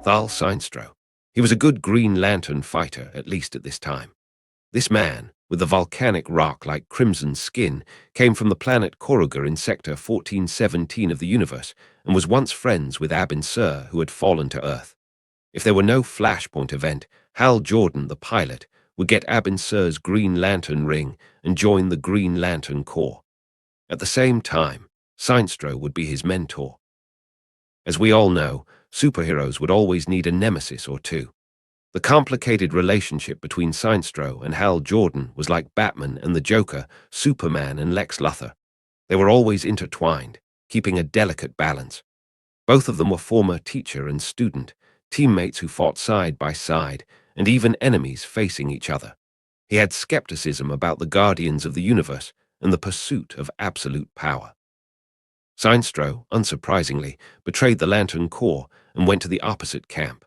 Thal Sinstro. He was a good Green Lantern fighter, at least at this time. This man, with the volcanic rock like crimson skin, came from the planet Koruga in Sector 1417 of the universe and was once friends with Abin Sur, who had fallen to Earth. If there were no Flashpoint event, Hal Jordan, the pilot, would get Abin Sur's Green Lantern ring and join the Green Lantern Corps. At the same time, Sinstro would be his mentor. As we all know, superheroes would always need a nemesis or two. The complicated relationship between Sinstro and Hal Jordan was like Batman and the Joker, Superman and Lex Luthor. They were always intertwined, keeping a delicate balance. Both of them were former teacher and student, teammates who fought side by side, and even enemies facing each other. He had skepticism about the Guardians of the Universe and the pursuit of absolute power. Sinstro, unsurprisingly, betrayed the Lantern Corps and went to the opposite camp.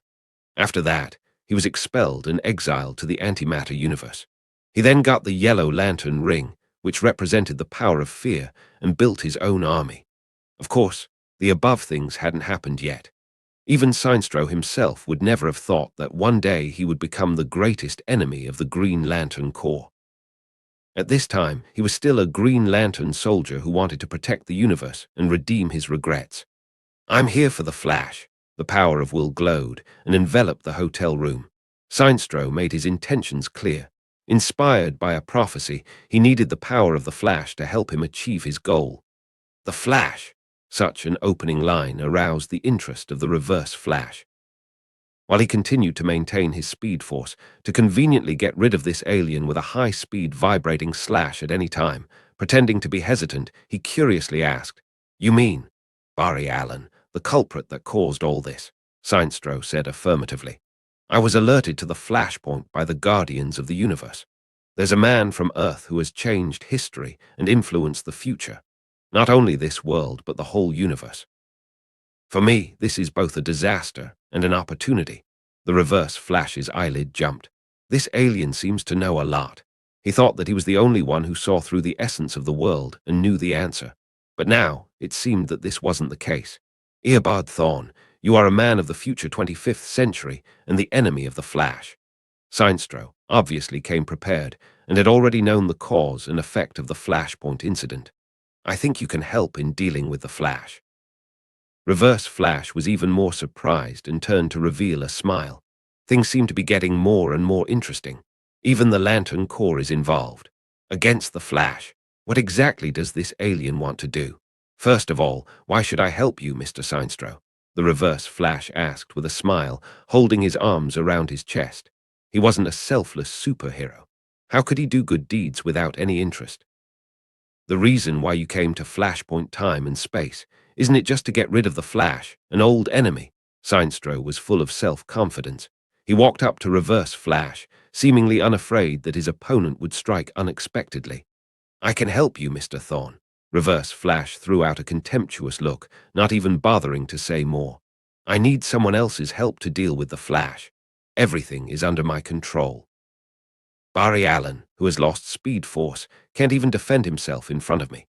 After that, he was expelled and exiled to the antimatter universe. He then got the Yellow Lantern ring, which represented the power of fear, and built his own army. Of course, the above things hadn't happened yet. Even Sinstro himself would never have thought that one day he would become the greatest enemy of the Green Lantern Corps. At this time, he was still a Green Lantern soldier who wanted to protect the universe and redeem his regrets. "I'm here for the Flash," the power of will glowed and enveloped the hotel room. Sinstro made his intentions clear. Inspired by a prophecy, he needed the power of the Flash to help him achieve his goal. The Flash! Such an opening line aroused the interest of the Reverse Flash. While he continued to maintain his speed force, to conveniently get rid of this alien with a high-speed vibrating slash at any time, pretending to be hesitant, he curiously asked, "You mean Barry Allen, the culprit that caused all this?" Sinstro said affirmatively. "I was alerted to the Flashpoint by the Guardians of the Universe. There's a man from Earth who has changed history and influenced the future. Not only this world, but the whole universe. For me, this is both a disaster and an opportunity." The Reverse Flash's eyelid jumped. This alien seems to know a lot. He thought that he was the only one who saw through the essence of the world and knew the answer. But now, it seemed that this wasn't the case. "Eobard Thawne, you are a man of the future 25th century and the enemy of the Flash." Sinstro obviously came prepared and had already known the cause and effect of the Flashpoint incident. "I think you can help in dealing with the Flash." Reverse Flash was even more surprised and turned to reveal a smile. "Things seem to be getting more and more interesting. Even the Lantern Corps is involved. Against the Flash. What exactly does this alien want to do? First of all, why should I help you, Mr. Sinstro?" The Reverse Flash asked with a smile, holding his arms around his chest. He wasn't a selfless superhero. How could he do good deeds without any interest? "The reason why you came to Flashpoint Time and Space, isn't it just to get rid of the Flash, an old enemy?" Sinstro was full of self-confidence. He walked up to Reverse Flash, seemingly unafraid that his opponent would strike unexpectedly. "I can help you, Mr. Thawne." Reverse Flash threw out a contemptuous look, not even bothering to say more. "I need someone else's help to deal with the Flash. Everything is under my control. Barry Allen, who has lost speed force, can't even defend himself in front of me.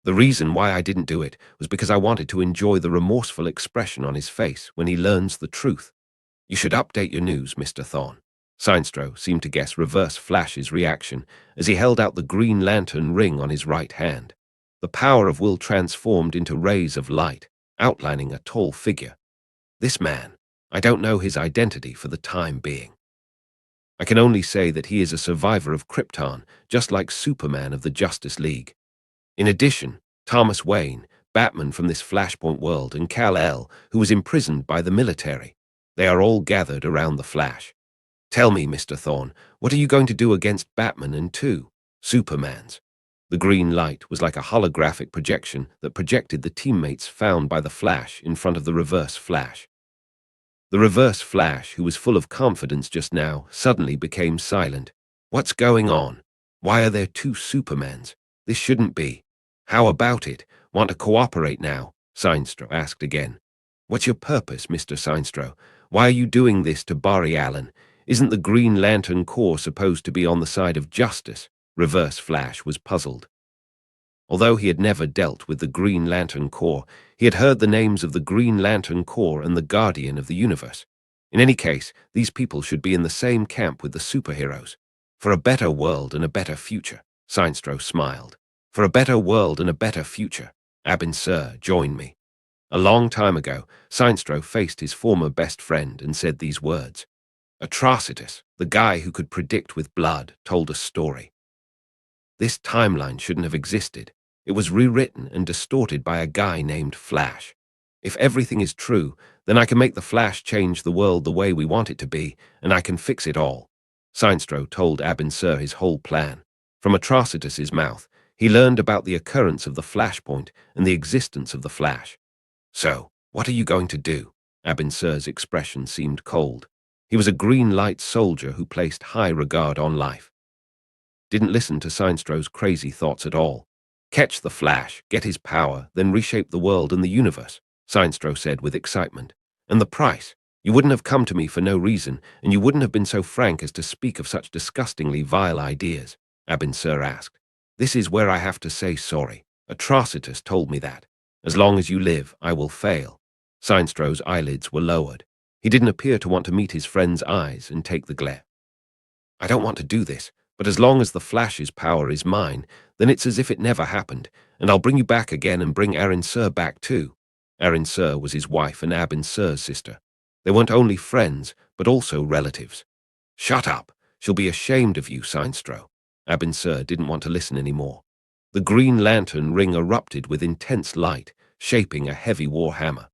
The reason why I didn't do it was because I wanted to enjoy the remorseful expression on his face when he learns the truth. You should update your news, Mr. Thawne." Sinstro seemed to guess Reverse Flash's reaction as he held out the Green Lantern ring on his right hand. The power of will transformed into rays of light, outlining a tall figure. "This man, I don't know his identity for the time being. I can only say that he is a survivor of Krypton, just like Superman of the Justice League. In addition, Thomas Wayne, Batman from this Flashpoint world, and Kal-El, who was imprisoned by the military. They are all gathered around the Flash. Tell me, Mr. Thawne, what are you going to do against Batman and two Supermans?" The green light was like a holographic projection that projected the teammates found by the Flash in front of the Reverse Flash. The Reverse Flash, who was full of confidence just now, suddenly became silent. "What's going on? Why are there two Supermans? This shouldn't be. How about it? Want to cooperate now?" Sinstro asked again. "What's your purpose, Mr. Sinstro? Why are you doing this to Barry Allen? Isn't the Green Lantern Corps supposed to be on the side of justice?" Reverse Flash was puzzled. Although he had never dealt with the Green Lantern Corps, he had heard the names of the Green Lantern Corps and the Guardian of the Universe. In any case, these people should be in the same camp with the superheroes. For a better world and a better future, Seinstro smiled. For a better world and a better future, Abin Sur, join me. A long time ago, Seinstro faced his former best friend and said these words. Atrocitus, the guy who could predict with blood, told a story. This timeline shouldn't have existed. It was rewritten and distorted by a guy named Flash. If everything is true, then I can make the Flash change the world the way we want it to be, and I can fix it all. Seinstro told Abin Sur his whole plan. From Atrocitus's mouth, he learned about the occurrence of the flashpoint and the existence of the Flash. So, what are you going to do? Abin Sur's expression seemed cold. He was a green light soldier who placed high regard on life. Didn't listen to Seinstro's crazy thoughts at all. Catch the Flash, get his power, then reshape the world and the universe, Seinstro said with excitement. And the price? You wouldn't have come to me for no reason, and you wouldn't have been so frank as to speak of such disgustingly vile ideas, Abin Sur asked. This is where I have to say sorry. Atrocitus told me that. As long as you live, I will fail. Seinstro's eyelids were lowered. He didn't appear to want to meet his friend's eyes and take the glare. I don't want to do this, but as long as the Flash's power is mine, then it's as if it never happened, and I'll bring you back again and bring Abin Sur back too. Abin Sur was his wife and Abin Sur's sister. They weren't only friends, but also relatives. Shut up. She'll be ashamed of you, Seinstro. Abin Sur didn't want to listen anymore. The Green Lantern ring erupted with intense light, shaping a heavy war hammer.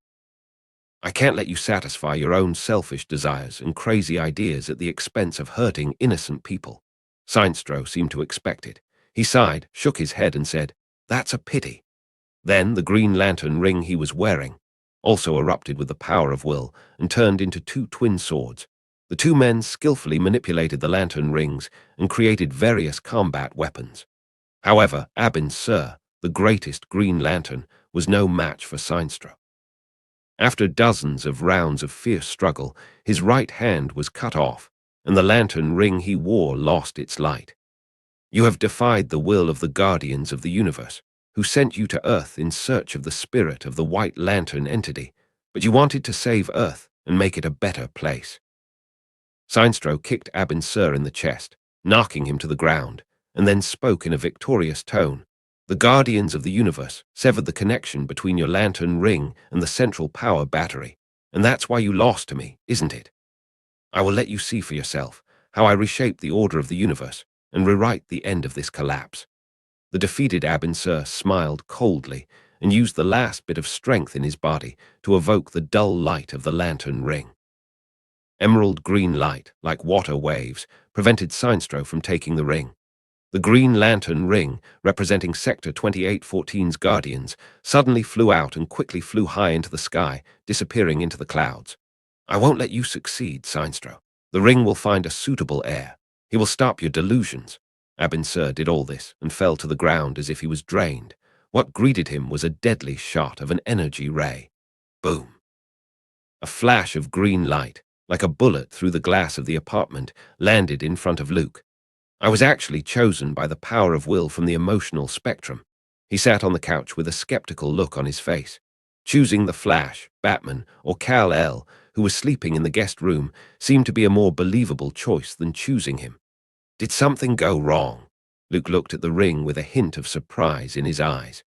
I can't let you satisfy your own selfish desires and crazy ideas at the expense of hurting innocent people. Seinstro seemed to expect it. He sighed, shook his head and said, That's a pity. Then the Green Lantern ring he was wearing also erupted with the power of will and turned into two twin swords. The two men skillfully manipulated the lantern rings and created various combat weapons. However, Abin Sur, the greatest Green Lantern, was no match for Seinstro. After dozens of rounds of fierce struggle, his right hand was cut off, and the lantern ring he wore lost its light. You have defied the will of the guardians of the universe, who sent you to Earth in search of the spirit of the White Lantern entity, but you wanted to save Earth and make it a better place. Seinstro kicked Abin Sur in the chest, knocking him to the ground, and then spoke in a victorious tone. The guardians of the universe severed the connection between your lantern ring and the central power battery, and that's why you lost to me, isn't it? I will let you see for yourself how I reshape the order of the universe and rewrite the end of this collapse. The defeated Abin Sur smiled coldly and used the last bit of strength in his body to evoke the dull light of the lantern ring. Emerald green light, like water waves, prevented Seinstro from taking the ring. The Green Lantern ring, representing Sector 2814's guardians, suddenly flew out and quickly flew high into the sky, disappearing into the clouds. I won't let you succeed, Seinstro. The ring will find a suitable heir. He will stop your delusions. Abin Sur did all this and fell to the ground as if he was drained. What greeted him was a deadly shot of an energy ray. Boom. A flash of green light, like a bullet through the glass of the apartment, landed in front of Luke. I was actually chosen by the power of will from the emotional spectrum. He sat on the couch with a skeptical look on his face. Choosing the Flash, Batman, or Kal-El, who was sleeping in the guest room, seemed to be a more believable choice than choosing him. Did something go wrong? Luke looked at the ring with a hint of surprise in his eyes.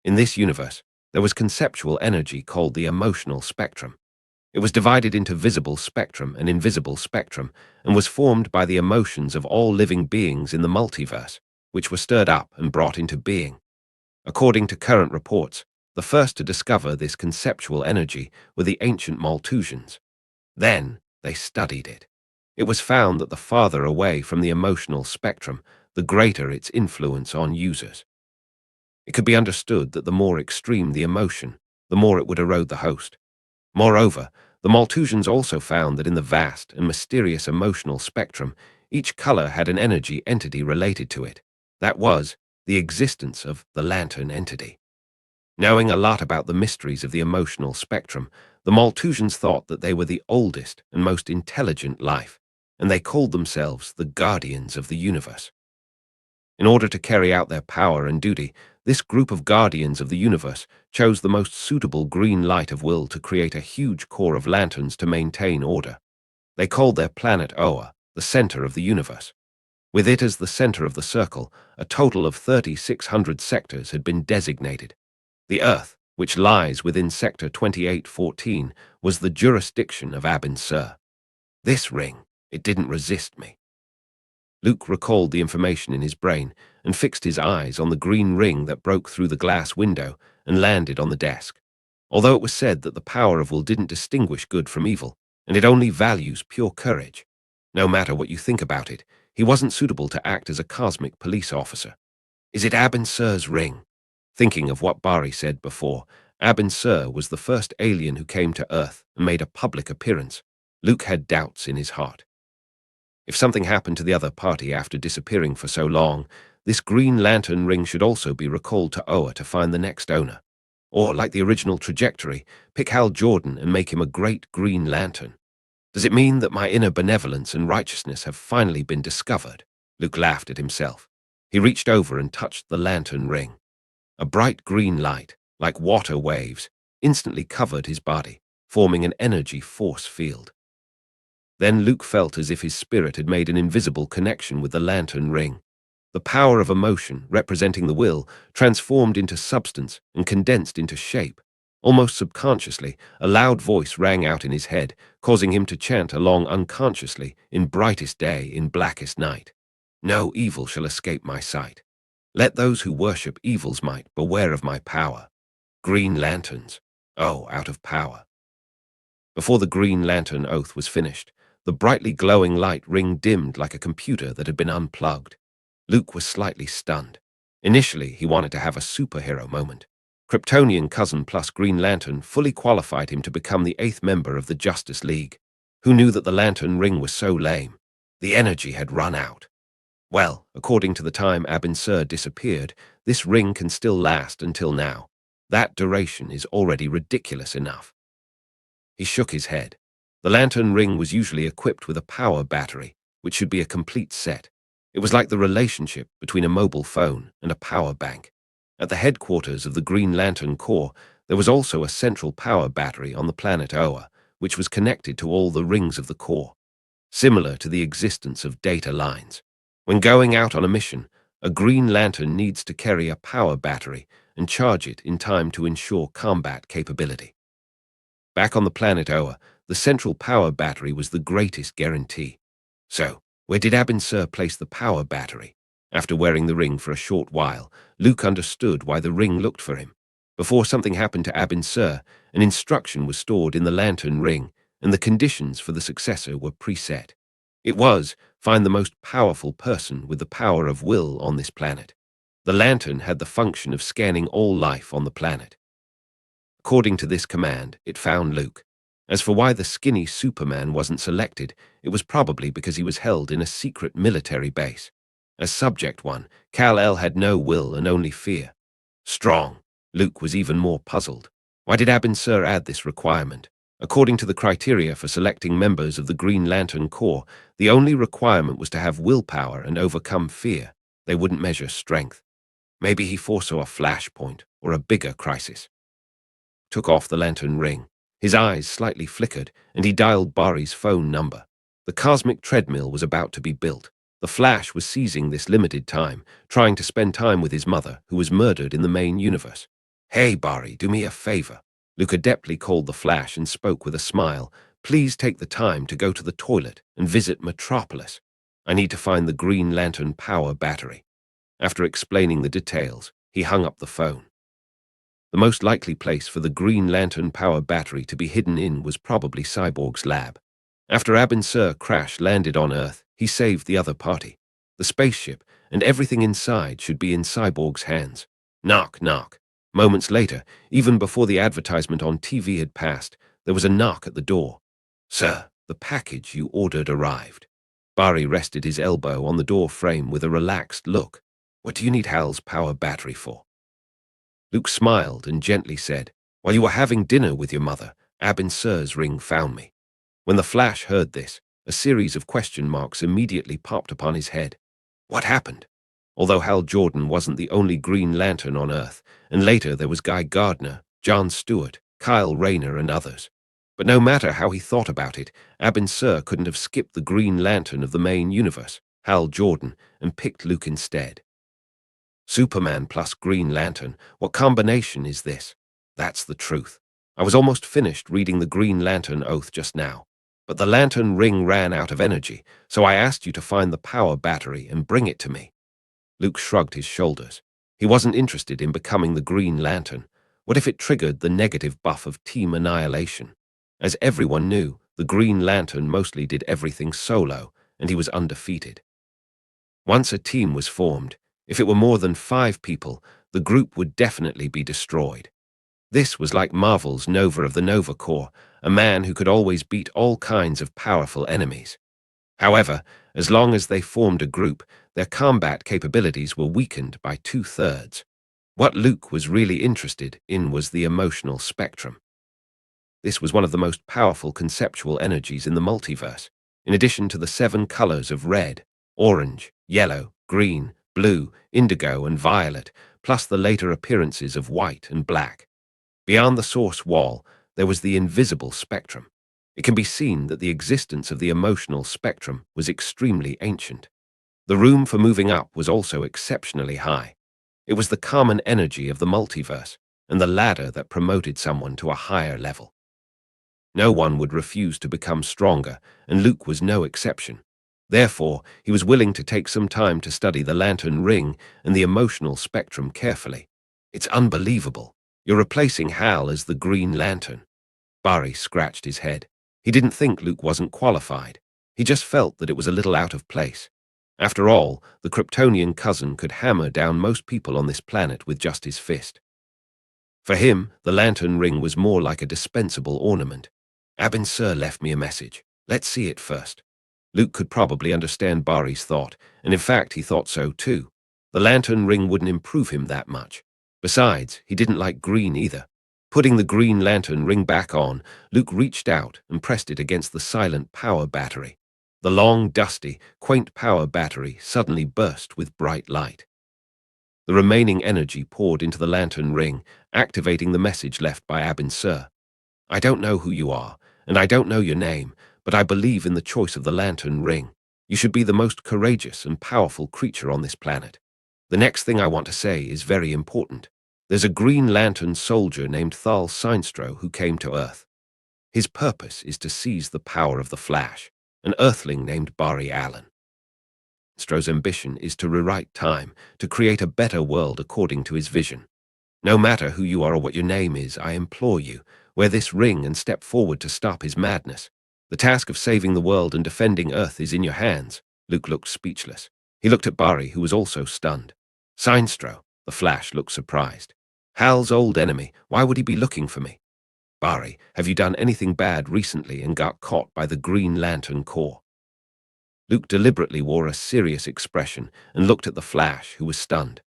In this universe, there was conceptual energy called the emotional spectrum. It was divided into visible spectrum and invisible spectrum, and was formed by the emotions of all living beings in the multiverse, which were stirred up and brought into being. According to current reports, the first to discover this conceptual energy were the ancient Malthusians. Then they studied it. It was found that the farther away from the emotional spectrum, the greater its influence on users. It could be understood that the more extreme the emotion, the more it would erode the host. Moreover, the Malthusians also found that in the vast and mysterious emotional spectrum, each color had an energy entity related to it. That was, the existence of the lantern entity. Knowing a lot about the mysteries of the emotional spectrum, the Malthusians thought that they were the oldest and most intelligent life, and they called themselves the guardians of the universe. In order to carry out their power and duty, This group of guardians of the universe chose the most suitable green light of will to create a huge core of lanterns to maintain order. They called their planet Oa, the center of the universe. With it as the center of the circle, a total of 3,600 sectors had been designated. The Earth, which lies within Sector 2814, was the jurisdiction of Abin Sur. This ring, it didn't resist me. Luke recalled the information in his brain and fixed his eyes on the green ring that broke through the glass window and landed on the desk. Although it was said that the power of will didn't distinguish good from evil, and it only values pure courage. No matter what you think about it, he wasn't suitable to act as a cosmic police officer. Is it Abin Sur's ring? Thinking of what Bari said before, Abin Sur was the first alien who came to Earth and made a public appearance. Luke had doubts in his heart. If something happened to the other party after disappearing for so long, this Green Lantern ring should also be recalled to Oa to find the next owner. Or, like the original trajectory, pick Hal Jordan and make him a great Green Lantern. Does it mean that my inner benevolence and righteousness have finally been discovered? Luke laughed at himself. He reached over and touched the lantern ring. A bright green light, like water waves, instantly covered his body, forming an energy force field. Then Luke felt as if his spirit had made an invisible connection with the lantern ring. The power of emotion, representing the will, transformed into substance and condensed into shape. Almost subconsciously, a loud voice rang out in his head, causing him to chant along unconsciously, in brightest day, in blackest night. No evil shall escape my sight. Let those who worship evil's might beware of my power. Green lanterns, oh, out of power. Before the Green Lantern oath was finished, the brightly glowing light ring dimmed like a computer that had been unplugged. Luke was slightly stunned. Initially, he wanted to have a superhero moment. Kryptonian cousin plus Green Lantern fully qualified him to become the 8th member of the Justice League. Who knew that the lantern ring was so lame? The energy had run out. Well, according to the time Abin Sur disappeared, this ring can still last until now. That duration is already ridiculous enough. He shook his head. The lantern ring was usually equipped with a power battery, which should be a complete set. It was like the relationship between a mobile phone and a power bank. At the headquarters of the Green Lantern Corps, there was also a central power battery on the planet Oa, which was connected to all the rings of the Corps, similar to the existence of data lines. When going out on a mission, a Green Lantern needs to carry a power battery and charge it in time to ensure combat capability. Back on the planet Oa, the central power battery was the greatest guarantee. So, where did Abin Sur place the power battery? After wearing the ring for a short while, Luke understood why the ring looked for him. Before something happened to Abin Sur, an instruction was stored in the lantern ring, and the conditions for the successor were preset. It was, find the most powerful person with the power of will on this planet. The lantern had the function of scanning all life on the planet. According to this command, it found Luke. As for why the skinny Superman wasn't selected, it was probably because he was held in a secret military base. As Subject 1, Kal-El had no will and only fear. Strong. Luke was even more puzzled. Why did Abin Sur add this requirement? According to the criteria for selecting members of the Green Lantern Corps, the only requirement was to have willpower and overcome fear. They wouldn't measure strength. Maybe he foresaw a flashpoint or a bigger crisis. Took off the lantern ring. His eyes slightly flickered, and he dialed Bari's phone number. The cosmic treadmill was about to be built. The Flash was seizing this limited time, trying to spend time with his mother, who was murdered in the main universe. Hey, Bari, do me a favor. Luke adeptly called the Flash and spoke with a smile. Please take the time to go to the toilet and visit Metropolis. I need to find the Green Lantern power battery. After explaining the details, he hung up the phone. The most likely place for the Green Lantern power battery to be hidden in was probably Cyborg's lab. After Abin Sur crash landed on Earth, he saved the other party. The spaceship and everything inside should be in Cyborg's hands. Knock, knock. Moments later, even before the advertisement on TV had passed, there was a knock at the door. Sir, the package you ordered arrived. Bari rested his elbow on the door frame with a relaxed look. What do you need Hal's power battery for? Luke smiled and gently said, While you were having dinner with your mother, Abin Sur's ring found me. When the Flash heard this, a series of question marks immediately popped upon his head. What happened? although Hal Jordan wasn't the only Green Lantern on Earth, and later there was Guy Gardner, John Stewart, Kyle Rayner, and others. But no matter how he thought about it, Abin Sur couldn't have skipped the Green Lantern of the main universe, Hal Jordan, and picked Luke instead. Superman plus Green Lantern, what combination is this? That's the truth. I was almost finished reading the Green Lantern Oath just now, but the lantern ring ran out of energy, so I asked you to find the power battery and bring it to me. Luke shrugged his shoulders. He wasn't interested in becoming the Green Lantern. What if it triggered the negative buff of team annihilation? As everyone knew, the Green Lantern mostly did everything solo, and he was undefeated. Once a team was formed, if it were more than 5 people, the group would definitely be destroyed. This was like Marvel's Nova of the Nova Corps, a man who could always beat all kinds of powerful enemies. However, as long as they formed a group, their combat capabilities were weakened by 2/3. What Luke was really interested in was the emotional spectrum. This was one of the most powerful conceptual energies in the multiverse, in addition to the 7 colors of red, orange, yellow, green, blue, indigo, and violet, plus the later appearances of white and black. Beyond the source wall, there was the invisible spectrum. It can be seen that the existence of the emotional spectrum was extremely ancient. The room for moving up was also exceptionally high. It was the common energy of the multiverse, and the ladder that promoted someone to a higher level. No one would refuse to become stronger, and Luke was no exception. Therefore, he was willing to take some time to study the lantern ring and the emotional spectrum carefully. It's unbelievable. You're replacing Hal as the Green Lantern. Barry scratched his head. He didn't think Luke wasn't qualified. He just felt that it was a little out of place. After all, the Kryptonian cousin could hammer down most people on this planet with just his fist. For him, the lantern ring was more like a dispensable ornament. Abin Sur left me a message. Let's see it first. Luke could probably understand Barry's thought, and in fact he thought so too. The lantern ring wouldn't improve him that much. Besides, he didn't like green either. Putting the Green Lantern ring back on, Luke reached out and pressed it against the silent power battery. The long, dusty, quaint power battery suddenly burst with bright light. The remaining energy poured into the lantern ring, activating the message left by Abin Sur. I don't know who you are, and I don't know your name, but I believe in the choice of the lantern ring. You should be the most courageous and powerful creature on this planet. The next thing I want to say is very important. There's a Green Lantern soldier named Thal Sinstro who came to Earth. His purpose is to seize the power of the Flash, an Earthling named Barry Allen. Sinstro's ambition is to rewrite time, to create a better world according to his vision. No matter who you are or what your name is, I implore you, wear this ring and step forward to stop his madness. The task of saving the world and defending Earth is in your hands. Luke looked speechless. He looked at Barry, who was also stunned. Sinstro, the Flash, looked surprised. Hal's old enemy, why would he be looking for me? Barry, have you done anything bad recently and got caught by the Green Lantern Corps? Luke deliberately wore a serious expression and looked at the Flash, who was stunned.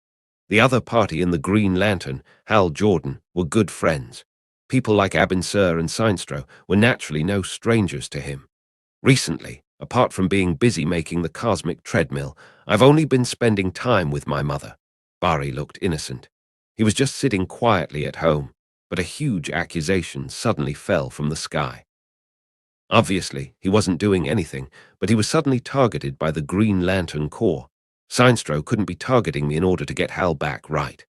The other party in the Green Lantern, Hal Jordan, were good friends. People like Abin Sur and Sinstro were naturally no strangers to him. Recently, apart from being busy making the cosmic treadmill, I've only been spending time with my mother. Barry looked innocent. He was just sitting quietly at home, but a huge accusation suddenly fell from the sky. Obviously, he wasn't doing anything, but he was suddenly targeted by the Green Lantern Corps. Sinstro couldn't be targeting me in order to get Hal back, right?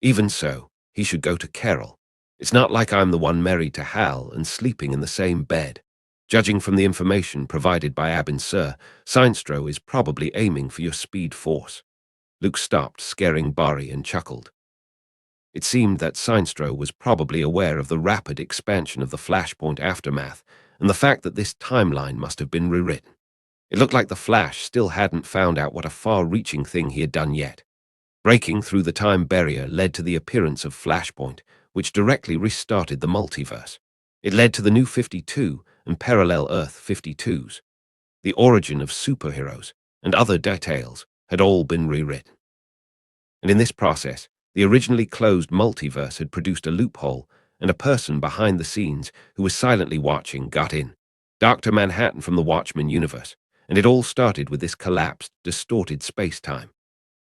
Even so, he should go to Carol. It's not like I'm the one married to Hal and sleeping in the same bed. Judging from the information provided by Abin Sur, Sinstro is probably aiming for your speed force. Luke stopped, scaring Barry, and chuckled. It seemed that Sinstro was probably aware of the rapid expansion of the Flashpoint aftermath and the fact that this timeline must have been rewritten. It looked like the Flash still hadn't found out what a far-reaching thing he had done yet. Breaking through the time barrier led to the appearance of Flashpoint, which directly restarted the multiverse. It led to the New 52 and Parallel Earth 52s. The origin of superheroes and other details had all been rewritten. And in this process, the originally closed multiverse had produced a loophole, and a person behind the scenes who was silently watching got in. Dr. Manhattan from the Watchmen universe, and it all started with this collapsed, distorted space-time.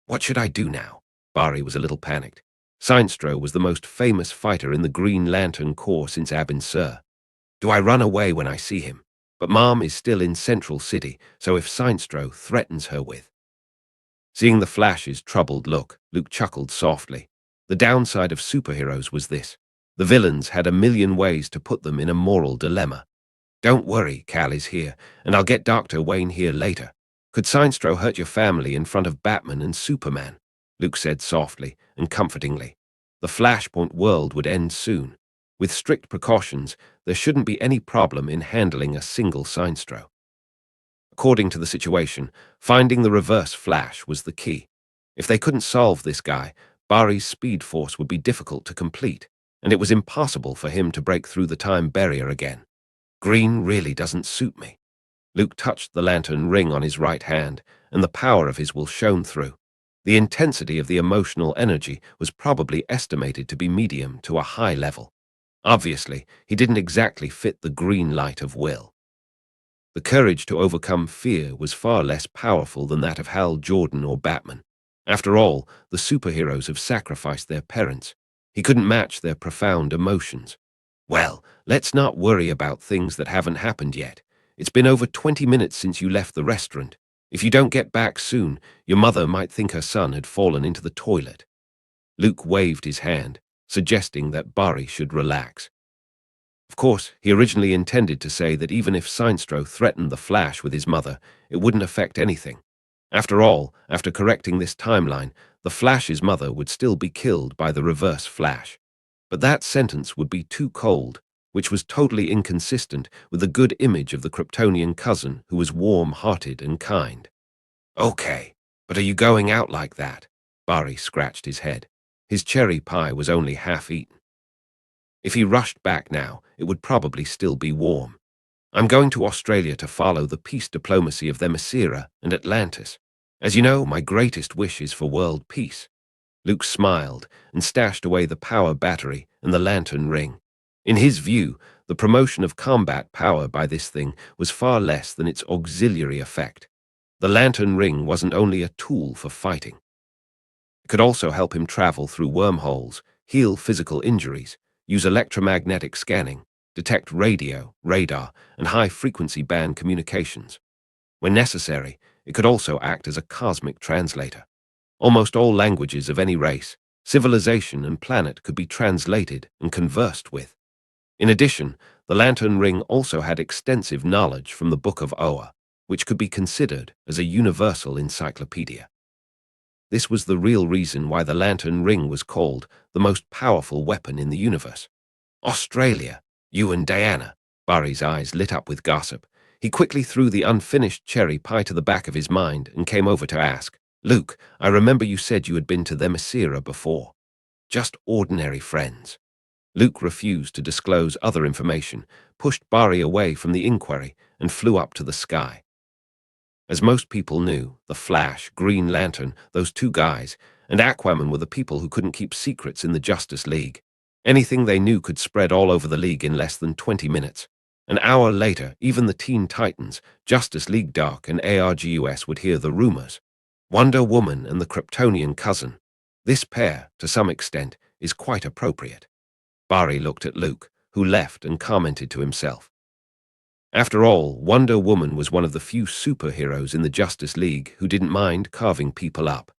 What should I do now? Bari was a little panicked. Sinestro was the most famous fighter in the Green Lantern Corps since Abin Sur. Do I run away when I see him? But Mom is still in Central City, so if Sinestro threatens her with... Seeing the Flash's troubled look, Luke chuckled softly. The downside of superheroes was this. The villains had a million ways to put them in a moral dilemma. Don't worry, Cal is here, and I'll get Dr. Wayne here later. Could Sinestro hurt your family in front of Batman and Superman? Luke said softly and comfortingly. The Flashpoint world would end soon. With strict precautions, there shouldn't be any problem in handling a single Sinestro. According to the situation, finding the reverse Flash was the key. If they couldn't solve this guy, Bari's Speed Force would be difficult to complete, and it was impossible for him to break through the time barrier again. Green really doesn't suit me. Luke touched the lantern ring on his right hand, and the power of his will shone through. The intensity of the emotional energy was probably estimated to be medium to a high level. Obviously, he didn't exactly fit the green light of will. The courage to overcome fear was far less powerful than that of Hal Jordan or Batman. After all, the superheroes have sacrificed their parents. He couldn't match their profound emotions. Well, let's not worry about things that haven't happened yet. It's been over 20 minutes since you left the restaurant. If you don't get back soon, your mother might think her son had fallen into the toilet. Luke waved his hand, suggesting that Bari should relax. Of course, he originally intended to say that even if Sinestro threatened the Flash with his mother, it wouldn't affect anything. After all, after correcting this timeline, the Flash's mother would still be killed by the reverse Flash. But that sentence would be too cold, which was totally inconsistent with the good image of the Kryptonian cousin who was warm-hearted and kind. Okay, but are you going out like that? Bari scratched his head. His cherry pie was only half eaten. If he rushed back now, it would probably still be warm. I'm going to Australia to follow the peace diplomacy of Themyscira and Atlantis. As you know, my greatest wish is for world peace. Luke smiled and stashed away the power battery and the lantern ring. In his view, the promotion of combat power by this thing was far less than its auxiliary effect. The lantern ring wasn't only a tool for fighting. It could also help him travel through wormholes, heal physical injuries, use electromagnetic scanning, detect radio, radar, and high-frequency band communications. When necessary, it could also act as a cosmic translator. Almost all languages of any race, civilization, and planet could be translated and conversed with. In addition, the lantern ring also had extensive knowledge from the Book of Oa, which could be considered as a universal encyclopedia. This was the real reason why the lantern ring was called the most powerful weapon in the universe. Australia, you and Diana. Bari's eyes lit up with gossip. He quickly threw the unfinished cherry pie to the back of his mind and came over to ask, Luke, I remember you said you had been to Themyscira before. Just ordinary friends. Luke refused to disclose other information, pushed Bari away from the inquiry, and flew up to the sky. As most people knew, the Flash, Green Lantern, those two guys, and Aquaman were the people who couldn't keep secrets in the Justice League. Anything they knew could spread all over the League in less than 20 minutes. An hour later, even the Teen Titans, Justice League Dark, and ARGUS would hear the rumors. Wonder Woman and the Kryptonian cousin. This pair, to some extent, is quite appropriate. Bari looked at Luke, who left and commented to himself. After all, Wonder Woman was one of the few superheroes in the Justice League who didn't mind carving people up.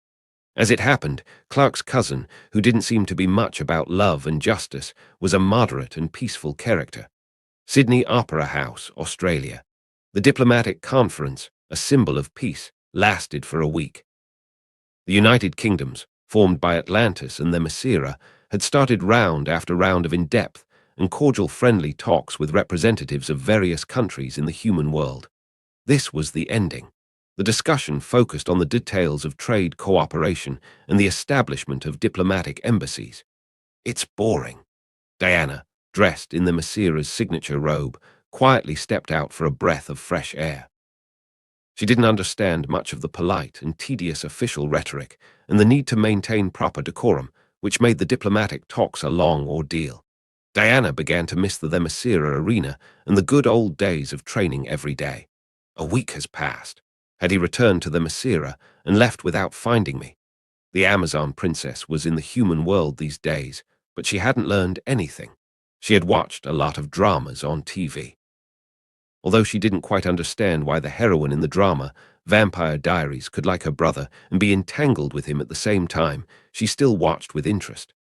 As it happened, Clark's cousin, who didn't seem to be much about love and justice, was a moderate and peaceful character. Sydney Opera House, Australia. The diplomatic conference, a symbol of peace, lasted for a week. The United Kingdoms, formed by Atlantis and Themyscira, had started round after round of in-depth and cordial friendly talks with representatives of various countries in the human world. This was the ending. The discussion focused on the details of trade cooperation and the establishment of diplomatic embassies. It's boring. Diana, dressed in Themyscira's signature robe, quietly stepped out for a breath of fresh air. She didn't understand much of the polite and tedious official rhetoric and the need to maintain proper decorum, which made the diplomatic talks a long ordeal. Diana began to miss the Themyscira arena and the good old days of training every day. A week has passed. Had he returned to Themyscira and left without finding me? The Amazon princess was in the human world these days, but she hadn't learned anything. She had watched a lot of dramas on TV. Although she didn't quite understand why the heroine in the drama, Vampire Diaries, could like her brother and be entangled with him at the same time, she still watched with interest.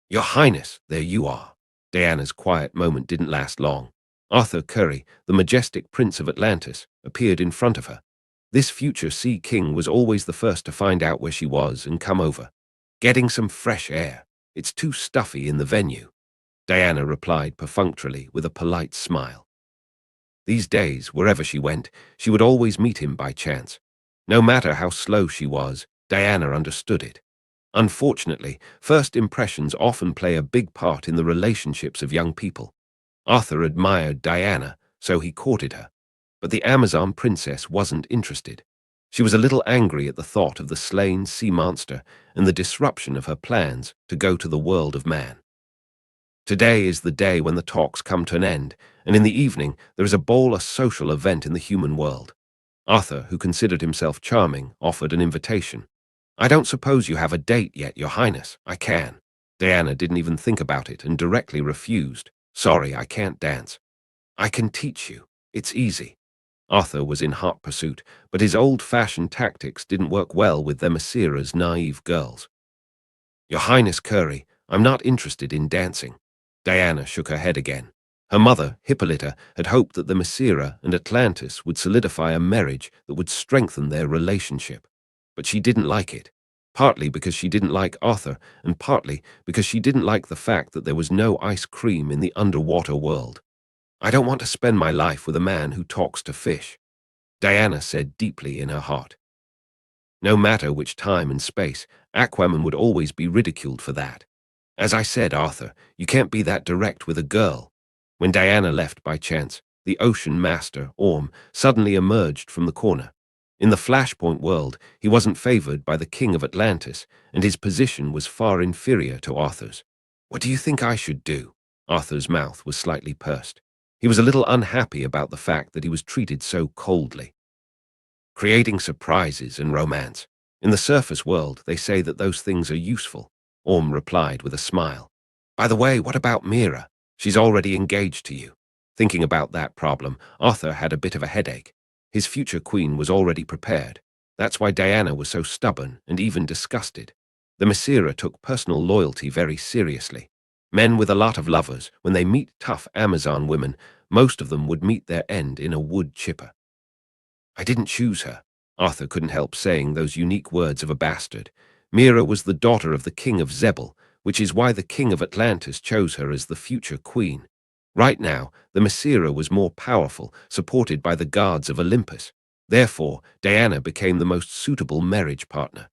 "Your Highness, there you are." Diana's quiet moment didn't last long. Arthur Curry, the majestic Prince of Atlantis, appeared in front of her. This future Sea King was always the first to find out where she was and come over. "Getting some fresh air. It's too stuffy in the venue," Diana replied perfunctorily with a polite smile. These days, wherever she went, she would always meet him by chance. No matter how slow she was, Diana understood it. Unfortunately, first impressions often play a big part in the relationships of young people. Arthur admired Diana, so he courted her. But the Amazon princess wasn't interested. She was a little angry at the thought of the slain sea monster and the disruption of her plans to go to the world of man. Today is the day when the talks come to an end, and in the evening there is a ball, a social event in the human world. Arthur, who considered himself charming, offered an invitation. "I don't suppose you have a date yet, Your Highness. I can." Diana didn't even think about it and directly refused. "Sorry, I can't dance." "I can teach you. It's easy." Arthur was in hot pursuit, but his old-fashioned tactics didn't work well with Themyscira's naive girls. "Your Highness Curry, I'm not interested in dancing." Diana shook her head again. Her mother, Hippolyta, had hoped that Themyscira and Atlantis would solidify a marriage that would strengthen their relationship. But she didn't like it, partly because she didn't like Arthur, and partly because she didn't like the fact that there was no ice cream in the underwater world. "I don't want to spend my life with a man who talks to fish," Diana said deeply in her heart. No matter which time and space, Aquaman would always be ridiculed for that. "As I said, Arthur, you can't be that direct with a girl." When Diana left by chance, the ocean master, Orm, suddenly emerged from the corner. In the Flashpoint world, he wasn't favored by the King of Atlantis, and his position was far inferior to Arthur's. "What do you think I should do?" Arthur's mouth was slightly pursed. He was a little unhappy about the fact that he was treated so coldly. "Creating surprises and romance. In the surface world, they say that those things are useful," Orm replied with a smile. "By the way, what about Mira? She's already engaged to you." Thinking about that problem, Arthur had a bit of a headache. His future queen was already prepared. That's why Diana was so stubborn and even disgusted. The Themyscira took personal loyalty very seriously. Men with a lot of lovers, when they meet tough Amazon women, most of them would meet their end in a wood chipper. "I didn't choose her." Arthur couldn't help saying those unique words of a bastard. Mira was the daughter of the king of Zebel, which is why the king of Atlantis chose her as the future queen. Right now, the Themyscira was more powerful, supported by the gods of Olympus. Therefore, Diana became the most suitable marriage partner.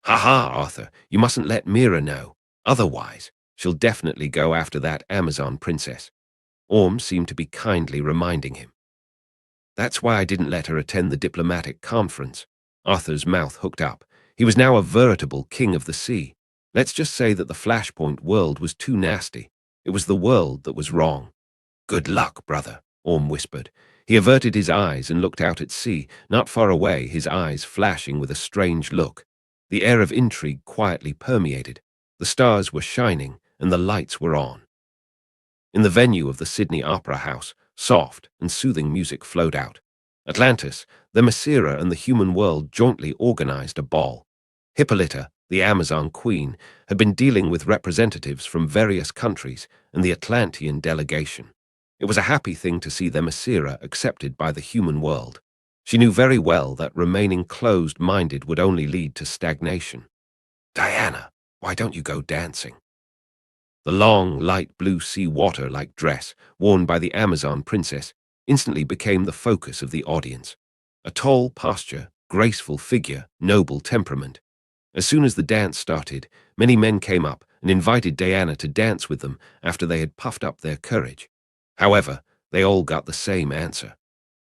"Ha ha, Arthur, you mustn't let Mira know. Otherwise, she'll definitely go after that Amazon princess." Orm seemed to be kindly reminding him. "That's why I didn't let her attend the diplomatic conference." Arthur's mouth hooked up. He was now a veritable king of the sea. Let's just say that the Flashpoint world was too nasty. It was the world that was wrong. "Good luck, brother," Orm whispered. He averted his eyes and looked out at sea, not far away, his eyes flashing with a strange look. The air of intrigue quietly permeated. The stars were shining, and the lights were on. In the venue of the Sydney Opera House, soft and soothing music flowed out. Atlantis, the Themyscira, and the human world jointly organized a ball. Hippolyta, the Amazon queen, had been dealing with representatives from various countries and the Atlantean delegation. It was a happy thing to see the Themyscira accepted by the human world. She knew very well that remaining closed-minded would only lead to stagnation. "Diana, why don't you go dancing?" The long, light blue sea water-like dress worn by the Amazon princess instantly became the focus of the audience. A tall posture, graceful figure, noble temperament. As soon as the dance started, many men came up and invited Diana to dance with them after they had puffed up their courage. However, they all got the same answer.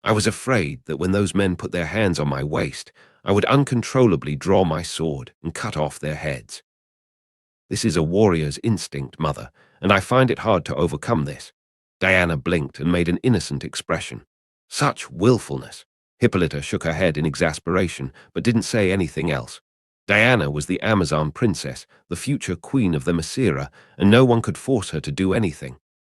I was afraid that when those men put their hands on my waist, I would uncontrollably draw my sword and cut off their heads. "This is a warrior's instinct, mother, and I find it hard to overcome this." Diana blinked and made an innocent expression. "Such willfulness." Hippolyta shook her head in exasperation, but didn't say anything else. Diana was the Amazon princess, the future queen of the Masira, and no one could force her to do anything.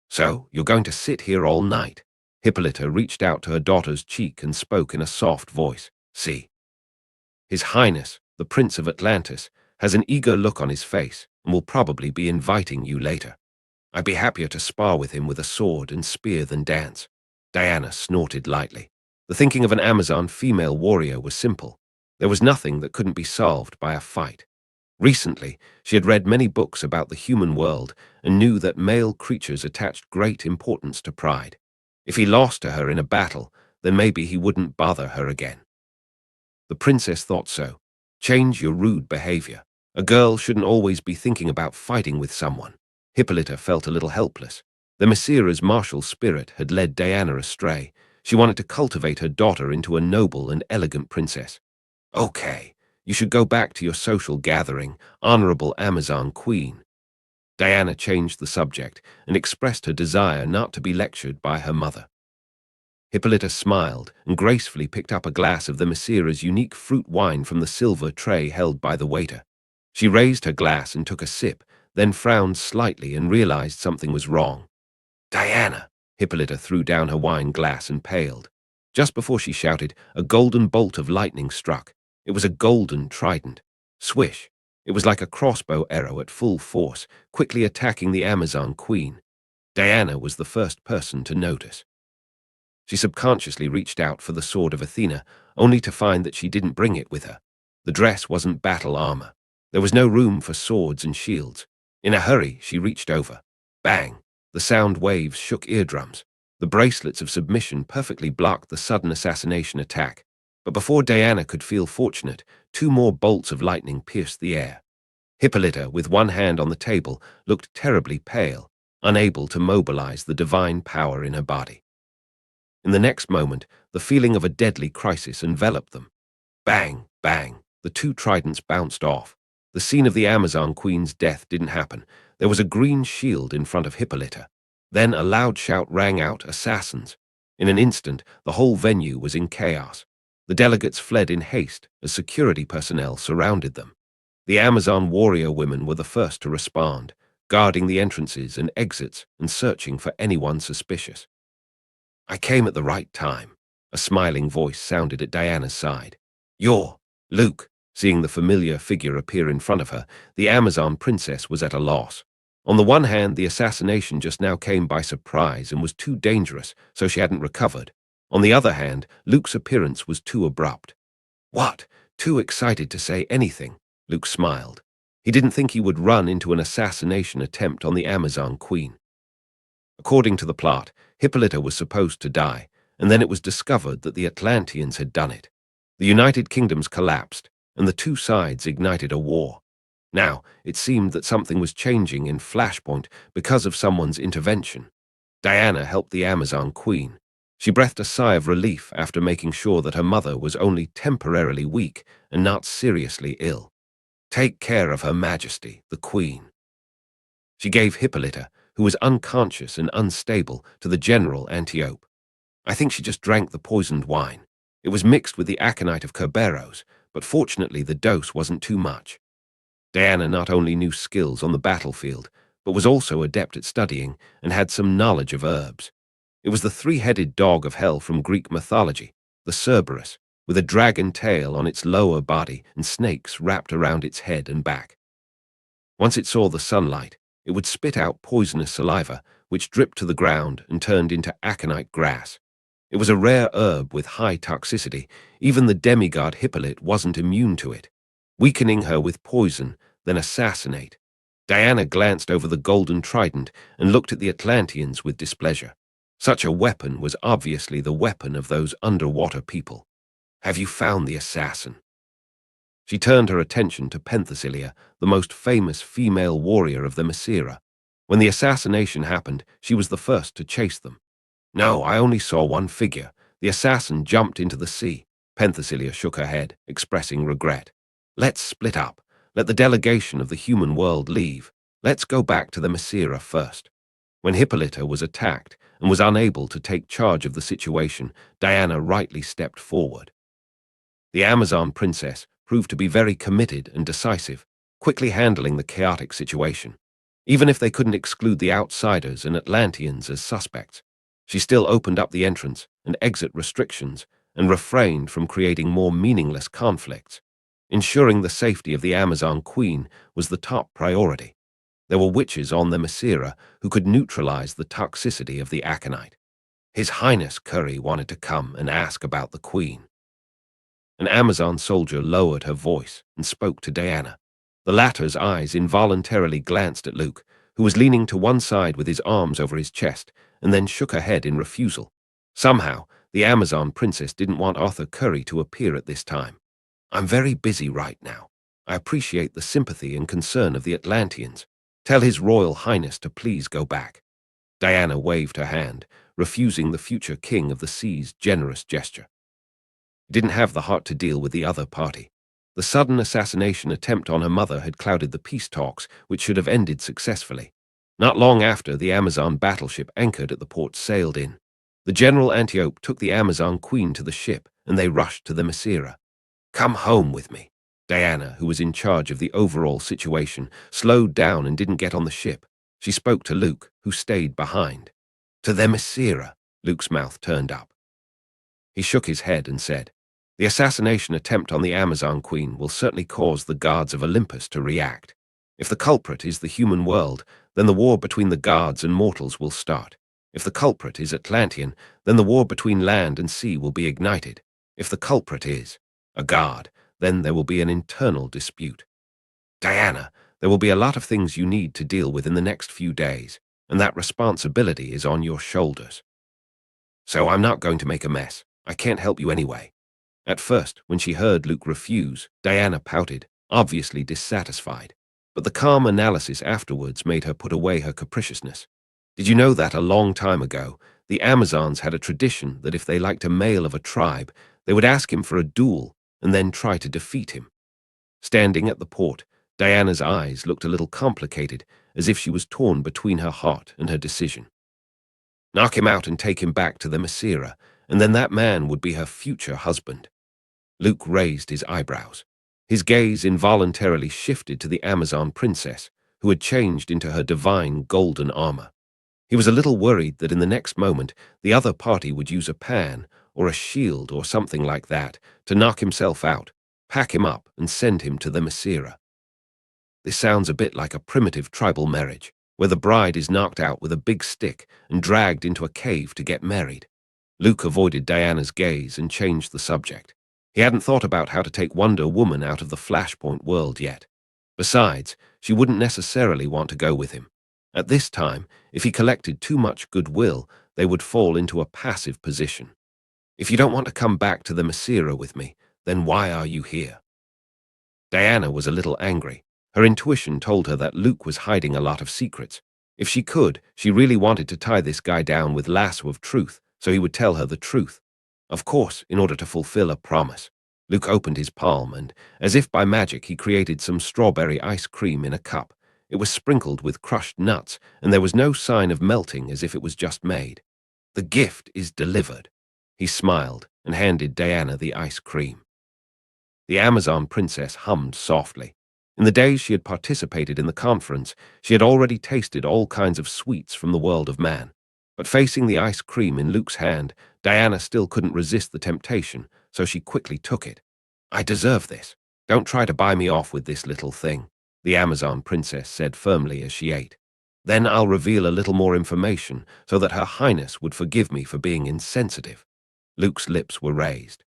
So, you're going to sit here all night? Hippolyta reached out to her daughter's cheek and spoke in a soft voice. See, His Highness, the Prince of Atlantis, has an eager look on his face and will probably be inviting you later. I'd be happier to spar with him with a sword and spear than dance. Diana snorted lightly. The thinking of an Amazon female warrior was simple. There was nothing that couldn't be solved by a fight. Recently, she had read many books about the human world and knew that male creatures attached great importance to pride. If he lost to her in a battle, then maybe he wouldn't bother her again. The princess thought so. Change your rude behavior. A girl shouldn't always be thinking about fighting with someone. Hippolyta felt a little helpless. The Masira's martial spirit had led Diana astray. She wanted to cultivate her daughter into a noble and elegant princess. Okay, you should go back to your social gathering, honorable Amazon queen. Diana changed the subject and expressed her desire not to be lectured by her mother. Hippolyta smiled and gracefully picked up a glass of the Masira's unique fruit wine from the silver tray held by the waiter. She raised her glass and took a sip, then frowned slightly and realized something was wrong. Diana! Hippolyta threw down her wine glass and paled. Just before she shouted, a golden bolt of lightning struck. It was a golden trident. Swish! It was like a crossbow arrow at full force, quickly attacking the Amazon queen. Diana was the first person to notice. She subconsciously reached out for the sword of Athena, only to find that she didn't bring it with her. The dress wasn't battle armor. There was no room for swords and shields. In a hurry, she reached over. Bang! The sound waves shook eardrums. The bracelets of submission perfectly blocked the sudden assassination attack. But before Diana could feel fortunate, two more bolts of lightning pierced the air. Hippolyta, with one hand on the table, looked terribly pale, unable to mobilize the divine power in her body. In the next moment, the feeling of a deadly crisis enveloped them. Bang, bang, the two tridents bounced off. The scene of the Amazon queen's death didn't happen. There was a green shield in front of Hippolyta. Then a loud shout rang out, assassins. In an instant, the whole venue was in chaos. The delegates fled in haste as security personnel surrounded them. The Amazon warrior women were the first to respond, guarding the entrances and exits and searching for anyone suspicious. I came at the right time. A smiling voice sounded at Diana's side. You're Luke. Seeing the familiar figure appear in front of her, the Amazon princess was at a loss. On the one hand, the assassination just now came by surprise and was too dangerous, so she hadn't recovered. On the other hand, Luke's appearance was too abrupt. What? Too excited to say anything? Luke smiled. He didn't think he would run into an assassination attempt on the Amazon queen. According to the plot, Hippolyta was supposed to die, and then it was discovered that the Atlanteans had done it. The United Kingdoms collapsed, and the two sides ignited a war. Now, it seemed that something was changing in Flashpoint because of someone's intervention. Diana helped the Amazon queen. She breathed a sigh of relief after making sure that her mother was only temporarily weak and not seriously ill. Take care of Her Majesty, the Queen. She gave Hippolyta, who was unconscious and unstable, to the General Antiope. I think she just drank the poisoned wine. It was mixed with the aconite of Kerberos, but fortunately the dose wasn't too much. Diana not only knew skills on the battlefield, but was also adept at studying and had some knowledge of herbs. It was the three-headed dog of hell from Greek mythology, the Cerberus, with a dragon tail on its lower body and snakes wrapped around its head and back. Once it saw the sunlight, it would spit out poisonous saliva, which dripped to the ground and turned into aconite grass. It was a rare herb with high toxicity. Even the demigod Hippolyte wasn't immune to it. Weakening her with poison, then assassinate. Diana glanced over the golden trident and looked at the Atlanteans with displeasure. Such a weapon was obviously the weapon of those underwater people. Have you found the assassin? She turned her attention to Penthesilea, the most famous female warrior of the Masira. When the assassination happened, she was the first to chase them. No, I only saw one figure. The assassin jumped into the sea. Penthesilea shook her head, expressing regret. Let's split up. Let the delegation of the human world leave. Let's go back to the Masira first. When Hippolyta was attacked and was unable to take charge of the situation, Diana rightly stepped forward. The Amazon princess, proved to be very committed and decisive, quickly handling the chaotic situation. Even if they couldn't exclude the outsiders and Atlanteans as suspects, she still opened up the entrance and exit restrictions and refrained from creating more meaningless conflicts. Ensuring the safety of the Amazon Queen was the top priority. There were witches on the Masira who could neutralize the toxicity of the aconite. His Highness Curry wanted to come and ask about the Queen. An Amazon soldier lowered her voice and spoke to Diana. The latter's eyes involuntarily glanced at Luke, who was leaning to one side with his arms over his chest, and then shook her head in refusal. Somehow, the Amazon princess didn't want Arthur Curry to appear at this time. "I'm very busy right now. I appreciate the sympathy and concern of the Atlanteans. Tell His Royal Highness to please go back." Diana waved her hand, refusing the future king of the sea's generous gesture. He didn't have the heart to deal with the other party. The sudden assassination attempt on her mother had clouded the peace talks, which should have ended successfully. Not long after, the Amazon battleship anchored at the port sailed in. The General Antiope took the Amazon Queen to the ship, and they rushed to the Masira. "Come home with me." Diana, who was in charge of the overall situation, slowed down and didn't get on the ship. She spoke to Luke, who stayed behind. "To the Masira." Luke's mouth turned up. He shook his head and said, "The assassination attempt on the Amazon Queen will certainly cause the guards of Olympus to react. If the culprit is the human world, then the war between the gods and mortals will start. If the culprit is Atlantean, then the war between land and sea will be ignited. If the culprit is a god, then there will be an internal dispute. Diana, there will be a lot of things you need to deal with in the next few days, and that responsibility is on your shoulders. So I'm not going to make a mess. I can't help you anyway." At first, when she heard Luke refuse, Diana pouted, obviously dissatisfied. But the calm analysis afterwards made her put away her capriciousness. Did you know that a long time ago, the Amazons had a tradition that if they liked a male of a tribe, they would ask him for a duel and then try to defeat him? Standing at the port, Diana's eyes looked a little complicated, as if she was torn between her heart and her decision. Knock him out and take him back to the Masira, and then that man would be her future husband. Luke raised his eyebrows. His gaze involuntarily shifted to the Amazon princess, who had changed into her divine golden armor. He was a little worried that in the next moment the other party would use a pan or a shield or something like that to knock himself out, pack him up, and send him to the Masira. This sounds a bit like a primitive tribal marriage, where the bride is knocked out with a big stick and dragged into a cave to get married. Luke avoided Diana's gaze and changed the subject. He hadn't thought about how to take Wonder Woman out of the Flashpoint world yet. Besides, she wouldn't necessarily want to go with him. At this time, if he collected too much goodwill, they would fall into a passive position. "If you don't want to come back to the Masira with me, then why are you here?" Diana was a little angry. Her intuition told her that Luke was hiding a lot of secrets. If she could, she really wanted to tie this guy down with lasso of truth, so he would tell her the truth. Of course, in order to fulfill a promise. Luke opened his palm and, as if by magic, he created some strawberry ice cream in a cup. It was sprinkled with crushed nuts, and there was no sign of melting, as if it was just made. "The gift is delivered." He smiled and handed Diana the ice cream. The Amazon princess hummed softly. In the days she had participated in the conference, she had already tasted all kinds of sweets from the world of man. But facing the ice cream in Luke's hand, Diana still couldn't resist the temptation, so she quickly took it. "I deserve this. Don't try to buy me off with this little thing," the Amazon princess said firmly as she ate. "Then I'll reveal a little more information so that Her Highness would forgive me for being insensitive." Luke's lips were raised.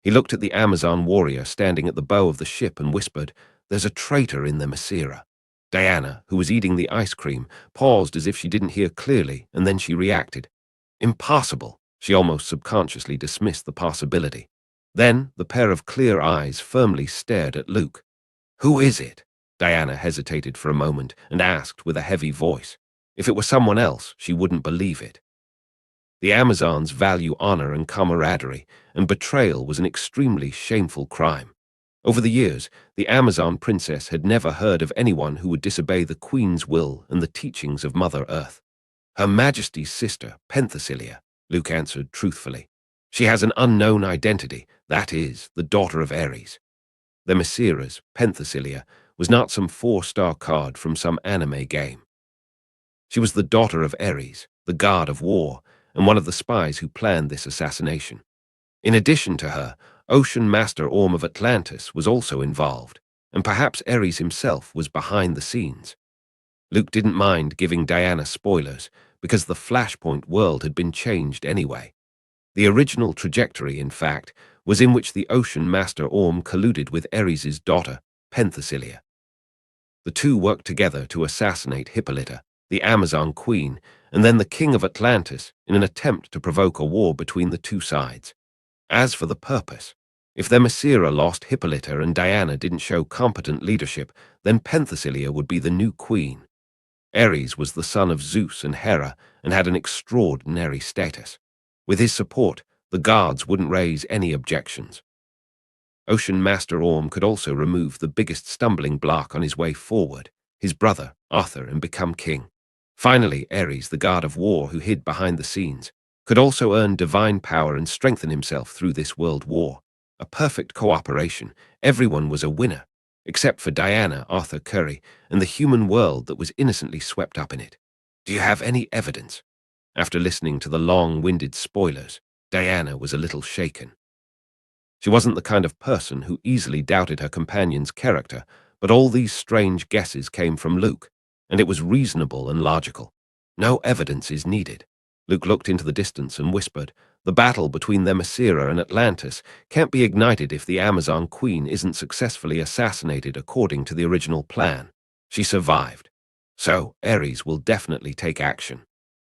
He looked at the Amazon warrior standing at the bow of the ship and whispered, "There's a traitor in the Masira." Diana, who was eating the ice cream, paused as if she didn't hear clearly, and then she reacted. "Impossible." She almost subconsciously dismissed the possibility. Then the pair of clear eyes firmly stared at Luke. "Who is it?" Diana hesitated for a moment and asked with a heavy voice. If it were someone else, she wouldn't believe it. The Amazons value honor and camaraderie, and betrayal was an extremely shameful crime. Over the years, the Amazon princess had never heard of anyone who would disobey the Queen's will and the teachings of Mother Earth. "Her Majesty's sister, Penthesilea," Luke answered truthfully. "She has an unknown identity, that is, the daughter of Ares." Themyscira's Penthesilea was not some 4-star card from some anime game. She was the daughter of Ares, the god of war, and one of the spies who planned this assassination. In addition to her, Ocean Master Orm of Atlantis was also involved, and perhaps Ares himself was behind the scenes. Luke didn't mind giving Diana spoilers, because the Flashpoint world had been changed anyway. The original trajectory, in fact, was in which the Ocean Master Orm colluded with Ares' daughter, Penthesilea. The two worked together to assassinate Hippolyta, the Amazon queen, and then the king of Atlantis in an attempt to provoke a war between the two sides. As for the purpose, if Themyscira lost Hippolyta and Diana didn't show competent leadership, then Penthesilea would be the new queen. Ares was the son of Zeus and Hera and had an extraordinary status. With his support, the gods wouldn't raise any objections. Ocean Master Orm could also remove the biggest stumbling block on his way forward, his brother, Arthur, and become king. Finally, Ares, the god of war who hid behind the scenes, could also earn divine power and strengthen himself through this world war. A perfect cooperation. Everyone was a winner, except for Diana, Arthur Curry, and the human world that was innocently swept up in it. Do you have any evidence? After listening to the long-winded spoilers, Diana was a little shaken. She wasn't the kind of person who easily doubted her companion's character, but all these strange guesses came from Luke, and it was reasonable and logical. No evidence is needed. Luke looked into the distance and whispered, "The battle between Themyscira and Atlantis can't be ignited if the Amazon Queen isn't successfully assassinated according to the original plan. She survived. So Ares will definitely take action.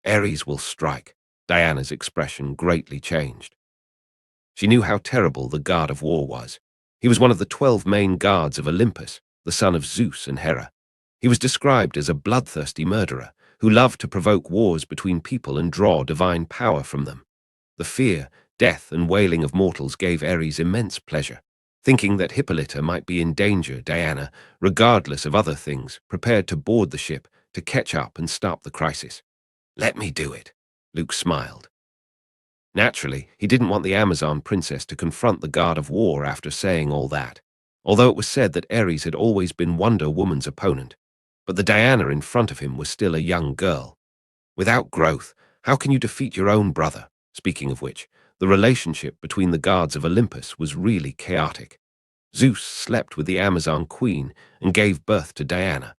Ares will strike." Diana's expression greatly changed. She knew how terrible the god of war was. He was one of the 12 main gods of Olympus, the son of Zeus and Hera. He was described as a bloodthirsty murderer who loved to provoke wars between people and draw divine power from them. The fear, death, and wailing of mortals gave Ares immense pleasure. Thinking that Hippolyta might be in danger, Diana, regardless of other things, prepared to board the ship to catch up and stop the crisis. "Let me do it," Luke smiled. Naturally, he didn't want the Amazon princess to confront the god of war after saying all that, although it was said that Ares had always been Wonder Woman's opponent. But the Diana in front of him was still a young girl. Without growth, how can you defeat your own brother? Speaking of which, the relationship between the gods of Olympus was really chaotic. Zeus slept with the Amazon queen and gave birth to Diana,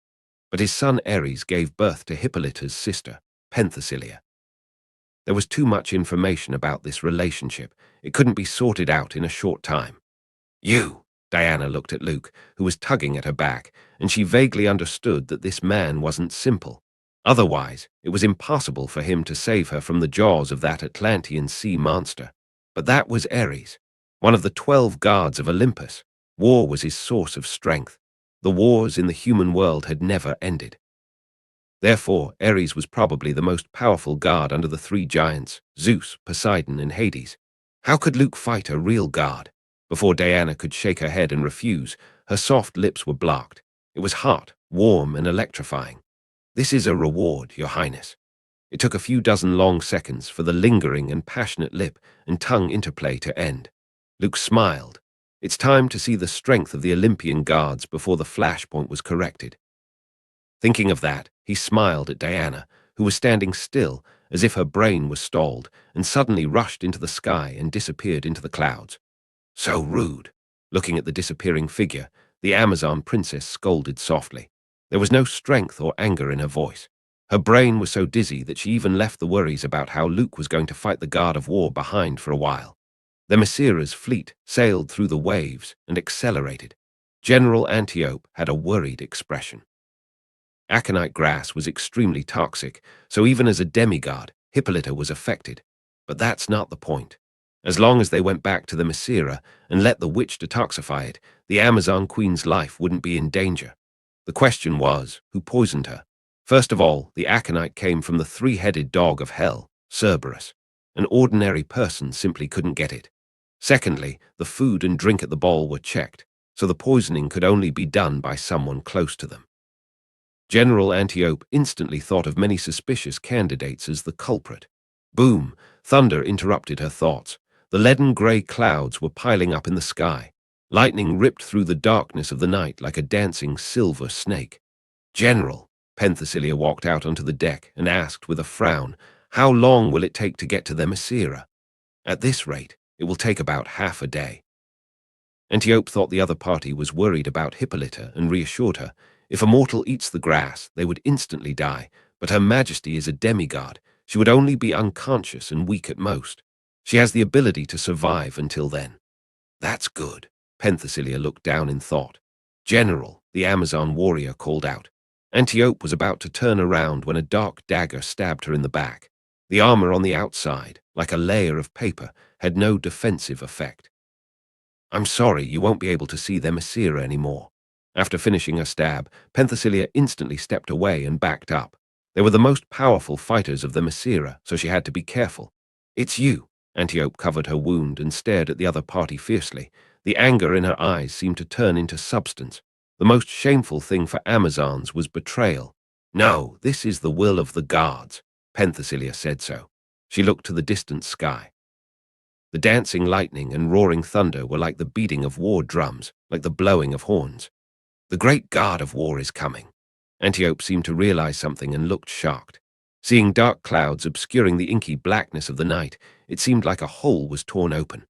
but his son Ares gave birth to Hippolyta's sister, Penthesilea. There was too much information about this relationship. It couldn't be sorted out in a short time. "You," Diana looked at Luke, who was tugging at her back, and she vaguely understood that this man wasn't simple. Otherwise, it was impossible for him to save her from the jaws of that Atlantean sea monster. But that was Ares, one of the 12 gods of Olympus. War was his source of strength. The wars in the human world had never ended. Therefore, Ares was probably the most powerful god under the 3 giants, Zeus, Poseidon, and Hades. How could Luke fight a real god? Before Diana could shake her head and refuse, her soft lips were blocked. It was hot, warm, and electrifying. "This is a reward, Your Highness." It took a few dozen long seconds for the lingering and passionate lip and tongue interplay to end. Luke smiled. It's time to see the strength of the Olympian gods before the flashpoint was corrected. Thinking of that, he smiled at Diana, who was standing still, as if her brain was stalled, and suddenly rushed into the sky and disappeared into the clouds. "So rude." Looking at the disappearing figure, the Amazon princess scolded softly. There was no strength or anger in her voice. Her brain was so dizzy that she even left the worries about how Luke was going to fight the god of war behind for a while. Themyscira's fleet sailed through the waves and accelerated. General Antiope had a worried expression. Aconite grass was extremely toxic, so even as a demigod, Hippolyta was affected. But that's not the point. As long as they went back to Themyscira and let the witch detoxify it, the Amazon queen's life wouldn't be in danger. The question was, who poisoned her? First of all, the aconite came from the 3-headed dog of hell, Cerberus. An ordinary person simply couldn't get it. Secondly, the food and drink at the ball were checked, so the poisoning could only be done by someone close to them. General Antiope instantly thought of many suspicious candidates as the culprit. Boom! Thunder interrupted her thoughts. The leaden grey clouds were piling up in the sky. Lightning ripped through the darkness of the night like a dancing silver snake. "General," Penthesilea walked out onto the deck and asked with a frown, "how long will it take to get to Themyscira?" "At this rate, it will take about half a day." Antiope thought the other party was worried about Hippolyta and reassured her. If a mortal eats the grass, they would instantly die, but Her Majesty is a demigod. She would only be unconscious and weak at most. She has the ability to survive until then. "That's good." Penthesilea looked down in thought. "General," the Amazon warrior called out. Antiope was about to turn around when a dark dagger stabbed her in the back. The armor on the outside, like a layer of paper, had no defensive effect. "I'm sorry, you won't be able to see Themyscira anymore." After finishing her stab, Penthesilea instantly stepped away and backed up. They were the most powerful fighters of Themyscira, so she had to be careful. "It's you." Antiope covered her wound and stared at the other party fiercely. The anger in her eyes seemed to turn into substance. The most shameful thing for Amazons was betrayal. "No, this is the will of the gods." Penthesilea said so. She looked to the distant sky. The dancing lightning and roaring thunder were like the beating of war drums, like the blowing of horns. "The great god of war is coming." Antiope seemed to realize something and looked shocked. Seeing dark clouds obscuring the inky blackness of the night, it seemed like a hole was torn open.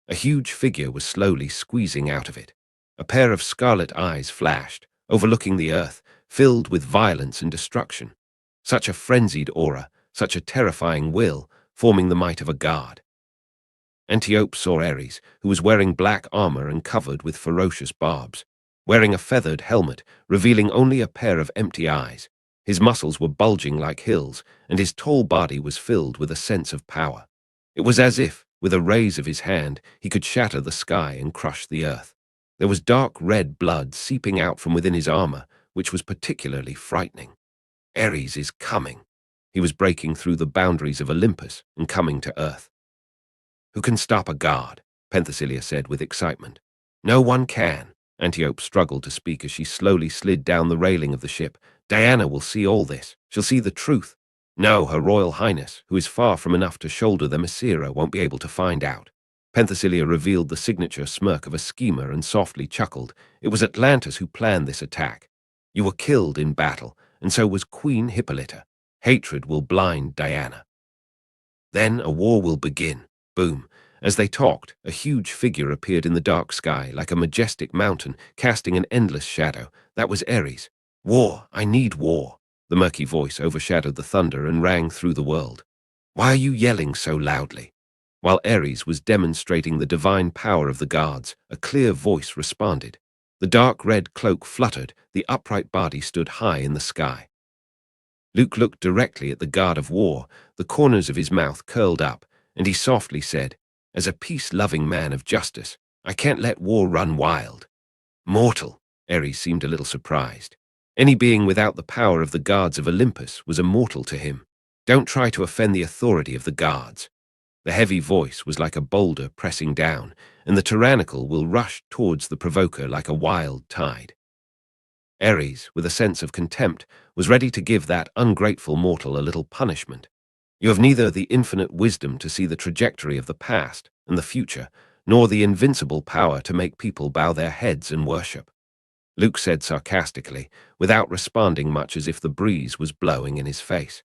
A huge figure was slowly squeezing out of it. A pair of scarlet eyes flashed, overlooking the earth, filled with violence and destruction. Such a frenzied aura, such a terrifying will, forming the might of a god. Antiope saw Ares, who was wearing black armor and covered with ferocious barbs, wearing a feathered helmet, revealing only a pair of empty eyes. His muscles were bulging like hills, and his tall body was filled with a sense of power. It was as if, with a raise of his hand, he could shatter the sky and crush the earth. There was dark red blood seeping out from within his armor, which was particularly frightening. Ares is coming. He was breaking through the boundaries of Olympus and coming to earth. "Who can stop a god?" Penthesilea said with excitement. "No one can." Antiope struggled to speak as she slowly slid down the railing of the ship. "Diana will see all this. She'll see the truth." "No, Her Royal Highness, who is far from enough to shoulder Themyscira, won't be able to find out." Penthesilea revealed the signature smirk of a schemer and softly chuckled. "It was Atlantis who planned this attack. You were killed in battle, and so was Queen Hippolyta. Hatred will blind Diana. Then a war will begin." Boom. As they talked, a huge figure appeared in the dark sky, like a majestic mountain, casting an endless shadow. That was Ares. "War, I need war." The murky voice overshadowed the thunder and rang through the world. "Why are you yelling so loudly?" While Ares was demonstrating the divine power of the gods, a clear voice responded. The dark red cloak fluttered, the upright body stood high in the sky. Luke looked directly at the god of war, the corners of his mouth curled up, and he softly said, "As a peace-loving man of justice, I can't let war run wild." "Mortal," Ares seemed a little surprised. Any being without the power of the gods of Olympus was immortal to him. "Don't try to offend the authority of the gods." The heavy voice was like a boulder pressing down, and the tyrannical will rush towards the provoker like a wild tide. Ares, with a sense of contempt, was ready to give that ungrateful mortal a little punishment. "You have neither the infinite wisdom to see the trajectory of the past and the future, nor the invincible power to make people bow their heads and worship," Luke said sarcastically, without responding much, as if the breeze was blowing in his face.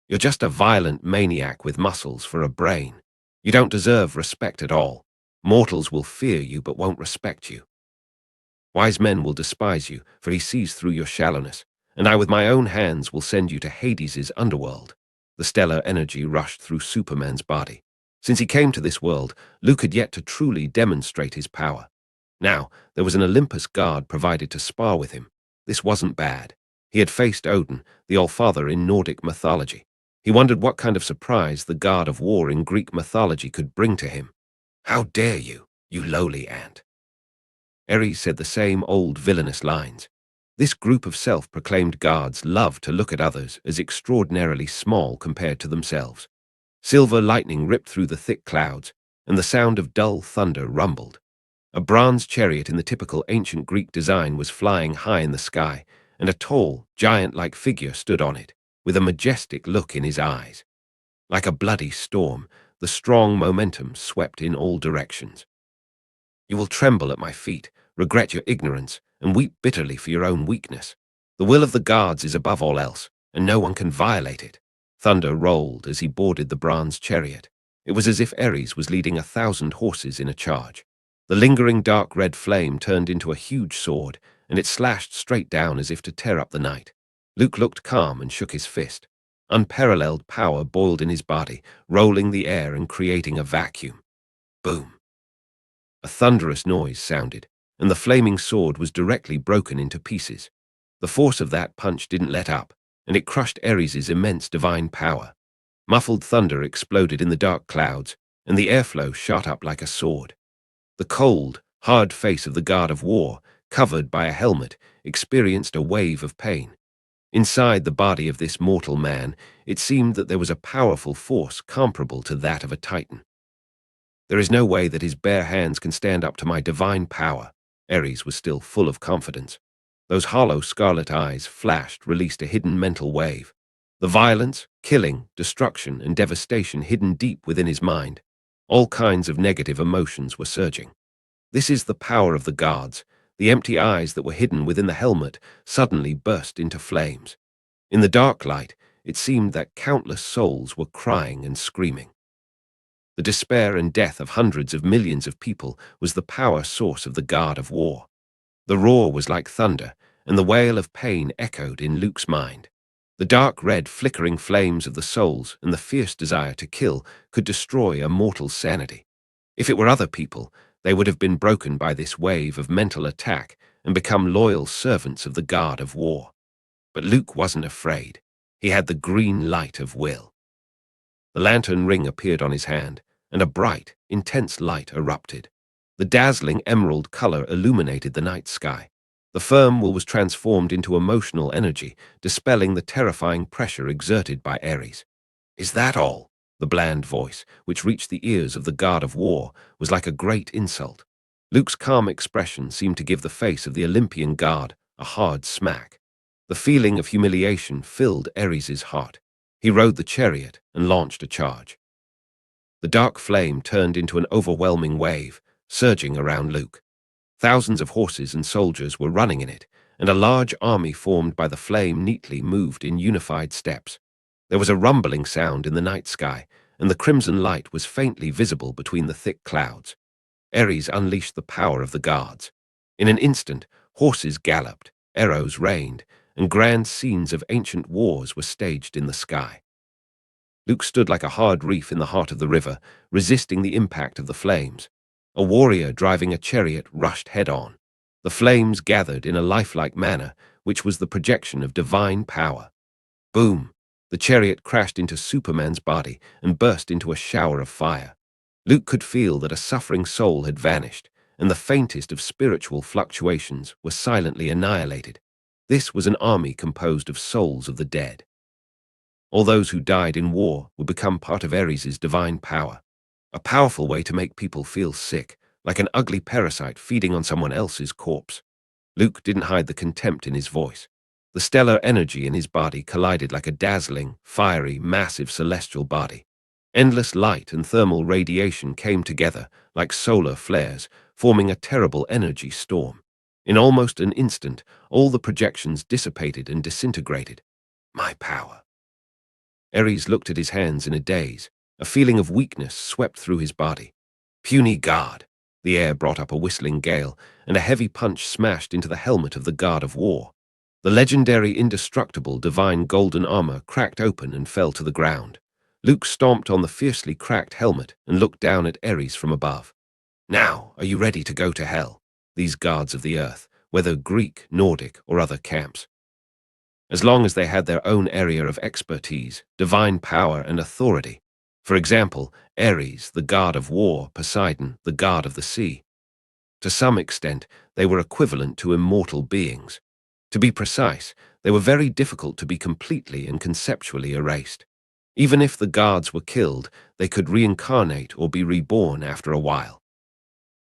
"You're just a violent maniac with muscles for a brain. You don't deserve respect at all. Mortals will fear you but won't respect you. Wise men will despise you, for he sees through your shallowness, and I with my own hands will send you to Hades's underworld." The stellar energy rushed through Superman's body. Since he came to this world, Luke had yet to truly demonstrate his power. Now, there was an Olympus guard provided to spar with him. This wasn't bad. He had faced Odin, the All-Father in Nordic mythology. He wondered what kind of surprise the god of war in Greek mythology could bring to him. "How dare you, you lowly ant?" Ares said the same old villainous lines. This group of self-proclaimed guards loved to look at others as extraordinarily small compared to themselves. Silver lightning ripped through the thick clouds, and the sound of dull thunder rumbled. A bronze chariot in the typical ancient Greek design was flying high in the sky, and a tall, giant-like figure stood on it, with a majestic look in his eyes. Like a bloody storm, the strong momentum swept in all directions. You will tremble at my feet, regret your ignorance, and weep bitterly for your own weakness. The will of the gods is above all else, and no one can violate it. Thunder rolled as he boarded the bronze chariot. It was as if Ares was leading 1,000 horses in a charge. The lingering dark red flame turned into a huge sword, and it slashed straight down as if to tear up the night. Luke looked calm and shook his fist. Unparalleled power boiled in his body, rolling the air and creating a vacuum. Boom! A thunderous noise sounded, and the flaming sword was directly broken into pieces. The force of that punch didn't let up, and it crushed Ares's immense divine power. Muffled thunder exploded in the dark clouds, and the airflow shot up like a sword. The cold, hard face of the god of war, covered by a helmet, experienced a wave of pain. Inside the body of this mortal man, it seemed that there was a powerful force comparable to that of a titan. There is no way that his bare hands can stand up to my divine power. Ares was still full of confidence. Those hollow scarlet eyes flashed, released a hidden mental wave. The violence, killing, destruction, and devastation hidden deep within his mind. All kinds of negative emotions were surging. This is the power of the gods. The empty eyes that were hidden within the helmet suddenly burst into flames. In the dark light, it seemed that countless souls were crying and screaming. The despair and death of hundreds of millions of people was the power source of the god of war. The roar was like thunder, and the wail of pain echoed in Luke's mind. The dark red flickering flames of the souls and the fierce desire to kill could destroy a mortal's sanity. If it were other people, they would have been broken by this wave of mental attack and become loyal servants of the god of war. But Luke wasn't afraid. He had the green light of will. The lantern ring appeared on his hand, and a bright, intense light erupted. The dazzling emerald color illuminated the night sky. The firm will was transformed into emotional energy, dispelling the terrifying pressure exerted by Ares. "Is that all?" The bland voice, which reached the ears of the god of war, was like a great insult. Luke's calm expression seemed to give the face of the Olympian god a hard smack. The feeling of humiliation filled Ares's heart. He rode the chariot and launched a charge. The dark flame turned into an overwhelming wave, surging around Luke. Thousands of horses and soldiers were running in it, and a large army formed by the flame neatly moved in unified steps. There was a rumbling sound in the night sky, and the crimson light was faintly visible between the thick clouds. Ares unleashed the power of the gods. In an instant, horses galloped, arrows rained, and grand scenes of ancient wars were staged in the sky. Luke stood like a hard reef in the heart of the river, resisting the impact of the flames. A warrior driving a chariot rushed head-on. The flames gathered in a lifelike manner, which was the projection of divine power. Boom! The chariot crashed into Superman's body and burst into a shower of fire. Luke could feel that a suffering soul had vanished, and the faintest of spiritual fluctuations were silently annihilated. This was an army composed of souls of the dead. All those who died in war would become part of Ares's divine power. A powerful way to make people feel sick, like an ugly parasite feeding on someone else's corpse. Luke didn't hide the contempt in his voice. The stellar energy in his body collided like a dazzling, fiery, massive celestial body. Endless light and thermal radiation came together like solar flares, forming a terrible energy storm. In almost an instant, all the projections dissipated and disintegrated. My power. Ares looked at his hands in a daze. A feeling of weakness swept through his body. Puny god! The air brought up a whistling gale, and a heavy punch smashed into the helmet of the god of war. The legendary indestructible divine golden armor cracked open and fell to the ground. Luke stomped on the fiercely cracked helmet and looked down at Ares from above. Now, are you ready to go to hell? These gods of the earth, whether Greek, Nordic, or other camps. As long as they had their own area of expertise, divine power, and authority. For example, Ares, the god of war, Poseidon, the god of the sea. To some extent, they were equivalent to immortal beings. To be precise, they were very difficult to be completely and conceptually erased. Even if the gods were killed, they could reincarnate or be reborn after a while.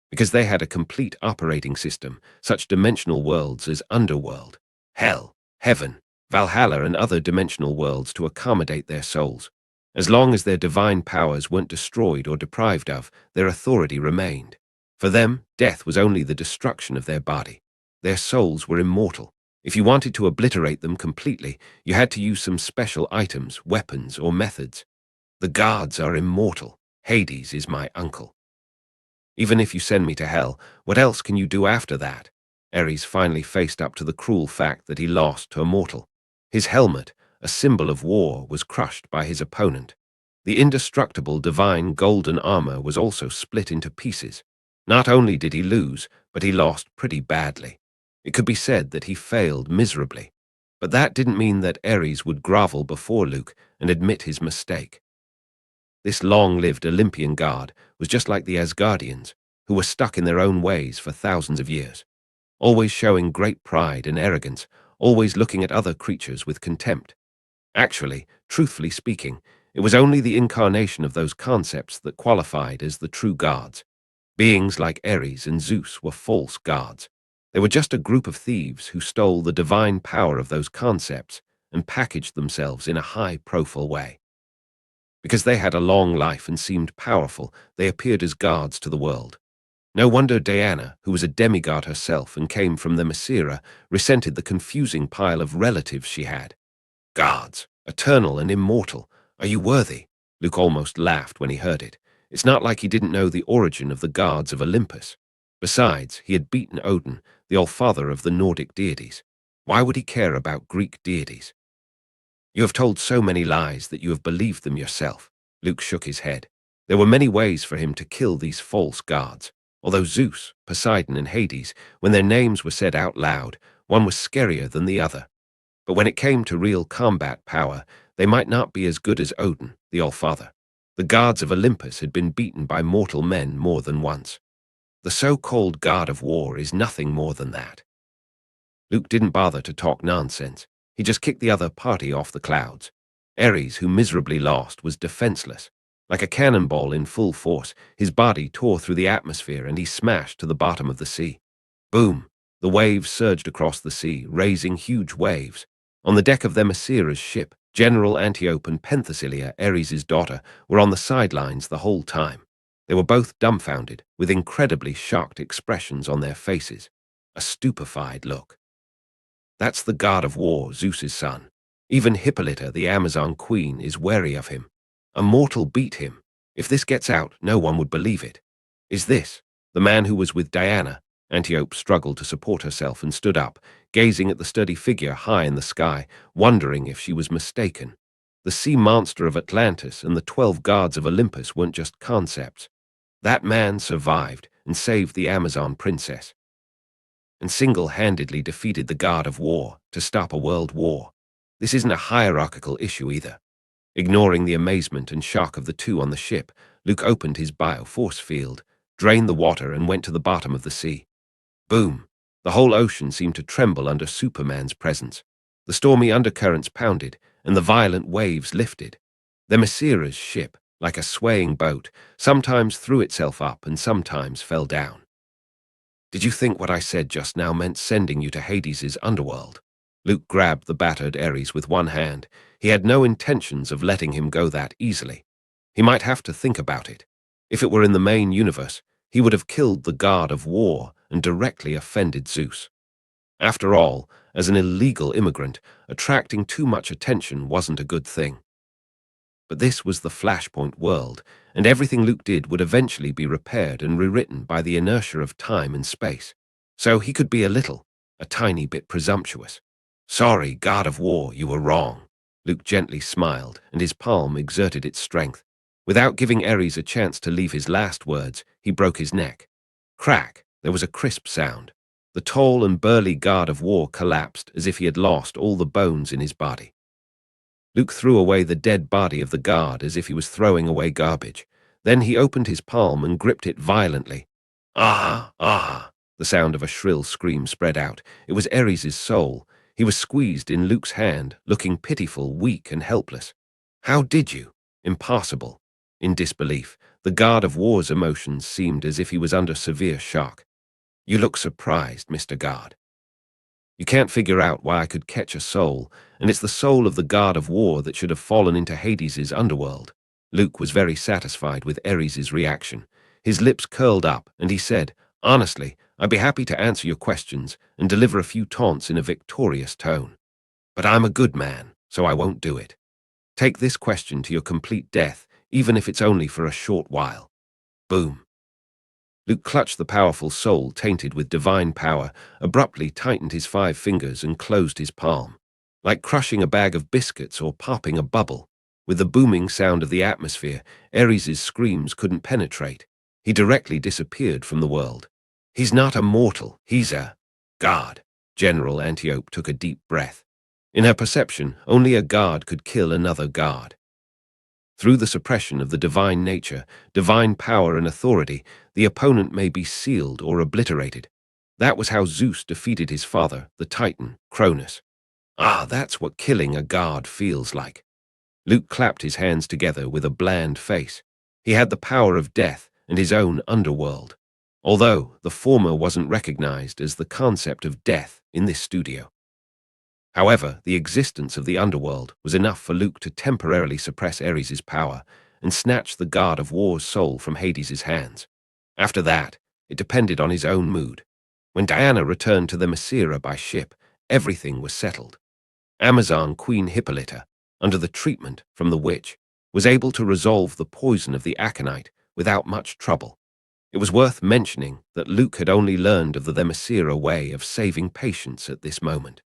Because they had a complete operating system, such dimensional worlds as Underworld, Hell, Heaven, Valhalla, and other dimensional worlds to accommodate their souls. As long as their divine powers weren't destroyed or deprived of, their authority remained. For them, death was only the destruction of their body. Their souls were immortal. If you wanted to obliterate them completely, you had to use some special items, weapons, or methods. The gods are immortal. Hades is my uncle. Even if you send me to hell, what else can you do after that? Ares finally faced up to the cruel fact that he lost to a mortal. His helmet, a symbol of war, was crushed by his opponent. The indestructible divine golden armor was also split into pieces. Not only did he lose, but he lost pretty badly. It could be said that he failed miserably. But that didn't mean that Ares would grovel before Luke and admit his mistake. This long-lived Olympian god was just like the Asgardians, who were stuck in their own ways for thousands of years, always showing great pride and arrogance, always looking at other creatures with contempt. Actually, truthfully speaking, it was only the incarnation of those concepts that qualified as the true gods. Beings like Ares and Zeus were false gods. They were just a group of thieves who stole the divine power of those concepts and packaged themselves in a high-profile way. Because they had a long life and seemed powerful, they appeared as gods to the world. No wonder Diana, who was a demigod herself and came from the Messira, resented the confusing pile of relatives she had. Gods, eternal and immortal, are you worthy? Luke almost laughed when he heard it. It's not like he didn't know the origin of the gods of Olympus. Besides, he had beaten Odin, the allfather of the Nordic deities. Why would he care about Greek deities? You have told so many lies that you have believed them yourself. Luke shook his head. There were many ways for him to kill these false gods. Although Zeus, Poseidon, and Hades, when their names were said out loud, one was scarier than the other. But when it came to real combat power, they might not be as good as Odin, the Allfather. The gods of Olympus had been beaten by mortal men more than once. The so-called god of war is nothing more than that. Luke didn't bother to talk nonsense. He just kicked the other party off the clouds. Ares, who miserably lost, was defenseless. Like a cannonball in full force, his body tore through the atmosphere and he smashed to the bottom of the sea. Boom! The waves surged across the sea, raising huge waves. On the deck of their Messira's ship, General Antiope and Penthesilea, Ares' daughter, were on the sidelines the whole time. They were both dumbfounded, with incredibly shocked expressions on their faces. A stupefied look. That's the god of war, Zeus's son. Even Hippolyta, the Amazon queen, is wary of him. A mortal beat him. If this gets out, no one would believe it. Is this the man who was with Diana? Antiope struggled to support herself and stood up, gazing at the sturdy figure high in the sky, wondering if she was mistaken. The sea monster of Atlantis and the 12 gods of Olympus weren't just concepts. That man survived and saved the Amazon princess, and single-handedly defeated the god of war to stop a world war. This isn't a hierarchical issue either. Ignoring the amazement and shock of the two on the ship, Luke opened his bioforce field, drained the water, and went to the bottom of the sea. Boom! The whole ocean seemed to tremble under Superman's presence. The stormy undercurrents pounded, and the violent waves lifted. The Messira's ship, like a swaying boat, sometimes threw itself up and sometimes fell down. Did you think what I said just now meant sending you to Hades' underworld? Luke grabbed the battered Ares with one hand. He had no intentions of letting him go that easily. He might have to think about it. If it were in the main universe, he would have killed the god of war and directly offended Zeus. After all, as an illegal immigrant, attracting too much attention wasn't a good thing. But this was the Flashpoint world, and everything Luke did would eventually be repaired and rewritten by the inertia of time and space. So he could be a tiny bit presumptuous. Sorry, god of war, you were wrong. Luke gently smiled, and his palm exerted its strength. Without giving Ares a chance to leave his last words, he broke his neck. Crack! There was a crisp sound. The tall and burly god of war collapsed as if he had lost all the bones in his body. Luke threw away the dead body of the god as if he was throwing away garbage. Then he opened his palm and gripped it violently. Ah! Ah! The sound of a shrill scream spread out. It was Ares' soul. He was squeezed in Luke's hand, looking pitiful, weak, and helpless. How did you? Impossible. In disbelief, the god of war's emotions seemed as if he was under severe shock. You look surprised, Mr. God. You can't figure out why I could catch a soul, and it's the soul of the god of war that should have fallen into Hades' underworld. Luke was very satisfied with Ares' reaction. His lips curled up, and he said, "Honestly, I'd be happy to answer your questions and deliver a few taunts in a victorious tone. But I'm a good man, so I won't do it. Take this question to your complete death, even if it's only for a short while." Boom. Luke clutched the powerful soul tainted with divine power, abruptly tightened his 5 fingers and closed his palm. Like crushing a bag of biscuits or popping a bubble. With the booming sound of the atmosphere, Ares's screams couldn't penetrate. He directly disappeared from the world. "He's not a mortal, he's a god." General Antiope took a deep breath. In her perception, only a god could kill another god. Through the suppression of the divine nature, divine power and authority, the opponent may be sealed or obliterated. That was how Zeus defeated his father, the Titan, Cronus. Ah, that's what killing a god feels like. Luke clapped his hands together with a bland face. He had the power of death and his own underworld, although the former wasn't recognized as the concept of death in this studio. However, the existence of the underworld was enough for Luke to temporarily suppress Ares's power and snatch the god of war's soul from Hades's hands. After that, it depended on his own mood. When Diana returned to the Messira by ship, everything was settled. Amazon Queen Hippolyta, under the treatment from the witch, was able to resolve the poison of the aconite without much trouble. It was worth mentioning that Luke had only learned of the Themyscira way of saving patients at this moment.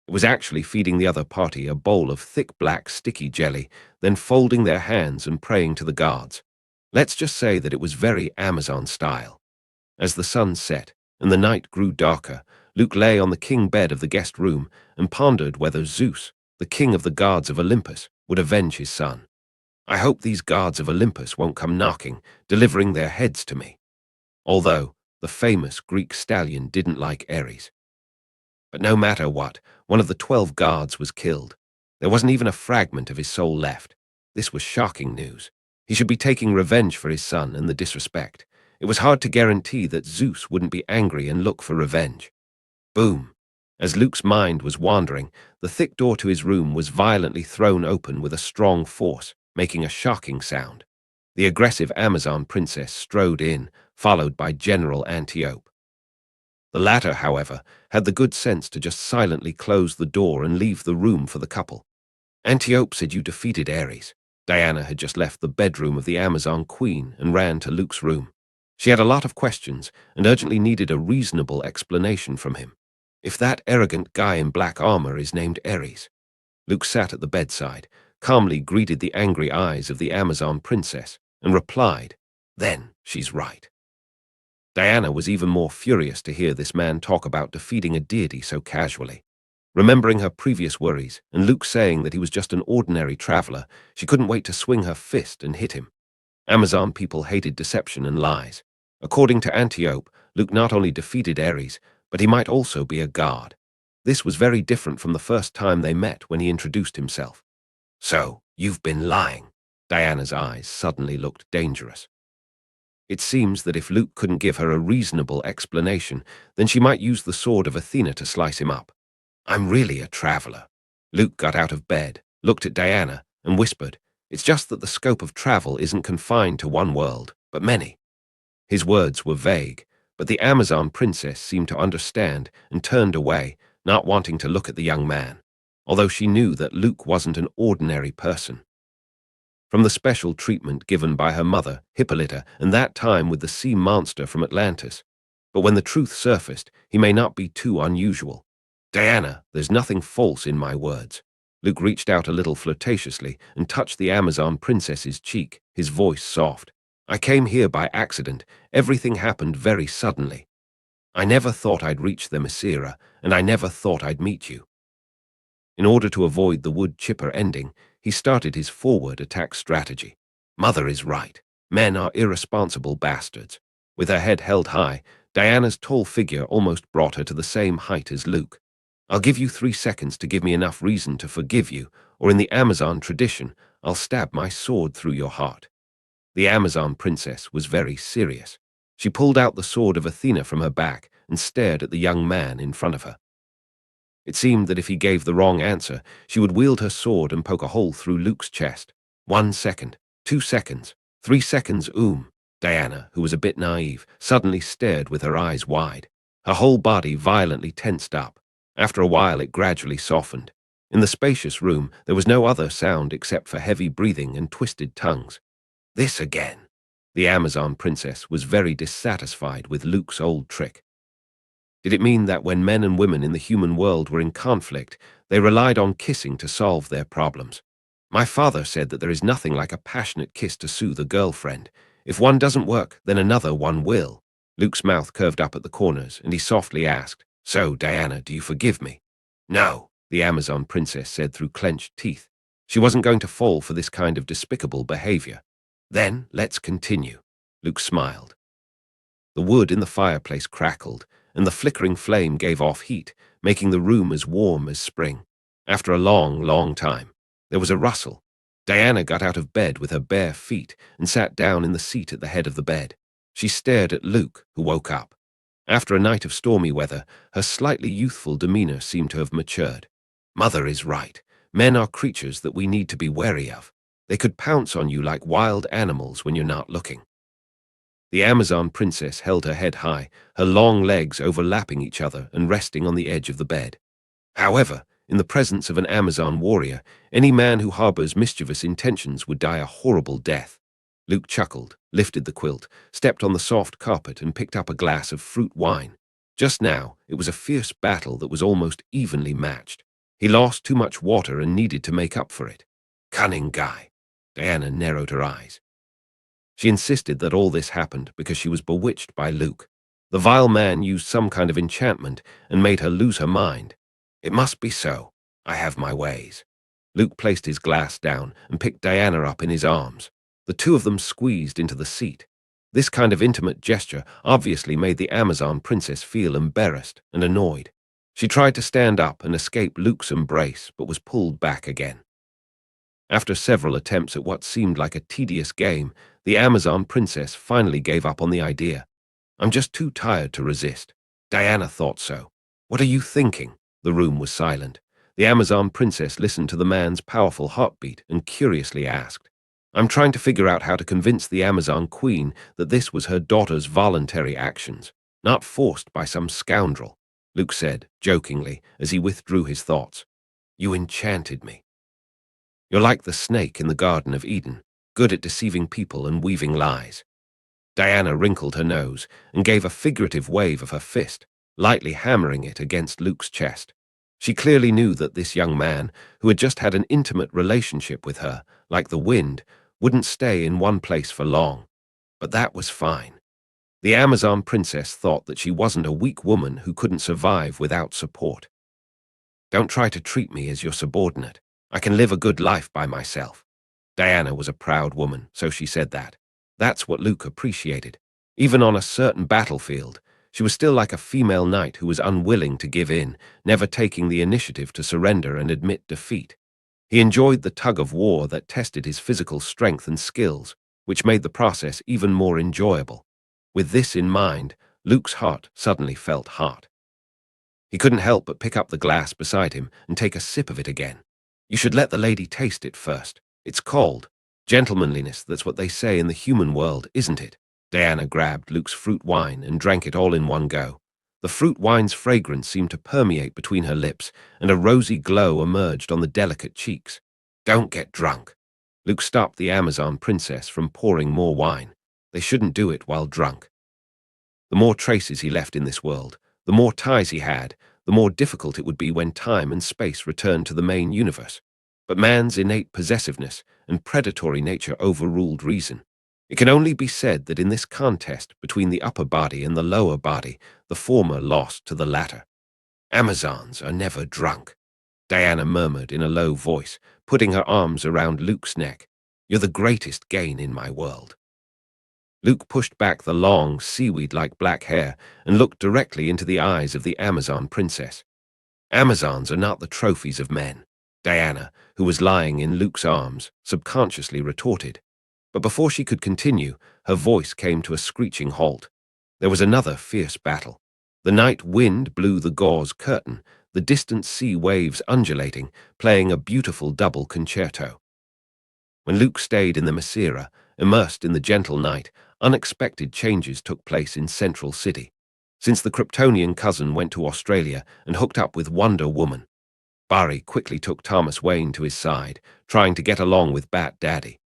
It was actually feeding the other party a bowl of thick black sticky jelly, then folding their hands and praying to the gods. Let's just say that it was very Amazon style. As the sun set and the night grew darker, Luke lay on the king bed of the guest room and pondered whether Zeus, the king of the gods of Olympus, would avenge his son. I hope these gods of Olympus won't come knocking, delivering their heads to me. Although the famous Greek stallion didn't like Ares. But no matter what, one of the 12 guards was killed. There wasn't even a fragment of his soul left. This was shocking news. He should be taking revenge for his son and the disrespect. It was hard to guarantee that Zeus wouldn't be angry and look for revenge. Boom! As Luke's mind was wandering, the thick door to his room was violently thrown open with a strong force, making a shocking sound. The aggressive Amazon princess strode in, followed by General Antiope. The latter, however, had the good sense to just silently close the door and leave the room for the couple. "Antiope said you defeated Ares." Diana had just left the bedroom of the Amazon Queen and ran to Luke's room. She had a lot of questions and urgently needed a reasonable explanation from him. If that arrogant guy in black armor is named Ares. Luke sat at the bedside, calmly greeted the angry eyes of the Amazon princess, and replied, "Then she's right." Diana was even more furious to hear this man talk about defeating a deity so casually. Remembering her previous worries and Luke saying that he was just an ordinary traveler, she couldn't wait to swing her fist and hit him. Amazon people hated deception and lies. According to Antiope, Luke not only defeated Ares, but he might also be a god. This was very different from the first time they met when he introduced himself. "So, you've been lying." Diana's eyes suddenly looked dangerous. It seems that if Luke couldn't give her a reasonable explanation, then she might use the sword of Athena to slice him up. "I'm really a traveler." Luke got out of bed, looked at Diana, and whispered, "It's just that the scope of travel isn't confined to one world, but many." His words were vague, but the Amazon princess seemed to understand and turned away, not wanting to look at the young man, although she knew that Luke wasn't an ordinary person. From the special treatment given by her mother, Hippolyta, and that time with the sea monster from Atlantis. But when the truth surfaced, he may not be too unusual. "Diana, there's nothing false in my words." Luke reached out a little flirtatiously and touched the Amazon princess's cheek, his voice soft. "I came here by accident. Everything happened very suddenly. I never thought I'd reach the Messira, and I never thought I'd meet you." In order to avoid the wood chipper ending, he started his forward attack strategy. Mother is right. Men are irresponsible bastards. With her head held high, Diana's tall figure almost brought her to the same height as Luke. "I'll give you 3 seconds to give me enough reason to forgive you, or in the Amazon tradition, I'll stab my sword through your heart." The Amazon princess was very serious. She pulled out the sword of Athena from her back and stared at the young man in front of her. It seemed that if he gave the wrong answer, she would wield her sword and poke a hole through Luke's chest. 1 second, 2 seconds, 3 seconds, Diana, who was a bit naive, suddenly stared with her eyes wide. Her whole body violently tensed up. After a while, it gradually softened. In the spacious room, there was no other sound except for heavy breathing and twisted tongues. This again. The Amazon princess was very dissatisfied with Luke's old trick. Did it mean that when men and women in the human world were in conflict, they relied on kissing to solve their problems? My father said that there is nothing like a passionate kiss to soothe a girlfriend. If one doesn't work, then another one will. Luke's mouth curved up at the corners, and he softly asked, "So, Diana, do you forgive me?" "No," the Amazon princess said through clenched teeth. She wasn't going to fall for this kind of despicable behavior. "Then let's continue." Luke smiled. The wood in the fireplace crackled, and the flickering flame gave off heat, making the room as warm as spring. After a long, long time, there was a rustle. Diana got out of bed with her bare feet and sat down in the seat at the head of the bed. She stared at Luke, who woke up. After a night of stormy weather, her slightly youthful demeanor seemed to have matured. "Mother is right. Men are creatures that we need to be wary of. They could pounce on you like wild animals when you're not looking." The Amazon princess held her head high, her long legs overlapping each other and resting on the edge of the bed. However, in the presence of an Amazon warrior, any man who harbors mischievous intentions would die a horrible death. Luke chuckled, lifted the quilt, stepped on the soft carpet and picked up a glass of fruit wine. Just now, it was a fierce battle that was almost evenly matched. He lost too much water and needed to make up for it. Cunning guy. Diana narrowed her eyes. She insisted that all this happened because she was bewitched by Luke. The vile man used some kind of enchantment and made her lose her mind. It must be so. I have my ways. Luke placed his glass down and picked Diana up in his arms. The two of them squeezed into the seat. This kind of intimate gesture obviously made the Amazon princess feel embarrassed and annoyed. She tried to stand up and escape Luke's embrace, but was pulled back again. After several attempts at what seemed like a tedious game, the Amazon princess finally gave up on the idea. "I'm just too tired to resist." Diana thought so. "What are you thinking?" The room was silent. The Amazon princess listened to the man's powerful heartbeat and curiously asked, "I'm trying to figure out how to convince the Amazon queen that this was her daughter's voluntary actions, not forced by some scoundrel," Luke said, jokingly, as he withdrew his thoughts. "You enchanted me. You're like the snake in the Garden of Eden, good at deceiving people and weaving lies." Diana wrinkled her nose and gave a figurative wave of her fist, lightly hammering it against Luke's chest. She clearly knew that this young man, who had just had an intimate relationship with her, like the wind, wouldn't stay in one place for long. But that was fine. The Amazon princess thought that she wasn't a weak woman who couldn't survive without support. "Don't try to treat me as your subordinate. I can live a good life by myself." Diana was a proud woman, so she said that. That's what Luke appreciated. Even on a certain battlefield, she was still like a female knight who was unwilling to give in, never taking the initiative to surrender and admit defeat. He enjoyed the tug of war that tested his physical strength and skills, which made the process even more enjoyable. With this in mind, Luke's heart suddenly felt hot. He couldn't help but pick up the glass beside him and take a sip of it again. "You should let the lady taste it first. It's cold. Gentlemanliness, that's what they say in the human world, isn't it?" Diana grabbed Luke's fruit wine and drank it all in one go. The fruit wine's fragrance seemed to permeate between her lips, and a rosy glow emerged on the delicate cheeks. "Don't get drunk." Luke stopped the Amazon princess from pouring more wine. They shouldn't do it while drunk. The more traces he left in this world, the more ties he had, the more difficult it would be when time and space returned to the main universe. But man's innate possessiveness and predatory nature overruled reason. It can only be said that in this contest between the upper body and the lower body, the former lost to the latter. "Amazons are never drunk," Diana murmured in a low voice, putting her arms around Luke's neck. "You're the greatest gain in my world." Luke pushed back the long, seaweed-like black hair and looked directly into the eyes of the Amazon princess. "Amazons are not the trophies of men," Diana, who was lying in Luke's arms, subconsciously retorted. But before she could continue, her voice came to a screeching halt. There was another fierce battle. The night wind blew the gauze curtain, the distant sea waves undulating, playing a beautiful double concerto. When Luke stayed in the Masira, Immersed in the gentle night, unexpected changes took place in Central City. Since the Kryptonian cousin went to Australia and hooked up with Wonder Woman, Barry quickly took Thomas Wayne to his side, trying to get along with Bat Daddy.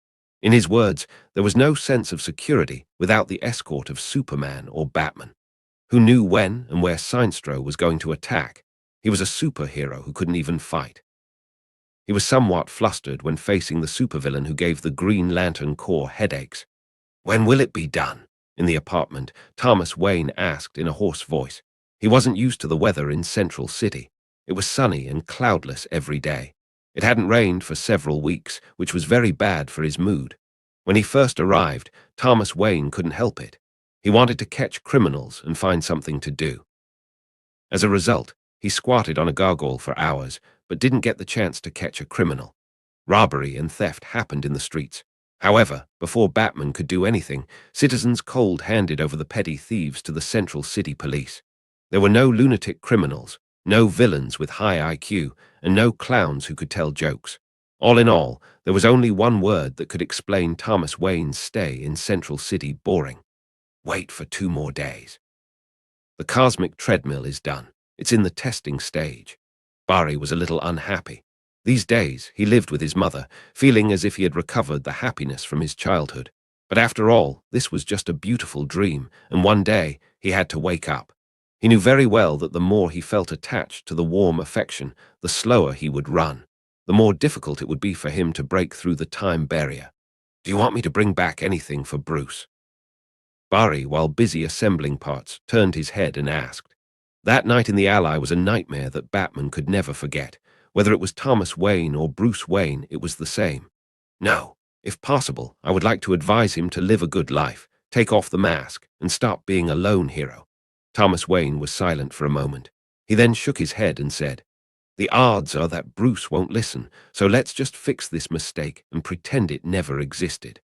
In his words, there was no sense of security without the escort of Superman or Batman. Who knew when and where Sinestro was going to attack? He was a superhero who couldn't even fight. He was somewhat flustered when facing the supervillain who gave the Green Lantern Corps headaches. "When will it be done?" In the apartment, Thomas Wayne asked in a hoarse voice. He wasn't used to the weather in Central City. It was sunny and cloudless every day. It hadn't rained for several weeks, which was very bad for his mood. When he first arrived, Thomas Wayne couldn't help it. He wanted to catch criminals and find something to do. As a result, he squatted on a gargoyle for hours, but didn't get the chance to catch a criminal. Robbery and theft happened in the streets. However, before Batman could do anything, citizens cold-handed over the petty thieves to the Central City Police. There were no lunatic criminals, no villains with high IQ, and no clowns who could tell jokes. All in all, there was only one word that could explain Thomas Wayne's stay in Central City: boring. Wait for 2 more days. The cosmic treadmill is done. It's in the testing stage. Barry was a little unhappy. These days, he lived with his mother, feeling as if he had recovered the happiness from his childhood. But after all, this was just a beautiful dream, and one day he had to wake up. He knew very well that the more he felt attached to the warm affection, the slower he would run, the more difficult it would be for him to break through the time barrier. "Do you want me to bring back anything for Bruce?" Barry, while busy assembling parts, turned his head and asked. That night in the Ally was a nightmare that Batman could never forget. Whether it was Thomas Wayne or Bruce Wayne, it was the same. "No. If possible, I would like to advise him to live a good life, take off the mask, and stop being a lone hero." Thomas Wayne was silent for a moment. He then shook his head and said, "The odds are that Bruce won't listen, so let's just fix this mistake and pretend it never existed."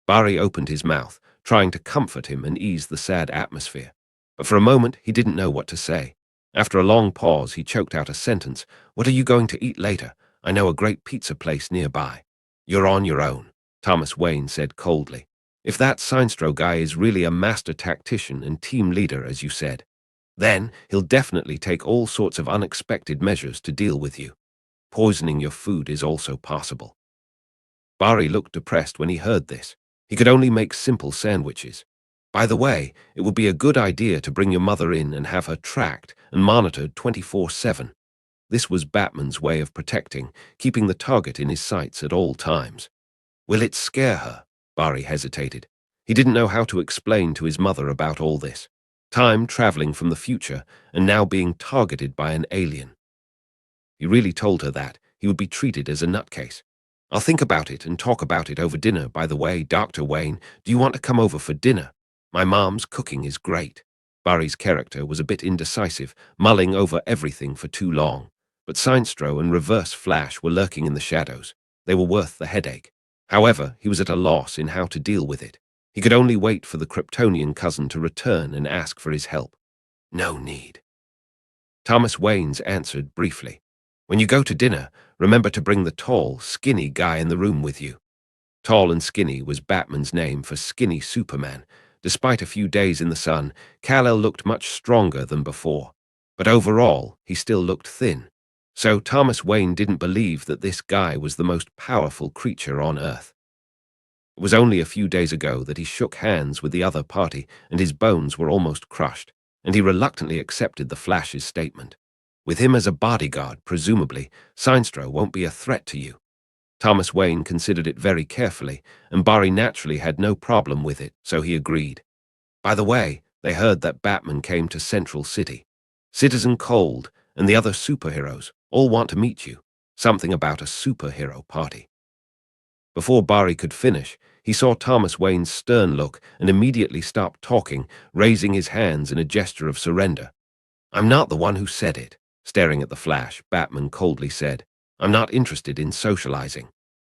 Barry opened his mouth, trying to comfort him and ease the sad atmosphere. But for a moment, he didn't know what to say. After a long pause, he choked out a sentence. "What are you going to eat later? I know a great pizza place nearby." "You're on your own," Thomas Wayne said coldly. "If that Sinestro guy is really a master tactician and team leader, as you said, then he'll definitely take all sorts of unexpected measures to deal with you. Poisoning your food is also possible." Barry looked depressed when he heard this. He could only make simple sandwiches. "By the way, it would be a good idea to bring your mother in and have her tracked and monitored 24/7. This was Batman's way of protecting, keeping the target in his sights at all times. "Will it scare her?" Barry hesitated. He didn't know how to explain to his mother about all this. Time traveling from the future and now being targeted by an alien. He really told her that he would be treated as a nutcase. "I'll think about it and talk about it over dinner. By the way, Dr. Wayne, do you want to come over for dinner? My mom's cooking is great." Barry's character was a bit indecisive, mulling over everything for too long. But Sinestro and Reverse Flash were lurking in the shadows. They were worth the headache. However, he was at a loss in how to deal with it. He could only wait for the Kryptonian cousin to return and ask for his help. "No need." Thomas Wayne's answered briefly. "When you go to dinner, remember to bring the tall, skinny guy in the room with you." Tall and Skinny was Batman's name for skinny Superman. Despite a few days in the sun, Kal-El looked much stronger than before. But overall, he still looked thin. So Thomas Wayne didn't believe that this guy was the most powerful creature on Earth. It was only a few days ago that he shook hands with the other party, and his bones were almost crushed, and he reluctantly accepted the Flash's statement. With him as a bodyguard, presumably, Sinestro won't be a threat to you. Thomas Wayne considered it very carefully, and Barry naturally had no problem with it, so he agreed. By the way, they heard that Batman came to Central City. Citizen Cold and the other superheroes all want to meet you. Something about a superhero party. Before Barry could finish, he saw Thomas Wayne's stern look and immediately stopped talking, raising his hands in a gesture of surrender. "I'm not the one who said it." Staring at the Flash, Batman coldly said, "I'm not interested in socializing."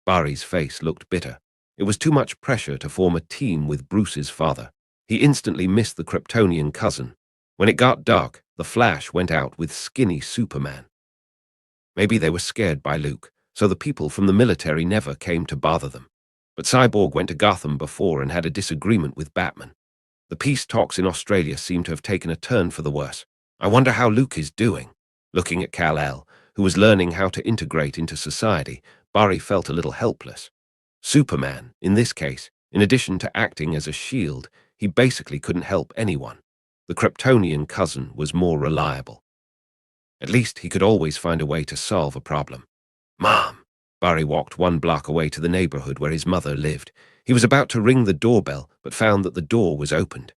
Barry's face looked bitter. It was too much pressure to form a team with Bruce's father. He instantly missed the Kryptonian cousin. When it got dark, the Flash went out with skinny Superman. Maybe they were scared by Luke, so the people from the military never came to bother them. But Cyborg went to Gotham before and had a disagreement with Batman. The peace talks in Australia seem to have taken a turn for the worse. I wonder how Luke is doing. Looking at Kal-El, who was learning how to integrate into society, Barry felt a little helpless. Superman, in this case, in addition to acting as a shield, he basically couldn't help anyone. The Kryptonian cousin was more reliable. At least he could always find a way to solve a problem. Mom! Barry walked 1 block away to the neighborhood where his mother lived. He was about to ring the doorbell, but found that the door was opened.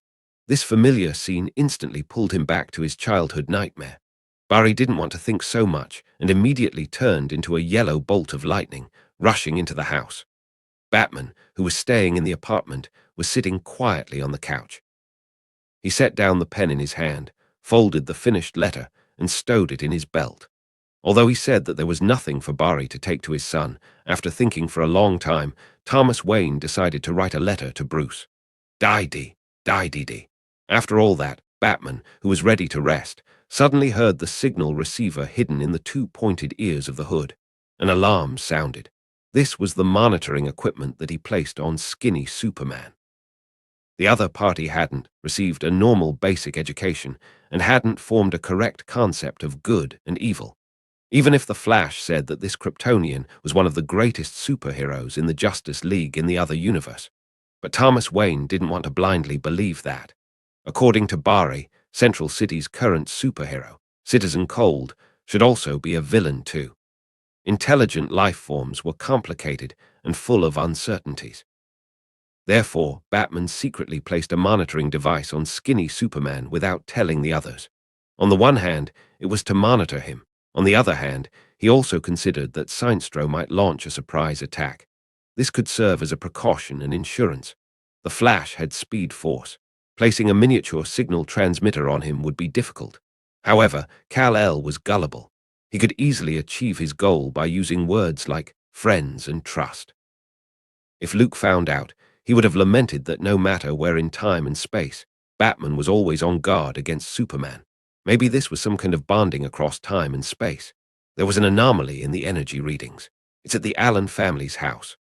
This familiar scene instantly pulled him back to his childhood nightmare. Barry didn't want to think so much and immediately turned into a yellow bolt of lightning, rushing into the house. Batman, who was staying in the apartment, was sitting quietly on the couch. He set down the pen in his hand, folded the finished letter, and stowed it in his belt. Although he said that there was nothing for Barry to take to his son, after thinking for a long time, Thomas Wayne decided to write a letter to Bruce. Die-dee, die-dee-dee. After all that, Batman, who was ready to rest, suddenly heard the signal receiver hidden in the 2 pointed ears of the hood. An alarm sounded. This was the monitoring equipment that he placed on skinny Superman. The other party hadn't received a normal basic education and hadn't formed a correct concept of good and evil. Even if the Flash said that this Kryptonian was one of the greatest superheroes in the Justice League in the other universe. But Thomas Wayne didn't want to blindly believe that. According to Barry, Central City's current superhero, Citizen Cold, should also be a villain too. Intelligent life forms were complicated and full of uncertainties. Therefore, Batman secretly placed a monitoring device on skinny Superman without telling the others. On the one hand, it was to monitor him. On the other hand, he also considered that Sinestro might launch a surprise attack. This could serve as a precaution and insurance. The Flash had Speed Force. Placing a miniature signal transmitter on him would be difficult. However, Kal-El was gullible. He could easily achieve his goal by using words like friends and trust. If Luke found out, he would have lamented that no matter where in time and space, Batman was always on guard against Superman. Maybe this was some kind of bonding across time and space. There was an anomaly in the energy readings. It's at the Allen family's house.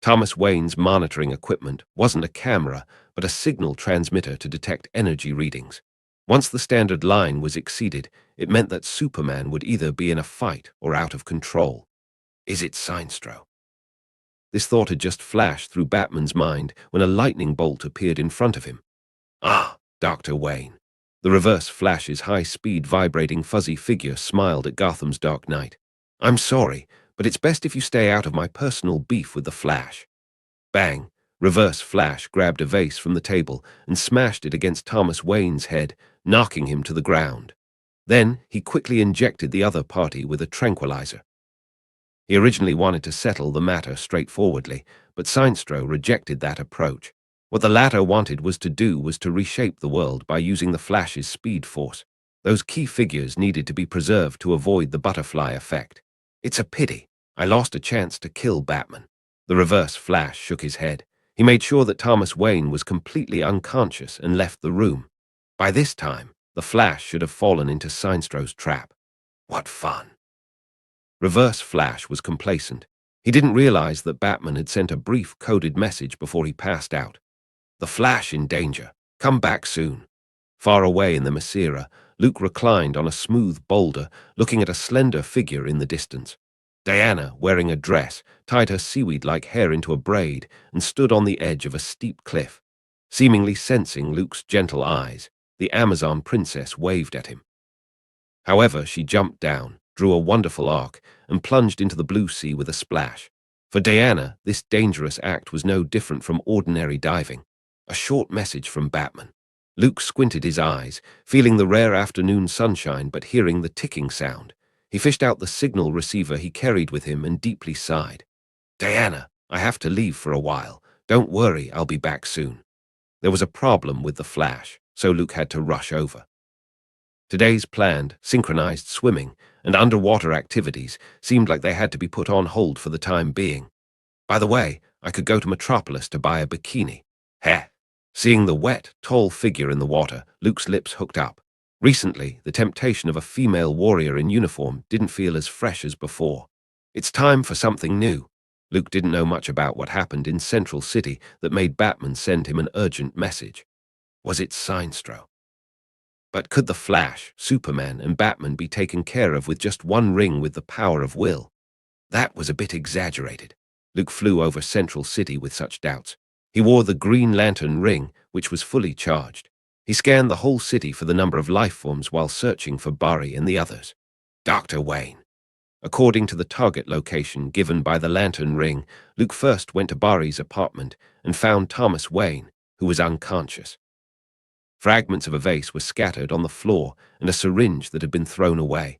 Thomas Wayne's monitoring equipment wasn't a camera, but a signal transmitter to detect energy readings. Once the standard line was exceeded, it meant that Superman would either be in a fight or out of control. Is it Sinestro? This thought had just flashed through Batman's mind when a lightning bolt appeared in front of him. Ah, Dr. Wayne. The Reverse Flash's high-speed vibrating fuzzy figure smiled at Gotham's Dark Knight. I'm sorry, but it's best if you stay out of my personal beef with the Flash. Bang! Reverse Flash grabbed a vase from the table and smashed it against Thomas Wayne's head, knocking him to the ground. Then he quickly injected the other party with a tranquilizer. He originally wanted to settle the matter straightforwardly, but Sinestro rejected that approach. What the latter wanted was to reshape the world by using the Flash's Speed Force. Those key figures needed to be preserved to avoid the butterfly effect. It's a pity. I lost a chance to kill Batman. The Reverse Flash shook his head. He made sure that Thomas Wayne was completely unconscious and left the room. By this time, the Flash should have fallen into Sinestro's trap. What fun! Reverse Flash was complacent. He didn't realize that Batman had sent a brief coded message before he passed out. The Flash in danger. Come back soon. Far away in the Masira, Luke reclined on a smooth boulder, looking at a slender figure in the distance. Diana, wearing a dress, tied her seaweed-like hair into a braid and stood on the edge of a steep cliff. Seemingly sensing Luke's gentle eyes, the Amazon princess waved at him. However, she jumped down, drew a wonderful arc, and plunged into the blue sea with a splash. For Diana, this dangerous act was no different from ordinary diving. A short message from Batman. Luke squinted his eyes, feeling the rare afternoon sunshine but hearing the ticking sound. He fished out the signal receiver he carried with him and deeply sighed. Diana, I have to leave for a while. Don't worry, I'll be back soon. There was a problem with the Flash, so Luke had to rush over. Today's planned, synchronized swimming and underwater activities seemed like they had to be put on hold for the time being. By the way, I could go to Metropolis to buy a bikini. Heh! Seeing the wet, tall figure in the water, Luke's lips hooked up. Recently, the temptation of a female warrior in uniform didn't feel as fresh as before. It's time for something new. Luke didn't know much about what happened in Central City that made Batman send him an urgent message. Was it Sinestro? But could the Flash, Superman, and Batman be taken care of with just one ring with the power of will? That was a bit exaggerated. Luke flew over Central City with such doubts. He wore the Green Lantern ring, which was fully charged. He scanned the whole city for the number of life forms while searching for Barry and the others. Dr. Wayne. According to the target location given by the lantern ring, Luke first went to Barry's apartment and found Thomas Wayne, who was unconscious. Fragments of a vase were scattered on the floor and a syringe that had been thrown away.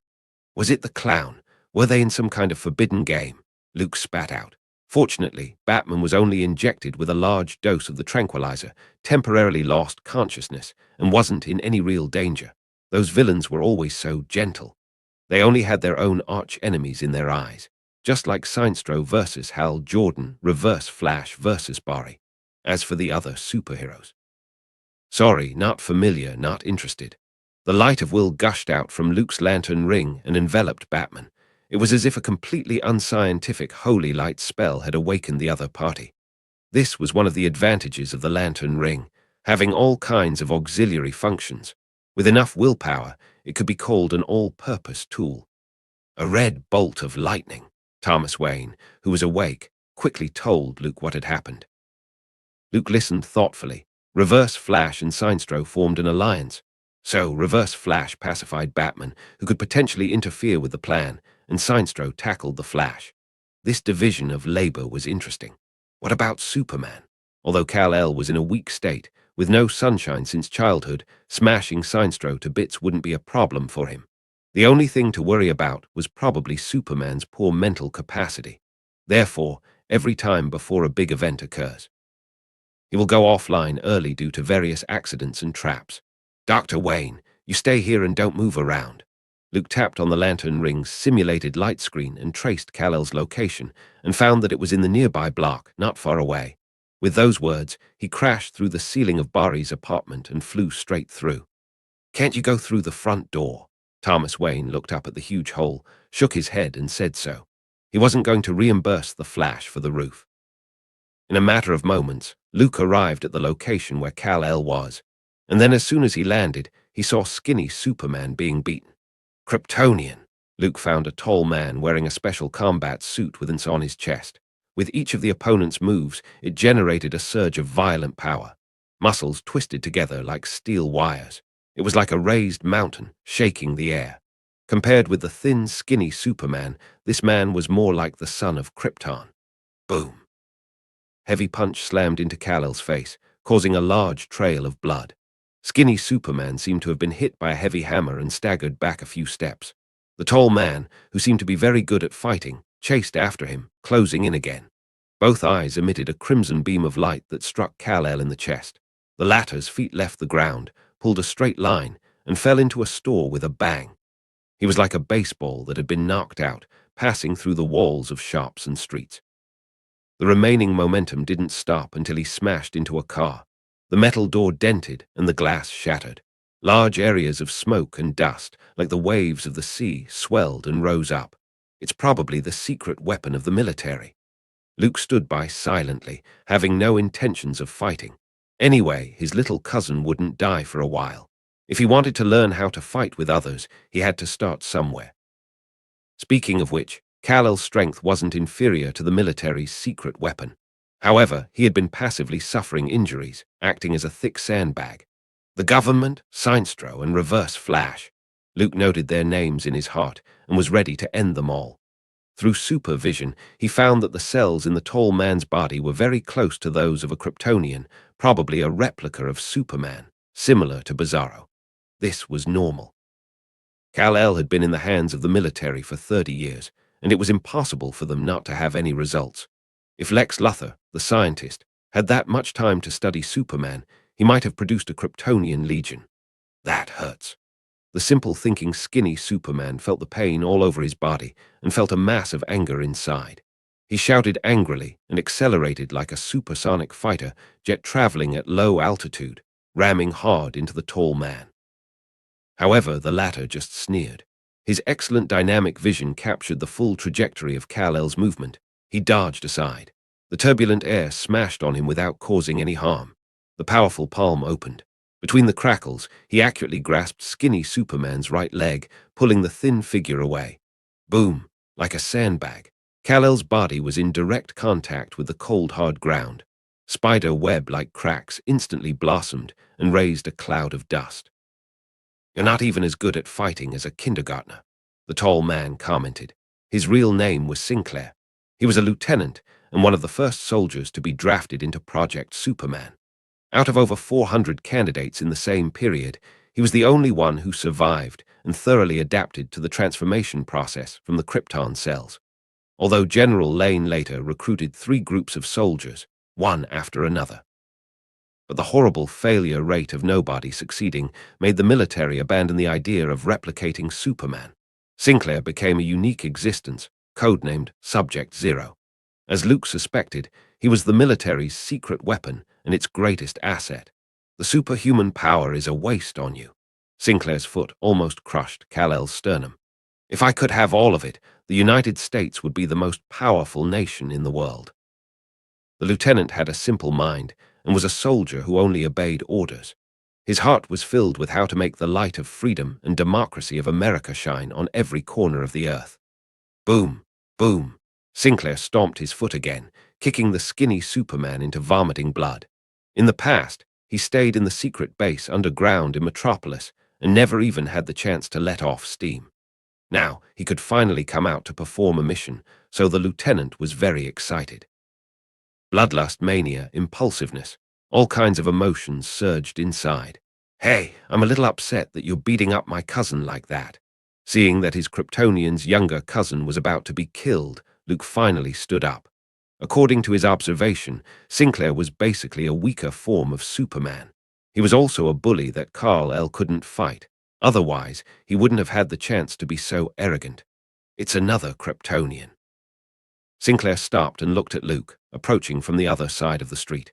Was it the clown? Were they in some kind of forbidden game? Luke spat out. Fortunately, Batman was only injected with a large dose of the tranquilizer, temporarily lost consciousness, and wasn't in any real danger. Those villains were always so gentle. They only had their own arch-enemies in their eyes, just like Sinestro versus Hal Jordan, Reverse Flash versus Barry. As for the other superheroes, sorry, not familiar, not interested. The light of will gushed out from Luke's lantern ring and enveloped Batman. It was as if a completely unscientific holy light spell had awakened the other party. This was one of the advantages of the lantern ring, having all kinds of auxiliary functions. With enough willpower, it could be called an all-purpose tool. A red bolt of lightning. Thomas Wayne, who was awake, quickly told Luke what had happened. Luke listened thoughtfully. Reverse Flash and Sinestro formed an alliance. So Reverse Flash pacified Batman, who could potentially interfere with the plan, and Sinestro tackled the Flash. This division of labor was interesting. What about Superman? Although Kal-El was in a weak state, with no sunshine since childhood, smashing Sinestro to bits wouldn't be a problem for him. The only thing to worry about was probably Superman's poor mental capacity. Therefore, every time before a big event occurs, he will go offline early due to various accidents and traps. Dr. Wayne, you stay here and don't move around. Luke tapped on the lantern ring's simulated light screen and traced Kal-El's location and found that it was in the nearby block, not far away. With those words, he crashed through the ceiling of Barry's apartment and flew straight through. Can't you go through the front door? Thomas Wayne looked up at the huge hole, shook his head and said so. He wasn't going to reimburse the Flash for the roof. In a matter of moments, Luke arrived at the location where Kal-El was, and then as soon as he landed, he saw skinny Superman being beaten. Kryptonian. Luke found a tall man wearing a special combat suit with its on his chest. With each of the opponent's moves, it generated a surge of violent power. Muscles twisted together like steel wires. It was like a raised mountain, shaking the air. Compared with the thin, skinny Superman, this man was more like the son of Krypton. Boom. Heavy punch slammed into Kal-El's face, causing a large trail of blood. Skinny Superman seemed to have been hit by a heavy hammer and staggered back a few steps. The tall man, who seemed to be very good at fighting, chased after him, closing in again. Both eyes emitted a crimson beam of light that struck Kal-El in the chest. The latter's feet left the ground, pulled a straight line, and fell into a store with a bang. He was like a baseball that had been knocked out, passing through the walls of shops and streets. The remaining momentum didn't stop until he smashed into a car. The metal door dented and the glass shattered. Large areas of smoke and dust, like the waves of the sea, swelled and rose up. It's probably the secret weapon of the military. Luke stood by silently, having no intentions of fighting. Anyway, his little cousin wouldn't die for a while. If he wanted to learn how to fight with others, he had to start somewhere. Speaking of which, Kal-El's strength wasn't inferior to the military's secret weapon. However, he had been passively suffering injuries, acting as a thick sandbag. The government, Sinestro, and Reverse Flash. Luke noted their names in his heart and was ready to end them all. Through supervision, he found that the cells in the tall man's body were very close to those of a Kryptonian, probably a replica of Superman, similar to Bizarro. This was normal. Kal-El had been in the hands of the military for 30 years, and it was impossible for them not to have any results. If Lex Luthor, the scientist, had that much time to study Superman, he might have produced a Kryptonian legion. That hurts. The simple-thinking, skinny Superman felt the pain all over his body and felt a mass of anger inside. He shouted angrily and accelerated like a supersonic fighter jet traveling at low altitude, ramming hard into the tall man. However, the latter just sneered. His excellent dynamic vision captured the full trajectory of Kal-El's movement. He dodged aside. The turbulent air smashed on him without causing any harm. The powerful palm opened. Between the crackles, he accurately grasped skinny Superman's right leg, pulling the thin figure away. Boom! Like a sandbag. Kal-El's body was in direct contact with the cold, hard ground. Spider web-like cracks instantly blossomed and raised a cloud of dust. "You're not even as good at fighting as a kindergartner," the tall man commented. His real name was Sinclair. He was a lieutenant and one of the first soldiers to be drafted into Project Superman. Out of over 400 candidates in the same period, he was the only one who survived and thoroughly adapted to the transformation process from the Krypton cells. Although General Lane later recruited 3 groups of soldiers, one after another. But the horrible failure rate of nobody succeeding made the military abandon the idea of replicating Superman. Sinclair became a unique existence, codenamed Subject Zero. As Luke suspected, he was the military's secret weapon and its greatest asset. "The superhuman power is a waste on you." Sinclair's foot almost crushed Kal-El's sternum. "If I could have all of it, the United States would be the most powerful nation in the world." The lieutenant had a simple mind and was a soldier who only obeyed orders. His heart was filled with how to make the light of freedom and democracy of America shine on every corner of the earth. Boom! Boom! Sinclair stomped his foot again, kicking the skinny Superman into vomiting blood. In the past, he stayed in the secret base underground in Metropolis and never even had the chance to let off steam. Now, he could finally come out to perform a mission, so the lieutenant was very excited. Bloodlust, mania, impulsiveness, all kinds of emotions surged inside. "Hey, I'm a little upset that you're beating up my cousin like that." Seeing that his Kryptonian's younger cousin was about to be killed, Luke finally stood up. According to his observation, Sinclair was basically a weaker form of Superman. He was also a bully that Kal-El couldn't fight. Otherwise, he wouldn't have had the chance to be so arrogant. "It's another Kryptonian." Sinclair stopped and looked at Luke, approaching from the other side of the street.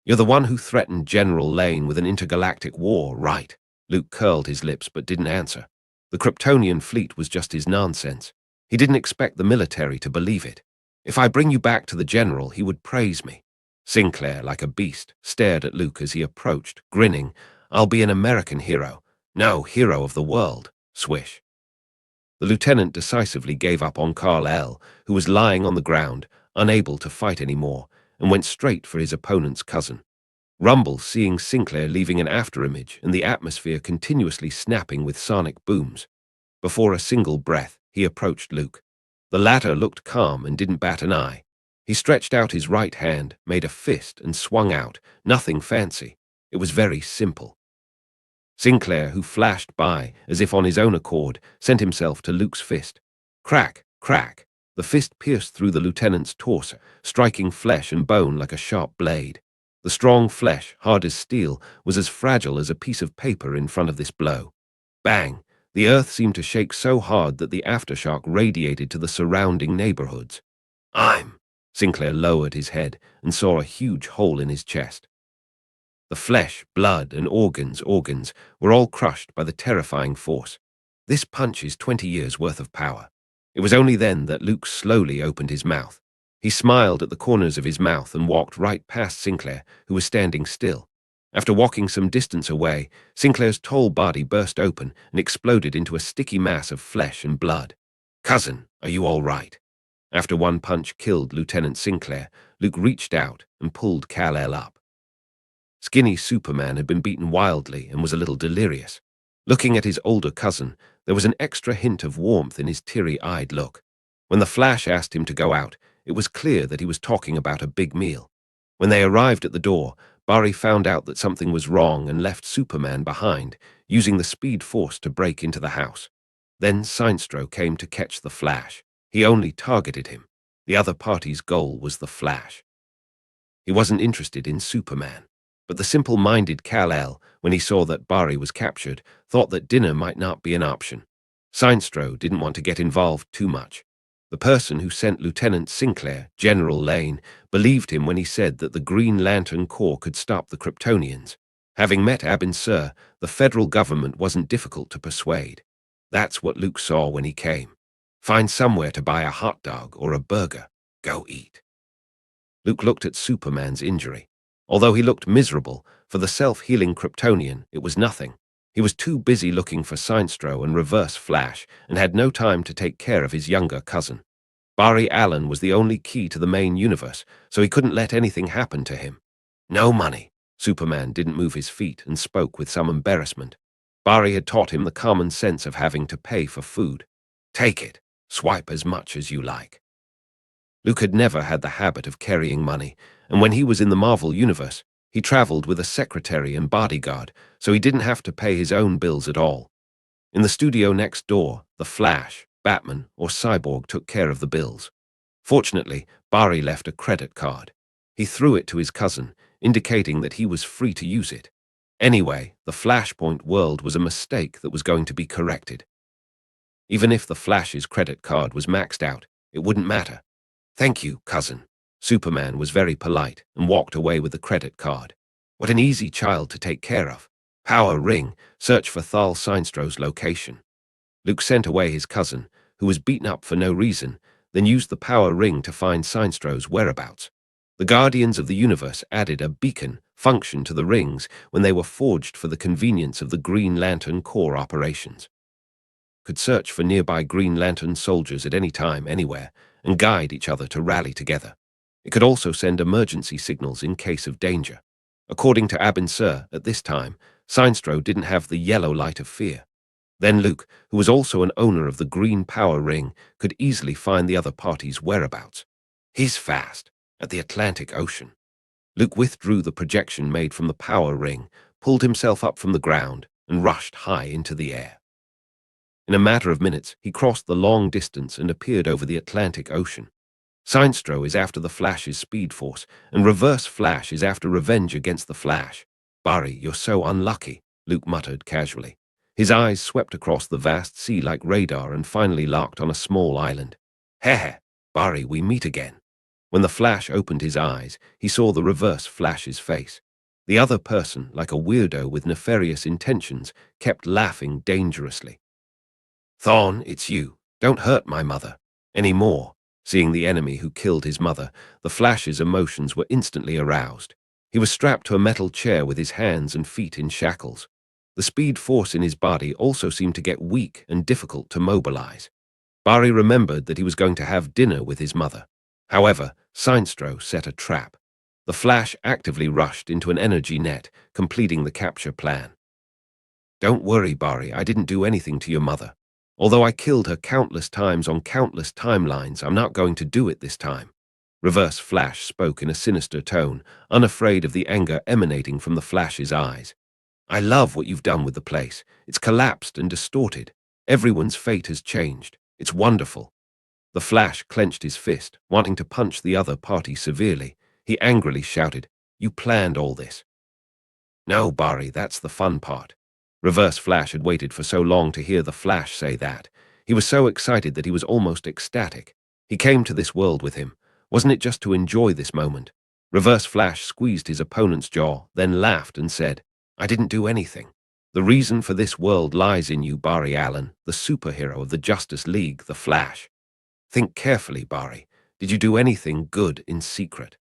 "You're the one who threatened General Lane with an intergalactic war, right?" Luke curled his lips but didn't answer. The Kryptonian fleet was just his nonsense. He didn't expect the military to believe it. "If I bring you back to the general, he would praise me." Sinclair, like a beast, stared at Luke as he approached, grinning. "I'll be an American hero. No, hero of the world." Swish. The lieutenant decisively gave up on Kal-El, who was lying on the ground, unable to fight anymore, and went straight for his opponent's cousin. Rumble, seeing Sinclair leaving an afterimage and the atmosphere continuously snapping with sonic booms. Before a single breath, he approached Luke. The latter looked calm and didn't bat an eye. He stretched out his right hand, made a fist, and swung out. Nothing fancy. It was very simple. Sinclair, who flashed by, as if on his own accord, sent himself to Luke's fist. Crack, crack. The fist pierced through the lieutenant's torso, striking flesh and bone like a sharp blade. The strong flesh, hard as steel, was as fragile as a piece of paper in front of this blow. Bang! The earth seemed to shake so hard that the aftershock radiated to the surrounding neighborhoods. Sinclair lowered his head and saw a huge hole in his chest. The flesh, blood, and organs were all crushed by the terrifying force. This punch is 20 years' worth of power. It was only then that Luke slowly opened his mouth. He smiled at the corners of his mouth and walked right past Sinclair, who was standing still. After walking some distance away, Sinclair's tall body burst open and exploded into a sticky mass of flesh and blood. "Cousin, are you all right?" After one punch killed Lieutenant Sinclair, Luke reached out and pulled Kal-El up. Skinny Superman had been beaten wildly and was a little delirious. Looking at his older cousin, there was an extra hint of warmth in his teary-eyed look. When the Flash asked him to go out, it was clear that he was talking about a big meal. When they arrived at the door, Barry found out that something was wrong and left Superman behind, using the Speed Force to break into the house. Then Sinestro came to catch the Flash. He only targeted him. The other party's goal was the Flash. He wasn't interested in Superman. But the simple-minded Kal-El, when he saw that Barry was captured, thought that dinner might not be an option. Sinestro didn't want to get involved too much. The person who sent Lieutenant Sinclair, General Lane, believed him when he said that the Green Lantern Corps could stop the Kryptonians. Having met Abin Sur, the federal government wasn't difficult to persuade. That's what Luke saw when he came. Find somewhere to buy a hot dog or a burger. Go eat. Luke looked at Superman's injury. Although he looked miserable, for the self-healing Kryptonian, it was nothing. He was too busy looking for Sinestro and Reverse Flash and had no time to take care of his younger cousin. Barry Allen was the only key to the main universe, so he couldn't let anything happen to him. No money. Superman didn't move his feet and spoke with some embarrassment. Barry had taught him the common sense of having to pay for food. Take it. Swipe as much as you like. Luke had never had the habit of carrying money, and when he was in the Marvel Universe, he traveled with a secretary and bodyguard, so he didn't have to pay his own bills at all. In the studio next door, the Flash, Batman, or Cyborg took care of the bills. Fortunately, Barry left a credit card. He threw it to his cousin, indicating that he was free to use it. Anyway, the Flashpoint world was a mistake that was going to be corrected. Even if the Flash's credit card was maxed out, it wouldn't matter. Thank you, cousin. Superman was very polite and walked away with the credit card. What an easy child to take care of. Power ring, search for Thal Sinestro's location. Luke sent away his cousin, who was beaten up for no reason, then used the power ring to find Sinestro's whereabouts. The Guardians of the Universe added a beacon function to the rings when they were forged for the convenience of the Green Lantern Corps operations. Could search for nearby Green Lantern soldiers at any time, anywhere, and guide each other to rally together. It could also send emergency signals in case of danger. According to Abin Sur, at this time, Sinestro didn't have the yellow light of fear. Then Luke, who was also an owner of the green power ring, could easily find the other party's whereabouts. He's fast, at the Atlantic Ocean. Luke withdrew the projection made from the power ring, pulled himself up from the ground, and rushed high into the air. In a matter of minutes, he crossed the long distance and appeared over the Atlantic Ocean. Sinestro is after the Flash's speed force, and Reverse Flash is after revenge against the Flash. Barry, you're so unlucky, Luke muttered casually. His eyes swept across the vast sea like radar and finally locked on a small island. Heh, Barry, we meet again. When the Flash opened his eyes, he saw the Reverse Flash's face. The other person, like a weirdo with nefarious intentions, kept laughing dangerously. Thorn, it's you. Don't hurt my mother. Any more. Seeing the enemy who killed his mother, the Flash's emotions were instantly aroused. He was strapped to a metal chair with his hands and feet in shackles. The speed force in his body also seemed to get weak and difficult to mobilize. Barry remembered that he was going to have dinner with his mother. However, Sinestro set a trap. The Flash actively rushed into an energy net, completing the capture plan. Don't worry, Barry, I didn't do anything to your mother. Although I killed her countless times on countless timelines, I'm not going to do it this time. Reverse Flash spoke in a sinister tone, unafraid of the anger emanating from the Flash's eyes. I love what you've done with the place. It's collapsed and distorted. Everyone's fate has changed. It's wonderful. The Flash clenched his fist, wanting to punch the other party severely. He angrily shouted, You planned all this. No, Barry, that's the fun part. Reverse Flash had waited for so long to hear the Flash say that. He was so excited that he was almost ecstatic. He came to this world with him. Wasn't it just to enjoy this moment? Reverse Flash squeezed his opponent's jaw, then laughed and said, I didn't do anything. The reason for this world lies in you, Barry Allen, the superhero of the Justice League, the Flash. Think carefully, Barry. Did you do anything good in secret?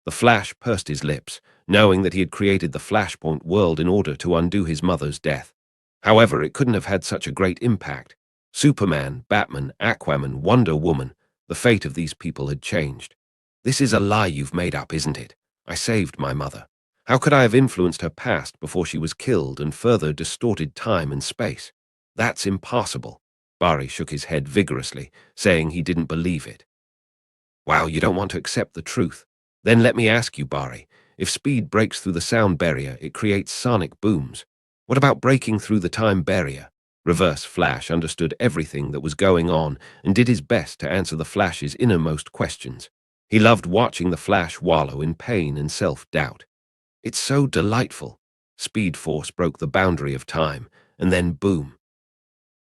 The Flash pursed his lips, knowing that he had created the Flashpoint world in order to undo his mother's death. However, it couldn't have had such a great impact. Superman, Batman, Aquaman, Wonder Woman, the fate of these people had changed. This is a lie you've made up, isn't it? I saved my mother. How could I have influenced her past before she was killed and further distorted time and space? That's impossible. Barry shook his head vigorously, saying he didn't believe it. Wow, you don't want to accept the truth. Then let me ask you, Barry, if speed breaks through the sound barrier, it creates sonic booms. What about breaking through the time barrier? Reverse Flash understood everything that was going on and did his best to answer the Flash's innermost questions. He loved watching the Flash wallow in pain and self-doubt. It's so delightful. Speed Force broke the boundary of time, and then boom.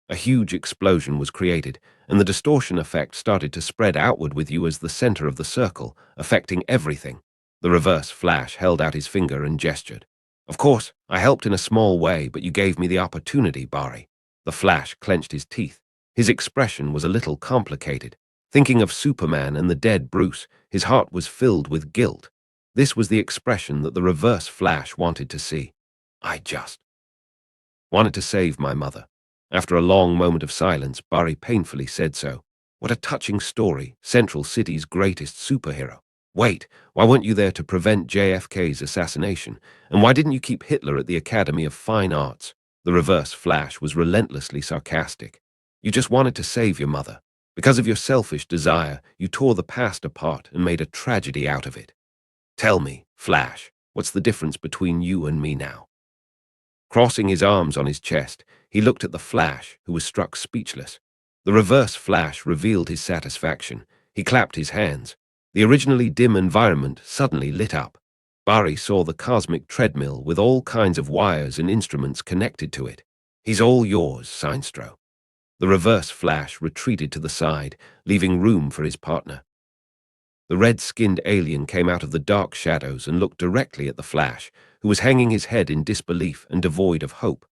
A huge explosion was created, and the distortion effect started to spread outward with you as the center of the circle, affecting everything. The Reverse Flash held out his finger and gestured. Of course, I helped in a small way, but you gave me the opportunity, Barry. The Flash clenched his teeth. His expression was a little complicated. Thinking of Superman and the dead Bruce, his heart was filled with guilt. This was the expression that the Reverse Flash wanted to see. I just wanted to save my mother. After a long moment of silence, Barry painfully said so. What a touching story, Central City's greatest superhero. Wait, why weren't you there to prevent JFK's assassination? And why didn't you keep Hitler at the Academy of Fine Arts? The Reverse Flash was relentlessly sarcastic. You just wanted to save your mother. Because of your selfish desire, you tore the past apart and made a tragedy out of it. Tell me, Flash, what's the difference between you and me now? Crossing his arms on his chest, he looked at the Flash, who was struck speechless. The Reverse Flash revealed his satisfaction. He clapped his hands. The originally dim environment suddenly lit up. Barry saw the cosmic treadmill with all kinds of wires and instruments connected to it. He's all yours, Sinestro. The Reverse Flash retreated to the side, leaving room for his partner. The red-skinned alien came out of the dark shadows and looked directly at the Flash, who was hanging his head in disbelief and devoid of hope.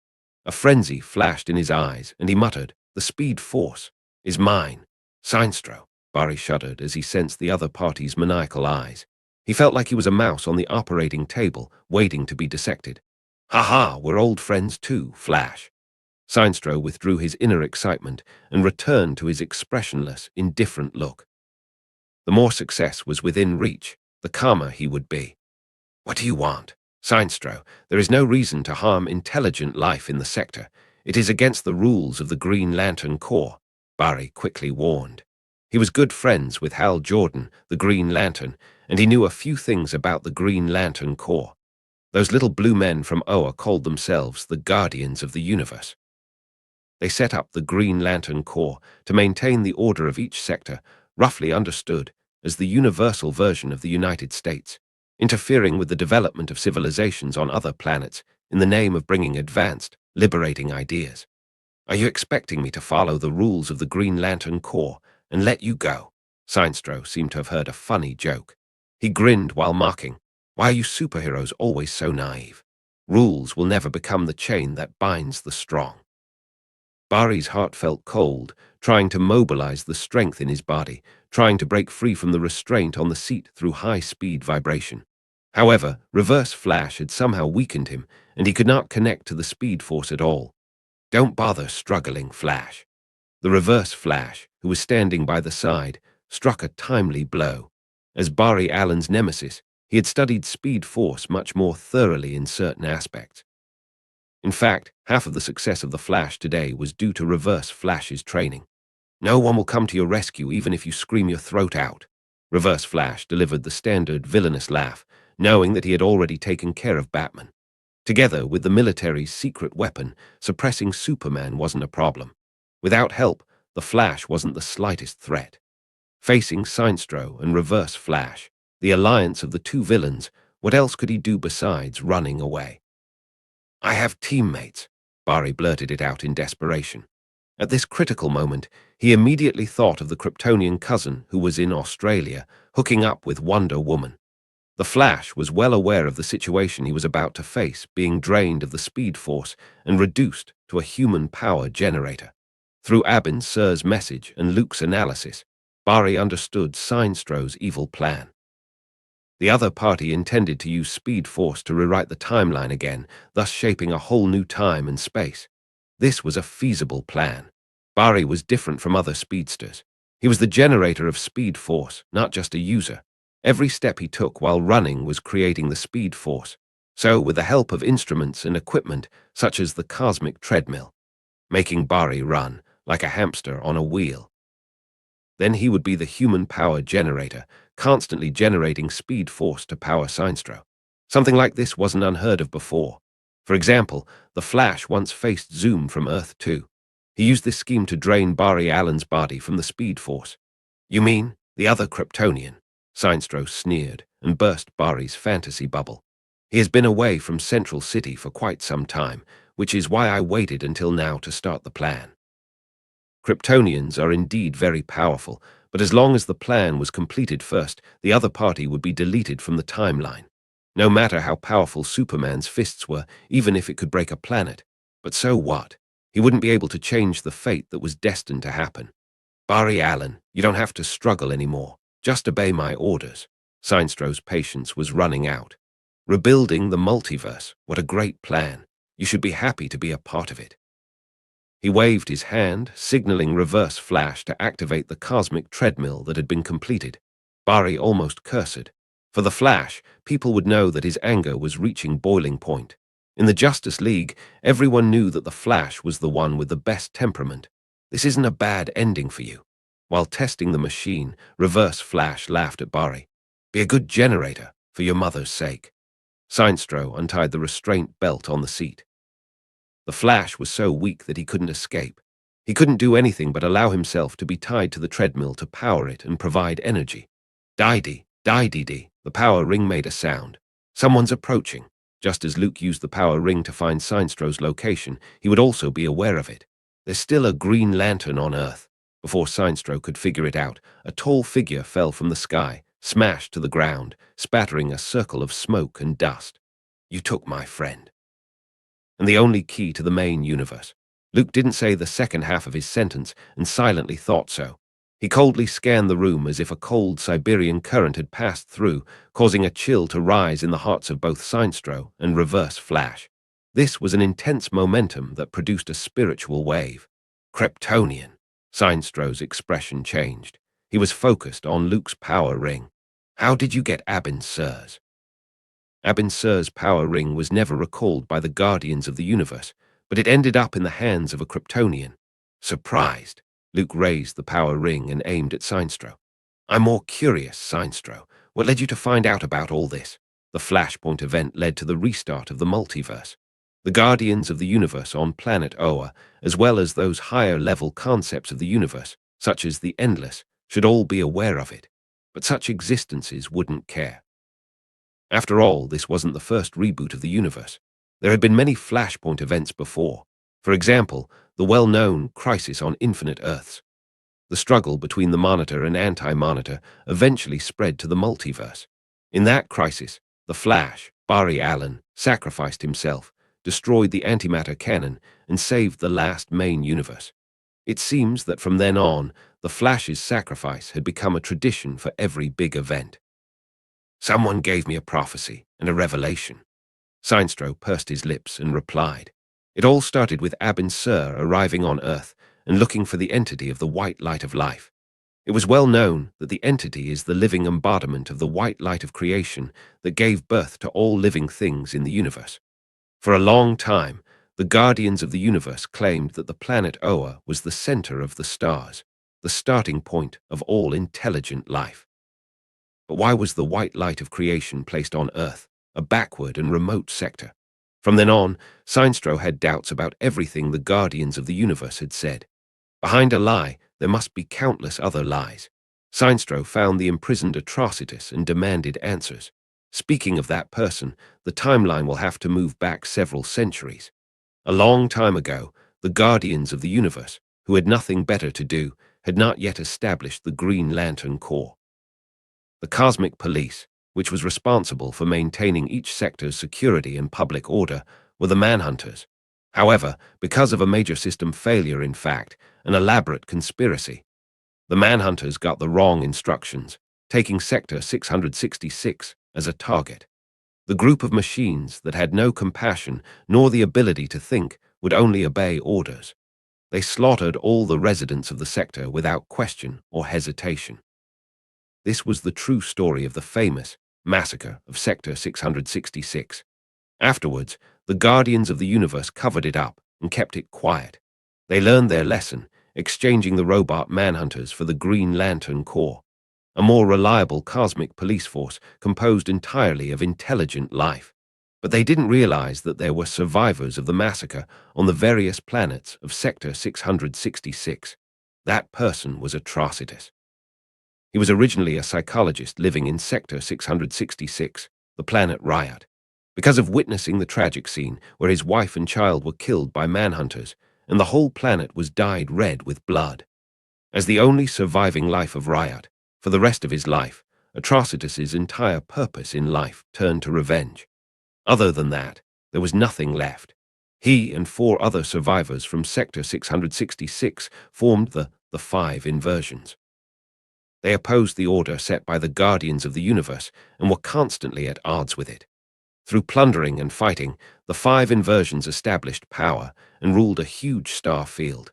A frenzy flashed in his eyes, and he muttered, "The Speed Force is mine." Sinestro. Barry shuddered as he sensed the other party's maniacal eyes. He felt like he was a mouse on the operating table, waiting to be dissected. "Ha-ha, we're old friends too, Flash." Sinestro withdrew his inner excitement and returned to his expressionless, indifferent look. The more success was within reach, the calmer he would be. "What do you want?" "Sinestro, there is no reason to harm intelligent life in the sector. It is against the rules of the Green Lantern Corps," Barry quickly warned. He was good friends with Hal Jordan, the Green Lantern, and he knew a few things about the Green Lantern Corps. Those little blue men from Oa called themselves the Guardians of the Universe. They set up the Green Lantern Corps to maintain the order of each sector, roughly understood as the universal version of the United States, interfering with the development of civilizations on other planets in the name of bringing advanced, liberating ideas. "Are you expecting me to follow the rules of the Green Lantern Corps and let you go?" Sinestro seemed to have heard a funny joke. He grinned while mocking. "Why are you superheroes always so naive? Rules will never become the chain that binds the strong." Barry's heart felt cold, trying to mobilize the strength in his body, trying to break free from the restraint on the seat through high-speed vibration. However, Reverse Flash had somehow weakened him, and he could not connect to the Speed Force at all. "Don't bother struggling, Flash." The Reverse Flash, who was standing by the side, struck a timely blow. As Barry Allen's nemesis, he had studied Speed Force much more thoroughly in certain aspects. In fact, half of the success of the Flash today was due to Reverse Flash's training. "No one will come to your rescue even if you scream your throat out." Reverse Flash delivered the standard villainous laugh, knowing that he had already taken care of Batman. Together with the military's secret weapon, suppressing Superman wasn't a problem. Without help, the Flash wasn't the slightest threat. Facing Sinestro and Reverse Flash, the alliance of the two villains, what else could he do besides running away? "I have teammates," Barry blurted it out in desperation. At this critical moment, he immediately thought of the Kryptonian cousin who was in Australia, hooking up with Wonder Woman. The Flash was well aware of the situation he was about to face, being drained of the Speed Force and reduced to a human power generator. Through Abin Sur's message and Luke's analysis, Barry understood Sinestro's evil plan. The other party intended to use Speed Force to rewrite the timeline again, thus shaping a whole new time and space. This was a feasible plan. Barry was different from other speedsters. He was the generator of Speed Force, not just a user. Every step he took while running was creating the Speed Force. So, with the help of instruments and equipment, such as the cosmic treadmill, making Barry run like a hamster on a wheel. Then he would be the human power generator, constantly generating Speed Force to power Sinestro. Something like this wasn't unheard of before. For example, the Flash once faced Zoom from Earth 2. He used this scheme to drain Barry Allen's body from the Speed Force. "You mean the other Kryptonian?" Sinestro sneered and burst Barry's fantasy bubble. "He has been away from Central City for quite some time, which is why I waited until now to start the plan." Kryptonians are indeed very powerful, but as long as the plan was completed first, the other party would be deleted from the timeline. No matter how powerful Superman's fists were, even if it could break a planet. But so what? He wouldn't be able to change the fate that was destined to happen. Barry Allen, you don't have to struggle anymore. Just obey my orders. Seinstro's patience was running out. Rebuilding the multiverse, what a great plan. You should be happy to be a part of it. He waved his hand, signaling Reverse Flash to activate the cosmic treadmill that had been completed. Barry almost cursed. For the Flash, people would know that his anger was reaching boiling point. In the Justice League, everyone knew that the Flash was the one with the best temperament. This isn't a bad ending for you. While testing the machine, Reverse Flash laughed at Barry. Be a good generator, for your mother's sake. Seinstro untied the restraint belt on the seat. The Flash was so weak that he couldn't escape. He couldn't do anything but allow himself to be tied to the treadmill to power it and provide energy. Die-dee, die-dee-dee, the power ring made a sound. Someone's approaching. Just as Luke used the power ring to find Seinstro's location, he would also be aware of it. There's still a Green Lantern on Earth. Before Seinstro could figure it out, a tall figure fell from the sky, smashed to the ground, spattering a circle of smoke and dust. You took my friend. And the only key to the main universe. Luke didn't say the second half of his sentence and silently thought so. He coldly scanned the room as if a cold Siberian current had passed through, causing a chill to rise in the hearts of both Seinstro and Reverse Flash. This was an intense momentum that produced a spiritual wave. Kryptonian. Seinstro's expression changed. He was focused on Luke's power ring. How did you get Abin Sur's? Abin Sur's power ring was never recalled by the Guardians of the Universe, but it ended up in the hands of a Kryptonian. Surprised, Luke raised the power ring and aimed at Seinstro. I'm more curious, Seinstro. What led you to find out about all this? The Flashpoint event led to the restart of the multiverse. The Guardians of the Universe on planet Oa, as well as those higher-level concepts of the universe, such as the Endless, should all be aware of it. But such existences wouldn't care. After all, this wasn't the first reboot of the universe. There had been many Flashpoint events before. For example, the well-known Crisis on Infinite Earths. The struggle between the Monitor and Anti-Monitor eventually spread to the multiverse. In that crisis, the Flash, Barry Allen, sacrificed himself, destroyed the antimatter cannon, and saved the last main universe. It seems that from then on, the Flash's sacrifice had become a tradition for every big event. Someone gave me a prophecy and a revelation. Seinstro pursed his lips and replied. It all started with Abin Sur arriving on Earth and looking for the entity of the white light of life. It was well known that the entity is the living embodiment of the white light of creation that gave birth to all living things in the universe. For a long time, the Guardians of the Universe claimed that the planet Oa was the center of the stars, the starting point of all intelligent life. But why was the white light of creation placed on Earth, a backward and remote sector? From then on, Seinstro had doubts about everything the Guardians of the Universe had said. Behind a lie, there must be countless other lies. Seinstro found the imprisoned Atrocitus and demanded answers. Speaking of that person, the timeline will have to move back several centuries. A long time ago, the Guardians of the Universe, who had nothing better to do, had not yet established the Green Lantern Corps. The Cosmic Police, which was responsible for maintaining each sector's security and public order, were the Manhunters. However, because of a major system failure, in fact, an elaborate conspiracy, the Manhunters got the wrong instructions, taking Sector 666 as a target. The group of machines that had no compassion nor the ability to think would only obey orders. They slaughtered all the residents of the sector without question or hesitation. This was the true story of the famous massacre of Sector 666. Afterwards, the Guardians of the Universe covered it up and kept it quiet. They learned their lesson, exchanging the robot Manhunters for the Green Lantern Corps, a more reliable cosmic police force composed entirely of intelligent life. But they didn't realize that there were survivors of the massacre on the various planets of Sector 666. That person was Atrocitus. He was originally a psychologist living in Sector 666, the planet Riot. Because of witnessing the tragic scene where his wife and child were killed by Manhunters, and the whole planet was dyed red with blood. As the only surviving life of Riot, for the rest of his life, Atrocitus's entire purpose in life turned to revenge. Other than that, there was nothing left. He and 4 other survivors from Sector 666 formed the the 5 inversions. They opposed the order set by the guardians of the universe and were constantly at odds with it. Through plundering and fighting, the 5 inversions established power and ruled a huge star field.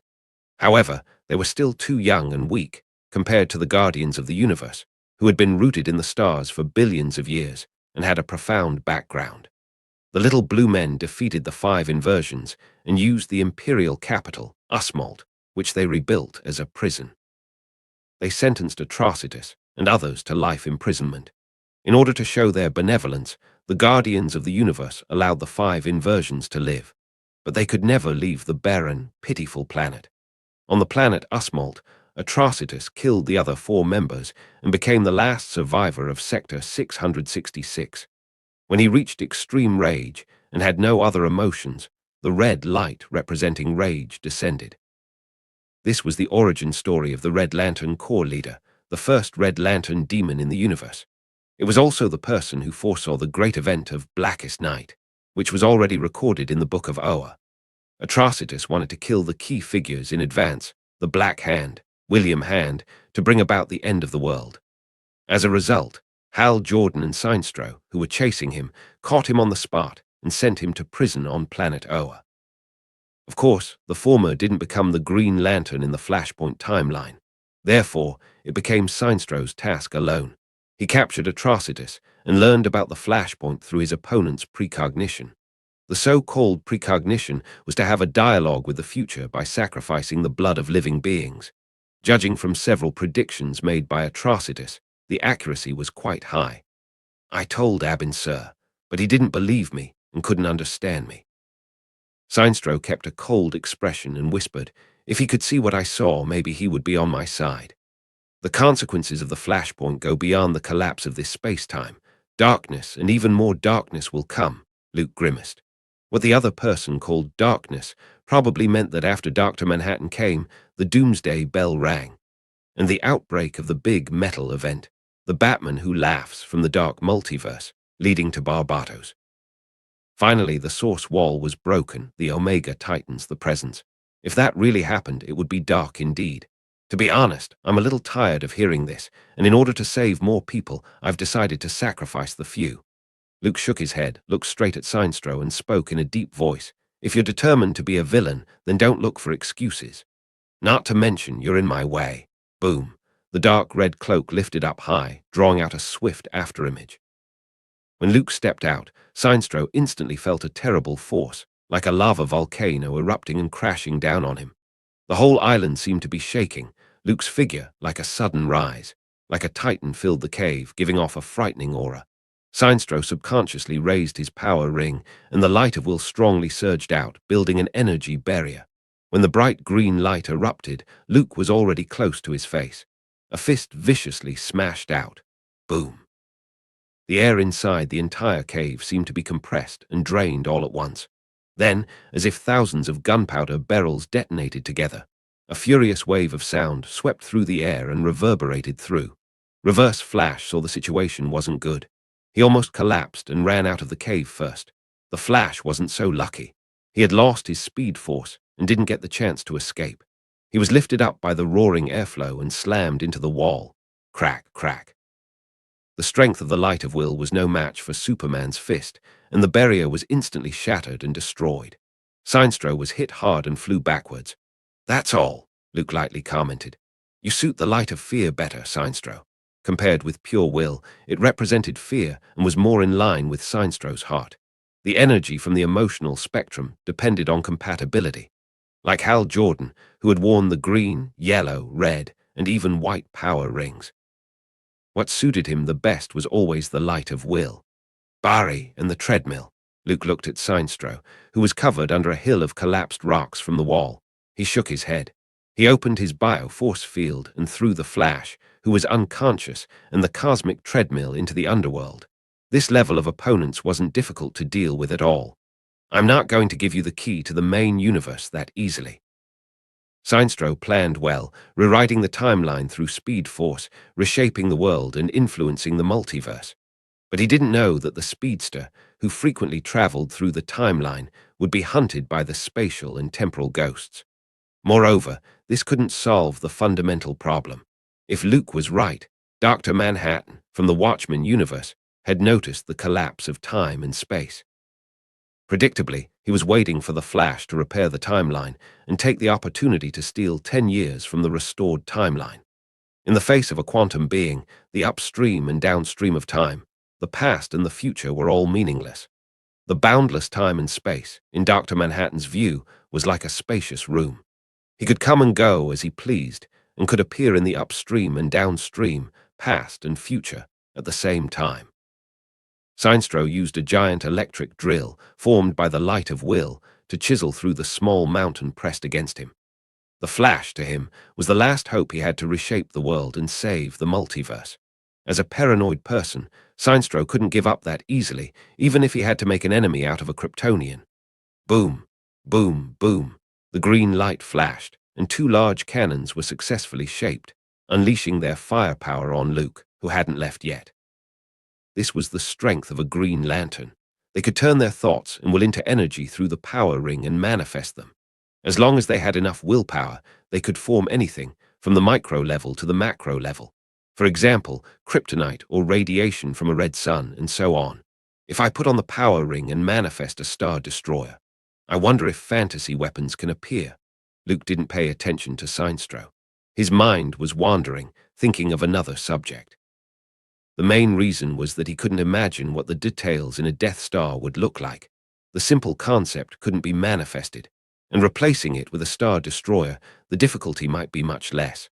However, they were still too young and weak compared to the guardians of the universe, who had been rooted in the stars for billions of years and had a profound background. The little blue men defeated the 5 inversions and used the imperial capital, Usmalt, which they rebuilt as a prison. They sentenced Atrocitus and others to life imprisonment. In order to show their benevolence, the guardians of the universe allowed the 5 inversions to live, but they could never leave the barren, pitiful planet. On the planet Usmalt, Atrocitus killed the other 4 members and became the last survivor of Sector 666. When he reached extreme rage and had no other emotions, the red light representing rage descended. This was the origin story of the Red Lantern Corps leader, the first Red Lantern demon in the universe. It was also the person who foresaw the great event of Blackest Night, which was already recorded in the Book of Oa. Atrocitus wanted to kill the key figures in advance, the Black Hand, William Hand, to bring about the end of the world. As a result, Hal Jordan and Sinestro, who were chasing him, caught him on the spot and sent him to prison on planet Oa. Of course, the former didn't become the Green Lantern in the Flashpoint timeline. Therefore, it became Sinestro's task alone. He captured Atrocitus and learned about the Flashpoint through his opponent's precognition. The so-called precognition was to have a dialogue with the future by sacrificing the blood of living beings. Judging from several predictions made by Atrocitus, the accuracy was quite high. I told Abin, sir, but he didn't believe me and couldn't understand me. Sinestro kept a cold expression and whispered, if he could see what I saw, maybe he would be on my side. The consequences of the Flashpoint go beyond the collapse of this space-time. Darkness, and even more darkness will come, Luke grimaced. What the other person called darkness probably meant that after Dr. Manhattan came, the doomsday bell rang, and the outbreak of the big metal event, the Batman who laughs from the dark multiverse, leading to Barbatos. Finally, the source wall was broken, the Omega Titans, the presence. If that really happened, it would be dark indeed. To be honest, I'm a little tired of hearing this, and in order to save more people, I've decided to sacrifice the few. Luke shook his head, looked straight at Sinestro, and spoke in a deep voice. If you're determined to be a villain, then don't look for excuses. Not to mention, you're in my way. Boom. The dark red cloak lifted up high, drawing out a swift afterimage. When Luke stepped out, Sinestro instantly felt a terrible force, like a lava volcano erupting and crashing down on him. The whole island seemed to be shaking, Luke's figure like a sudden rise. Like a titan filled the cave, giving off a frightening aura. Sinestro subconsciously raised his power ring, and the light of will strongly surged out, building an energy barrier. When the bright green light erupted, Luke was already close to his face. A fist viciously smashed out. Boom. The air inside the entire cave seemed to be compressed and drained all at once. Then, as if thousands of gunpowder barrels detonated together, a furious wave of sound swept through the air and reverberated through. Reverse Flash saw the situation wasn't good. He almost collapsed and ran out of the cave first. The Flash wasn't so lucky. He had lost his speed force and didn't get the chance to escape. He was lifted up by the roaring airflow and slammed into the wall. Crack, crack. The strength of the light of will was no match for Superman's fist, and the barrier was instantly shattered and destroyed. Sinestro was hit hard and flew backwards. That's all, Luke lightly commented. You suit the light of fear better, Sinestro. Compared with pure will, it represented fear and was more in line with Sinestro's heart. The energy from the emotional spectrum depended on compatibility. Like Hal Jordan, who had worn the green, yellow, red, and even white power rings. What suited him the best was always the light of will. Barry and the treadmill. Luke looked at Sinestro, who was covered under a hill of collapsed rocks from the wall. He shook his head. He opened his bioforce field and threw the Flash, who was unconscious, and the cosmic treadmill into the underworld. This level of opponents wasn't difficult to deal with at all. I'm not going to give you the key to the main universe that easily. Sinestro planned well, rewriting the timeline through Speed Force, reshaping the world and influencing the multiverse. But he didn't know that the speedster, who frequently traveled through the timeline, would be hunted by the spatial and temporal ghosts. Moreover, this couldn't solve the fundamental problem. If Luke was right, Dr. Manhattan, from the Watchmen universe, had noticed the collapse of time and space. Predictably, he was waiting for the Flash to repair the timeline and take the opportunity to steal 10 years from the restored timeline. In the face of a quantum being, the upstream and downstream of time, the past and the future were all meaningless. The boundless time and space, in Dr. Manhattan's view, was like a spacious room. He could come and go as he pleased, and could appear in the upstream and downstream, past and future, at the same time. Sinestro used a giant electric drill, formed by the light of will, to chisel through the small mountain pressed against him. The Flash, to him, was the last hope he had to reshape the world and save the multiverse. As a paranoid person, Sinestro couldn't give up that easily, even if he had to make an enemy out of a Kryptonian. Boom, boom, boom. The green light flashed, and two large cannons were successfully shaped, unleashing their firepower on Luke, who hadn't left yet. This was the strength of a Green Lantern. They could turn their thoughts and will into energy through the power ring and manifest them. As long as they had enough willpower, they could form anything, from the micro level to the macro level. For example, kryptonite or radiation from a red sun, and so on. If I put on the power ring and manifest a star destroyer, I wonder if fantasy weapons can appear. Luke didn't pay attention to Sinestro. His mind was wandering, thinking of another subject. The main reason was that he couldn't imagine what the details in a Death Star would look like. The simple concept couldn't be manifested, and replacing it with a star destroyer, the difficulty might be much less.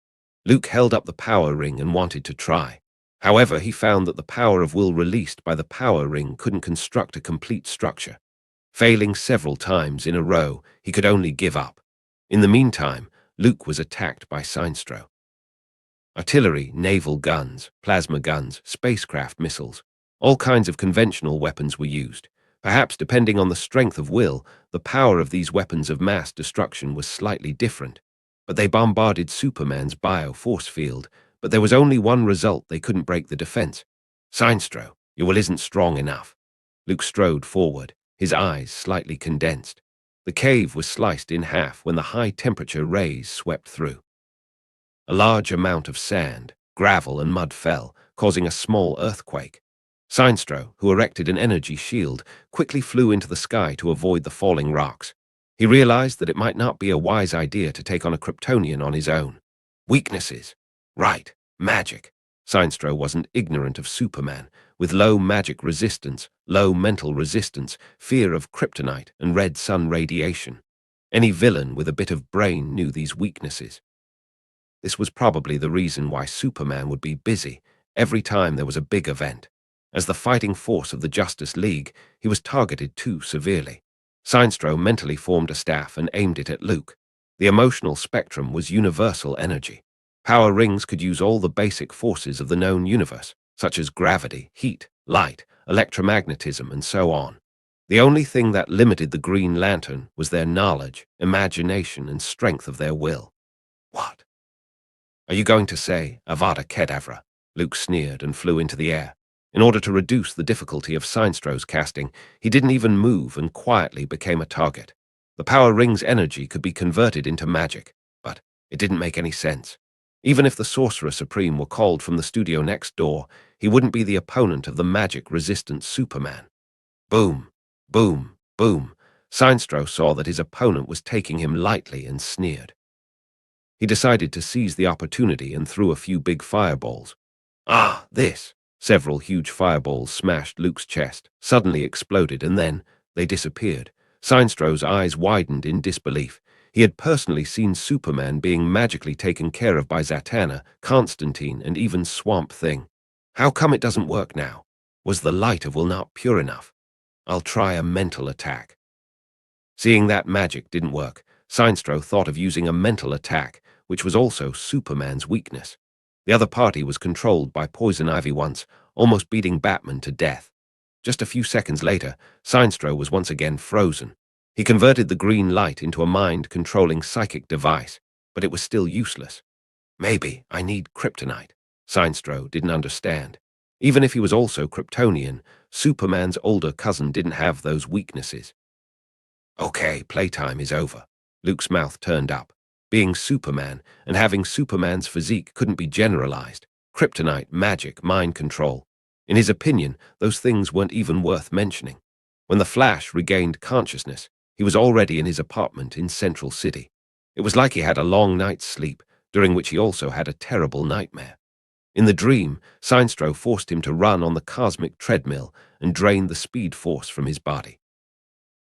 Luke held up the power ring and wanted to try. However, he found that the power of will released by the power ring couldn't construct a complete structure. Failing several times in a row, he could only give up. In the meantime, Luke was attacked by Sinestro. Artillery, naval guns, plasma guns, spacecraft missiles, all kinds of conventional weapons were used. Perhaps depending on the strength of will, the power of these weapons of mass destruction was slightly different. But they bombarded Superman's bio-force field, but there was only one result: they couldn't break the defense. Sinestro, your will isn't strong enough. Luke strode forward, his eyes slightly condensed. The cave was sliced in half when the high-temperature rays swept through. A large amount of sand, gravel, and mud fell, causing a small earthquake. Sinestro, who erected an energy shield, quickly flew into the sky to avoid the falling rocks. He realized that it might not be a wise idea to take on a Kryptonian on his own. Weaknesses. Right, magic. Sinestro wasn't ignorant of Superman, with low magic resistance, low mental resistance, fear of kryptonite and red sun radiation. Any villain with a bit of brain knew these weaknesses. This was probably the reason why Superman would be busy every time there was a big event. As the fighting force of the Justice League, he was targeted too severely. Sinestro mentally formed a staff and aimed it at Luke. The emotional spectrum was universal energy. Power rings could use all the basic forces of the known universe, such as gravity, heat, light, electromagnetism, and so on. The only thing that limited the Green Lantern was their knowledge, imagination, and strength of their will. What? Are you going to say, Avada Kedavra? Luke sneered and flew into the air. In order to reduce the difficulty of Sinestro's casting, he didn't even move and quietly became a target. The power ring's energy could be converted into magic, but it didn't make any sense. Even if the Sorcerer Supreme were called from the studio next door, he wouldn't be the opponent of the magic-resistant Superman. Boom, boom, boom. Sinestro saw that his opponent was taking him lightly and sneered. He decided to seize the opportunity and threw a few big fireballs. Ah, this! Several huge fireballs smashed Luke's chest, suddenly exploded, and then they disappeared. Sinestro's eyes widened in disbelief. He had personally seen Superman being magically taken care of by Zatanna, Constantine, and even Swamp Thing. How come it doesn't work now? Was the light of will not pure enough? I'll try a mental attack. Seeing that magic didn't work, Sinestro thought of using a mental attack, which was also Superman's weakness. The other party was controlled by Poison Ivy once, almost beating Batman to death. Just a few seconds later, Sinestro was once again frozen. He converted the green light into a mind-controlling psychic device, but it was still useless. Maybe I need kryptonite. Sinestro didn't understand. Even if he was also Kryptonian, Superman's older cousin didn't have those weaknesses. Okay, playtime is over. Luke's mouth turned up. Being Superman and having Superman's physique couldn't be generalized. Kryptonite, magic, mind control. In his opinion, those things weren't even worth mentioning. When the Flash regained consciousness, he was already in his apartment in Central City. It was like he had a long night's sleep, during which he also had a terrible nightmare. In the dream, Sinestro forced him to run on the cosmic treadmill and drain the speed force from his body.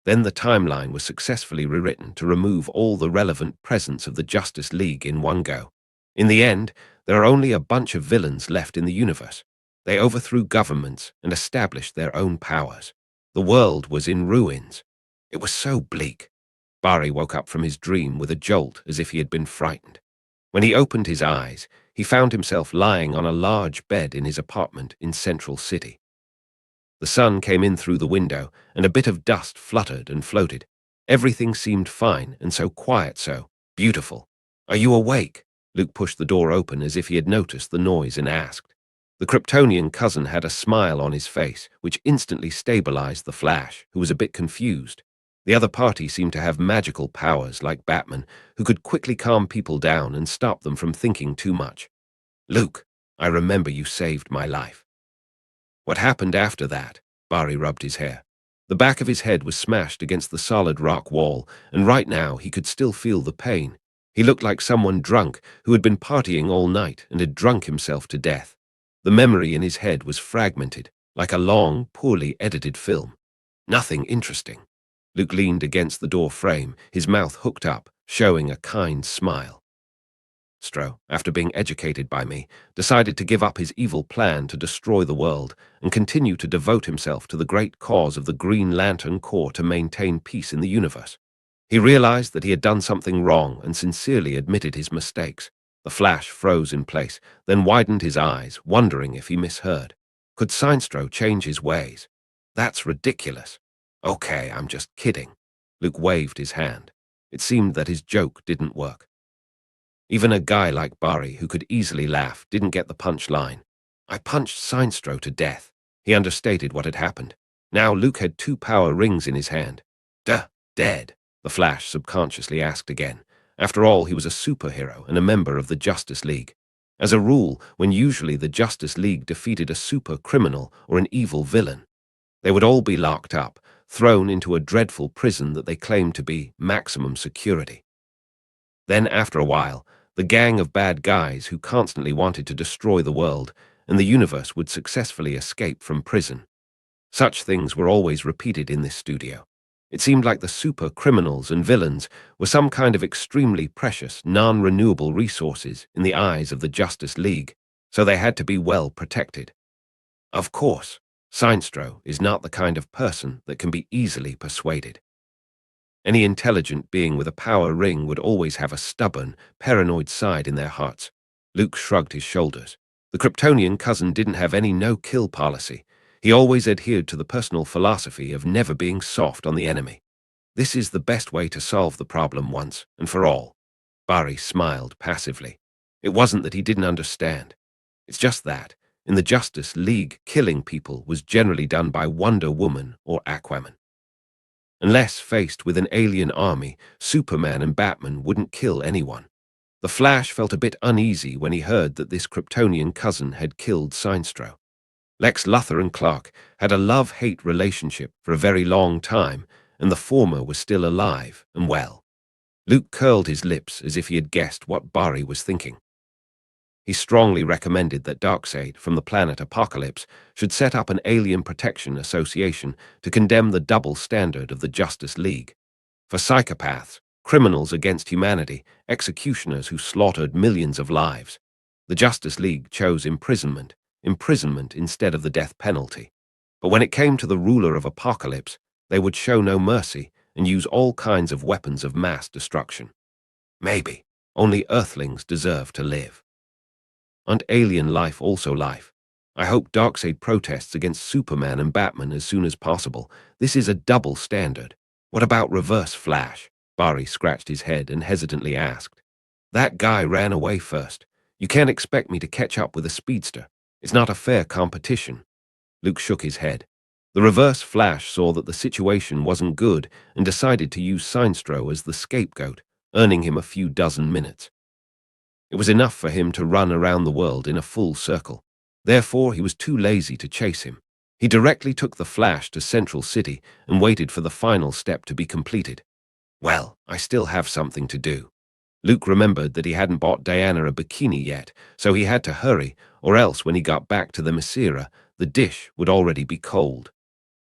Then the timeline was successfully rewritten to remove all the relevant presence of the Justice League in one go. In the end, there are only a bunch of villains left in the universe. They overthrew governments and established their own powers. The world was in ruins. It was so bleak. Barry woke up from his dream with a jolt as if he had been frightened. When he opened his eyes, he found himself lying on a large bed in his apartment in Central City. The sun came in through the window, and a bit of dust fluttered and floated. Everything seemed fine, and so quiet, so beautiful. "Are you awake?" Luke pushed the door open as if he had noticed the noise and asked. The Kryptonian cousin had a smile on his face, which instantly stabilized the Flash, who was a bit confused. The other party seemed to have magical powers like Batman, who could quickly calm people down and stop them from thinking too much. "Luke, I remember you saved my life." What happened after that? Barry rubbed his hair. The back of his head was smashed against the solid rock wall, and right now he could still feel the pain. He looked like someone drunk who had been partying all night and had drunk himself to death. The memory in his head was fragmented, like a long, poorly edited film. Nothing interesting. Luke leaned against the door frame, his mouth hooked up, showing a kind smile. After being educated by me, decided to give up his evil plan to destroy the world and continue to devote himself to the great cause of the Green Lantern Corps to maintain peace in the universe. He realized that he had done something wrong and sincerely admitted his mistakes. The Flash froze in place, then widened his eyes, wondering if he misheard. Could Sinestro change his ways? That's ridiculous. Okay, I'm just kidding. Luke waved his hand. It seemed that his joke didn't work. Even a guy like Barry, who could easily laugh, didn't get the punchline. I punched Sinestro to death. He understated what had happened. Now Luke had 2 power rings in his hand. Dead, the Flash subconsciously asked again. After all, he was a superhero and a member of the Justice League. As a rule, when usually the Justice League defeated a super criminal or an evil villain, they would all be locked up, thrown into a dreadful prison that they claimed to be maximum security. Then, after a while, the gang of bad guys who constantly wanted to destroy the world and the universe would successfully escape from prison. Such things were always repeated in this studio. It seemed like the super criminals and villains were some kind of extremely precious, non-renewable resources in the eyes of the Justice League, so they had to be well protected. Of course, Sinestro is not the kind of person that can be easily persuaded. Any intelligent being with a power ring would always have a stubborn, paranoid side in their hearts. Luke shrugged his shoulders. The Kryptonian cousin didn't have any no-kill policy. He always adhered to the personal philosophy of never being soft on the enemy. This is the best way to solve the problem once and for all. Barry smiled passively. It wasn't that he didn't understand. It's just that, in the Justice League, killing people was generally done by Wonder Woman or Aquaman. Unless faced with an alien army, Superman and Batman wouldn't kill anyone. The Flash felt a bit uneasy when he heard that this Kryptonian cousin had killed Sinestro. Lex Luthor and Clark had a love-hate relationship for a very long time, and the former was still alive and well. Luke curled his lips as if he had guessed what Barry was thinking. He strongly recommended that Darkseid from the planet Apocalypse should set up an alien protection association to condemn the double standard of the Justice League. For psychopaths, criminals against humanity, executioners who slaughtered millions of lives, the Justice League chose imprisonment instead of the death penalty. But when it came to the ruler of Apocalypse, they would show no mercy and use all kinds of weapons of mass destruction. Maybe only Earthlings deserve to live. Aren't alien life also life? I hope Darkseid protests against Superman and Batman as soon as possible. This is a double standard. What about Reverse Flash? Barry scratched his head and hesitantly asked. That guy ran away first. You can't expect me to catch up with a speedster. It's not a fair competition. Luke shook his head. The Reverse Flash saw that the situation wasn't good and decided to use Sinestro as the scapegoat, earning him a few dozen minutes. It was enough for him to run around the world in a full circle. Therefore, he was too lazy to chase him. He directly took the Flash to Central City and waited for the final step to be completed. Well, I still have something to do. Luke remembered that he hadn't bought Diana a bikini yet, so he had to hurry, or else when he got back to the Messira, the dish would already be cold.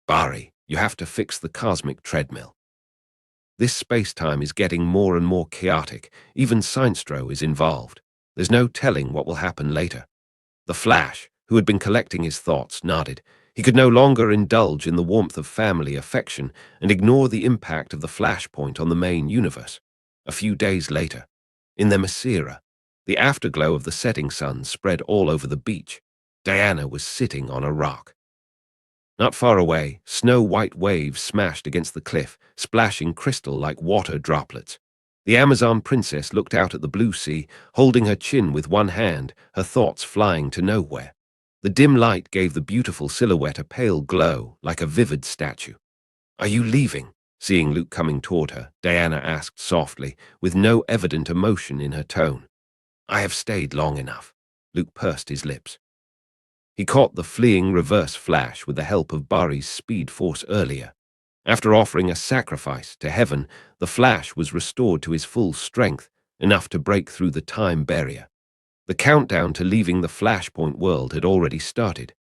Bari, you have to fix the cosmic treadmill. This space-time is getting more and more chaotic. Even Seinstro is involved. There's no telling what will happen later. The Flash, who had been collecting his thoughts, nodded. He could no longer indulge in the warmth of family affection and ignore the impact of the flashpoint on the main universe. A few days later, in the Messira, the afterglow of the setting sun spread all over the beach. Diana was sitting on a rock. Not far away, snow-white waves smashed against the cliff, splashing crystal like water droplets. The Amazon princess looked out at the blue sea, holding her chin with one hand, her thoughts flying to nowhere. The dim light gave the beautiful silhouette a pale glow, like a vivid statue. "Are you leaving?" Seeing Luke coming toward her, Diana asked softly, with no evident emotion in her tone. "I have stayed long enough." Luke pursed his lips. He caught the fleeing reverse flash with the help of Bari's speed force earlier. After offering a sacrifice to heaven, the Flash was restored to his full strength, enough to break through the time barrier. The countdown to leaving the Flashpoint world had already started.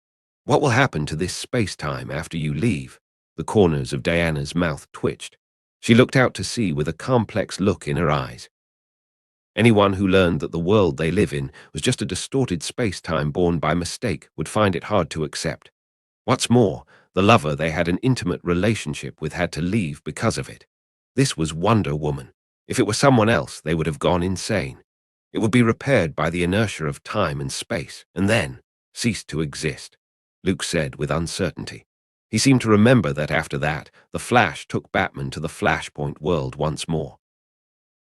"What will happen to this space-time after you leave?" The corners of Diana's mouth twitched. She looked out to sea with a complex look in her eyes. Anyone who learned that the world they live in was just a distorted space-time born by mistake would find it hard to accept. What's more, the lover they had an intimate relationship with had to leave because of it. This was Wonder Woman. If it were someone else, they would have gone insane. It would be repaired by the inertia of time and space, and then cease to exist, Luke said with uncertainty. He seemed to remember that after that, the Flash took Batman to the Flashpoint world once more.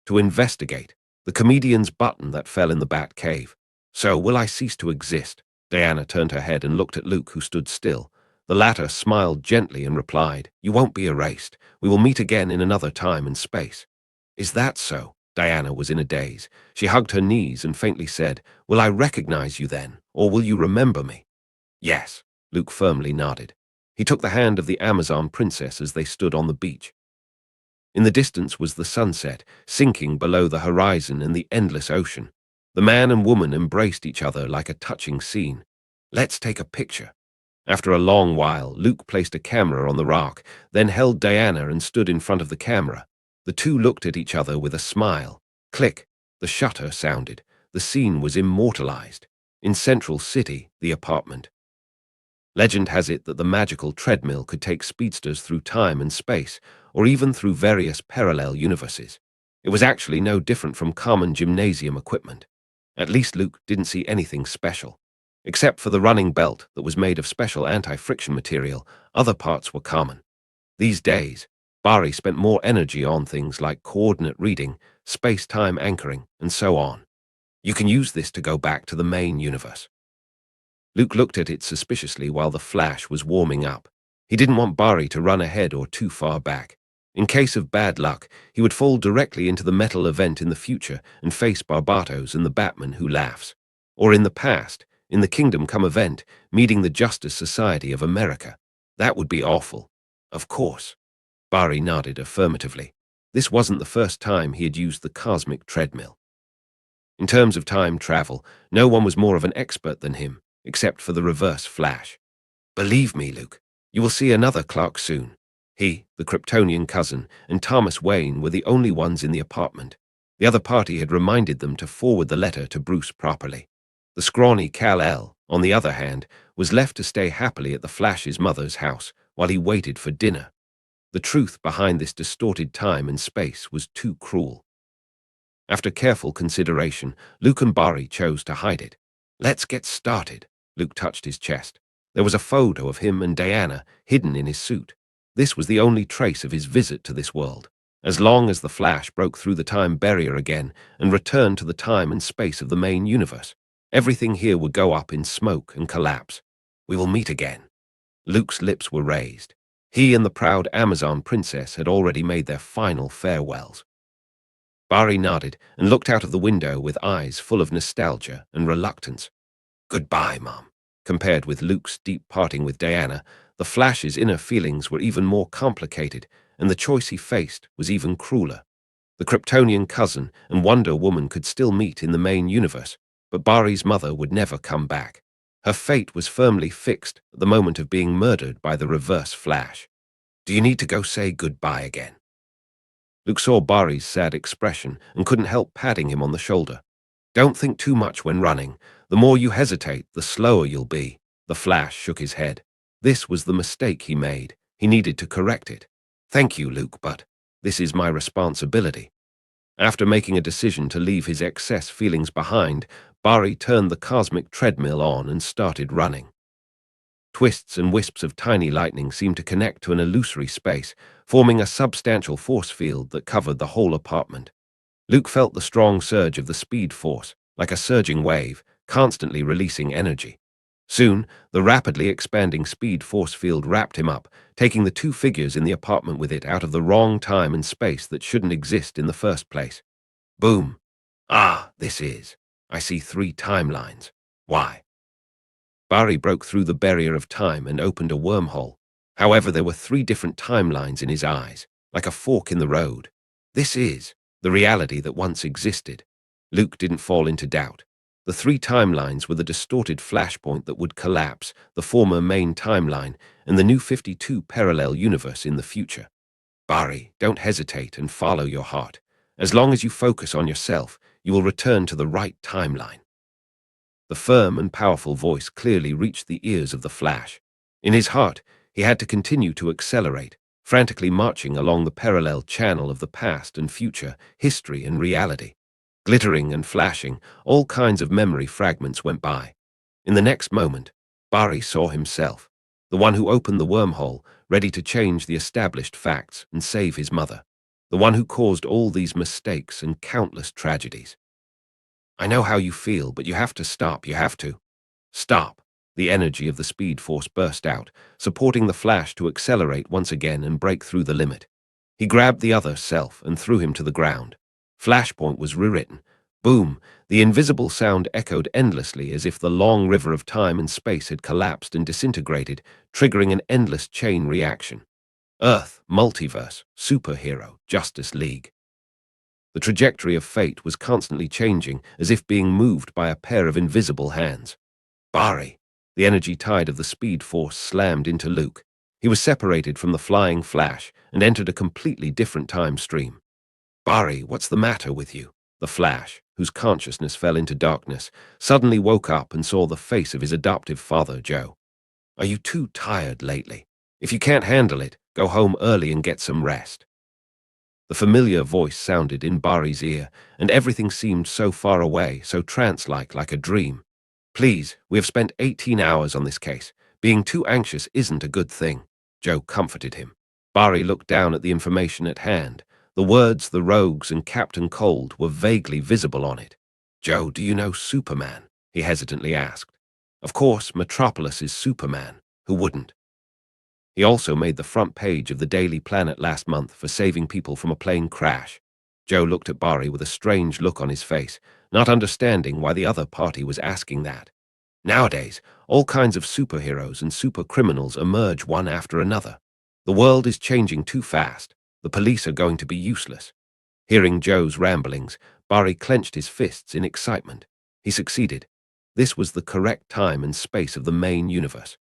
To investigate the comedian's button that fell in the Bat Cave. "So, will I cease to exist?" Diana turned her head and looked at Luke, who stood still. The latter smiled gently and replied, "You won't be erased. We will meet again in another time and space." "Is that so?" Diana was in a daze. She hugged her knees and faintly said, "Will I recognize you then, or will you remember me?" "Yes," Luke firmly nodded. He took the hand of the Amazon princess as they stood on the beach. In the distance was the sunset, sinking below the horizon and the endless ocean. The man and woman embraced each other like a touching scene. "Let's take a picture." After a long while, Luke placed a camera on the rock, then held Diana and stood in front of the camera. The two looked at each other with a smile. Click! The shutter sounded. The scene was immortalized. In Central City, the apartment. Legend has it that the magical treadmill could take speedsters through time and space, or even through various parallel universes. It was actually no different from common gymnasium equipment. At least Luke didn't see anything special. Except for the running belt that was made of special anti-friction material, other parts were common. These days, Bari spent more energy on things like coordinate reading, space-time anchoring, and so on. "You can use this to go back to the main universe." Luke looked at it suspiciously while the Flash was warming up. He didn't want Bari to run ahead or too far back. In case of bad luck, he would fall directly into the metal event in the future and face Barbatos and the Batman who laughs. Or in the past, in the Kingdom Come event, meeting the Justice Society of America. That would be awful. Of course. Bari nodded affirmatively. This wasn't the first time he had used the cosmic treadmill. In terms of time travel, no one was more of an expert than him, except for the reverse Flash. "Believe me, Luke, you will see another Clark soon." He, the Kryptonian cousin, and Thomas Wayne were the only ones in the apartment. The other party had reminded them to forward the letter to Bruce properly. The scrawny Kal-El, on the other hand, was left to stay happily at the Flash's mother's house while he waited for dinner. The truth behind this distorted time and space was too cruel. After careful consideration, Luke and Bari chose to hide it. "Let's get started." Luke touched his chest. There was a photo of him and Diana hidden in his suit. This was the only trace of his visit to this world. As long as the Flash broke through the time barrier again and returned to the time and space of the main universe, everything here would go up in smoke and collapse. "We will meet again." Luke's lips were raised. He and the proud Amazon princess had already made their final farewells. Barry nodded and looked out of the window with eyes full of nostalgia and reluctance. Goodbye, Mom. Compared with Luke's deep parting with Diana, the Flash's inner feelings were even more complicated, and the choice he faced was even crueler. The Kryptonian cousin and Wonder Woman could still meet in the main universe, but Barry's mother would never come back. Her fate was firmly fixed at the moment of being murdered by the Reverse Flash. Do you need to go say goodbye again? Luke saw Barry's sad expression and couldn't help patting him on the shoulder. Don't think too much when running. The more you hesitate, the slower you'll be. The Flash shook his head. This was the mistake he made. He needed to correct it. Thank you, Luke, but this is my responsibility. After making a decision to leave his excess feelings behind, Barry turned the cosmic treadmill on and started running. Twists and wisps of tiny lightning seemed to connect to an illusory space, forming a substantial force field that covered the whole apartment. Luke felt the strong surge of the speed force, like a surging wave, constantly releasing energy. Soon, the rapidly expanding speed force field wrapped him up, taking the two figures in the apartment with it out of the wrong time and space that shouldn't exist in the first place. Boom. Ah, this is. I see 3 timelines. Why? Barry broke through the barrier of time and opened a wormhole. However, there were 3 different timelines in his eyes, like a fork in the road. This is the reality that once existed. Luke didn't fall into doubt. The 3 timelines were the distorted flashpoint that would collapse, the former main timeline, and the new 52 parallel universe in the future. Barry, don't hesitate and follow your heart. As long as you focus on yourself, you will return to the right timeline. The firm and powerful voice clearly reached the ears of the Flash. In his heart, he had to continue to accelerate, frantically marching along the parallel channel of the past and future, history and reality. Glittering and flashing, all kinds of memory fragments went by. In the next moment, Barry saw himself, the one who opened the wormhole, ready to change the established facts and save his mother, the one who caused all these mistakes and countless tragedies. I know how you feel, but you have to stop, you have to. Stop. The energy of the speed force burst out, supporting the Flash to accelerate once again and break through the limit. He grabbed the other self and threw him to the ground. Flashpoint was rewritten. Boom! The invisible sound echoed endlessly as if the long river of time and space had collapsed and disintegrated, triggering an endless chain reaction. Earth, multiverse, superhero, Justice League. The trajectory of fate was constantly changing, as if being moved by a pair of invisible hands. Barry! The energy tide of the speed force slammed into Luke. He was separated from the flying Flash and entered a completely different time stream. Barry, what's the matter with you? The Flash, whose consciousness fell into darkness, suddenly woke up and saw the face of his adoptive father, Joe. Are you too tired lately? If you can't handle it, go home early and get some rest. The familiar voice sounded in Barry's ear, and everything seemed so far away, so trance-like, like a dream. Please, we have spent 18 hours on this case. Being too anxious isn't a good thing. Joe comforted him. Barry looked down at the information at hand. The words "the Rogues" and "Captain Cold" were vaguely visible on it. Joe, do you know Superman? He hesitantly asked. Of course, Metropolis is Superman. Who wouldn't? He also made the front page of the Daily Planet last month for saving people from a plane crash. Joe looked at Barry with a strange look on his face, not understanding why the other party was asking that. Nowadays, all kinds of superheroes and super criminals emerge one after another. The world is changing too fast. The police are going to be useless. Hearing Joe's ramblings, Barry clenched his fists in excitement. He succeeded. This was the correct time and space of the main universe.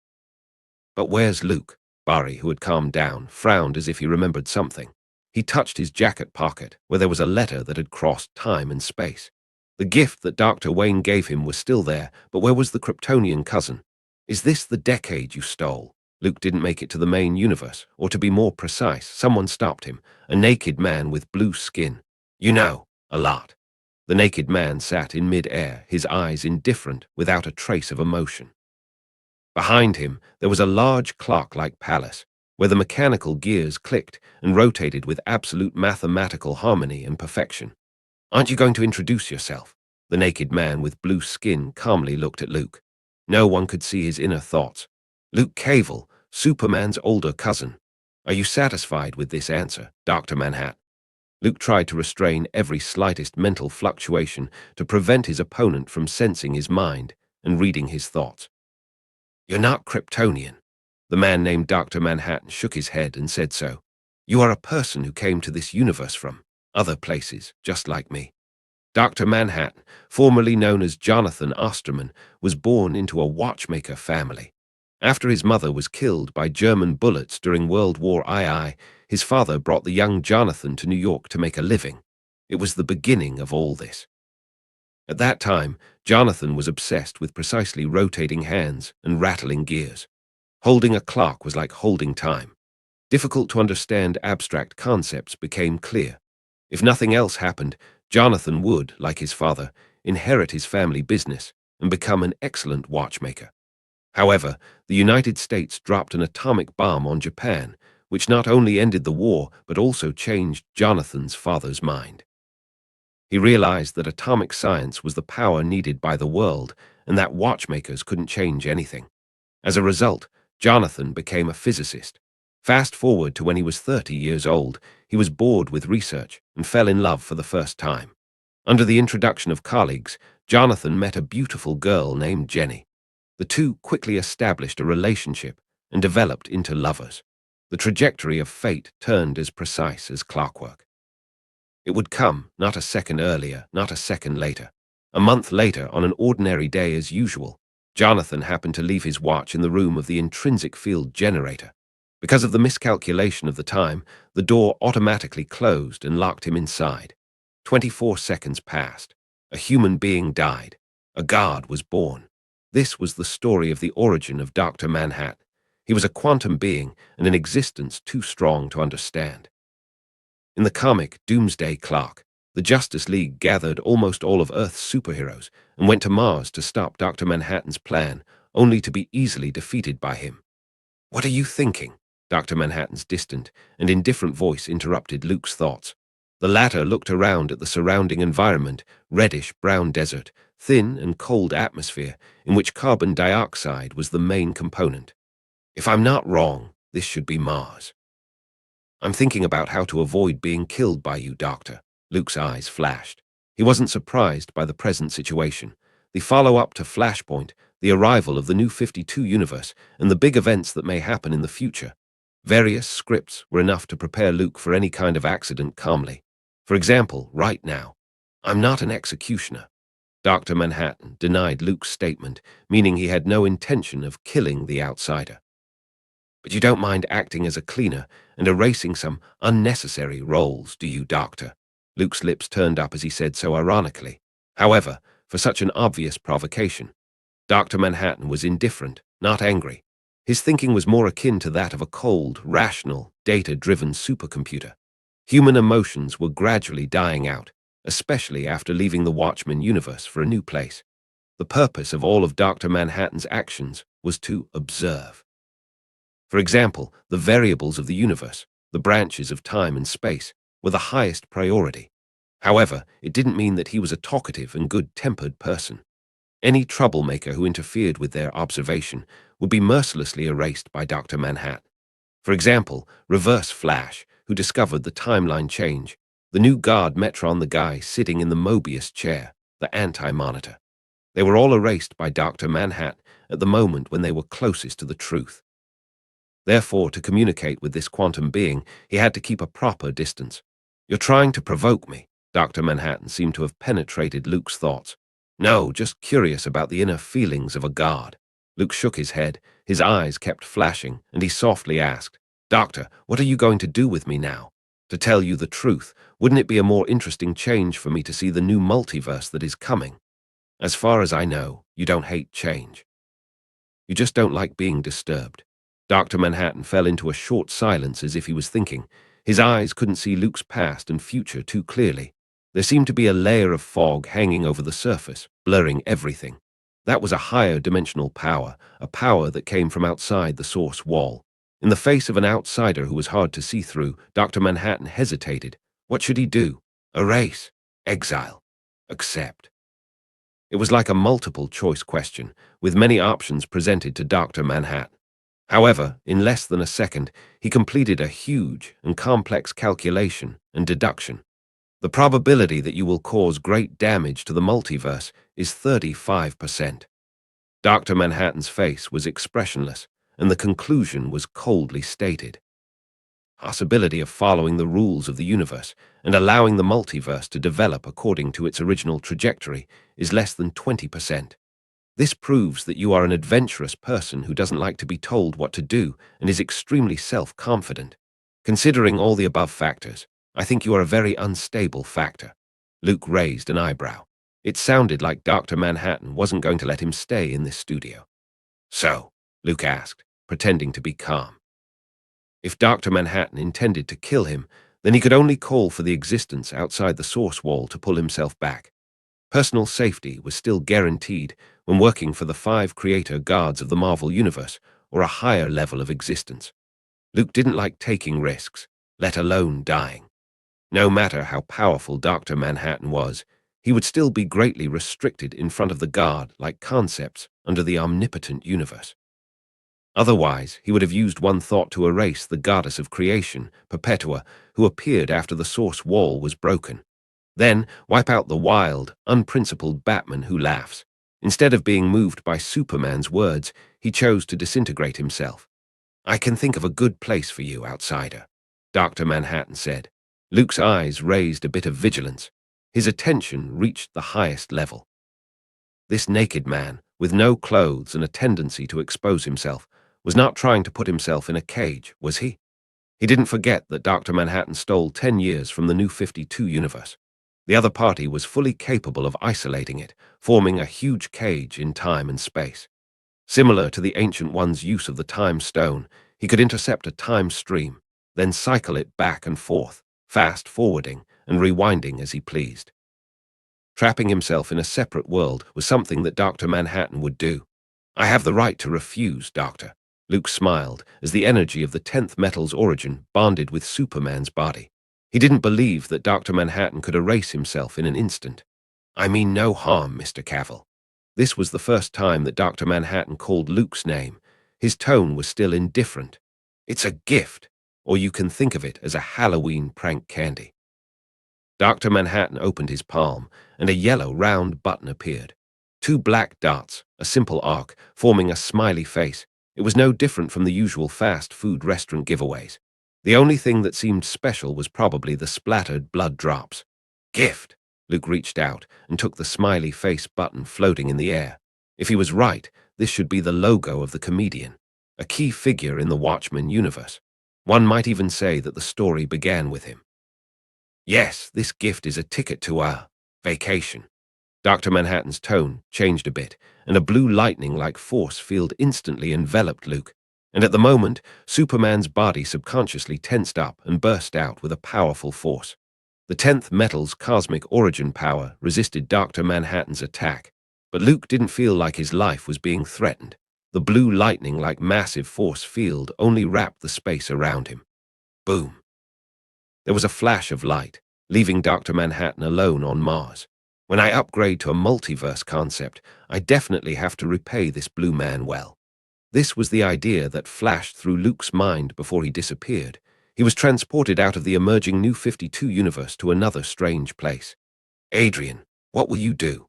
But where's Luke? Barry, who had calmed down, frowned as if he remembered something. He touched his jacket pocket, where there was a letter that had crossed time and space. The gift that Dr. Wayne gave him was still there, but where was the Kryptonian cousin? Is this the decade you stole? Luke didn't make it to the main universe, or to be more precise, someone stopped him, a naked man with blue skin. You know, a lot. The naked man sat in mid-air, his eyes indifferent, without a trace of emotion. Behind him, there was a large clock-like palace, where the mechanical gears clicked and rotated with absolute mathematical harmony and perfection. Aren't you going to introduce yourself? The naked man with blue skin calmly looked at Luke. No one could see his inner thoughts. Luke Cable, Superman's older cousin. Are you satisfied with this answer, Dr. Manhattan? Luke tried to restrain every slightest mental fluctuation to prevent his opponent from sensing his mind and reading his thoughts. "You're not Kryptonian." The man named Dr. Manhattan shook his head and said so. "You are a person who came to this universe from other places, just like me." Dr. Manhattan, formerly known as Jonathan Osterman, was born into a watchmaker family. After his mother was killed by German bullets during World War II, his father brought the young Jonathan to New York to make a living. It was the beginning of all this. At that time, Jonathan was obsessed with precisely rotating hands and rattling gears. Holding a clock was like holding time. Difficult to understand abstract concepts became clear. If nothing else happened, Jonathan would, like his father, inherit his family business and become an excellent watchmaker. However, the United States dropped an atomic bomb on Japan, which not only ended the war but also changed Jonathan's father's mind. He realized that atomic science was the power needed by the world and that watchmakers couldn't change anything. As a result, Jonathan became a physicist. Fast forward to when he was 30 years old, he was bored with research and fell in love for the first time. Under the introduction of colleagues, Jonathan met a beautiful girl named Jenny. The two quickly established a relationship and developed into lovers. The trajectory of fate turned as precise as clockwork. It would come, not a second earlier, not a second later. A month later, on an ordinary day as usual, Jonathan happened to leave his watch in the room of the intrinsic field generator. Because of the miscalculation of the time, the door automatically closed and locked him inside. 24 seconds passed. A human being died. A god was born. This was the story of the origin of Dr. Manhattan. He was a quantum being and an existence too strong to understand. In the comic Doomsday Clock, the Justice League gathered almost all of Earth's superheroes and went to Mars to stop Dr. Manhattan's plan, only to be easily defeated by him. "What are you thinking?" Dr. Manhattan's distant and indifferent voice interrupted Luke's thoughts. The latter looked around at the surrounding environment, reddish-brown desert, thin and cold atmosphere in which carbon dioxide was the main component. "If I'm not wrong, this should be Mars." "I'm thinking about how to avoid being killed by you, Doctor." Luke's eyes flashed. He wasn't surprised by the present situation. The follow-up to Flashpoint, the arrival of the New 52 universe, and the big events that may happen in the future. Various scripts were enough to prepare Luke for any kind of accident calmly. For example, right now, "I'm not an executioner." Dr. Manhattan denied Luke's statement, meaning he had no intention of killing the outsider. "But you don't mind acting as a cleaner and erasing some unnecessary roles, do you, Doctor?" Luke's lips turned up as he said so ironically. However, for such an obvious provocation, Dr. Manhattan was indifferent, not angry. His thinking was more akin to that of a cold, rational, data-driven supercomputer. Human emotions were gradually dying out, especially after leaving the Watchmen universe for a new place. The purpose of all of Dr. Manhattan's actions was to observe. For example, the variables of the universe, the branches of time and space, were the highest priority. However, it didn't mean that he was a talkative and good-tempered person. Any troublemaker who interfered with their observation would be mercilessly erased by Dr. Manhattan. For example, Reverse Flash, who discovered the timeline change, the new guard Metron, the guy sitting in the Mobius chair, the anti-monitor. They were all erased by Dr. Manhattan at the moment when they were closest to the truth. Therefore, to communicate with this quantum being, he had to keep a proper distance. "You're trying to provoke me." Dr. Manhattan seemed to have penetrated Luke's thoughts. "No, just curious about the inner feelings of a god." Luke shook his head. His eyes kept flashing, and he softly asked, "Doctor, what are you going to do with me now? To tell you the truth, wouldn't it be a more interesting change for me to see the new multiverse that is coming? As far as I know, you don't hate change. You just don't like being disturbed." Dr. Manhattan fell into a short silence as if he was thinking. His eyes couldn't see Luke's past and future too clearly. There seemed to be a layer of fog hanging over the surface, blurring everything. That was a higher dimensional power, a power that came from outside the source wall. In the face of an outsider who was hard to see through, Dr. Manhattan hesitated. What should he do? Erase? Exile? Accept? It was like a multiple-choice question, with many options presented to Dr. Manhattan. However, in less than a second, he completed a huge and complex calculation and deduction. The probability that you will cause great damage to the multiverse is 35%. Dr. Manhattan's face was expressionless, and the conclusion was coldly stated. Possibility of following the rules of the universe and allowing the multiverse to develop according to its original trajectory is less than 20%. This proves that you are an adventurous person who doesn't like to be told what to do and is extremely self-confident. Considering all the above factors, I think you are a very unstable factor. Luke raised an eyebrow. It sounded like Dr. Manhattan wasn't going to let him stay in this studio. So, Luke asked, pretending to be calm. If Dr. Manhattan intended to kill him, then he could only call for the existence outside the source wall to pull himself back. Personal safety was still guaranteed when working for the 5 creator guards of the Marvel Universe or a higher level of existence. Luke didn't like taking risks, let alone dying. No matter how powerful Dr. Manhattan was, he would still be greatly restricted in front of the guard like concepts under the omnipotent universe. Otherwise, he would have used one thought to erase the goddess of creation, Perpetua, who appeared after the source wall was broken. Then wipe out the wild, unprincipled Batman who laughs. Instead of being moved by Superman's words, he chose to disintegrate himself. "I can think of a good place for you, outsider," Dr. Manhattan said. Luke's eyes raised a bit of vigilance. His attention reached the highest level. This naked man, with no clothes and a tendency to expose himself, was not trying to put himself in a cage, was he? He didn't forget that Dr. Manhattan stole 10 years from the New 52 universe. The other party was fully capable of isolating it, forming a huge cage in time and space. Similar to the Ancient One's use of the time stone, he could intercept a time stream, then cycle it back and forth, fast-forwarding and rewinding as he pleased. Trapping himself in a separate world was something that Dr. Manhattan would do. "I have the right to refuse, Doctor." Luke smiled as the energy of the 10th metal's origin bonded with Superman's body. He didn't believe that Dr. Manhattan could erase himself in an instant. "I mean no harm, Mr. Cavill." This was the first time that Dr. Manhattan called Luke's name. His tone was still indifferent. "It's a gift, or you can think of it as a Halloween prank candy." Dr. Manhattan opened his palm, and a yellow round button appeared. 2 black dots, a simple arc, forming a smiley face. It was no different from the usual fast food restaurant giveaways. The only thing that seemed special was probably the splattered blood drops. "Gift!" Luke reached out and took the smiley face button floating in the air. If he was right, this should be the logo of the comedian, a key figure in the Watchmen universe. One might even say that the story began with him. "Yes, this gift is a ticket to our vacation." Dr. Manhattan's tone changed a bit, and a blue lightning-like force field instantly enveloped Luke. And at the moment, Superman's body subconsciously tensed up and burst out with a powerful force. The 10th metal's cosmic origin power resisted Dr. Manhattan's attack, but Luke didn't feel like his life was being threatened. The blue lightning-like massive force field only wrapped the space around him. Boom. There was a flash of light, leaving Dr. Manhattan alone on Mars. When I upgrade to a multiverse concept, I definitely have to repay this blue man well. This was the idea that flashed through Luke's mind before he disappeared. He was transported out of the emerging New 52 universe to another strange place. "Adrian, what will you do?"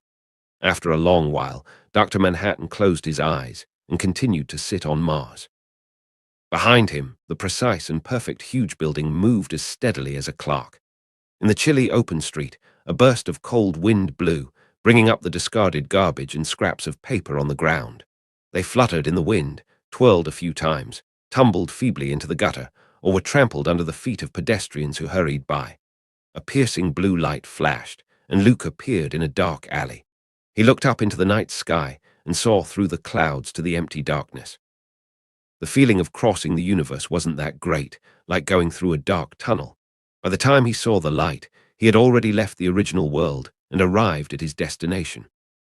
After a long while, Dr. Manhattan closed his eyes and continued to sit on Mars. Behind him, the precise and perfect huge building moved as steadily as a clock. In the chilly open street, a burst of cold wind blew, bringing up the discarded garbage and scraps of paper on the ground. They fluttered in the wind, twirled a few times, tumbled feebly into the gutter, or were trampled under the feet of pedestrians who hurried by. A piercing blue light flashed, and Luke appeared in a dark alley. He looked up into the night sky and saw through the clouds to the empty darkness. The feeling of crossing the universe wasn't that great, like going through a dark tunnel. By the time he saw the light, he had already left the original world and arrived at his destination.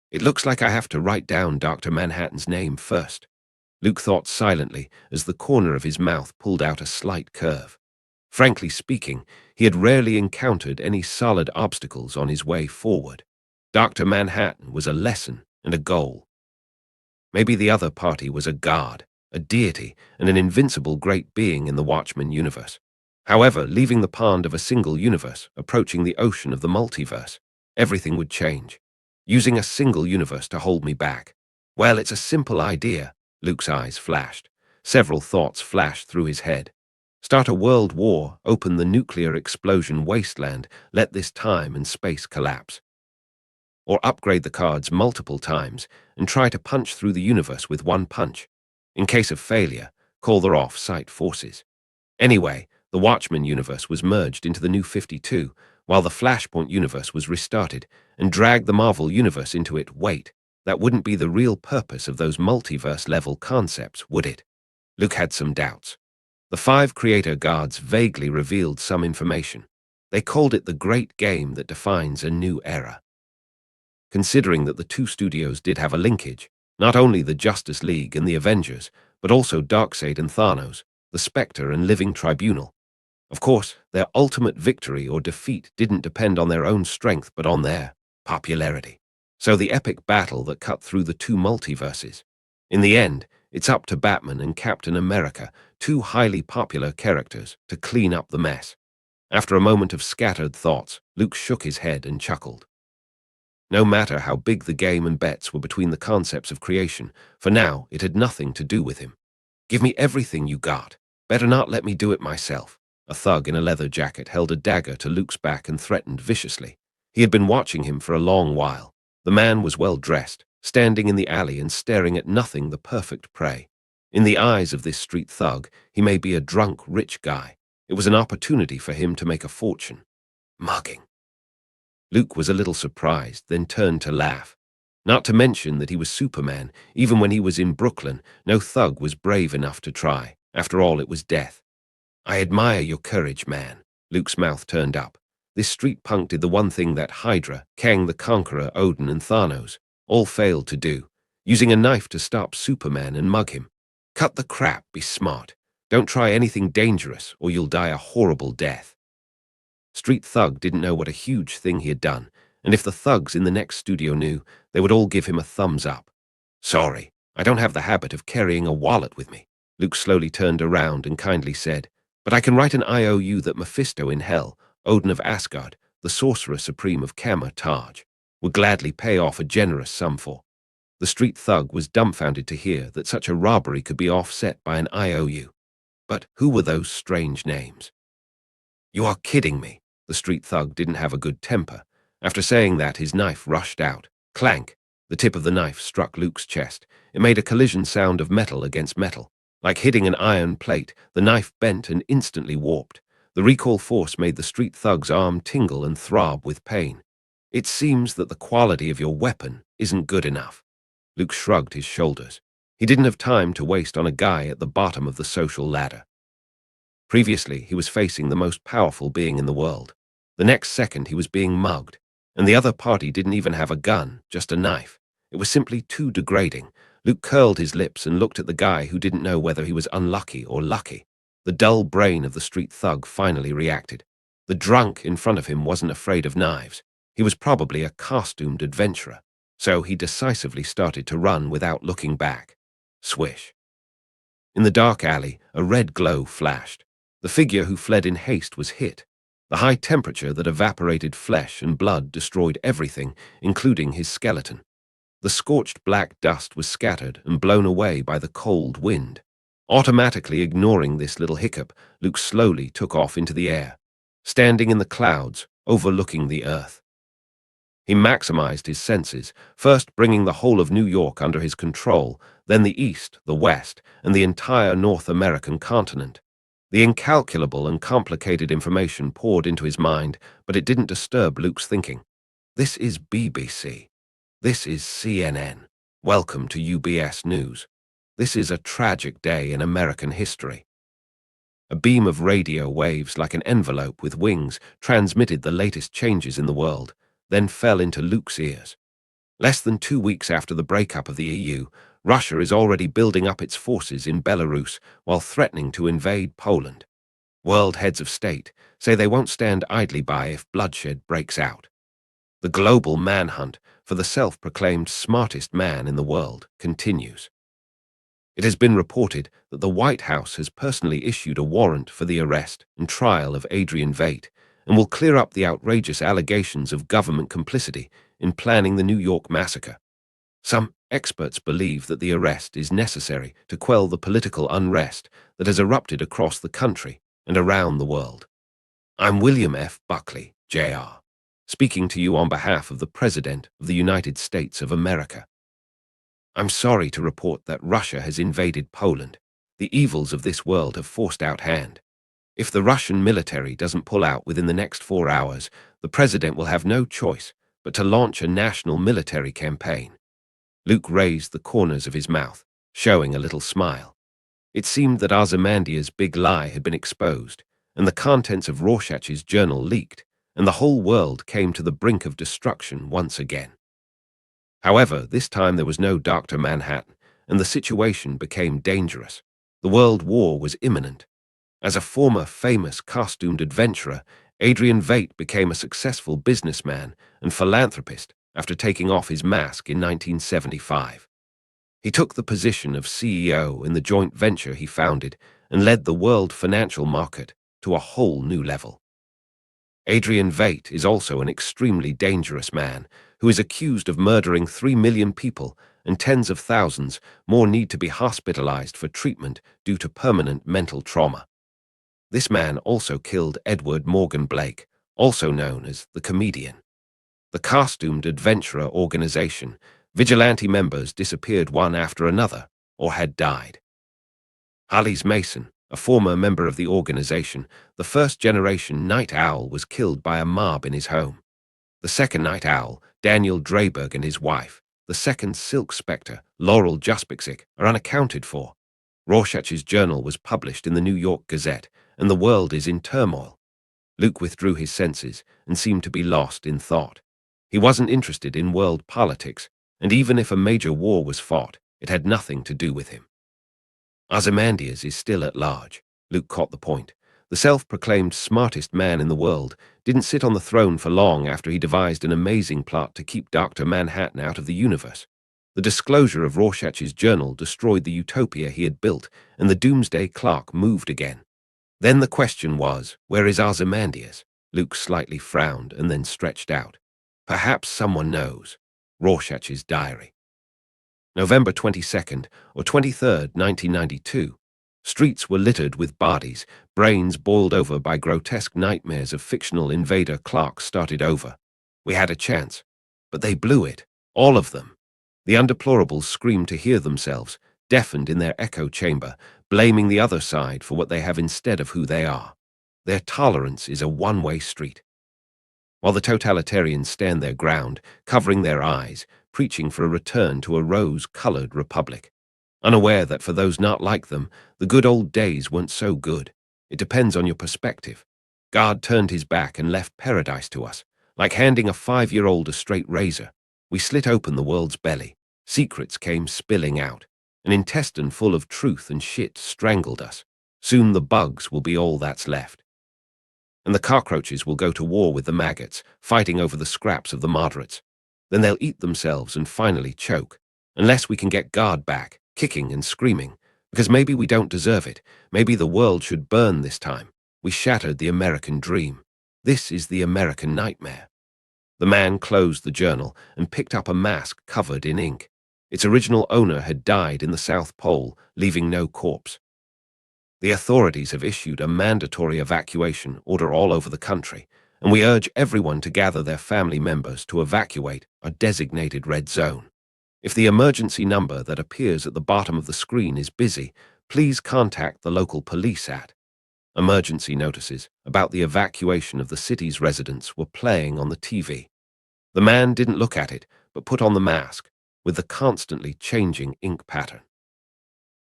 "It looks like I have to write down Dr. Manhattan's name first." Luke thought silently as the corner of his mouth pulled out a slight curve. Frankly speaking, he had rarely encountered any solid obstacles on his way forward. Dr. Manhattan was a lesson and a goal. Maybe the other party was a god, a deity, and an invincible great being in the Watchmen universe. However, leaving the pond of a single universe, approaching the ocean of the multiverse, everything would change. Using a single universe to hold me back. Well, it's a simple idea. Luke's eyes flashed. Several thoughts flashed through his head. Start a world war, open the nuclear explosion wasteland, let this time and space collapse. Or upgrade the cards multiple times and try to punch through the universe with one punch. In case of failure, call the off-site forces. Anyway, the Watchmen universe was merged into the New 52, while the Flashpoint universe was restarted, and dragged the Marvel universe into it. Wait, that wouldn't be the real purpose of those multiverse-level concepts, would it? Luke had some doubts. The 5 creator guards vaguely revealed some information. They called it the great game that defines a new era. Considering that the 2 studios did have a linkage, not only the Justice League and the Avengers, but also Darkseid and Thanos, the Spectre and Living Tribunal. Of course, their ultimate victory or defeat didn't depend on their own strength but on their popularity. So the epic battle that cut through the 2 multiverses. In the end, it's up to Batman and Captain America, 2 highly popular characters, to clean up the mess. After a moment of scattered thoughts, Luke shook his head and chuckled. No matter how big the game and bets were between the concepts of creation, for now it had nothing to do with him. Give me everything you got. Better not let me do it myself. A thug in a leather jacket held a dagger to Luke's back and threatened viciously. He had been watching him for a long while. The man was well dressed, standing in the alley and staring at nothing, the perfect prey. In the eyes of this street thug, he may be a drunk, rich guy. It was an opportunity for him to make a fortune. Mugging. Luke was a little surprised, then turned to laugh. Not to mention that he was Superman. Even when he was in Brooklyn, no thug was brave enough to try. After all, it was death. I admire your courage, man. Luke's mouth turned up. This street punk did the one thing that Hydra, Kang the Conqueror, Odin, and Thanos all failed to do, using a knife to stop Superman and mug him. Cut the crap, be smart. Don't try anything dangerous, or you'll die a horrible death. Street Thug didn't know what a huge thing he had done, and if the thugs in the next studio knew, they would all give him a thumbs up. Sorry, I don't have the habit of carrying a wallet with me. Luke slowly turned around and kindly said, but I can write an IOU that Mephisto in Hell, Odin of Asgard, the Sorcerer Supreme of Kama Taj, would gladly pay off a generous sum for. The street thug was dumbfounded to hear that such a robbery could be offset by an IOU. But who were those strange names? You are kidding me. The street thug didn't have a good temper. After saying that, his knife rushed out. Clank! The tip of the knife struck Luke's chest. It made a collision sound of metal against metal. Like hitting an iron plate, the knife bent and instantly warped. The recoil force made the street thug's arm tingle and throb with pain. It seems that the quality of your weapon isn't good enough. Luke shrugged his shoulders. He didn't have time to waste on a guy at the bottom of the social ladder. Previously, he was facing the most powerful being in the world. The next second, he was being mugged, and the other party didn't even have a gun, just a knife. It was simply too degrading. Luke curled his lips and looked at the guy who didn't know whether he was unlucky or lucky. The dull brain of the street thug finally reacted. The drunk in front of him wasn't afraid of knives. He was probably a costumed adventurer, so he decisively started to run without looking back. Swish. In the dark alley, a red glow flashed. The figure who fled in haste was hit. The high temperature that evaporated flesh and blood destroyed everything, including his skeleton. The scorched black dust was scattered and blown away by the cold wind. Automatically ignoring this little hiccup, Luke slowly took off into the air, standing in the clouds, overlooking the earth. He maximized his senses, first bringing the whole of New York under his control, then the East, the West, and the entire North American continent. The incalculable and complicated information poured into his mind, but it didn't disturb Luke's thinking. This is BBC. This is CNN. Welcome to UBS News. This is a tragic day in American history. A beam of radio waves like an envelope with wings transmitted the latest changes in the world, then fell into Luke's ears. Less than 2 weeks after the breakup of the EU, Russia is already building up its forces in Belarus while threatening to invade Poland. World heads of state say they won't stand idly by if bloodshed breaks out. The global manhunt for the self-proclaimed smartest man in the world continues. It has been reported that the White House has personally issued a warrant for the arrest and trial of Adrian Veidt and will clear up the outrageous allegations of government complicity in planning the New York massacre. Some experts believe that the arrest is necessary to quell the political unrest that has erupted across the country and around the world. I'm William F. Buckley, Jr., speaking to you on behalf of the President of the United States of America. I'm sorry to report that Russia has invaded Poland. The evils of this world have forced out hand. If the Russian military doesn't pull out within the next 4 hours, the president will have no choice but to launch a national military campaign. Luke raised the corners of his mouth, showing a little smile. It seemed that Ozymandias's big lie had been exposed, and the contents of Rorschach's journal leaked, and the whole world came to the brink of destruction once again. However, this time there was no Dr. Manhattan, and the situation became dangerous. The World War was imminent. As a former famous costumed adventurer, Adrian Veidt became a successful businessman and philanthropist after taking off his mask in 1975. He took the position of CEO in the joint venture he founded and led the world financial market to a whole new level. Adrian Veidt is also an extremely dangerous man who is accused of murdering 3 million people, and tens of thousands more need to be hospitalized for treatment due to permanent mental trauma. This man also killed Edward Morgan Blake, also known as the comedian. The costumed adventurer organization, vigilante members disappeared one after another or had died. Harley's Mason, a former member of the organization, the first-generation night owl, was killed by a mob in his home. The second night owl, Daniel Dreyberg, and his wife, the second silk spectre, Laurel Juspixik, are unaccounted for. Rorschach's journal was published in the New York Gazette, and the world is in turmoil. Luke withdrew his senses and seemed to be lost in thought. He wasn't interested in world politics, and even if a major war was fought, it had nothing to do with him. Ozymandias is still at large. Luke caught the point. The self-proclaimed smartest man in the world didn't sit on the throne for long after he devised an amazing plot to keep Dr. Manhattan out of the universe. The disclosure of Rorschach's journal destroyed the utopia he had built, and the doomsday clock moved again. Then the question was, where is Ozymandias? Luke slightly frowned and then stretched out. Perhaps someone knows. Rorschach's diary. November 22nd or 23rd, 1992. Streets were littered with bodies, brains boiled over by grotesque nightmares of fictional invader Clark started over. We had a chance, but they blew it, all of them. The undeplorables screamed to hear themselves, deafened in their echo chamber, blaming the other side for what they have instead of who they are. Their tolerance is a one-way street. While the totalitarians stand their ground, covering their eyes, preaching for a return to a rose-colored republic, unaware that for those not like them, the good old days weren't so good. It depends on your perspective. God turned his back and left paradise to us, like handing a 5-year-old a straight razor. We slit open the world's belly. Secrets came spilling out. An intestine full of truth and shit strangled us. Soon the bugs will be all that's left. And the cockroaches will go to war with the maggots, fighting over the scraps of the moderates. Then they'll eat themselves and finally choke. Unless we can get God back, kicking and screaming, because maybe we don't deserve it. Maybe the world should burn this time. We shattered the American dream. This is the American nightmare. The man closed the journal and picked up a mask covered in ink. Its original owner had died in the South Pole, leaving no corpse. The authorities have issued a mandatory evacuation order all over the country, and we urge everyone to gather their family members to evacuate a designated red zone. If the emergency number that appears at the bottom of the screen is busy, please contact the local police at. Emergency notices about the evacuation of the city's residents were playing on the TV. The man didn't look at it, but put on the mask, with the constantly changing ink pattern.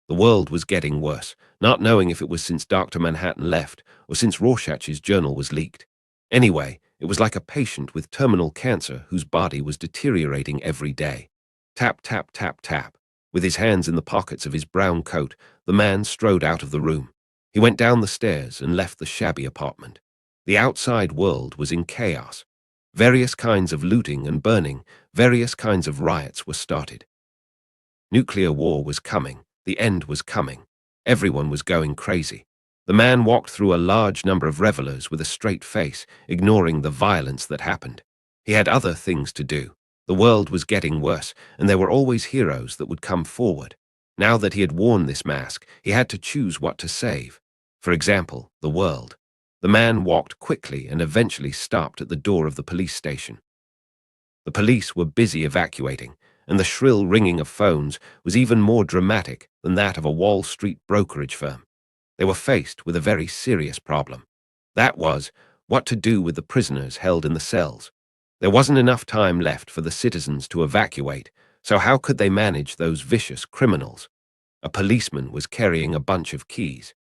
The world was getting worse, not knowing if it was since Dr. Manhattan left or since Rorschach's journal was leaked. Anyway, it was like a patient with terminal cancer whose body was deteriorating every day. Tap, tap, tap, tap. With his hands in the pockets of his brown coat, the man strode out of the room. He went down the stairs and left the shabby apartment. The outside world was in chaos. Various kinds of looting and burning, various kinds of riots were started. Nuclear war was coming, The end was coming. Everyone was going crazy. The man walked through a large number of revelers with a straight face, ignoring the violence that happened. He had other things to do. The world was getting worse, and there were always heroes that would come forward. Now that he had worn this mask, he had to choose what to save. For example, the world. The man walked quickly and eventually stopped at the door of the police station. The police were busy evacuating, and the shrill ringing of phones was even more dramatic than that of a Wall Street brokerage firm. They were faced with a very serious problem. That was, what to do with the prisoners held in the cells. There wasn't enough time left for the citizens to evacuate, so how could they manage those vicious criminals? A policeman was carrying a bunch of keys.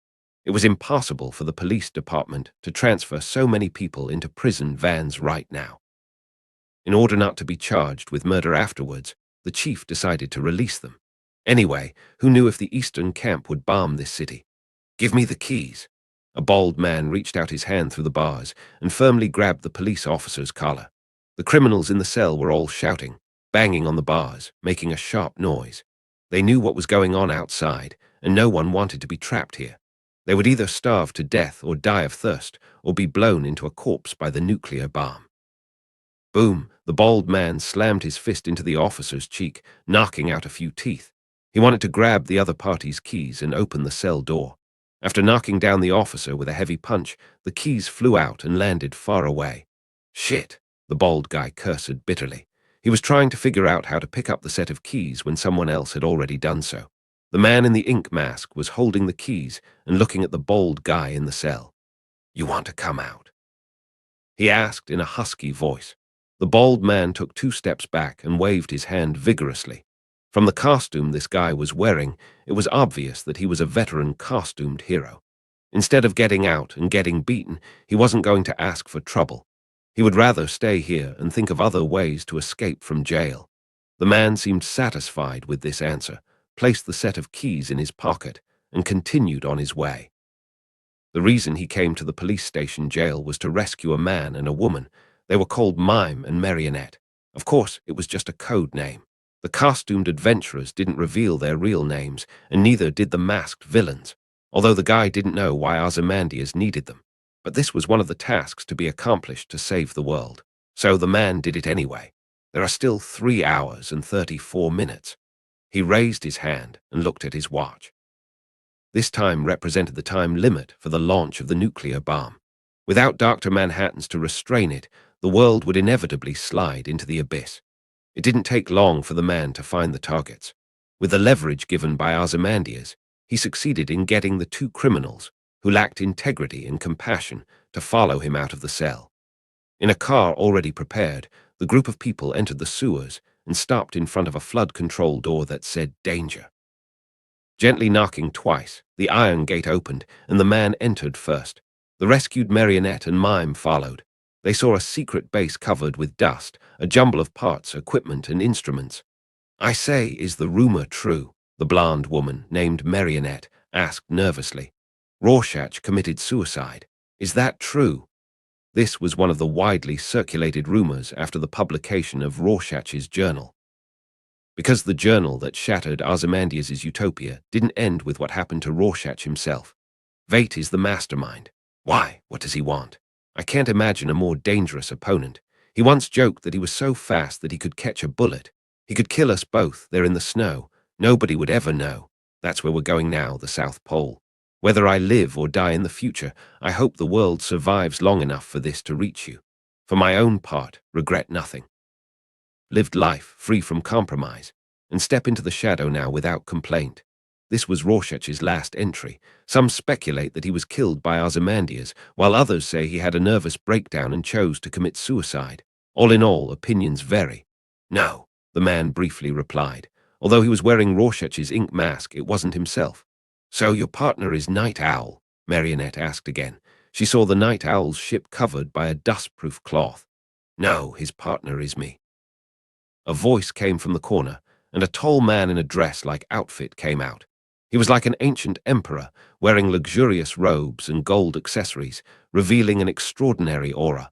It was impossible for the police department to transfer so many people into prison vans right now. In order not to be charged with murder afterwards, the chief decided to release them. Anyway, who knew if the Eastern camp would bomb this city? "Give me the keys." A bald man reached out his hand through the bars and firmly grabbed the police officer's collar. The criminals in the cell were all shouting, banging on the bars, making a sharp noise. They knew what was going on outside, and no one wanted to be trapped here. They would either starve to death or die of thirst, or be blown into a corpse by the nuclear bomb. Boom! The bald man slammed his fist into the officer's cheek, knocking out a few teeth. He wanted to grab the other party's keys and open the cell door. After knocking down the officer with a heavy punch, the keys flew out and landed far away. "Shit!" the bald guy cursed bitterly. He was trying to figure out how to pick up the set of keys when someone else had already done so. The man in the ink mask was holding the keys and looking at the bald guy in the cell. "You want to come out?" he asked in a husky voice. The bald man took 2 steps back and waved his hand vigorously. From the costume this guy was wearing, it was obvious that he was a veteran costumed hero. Instead of getting out and getting beaten, he wasn't going to ask for trouble. He would rather stay here and think of other ways to escape from jail. The man seemed satisfied with this answer, placed the set of keys in his pocket, and continued on his way. The reason he came to the police station jail was to rescue a man and a woman. They were called Mime and Marionette. Of course, it was just a code name. The costumed adventurers didn't reveal their real names, and neither did the masked villains, although the guy didn't know why Ozymandias needed them. But this was one of the tasks to be accomplished to save the world. So the man did it anyway. There are still 3 hours and 34 minutes. He raised his hand and looked at his watch. This time represented the time limit for the launch of the nuclear bomb. Without Dr. Manhattans to restrain it, the world would inevitably slide into the abyss. It didn't take long for the man to find the targets. With the leverage given by Ozymandias, he succeeded in getting the 2 criminals, who lacked integrity and compassion, to follow him out of the cell. In a car already prepared, the group of people entered the sewers and stopped in front of a flood control door that said "Danger." Gently knocking twice, the iron gate opened, and the man entered first. The rescued Marionette and Mime followed. They saw a secret base covered with dust, a jumble of parts, equipment, and instruments. "I say, is the rumor true?" the blonde woman, named Marionette, asked nervously. "Rorschach committed suicide. Is that true?" This was one of the widely circulated rumors after the publication of Rorschach's journal. Because the journal that shattered Ozymandias' utopia didn't end with what happened to Rorschach himself. Vate is the mastermind. Why? What does he want? I can't imagine a more dangerous opponent. He once joked that he was so fast that he could catch a bullet. He could kill us both there in the snow. Nobody would ever know. That's where we're going now, the South Pole. Whether I live or die in the future, I hope the world survives long enough for this to reach you. For my own part, regret nothing. Lived life free from compromise, and step into the shadow now without complaint. This was Rorschach's last entry. Some speculate that he was killed by Ozymandias, while others say he had a nervous breakdown and chose to commit suicide. All in all, opinions vary. "No," the man briefly replied. Although he was wearing Rorschach's ink mask, it wasn't himself. "So your partner is Night Owl?" Marionette asked again. She saw the Night Owl's ship covered by a dust-proof cloth. "No, his partner is me." A voice came from the corner, and a tall man in a dress-like outfit came out. He was like an ancient emperor, wearing luxurious robes and gold accessories, revealing an extraordinary aura.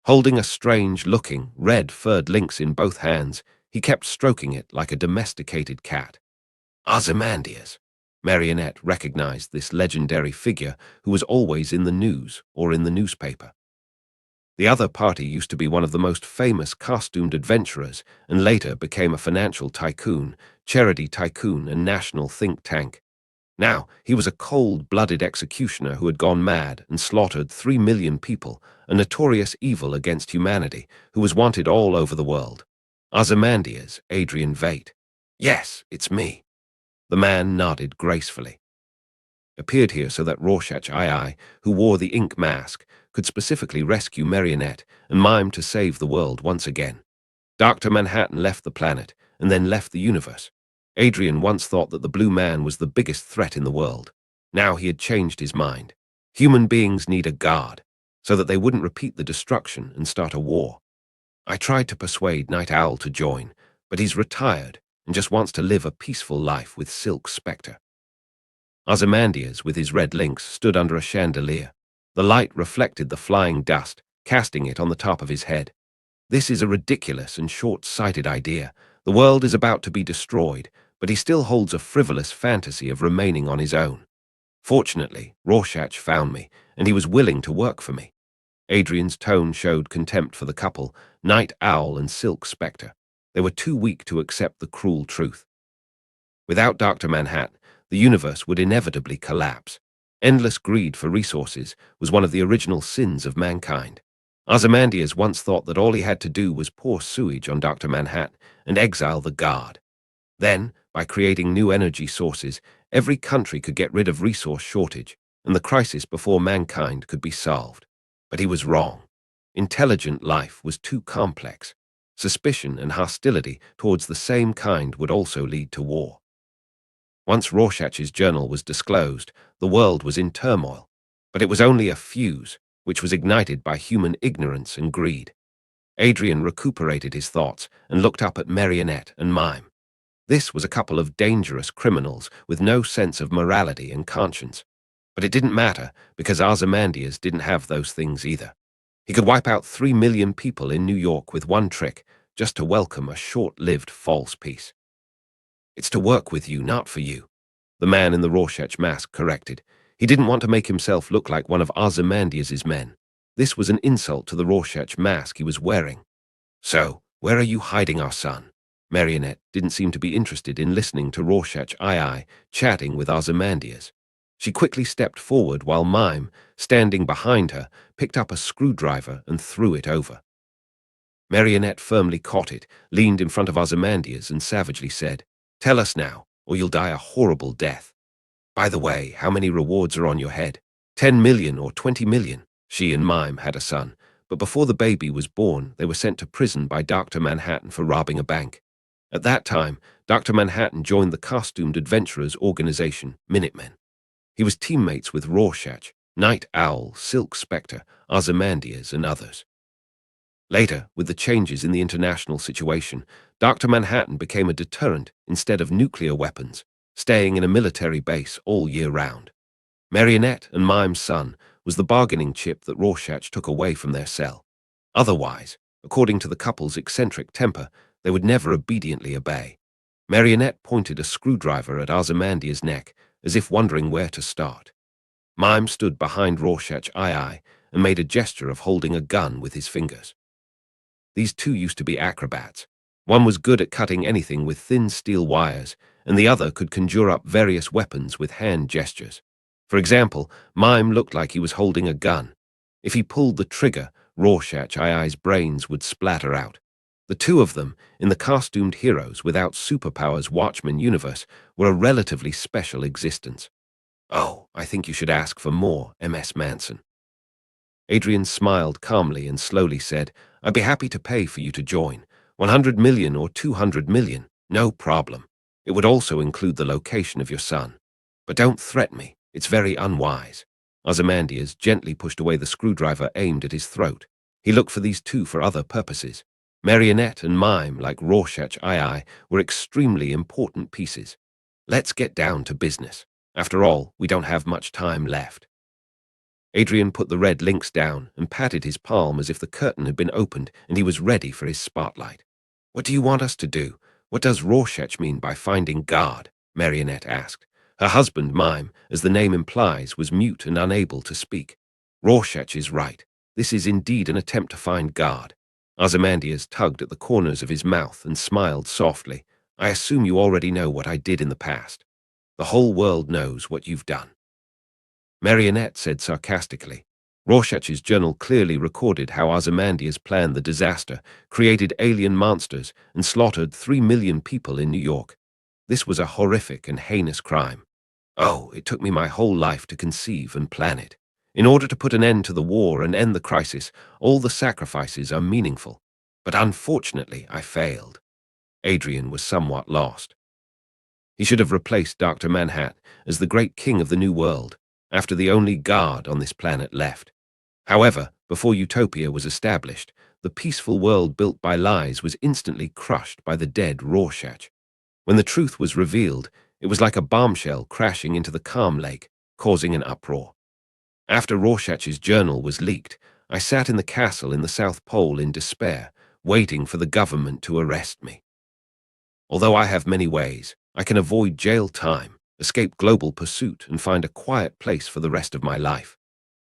Holding a strange-looking, red-furred lynx in both hands, he kept stroking it like a domesticated cat. "Ozymandias," Marionette recognized this legendary figure who was always in the news or in the newspaper. The other party used to be one of the most famous costumed adventurers and later became a financial tycoon, charity tycoon, and national think tank. Now, he was a cold-blooded executioner who had gone mad and slaughtered 3 million people, a notorious evil against humanity, who was wanted all over the world. Ozymandias, Adrian Veidt. Yes, it's me. The man nodded gracefully. Appeared here so that Rorschach II, who wore the ink mask, could specifically rescue Marionette and mime to save the world once again. Dr. Manhattan left the planet and then left the universe. Adrian once thought that the Blue Man was the biggest threat in the world. Now he had changed his mind. Human beings need a guard, so that they wouldn't repeat the destruction and start a war. I tried to persuade Night Owl to join, but he's retired and just wants to live a peaceful life with Silk Spectre. Ozymandias, with his red lynx, stood under a chandelier. The light reflected the flying dust, casting it on the top of his head. This is a ridiculous and short-sighted idea. The world is about to be destroyed, but he still holds a frivolous fantasy of remaining on his own. Fortunately, Rorschach found me, and he was willing to work for me. Adrian's tone showed contempt for the couple, Night Owl and Silk Spectre. They were too weak to accept the cruel truth. Without Dr. Manhattan, the universe would inevitably collapse. Endless greed for resources was one of the original sins of mankind. Ozymandias once thought that all he had to do was pour sewage on Dr. Manhattan and exile the guard. Then, by creating new energy sources, every country could get rid of resource shortage, and the crisis before mankind could be solved. But he was wrong. Intelligent life was too complex. Suspicion and hostility towards the same kind would also lead to war. Once Rorschach's journal was disclosed, the world was in turmoil, but it was only a fuse, which was ignited by human ignorance and greed. Adrian recuperated his thoughts and looked up at Marionette and Mime. This was a couple of dangerous criminals with no sense of morality and conscience. But it didn't matter, because Ozymandias didn't have those things either. He could wipe out 3 million people in New York with one trick, just to welcome a short-lived false peace. It's to work with you, not for you, the man in the Rorschach mask corrected. He didn't want to make himself look like one of Ozymandias' men. This was an insult to the Rorschach mask he was wearing. So, where are you hiding our son? Marionette didn't seem to be interested in listening to Rorschach II chatting with Ozymandias. She quickly stepped forward while Mime, standing behind her, picked up a screwdriver and threw it over. Marionette firmly caught it, leaned in front of Ozymandias and savagely said, "Tell us now, or you'll die a horrible death. By the way, how many rewards are on your head? 10 million or 20 million? She and Mime had a son, but before the baby was born, they were sent to prison by Dr. Manhattan for robbing a bank. At that time, Dr. Manhattan joined the costumed adventurers organization, Minutemen. He was teammates with Rorschach, Night Owl, Silk Spectre, Ozymandias, and others. Later, with the changes in the international situation, Dr. Manhattan became a deterrent instead of nuclear weapons, staying in a military base all year round. Marionette and Mime's son was the bargaining chip that Rorschach took away from their cell. Otherwise, according to the couple's eccentric temper, they would never obediently obey. Marionette pointed a screwdriver at Ozymandias' neck, as if wondering where to start. Mime stood behind Rorschach II and made a gesture of holding a gun with his fingers. These two used to be acrobats. One was good at cutting anything with thin steel wires, and the other could conjure up various weapons with hand gestures. For example, Mime looked like he was holding a gun. If he pulled the trigger, Rorschach II's brains would splatter out. The two of them, in the costumed heroes without superpowers Watchmen universe, were a relatively special existence. Oh, I think you should ask for more, MS Manson. Adrian smiled calmly and slowly said, I'd be happy to pay for you to join. 100 million or 200 million, no problem. It would also include the location of your son. But don't threaten me, it's very unwise. Ozymandias gently pushed away the screwdriver aimed at his throat. He looked for these two for other purposes. Marionette and Mime, like Rorschach II, were extremely important pieces. Let's get down to business. After all, we don't have much time left. Adrian put the red lynx down and patted his palm as if the curtain had been opened and he was ready for his spotlight. What do you want us to do? What does Rorschach mean by finding God? Marionette asked. Her husband, Mime, as the name implies, was mute and unable to speak. Rorschach is right. This is indeed an attempt to find God. Ozymandias tugged at the corners of his mouth and smiled softly. I assume you already know what I did in the past. The whole world knows what you've done. Marionette said sarcastically. Rorschach's journal clearly recorded how Ozymandias planned the disaster, created alien monsters, and slaughtered 3 million people in New York. This was a horrific and heinous crime. Oh, it took me my whole life to conceive and plan it. In order to put an end to the war and end the crisis, all the sacrifices are meaningful. But unfortunately, I failed. Adrian was somewhat lost. He should have replaced Dr. Manhattan as the great king of the New World, after the only God on this planet left. However, before Utopia was established, the peaceful world built by lies was instantly crushed by the dead Rorschach. When the truth was revealed, it was like a bombshell crashing into the calm lake, causing an uproar. After Rorschach's journal was leaked, I sat in the castle in the South Pole in despair, waiting for the government to arrest me. Although I have many ways, I can avoid jail time, escape global pursuit, and find a quiet place for the rest of my life.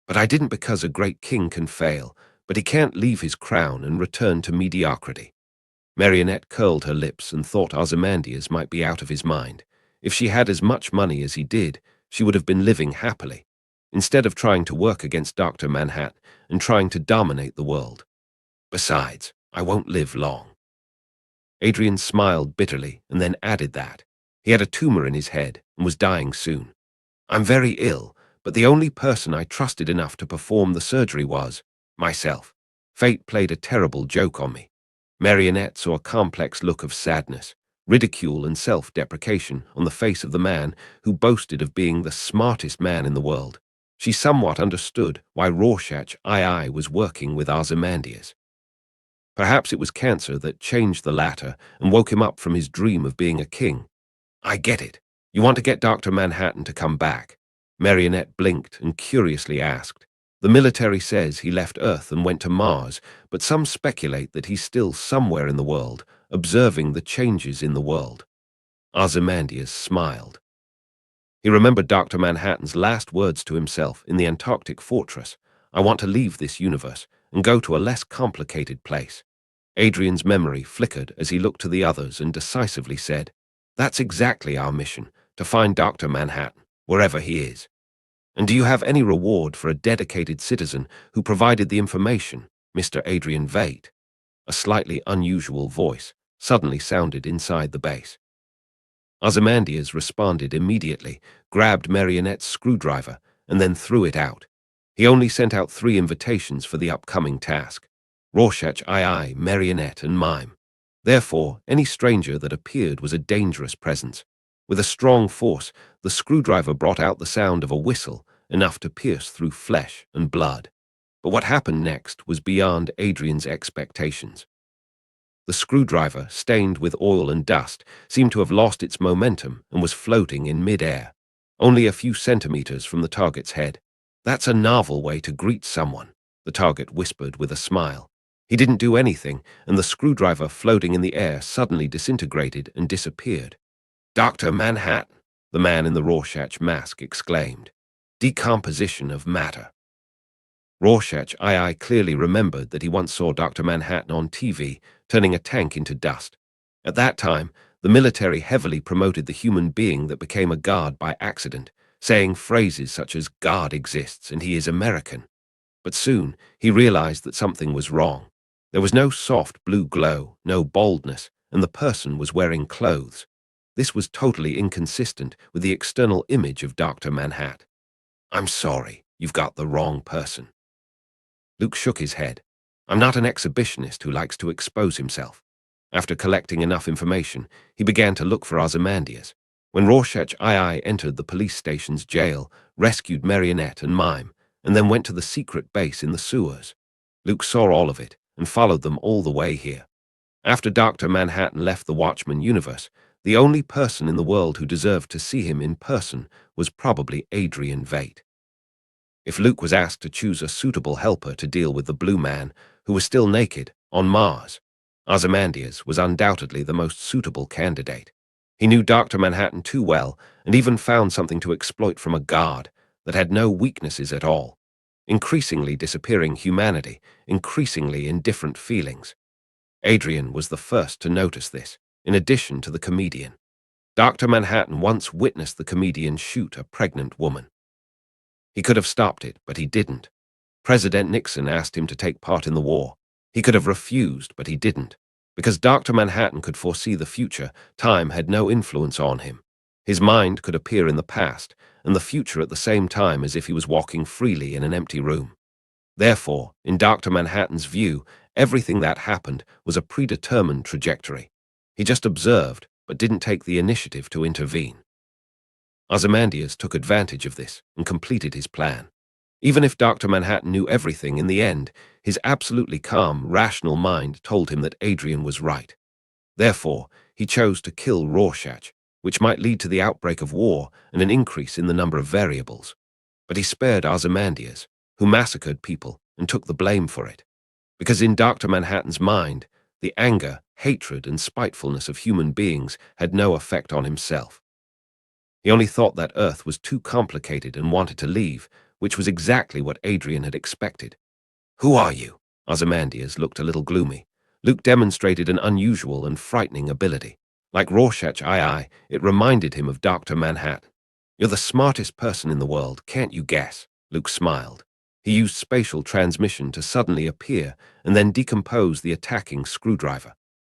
But I didn't, because a great king can fail, but he can't leave his crown and return to mediocrity. Marionette curled her lips and thought Ozymandias might be out of his mind. If she had as much money as he did, she would have been living happily, instead of trying to work against Dr. Manhattan and trying to dominate the world. Besides, I won't live long. Adrian smiled bitterly and then added that he had a tumor in his head and was dying soon. I'm very ill, but the only person I trusted enough to perform the surgery was myself. Fate played a terrible joke on me. Marionette saw a complex look of sadness, ridicule, and self-deprecation on the face of the man who boasted of being the smartest man in the world. She somewhat understood why Rorschach II was working with Ozymandias. Perhaps it was cancer that changed the latter and woke him up from his dream of being a king. I get it. You want to get Dr. Manhattan to come back. Marionette blinked and curiously asked. The military says he left Earth and went to Mars, but some speculate that he's still somewhere in the world, observing the changes in the world. Ozymandias smiled. He remembered Dr. Manhattan's last words to himself in the Antarctic fortress. I want to leave this universe and go to a less complicated place. Adrian's memory flickered as he looked to the others and decisively said, That's exactly our mission, to find Dr. Manhattan, wherever he is. And do you have any reward for a dedicated citizen who provided the information, Mr. Adrian Veidt? A slightly unusual voice suddenly sounded inside the base. Ozymandias responded immediately, grabbed Marionette's screwdriver, and then threw it out. He only sent out 3 invitations for the upcoming task: Rorschach II, Marionette, and Mime. Therefore, any stranger that appeared was a dangerous presence. With a strong force, the screwdriver brought out the sound of a whistle, enough to pierce through flesh and blood. But what happened next was beyond Adrian's expectations. The screwdriver, stained with oil and dust, seemed to have lost its momentum and was floating in mid-air, only a few centimeters from the target's head. That's a novel way to greet someone, the target whispered with a smile. He didn't do anything, and the screwdriver floating in the air suddenly disintegrated and disappeared. Dr. Manhattan, the man in the Rorschach mask exclaimed. Decomposition of matter. Rorschach II clearly remembered that he once saw Dr. Manhattan on TV, turning a tank into dust. At that time, the military heavily promoted the human being that became a god by accident, saying phrases such as God exists and he is American. But soon, he realized that something was wrong. There was no soft blue glow, no boldness, and the person was wearing clothes. This was totally inconsistent with the external image of Dr. Manhattan. I'm sorry, you've got the wrong person. Luke shook his head. I'm not an exhibitionist who likes to expose himself. After collecting enough information, he began to look for Ozymandias. When Rorschach II entered the police station's jail, rescued Marionette and Mime, and then went to the secret base in the sewers. Luke saw all of it and followed them all the way here. After Dr. Manhattan left the Watchmen universe, the only person in the world who deserved to see him in person was probably Adrian Veidt. If Luke was asked to choose a suitable helper to deal with the Blue Man, who was still naked, on Mars, Ozymandias was undoubtedly the most suitable candidate. He knew Dr. Manhattan too well and even found something to exploit from a guard that had no weaknesses at all. Increasingly disappearing humanity, increasingly indifferent feelings. Adrian was the first to notice this, in addition to the comedian. Dr. Manhattan once witnessed the comedian shoot a pregnant woman. He could have stopped it, but he didn't. President Nixon asked him to take part in the war. He could have refused, but he didn't. Because Dr. Manhattan could foresee the future, time had no influence on him. His mind could appear in the past and the future at the same time, as if he was walking freely in an empty room. Therefore, in Dr. Manhattan's view, everything that happened was a predetermined trajectory. He just observed, but didn't take the initiative to intervene. Ozymandias took advantage of this and completed his plan. Even if Dr. Manhattan knew everything, in the end, his absolutely calm, rational mind told him that Adrian was right. Therefore, he chose to kill Rorschach, which might lead to the outbreak of war and an increase in the number of variables. But he spared Ozymandias, who massacred people and took the blame for it. Because in Dr. Manhattan's mind, the anger, hatred, and spitefulness of human beings had no effect on himself. He only thought that Earth was too complicated and wanted to leave, which was exactly what Adrian had expected. "Who are you?" Ozymandias looked a little gloomy. Luke demonstrated an unusual and frightening ability. Like Rorschach II, it reminded him of Dr. Manhattan. "You're the smartest person in the world, can't you guess?" Luke smiled. He used spatial transmission to suddenly appear and then decompose the attacking screwdriver.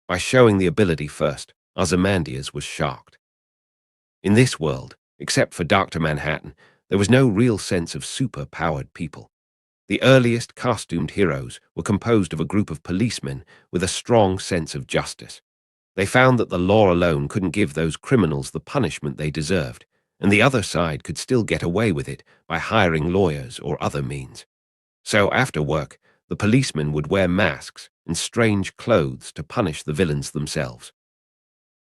By showing the ability first, Ozymandias was shocked. In this world, except for Dr. Manhattan, there was no real sense of super-powered people. The earliest costumed heroes were composed of a group of policemen with a strong sense of justice. They found that the law alone couldn't give those criminals the punishment they deserved, and the other side could still get away with it by hiring lawyers or other means. So after work, the policemen would wear masks and strange clothes to punish the villains themselves.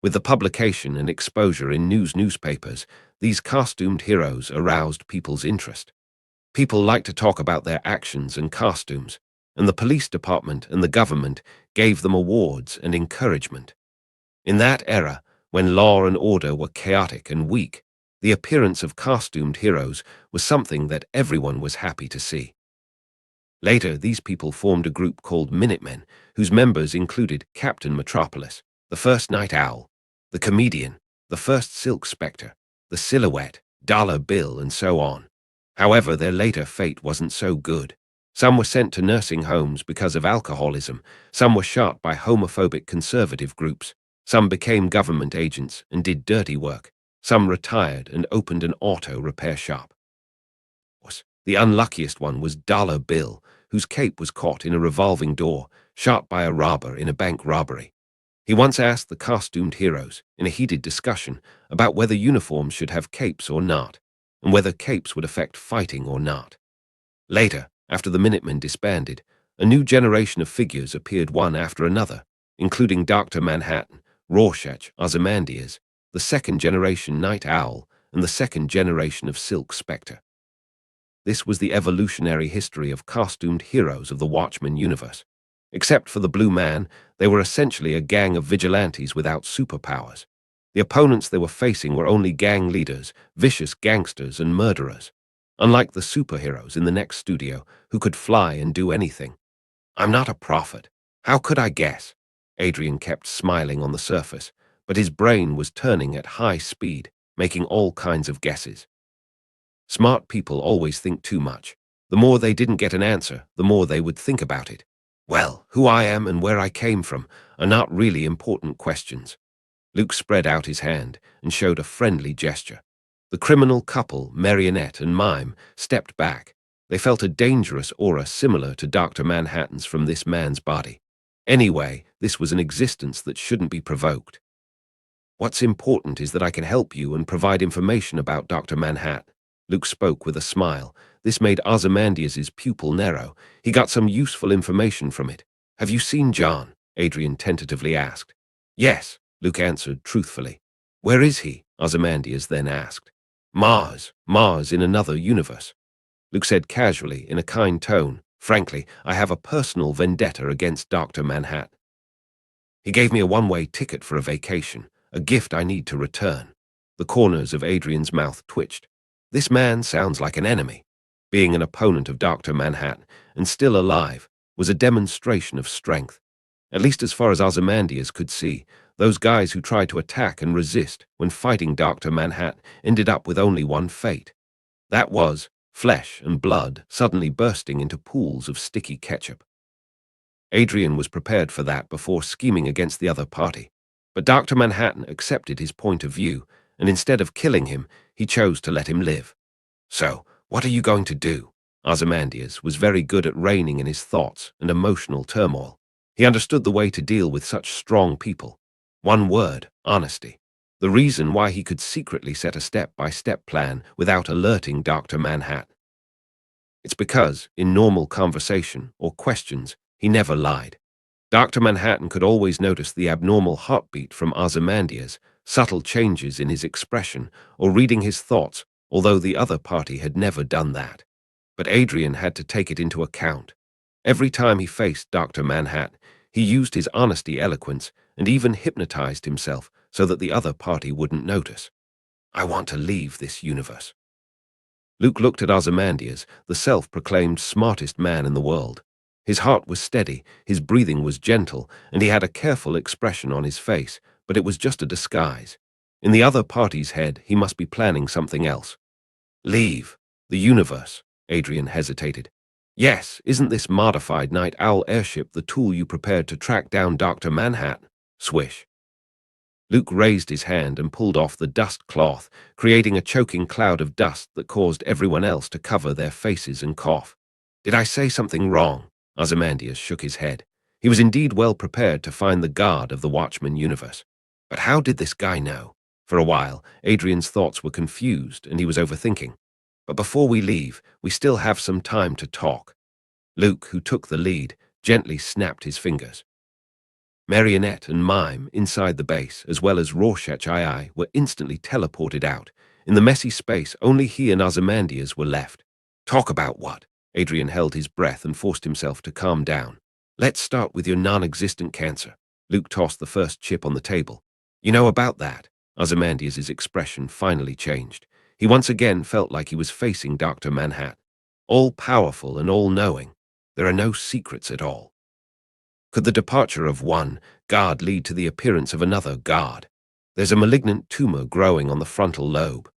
With the publication and exposure in newspapers, these costumed heroes aroused people's interest. People liked to talk about their actions and costumes, and the police department and the government gave them awards and encouragement. In that era, when law and order were chaotic and weak, the appearance of costumed heroes was something that everyone was happy to see. Later, these people formed a group called Minutemen, whose members included Captain Metropolis, the first Night Owl, the Comedian, the first Silk Spectre, the Silhouette, Dollar Bill, and so on. However, their later fate wasn't so good. Some were sent to nursing homes because of alcoholism, some were shot by homophobic conservative groups, some became government agents and did dirty work, some retired and opened an auto repair shop. The unluckiest one was Dollar Bill, whose cape was caught in a revolving door, shot by a robber in a bank robbery. He once asked the costumed heroes, in a heated discussion, about whether uniforms should have capes or not, and whether capes would affect fighting or not. Later, after the Minutemen disbanded, a new generation of figures appeared one after another, including Dr. Manhattan, Rorschach, Ozymandias, the second generation Night Owl, and the second generation of Silk Spectre. This was the evolutionary history of costumed heroes of the Watchmen universe. Except for the Blue Man, they were essentially a gang of vigilantes without superpowers. The opponents they were facing were only gang leaders, vicious gangsters, and murderers. Unlike the superheroes in the next studio, who could fly and do anything. "I'm not a prophet. How could I guess?" Adrian kept smiling on the surface, but his brain was turning at high speed, making all kinds of guesses. Smart people always think too much. The more they didn't get an answer, the more they would think about it. "Well, who I am and where I came from are not really important questions." Luke spread out his hand and showed a friendly gesture. The criminal couple, Marionette and Mime, stepped back. They felt a dangerous aura similar to Dr. Manhattan's from this man's body. Anyway, this was an existence that shouldn't be provoked. "What's important is that I can help you and provide information about Dr. Manhattan." Luke spoke with a smile. This made Ozymandias' pupil narrow. He got some useful information from it. "Have you seen John?" Adrian tentatively asked. "Yes," Luke answered truthfully. "Where is he?" Ozymandias then asked. Mars in another universe." Luke said casually, in a kind tone, "Frankly, I have a personal vendetta against Dr. Manhattan. He gave me a one-way ticket for a vacation, a gift I need to return. The corners of Adrian's mouth twitched. This man sounds like an enemy. Being an opponent of Dr. Manhattan, and still alive, was a demonstration of strength. At least as far as Ozymandias could see, those guys who tried to attack and resist when fighting Dr. Manhattan ended up with only one fate. That was flesh and blood suddenly bursting into pools of sticky ketchup. Adrian was prepared for that before scheming against the other party. But Dr. Manhattan accepted his point of view, and instead of killing him, he chose to let him live. So, what are you going to do? Ozymandias was very good at reining in his thoughts and emotional turmoil. He understood the way to deal with such strong people. One word, honesty. The reason why he could secretly set a step-by-step plan without alerting Dr. Manhattan. It's because, in normal conversation or questions, he never lied. Dr. Manhattan could always notice the abnormal heartbeat from Ozymandias, subtle changes in his expression, or reading his thoughts, although the other party had never done that. But Adrian had to take it into account. Every time he faced Dr. Manhattan, he used his honesty eloquence and even hypnotized himself so that the other party wouldn't notice. I want to leave this universe. Luke looked at Ozymandias, the self-proclaimed smartest man in the world. His heart was steady, his breathing was gentle, and he had a careful expression on his face, but it was just a disguise. In the other party's head, he must be planning something else. Leave. The universe, Adrian hesitated. Yes, isn't this modified night owl airship the tool you prepared to track down Dr. Manhattan? Swish. Luke raised his hand and pulled off the dust cloth, creating a choking cloud of dust that caused everyone else to cover their faces and cough. Did I say something wrong? Ozymandias shook his head. He was indeed well prepared to find the guard of the Watchman universe. But how did this guy know? For a while, Adrian's thoughts were confused and he was overthinking. But before we leave, we still have some time to talk. Luke, who took the lead, gently snapped his fingers. Marionette and Mime, inside the base, as well as Rorschach II, were instantly teleported out. In the messy space, only he and Ozymandias were left. Talk about what? Adrian held his breath and forced himself to calm down. Let's start with your non-existent cancer. Luke tossed the first chip on the table. You know about that? Ozymandias' expression finally changed. He once again felt like he was facing Dr. Manhattan. All-powerful and all-knowing. There are no secrets at all. Could the departure of one guard lead to the appearance of another guard? There's a malignant tumor growing on the frontal lobe.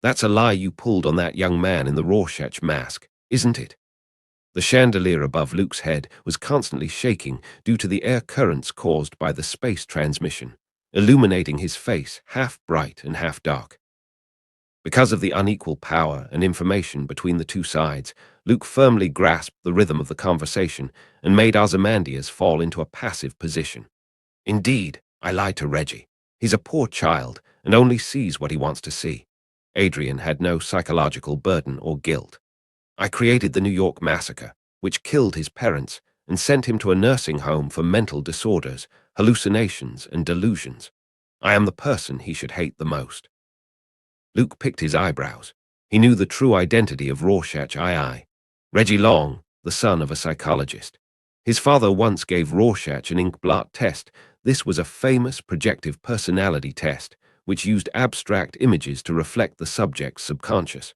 That's a lie you pulled on that young man in the Rorschach mask, isn't it? The chandelier above Luke's head was constantly shaking due to the air currents caused by the space transmission, illuminating his face half bright and half dark. Because of the unequal power and information between the two sides, Luke firmly grasped the rhythm of the conversation and made Ozymandias fall into a passive position. Indeed, I lied to Reggie. He's a poor child and only sees what he wants to see. Adrian had no psychological burden or guilt. I created the New York massacre, which killed his parents and sent him to a nursing home for mental disorders, hallucinations, and delusions. I am the person he should hate the most. Luke picked his eyebrows. He knew the true identity of Rorschach II. Reggie Long, the son of a psychologist. His father once gave Rorschach an ink blot test. This was a famous projective personality test, which used abstract images to reflect the subject's subconscious.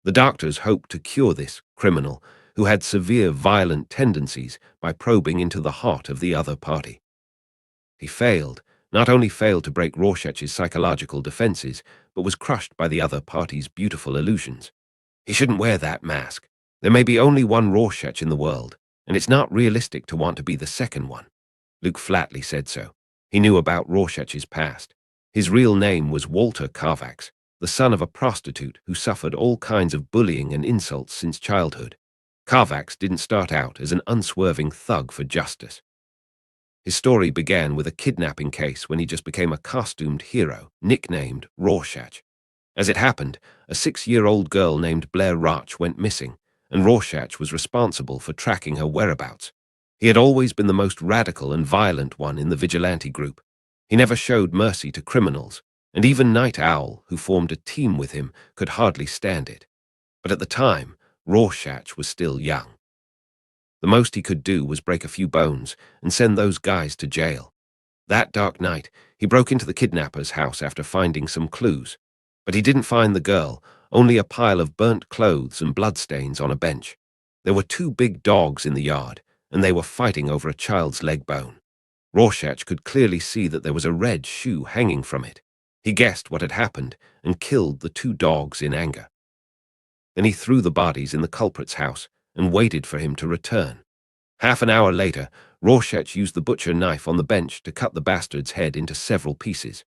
The doctors hoped to cure this criminal, who had severe violent tendencies, by probing into the heart of the other party. He failed. Not only failed to break Rorschach's psychological defenses, but was crushed by the other party's beautiful illusions. He shouldn't wear that mask. There may be only one Rorschach in the world, and it's not realistic to want to be the second one. Luke flatly said so. He knew about Rorschach's past. His real name was Walter Carfax, the son of a prostitute who suffered all kinds of bullying and insults since childhood. Carfax didn't start out as an unswerving thug for justice. His story began with a kidnapping case when he just became a costumed hero, nicknamed Rorschach. As it happened, a 6-year-old girl named Blair Roch went missing, and Rorschach was responsible for tracking her whereabouts. He had always been the most radical and violent one in the vigilante group. He never showed mercy to criminals, and even Night Owl, who formed a team with him, could hardly stand it. But at the time, Rorschach was still young. The most he could do was break a few bones and send those guys to jail. That dark night, he broke into the kidnapper's house after finding some clues. But he didn't find the girl, only a pile of burnt clothes and bloodstains on a bench. There were two big dogs in the yard, and they were fighting over a child's leg bone. Rorschach could clearly see that there was a red shoe hanging from it. He guessed what had happened and killed the two dogs in anger. Then he threw the bodies in the culprit's house and waited for him to return. Half an hour later, Rorschach used the butcher knife on the bench to cut the bastard's head into several pieces.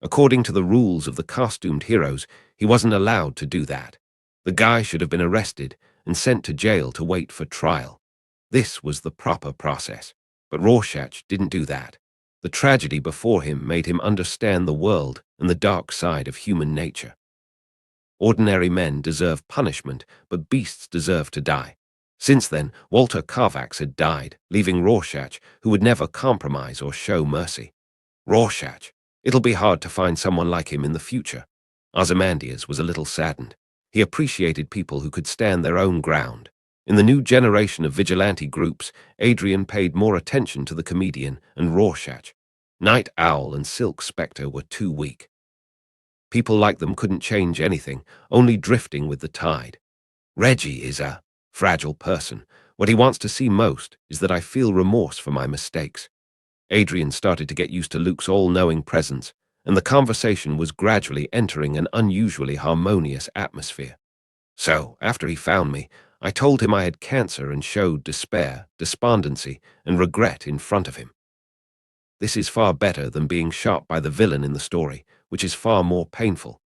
According to the rules of the costumed heroes, he wasn't allowed to do that. The guy should have been arrested and sent to jail to wait for trial. This was the proper process, but Rorschach didn't do that. The tragedy before him made him understand the world and the dark side of human nature. Ordinary men deserve punishment, but beasts deserve to die. Since then, Walter Carfax had died, leaving Rorschach, who would never compromise or show mercy. Rorschach. It'll be hard to find someone like him in the future. Ozymandias was a little saddened. He appreciated people who could stand their own ground. In the new generation of vigilante groups, Adrian paid more attention to the comedian and Rorschach. Night Owl and Silk Spectre were too weak. People like them couldn't change anything, only drifting with the tide. Reggie is a fragile person. What he wants to see most is that I feel remorse for my mistakes. Adrian started to get used to Luke's all-knowing presence, and the conversation was gradually entering an unusually harmonious atmosphere. So, after he found me, I told him I had cancer and showed despair, despondency, and regret in front of him. This is far better than being shot by the villain in the story, which is far more painful.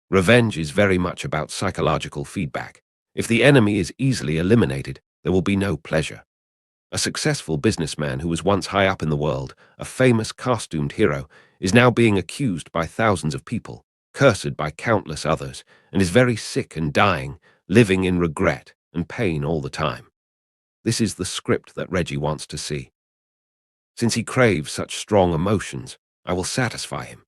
Revenge is very much about psychological feedback. If the enemy is easily eliminated, there will be no pleasure. A successful businessman who was once high up in the world, a famous costumed hero, is now being accused by thousands of people, cursed by countless others, and is very sick and dying, living in regret and pain all the time. This is the script that Reggie wants to see. Since he craves such strong emotions, I will satisfy him.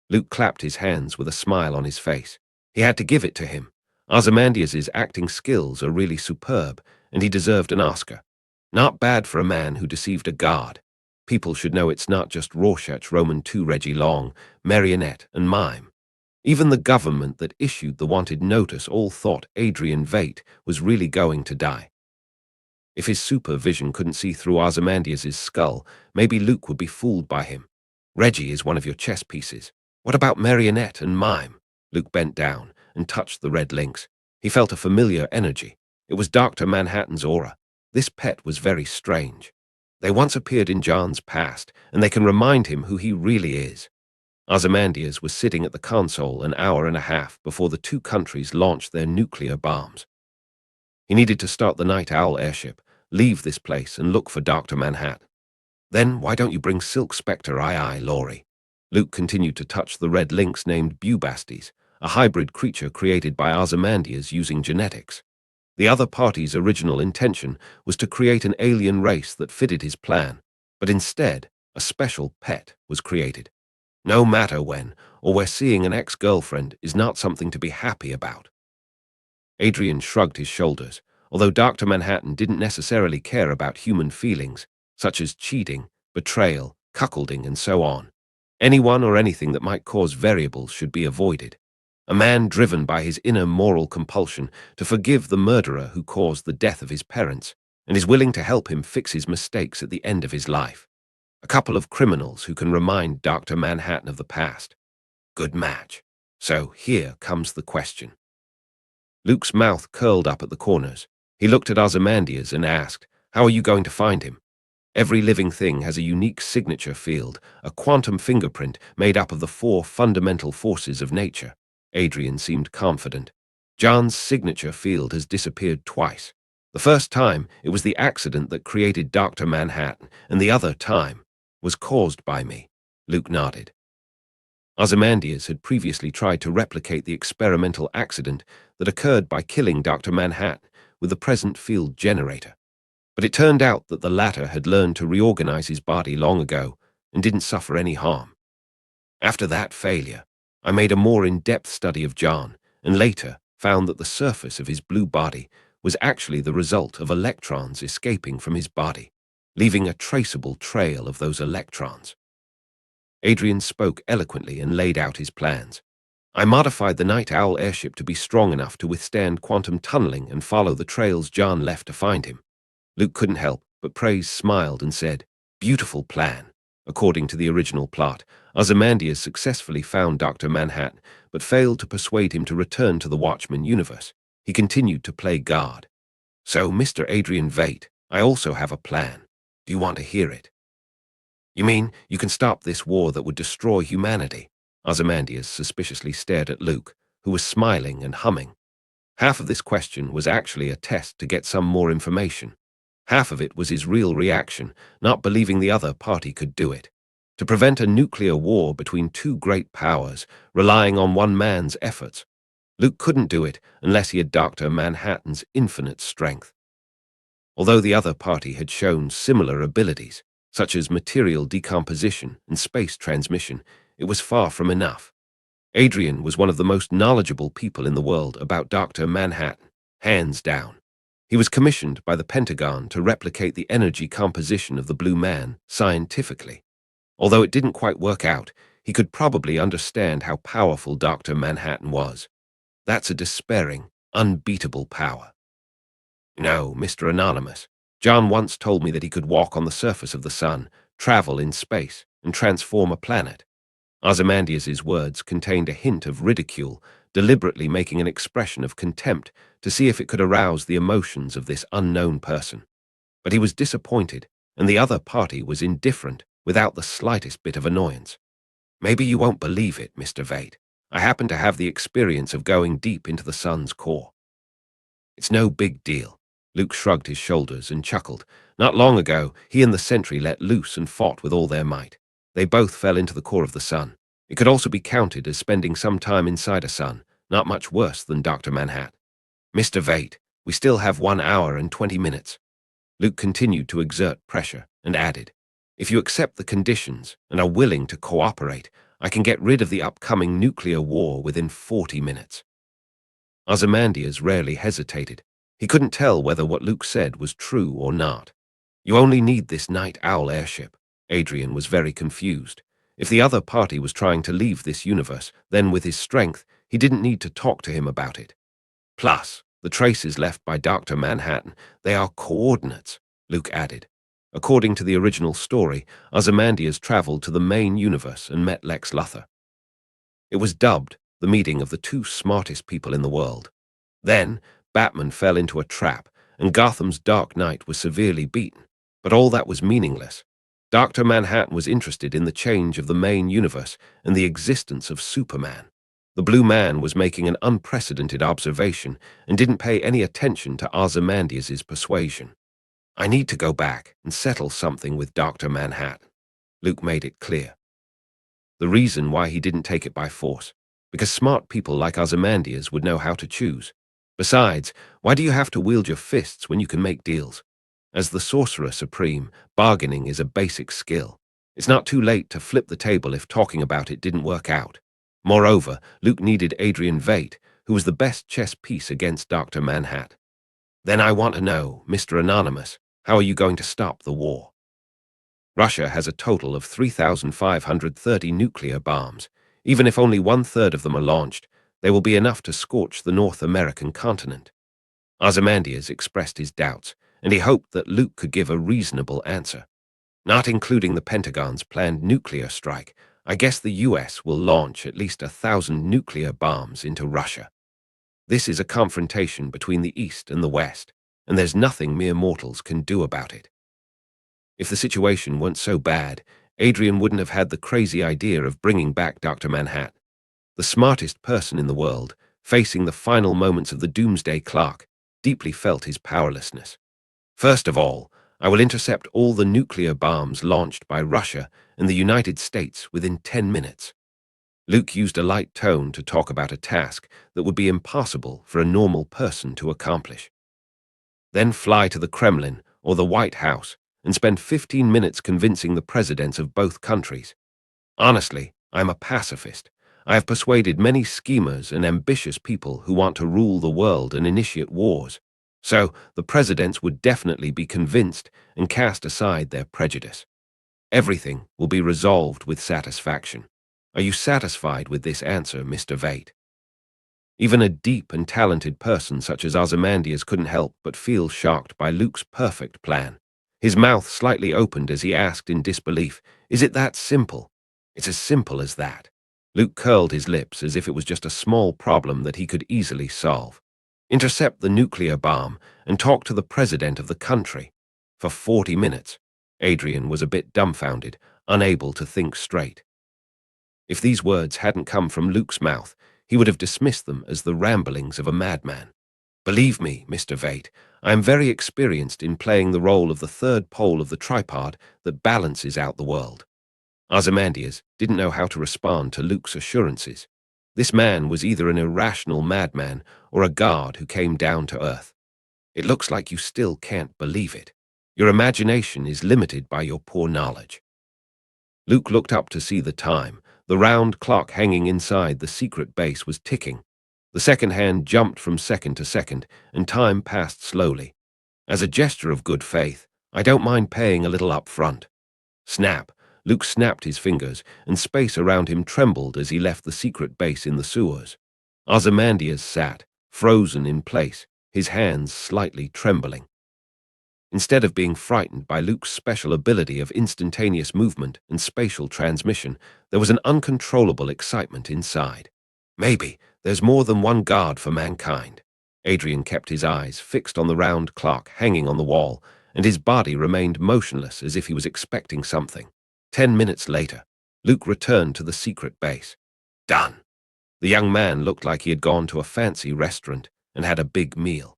Luke clapped his hands with a smile on his face. He had to give it to him. Ozymandias' acting skills are really superb, and he deserved an Oscar. Not bad for a man who deceived a guard. People should know it's not just Rorschach, Roman II, Reggie Long, Marionette, and Mime. Even the government that issued the wanted notice all thought Adrian Veidt was really going to die. If his supervision couldn't see through Ozymandias' skull, maybe Luke would be fooled by him. Reggie is one of your chess pieces. What about Marionette and Mime? Luke bent down and touched the red links. He felt a familiar energy. It was Dr. Manhattan's aura. This pet was very strange. They once appeared in John's past, and they can remind him who he really is. Ozymandias was sitting at the console an hour and a half before the two countries launched their nuclear bombs. He needed to start the Night Owl airship, leave this place, and look for Dr. Manhattan. Then why don't you bring Silk Spectre, aye, Laurie? Luke continued to touch the red lynx named Bubastes, a hybrid creature created by Ozymandias using genetics. The other party's original intention was to create an alien race that fitted his plan, but instead, a special pet was created. No matter when or where seeing an ex-girlfriend is not something to be happy about. Adrian shrugged his shoulders, although Dr. Manhattan didn't necessarily care about human feelings, such as cheating, betrayal, cuckolding, and so on. Anyone or anything that might cause variables should be avoided. A man driven by his inner moral compulsion to forgive the murderer who caused the death of his parents, and is willing to help him fix his mistakes at the end of his life. A couple of criminals who can remind Dr. Manhattan of the past. Good match. So here comes the question. Luke's mouth curled up at the corners. He looked at Ozymandias and asked, "How are you going to find him?" Every living thing has a unique signature field, a quantum fingerprint made up of the four fundamental forces of nature. Adrian seemed confident. John's signature field has disappeared twice. The first time, it was the accident that created Dr. Manhattan, and the other time was caused by me. Luke nodded. Ozymandias had previously tried to replicate the experimental accident that occurred by killing Dr. Manhattan with the present field generator. But it turned out that the latter had learned to reorganize his body long ago and didn't suffer any harm. After that failure, I made a more in-depth study of John, and later found that the surface of his blue body was actually the result of electrons escaping from his body, leaving a traceable trail of those electrons. Adrian spoke eloquently and laid out his plans. I modified the Night Owl airship to be strong enough to withstand quantum tunneling and follow the trails John left to find him. Luke couldn't help, but Praise smiled and said, "Beautiful plan." According to the original plot, Ozymandias successfully found Dr. Manhattan, but failed to persuade him to return to the Watchmen universe. He continued to play God. "So, Mr. Adrian Veidt, I also have a plan. Do you want to hear it?" "You mean you can stop this war that would destroy humanity?" Ozymandias suspiciously stared at Luke, who was smiling and humming. Half of this question was actually a test to get some more information. Half of it was his real reaction, not believing the other party could do it. To prevent a nuclear war between two great powers, relying on one man's efforts. Luke couldn't do it unless he had Dr. Manhattan's infinite strength. Although the other party had shown similar abilities, such as material decomposition and space transmission, it was far from enough. Adrian was one of the most knowledgeable people in the world about Dr. Manhattan, hands down. He was commissioned by the Pentagon to replicate the energy composition of the Blue Man scientifically. Although it didn't quite work out, he could probably understand how powerful Dr. Manhattan was. That's a despairing, unbeatable power. "No, Mr. Anonymous. John once told me that he could walk on the surface of the sun, travel in space, and transform a planet." Ozymandias' words contained a hint of ridicule, deliberately making an expression of contempt to see if it could arouse the emotions of this unknown person. But he was disappointed, and the other party was indifferent, without the slightest bit of annoyance. "Maybe you won't believe it, Mr. Veidt. I happen to have the experience of going deep into the sun's core." "It's no big deal." Luke shrugged his shoulders and chuckled. Not long ago, he and the Sentry let loose and fought with all their might. They both fell into the core of the sun. It could also be counted as spending some time inside a sun, not much worse than Dr. Manhattan. "Mr. Veidt, we still have 1 hour and 20 minutes. Luke continued to exert pressure and added, "If you accept the conditions and are willing to cooperate, I can get rid of the upcoming nuclear war within 40 minutes. Ozymandias rarely hesitated. He couldn't tell whether what Luke said was true or not. "You only need this Night Owl airship." Adrian was very confused. If the other party was trying to leave this universe, then with his strength, he didn't need to talk to him about it. "Plus, the traces left by Dr. Manhattan, they are coordinates," Luke added. According to the original story, Ozymandias traveled to the main universe and met Lex Luthor. It was dubbed the meeting of the two smartest people in the world. Then, Batman fell into a trap, and Gotham's Dark Knight was severely beaten. But all that was meaningless. Dr. Manhattan was interested in the change of the main universe and the existence of Superman. The Blue Man was making an unprecedented observation and didn't pay any attention to Ozymandias' persuasion. "I need to go back and settle something with Dr. Manhattan." Luke made it clear. The reason why he didn't take it by force, because smart people like Ozymandias would know how to choose. Besides, why do you have to wield your fists when you can make deals? As the Sorcerer Supreme, bargaining is a basic skill. It's not too late to flip the table if talking about it didn't work out. Moreover, Luke needed Adrian Veidt, who was the best chess piece against Dr. Manhattan. "Then I want to know, Mr. Anonymous, how are you going to stop the war?" Russia has a total of 3,530 nuclear bombs. Even if only 1/3 of them are launched, they will be enough to scorch the North American continent. Ozymandias expressed his doubts, and he hoped that Luke could give a reasonable answer. "Not including the Pentagon's planned nuclear strike, I guess the US will launch at least 1,000 nuclear bombs into Russia. This is a confrontation between the East and the West, and there's nothing mere mortals can do about it." If the situation weren't so bad, Adrian wouldn't have had the crazy idea of bringing back Dr. Manhattan. The smartest person in the world, facing the final moments of the doomsday clock, deeply felt his powerlessness. "First of all, I will intercept all the nuclear bombs launched by Russia and the United States within 10 minutes. Luke used a light tone to talk about a task that would be impossible for a normal person to accomplish. Then fly to the Kremlin or the White House and spend 15 minutes convincing the presidents of both countries. Honestly, I'm a pacifist. I have persuaded many schemers and ambitious people who want to rule the world and initiate wars. So the presidents would definitely be convinced and cast aside their prejudice. Everything will be resolved with satisfaction. Are you satisfied with this answer, Mr. Vate? Even a deep and talented person such as Ozymandias couldn't help but feel shocked by Luke's perfect plan. His mouth slightly opened as he asked in disbelief, "Is it that simple?" "It's as simple as that." Luke curled his lips as if it was just a small problem that he could easily solve. Intercept the nuclear bomb and talk to the president of the country. For 40 minutes, Adrian was a bit dumbfounded, unable to think straight. If these words hadn't come from Luke's mouth, he would have dismissed them as the ramblings of a madman. "Believe me, Mr. Vate, I am very experienced in playing the role of the third pole of the tripod that balances out the world." Ozymandias didn't know how to respond to Luke's assurances. This man was either an irrational madman or a god who came down to earth. "It looks like you still can't believe it. Your imagination is limited by your poor knowledge." Luke looked up to see the time. The round clock hanging inside the secret base was ticking. The second hand jumped from second to second, and time passed slowly. "As a gesture of good faith, I don't mind paying a little up front." Snap! Luke snapped his fingers, and space around him trembled as he left the secret base in the sewers. Ozymandias sat, frozen in place, his hands slightly trembling. Instead of being frightened by Luke's special ability of instantaneous movement and spatial transmission, there was an uncontrollable excitement inside. Maybe there's more than one god for mankind. Adrian kept his eyes fixed on the round clock hanging on the wall, and his body remained motionless as if he was expecting something. 10 minutes later, Luke returned to the secret base. Done. The young man looked like he had gone to a fancy restaurant and had a big meal.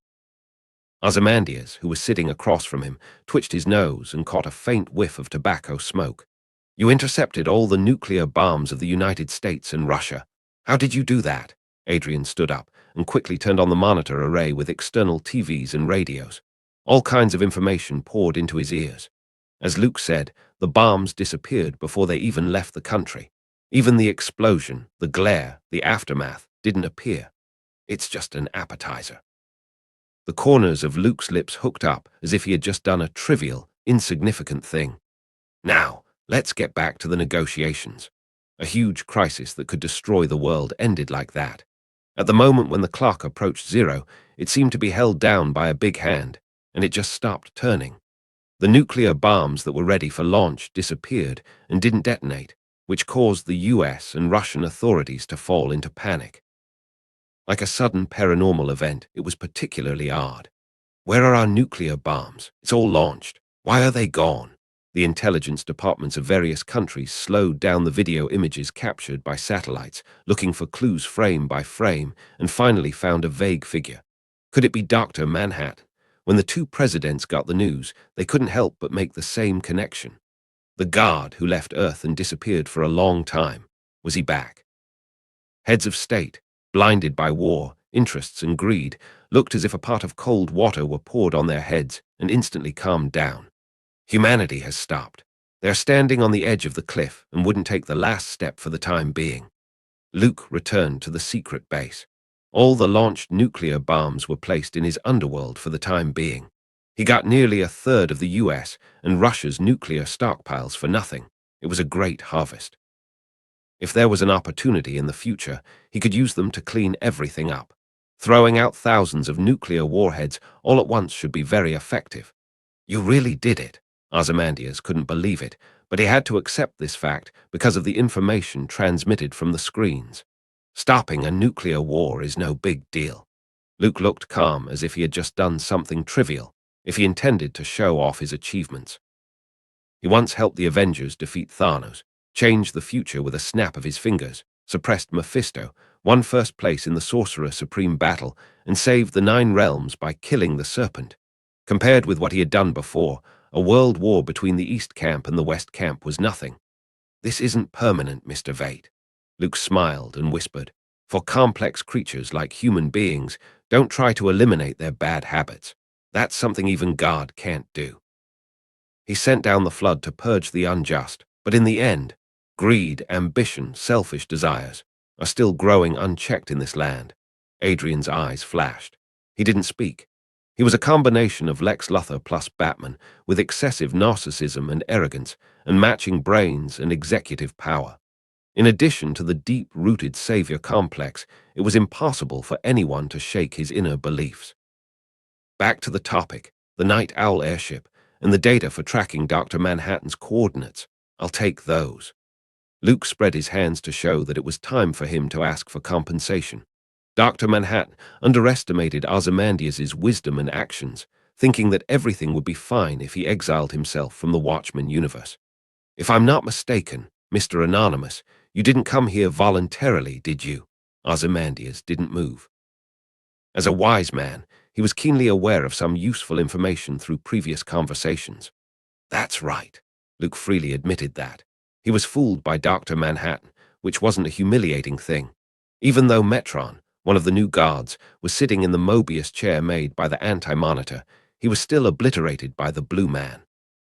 Ozymandias, who was sitting across from him, twitched his nose and caught a faint whiff of tobacco smoke. "You intercepted all the nuclear bombs of the United States and Russia. How did you do that?" Adrian stood up and quickly turned on the monitor array with external TVs and radios. All kinds of information poured into his ears. As Luke said, the bombs disappeared before they even left the country. Even the explosion, the glare, the aftermath didn't appear. It's just an appetizer. The corners of Luke's lips hooked up as if he had just done a trivial, insignificant thing. Now, let's get back to the negotiations. A huge crisis that could destroy the world ended like that. At the moment when the clock approached zero, it seemed to be held down by a big hand, and it just stopped turning. The nuclear bombs that were ready for launch disappeared and didn't detonate, which caused the US and Russian authorities to fall into panic. Like a sudden paranormal event, it was particularly odd. "Where are our nuclear bombs? It's all launched. Why are they gone?" The intelligence departments of various countries slowed down the video images captured by satellites, looking for clues frame by frame, and finally found a vague figure. Could it be Dr. Manhattan? When the two presidents got the news, they couldn't help but make the same connection. The god who left Earth and disappeared for a long time. Was he back? Heads of state, blinded by war, interests, and greed, looked as if a pot of cold water were poured on their heads and instantly calmed down. Humanity has stopped. They're standing on the edge of the cliff and wouldn't take the last step for the time being. Luke returned to the secret base. All the launched nuclear bombs were placed in his underworld for the time being. He got nearly a third of the US and Russia's nuclear stockpiles for nothing. It was a great harvest. If there was an opportunity in the future, he could use them to clean everything up. Throwing out thousands of nuclear warheads all at once should be very effective. "You really did it." Ozymandias couldn't believe it, but he had to accept this fact because of the information transmitted from the screens. Stopping a nuclear war is no big deal. Luke looked calm, as if he had just done something trivial, if he intended to show off his achievements. He once helped the Avengers defeat Thanos, changed the future with a snap of his fingers, suppressed Mephisto, won first place in the Sorcerer Supreme battle, and saved the 9 realms by killing the Serpent. Compared with what he had done before, a world war between the East Camp and the West Camp was nothing. "This isn't permanent, Mr. Vate." Luke smiled and whispered, "For complex creatures like human beings, don't try to eliminate their bad habits. That's something even God can't do." He sent down the flood to purge the unjust, but in the end, greed, ambition, selfish desires are still growing unchecked in this land. Adrian's eyes flashed. He didn't speak. He was a combination of Lex Luthor plus Batman, with excessive narcissism and arrogance, and matching brains and executive power. In addition to the deep-rooted savior complex, it was impossible for anyone to shake his inner beliefs. Back to the topic, the Night Owl airship, and the data for tracking Dr. Manhattan's coordinates. I'll take those. Luke spread his hands to show that it was time for him to ask for compensation. Dr. Manhattan underestimated Ozymandias's wisdom and actions, thinking that everything would be fine if he exiled himself from the Watchmen universe. If I'm not mistaken, Mr. Anonymous, you didn't come here voluntarily, did you? Ozymandias didn't move. As a wise man, he was keenly aware of some useful information through previous conversations. That's right. Luke freely admitted that. He was fooled by Dr. Manhattan, which wasn't a humiliating thing. Even though Metron, one of the new guards, was sitting in the Mobius chair made by the Anti-Monitor, he was still obliterated by the Blue Man.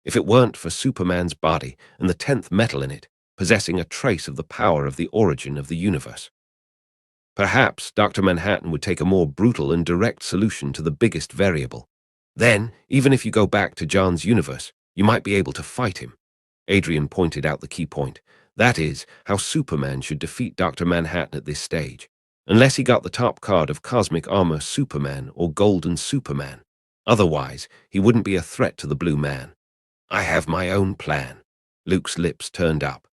If it weren't for Superman's body and the 10th metal in it, possessing a trace of the power of the origin of the universe. Perhaps Dr. Manhattan would take a more brutal and direct solution to the biggest variable. Then, even if you go back to John's universe, you might be able to fight him. Adrian pointed out the key point. That is, how Superman should defeat Dr. Manhattan at this stage. Unless he got the top card of Cosmic Armor Superman or Golden Superman. Otherwise, he wouldn't be a threat to the Blue Man. I have my own plan. Luke's lips turned up.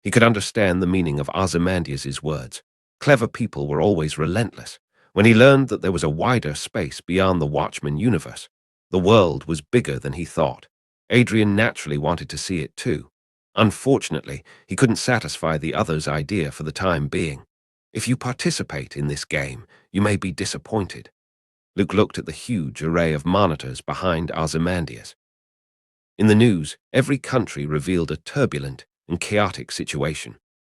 He could understand the meaning of Ozymandias's words. Clever people were always relentless. When he learned that there was a wider space beyond the Watchmen universe, the world was bigger than he thought. Adrian naturally wanted to see it too. Unfortunately, he couldn't satisfy the other's idea for the time being. If you participate in this game, you may be disappointed. Luke looked at the huge array of monitors behind Ozymandias. In the news, every country revealed a turbulent and chaotic situation.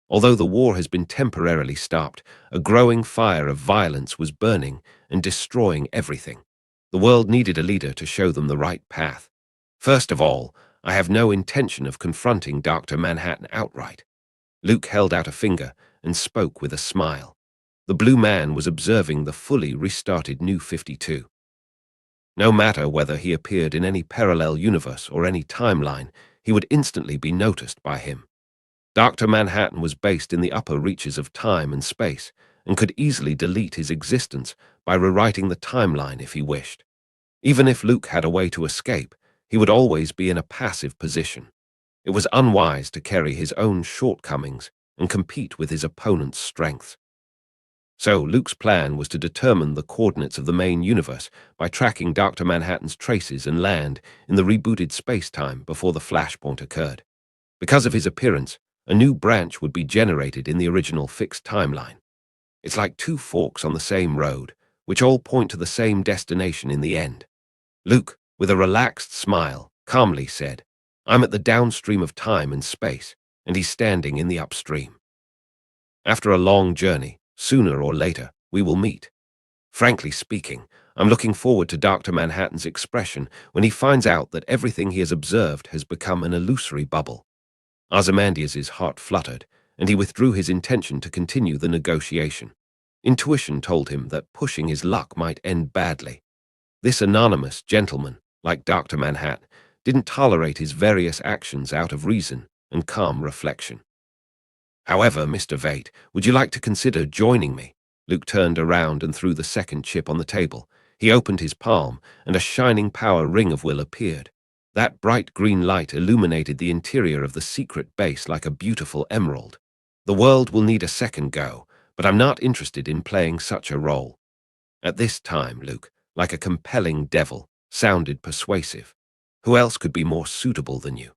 Although the war has been temporarily stopped, a growing fire of violence was burning and destroying everything. The world needed a leader to show them the right path. First of all, I have no intention of confronting Dr. Manhattan outright. Luke held out a finger and spoke with a smile. The Blue Man was observing the fully restarted New 52. No matter whether he appeared in any parallel universe or any timeline, he would instantly be noticed by him. Dr. Manhattan was based in the upper reaches of time and space, and could easily delete his existence by rewriting the timeline if he wished. Even if Luke had a way to escape, he would always be in a passive position. It was unwise to carry his own shortcomings and compete with his opponent's strengths. So Luke's plan was to determine the coordinates of the main universe by tracking Dr. Manhattan's traces and land in the rebooted space-time before the flashpoint occurred. Because of his appearance, a new branch would be generated in the original fixed timeline. It's like two forks on the same road, which all point to the same destination in the end. Luke, with a relaxed smile, calmly said, I'm at the downstream of time and space, and he's standing in the upstream. After a long journey, sooner or later, we will meet. Frankly speaking, I'm looking forward to Dr. Manhattan's expression when he finds out that everything he has observed has become an illusory bubble. Ozymandias's heart fluttered, and he withdrew his intention to continue the negotiation. Intuition told him that pushing his luck might end badly. This anonymous gentleman, like Dr. Manhattan, didn't tolerate his various actions out of reason and calm reflection. However, Mr. Vate, would you like to consider joining me? Luke turned around and threw the second chip on the table. He opened his palm, and a shining power ring of will appeared. That bright green light illuminated the interior of the secret base like a beautiful emerald. The world will need a second go, but I'm not interested in playing such a role. At this time, Luke, like a compelling devil, sounded persuasive. Who else could be more suitable than you?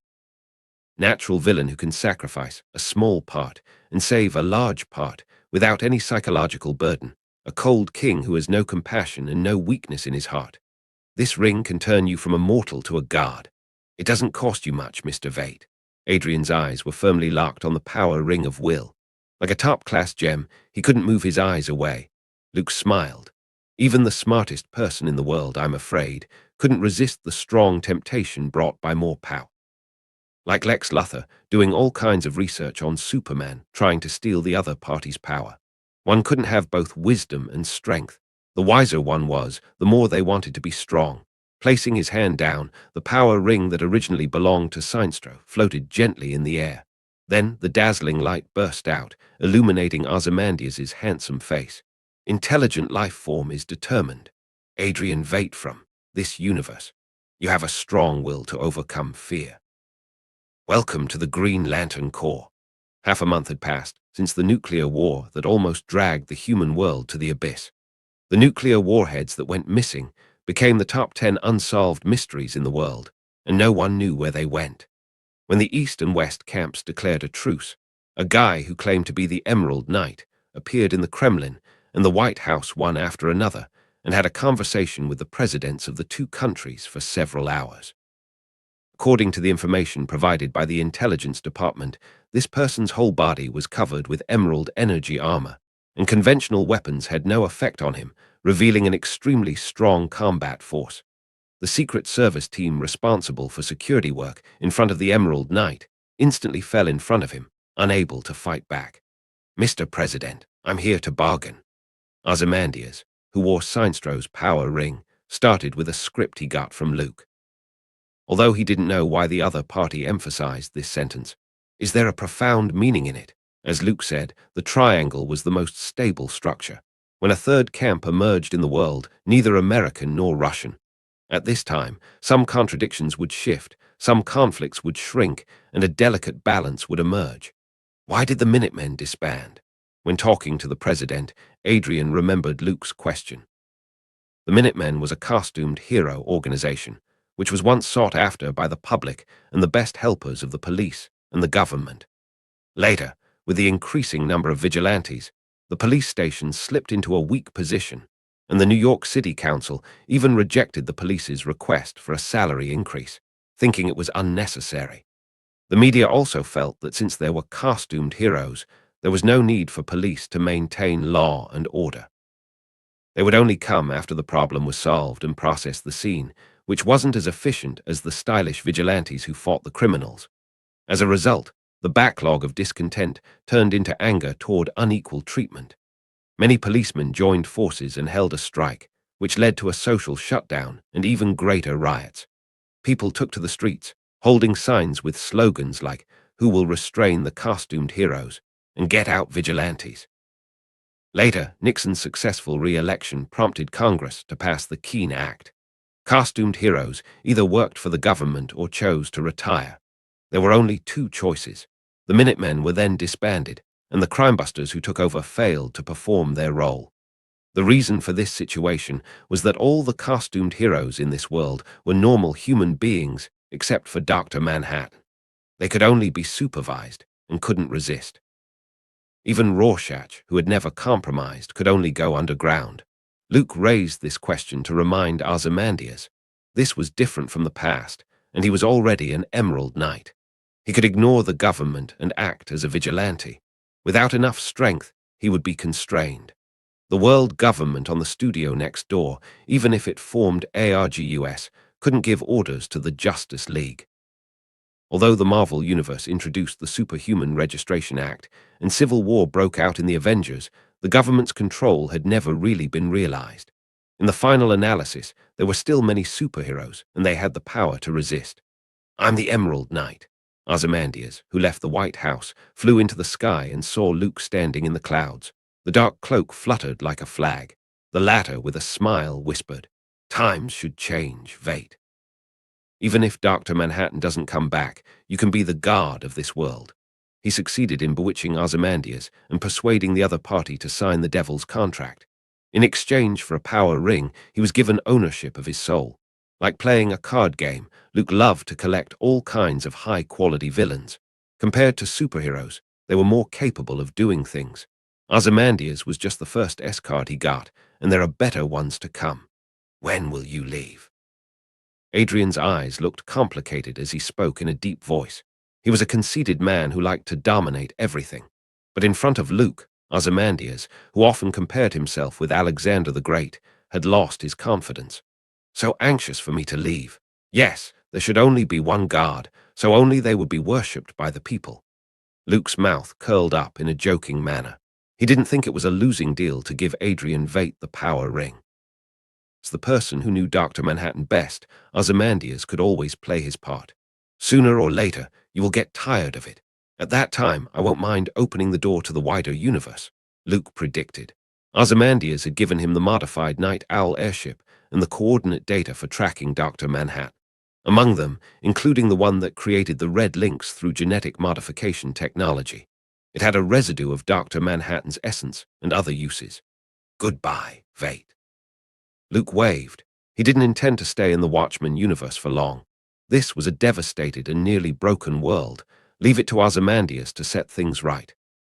Natural villain who can sacrifice a small part and save a large part without any psychological burden. A cold king who has no compassion and no weakness in his heart. This ring can turn you from a mortal to a god. It doesn't cost you much, Mr. Vate. Adrian's eyes were firmly locked on the power ring of will. Like a top-class gem, he couldn't move his eyes away. Luke smiled. Even the smartest person in the world, I'm afraid, couldn't resist the strong temptation brought by more power. Like Lex Luthor, doing all kinds of research on Superman, trying to steal the other party's power. One couldn't have both wisdom and strength. The wiser one was, the more they wanted to be strong. Placing his hand down, the power ring that originally belonged to Seinstro floated gently in the air. Then the dazzling light burst out, illuminating Ozymandias' handsome face. Intelligent life form is determined. Adrian Vate from this universe. You have a strong will to overcome fear. Welcome to the Green Lantern Corps. Half a month had passed since the nuclear war that almost dragged the human world to the abyss. The nuclear warheads that went missing became the top 10 unsolved mysteries in the world, and no one knew where they went. When the East and West camps declared a truce, a guy who claimed to be the Emerald Knight appeared in the Kremlin and the White House one after another and had a conversation with the presidents of the two countries for several hours. According to the information provided by the intelligence department, this person's whole body was covered with emerald energy armor, and conventional weapons had no effect on him, revealing an extremely strong combat force. The Secret Service team responsible for security work in front of the Emerald Knight instantly fell in front of him, unable to fight back. "Mr. President, I'm here to bargain." Ozymandias, who wore Seinstro's power ring, started with a script he got from Luke. Although he didn't know why the other party emphasized this sentence, is there a profound meaning in it? As Luke said, the triangle was the most stable structure. When a third camp emerged in the world, neither American nor Russian. At this time, some contradictions would shift, some conflicts would shrink, and a delicate balance would emerge. Why did the Minutemen disband? When talking to the president, Adrian remembered Luke's question. The Minutemen was a costumed hero organization, which was once sought after by the public and the best helpers of the police and the government. Later, with the increasing number of vigilantes, the police station slipped into a weak position, and the New York City Council even rejected the police's request for a salary increase, thinking it was unnecessary. The media also felt that since there were costumed heroes, there was no need for police to maintain law and order. They would only come after the problem was solved and process the scene, which wasn't as efficient as the stylish vigilantes who fought the criminals. As a result, the backlog of discontent turned into anger toward unequal treatment. Many policemen joined forces and held a strike, which led to a social shutdown and even greater riots. People took to the streets, holding signs with slogans like, "Who will restrain the costumed heroes?" and "Get out vigilantes." Later, Nixon's successful re-election prompted Congress to pass the Keene Act. Costumed heroes either worked for the government or chose to retire. There were only two choices. The Minutemen were then disbanded, and the crimebusters who took over failed to perform their role. The reason for this situation was that all the costumed heroes in this world were normal human beings except for Dr. Manhattan. They could only be supervised and couldn't resist. Even Rorschach, who had never compromised, could only go underground. Luke raised this question to remind Ozymandias. This was different from the past, and he was already an Emerald Knight. He could ignore the government and act as a vigilante. Without enough strength, he would be constrained. The world government on the studio next door, even if it formed ARGUS, couldn't give orders to the Justice League. Although the Marvel Universe introduced the Superhuman Registration Act and civil war broke out in the Avengers, the government's control had never really been realized. In the final analysis, there were still many superheroes, and they had the power to resist. "I'm the Emerald Knight." Ozymandias, who left the White House, flew into the sky and saw Luke standing in the clouds. The dark cloak fluttered like a flag. The latter, with a smile, whispered, "Times should change, Vate. Even if Dr. Manhattan doesn't come back, you can be the guard of this world." He succeeded in bewitching Ozymandias and persuading the other party to sign the Devil's contract. In exchange for a power ring, he was given ownership of his soul. Like playing a card game, Luke loved to collect all kinds of high-quality villains. Compared to superheroes, they were more capable of doing things. Ozymandias was just the first S-card he got, and there are better ones to come. "When will you leave?" Adrian's eyes looked complicated as he spoke in a deep voice. He was a conceited man who liked to dominate everything. But in front of Luke, Ozymandias, who often compared himself with Alexander the Great, had lost his confidence. "So anxious for me to leave. Yes, there should only be one God, so only they would be worshipped by the people." Luke's mouth curled up in a joking manner. He didn't think it was a losing deal to give Adrian Veidt the power ring. As the person who knew Dr. Manhattan best, Ozymandias could always play his part. Sooner or later, you will get tired of it. At that time, I won't mind opening the door to the wider universe, Luke predicted. Ozymandias had given him the modified Night Owl airship and the coordinate data for tracking Dr. Manhattan. Among them, including the one that created the red links through genetic modification technology. It had a residue of Dr. Manhattan's essence and other uses. Goodbye, Veidt. Luke waved. He didn't intend to stay in the Watchmen universe for long. This was a devastated and nearly broken world. Leave it to Ozymandias to set things right.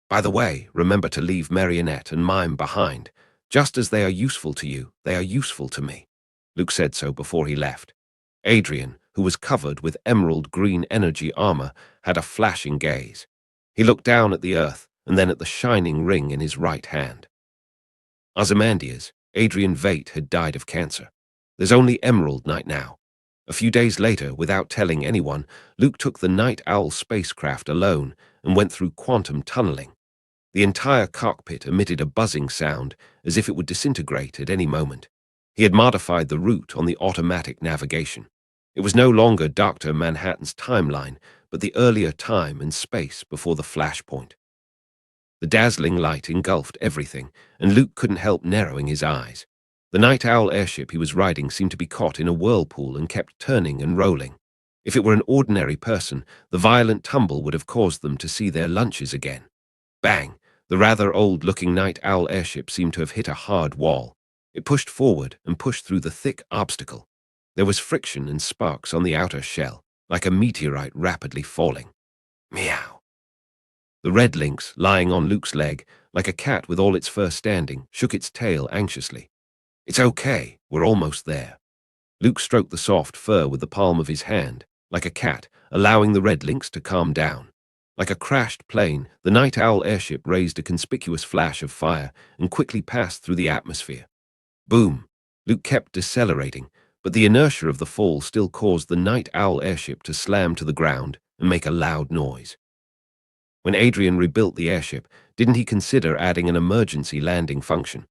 By the way, remember to leave Marionette and Mime behind. Just as they are useful to you, they are useful to me. Luke said so before he left. Adrian, who was covered with emerald green energy armor, had a flashing gaze. He looked down at the earth and then at the shining ring in his right hand. Ozymandias, Adrian Veidt had died of cancer. There's only Emerald Night now. A few days later, without telling anyone, Luke took the Night Owl spacecraft alone and went through quantum tunneling. The entire cockpit emitted a buzzing sound as if it would disintegrate at any moment. He had modified the route on the automatic navigation. It was no longer Dr. Manhattan's timeline, but the earlier time and space before the flashpoint. The dazzling light engulfed everything, and Luke couldn't help narrowing his eyes. The Night Owl airship he was riding seemed to be caught in a whirlpool and kept turning and rolling. If it were an ordinary person, the violent tumble would have caused them to see their lunches again. Bang! The rather old-looking Night Owl airship seemed to have hit a hard wall. It pushed forward and pushed through the thick obstacle. There was friction and sparks on the outer shell, like a meteorite rapidly falling. Meow. The red lynx, lying on Luke's leg, like a cat with all its fur standing, shook its tail anxiously. It's okay, we're almost there. Luke stroked the soft fur with the palm of his hand, like a cat, allowing the red lynx to calm down. Like a crashed plane, the Night Owl airship raised a conspicuous flash of fire and quickly passed through the atmosphere. Boom! Luke kept decelerating, but the inertia of the fall still caused the Night Owl airship to slam to the ground and make a loud noise. When Adrian rebuilt the airship, didn't he consider adding an emergency landing function?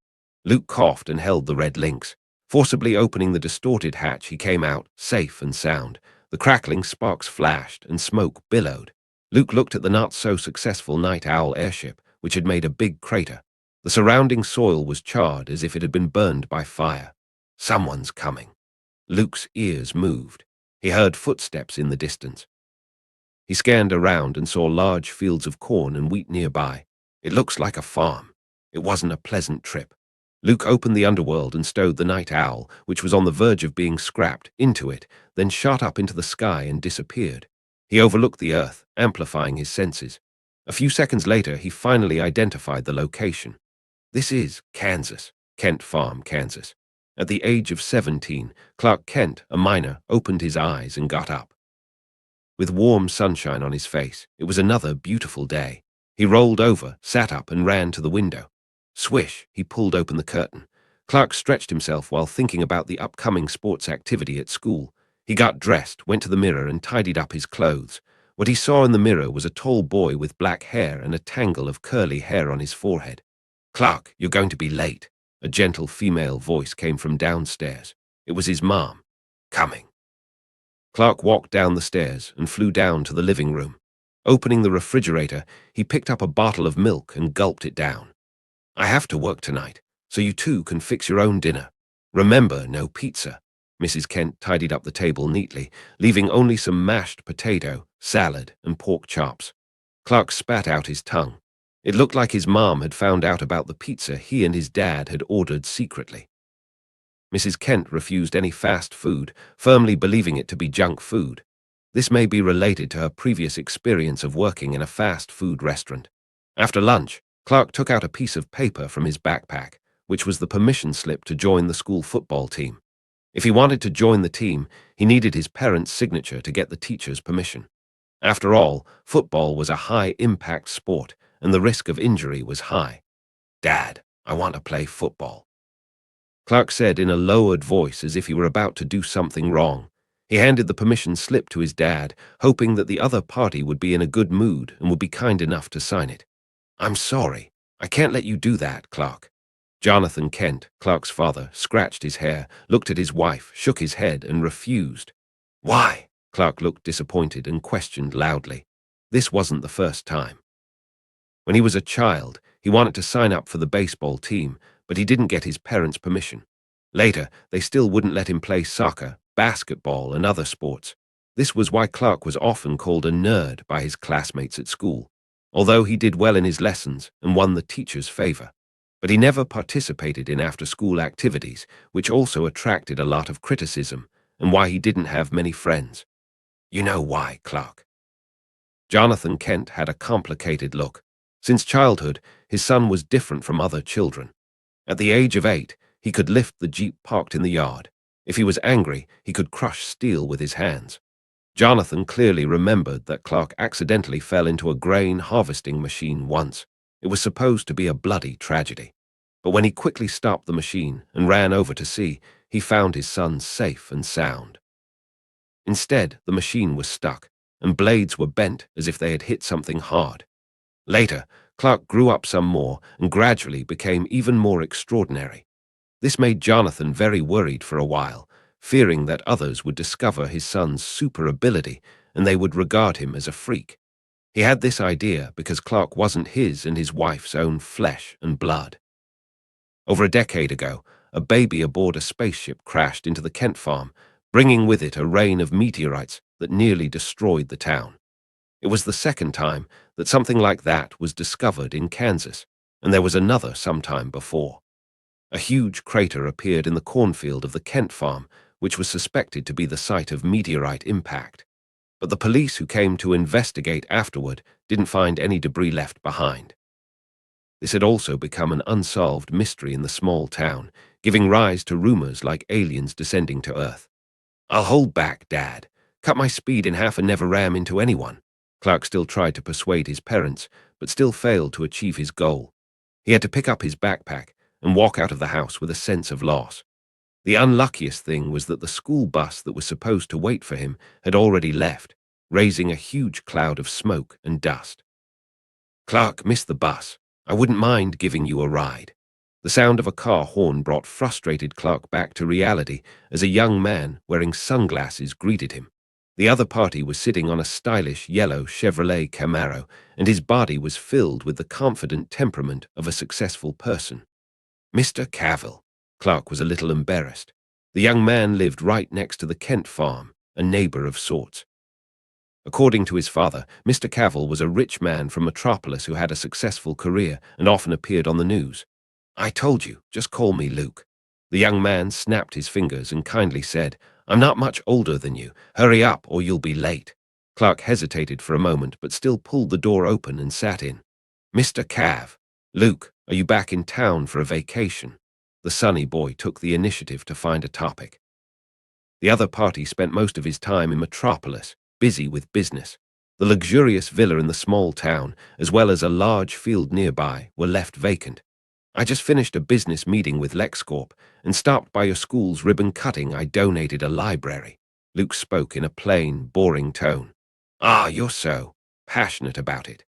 Luke coughed and held the red lynx. Forcibly opening the distorted hatch, he came out, safe and sound. The crackling sparks flashed and smoke billowed. Luke looked at the not-so-successful Night Owl airship, which had made a big crater. The surrounding soil was charred as if it had been burned by fire. Someone's coming. Luke's ears moved. He heard footsteps in the distance. He scanned around and saw large fields of corn and wheat nearby. It looks like a farm. It wasn't a pleasant trip. Luke opened the underworld and stowed the Night Owl, which was on the verge of being scrapped, into it, then shot up into the sky and disappeared. He overlooked the earth, amplifying his senses. A few seconds later, he finally identified the location. This is Kansas, Kent Farm, Kansas. At the age of 17, Clark Kent, a miner, opened his eyes and got up. With warm sunshine on his face, it was another beautiful day. He rolled over, sat up, and ran to the window. Swish, he pulled open the curtain. Clark stretched himself while thinking about the upcoming sports activity at school. He got dressed, went to the mirror, and tidied up his clothes. What he saw in the mirror was a tall boy with black hair and a tangle of curly hair on his forehead. "Clark, you're going to be late." A gentle female voice came from downstairs. It was his mom. "Coming." Clark walked down the stairs and flew down to the living room. Opening the refrigerator, he picked up a bottle of milk and gulped it down. "I have to work tonight, so you two can fix your own dinner. Remember, no pizza." Mrs. Kent tidied up the table neatly, leaving only some mashed potato, salad, and pork chops. Clark spat out his tongue. It looked like his mom had found out about the pizza he and his dad had ordered secretly. Mrs. Kent refused any fast food, firmly believing it to be junk food. This may be related to her previous experience of working in a fast food restaurant. After lunch, Clark took out a piece of paper from his backpack, which was the permission slip to join the school football team. If he wanted to join the team, he needed his parents' signature to get the teacher's permission. After all, football was a high-impact sport, and the risk of injury was high. "Dad, I want to play football," Clark said in a lowered voice as if he were about to do something wrong. He handed the permission slip to his dad, hoping that the other party would be in a good mood and would be kind enough to sign it. "I'm sorry. I can't let you do that, Clark. Jonathan Kent, Clark's father, scratched his hair, looked at his wife, shook his head, and refused. Why? Clark looked disappointed and questioned loudly. This wasn't the first time. When he was a child, he wanted to sign up for the baseball team, but he didn't get his parents' permission. Later, they still wouldn't let him play soccer, basketball, and other sports. This was why Clark was often called a nerd by his classmates at school, although he did well in his lessons and won the teacher's favor. But he never participated in after-school activities, which also attracted a lot of criticism, and why he didn't have many friends. You know why, Clark. Jonathan Kent had a complicated look. Since childhood, his son was different from other children. At the age of 8, he could lift the jeep parked in the yard. If he was angry, he could crush steel with his hands. Jonathan clearly remembered that Clark accidentally fell into a grain harvesting machine once. It was supposed to be a bloody tragedy. But when he quickly stopped the machine and ran over to see, he found his son safe and sound. Instead, the machine was stuck, and blades were bent as if they had hit something hard. Later, Clark grew up some more and gradually became even more extraordinary. This made Jonathan very worried for a while, fearing that others would discover his son's super ability and they would regard him as a freak. He had this idea because Clark wasn't his and his wife's own flesh and blood. Over a decade ago, a baby aboard a spaceship crashed into the Kent farm, bringing with it a rain of meteorites that nearly destroyed the town. It was the second time that something like that was discovered in Kansas, and there was another sometime before. A huge crater appeared in the cornfield of the Kent farm, which was suspected to be the site of meteorite impact. But the police who came to investigate afterward didn't find any debris left behind. This had also become an unsolved mystery in the small town, giving rise to rumors like aliens descending to Earth. I'll hold back, Dad. Cut my speed in half and never ram into anyone. Clark still tried to persuade his parents, but still failed to achieve his goal. He had to pick up his backpack and walk out of the house with a sense of loss. The unluckiest thing was that the school bus that was supposed to wait for him had already left, raising a huge cloud of smoke and dust. Clark missed the bus. I wouldn't mind giving you a ride. The sound of a car horn brought frustrated Clark back to reality as a young man wearing sunglasses greeted him. The other party was sitting on a stylish yellow Chevrolet Camaro, and his body was filled with the confident temperament of a successful person. Mr. Cavill. Clark was a little embarrassed. The young man lived right next to the Kent farm, a neighbor of sorts. According to his father, Mr. Cavill was a rich man from Metropolis who had a successful career and often appeared on the news. I told you, just call me Luke. The young man snapped his fingers and kindly said, I'm not much older than you. Hurry up or you'll be late. Clark hesitated for a moment but still pulled the door open and sat in. Mr. Cav. Luke, are you back in town for a vacation? The sunny boy took the initiative to find a topic. The other party spent most of his time in Metropolis, busy with business. The luxurious villa in the small town, as well as a large field nearby, were left vacant. I just finished a business meeting with LexCorp and stopped by your school's ribbon cutting. I donated a library. Luke spoke in a plain, boring tone. Ah, you're so passionate about it.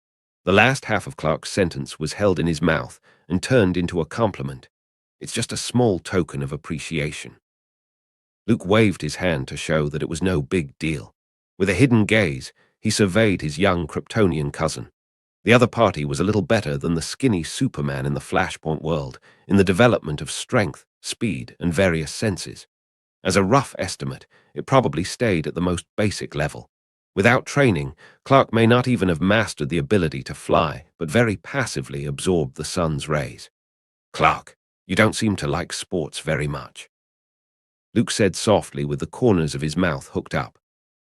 The last half of Clark's sentence was held in his mouth and turned into a compliment. It's just a small token of appreciation. Luke waved his hand to show that it was no big deal. With a hidden gaze, he surveyed his young Kryptonian cousin. The other party was a little better than the skinny Superman in the Flashpoint world in the development of strength, speed, and various senses. As a rough estimate, it probably stayed at the most basic level. Without training, Clark may not even have mastered the ability to fly, but very passively absorbed the sun's rays. Clark, you don't seem to like sports very much. Luke said softly with the corners of his mouth hooked up.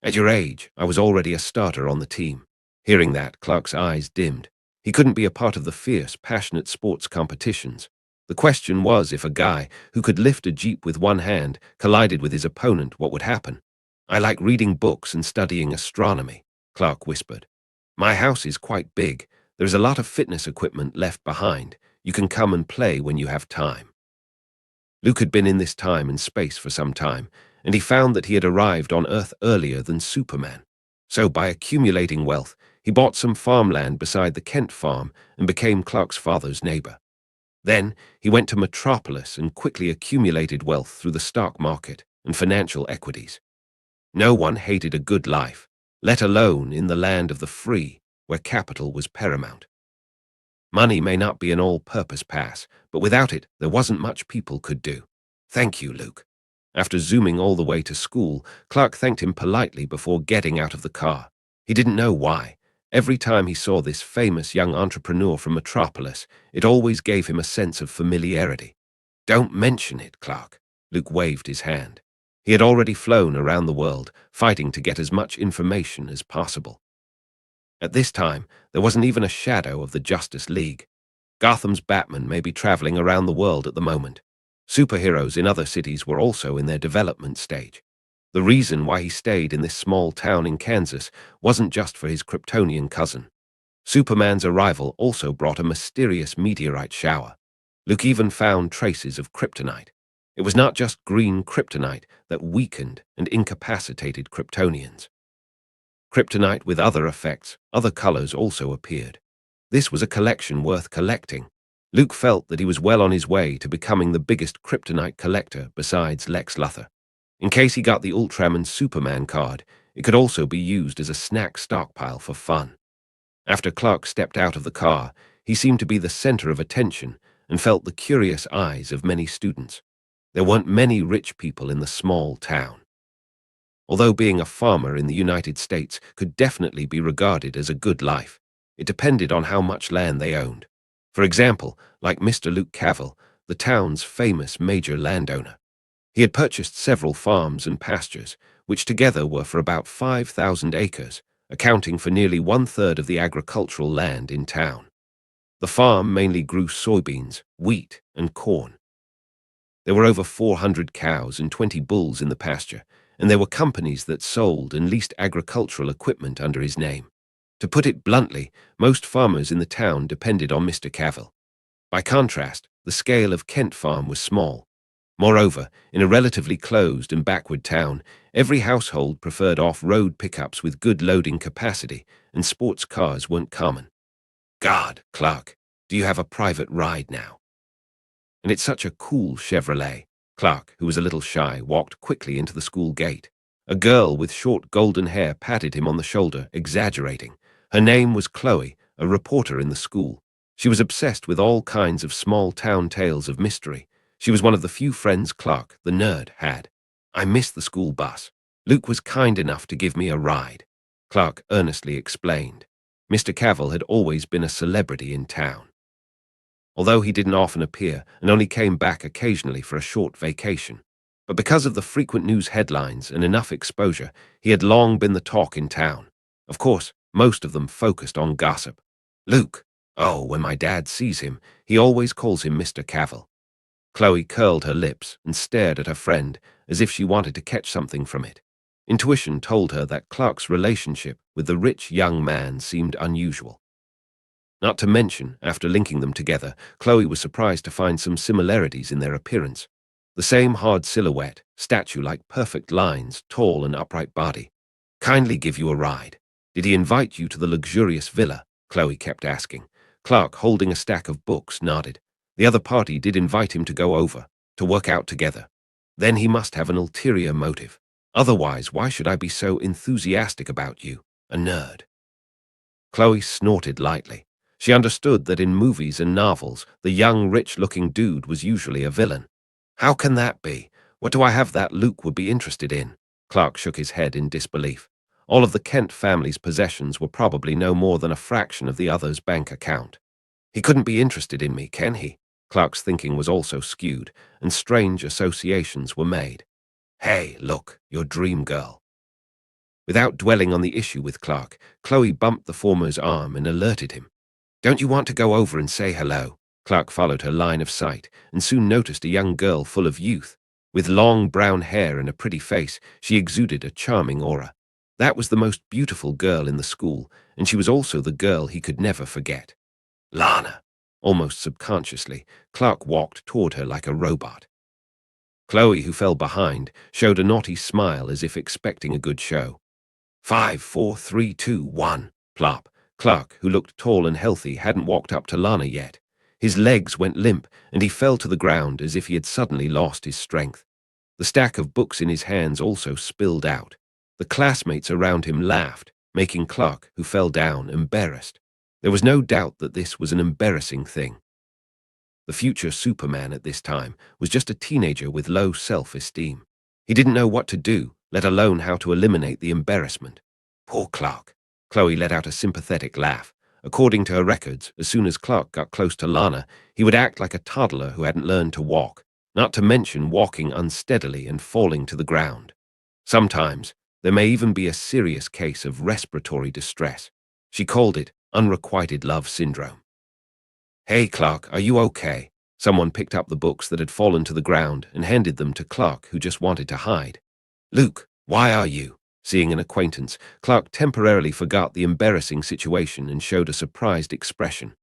At your age, I was already a starter on the team. Hearing that, Clark's eyes dimmed. He couldn't be a part of the fierce, passionate sports competitions. The question was if a guy who could lift a jeep with one hand collided with his opponent, what would happen? I like reading books and studying astronomy, Clark whispered. My house is quite big. There's a lot of fitness equipment left behind. You can come and play when you have time. Luke had been in this time and space for some time, and he found that he had arrived on Earth earlier than Superman. So by accumulating wealth, he He bought some farmland beside the Kent farm and became Clark's father's neighbor. Then he went to Metropolis and quickly accumulated wealth through the stock market and financial equities. No one hated a good life, let alone in the land of the free, where capital was paramount. Money may not be an all-purpose pass, but without it, there wasn't much people could do. Thank you, Luke. After zooming all the way to school, Clark thanked him politely before getting out of the car. He didn't know why. Every time he saw this famous young entrepreneur from Metropolis, it always gave him a sense of familiarity. Don't mention it, Clark. Luke waved his hand. He had already flown around the world, fighting to get as much information as possible. At this time, there wasn't even a shadow of the Justice League. Gotham's Batman may be traveling around the world at the moment. Superheroes in other cities were also in their development stage. The reason why he stayed in this small town in Kansas wasn't just for his Kryptonian cousin. Superman's arrival also brought a mysterious meteorite shower. Luke even found traces of kryptonite. It was not just green kryptonite that weakened and incapacitated Kryptonians. Kryptonite with other effects, other colors also appeared. This was a collection worth collecting. Luke felt that he was well on his way to becoming the biggest kryptonite collector besides Lex Luthor. In case he got the Ultraman Superman card, it could also be used as a snack stockpile for fun. After Clark stepped out of the car, he seemed to be the center of attention and felt the curious eyes of many students. There weren't many rich people in the small town. Although being a farmer in the United States could definitely be regarded as a good life, it depended on how much land they owned. For example, like Mr. Luke Cavill, the town's famous major landowner. He had purchased several farms and pastures, which together were for about 5,000 acres, accounting for nearly 1/3 of the agricultural land in town. The farm mainly grew soybeans, wheat, and corn. There were over 400 cows and 20 bulls in the pasture, and there were companies that sold and leased agricultural equipment under his name. To put it bluntly, most farmers in the town depended on Mr. Cavill. By contrast, the scale of Kent Farm was small. Moreover, in a relatively closed and backward town, every household preferred off-road pickups with good loading capacity, and sports cars weren't common. God, Clark, do you have a private ride now? And it's such a cool Chevrolet. Clark, who was a little shy, walked quickly into the school gate. A girl with short golden hair patted him on the shoulder, exaggerating. Her name was Chloe, a reporter in the school. She was obsessed with all kinds of small-town tales of mystery. She was one of the few friends Clark, the nerd, had. I missed the school bus. Luke was kind enough to give me a ride. Clark earnestly explained. Mr. Cavill had always been a celebrity in town. Although he didn't often appear and only came back occasionally for a short vacation. But because of the frequent news headlines and enough exposure, he had long been the talk in town. Of course, most of them focused on gossip. Luke. Oh, when my dad sees him, he always calls him Mr. Cavill. Chloe curled her lips and stared at her friend as if she wanted to catch something from it. Intuition told her that Clark's relationship with the rich young man seemed unusual. Not to mention, after linking them together, Chloe was surprised to find some similarities in their appearance. The same hard silhouette, statue-like perfect lines, tall and upright body. Kindly give you a ride. Did he invite you to the luxurious villa? Chloe kept asking. Clark, holding a stack of books, nodded. The other party did invite him to go over, to work out together. Then he must have an ulterior motive. Otherwise, why should I be so enthusiastic about you, a nerd? Chloe snorted lightly. She understood that in movies and novels, the young, rich-looking dude was usually a villain. How can that be? What do I have that Luke would be interested in? Clark shook his head in disbelief. All of the Kent family's possessions were probably no more than a fraction of the other's bank account. He couldn't be interested in me, can he? Clark's thinking was also skewed, and strange associations were made. Hey, look, your dream girl. Without dwelling on the issue with Clark, Chloe bumped the former's arm and alerted him. Don't you want to go over and say hello? Clark followed her line of sight and soon noticed a young girl full of youth. With long brown hair and a pretty face, she exuded a charming aura. That was the most beautiful girl in the school, and she was also the girl he could never forget. Lana. Almost subconsciously, Clark walked toward her like a robot. Chloe, who fell behind, showed a naughty smile as if expecting a good show. 5, 4, 3, 2, 1, plop. Clark, who looked tall and healthy, hadn't walked up to Lana yet. His legs went limp, and he fell to the ground as if he had suddenly lost his strength. The stack of books in his hands also spilled out. The classmates around him laughed, making Clark, who fell down, embarrassed. There was no doubt that this was an embarrassing thing. The future Superman at this time was just a teenager with low self-esteem. He didn't know what to do, let alone how to eliminate the embarrassment. Poor Clark. Chloe let out a sympathetic laugh. According to her records, as soon as Clark got close to Lana, he would act like a toddler who hadn't learned to walk, not to mention walking unsteadily and falling to the ground. Sometimes, there may even be a serious case of respiratory distress. She called it unrequited love syndrome. Hey, Clark, are you okay? Someone picked up the books that had fallen to the ground and handed them to Clark, who just wanted to hide. Luke, why are you? Seeing an acquaintance, Clark temporarily forgot the embarrassing situation and showed a surprised expression.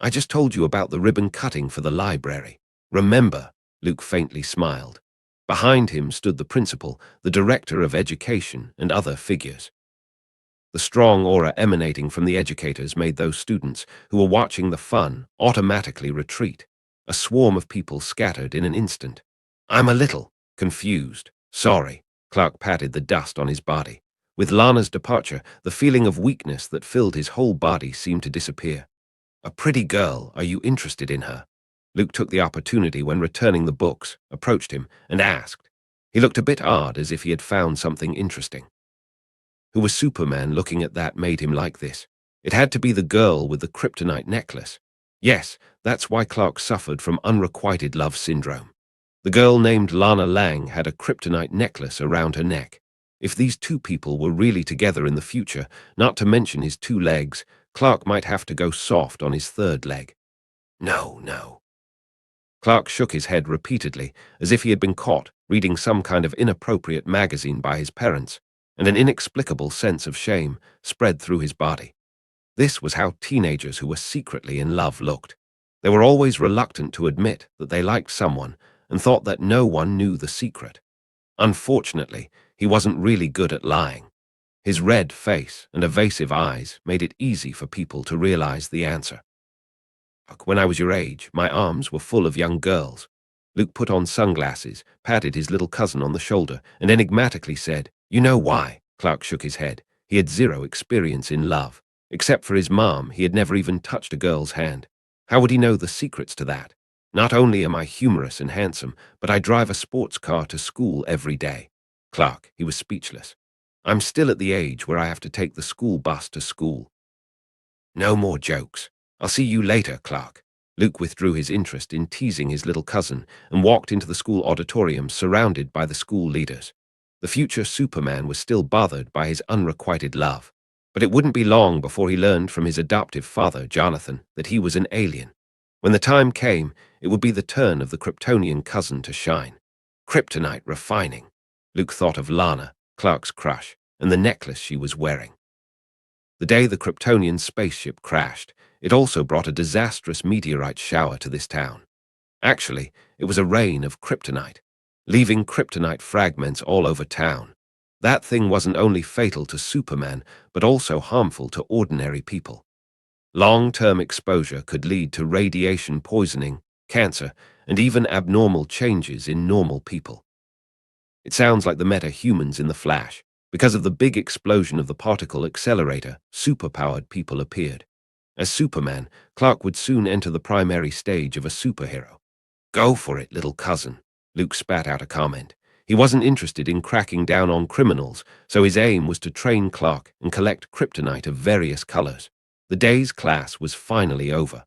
I just told you about the ribbon cutting for the library. Remember? Luke faintly smiled. Behind him stood the principal, the director of education, and other figures. The strong aura emanating from the educators made those students who were watching the fun automatically retreat. A swarm of people scattered in an instant. I'm a little confused. Sorry. Clark patted the dust on his body. With Lana's departure, the feeling of weakness that filled his whole body seemed to disappear. A pretty girl, are you interested in her? Luke took the opportunity when returning the books, approached him, and asked. He looked a bit odd, as if he had found something interesting. Who was Superman looking at that made him like this? It had to be the girl with the kryptonite necklace. Yes, that's why Clark suffered from unrequited love syndrome. The girl named Lana Lang had a kryptonite necklace around her neck. If these two people were really together in the future, not to mention his two legs, Clark might have to go soft on his third leg. No. Clark shook his head repeatedly, as if he had been caught reading some kind of inappropriate magazine by his parents, and an inexplicable sense of shame spread through his body. This was how teenagers who were secretly in love looked. They were always reluctant to admit that they liked someone and thought that no one knew the secret. Unfortunately, he wasn't really good at lying. His red face and evasive eyes made it easy for people to realize the answer. When I was your age, my arms were full of young girls. Luke put on sunglasses, patted his little cousin on the shoulder, and enigmatically said, You know why? Clark shook his head. He had zero experience in love. Except for his mom, he had never even touched a girl's hand. How would he know the secrets to that? Not only am I humorous and handsome, but I drive a sports car to school every day. Clark, he was speechless. I'm still at the age where I have to take the school bus to school. No more jokes. I'll see you later, Clark. Luke withdrew his interest in teasing his little cousin and walked into the school auditorium surrounded by the school leaders. The future Superman was still bothered by his unrequited love, but it wouldn't be long before he learned from his adoptive father, Jonathan, that he was an alien. When the time came, it would be the turn of the Kryptonian cousin to shine. Kryptonite refining. Luke thought of Lana, Clark's crush, and the necklace she was wearing. The day the Kryptonian spaceship crashed, it also brought a disastrous meteorite shower to this town. Actually, it was a rain of kryptonite, leaving kryptonite fragments all over town. That thing wasn't only fatal to Superman, but also harmful to ordinary people. Long-term exposure could lead to radiation poisoning, cancer, and even abnormal changes in normal people. It sounds like the meta-humans in The Flash. Because of the big explosion of the particle accelerator, superpowered people appeared. As Superman, Clark would soon enter the primary stage of a superhero. Go for it, little cousin. Luke spat out a comment. He wasn't interested in cracking down on criminals, so his aim was to train Clark and collect kryptonite of various colors. The day's class was finally over.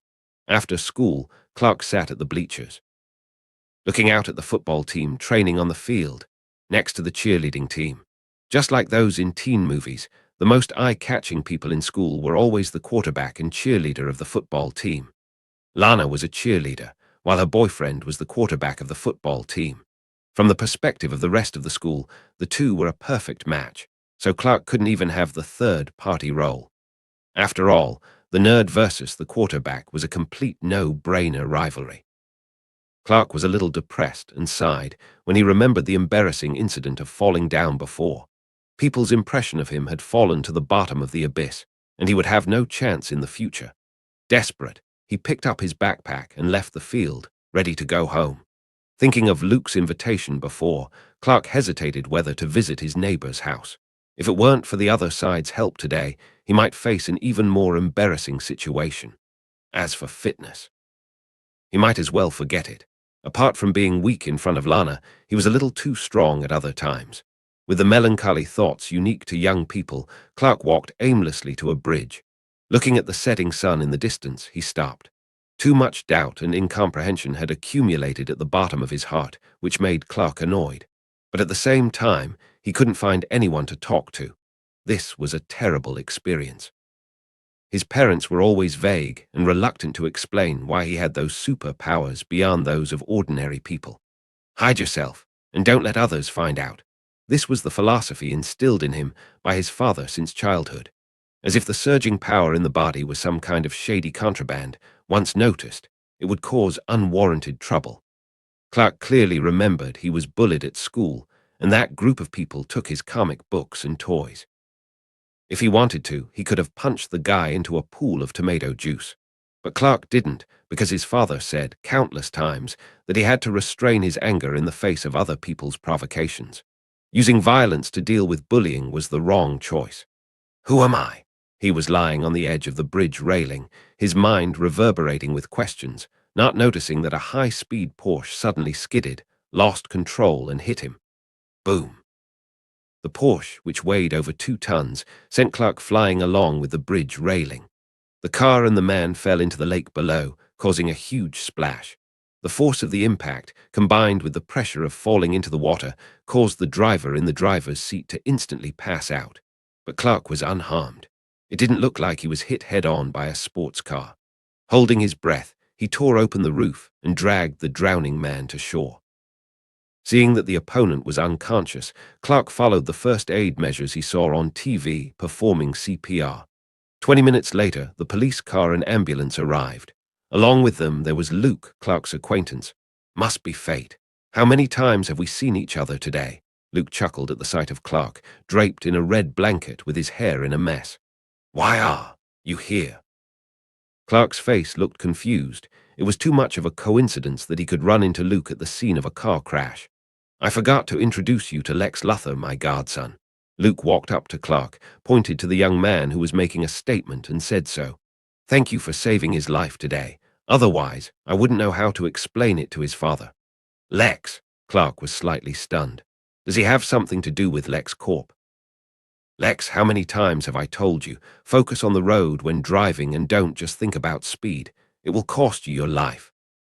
After school, Clark sat at the bleachers, looking out at the football team training on the field, next to the cheerleading team. Just like those in teen movies, the most eye-catching people in school were always the quarterback and cheerleader of the football team. Lana was a cheerleader, while her boyfriend was the quarterback of the football team. From the perspective of the rest of the school, the two were a perfect match, so Clark couldn't even have the third-party role. After all, the nerd versus the quarterback was a complete no-brainer rivalry. Clark was a little depressed and sighed when he remembered the embarrassing incident of falling down before. People's impression of him had fallen to the bottom of the abyss, and he would have no chance in the future. Desperate, he picked up his backpack and left the field, ready to go home. Thinking of Luke's invitation before, Clark hesitated whether to visit his neighbor's house. If it weren't for the other side's help today, he might face an even more embarrassing situation. As for fitness, he might as well forget it. Apart from being weak in front of Lana, he was a little too strong at other times. With the melancholy thoughts unique to young people, Clark walked aimlessly to a bridge. Looking at the setting sun in the distance, he stopped. Too much doubt and incomprehension had accumulated at the bottom of his heart, which made Clark annoyed. But at the same time, he couldn't find anyone to talk to. This was a terrible experience. His parents were always vague and reluctant to explain why he had those superpowers beyond those of ordinary people. Hide yourself, and don't let others find out. This was the philosophy instilled in him by his father since childhood. As if the surging power in the body was some kind of shady contraband, once noticed, it would cause unwarranted trouble. Clark clearly remembered he was bullied at school, and that group of people took his comic books and toys. If he wanted to, he could have punched the guy into a pool of tomato juice. But Clark didn't, because his father said countless times that he had to restrain his anger in the face of other people's provocations. Using violence to deal with bullying was the wrong choice. Who am I? He was lying on the edge of the bridge railing, his mind reverberating with questions, not noticing that a high-speed Porsche suddenly skidded, lost control, and hit him. Boom. The Porsche, which weighed over 2 tons, sent Clark flying along with the bridge railing. The car and the man fell into the lake below, causing a huge splash. The force of the impact, combined with the pressure of falling into the water, caused the driver in the driver's seat to instantly pass out. But Clark was unharmed. It didn't look like he was hit head-on by a sports car. Holding his breath, he tore open the roof and dragged the drowning man to shore. Seeing that the opponent was unconscious, Clark followed the first aid measures he saw on TV performing CPR. 20 minutes later, the police car and ambulance arrived. Along with them, there was Luke, Clark's acquaintance. Must be fate. How many times have we seen each other today? Luke chuckled at the sight of Clark, draped in a red blanket with his hair in a mess. Why are you here? Clark's face looked confused. It was too much of a coincidence that he could run into Luke at the scene of a car crash. I forgot to introduce you to Lex Luthor, my godson. Luke walked up to Clark, pointed to the young man who was making a statement, and said so. Thank you for saving his life today. Otherwise, I wouldn't know how to explain it to his father. Lex, Clark was slightly stunned. Does he have something to do with Lex Corp? Lex, how many times have I told you, focus on the road when driving and don't just think about speed. It will cost you your life.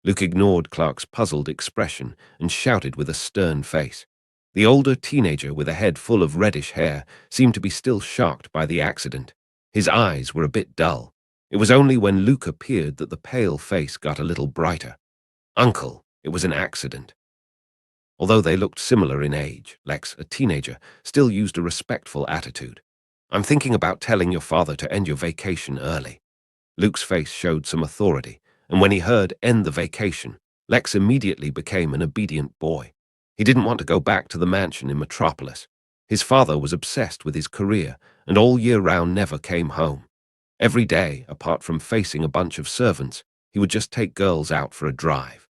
Luke ignored Clark's puzzled expression and shouted with a stern face. The older teenager with a head full of reddish hair seemed to be still shocked by the accident. His eyes were a bit dull. It was only when Luke appeared that the pale face got a little brighter. Uncle, it was an accident. Although they looked similar in age, Lex, a teenager, still used a respectful attitude. I'm thinking about telling your father to end your vacation early. Luke's face showed some authority, and when he heard end the vacation, Lex immediately became an obedient boy. He didn't want to go back to the mansion in Metropolis. His father was obsessed with his career, and all year round never came home. Every day, apart from facing a bunch of servants, he would just take girls out for a drive.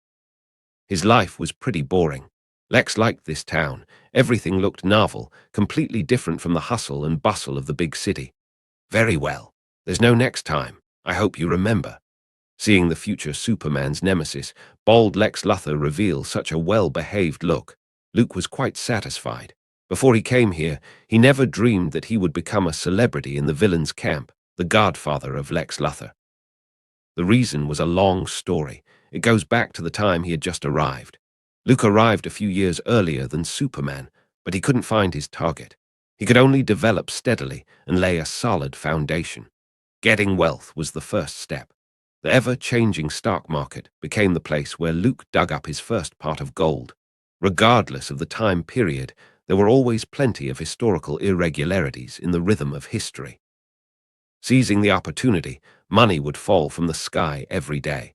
His life was pretty boring. Lex liked this town. Everything looked novel, completely different from the hustle and bustle of the big city. Very well. There's no next time. I hope you remember. Seeing the future Superman's nemesis, bald Lex Luthor reveal such a well-behaved look, Luke was quite satisfied. Before he came here, he never dreamed that he would become a celebrity in the villain's camp, the godfather of Lex Luthor. The reason was a long story. It goes back to the time he had just arrived. Luke arrived a few years earlier than Superman, but he couldn't find his target. He could only develop steadily and lay a solid foundation. Getting wealth was the first step. The ever-changing stock market became the place where Luke dug up his first pot of gold. Regardless of the time period, there were always plenty of historical irregularities in the rhythm of history. Seizing the opportunity, money would fall from the sky every day.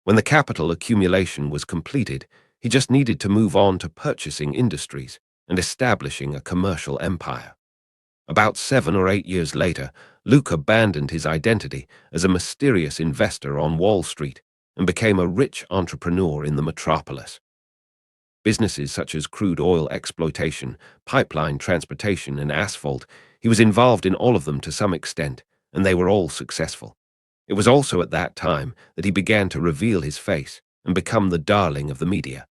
When the capital accumulation was completed, he just needed to move on to purchasing industries and establishing a commercial empire. About 7 or 8 years later, Luke abandoned his identity as a mysterious investor on Wall Street and became a rich entrepreneur in the metropolis. Businesses such as crude oil exploitation, pipeline transportation, and asphalt, he was involved in all of them to some extent, and they were all successful. It was also at that time that he began to reveal his face and become the darling of the media.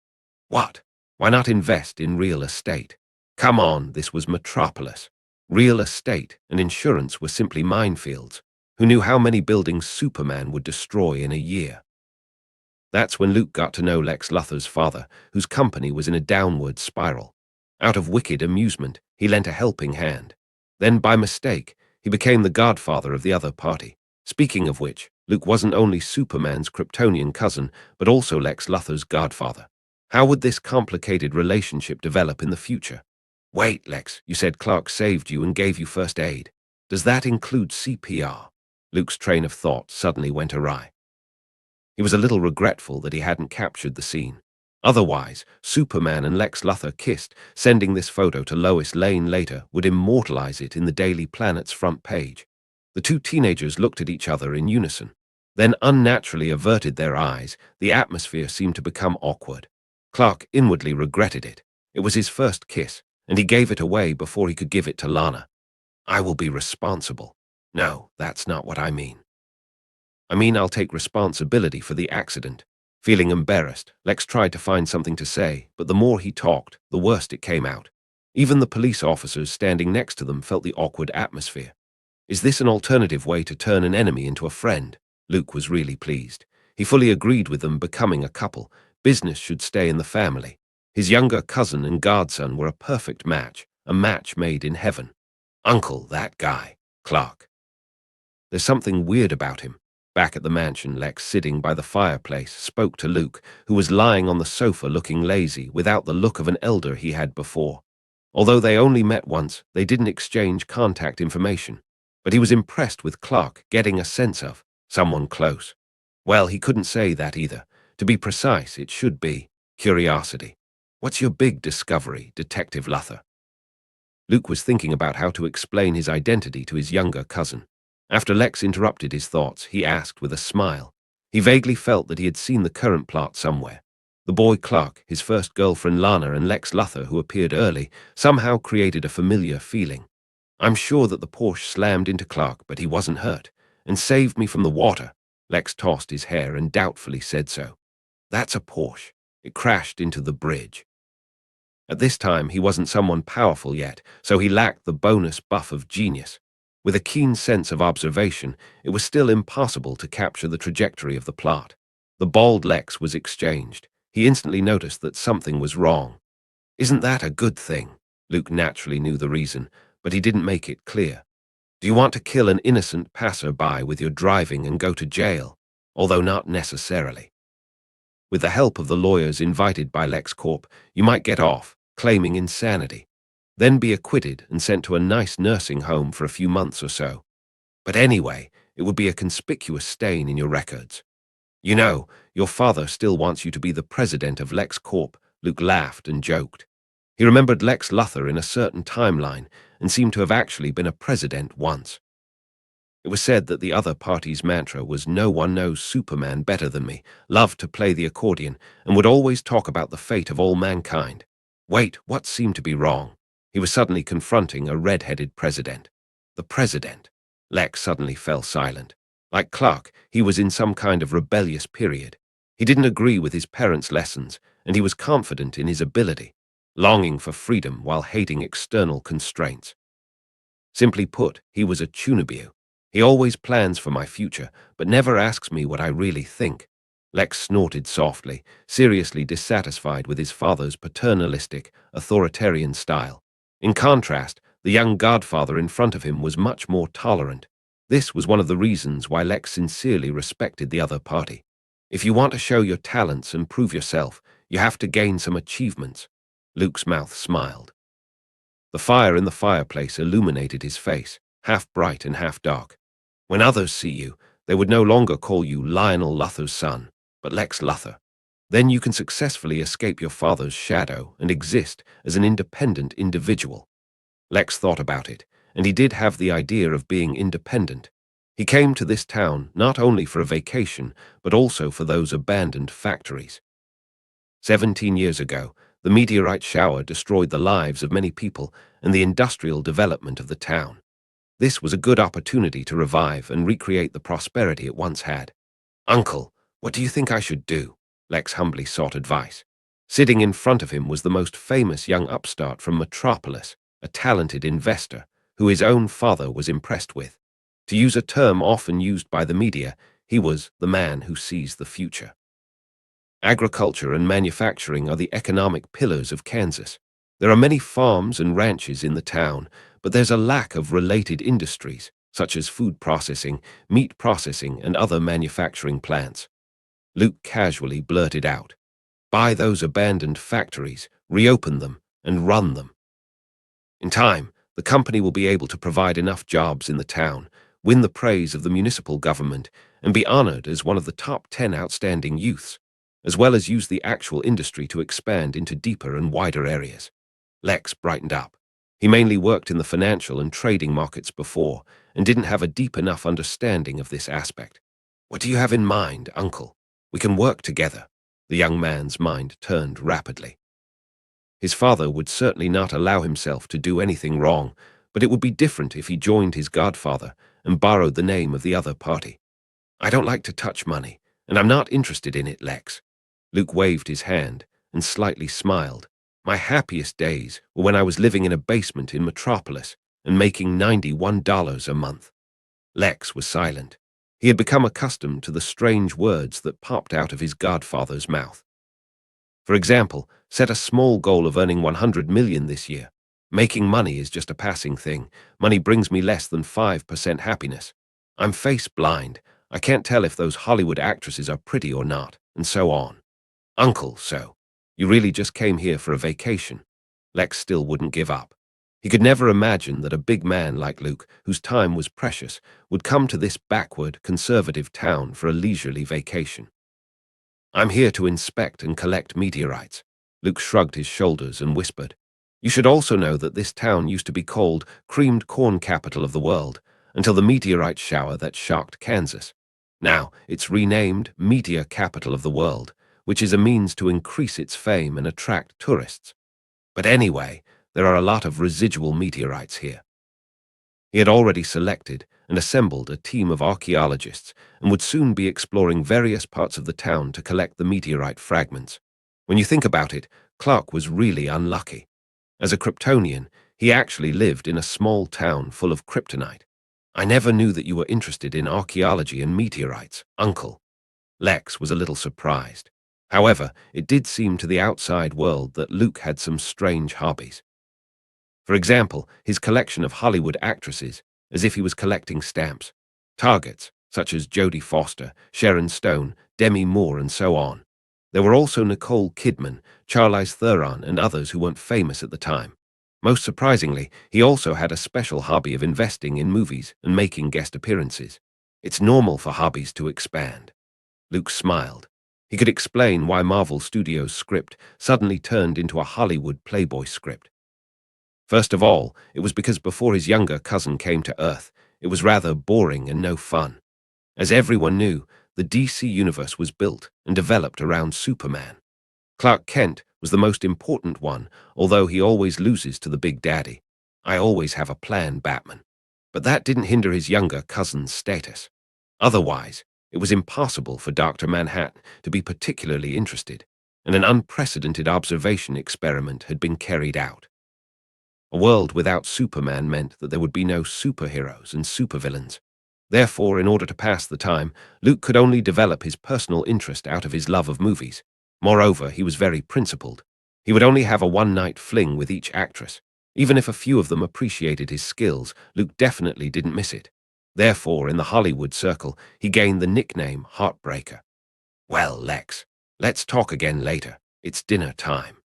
What? Why not invest in real estate? Come on, this was Metropolis. Real estate and insurance were simply minefields. Who knew how many buildings Superman would destroy in a year? That's when Luke got to know Lex Luthor's father, whose company was in a downward spiral. Out of wicked amusement, he lent a helping hand. Then, by mistake, he became the godfather of the other party. Speaking of which, Luke wasn't only Superman's Kryptonian cousin, but also Lex Luthor's godfather. How would this complicated relationship develop in the future? Wait, Lex, you said Clark saved you and gave you first aid. Does that include CPR? Luke's train of thought suddenly went awry. He was a little regretful that he hadn't captured the scene. Otherwise, Superman and Lex Luthor kissed. Sending this photo to Lois Lane later would immortalize it in the Daily Planet's front page. The two teenagers looked at each other in unison, then unnaturally averted their eyes. The atmosphere seemed to become awkward. Clark inwardly regretted it. It was his first kiss, and he gave it away before he could give it to Lana. I will be responsible. No, that's not what I mean. I mean, I'll take responsibility for the accident. Feeling embarrassed, Lex tried to find something to say, but the more he talked, the worse it came out. Even the police officers standing next to them felt the awkward atmosphere. Is this an alternative way to turn an enemy into a friend? Luke was really pleased. He fully agreed with them becoming a couple. Business should stay in the family. His younger cousin and godson were a perfect match, a match made in heaven. Uncle, that guy, Clark. There's something weird about him. Back at the mansion, Lex, sitting by the fireplace, spoke to Luke, who was lying on the sofa looking lazy, without the look of an elder he had before. Although they only met once, they didn't exchange contact information. But he was impressed with Clark getting a sense of someone close. Well, he couldn't say that either. To be precise, it should be curiosity. What's your big discovery, Detective Luthor? Luke was thinking about how to explain his identity to his younger cousin. After Lex interrupted his thoughts, he asked with a smile. He vaguely felt that he had seen the current plot somewhere. The boy Clark, his first girlfriend Lana, and Lex Luthor, who appeared early, somehow created a familiar feeling. I'm sure that the Porsche slammed into Clark, but he wasn't hurt, and saved me from the water. Lex tossed his hair and doubtfully said so. That's a Porsche. It crashed into the bridge. At this time, he wasn't someone powerful yet, so he lacked the bonus buff of genius. With a keen sense of observation, it was still impossible to capture the trajectory of the plot. The bald Lex was exchanged. He instantly noticed that something was wrong. Isn't that a good thing? Luke naturally knew the reason, but he didn't make it clear. Do you want to kill an innocent passerby with your driving and go to jail? Although not necessarily. With the help of the lawyers invited by LexCorp, you might get off, claiming insanity. Then be acquitted and sent to a nice nursing home for a few months or so. But anyway, it would be a conspicuous stain in your records. You know, your father still wants you to be the president of LexCorp. Luke laughed and joked. He remembered Lex Luthor in a certain timeline and seemed to have actually been a president once. It was said that the other party's mantra was no one knows Superman better than me, loved to play the accordion, and would always talk about the fate of all mankind. Wait, what seemed to be wrong? He was suddenly confronting a red-headed president. The president. Lex suddenly fell silent. Like Clark, he was in some kind of rebellious period. He didn't agree with his parents' lessons, and he was confident in his ability, longing for freedom while hating external constraints. Simply put, he was a Chunibyo. He always plans for my future, but never asks me what I really think. Lex snorted softly, seriously dissatisfied with his father's paternalistic, authoritarian style. In contrast, the young godfather in front of him was much more tolerant. This was one of the reasons why Lex sincerely respected the other party. If you want to show your talents and prove yourself, you have to gain some achievements. Luke's mouth smiled. The fire in the fireplace illuminated his face, half bright and half dark. When others see you, they would no longer call you Lionel Luthor's son, but Lex Luthor. Then you can successfully escape your father's shadow and exist as an independent individual. Lex thought about it, and he did have the idea of being independent. He came to this town not only for a vacation, but also for those abandoned factories. 17 years ago, the meteorite shower destroyed the lives of many people and the industrial development of the town. This was a good opportunity to revive and recreate the prosperity it once had. "Uncle, what do you think I should do?" Lex humbly sought advice. Sitting in front of him was the most famous young upstart from Metropolis, a talented investor who his own father was impressed with. To use a term often used by the media, he was the man who sees the future. Agriculture and manufacturing are the economic pillars of Kansas. There are many farms and ranches in the town, but there's a lack of related industries, such as food processing, meat processing, and other manufacturing plants. Luke casually blurted out, "Buy those abandoned factories, reopen them, and run them. In time, the company will be able to provide enough jobs in the town, win the praise of the municipal government, and be honored as one of the top 10 outstanding youths, as well as use the actual industry to expand into deeper and wider areas." Lex brightened up. He mainly worked in the financial and trading markets before, and didn't have a deep enough understanding of this aspect. "What do you have in mind, Uncle? We can work together." The young man's mind turned rapidly. His father would certainly not allow himself to do anything wrong, but it would be different if he joined his godfather and borrowed the name of the other party. "I don't like to touch money, and I'm not interested in it, Lex." Luke waved his hand and slightly smiled. "My happiest days were when I was living in a basement in Metropolis and making $91 a month." Lex was silent. He had become accustomed to the strange words that popped out of his godfather's mouth. For example, set a small goal of earning 100 million this year. Making money is just a passing thing. Money brings me less than 5% happiness. I'm face blind. I can't tell if those Hollywood actresses are pretty or not, and so on. "Uncle, so you really just came here for a vacation?" Lex still wouldn't give up. He could never imagine that a big man like Luke, whose time was precious, would come to this backward, conservative town for a leisurely vacation. "I'm here to inspect and collect meteorites." Luke shrugged his shoulders and whispered, "You should also know that this town used to be called creamed corn capital of the world until the meteorite shower that shocked Kansas. Now it's renamed media capital of the world, which is a means to increase its fame and attract tourists. But anyway, there are a lot of residual meteorites here." He had already selected and assembled a team of archaeologists and would soon be exploring various parts of the town to collect the meteorite fragments. When you think about it, Clark was really unlucky. As a Kryptonian, he actually lived in a small town full of kryptonite. "I never knew that you were interested in archaeology and meteorites, Uncle." Lex was a little surprised. However, it did seem to the outside world that Luke had some strange hobbies. For example, his collection of Hollywood actresses, as if he was collecting stamps. Targets, such as Jodie Foster, Sharon Stone, Demi Moore, and so on. There were also Nicole Kidman, Charlize Theron, and others who weren't famous at the time. Most surprisingly, he also had a special hobby of investing in movies and making guest appearances. It's normal for hobbies to expand. Luke smiled. He could explain why Marvel Studios' script suddenly turned into a Hollywood Playboy script. First of all, it was because before his younger cousin came to Earth, it was rather boring and no fun. As everyone knew, the DC universe was built and developed around Superman. Clark Kent was the most important one, although he always loses to the Big Daddy. "I always have a plan, Batman." But that didn't hinder his younger cousin's status. Otherwise, it was impossible for Dr. Manhattan to be particularly interested, and an unprecedented observation experiment had been carried out. A world without Superman meant that there would be no superheroes and supervillains. Therefore, in order to pass the time, Luke could only develop his personal interest out of his love of movies. Moreover, he was very principled. He would only have a one-night fling with each actress. Even if a few of them appreciated his skills, Luke definitely didn't miss it. Therefore, in the Hollywood circle, he gained the nickname Heartbreaker. "Well, Lex, let's talk again later. It's dinner time."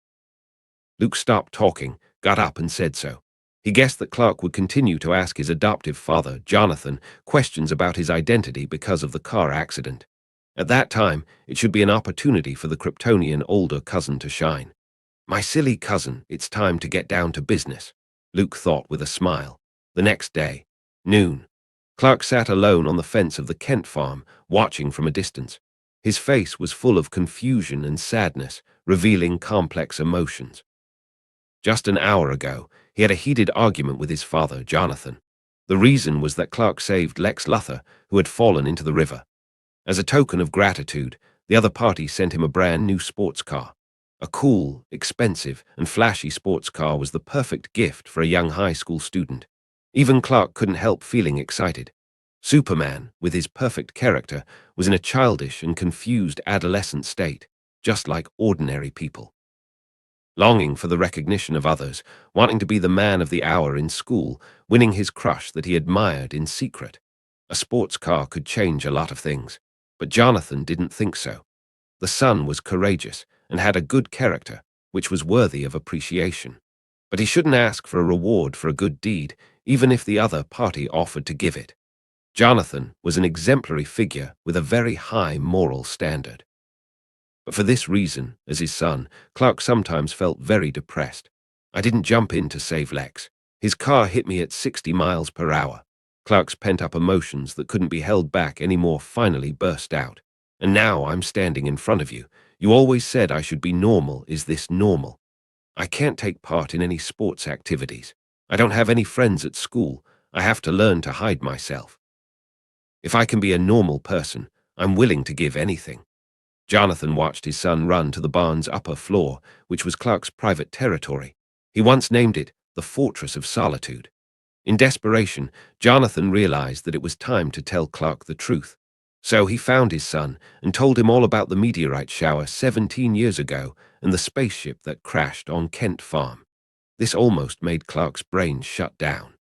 Luke stopped talking, got up and said so. He guessed that Clark would continue to ask his adoptive father, Jonathan, questions about his identity because of the car accident. At that time, it should be an opportunity for the Kryptonian older cousin to shine. "My silly cousin, it's time to get down to business," Luke thought with a smile. The next day, noon, Clark sat alone on the fence of the Kent farm, watching from a distance. His face was full of confusion and sadness, revealing complex emotions. Just an hour ago, he had a heated argument with his father, Jonathan. The reason was that Clark saved Lex Luthor, who had fallen into the river. As a token of gratitude, the other party sent him a brand new sports car. A cool, expensive, and flashy sports car was the perfect gift for a young high school student. Even Clark couldn't help feeling excited. Superman, with his perfect character, was in a childish and confused adolescent state, just like ordinary people. Longing for the recognition of others, wanting to be the man of the hour in school, winning his crush that he admired in secret. A sports car could change a lot of things, but Jonathan didn't think so. The son was courageous and had a good character, which was worthy of appreciation. But he shouldn't ask for a reward for a good deed, even if the other party offered to give it. Jonathan was an exemplary figure with a very high moral standard. But for this reason, as his son, Clark sometimes felt very depressed. I didn't jump in to save Lex. His car hit me at 60 miles per hour. Clark's pent-up emotions that couldn't be held back anymore finally burst out. And now I'm standing in front of you. You always said I should be normal. Is this normal? I can't take part in any sports activities. I don't have any friends at school. I have to learn to hide myself. If I can be a normal person, I'm willing to give anything. Jonathan watched his son run to the barn's upper floor, which was Clark's private territory. He once named it the Fortress of Solitude. In desperation, Jonathan realized that it was time to tell Clark the truth. So he found his son and told him all about the meteorite shower 17 years ago and the spaceship that crashed on Kent Farm. This almost made Clark's brain shut down.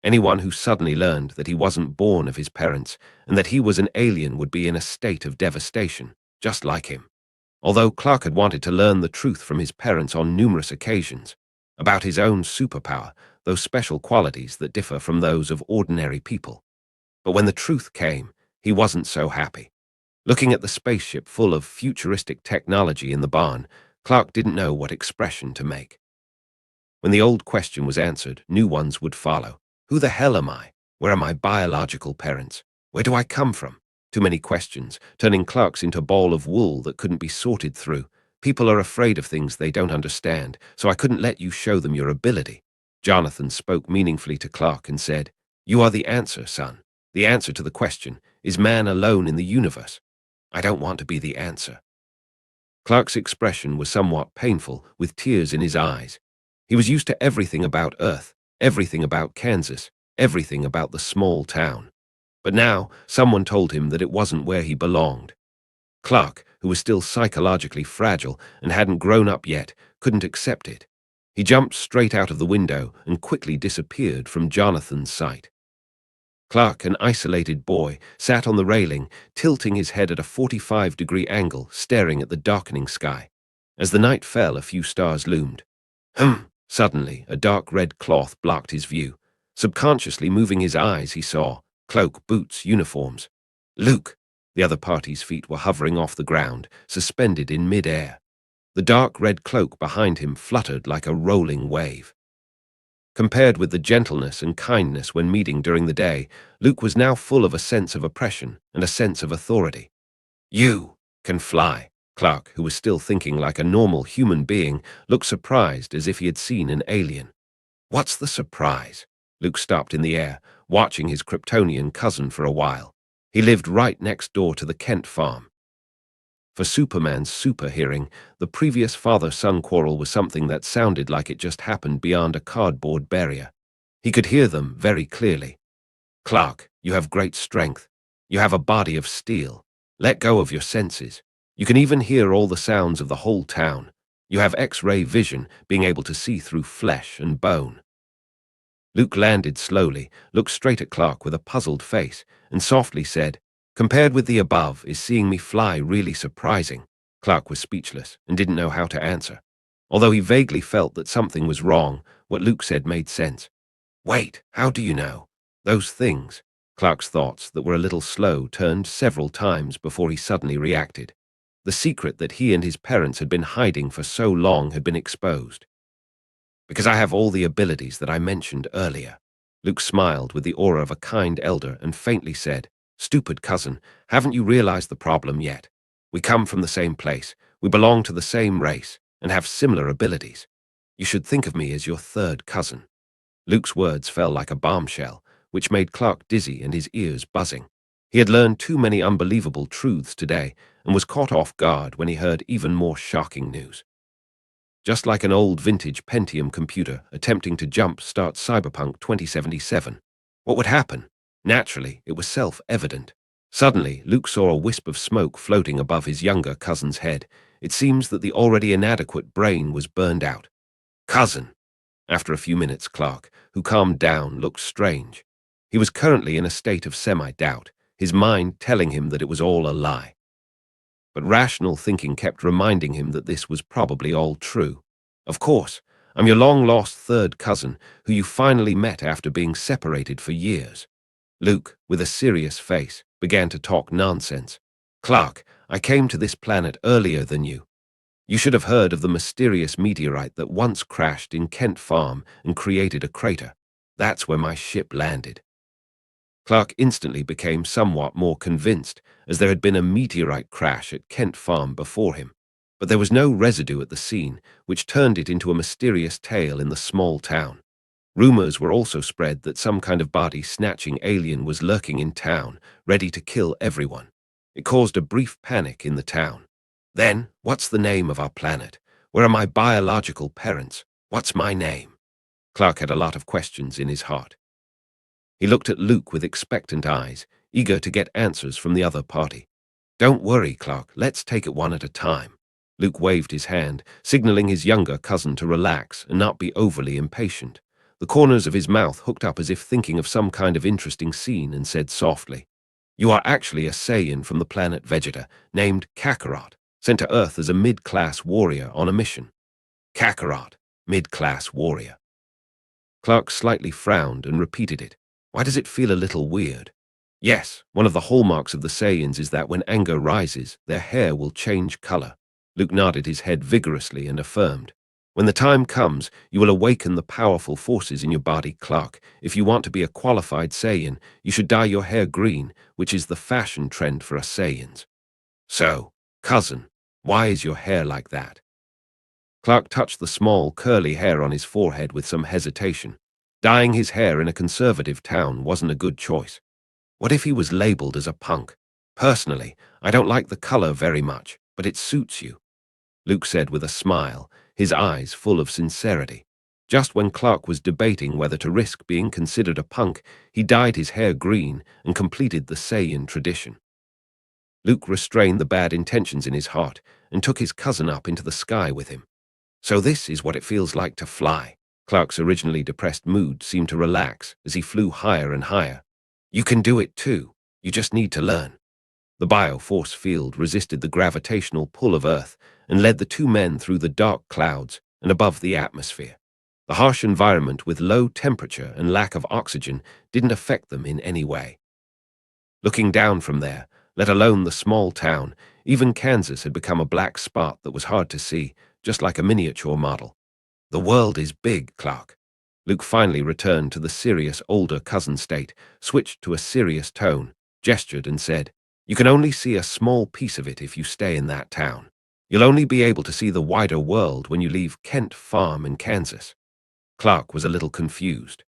Anyone who suddenly learned that he wasn't born of his parents and that he was an alien would be in a state of devastation, just like him. Although Clark had wanted to learn the truth from his parents on numerous occasions, about his own superpower, those special qualities that differ from those of ordinary people. But when the truth came, he wasn't so happy. Looking at the spaceship full of futuristic technology in the barn, Clark didn't know what expression to make. When the old question was answered, new ones would follow. Who the hell am I? Where are my biological parents? Where do I come from? Too many questions, turning Clark's into a ball of wool that couldn't be sorted through. People are afraid of things they don't understand, so I couldn't let you show them your ability. Jonathan spoke meaningfully to Clark and said, "You are the answer, son. The answer to the question, is man alone in the universe? I don't want to be the answer." Clark's expression was somewhat painful, with tears in his eyes. He was used to everything about Earth, everything about Kansas, everything about the small town. But now, someone told him that it wasn't where he belonged. Clark, who was still psychologically fragile and hadn't grown up yet, couldn't accept it. He jumped straight out of the window and quickly disappeared from Jonathan's sight. Clark, an isolated boy, sat on the railing, tilting his head at a 45-degree angle, staring at the darkening sky. As the night fell, a few stars loomed. Suddenly, a dark red cloth blocked his view. Subconsciously moving his eyes, he saw cloak, boots, uniforms. Luke! The other party's feet were hovering off the ground, suspended in mid-air. The dark red cloak behind him fluttered like a rolling wave. Compared with the gentleness and kindness when meeting during the day, Luke was now full of a sense of oppression and a sense of authority. "You can fly." Clark, who was still thinking like a normal human being, looked surprised as if he had seen an alien. "What's the surprise?" Luke stopped in the air, watching his Kryptonian cousin for a while. He lived right next door to the Kent farm. For Superman's super hearing, the previous father-son quarrel was something that sounded like it just happened beyond a cardboard barrier. He could hear them very clearly. "Clark, you have great strength. You have a body of steel. Let go of your senses. You can even hear all the sounds of the whole town. You have X-ray vision, being able to see through flesh and bone." Luke landed slowly, looked straight at Clark with a puzzled face, and softly said, "Compared with the above, is seeing me fly really surprising?" Clark was speechless and didn't know how to answer. Although he vaguely felt that something was wrong, what Luke said made sense. "Wait, how do you know? Those things." Clark's thoughts, that were a little slow, turned several times before he suddenly reacted. The secret that he and his parents had been hiding for so long had been exposed. "Because I have all the abilities that I mentioned earlier." Luke smiled with the aura of a kind elder and faintly said, "Stupid cousin, haven't you realized the problem yet? We come from the same place, we belong to the same race, and have similar abilities. You should think of me as your third cousin." Luke's words fell like a bombshell, which made Clark dizzy and his ears buzzing. He had learned too many unbelievable truths today and was caught off guard when he heard even more shocking news. Just like an old vintage Pentium computer attempting to jump-start Cyberpunk 2077. What would happen? Naturally, it was self-evident. Suddenly, Luke saw a wisp of smoke floating above his younger cousin's head. It seems that the already inadequate brain was burned out. "Cousin!" After a few minutes, Clark, who calmed down, looked strange. He was currently in a state of semi-doubt, his mind telling him that it was all a lie. But rational thinking kept reminding him that this was probably all true. "Of course, I'm your long-lost third cousin, who you finally met after being separated for years." Luke, with a serious face, began to talk nonsense. "Clark, I came to this planet earlier than you. You should have heard of the mysterious meteorite that once crashed in Kent Farm and created a crater. That's where my ship landed." Clark instantly became somewhat more convinced, as there had been a meteorite crash at Kent Farm before him. But there was no residue at the scene, which turned it into a mysterious tale in the small town. Rumors were also spread that some kind of body-snatching alien was lurking in town, ready to kill everyone. It caused a brief panic in the town. "Then, what's the name of our planet? Where are my biological parents? What's my name?" Clark had a lot of questions in his heart. He looked at Luke with expectant eyes, eager to get answers from the other party. "Don't worry, Clark, let's take it one at a time." Luke waved his hand, signaling his younger cousin to relax and not be overly impatient. The corners of his mouth hooked up as if thinking of some kind of interesting scene, and said softly, "You are actually a Saiyan from the planet Vegeta, named Kakarot, sent to Earth as a mid-class warrior on a mission." Kakarot, mid-class warrior. Clark slightly frowned and repeated it. Why does it feel a little weird? "Yes, one of the hallmarks of the Saiyans is that when anger rises, their hair will change color." Luke nodded his head vigorously and affirmed, "When the time comes, you will awaken the powerful forces in your body, Clark. If you want to be a qualified Saiyan, you should dye your hair green, which is the fashion trend for us Saiyans." "So, cousin, why is your hair like that?" Clark touched the small, curly hair on his forehead with some hesitation. Dyeing his hair in a conservative town wasn't a good choice. What if he was labeled as a punk? "Personally, I don't like the color very much, but it suits you," Luke said with a smile, his eyes full of sincerity. Just when Clark was debating whether to risk being considered a punk, he dyed his hair green and completed the Saiyan tradition. Luke restrained the bad intentions in his heart and took his cousin up into the sky with him. "So this is what it feels like to fly." Clark's originally depressed mood seemed to relax as he flew higher and higher. "You can do it too. You just need to learn." The bioforce field resisted the gravitational pull of Earth and led the two men through the dark clouds and above the atmosphere. The harsh environment with low temperature and lack of oxygen didn't affect them in any way. Looking down from there, let alone the small town, even Kansas had become a black spot that was hard to see, just like a miniature model. "The world is big, Clark." Luke finally returned to the serious older cousin state, switched to a serious tone, gestured and said, "You can only see a small piece of it if you stay in that town. You'll only be able to see the wider world when you leave Kent Farm in Kansas." Clark was a little confused.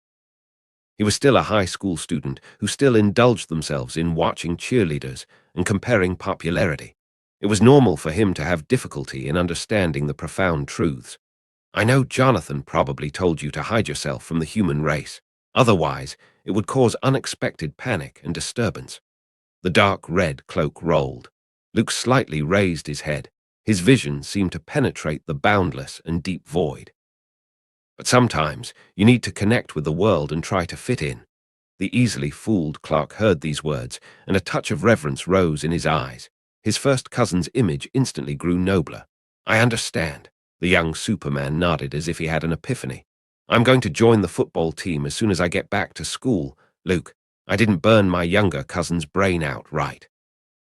He was still a high school student who still indulged themselves in watching cheerleaders and comparing popularity. It was normal for him to have difficulty in understanding the profound truths. "I know Jonathan probably told you to hide yourself from the human race. Otherwise, it would cause unexpected panic and disturbance." The dark red cloak rolled. Luke slightly raised his head. His vision seemed to penetrate the boundless and deep void. "But sometimes, you need to connect with the world and try to fit in." The easily fooled Clark heard these words, and a touch of reverence rose in his eyes. His first cousin's image instantly grew nobler. "I understand." The young Superman nodded as if he had an epiphany. "I'm going to join the football team as soon as I get back to school. Luke, I didn't burn my younger cousin's brain out, right?"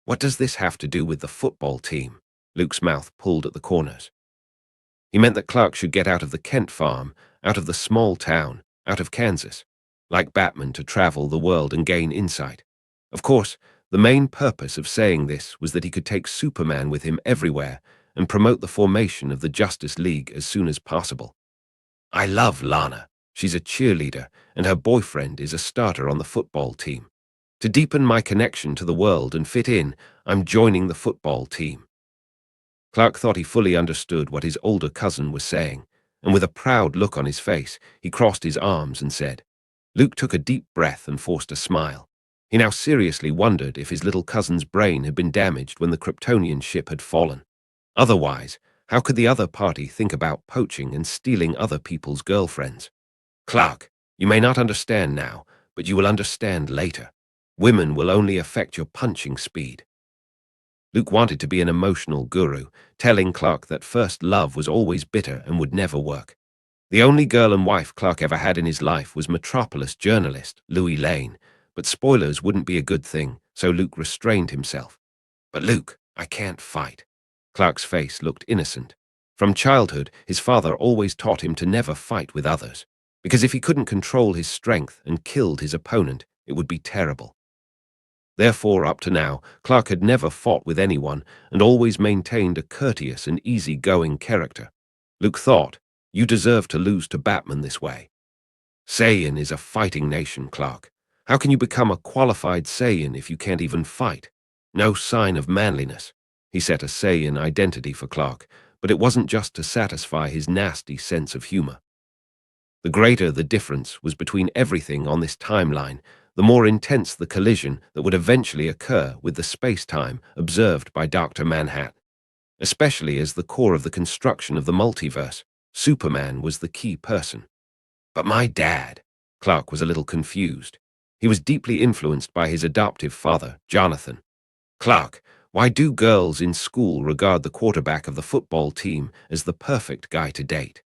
"What does this have to do with the football team?" Luke's mouth pulled at the corners. He meant that Clark should get out of the Kent farm, out of the small town, out of Kansas. like Batman to travel the world and gain insight. Of course, the main purpose of saying this was that he could take Superman with him everywhere and promote the formation of the Justice League as soon as possible. I love Lana. She's a cheerleader, and her boyfriend is a starter on the football team. To deepen my connection to the world and fit in, I'm joining the football team. Clark thought he fully understood what his older cousin was saying, and with a proud look on his face, he crossed his arms and said. Luke took a deep breath and forced a smile. He now seriously wondered if his little cousin's brain had been damaged when the Kryptonian ship had fallen. Otherwise, how could the other party think about poaching and stealing other people's girlfriends? Clark, you may not understand now, but you will understand later. Women will only affect your punching speed. Luke wanted to be an emotional guru, telling Clark that first love was always bitter and would never work. The only girl and wife Clark ever had in his life was Metropolis journalist Louis Lane, but spoilers wouldn't be a good thing, so Luke restrained himself. But Luke, I can't fight. Clark's face looked innocent. From childhood, his father always taught him to never fight with others, because if he couldn't control his strength and killed his opponent, it would be terrible. Therefore, up to now, Clark had never fought with anyone and always maintained a courteous and easy-going character. Luke thought, you deserve to lose to Batman this way. Saiyan is a fighting nation, Clark. How can you become a qualified Saiyan if you can't even fight? No sign of manliness. He set a Saiyan identity for Clark, but it wasn't just to satisfy his nasty sense of humor. The greater the difference was between everything on this timeline, the more intense the collision that would eventually occur with the space-time observed by Dr. Manhattan. Especially as the core of the construction of the multiverse, Superman was the key person. But my dad, Clark was a little confused. He was deeply influenced by his adoptive father, Jonathan. Clark, why do girls in school regard the quarterback of the football team as the perfect guy to date?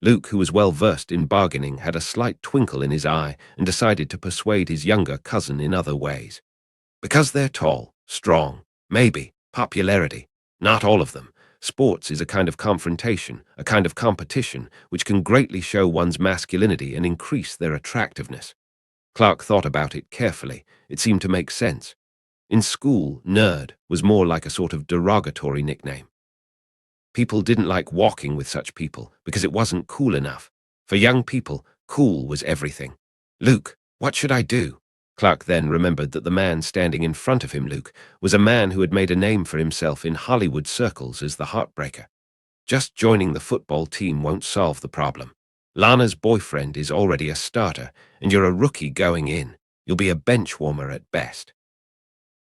Luke, who was well versed in bargaining, had a slight twinkle in his eye and decided to persuade his younger cousin in other ways. Because they're tall, strong, maybe, popularity. Not all of them. Sports is a kind of confrontation, a kind of competition, which can greatly show one's masculinity and increase their attractiveness. Clark thought about it carefully. It seemed to make sense. In school, nerd was more like a sort of derogatory nickname. People didn't like walking with such people because it wasn't cool enough. For young people, cool was everything. Luke, what should I do? Clark then remembered that the man standing in front of him, Luke, was a man who had made a name for himself in Hollywood circles as the Heartbreaker. Just joining the football team won't solve the problem. Lana's boyfriend is already a starter, and you're a rookie going in. You'll be a bench warmer at best.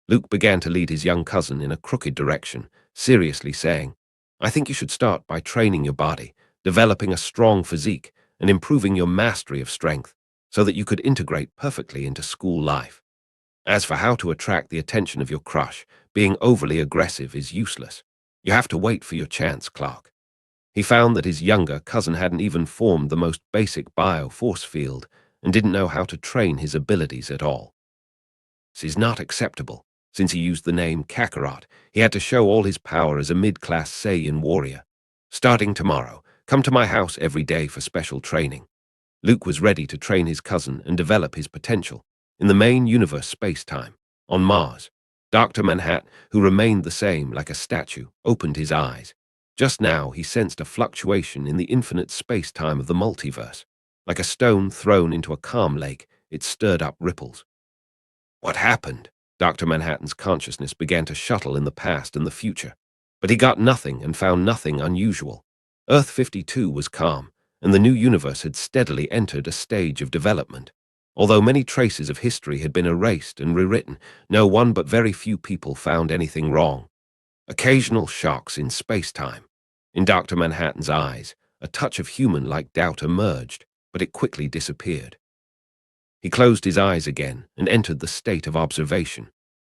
Luke began to lead his young cousin in a crooked direction, seriously saying, I think you should start by training your body, developing a strong physique, and improving your mastery of strength, so that you could integrate perfectly into school life. As for how to attract the attention of your crush, being overly aggressive is useless. You have to wait for your chance, Clark. He found that his younger cousin hadn't even formed the most basic bio-force field and didn't know how to train his abilities at all. This is not acceptable. Since he used the name Kakarot, he had to show all his power as a mid-class Saiyan warrior. Starting tomorrow, come to my house every day for special training. Luke was ready to train his cousin and develop his potential. In the main universe space-time, on Mars, Dr. Manhattan, who remained the same like a statue, opened his eyes. Just now he sensed a fluctuation in the infinite space-time of the multiverse. Like a stone thrown into a calm lake, it stirred up ripples. What happened? Dr. Manhattan's consciousness began to shuttle in the past and the future. But he got nothing and found nothing unusual. Earth 52 was calm, and the new universe had steadily entered a stage of development. Although many traces of history had been erased and rewritten, no one but very few people found anything wrong. Occasional shocks in space-time. In Dr. Manhattan's eyes, a touch of human-like doubt emerged, but it quickly disappeared. He closed his eyes again and entered the state of observation.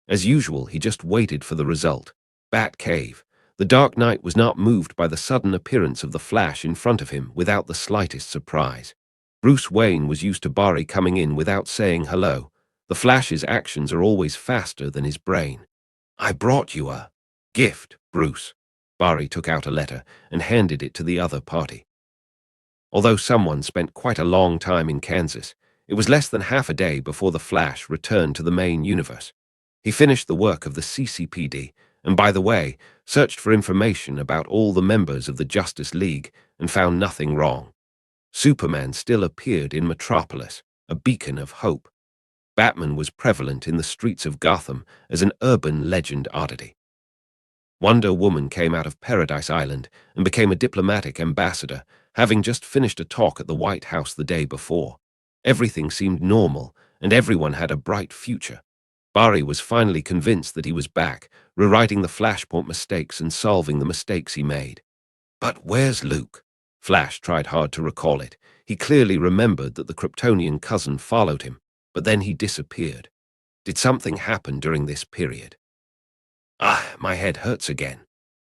As usual, he just waited for the result. Bat Cave. The Dark Knight was not moved by the sudden appearance of the Flash in front of him without the slightest surprise. Bruce Wayne was used to Barry coming in without saying hello. The Flash's actions are always faster than his brain. I brought you a gift, Bruce. Barry took out a letter and handed it to the other party. Although someone spent quite a long time in Kansas, It was less than half a day before the Flash returned to the main universe. He finished the work of the CCPD, and by the way, searched for information about all the members of the Justice League and found nothing wrong. Superman still appeared in Metropolis, a beacon of hope. Batman was prevalent in the streets of Gotham as an urban legend oddity. Wonder Woman came out of Paradise Island and became a diplomatic ambassador, having just finished a talk at the White House the day before. Everything seemed normal, and everyone had a bright future. Barry was finally convinced that he was back, rewriting the Flashpoint mistakes and solving the mistakes he made. But where's Luke? Flash tried hard to recall it. He clearly remembered that the Kryptonian cousin followed him, but then he disappeared. Did something happen during this period? Ah, my head hurts again.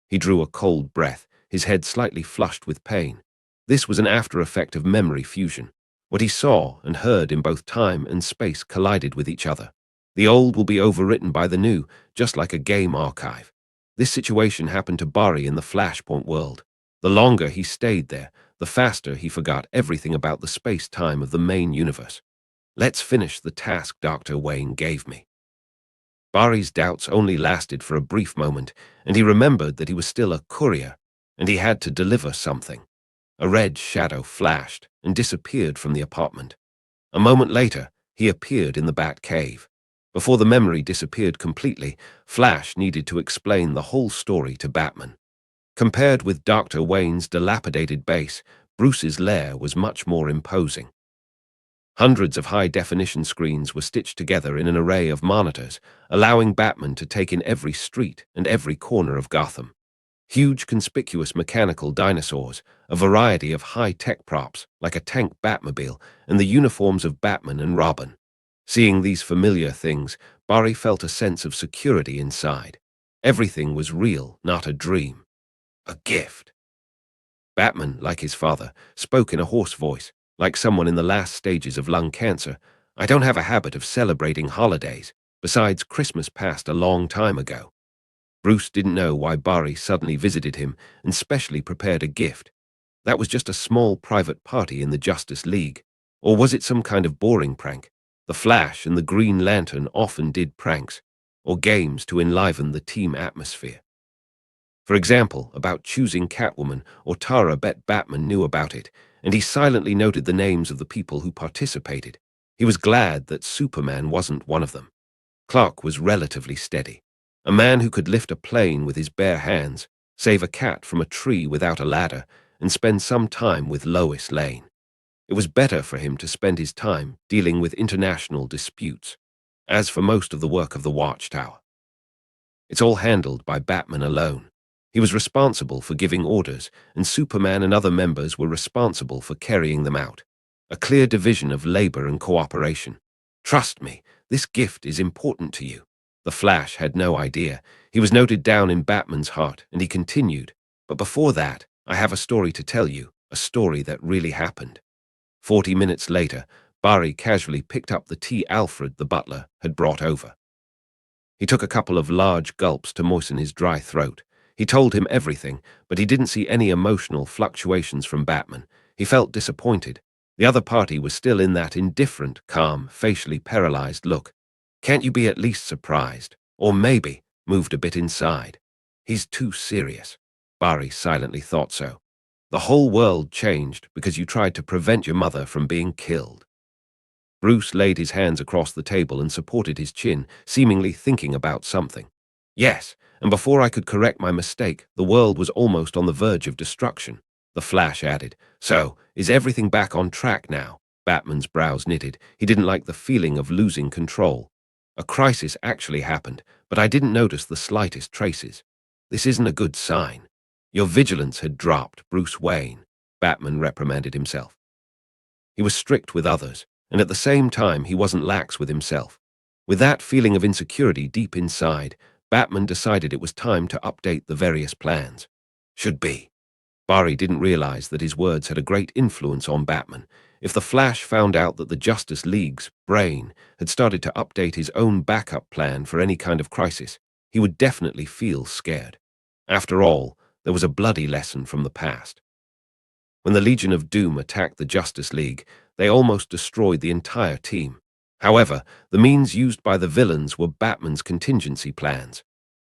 He drew a cold breath, his head slightly flushed with pain. This was an after-effect of memory fusion. What he saw and heard in both time and space collided with each other. The old will be overwritten by the new, just like a game archive. This situation happened to Barry in the Flashpoint world. The longer he stayed there, the faster he forgot everything about the space-time of the main universe. Let's finish the task Dr. Wayne gave me. Barry's doubts only lasted for a brief moment, and he remembered that he was still a courier, and he had to deliver something. A red shadow flashed and disappeared from the apartment. A moment later, he appeared in the Bat Cave. Before the memory disappeared completely, Flash needed to explain the whole story to Batman. Compared with Dr. Wayne's dilapidated base, Bruce's lair was much more imposing. Hundreds of high-definition screens were stitched together in an array of monitors, allowing Batman to take in every street and every corner of Gotham. Huge, conspicuous mechanical dinosaurs, a variety of high-tech props, like a tank Batmobile, and the uniforms of Batman and Robin. Seeing these familiar things, Barry felt a sense of security inside. Everything was real, not a dream. A gift. Batman, like his father, spoke in a hoarse voice, like someone in the last stages of lung cancer. I don't have a habit of celebrating holidays. Besides, Christmas passed a long time ago. Bruce didn't know why Barry suddenly visited him and specially prepared a gift. That was just a small private party in the Justice League. Or was it some kind of boring prank? The Flash and the Green Lantern often did pranks, or games to enliven the team atmosphere. For example, about choosing Catwoman, or Tara bet Batman knew about it, and he silently noted the names of the people who participated. He was glad that Superman wasn't one of them. Clark was relatively steady. A man who could lift a plane with his bare hands, save a cat from a tree without a ladder, and spend some time with Lois Lane. It was better for him to spend his time dealing with international disputes. As for most of the work of the Watchtower, it's all handled by Batman alone. He was responsible for giving orders, and Superman and other members were responsible for carrying them out. A clear division of labor and cooperation. Trust me, this gift is important to you. The Flash had no idea. He was noted down in Batman's heart, and he continued. But before that, I have a story to tell you, a story that really happened. 40 minutes later, Barry casually picked up the tea Alfred, the butler, had brought over. He took a couple of large gulps to moisten his dry throat. He told him everything, but he didn't see any emotional fluctuations from Batman. He felt disappointed. The other party was still in that indifferent, calm, facially paralyzed look. Can't you be at least surprised? Or maybe moved a bit inside? He's too serious. Barry silently thought so. The whole world changed because you tried to prevent your mother from being killed. Bruce laid his hands across the table and supported his chin, seemingly thinking about something. Yes, and before I could correct my mistake, the world was almost on the verge of destruction. The Flash added, So, is everything back on track now? Batman's brows knitted. He didn't like the feeling of losing control. A crisis actually happened, but I didn't notice the slightest traces. This isn't a good sign. Your vigilance had dropped, Bruce Wayne. Batman reprimanded himself. He was strict with others, and at the same time he wasn't lax with himself. With that feeling of insecurity deep inside, Batman decided it was time to update the various plans. Should be. Barry didn't realize that his words had a great influence on Batman. If the Flash found out that the Justice League's brain had started to update his own backup plan for any kind of crisis, he would definitely feel scared. After all, there was a bloody lesson from the past. When the Legion of Doom attacked the Justice League, They almost destroyed the entire team. However, the means used by the villains were Batman's contingency plans.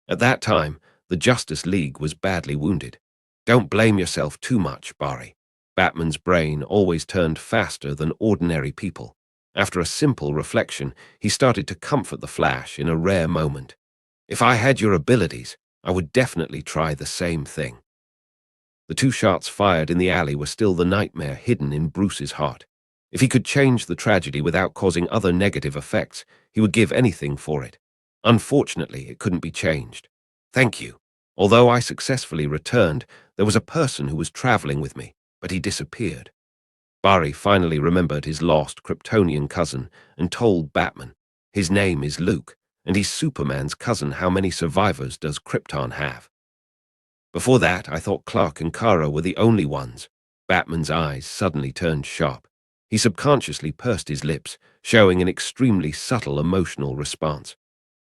At that time, the Justice League was badly wounded. Don't blame yourself too much, Barry. Batman's brain always turned faster than ordinary people. After a simple reflection, he started to comfort the Flash in a rare moment. If I had your abilities, I would definitely try the same thing. The two shots fired in the alley were still the nightmare hidden in Bruce's heart. If he could change the tragedy without causing other negative effects, he would give anything for it. Unfortunately, it couldn't be changed. Thank you. Although I successfully returned, there was a person who was traveling with me, but he disappeared. Barry finally remembered his lost Kryptonian cousin and told Batman. His name is Luke, and he's Superman's cousin. How many survivors does Krypton have? Before that, I thought Clark and Kara were the only ones. Batman's eyes suddenly turned sharp. He subconsciously pursed his lips, showing an extremely subtle emotional response.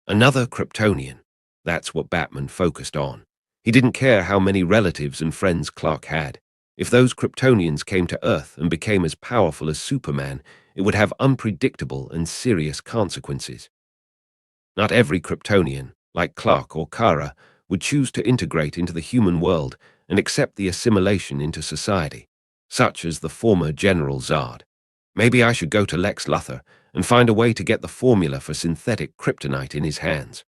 Another Kryptonian. That's what Batman focused on. He didn't care how many relatives and friends Clark had. If those Kryptonians came to Earth and became as powerful as Superman, it would have unpredictable and serious consequences. Not every Kryptonian, like Clark or Kara, would choose to integrate into the human world and accept the assimilation into society, such as the former General Zod. Maybe I should go to Lex Luthor and find a way to get the formula for synthetic kryptonite in his hands.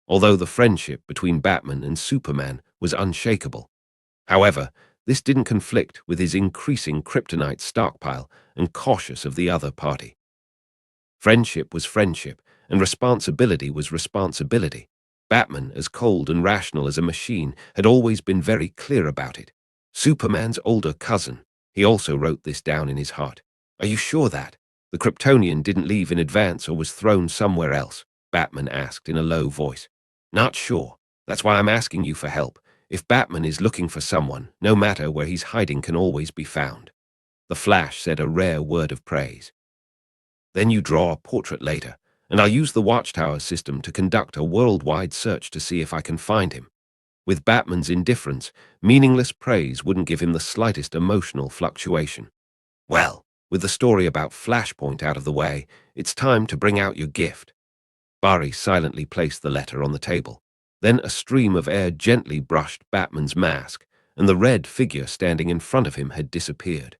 Although the friendship between Batman and Superman was unshakable. However, this didn't conflict with his increasing kryptonite stockpile and cautious of the other party. Friendship was friendship, and responsibility was responsibility. Batman, as cold and rational as a machine, had always been very clear about it. Superman's older cousin. He also wrote this down in his heart. Are you sure that the Kryptonian didn't leave in advance or was thrown somewhere else? Batman asked in a low voice. Not sure. That's why I'm asking you for help. If Batman is looking for someone, no matter where he's hiding can always be found. The Flash said a rare word of praise. Then you draw a portrait later, and I'll use the Watchtower system to conduct a worldwide search to see if I can find him. With Batman's indifference, meaningless praise wouldn't give him the slightest emotional fluctuation. Well, with the story about Flashpoint out of the way, it's time to bring out your gift. Barry silently placed the letter on the table. Then a stream of air gently brushed Batman's mask, and the red figure standing in front of him had disappeared.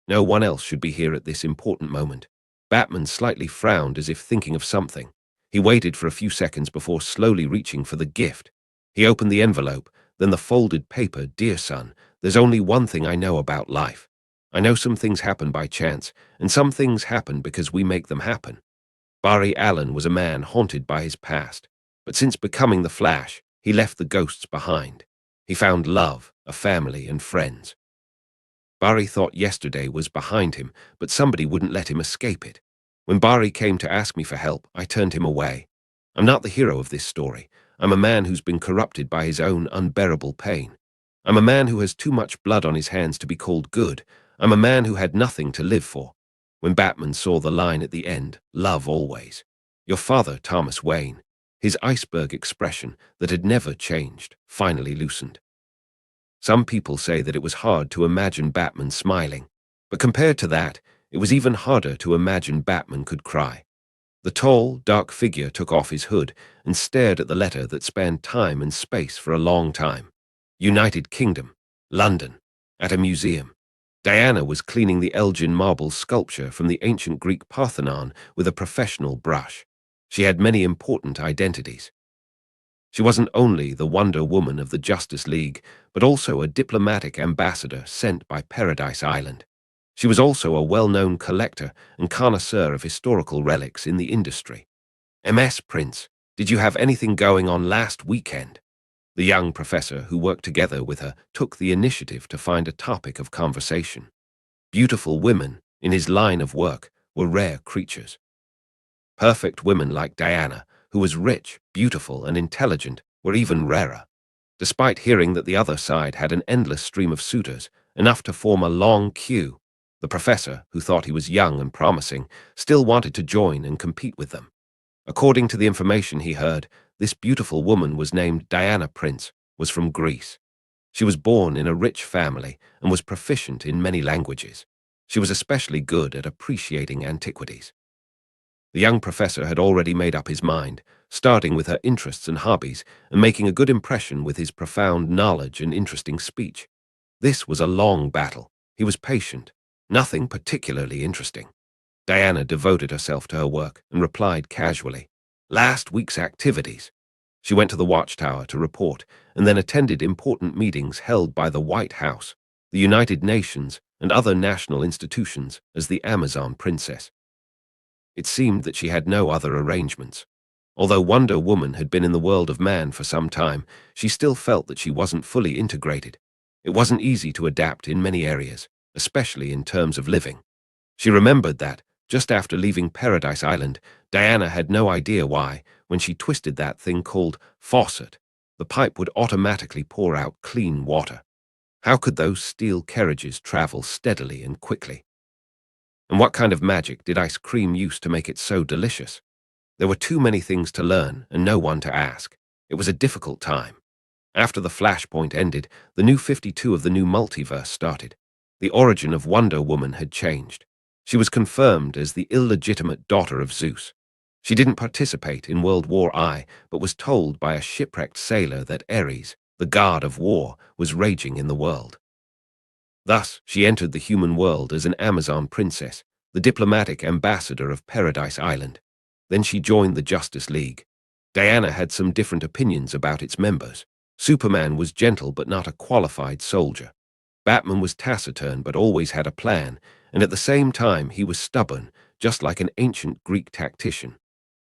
No one else should be here at this important moment. Batman slightly frowned as if thinking of something. He waited for a few seconds before slowly reaching for the gift. He opened the envelope, then the folded paper. Dear son, there's only one thing I know about life. I know some things happen by chance, and some things happen because we make them happen. Barry Allen was a man haunted by his past, but since becoming the Flash, he left the ghosts behind. He found love, a family, and friends. Barry thought yesterday was behind him, but somebody wouldn't let him escape it. When Barry came to ask me for help, I turned him away. I'm not the hero of this story. I'm a man who's been corrupted by his own unbearable pain. I'm a man who has too much blood on his hands to be called good. I'm a man who had nothing to live for. When Batman saw the line at the end, love always. Your father, Thomas Wayne, his iceberg expression that had never changed, finally loosened. Some people say that it was hard to imagine Batman smiling, but compared to that, it was even harder to imagine Batman could cry. The tall, dark figure took off his hood and stared at the letter that spanned time and space for a long time. United Kingdom, London, at a museum. Diana was cleaning the Elgin marble sculpture from the ancient Greek Parthenon with a professional brush. She had many important identities. She wasn't only the Wonder Woman of the Justice League, but also a diplomatic ambassador sent by Paradise Island. She was also a well-known collector and connoisseur of historical relics in the industry. MS Prince, did you have anything going on last weekend? The young professor who worked together with her took the initiative to find a topic of conversation. Beautiful women, in his line of work, were rare creatures. Perfect women like Diana, who was rich, beautiful, and intelligent, were even rarer. Despite hearing that the other side had an endless stream of suitors, enough to form a long queue, the professor, who thought he was young and promising, still wanted to join and compete with them. According to the information he heard, this beautiful woman was named Diana Prince, was from Greece. She was born in a rich family and was proficient in many languages. She was especially good at appreciating antiquities. The young professor had already made up his mind, starting with her interests and hobbies and making a good impression with his profound knowledge and interesting speech. This was a long battle. He was patient, nothing particularly interesting. Diana devoted herself to her work and replied casually, "Last week's activities." She went to the watchtower to report and then attended important meetings held by the White House, the United Nations, and other national institutions as the Amazon Princess. It seemed that she had no other arrangements. Although Wonder Woman had been in the world of man for some time, she still felt that she wasn't fully integrated. It wasn't easy to adapt in many areas, especially in terms of living. She remembered that, just after leaving Paradise Island, Diana had no idea why, when she twisted that thing called faucet, the pipe would automatically pour out clean water. How could those steel carriages travel steadily and quickly? And what kind of magic did ice cream use to make it so delicious? There were too many things to learn and no one to ask. It was a difficult time. After the Flashpoint ended, the new 52 of the new multiverse started. The origin of Wonder Woman had changed. She was confirmed as the illegitimate daughter of Zeus. She didn't participate in World War I, but was told by a shipwrecked sailor that Ares, the god of war, was raging in the world. Thus, she entered the human world as an Amazon princess, the diplomatic ambassador of Paradise Island. Then she joined the Justice League. Diana had some different opinions about its members. Superman was gentle but not a qualified soldier. Batman was taciturn but always had a plan, and at the same time he was stubborn, just like an ancient Greek tactician.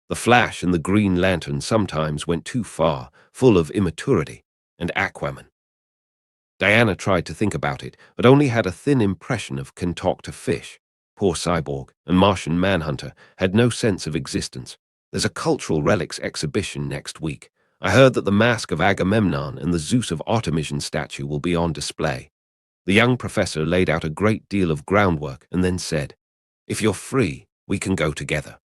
The Flash and the Green Lantern sometimes went too far, full of immaturity, and Aquaman. Diana tried to think about it, but only had a thin impression of Can Talk to Fish. Poor Cyborg and Martian Manhunter had no sense of existence. There's a cultural relics exhibition next week. I heard that the mask of Agamemnon and the Zeus of Artemision statue will be on display. The young professor laid out a great deal of groundwork and then said, "If you're free, we can go together."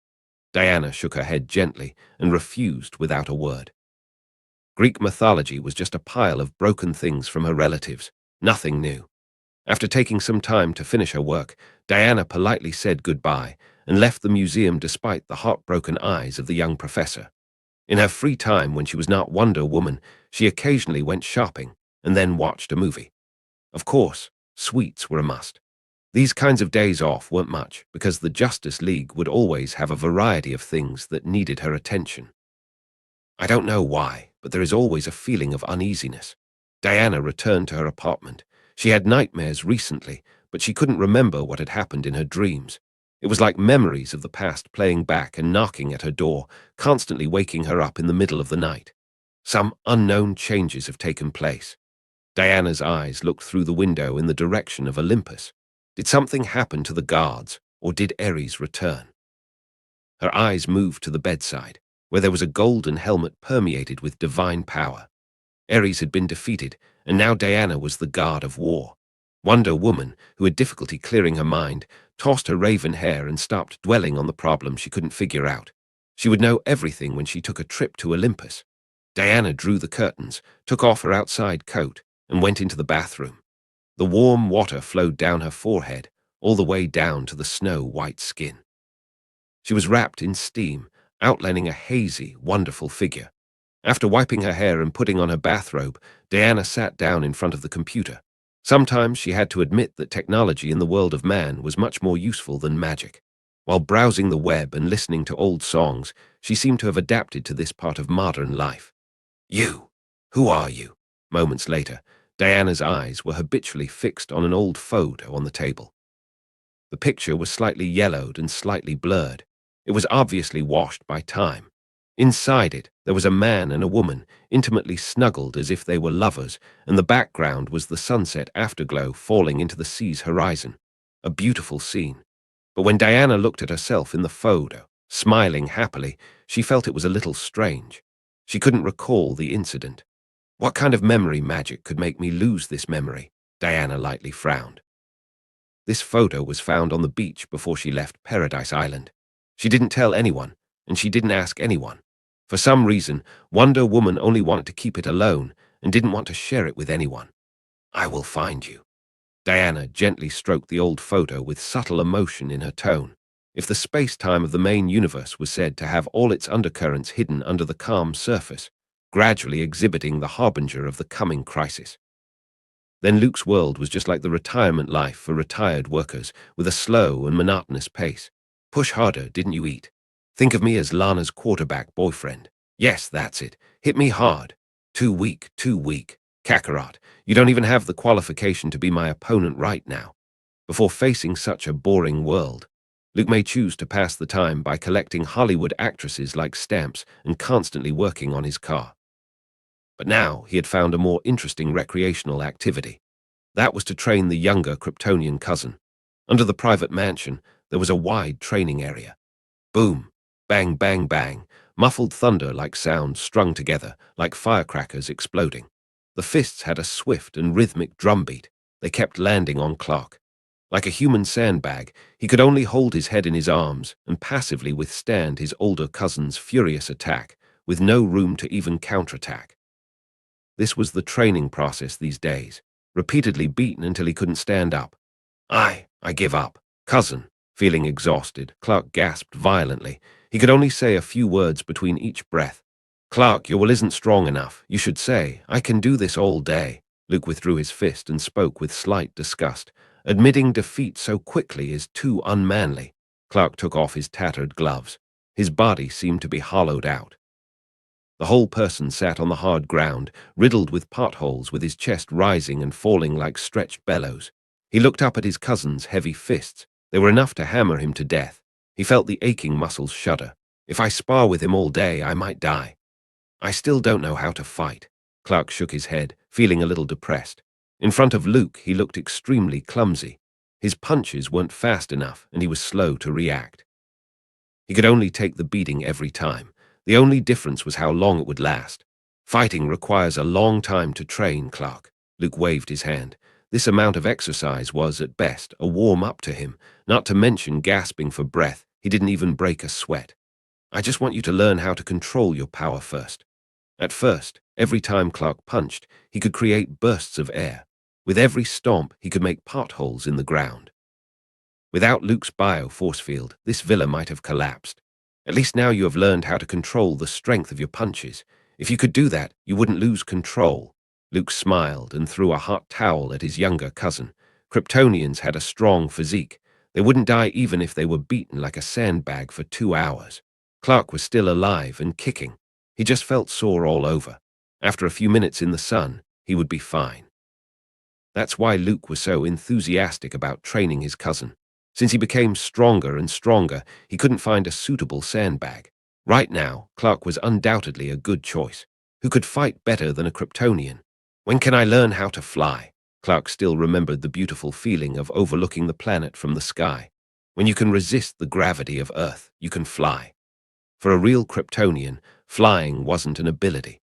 Diana shook her head gently and refused without a word. Greek mythology was just a pile of broken things from her relatives, nothing new. After taking some time to finish her work, Diana politely said goodbye and left the museum despite the heartbroken eyes of the young professor. In her free time when she was not Wonder Woman, she occasionally went shopping and then watched a movie. Of course, sweets were a must. These kinds of days off weren't much because the Justice League would always have a variety of things that needed her attention. I don't know why, but there is always a feeling of uneasiness. Diana returned to her apartment. She had nightmares recently, but she couldn't remember what had happened in her dreams. It was like memories of the past playing back and knocking at her door, constantly waking her up in the middle of the night. Some unknown changes have taken place. Diana's eyes looked through the window in the direction of Olympus. Did something happen to the guards, or did Ares return? Her eyes moved to the bedside, where there was a golden helmet permeated with divine power. Ares had been defeated, and now Diana was the god of war. Wonder Woman, who had difficulty clearing her mind, tossed her raven hair and stopped dwelling on the problem she couldn't figure out. She would know everything when she took a trip to Olympus. Diana drew the curtains, took off her outside coat, and went into the bathroom. The warm water flowed down her forehead, all the way down to the snow-white skin. She was wrapped in steam, outlining a hazy, wonderful figure. After wiping her hair and putting on her bathrobe, Diana sat down in front of the computer. Sometimes she had to admit that technology in the world of man was much more useful than magic. While browsing the web and listening to old songs, she seemed to have adapted to this part of modern life. "You! Who are you?" Moments later, Diana's eyes were habitually fixed on an old photo on the table. The picture was slightly yellowed and slightly blurred. It was obviously washed by time. Inside it, there was a man and a woman, intimately snuggled as if they were lovers, and the background was the sunset afterglow falling into the sea's horizon. A beautiful scene. But when Diana looked at herself in the photo, smiling happily, she felt it was a little strange. She couldn't recall the incident. What kind of memory magic could make me lose this memory? Diana lightly frowned. This photo was found on the beach before she left Paradise Island. She didn't tell anyone, and she didn't ask anyone. For some reason, Wonder Woman only wanted to keep it alone and didn't want to share it with anyone. "I will find you." Diana gently stroked the old photo with subtle emotion in her tone. If the space-time of the main universe was said to have all its undercurrents hidden under the calm surface, gradually exhibiting the harbinger of the coming crisis, then Luke's world was just like the retirement life for retired workers, with a slow and monotonous pace. Push harder, didn't you eat? Think of me as Lana's quarterback boyfriend. Yes, that's it. Hit me hard. Too weak, too weak. Kakarot, you don't even have the qualification to be my opponent right now. Before facing such a boring world, Luke may choose to pass the time by collecting Hollywood actresses like stamps and constantly working on his car. But now he had found a more interesting recreational activity. That was to train the younger Kryptonian cousin. Under the private mansion, there was a wide training area. Boom, bang, bang, bang, muffled thunder like sounds strung together, like firecrackers exploding. The fists had a swift and rhythmic drumbeat. They kept landing on Clark. Like a human sandbag, he could only hold his head in his arms and passively withstand his older cousin's furious attack, with no room to even counterattack. This was the training process these days, repeatedly beaten until he couldn't stand up. I give up. Cousin. Feeling exhausted, Clark gasped violently. He could only say a few words between each breath. Clark, your will isn't strong enough. You should say, I can do this all day. Luke withdrew his fist and spoke with slight disgust. Admitting defeat so quickly is too unmanly. Clark took off his tattered gloves. His body seemed to be hollowed out. The whole person sat on the hard ground, riddled with potholes, with his chest rising and falling like stretched bellows. He looked up at his cousin's heavy fists. They were enough to hammer him to death. He felt the aching muscles shudder. If I spar with him all day, I might die. I still don't know how to fight. Clark shook his head, feeling a little depressed. In front of Luke, he looked extremely clumsy. His punches weren't fast enough, and he was slow to react. He could only take the beating every time. The only difference was how long it would last. Fighting requires a long time to train, Clark. Luke waved his hand. This amount of exercise was, at best, a warm-up to him, not to mention gasping for breath. He didn't even break a sweat. I just want you to learn how to control your power first. At first, every time Clark punched, he could create bursts of air. With every stomp, he could make potholes in the ground. Without Luke's bio-force field, this villa might have collapsed. At least now you have learned how to control the strength of your punches. If you could do that, you wouldn't lose control. Luke smiled and threw a hot towel at his younger cousin. Kryptonians had a strong physique. They wouldn't die even if they were beaten like a sandbag for 2 hours. Clark was still alive and kicking. He just felt sore all over. After a few minutes in the sun, he would be fine. That's why Luke was so enthusiastic about training his cousin. Since he became stronger and stronger, he couldn't find a suitable sandbag. Right now, Clark was undoubtedly a good choice. Who could fight better than a Kryptonian? When can I learn how to fly? Clark still remembered the beautiful feeling of overlooking the planet from the sky. When you can resist the gravity of Earth, you can fly. For a real Kryptonian, flying wasn't an ability.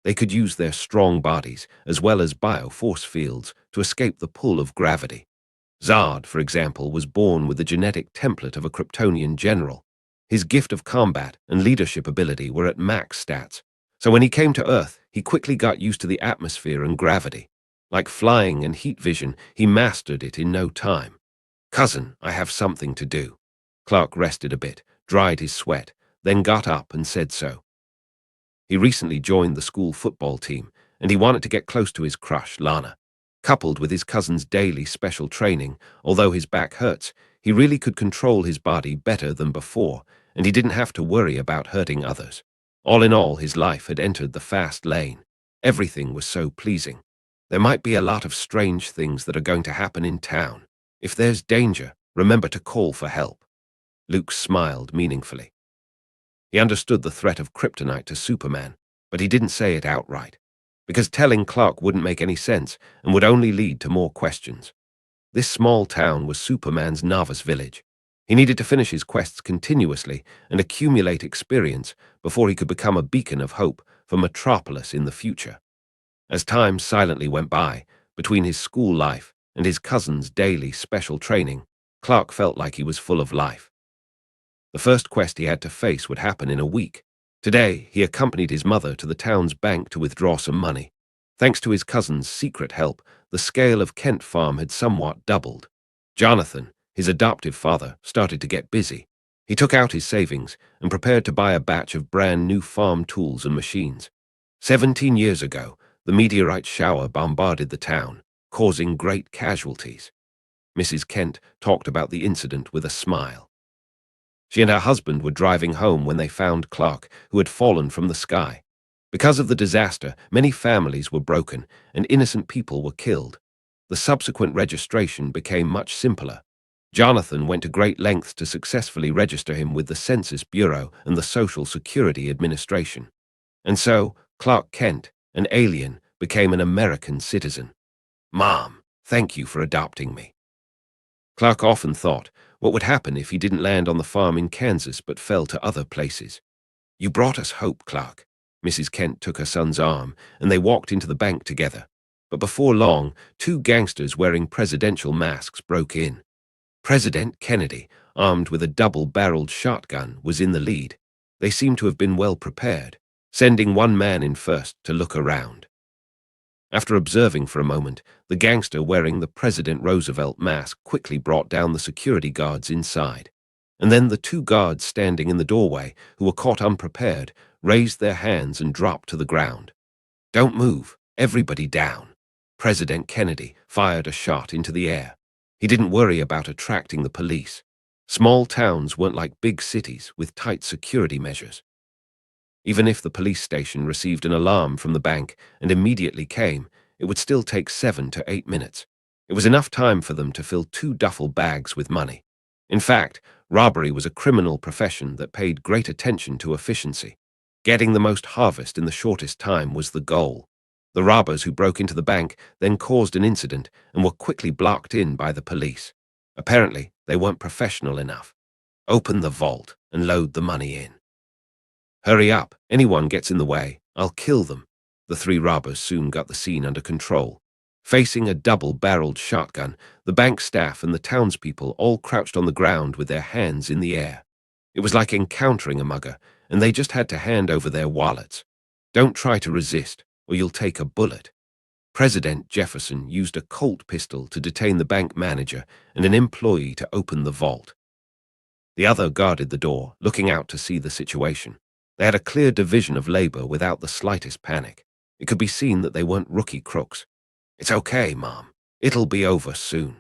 They could use their strong bodies, as well as bio-force fields, to escape the pull of gravity. Zard, for example, was born with the genetic template of a Kryptonian general. His gift of combat and leadership ability were at max stats, so when he came to Earth, he quickly got used to the atmosphere and gravity. Like flying and heat vision, he mastered it in no time. Cousin, I have something to do. Clark rested a bit, dried his sweat, then got up and said so. He recently joined the school football team, and he wanted to get close to his crush, Lana. Coupled with his cousin's daily special training, although his back hurts, he really could control his body better than before, and he didn't have to worry about hurting others. All in all, his life had entered the fast lane. Everything was so pleasing. There might be a lot of strange things that are going to happen in town. If there's danger, remember to call for help. Luke smiled meaningfully. He understood the threat of kryptonite to Superman, but he didn't say it outright, because telling Clark wouldn't make any sense and would only lead to more questions. This small town was Superman's novice village. He needed to finish his quests continuously and accumulate experience before he could become a beacon of hope for Metropolis in the future. As time silently went by, between his school life and his cousin's daily special training, Clark felt like he was full of life. The first quest he had to face would happen in a week. Today, he accompanied his mother to the town's bank to withdraw some money. Thanks to his cousin's secret help, the scale of Kent Farm had somewhat doubled. Jonathan, his adoptive father, started to get busy. He took out his savings and prepared to buy a batch of brand new farm tools and machines. 17 years ago, the meteorite shower bombarded the town, causing great casualties. Mrs. Kent talked about the incident with a smile. She and her husband were driving home when they found Clark, who had fallen from the sky. Because of the disaster, many families were broken and innocent people were killed. The subsequent registration became much simpler. Jonathan went to great lengths to successfully register him with the Census Bureau and the Social Security Administration. And so, Clark Kent, an alien, became an American citizen. Mom, thank you for adopting me. Clark often thought, what would happen if he didn't land on the farm in Kansas but fell to other places? You brought us hope, Clark. Mrs. Kent took her son's arm, and they walked into the bank together. But before long, two gangsters wearing presidential masks broke in. President Kennedy, armed with a double-barreled shotgun, was in the lead. They seemed to have been well prepared, sending one man in first to look around. After observing for a moment, the gangster wearing the President Roosevelt mask quickly brought down the security guards inside. And then the two guards standing in the doorway, who were caught unprepared, raised their hands and dropped to the ground. Don't move, everybody down. President Kennedy fired a shot into the air. He didn't worry about attracting the police. Small towns weren't like big cities with tight security measures. Even if the police station received an alarm from the bank and immediately came, it would still take 7 to 8 minutes. It was enough time for them to fill 2 duffel bags with money. In fact, robbery was a criminal profession that paid great attention to efficiency. Getting the most harvest in the shortest time was the goal. The robbers who broke into the bank then caused an incident and were quickly blocked in by the police. Apparently, they weren't professional enough. Open the vault and load the money in. Hurry up, anyone gets in the way, I'll kill them. The 3 robbers soon got the scene under control. Facing a double-barreled shotgun, the bank staff and the townspeople all crouched on the ground with their hands in the air. It was like encountering a mugger, and they just had to hand over their wallets. Don't try to resist, or you'll take a bullet. President Jefferson used a Colt pistol to detain the bank manager and an employee to open the vault. The other guarded the door, looking out to see the situation. They had a clear division of labor without the slightest panic. It could be seen that they weren't rookie crooks. It's okay, Mom. It'll be over soon.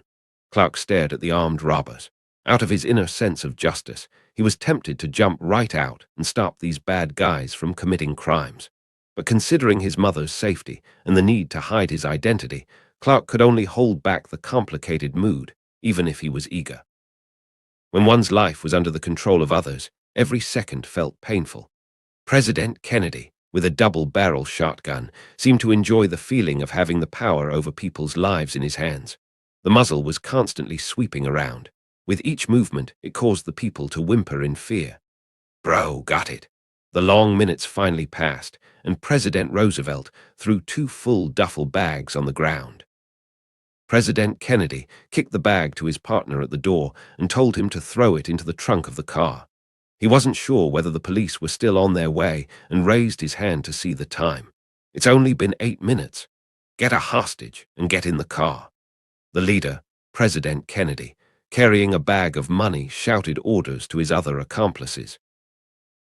Clark stared at the armed robbers. Out of his inner sense of justice, he was tempted to jump right out and stop these bad guys from committing crimes. But considering his mother's safety and the need to hide his identity, Clark could only hold back the complicated mood, even if he was eager. When one's life was under the control of others, every second felt painful. President Kennedy, with a double-barrel shotgun, seemed to enjoy the feeling of having the power over people's lives in his hands. The muzzle was constantly sweeping around. With each movement, it caused the people to whimper in fear. Bro, got it. The long minutes finally passed, and President Roosevelt threw 2 full duffel bags on the ground. President Kennedy kicked the bag to his partner at the door and told him to throw it into the trunk of the car. He wasn't sure whether the police were still on their way and raised his hand to see the time. It's only been 8 minutes. Get a hostage and get in the car. The leader, President Kennedy, carrying a bag of money, shouted orders to his other accomplices.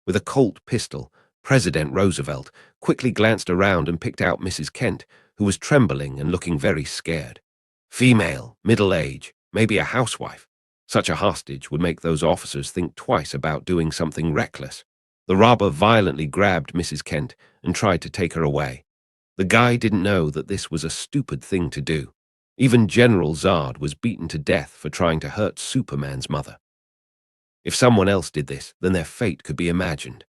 With a Colt pistol, President Roosevelt quickly glanced around and picked out Mrs. Kent, who was trembling and looking very scared. Female, middle age, maybe a housewife. Such a hostage would make those officers think twice about doing something reckless. The robber violently grabbed Mrs. Kent and tried to take her away. The guy didn't know that this was a stupid thing to do. Even General Zod was beaten to death for trying to hurt Superman's mother. If someone else did this, then their fate could be imagined.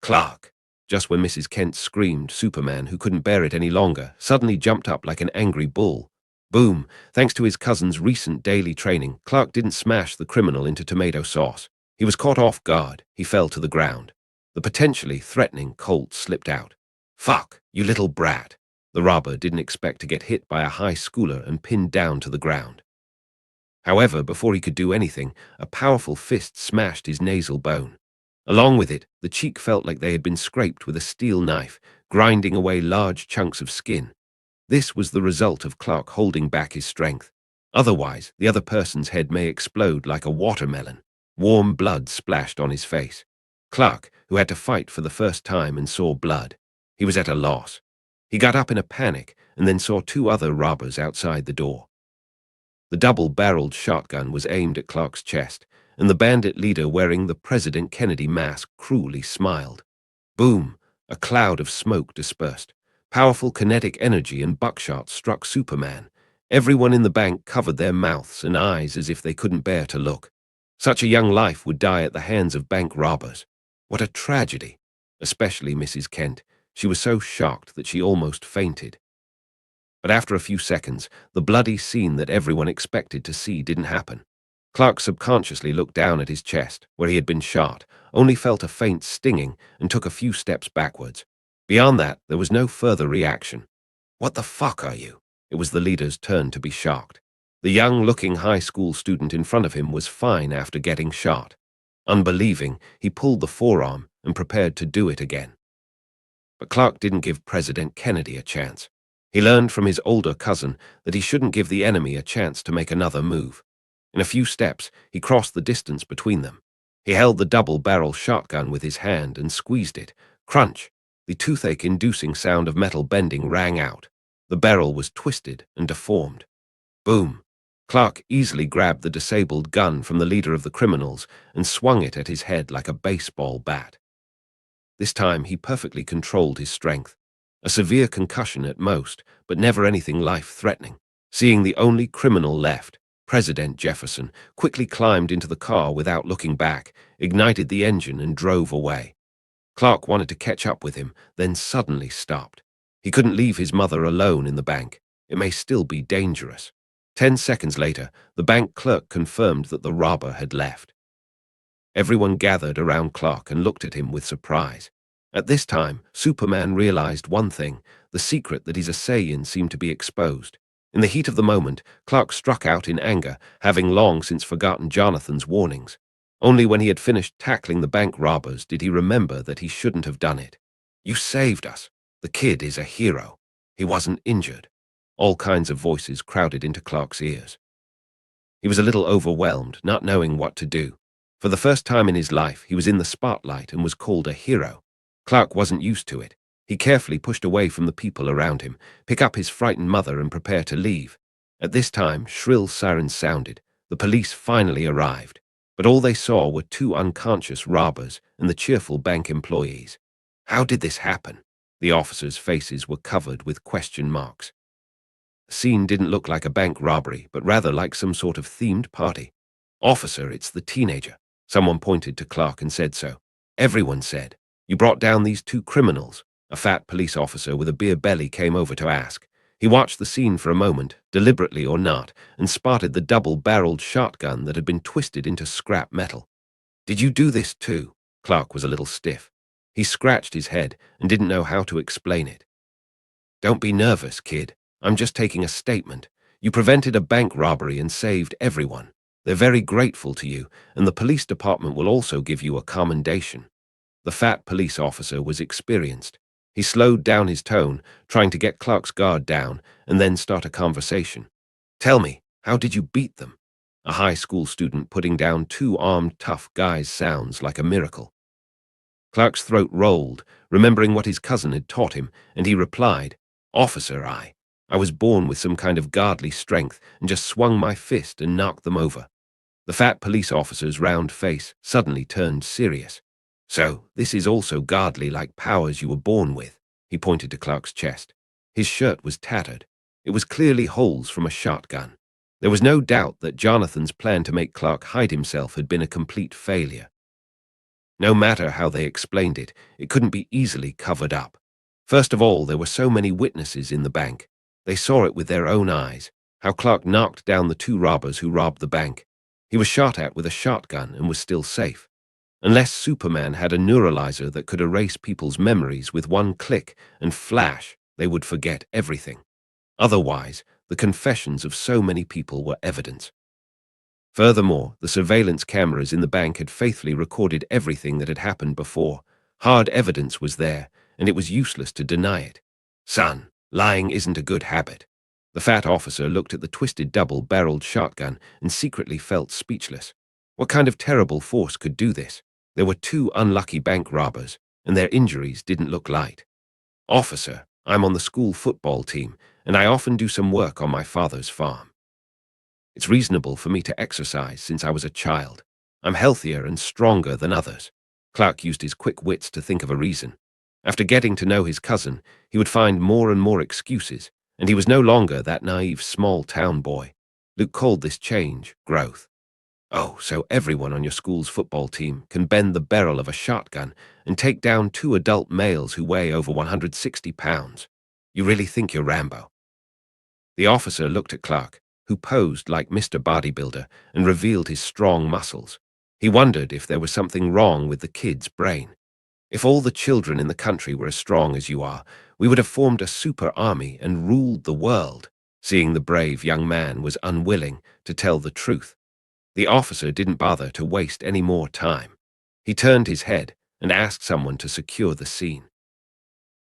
Clark, just when Mrs. Kent screamed, Superman, who couldn't bear it any longer, suddenly jumped up like an angry bull. Boom! Thanks to his cousin's recent daily training, Clark didn't smash the criminal into tomato sauce. He was caught off guard. He fell to the ground. The potentially threatening Colt slipped out. Fuck, you little brat. The robber didn't expect to get hit by a high schooler and pinned down to the ground. However, before he could do anything, a powerful fist smashed his nasal bone. Along with it, the cheek felt like they had been scraped with a steel knife, grinding away large chunks of skin. This was the result of Clark holding back his strength. Otherwise, the other person's head may explode like a watermelon. Warm blood splashed on his face. Clark, who had to fight for the first time and saw blood, he was at a loss. He got up in a panic and then saw two other robbers outside the door. The double-barreled shotgun was aimed at Clark's chest, and the bandit leader wearing the President Kennedy mask cruelly smiled. Boom! A cloud of smoke dispersed. Powerful kinetic energy and buckshot struck Superman. Everyone in the bank covered their mouths and eyes as if they couldn't bear to look. Such a young life would die at the hands of bank robbers. What a tragedy! Especially Mrs. Kent. She was so shocked that she almost fainted. But after a few seconds, the bloody scene that everyone expected to see didn't happen. Clark subconsciously looked down at his chest, where he had been shot, only felt a faint stinging, and took a few steps backwards. Beyond that, there was no further reaction. "What the fuck are you?" It was the leader's turn to be shocked. The young-looking high school student in front of him was fine after getting shot. Unbelieving, he pulled the forearm and prepared to do it again. But Clark didn't give President Kennedy a chance. He learned from his older cousin that he shouldn't give the enemy a chance to make another move. In a few steps, he crossed the distance between them. He held the double-barrel shotgun with his hand and squeezed it. Crunch! The toothache-inducing sound of metal bending rang out. The barrel was twisted and deformed. Boom! Clark easily grabbed the disabled gun from the leader of the criminals and swung it at his head like a baseball bat. This time, he perfectly controlled his strength. A severe concussion at most, but never anything life-threatening. Seeing the only criminal left, President Jefferson quickly climbed into the car without looking back, ignited the engine and drove away. Clark wanted to catch up with him, then suddenly stopped. He couldn't leave his mother alone in the bank. It may still be dangerous. 10 seconds later, the bank clerk confirmed that the robber had left. Everyone gathered around Clark and looked at him with surprise. At this time, Superman realized one thing: the secret that his assailant seemed to be exposed. In the heat of the moment, Clark struck out in anger, having long since forgotten Jonathan's warnings. Only when he had finished tackling the bank robbers did he remember that he shouldn't have done it. "You saved us. The kid is a hero. He wasn't injured." All kinds of voices crowded into Clark's ears. He was a little overwhelmed, not knowing what to do. For the first time in his life, he was in the spotlight and was called a hero. Clark wasn't used to it. He carefully pushed away from the people around him, pick up his frightened mother and prepare to leave. At this time, shrill sirens sounded. The police finally arrived. But all they saw were two unconscious robbers and the cheerful bank employees. How did this happen? The officers' faces were covered with question marks. The scene didn't look like a bank robbery, but rather like some sort of themed party. "Officer, it's the teenager." Someone pointed to Clark and said so. Everyone said, "You brought down these two criminals." A fat police officer with a beer belly came over to ask. He watched the scene for a moment, deliberately or not, and spotted the double-barreled shotgun that had been twisted into scrap metal. "Did you do this too?" Clark was a little stiff. He scratched his head and didn't know how to explain it. "Don't be nervous, kid. I'm just taking a statement. You prevented a bank robbery and saved everyone. They're very grateful to you, and the police department will also give you a commendation." The fat police officer was experienced. He slowed down his tone, trying to get Clark's guard down, and then start a conversation. "Tell me, how did you beat them?" A high school student putting down two armed tough guys sounds like a miracle. Clark's throat rolled, remembering what his cousin had taught him, and he replied, "Officer, I was born with some kind of godly strength and just swung my fist and knocked them over." The fat police officer's round face suddenly turned serious. "So, this is also godly like powers you were born with." He pointed to Clark's chest. His shirt was tattered. It was clearly holes from a shotgun. There was no doubt that Jonathan's plan to make Clark hide himself had been a complete failure. No matter how they explained it, it couldn't be easily covered up. First of all, there were so many witnesses in the bank. They saw it with their own eyes, how Clark knocked down the two robbers who robbed the bank. He was shot at with a shotgun and was still safe. Unless Superman had a neuralizer that could erase people's memories with one click and flash, they would forget everything. Otherwise, the confessions of so many people were evidence. Furthermore, the surveillance cameras in the bank had faithfully recorded everything that had happened before. Hard evidence was there, and it was useless to deny it. "Son, Lying isn't a good habit. The fat officer looked at the twisted double-barreled shotgun and secretly felt speechless. What kind of terrible force could do this? There were two unlucky bank robbers, and their injuries didn't look light. Officer, I'm on the school football team, and I often do some work on my father's farm. It's reasonable for me to exercise since I was a child. I'm healthier and stronger than others. Clark used his quick wits to think of a reason. After getting to know his cousin, he would find more and more excuses, and he was no longer that naive small-town boy. Luke called this change growth. Oh, so everyone on your school's football team can bend the barrel of a shotgun and take down two adult males who weigh over 160 pounds. You really think you're Rambo? The officer looked at Clark, who posed like Mr. Bodybuilder and revealed his strong muscles. He wondered if there was something wrong with the kid's brain. If all the children in the country were as strong as you are, we would have formed a super army and ruled the world. Seeing the brave young man was unwilling to tell the truth, the officer didn't bother to waste any more time. He turned his head and asked someone to secure the scene.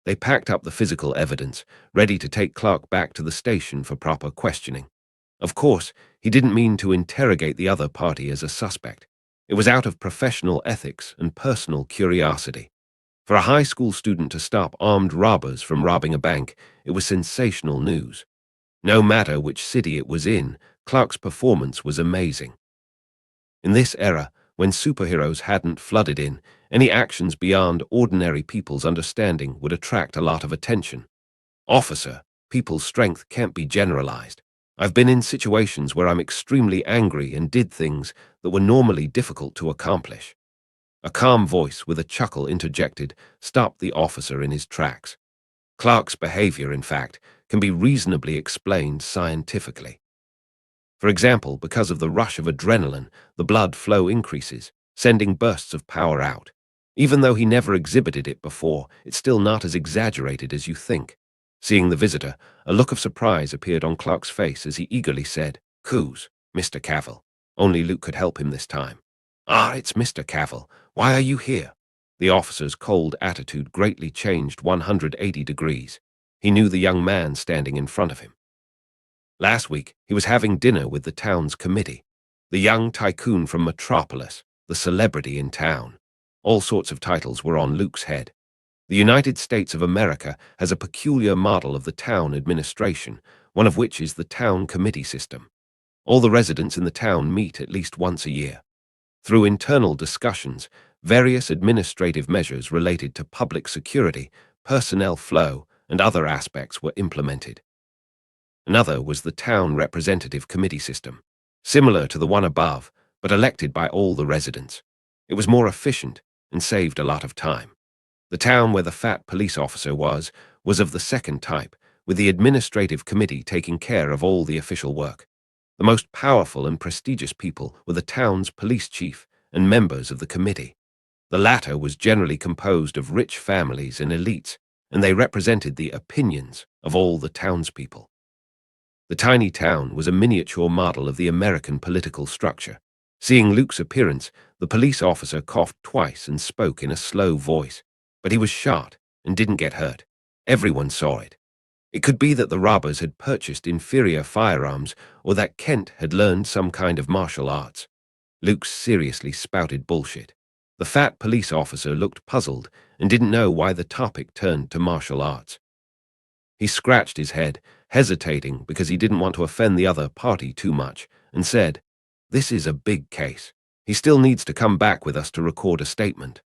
They packed up the physical evidence, ready to take Clark back to the station for proper questioning. Of course, he didn't mean to interrogate the other party as a suspect. It was out of professional ethics and personal curiosity. For a high school student to stop armed robbers from robbing a bank, it was sensational news. No matter which city it was in, Clark's performance was amazing. In this era, when superheroes hadn't flooded in, any actions beyond ordinary people's understanding would attract a lot of attention. Officer, people's strength can't be generalized. I've been in situations where I'm extremely angry and did things that were normally difficult to accomplish. A calm voice with a chuckle interjected stopped the officer in his tracks. Clark's behavior, in fact, can be reasonably explained scientifically. For example, because of the rush of adrenaline, the blood flow increases, sending bursts of power out. Even though he never exhibited it before, it's still not as exaggerated as you think. Seeing the visitor, a look of surprise appeared on Clark's face as he eagerly said, "Coos, Mr. Cavill." Only Luke could help him this time. "Ah, it's Mr. Cavill. Why are you here?" The officer's cold attitude greatly changed 180 degrees. He knew the young man standing in front of him. Last week, he was having dinner with the town's committee. The young tycoon from Metropolis, the celebrity in town. All sorts of titles were on Luke's head. The United States of America has a peculiar model of the town administration, one of which is the town committee system. All the residents in the town meet at least once a year. Through internal discussions, various administrative measures related to public security, personnel flow, and other aspects were implemented. Another was the town representative committee system, similar to the one above, but elected by all the residents. It was more efficient and saved a lot of time. The town where the fat police officer was of the second type, with the administrative committee taking care of all the official work. The most powerful and prestigious people were the town's police chief and members of the committee. The latter was generally composed of rich families and elites, and they represented the opinions of all the townspeople. The tiny town was a miniature model of the American political structure. Seeing Luke's appearance, the police officer coughed twice and spoke in a slow voice, but he was shot and didn't get hurt. Everyone saw it. It could be that the robbers had purchased inferior firearms or that Kent had learned some kind of martial arts. Luke seriously spouted bullshit. The fat police officer looked puzzled and didn't know why the topic turned to martial arts. He scratched his head, hesitating because he didn't want to offend the other party too much, and said, "This is a big case. He still needs to come back with us to record a statement."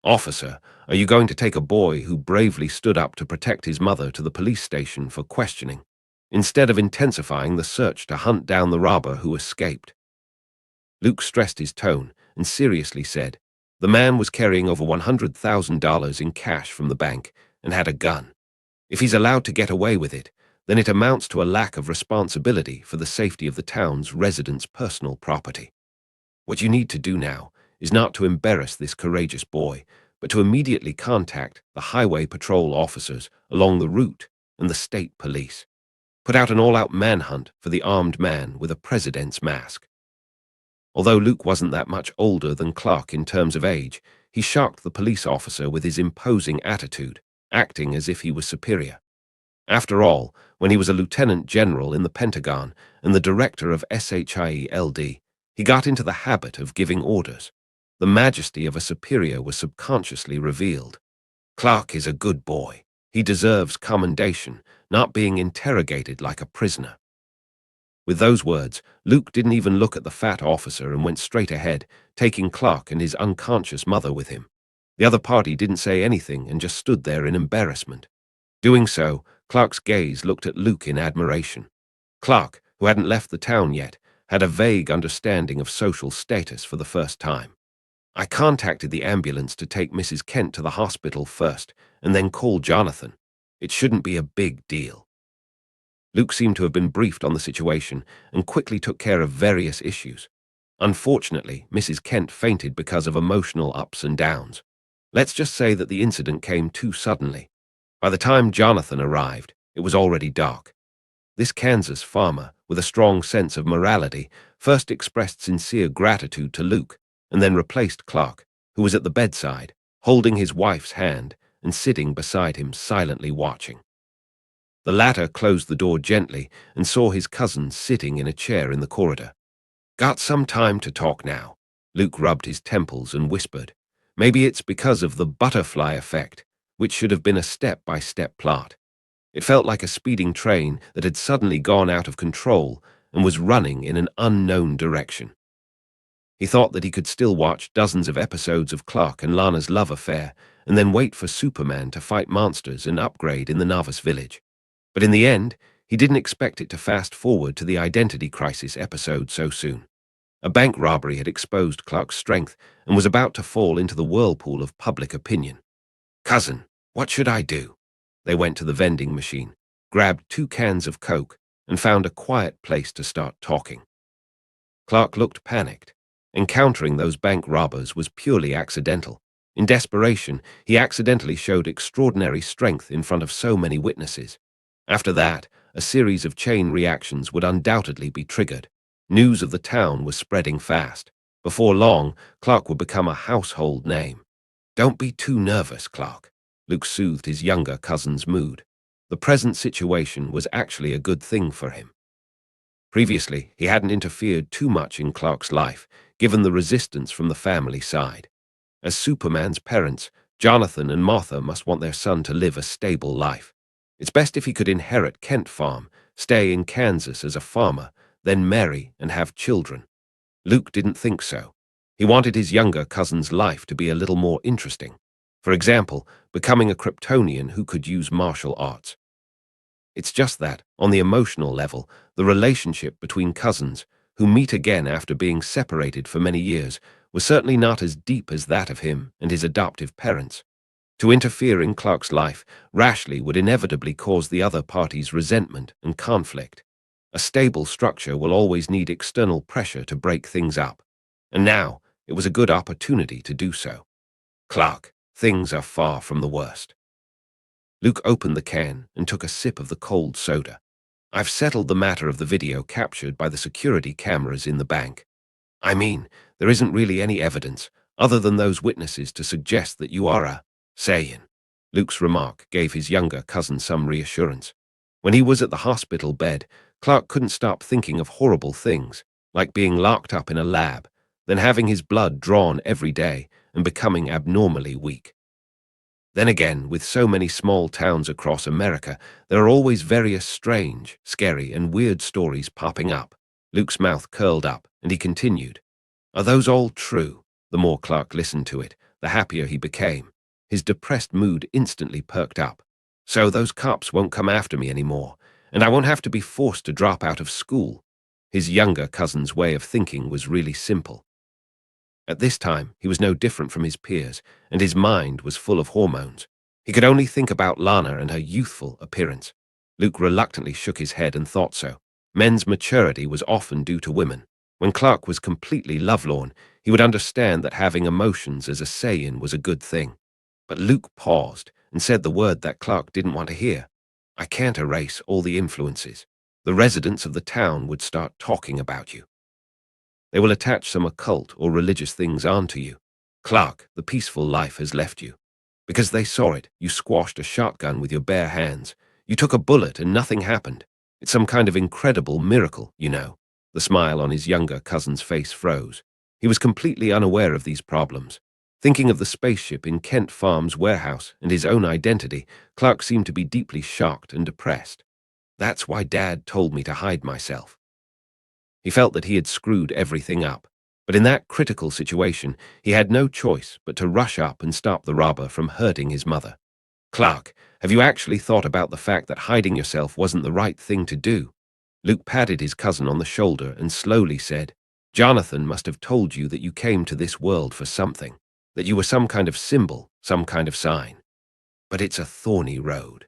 "Officer, are you going to take a boy who bravely stood up to protect his mother to the police station for questioning, instead of intensifying the search to hunt down the robber who escaped?" Luke stressed his tone and seriously said, the man was carrying over $100,000 in cash from the bank and had a gun. If he's allowed to get away with it, then it amounts to a lack of responsibility for the safety of the town's residents' personal property. What you need to do now is not to embarrass this courageous boy, but to immediately contact the highway patrol officers along the route and the state police. Put out an all-out manhunt for the armed man with a president's mask. Although Luke wasn't that much older than Clark in terms of age, he shocked the police officer with his imposing attitude, acting as if he was superior. After all, when he was a lieutenant general in the Pentagon and the director of SHIELD, he got into the habit of giving orders. The majesty of a superior was subconsciously revealed. Clark is a good boy. He deserves commendation, not being interrogated like a prisoner. With those words, Luke didn't even look at the fat officer and went straight ahead, taking Clark and his unconscious mother with him. The other party didn't say anything and just stood there in embarrassment. Doing so, Clark's gaze looked at Luke in admiration. Clark, who hadn't left the town yet, had a vague understanding of social status for the first time. I contacted the ambulance to take Mrs. Kent to the hospital first, and then called Jonathan. It shouldn't be a big deal. Luke seemed to have been briefed on the situation and quickly took care of various issues. Unfortunately, Mrs. Kent fainted because of emotional ups and downs. Let's just say that the incident came too suddenly. By the time Jonathan arrived, it was already dark. This Kansas farmer, with a strong sense of morality, first expressed sincere gratitude to Luke, and then replaced Clark, who was at the bedside, holding his wife's hand and sitting beside him silently watching. The latter closed the door gently and saw his cousin sitting in a chair in the corridor. "Got some time to talk now?" Luke rubbed his temples and whispered. Maybe it's because of the butterfly effect, which should have been a step-by-step plot. It felt like a speeding train that had suddenly gone out of control and was running in an unknown direction. He thought that he could still watch dozens of episodes of Clark and Lana's love affair and then wait for Superman to fight monsters and upgrade in the Navas village. But in the end, he didn't expect it to fast forward to the identity crisis episode so soon. A bank robbery had exposed Clark's strength and was about to fall into the whirlpool of public opinion. "Cousin, what should I do?" They went to the vending machine, grabbed 2 cans of Coke, and found a quiet place to start talking. Clark looked panicked. Encountering those bank robbers was purely accidental. In desperation, he accidentally showed extraordinary strength in front of so many witnesses. After that, a series of chain reactions would undoubtedly be triggered. News of the town was spreading fast. Before long, Clark would become a household name. "Don't be too nervous, Clark." Luke soothed his younger cousin's mood. The present situation was actually a good thing for him. Previously, he hadn't interfered too much in Clark's life, given the resistance from the family side. As Superman's parents, Jonathan and Martha must want their son to live a stable life. It's best if he could inherit Kent Farm, stay in Kansas as a farmer, then marry and have children. Luke didn't think so. He wanted his younger cousin's life to be a little more interesting. For example, becoming a Kryptonian who could use martial arts. It's just that, on the emotional level, the relationship between cousins, who meet again after being separated for many years, was certainly not as deep as that of him and his adoptive parents. To interfere in Clark's life rashly would inevitably cause the other party's resentment and conflict. A stable structure will always need external pressure to break things up. And now, it was a good opportunity to do so. "Clark, things are far from the worst." Luke opened the can and took a sip of the cold soda. "I've settled the matter of the video captured by the security cameras in the bank. I mean, there isn't really any evidence, other than those witnesses, to suggest that you are a Saiyan." Luke's remark gave his younger cousin some reassurance. When he was at the hospital bed, Clark couldn't stop thinking of horrible things, like being locked up in a lab, then having his blood drawn every day and becoming abnormally weak. Then again, with so many small towns across America, there are always various strange, scary, and weird stories popping up. Luke's mouth curled up, and he continued. "Are those all true?" The more Clark listened to it, the happier he became. His depressed mood instantly perked up. "So those cops won't come after me anymore, and I won't have to be forced to drop out of school." His younger cousin's way of thinking was really simple. At this time, he was no different from his peers, and his mind was full of hormones. He could only think about Lana and her youthful appearance. Luke reluctantly shook his head and thought so. Men's maturity was often due to women. When Clark was completely lovelorn, he would understand that having emotions as a Saiyan was a good thing. But Luke paused and said the word that Clark didn't want to hear. "I can't erase all the influences. The residents of the town would start talking about you. They will attach some occult or religious things onto you. Clark, the peaceful life has left you. Because they saw it, you squashed a shotgun with your bare hands. You took a bullet and nothing happened. It's some kind of incredible miracle, you know." The smile on his younger cousin's face froze. He was completely unaware of these problems. Thinking of the spaceship in Kent Farm's warehouse and his own identity, Clark seemed to be deeply shocked and depressed. "That's why Dad told me to hide myself." He felt that he had screwed everything up. But in that critical situation, he had no choice but to rush up and stop the robber from hurting his mother. "Clark, have you actually thought about the fact that hiding yourself wasn't the right thing to do?" Luke patted his cousin on the shoulder and slowly said, "Jonathan must have told you that you came to this world for something, that you were some kind of symbol, some kind of sign. But it's a thorny road.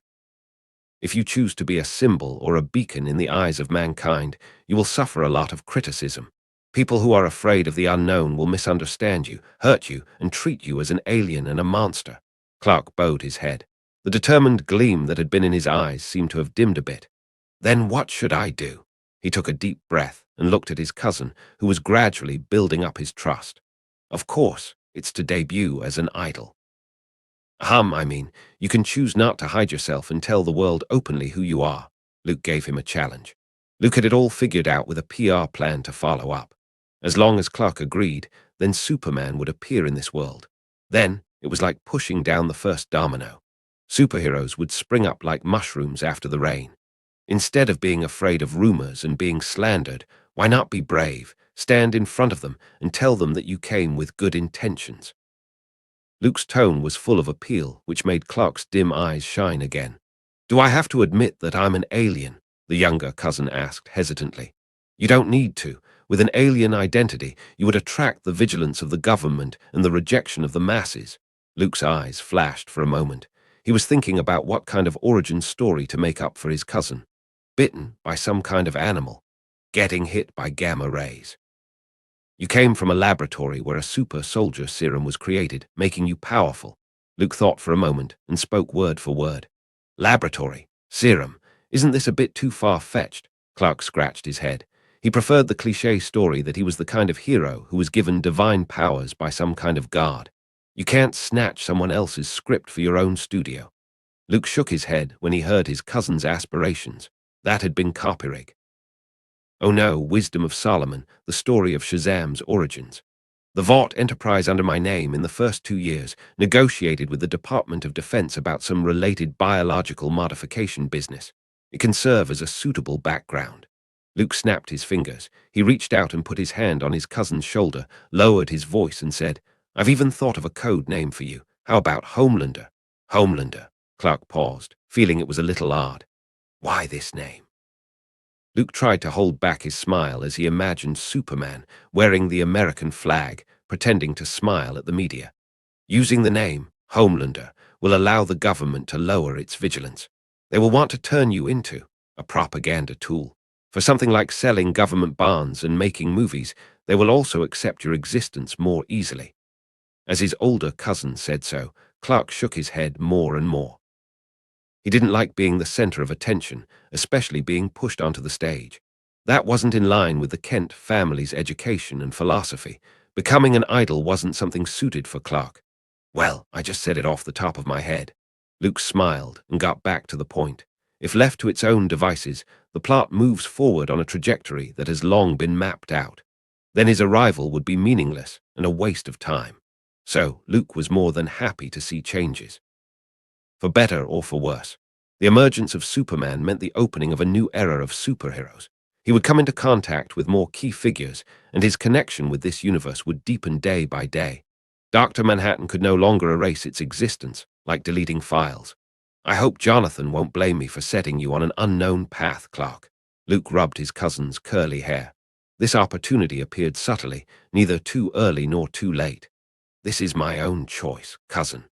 If you choose to be a symbol or a beacon in the eyes of mankind, you will suffer a lot of criticism. People who are afraid of the unknown will misunderstand you, hurt you, and treat you as an alien and a monster." Clark bowed his head. The determined gleam that had been in his eyes seemed to have dimmed a bit. "Then what should I do?" He took a deep breath and looked at his cousin, who was gradually building up his trust. "Of course, it's to debut as an idol." I mean, you can choose not to hide yourself and tell the world openly who you are." Luke gave him a challenge. Luke had it all figured out with a PR plan to follow up. As long as Clark agreed, then Superman would appear in this world. Then it was like pushing down the first domino. Superheroes would spring up like mushrooms after the rain. Instead of being afraid of rumors and being slandered, why not be brave, stand in front of them, and tell them that you came with good intentions? Luke's tone was full of appeal, which made Clark's dim eyes shine again. "Do I have to admit that I'm an alien?" the younger cousin asked hesitantly. "You don't need to. With an alien identity, you would attract the vigilance of the government and the rejection of the masses." Luke's eyes flashed for a moment. He was thinking about what kind of origin story to make up for his cousin. Bitten by some kind of animal. Getting hit by gamma rays. "You came from a laboratory where a super soldier serum was created, making you powerful." Luke thought for a moment and spoke word for word. "Laboratory? Serum? Isn't this a bit too far-fetched?" Clark scratched his head. He preferred the cliché story that he was the kind of hero who was given divine powers by some kind of god. You can't snatch someone else's script for your own studio. Luke shook his head when he heard his cousin's aspirations. That had been copyright. "Oh no, Wisdom of Solomon, the story of Shazam's origins. The Vought enterprise under my name in the first 2 years negotiated with the Department of Defense about some related biological modification business. It can serve as a suitable background." Luke snapped his fingers. He reached out and put his hand on his cousin's shoulder, lowered his voice and said, "I've even thought of a code name for you. How about Homelander?" "Homelander." Clark paused, feeling it was a little odd. Why this name? Luke tried to hold back his smile as he imagined Superman wearing the American flag, pretending to smile at the media. Using the name, Homelander, will allow the government to lower its vigilance. They will want to turn you into a propaganda tool. For something like selling government bonds and making movies, they will also accept your existence more easily. As his older cousin said so, Clark shook his head more and more. He didn't like being the center of attention, especially being pushed onto the stage. That wasn't in line with the Kent family's education and philosophy. Becoming an idol wasn't something suited for Clark. "Well, I just said it off the top of my head." Luke smiled and got back to the point. If left to its own devices, the plot moves forward on a trajectory that has long been mapped out. Then his arrival would be meaningless and a waste of time. So Luke was more than happy to see changes. For better or for worse, the emergence of Superman meant the opening of a new era of superheroes. He would come into contact with more key figures, and his connection with this universe would deepen day by day. Dr. Manhattan could no longer erase its existence, like deleting files. "I hope Jonathan won't blame me for setting you on an unknown path, Clark." Luke rubbed his cousin's curly hair. This opportunity appeared subtly, neither too early nor too late. "This is my own choice, cousin."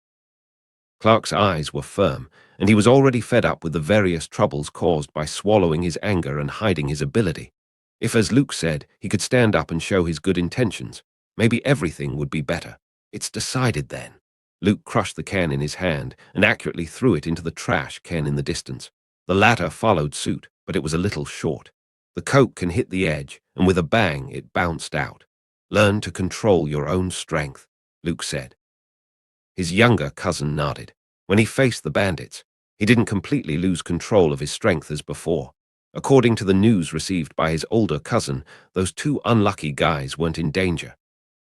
Clark's eyes were firm, and he was already fed up with the various troubles caused by swallowing his anger and hiding his ability. If, as Luke said, he could stand up and show his good intentions, maybe everything would be better. "It's decided then." Luke crushed the can in his hand and accurately threw it into the trash can in the distance. The latter followed suit, but it was a little short. The Coke can hit the edge, and with a bang it bounced out. "Learn to control your own strength," Luke said. His younger cousin nodded. When he faced the bandits, He didn't completely lose control of his strength as before. According to the news received by his older cousin, those two unlucky guys weren't in danger.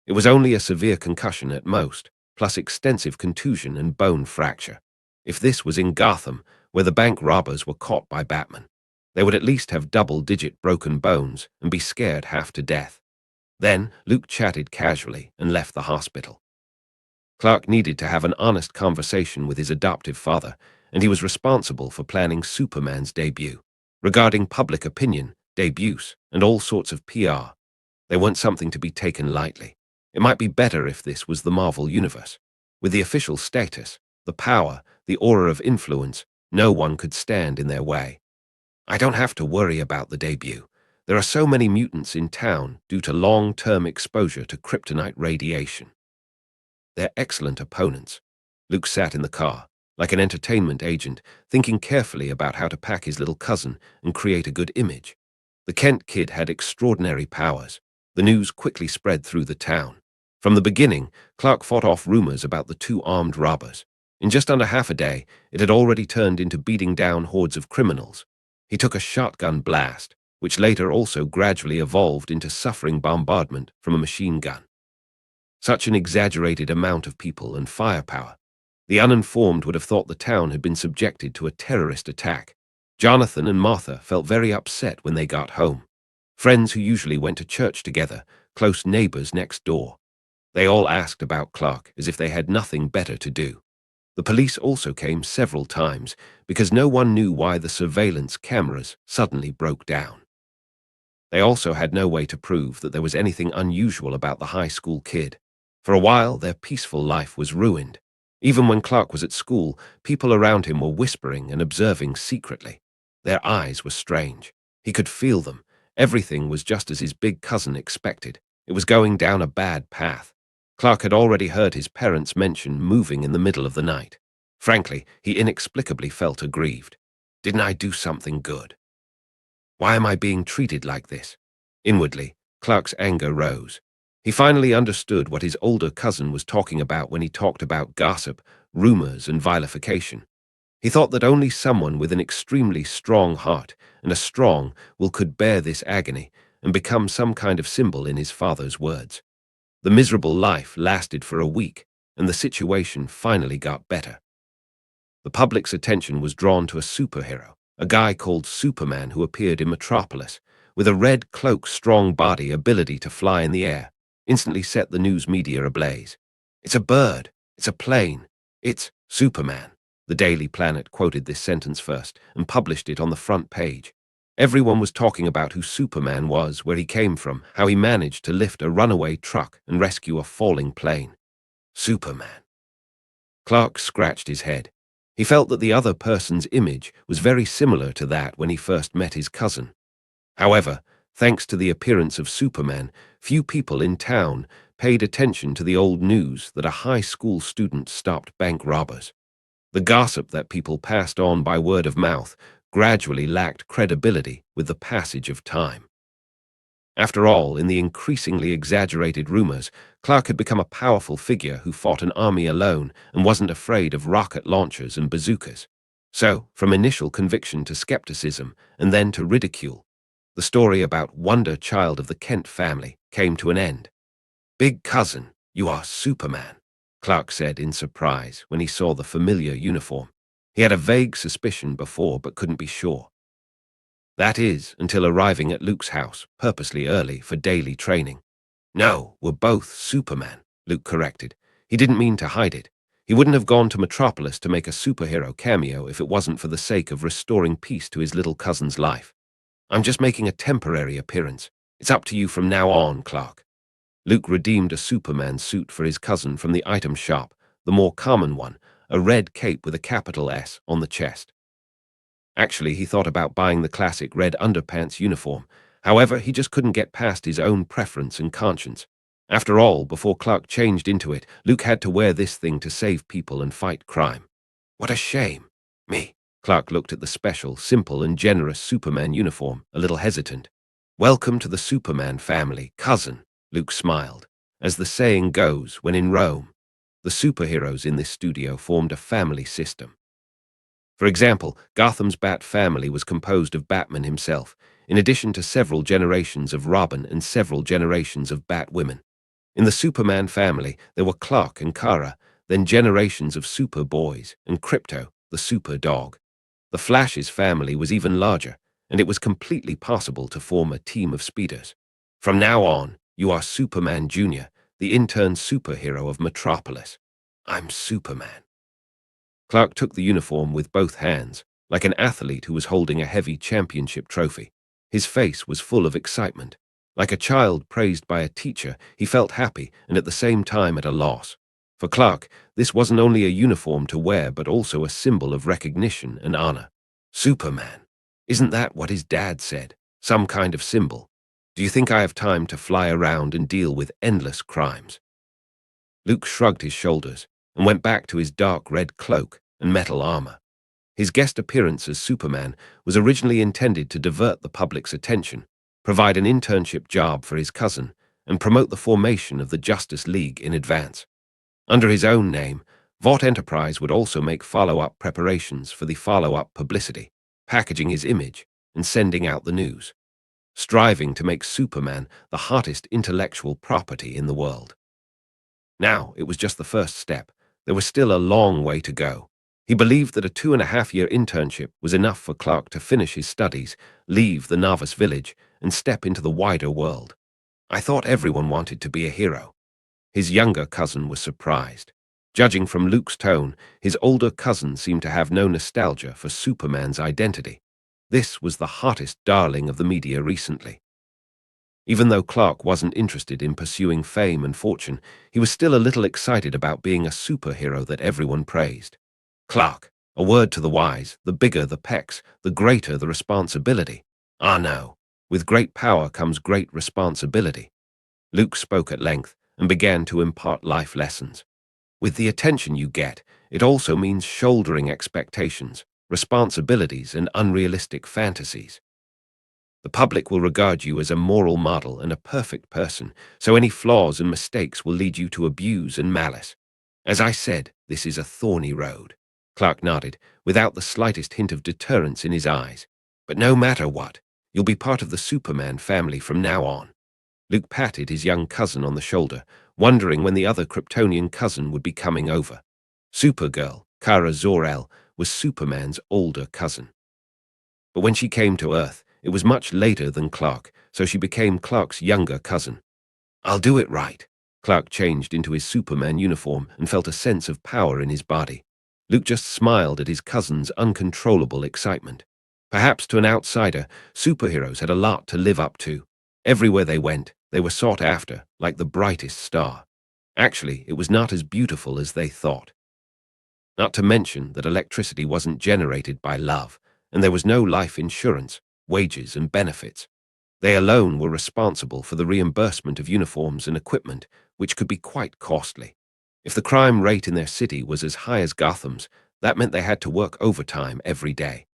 It was only a severe concussion at most, plus extensive contusion and bone fracture. If this was in Gotham, where the bank robbers were caught by Batman, they would at least have double-digit broken bones and be scared half to death. Then Luke chatted casually and left the hospital. Clark needed to have an honest conversation with his adoptive father, and he was responsible for planning Superman's debut. Regarding public opinion, debuts, and all sorts of PR, they weren't something to be taken lightly. It might be better if this was the Marvel Universe. With the official status, the power, the aura of influence, no one could stand in their way. I don't have to worry about the debut. There are so many mutants in town due to long-term exposure to kryptonite radiation. They're excellent opponents. Luke sat in the car, like an entertainment agent, thinking carefully about how to pack his little cousin and create a good image. The Kent kid had extraordinary powers. The news quickly spread through the town. From the beginning, Clark fought off rumors about the two armed robbers. In just under half a day, it had already turned into beating down hordes of criminals. He took a shotgun blast, which later also gradually evolved into suffering bombardment from a machine gun. Such an exaggerated amount of people and firepower. The uninformed would have thought the town had been subjected to a terrorist attack. Jonathan and Martha felt very upset when they got home. Friends who usually went to church together, close neighbors next door. They all asked about Clark as if they had nothing better to do. The police also came several times because no one knew why the surveillance cameras suddenly broke down. They also had no way to prove that there was anything unusual about the high school kid. For a while, their peaceful life was ruined. Even when Clark was at school, people around him were whispering and observing secretly. Their eyes were strange. He could feel them. Everything was just as his big cousin expected. It was going down a bad path. Clark had already heard his parents mention moving in the middle of the night. Frankly, he inexplicably felt aggrieved. Didn't I do something good? Why am I being treated like this? Inwardly, Clark's anger rose. He finally understood what his older cousin was talking about when he talked about gossip, rumors, and vilification. He thought that only someone with an extremely strong heart and a strong will could bear this agony and become some kind of symbol in his father's words. The miserable life lasted for a week, and the situation finally got better. The public's attention was drawn to a superhero, a guy called Superman who appeared in Metropolis, with a red cloak, strong body, ability to fly in the air. Instantly set the news media ablaze. It's a bird. It's a plane. It's Superman. The Daily Planet quoted this sentence first and published it on the front page. Everyone was talking about who Superman was, where he came from, how he managed to lift a runaway truck and rescue a falling plane. Superman. Clark scratched his head. He felt that the other person's image was very similar to that when he first met his cousin. However, thanks to the appearance of Superman, few people in town paid attention to the old news that a high school student stopped bank robbers. The gossip that people passed on by word of mouth gradually lacked credibility with the passage of time. After all, in the increasingly exaggerated rumors, Clark had become a powerful figure who fought an army alone and wasn't afraid of rocket launchers and bazookas. So, from initial conviction to skepticism and then to ridicule, the story about Wonder Child of the Kent family came to an end. "Big cousin, you are Superman," Clark said in surprise when he saw the familiar uniform. He had a vague suspicion before but couldn't be sure. That is, until arriving at Luke's house, purposely early for daily training. "No, we're both Superman," Luke corrected. He didn't mean to hide it. He wouldn't have gone to Metropolis to make a superhero cameo if it wasn't for the sake of restoring peace to his little cousin's life. "I'm just making a temporary appearance. It's up to you from now on, Clark." Luke redeemed a Superman suit for his cousin from the item shop, the more common one, a red cape with a capital S on the chest. Actually, he thought about buying the classic red underpants uniform. However, he just couldn't get past his own preference and conscience. After all, before Clark changed into it, Luke had to wear this thing to save people and fight crime. What a shame. Me. Clark looked at the special, simple, and generous Superman uniform, a little hesitant. "Welcome to the Superman family, cousin," Luke smiled. As the saying goes, when in Rome, the superheroes in this studio formed a family system. For example, Gotham's Bat family was composed of Batman himself, in addition to several generations of Robin and several generations of Batwomen. In the Superman family, there were Clark and Kara, then generations of Superboys, and Krypto, the super dog. The Flash's family was even larger, and it was completely possible to form a team of speeders. From now on, you are Superman Jr., the intern superhero of Metropolis. I'm Superman. Clark took the uniform with both hands, like an athlete who was holding a heavy championship trophy. His face was full of excitement. Like a child praised by a teacher, he felt happy and at the same time at a loss. For Clark, this wasn't only a uniform to wear but also a symbol of recognition and honor. Superman. Isn't that what his dad said? Some kind of symbol. Do you think I have time to fly around and deal with endless crimes? Luke shrugged his shoulders and went back to his dark red cloak and metal armor. His guest appearance as Superman was originally intended to divert the public's attention, provide an internship job for his cousin, and promote the formation of the Justice League in advance. Under his own name, Vought Enterprise would also make follow-up preparations for the follow-up publicity, packaging his image and sending out the news, striving to make Superman the hottest intellectual property in the world. Now, it was just the first step. There was still a long way to go. He believed that a 2.5-year internship was enough for Clark to finish his studies, leave the novice village, and step into the wider world. I thought everyone wanted to be a hero. His younger cousin was surprised. Judging from Luke's tone, his older cousin seemed to have no nostalgia for Superman's identity. This was the hottest darling of the media recently. Even though Clark wasn't interested in pursuing fame and fortune, he was still a little excited about being a superhero that everyone praised. Clark, a word to the wise, the bigger the pecs, the greater the responsibility. Ah, no. With great power comes great responsibility. Luke spoke at length and began to impart life lessons. With the attention you get, it also means shouldering expectations, responsibilities, and unrealistic fantasies. The public will regard you as a moral model and a perfect person, so any flaws and mistakes will lead you to abuse and malice. As I said, this is a thorny road. Clark nodded, without the slightest hint of deterrence in his eyes. But no matter what, you'll be part of the Superman family from now on. Luke patted his young cousin on the shoulder, wondering when the other Kryptonian cousin would be coming over. Supergirl, Kara Zor-El, was Superman's older cousin. But when she came to Earth, it was much later than Clark, so she became Clark's younger cousin. I'll do it right. Clark changed into his Superman uniform and felt a sense of power in his body. Luke just smiled at his cousin's uncontrollable excitement. Perhaps to an outsider, superheroes had a lot to live up to. Everywhere they went, they were sought after, like the brightest star. Actually, it was not as beautiful as they thought. Not to mention that electricity wasn't generated by love, and there was no life insurance, wages, and benefits. They alone were responsible for the reimbursement of uniforms and equipment, which could be quite costly. If the crime rate in their city was as high as Gotham's, that meant they had to work overtime every day.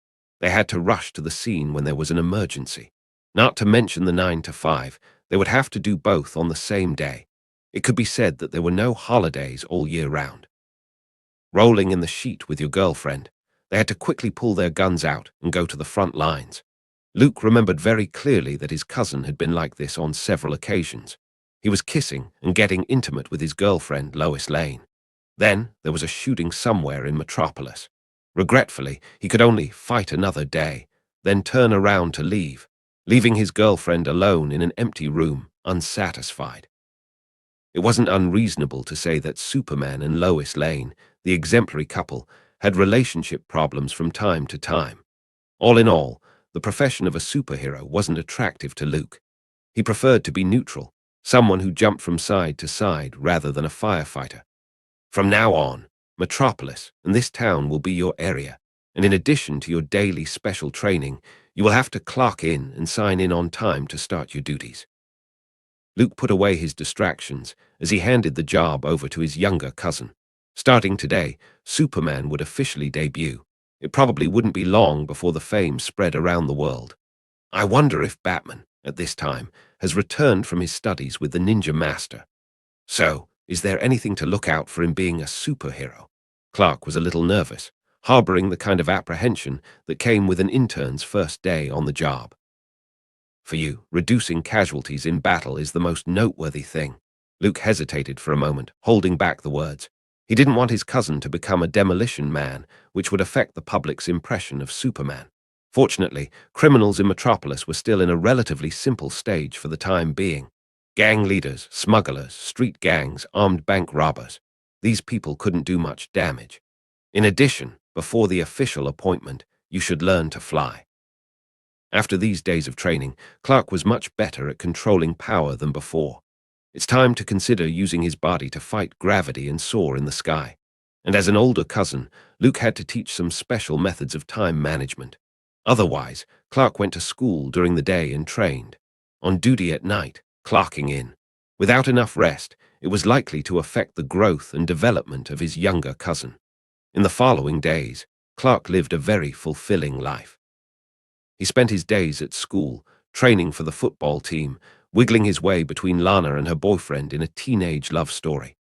They had to rush to the scene when there was an emergency. Not to mention the 9 to 5, they would have to do both on the same day. It could be said that there were no holidays all year round. Rolling in the sheet with your girlfriend, they had to quickly pull their guns out and go to the front lines. Luke remembered very clearly that his cousin had been like this on several occasions. He was kissing and getting intimate with his girlfriend, Lois Lane. Then there was a shooting somewhere in Metropolis. Regretfully, he could only fight another day, then turn around to leave, leaving his girlfriend alone in an empty room, unsatisfied. It wasn't unreasonable to say that Superman and Lois Lane, the exemplary couple, had relationship problems from time to time. All in all, the profession of a superhero wasn't attractive to Luke. He preferred to be neutral, someone who jumped from side to side rather than a firefighter. From now on, Metropolis and this town will be your area, and in addition to your daily special training, you will have to clock in and sign in on time to start your duties. Luke put away his distractions as he handed the job over to his younger cousin. Starting today, Superman would officially debut. It probably wouldn't be long before the fame spread around the world. I wonder if Batman, at this time, has returned from his studies with the Ninja Master. So, is there anything to look out for him being a superhero? Clark was a little nervous, harboring the kind of apprehension that came with an intern's first day on the job. For you, reducing casualties in battle is the most noteworthy thing. Luke hesitated for a moment, holding back the words. He didn't want his cousin to become a demolition man, which would affect the public's impression of Superman. Fortunately, criminals in Metropolis were still in a relatively simple stage for the time being. Gang leaders, smugglers, street gangs, armed bank robbers. These people couldn't do much damage. In addition, before the official appointment, you should learn to fly. After these days of training, Clark was much better at controlling power than before. It's time to consider using his body to fight gravity and soar in the sky. And as an older cousin, Luke had to teach some special methods of time management. Otherwise, Clark went to school during the day and trained. On duty at night, clocking in. Without enough rest, it was likely to affect the growth and development of his younger cousin. In the following days, Clark lived a very fulfilling life. He spent his days at school, training for the football team, wiggling his way between Lana and her boyfriend in a teenage love story.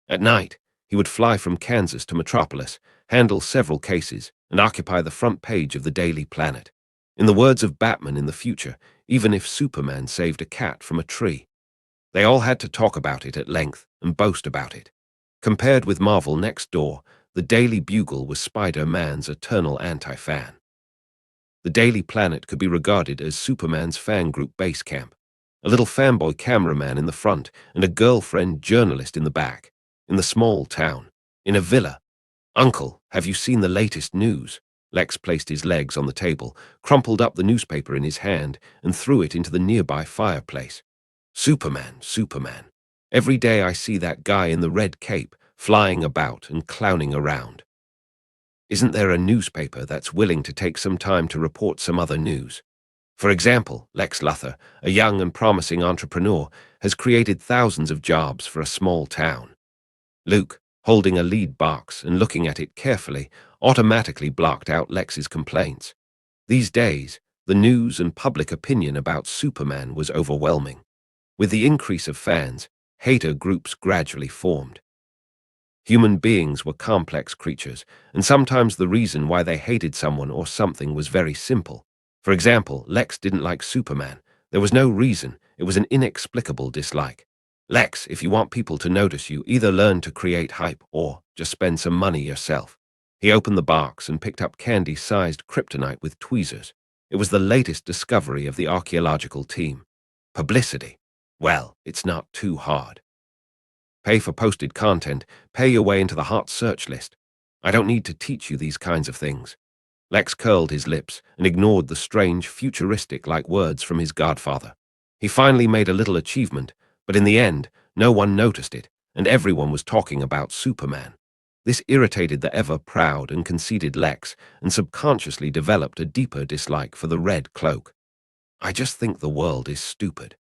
At night, he would fly from Kansas to Metropolis, handle several cases, and occupy the front page of the Daily Planet. In the words of Batman in the future, even if Superman saved a cat from a tree. They all had to talk about it at length and boast about it. Compared with Marvel next door, the Daily Bugle was Spider-Man's eternal anti-fan. The Daily Planet could be regarded as Superman's fan group base camp. A little fanboy cameraman in the front and a girlfriend journalist in the back. In the small town. In a villa. "Uncle, have you seen the latest news?" Lex placed his legs on the table, crumpled up the newspaper in his hand, and threw it into the nearby fireplace. "Superman, Superman. Every day I see that guy in the red cape, flying about and clowning around. Isn't there a newspaper that's willing to take some time to report some other news? For example, Lex Luthor, a young and promising entrepreneur, has created thousands of jobs for a small town." Luke, holding a lead box and looking at it carefully, automatically blocked out Lex's complaints. These days, the news and public opinion about Superman was overwhelming. With the increase of fans, hater groups gradually formed. Human beings were complex creatures, and sometimes the reason why they hated someone or something was very simple. For example, Lex didn't like Superman. There was no reason, it was an inexplicable dislike. "Lex, if you want people to notice you, either learn to create hype or just spend some money yourself." He opened the box and picked up candy-sized kryptonite with tweezers. It was the latest discovery of the archaeological team. Publicity. Well, it's not too hard. Pay for posted content, pay your way into the hot search list. I don't need to teach you these kinds of things. Lex curled his lips and ignored the strange, futuristic-like words from his godfather. He finally made a little achievement, but in the end, no one noticed it, and everyone was talking about Superman. This irritated the ever-proud and conceited Lex, and subconsciously developed a deeper dislike for the red cloak. "I just think the world is stupid.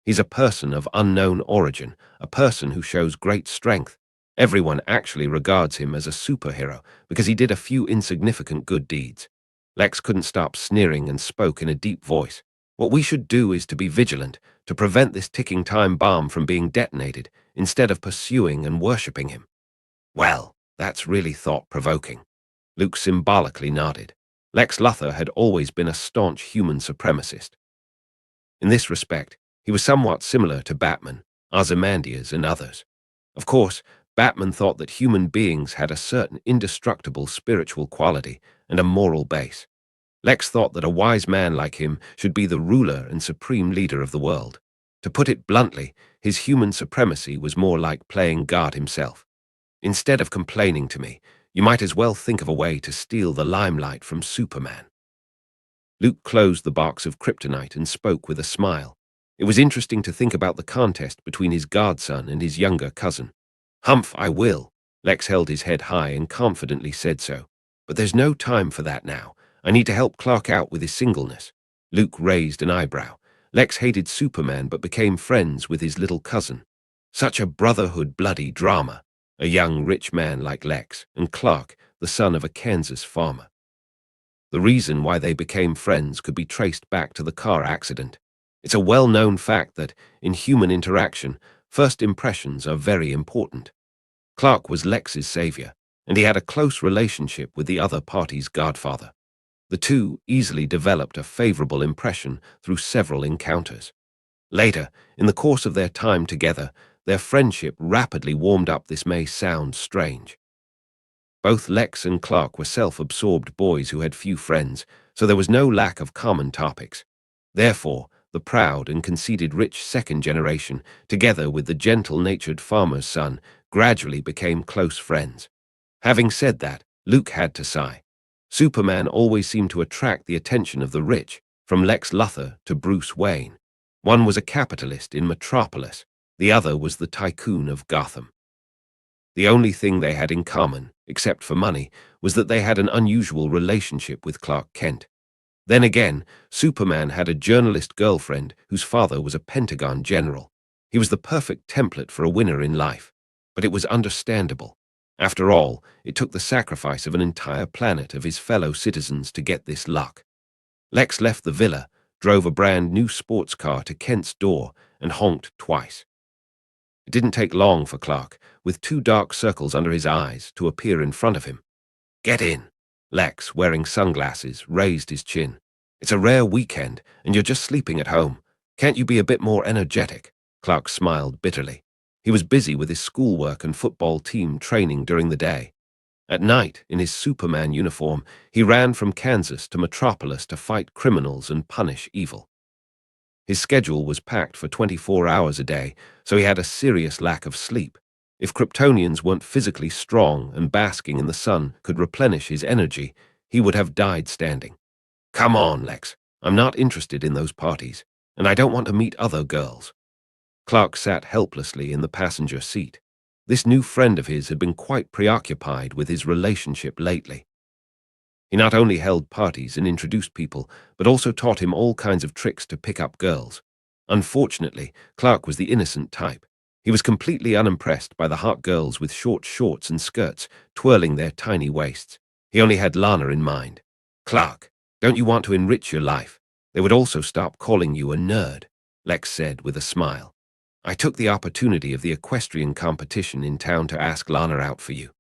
He's a person of unknown origin, a person who shows great strength. Everyone actually regards him as a superhero because he did a few insignificant good deeds." Lex couldn't stop sneering and spoke in a deep voice. "What we should do is to be vigilant, to prevent this ticking time bomb from being detonated, instead of pursuing and worshipping him." "Well, that's really thought-provoking." Luke symbolically nodded. Lex Luthor had always been a staunch human supremacist. In this respect, he was somewhat similar to Batman, Ozymandias, and others. Of course, Batman thought that human beings had a certain indestructible spiritual quality and a moral base. Lex thought that a wise man like him should be the ruler and supreme leader of the world. To put it bluntly, his human supremacy was more like playing God himself. "Instead of complaining to me, you might as well think of a way to steal the limelight from Superman." Luke closed the box of kryptonite and spoke with a smile. It was interesting to think about the contest between his godson and his younger cousin. "Humph, I will." Lex held his head high and confidently said so. "But there's no time for that now. I need to help Clark out with his singleness." Luke raised an eyebrow. Lex hated Superman but became friends with his little cousin. Such a brotherhood bloody drama. A young rich man like Lex, and Clark, the son of a Kansas farmer. The reason why they became friends could be traced back to the car accident. It's a well-known fact that, in human interaction, first impressions are very important. Clark was Lex's savior, and he had a close relationship with the other party's godfather. The two easily developed a favorable impression through several encounters. Later, in the course of their time together, their friendship rapidly warmed up. This may sound strange. Both Lex and Clark were self-absorbed boys who had few friends, so there was no lack of common topics. Therefore, the proud and conceited rich second generation, together with the gentle-natured farmer's son, gradually became close friends. Having said that, Luke had to sigh. Superman always seemed to attract the attention of the rich, from Lex Luthor to Bruce Wayne. One was a capitalist in Metropolis, the other was the tycoon of Gotham. The only thing they had in common, except for money, was that they had an unusual relationship with Clark Kent. Then again, Superman had a journalist girlfriend whose father was a Pentagon general. He was the perfect template for a winner in life, but it was understandable. After all, it took the sacrifice of an entire planet of his fellow citizens to get this luck. Lex left the villa, drove a brand new sports car to Kent's door, and honked twice. It didn't take long for Clark, with two dark circles under his eyes, to appear in front of him. "Get in." Lex, wearing sunglasses, raised his chin. "It's a rare weekend, and you're just sleeping at home. Can't you be a bit more energetic?" Clark smiled bitterly. He was busy with his schoolwork and football team training during the day. At night, in his Superman uniform, he ran from Kansas to Metropolis to fight criminals and punish evil. His schedule was packed for 24 hours a day, so he had a serious lack of sleep. If Kryptonians weren't physically strong and basking in the sun could replenish his energy, he would have died standing. "Come on, Lex. I'm not interested in those parties, and I don't want to meet other girls." Clark sat helplessly in the passenger seat. This new friend of his had been quite preoccupied with his relationship lately. He not only held parties and introduced people, but also taught him all kinds of tricks to pick up girls. Unfortunately, Clark was the innocent type. He was completely unimpressed by the hot girls with short shorts and skirts, twirling their tiny waists. He only had Lana in mind. "Clark, don't you want to enrich your life? They would also stop calling you a nerd," Lex said with a smile. "I took the opportunity of the equestrian competition in town to ask Lana out for you."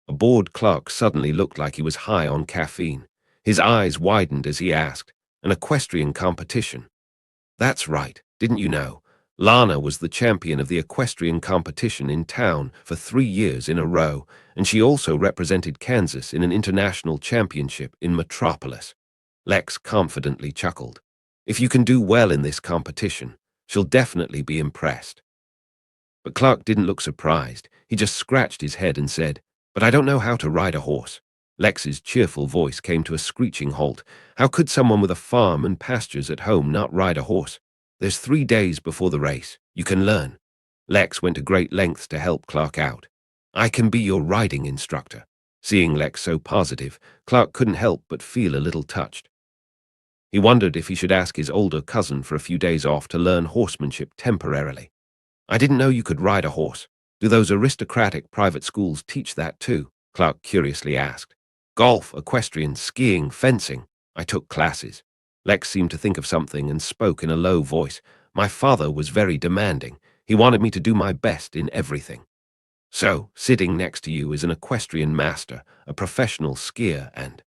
A bored Clark suddenly looked like he was high on caffeine. His eyes widened as he asked, "An equestrian competition?" "That's right, didn't you know? Lana was the champion of the equestrian competition in town for 3 years in a row, and she also represented Kansas in an international championship in Metropolis." Lex confidently chuckled. "If you can do well in this competition, she'll definitely be impressed." But Clark didn't look surprised. He just scratched his head and said, "But I don't know how to ride a horse." Lex's cheerful voice came to a screeching halt. How could someone with a farm and pastures at home not ride a horse? "There's 3 days before the race. You can learn." Lex went to great lengths to help Clark out. "I can be your riding instructor." Seeing Lex so positive, Clark couldn't help but feel a little touched. He wondered if he should ask his older cousin for a few days off to learn horsemanship temporarily. "I didn't know you could ride a horse. Do those aristocratic private schools teach that too?" Clark curiously asked. "Golf, equestrian, skiing, fencing. I took classes." Lex seemed to think of something and spoke in a low voice. "My father was very demanding. He wanted me to do my best in everything." "So, sitting next to you is an equestrian master, a professional skier, and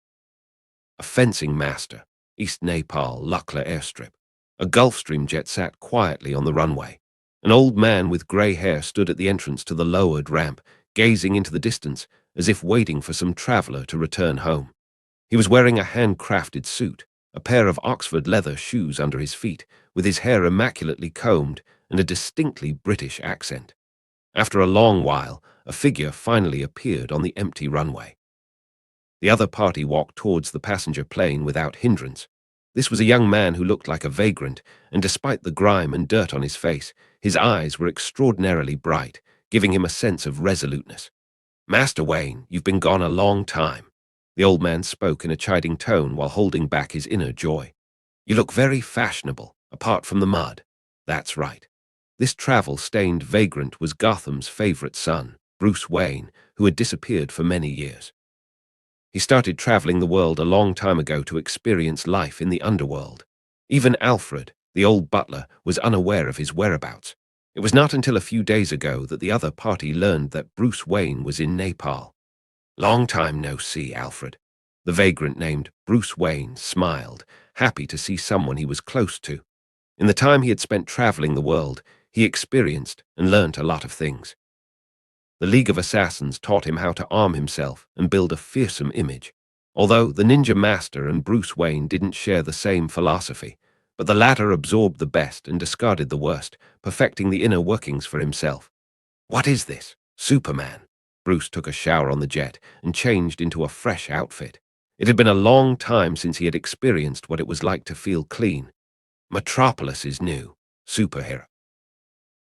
a fencing master, East Nepal, Luckla airstrip." A Gulfstream jet sat quietly on the runway. An old man with grey hair stood at the entrance to the lowered ramp, gazing into the distance, as if waiting for some traveler to return home. He was wearing a handcrafted suit, a pair of Oxford leather shoes under his feet, with his hair immaculately combed and a distinctly British accent. After a long while, a figure finally appeared on the empty runway. The other party walked towards the passenger plane without hindrance. This was a young man who looked like a vagrant, and despite the grime and dirt on his face, his eyes were extraordinarily bright, giving him a sense of resoluteness. "Master Wayne, you've been gone a long time." The old man spoke in a chiding tone while holding back his inner joy. "You look very fashionable, apart from the mud." "That's right." This travel-stained vagrant was Gotham's favorite son, Bruce Wayne, who had disappeared for many years. He started traveling the world a long time ago to experience life in the underworld. Even Alfred, the old butler, was unaware of his whereabouts. It was not until a few days ago that the other party learned that Bruce Wayne was in Nepal. Long time no see, Alfred. The vagrant named Bruce Wayne smiled, happy to see someone he was close to. In the time he had spent traveling the world, he experienced and learnt a lot of things. The League of Assassins taught him how to arm himself and build a fearsome image. Although the Ninja Master and Bruce Wayne didn't share the same philosophy, but the latter absorbed the best and discarded the worst, perfecting the inner workings for himself. What is this? Superman. Bruce took a shower on the jet and changed into a fresh outfit. It had been a long time since he had experienced what it was like to feel clean. Metropolis is new. Superhero.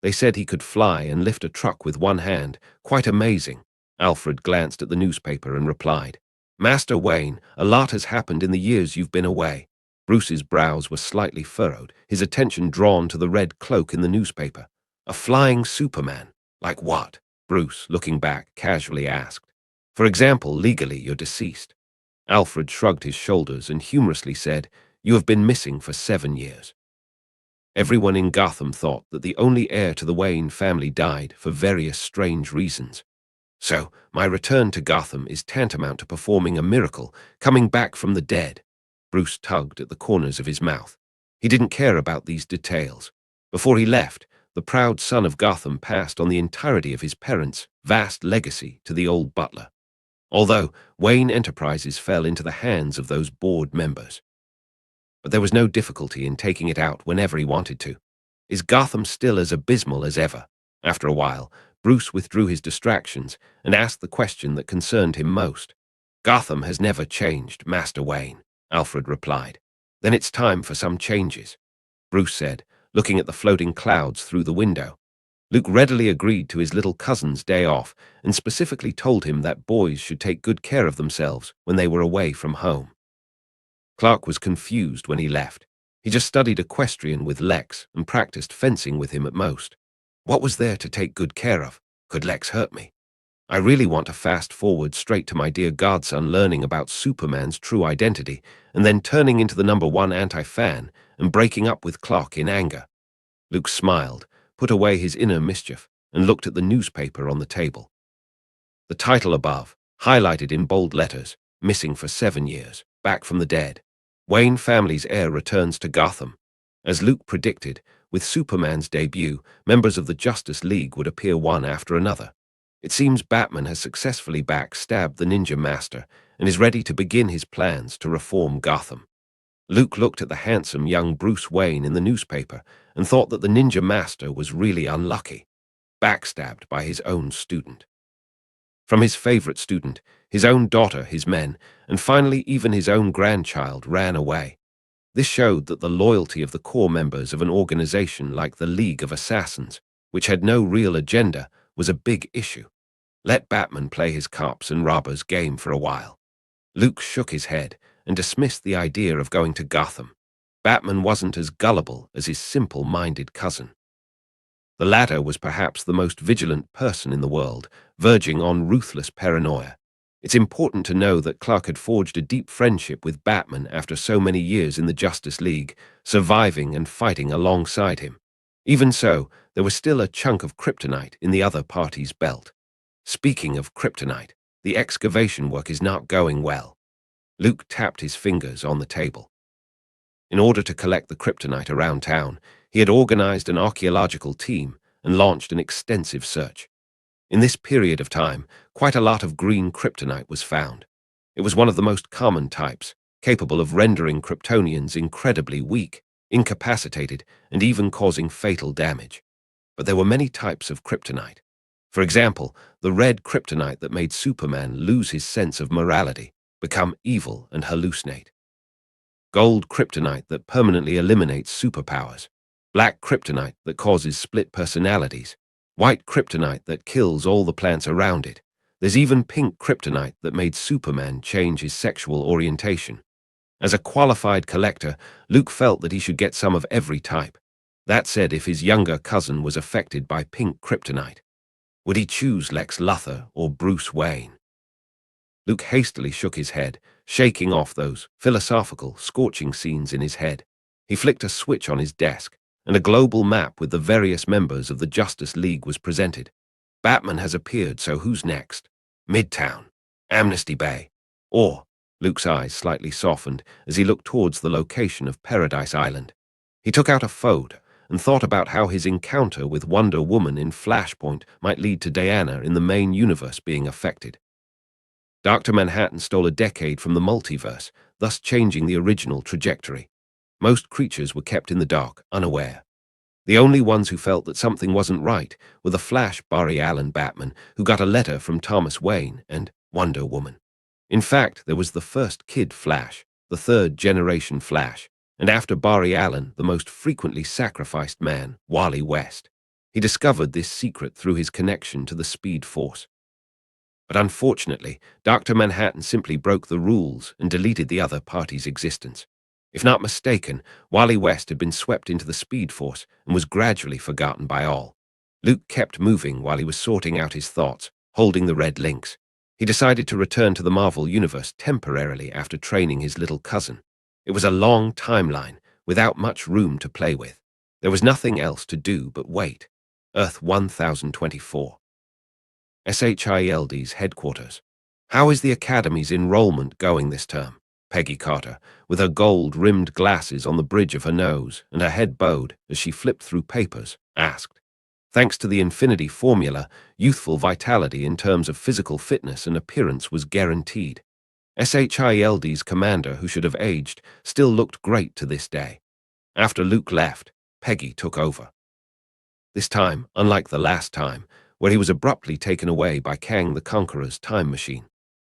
They said he could fly and lift a truck with one hand. Quite amazing. Alfred glanced at the newspaper and replied, Master Wayne, a lot has happened in the years you've been away. Bruce's brows were slightly furrowed, his attention drawn to the red cloak in the newspaper. A flying Superman. Like what? Bruce, looking back, casually asked. For example, legally you're deceased. Alfred shrugged his shoulders and humorously said, You have been missing for 7 years. Everyone in Gotham thought that the only heir to the Wayne family died for various strange reasons. So, my return to Gotham is tantamount to performing a miracle, coming back from the dead. Bruce tugged at the corners of his mouth. He didn't care about these details. Before he left, the proud son of Gotham passed on the entirety of his parents' vast legacy to the old butler. Although Wayne Enterprises fell into the hands of those board members. But there was no difficulty in taking it out whenever he wanted to. Is Gotham still as abysmal as ever? After a while, Bruce withdrew his distractions and asked the question that concerned him most. Gotham has never changed, Master Wayne, Alfred replied. Then it's time for some changes, Bruce said, looking at the floating clouds through the window. Luke readily agreed to his little cousin's day off and specifically told him that boys should take good care of themselves when they were away from home. Clark was confused when he left. He just studied equestrian with Lex and practiced fencing with him at most. What was there to take good care of? Could Lex hurt me? I really want to fast forward straight to my dear godson learning about Superman's true identity and then turning into the #1 anti-fan and breaking up with Clark in anger. Luke smiled, put away his inner mischief, and looked at the newspaper on the table. The title above, highlighted in bold letters, Missing for 7 years, Back from the Dead. Wayne family's heir returns to Gotham. As Luke predicted, with Superman's debut, members of the Justice League would appear one after another. It seems Batman has successfully backstabbed the Ninja Master and is ready to begin his plans to reform Gotham. Luke looked at the handsome young Bruce Wayne in the newspaper and thought that the Ninja Master was really unlucky, backstabbed by his own student. From his favorite student, his own daughter, his men, and finally even his own grandchild ran away. This showed that the loyalty of the core members of an organization like the League of Assassins, which had no real agenda, was a big issue. Let Batman play his cops and robbers game for a while. Luke shook his head and dismissed the idea of going to Gotham. Batman wasn't as gullible as his simple-minded cousin. The latter was perhaps the most vigilant person in the world, verging on ruthless paranoia. It's important to know that Clark had forged a deep friendship with Batman after so many years in the Justice League, surviving and fighting alongside him. Even so, there was still a chunk of kryptonite in the other party's belt. Speaking of kryptonite, the excavation work is not going well. Luke tapped his fingers on the table. In order to collect the kryptonite around town, he had organized an archaeological team and launched an extensive search. In this period of time, quite a lot of green kryptonite was found. It was one of the most common types, capable of rendering Kryptonians incredibly weak, incapacitated, and even causing fatal damage. But there were many types of kryptonite. For example, the red kryptonite that made Superman lose his sense of morality, become evil and hallucinate. Gold kryptonite that permanently eliminates superpowers. Black kryptonite that causes split personalities. White kryptonite that kills all the plants around it. There's even pink kryptonite that made Superman change his sexual orientation. As a qualified collector, Luke felt that he should get some of every type. That said, if his younger cousin was affected by pink kryptonite, would he choose Lex Luthor or Bruce Wayne? Luke hastily shook his head, shaking off those philosophical, scorching scenes in his head. He flicked a switch on his desk, and a global map with the various members of the Justice League was presented. Batman has appeared, so who's next? Midtown. Amnesty Bay. Or, Luke's eyes slightly softened as he looked towards the location of Paradise Island. He took out a phone and thought about how his encounter with Wonder Woman in Flashpoint might lead to Diana in the main universe being affected. Dr. Manhattan stole a decade from the multiverse, thus changing the original trajectory. Most creatures were kept in the dark, unaware. The only ones who felt that something wasn't right were the Flash Barry Allen Batman, who got a letter from Thomas Wayne, and Wonder Woman. In fact, there was the first Kid Flash, the third-generation Flash, and after Barry Allen, the most frequently sacrificed man, Wally West. He discovered this secret through his connection to the Speed Force. But unfortunately, Dr. Manhattan simply broke the rules and deleted the other party's existence. If not mistaken, Wally West had been swept into the Speed Force and was gradually forgotten by all. Luke kept moving while he was sorting out his thoughts, holding the red links. He decided to return to the Marvel Universe temporarily after training his little cousin. It was a long timeline, without much room to play with. There was nothing else to do but wait. Earth 1024. SHIELD's headquarters. How is the Academy's enrollment going this term? Peggy Carter, with her gold-rimmed glasses on the bridge of her nose and her head bowed as she flipped through papers, asked. Thanks to the infinity formula, youthful vitality in terms of physical fitness and appearance was guaranteed. SHIELD's commander, who should have aged, still looked great to this day. After Luke left, Peggy took over. This time, unlike the last time, where he was abruptly taken away by Kang the Conqueror's time machine,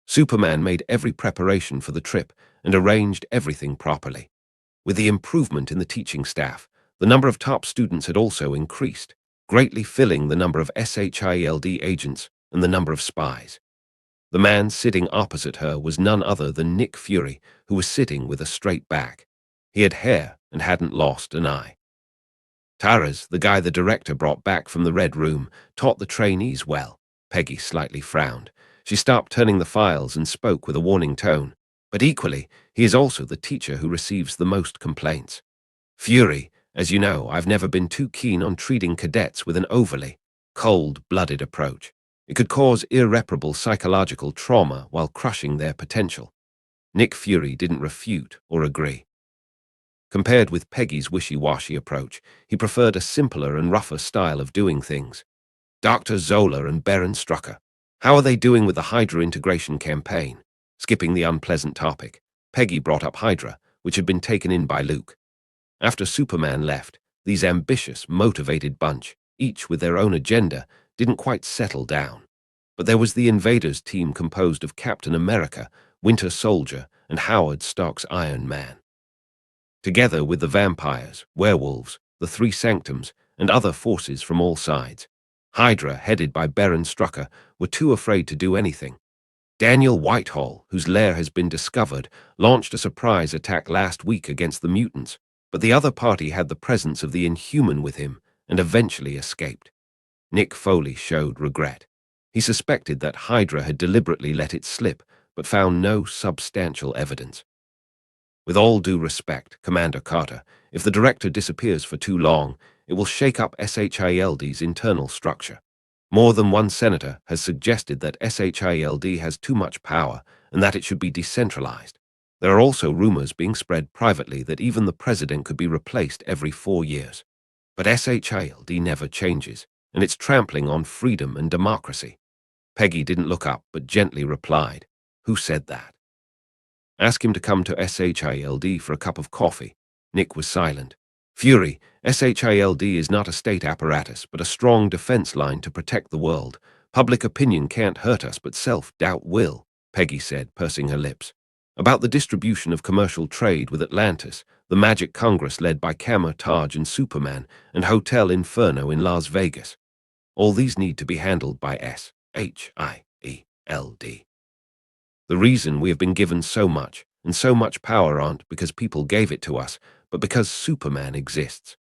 Superman made every preparation for the trip and arranged everything properly. With the improvement in the teaching staff, the number of top students had also increased, greatly filling the number of SHIELD agents and the number of spies. The man sitting opposite her was none other than Nick Fury, who was sitting with a straight back. He had hair and hadn't lost an eye. Taras, the guy the director brought back from the Red Room, taught the trainees well. Peggy slightly frowned. She stopped turning the files and spoke with a warning tone. But equally, he is also the teacher who receives the most complaints. Fury, as you know, I've never been too keen on treating cadets with an overly cold-blooded approach. It could cause irreparable psychological trauma while crushing their potential. Nick Fury didn't refute or agree. Compared with Peggy's wishy-washy approach, he preferred a simpler and rougher style of doing things. Dr. Zola and Baron Strucker. How are they doing with the Hydra integration campaign? Skipping the unpleasant topic, Peggy brought up Hydra, which had been taken in by Luke. After Superman left, these ambitious, motivated bunch, each with their own agenda, didn't quite settle down. But there was the Invaders team composed of Captain America, Winter Soldier, and Howard Stark's Iron Man. Together with the vampires, werewolves, the Three Sanctums, and other forces from all sides, Hydra, headed by Baron Strucker, were too afraid to do anything. Daniel Whitehall, whose lair has been discovered, launched a surprise attack last week against the mutants, but the other party had the presence of the Inhuman with him and eventually escaped. Nick Foley showed regret. He suspected that Hydra had deliberately let it slip, but found no substantial evidence. With all due respect, Commander Carter, if the director disappears for too long, it will shake up SHIELD's internal structure. More than one senator has suggested that SHIELD has too much power and that it should be decentralized. There are also rumors being spread privately that even the president could be replaced every 4 years. But SHIELD never changes, and it's trampling on freedom and democracy. Peggy didn't look up, but gently replied, "Who said that?" Ask him to come to SHIELD for a cup of coffee. Nick was silent. Fury, SHIELD is not a state apparatus, but a strong defense line to protect the world. Public opinion can't hurt us, but self-doubt will, Peggy said, pursing her lips. About the distribution of commercial trade with Atlantis, the Magic Congress led by Kama, Taj, and Superman, and Hotel Inferno in Las Vegas. All these need to be handled by SHIELD. The reason we have been given so much, and so much power aren't because people gave it to us, but because Superman exists.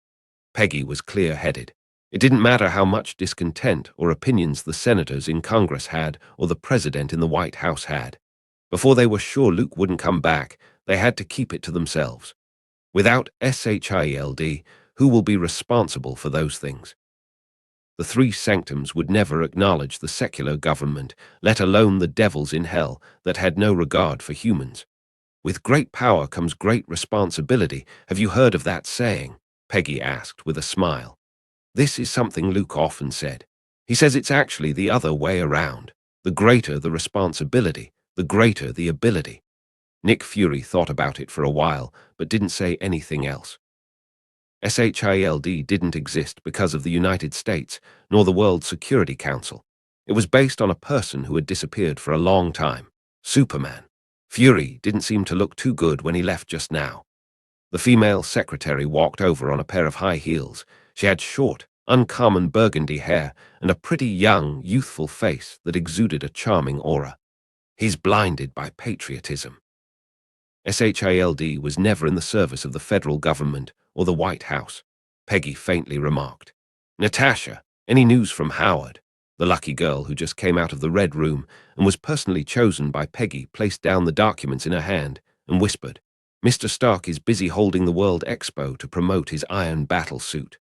Peggy was clear-headed. It didn't matter how much discontent or opinions the senators in Congress had or the president in the White House had. Before they were sure Luke wouldn't come back, they had to keep it to themselves. Without SHIELD, who will be responsible for those things? The three sanctums would never acknowledge the secular government, let alone the devils in hell that had no regard for humans. With great power comes great responsibility. Have you heard of that saying? Peggy asked with a smile. This is something Luke often said. He says it's actually the other way around. The greater the responsibility, the greater the ability. Nick Fury thought about it for a while, but didn't say anything else. SHIELD didn't exist because of the United States, nor the World Security Council. It was based on a person who had disappeared for a long time, Superman. Fury didn't seem to look too good when he left just now. The female secretary walked over on a pair of high heels. She had short, uncommon burgundy hair and a pretty young, youthful face that exuded a charming aura. He's blinded by patriotism. SHIELD was never in the service of the federal government or the White House, Peggy faintly remarked. Natasha, any news from Howard? The lucky girl who just came out of the Red Room and was personally chosen by Peggy placed down the documents in her hand and whispered, Mr. Stark is busy holding the World Expo to promote his iron battle suit.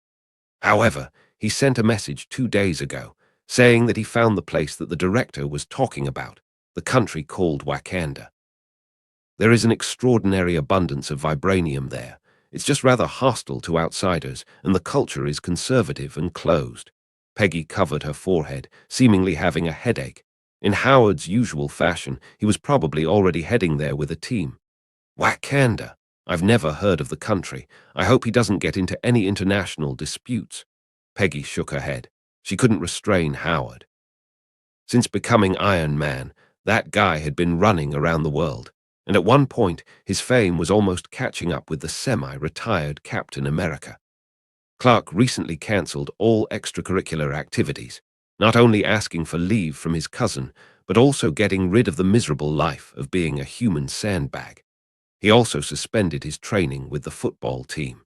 However, he sent a message 2 days ago saying that he found the place that the director was talking about, the country called Wakanda. There is an extraordinary abundance of vibranium there. It's just rather hostile to outsiders, and the culture is conservative and closed. Peggy covered her forehead, seemingly having a headache. In Howard's usual fashion, he was probably already heading there with a team. Wakanda. I've never heard of the country. I hope he doesn't get into any international disputes. Peggy shook her head. She couldn't restrain Howard. Since becoming Iron Man, that guy had been running around the world, and at one point his fame was almost catching up with the semi-retired Captain America. Clark recently cancelled all extracurricular activities, not only asking for leave from his cousin, but also getting rid of the miserable life of being a human sandbag. He also suspended his training with the football team.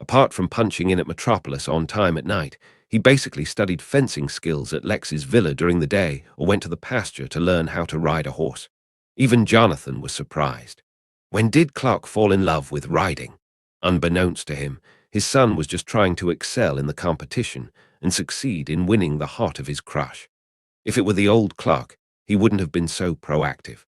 Apart from punching in at Metropolis on time at night, he basically studied fencing skills at Lex's villa during the day or went to the pasture to learn how to ride a horse. Even Jonathan was surprised. When did Clark fall in love with riding? Unbeknownst to him, his son was just trying to excel in the competition and succeed in winning the heart of his crush. If it were the old Clark, he wouldn't have been so proactive.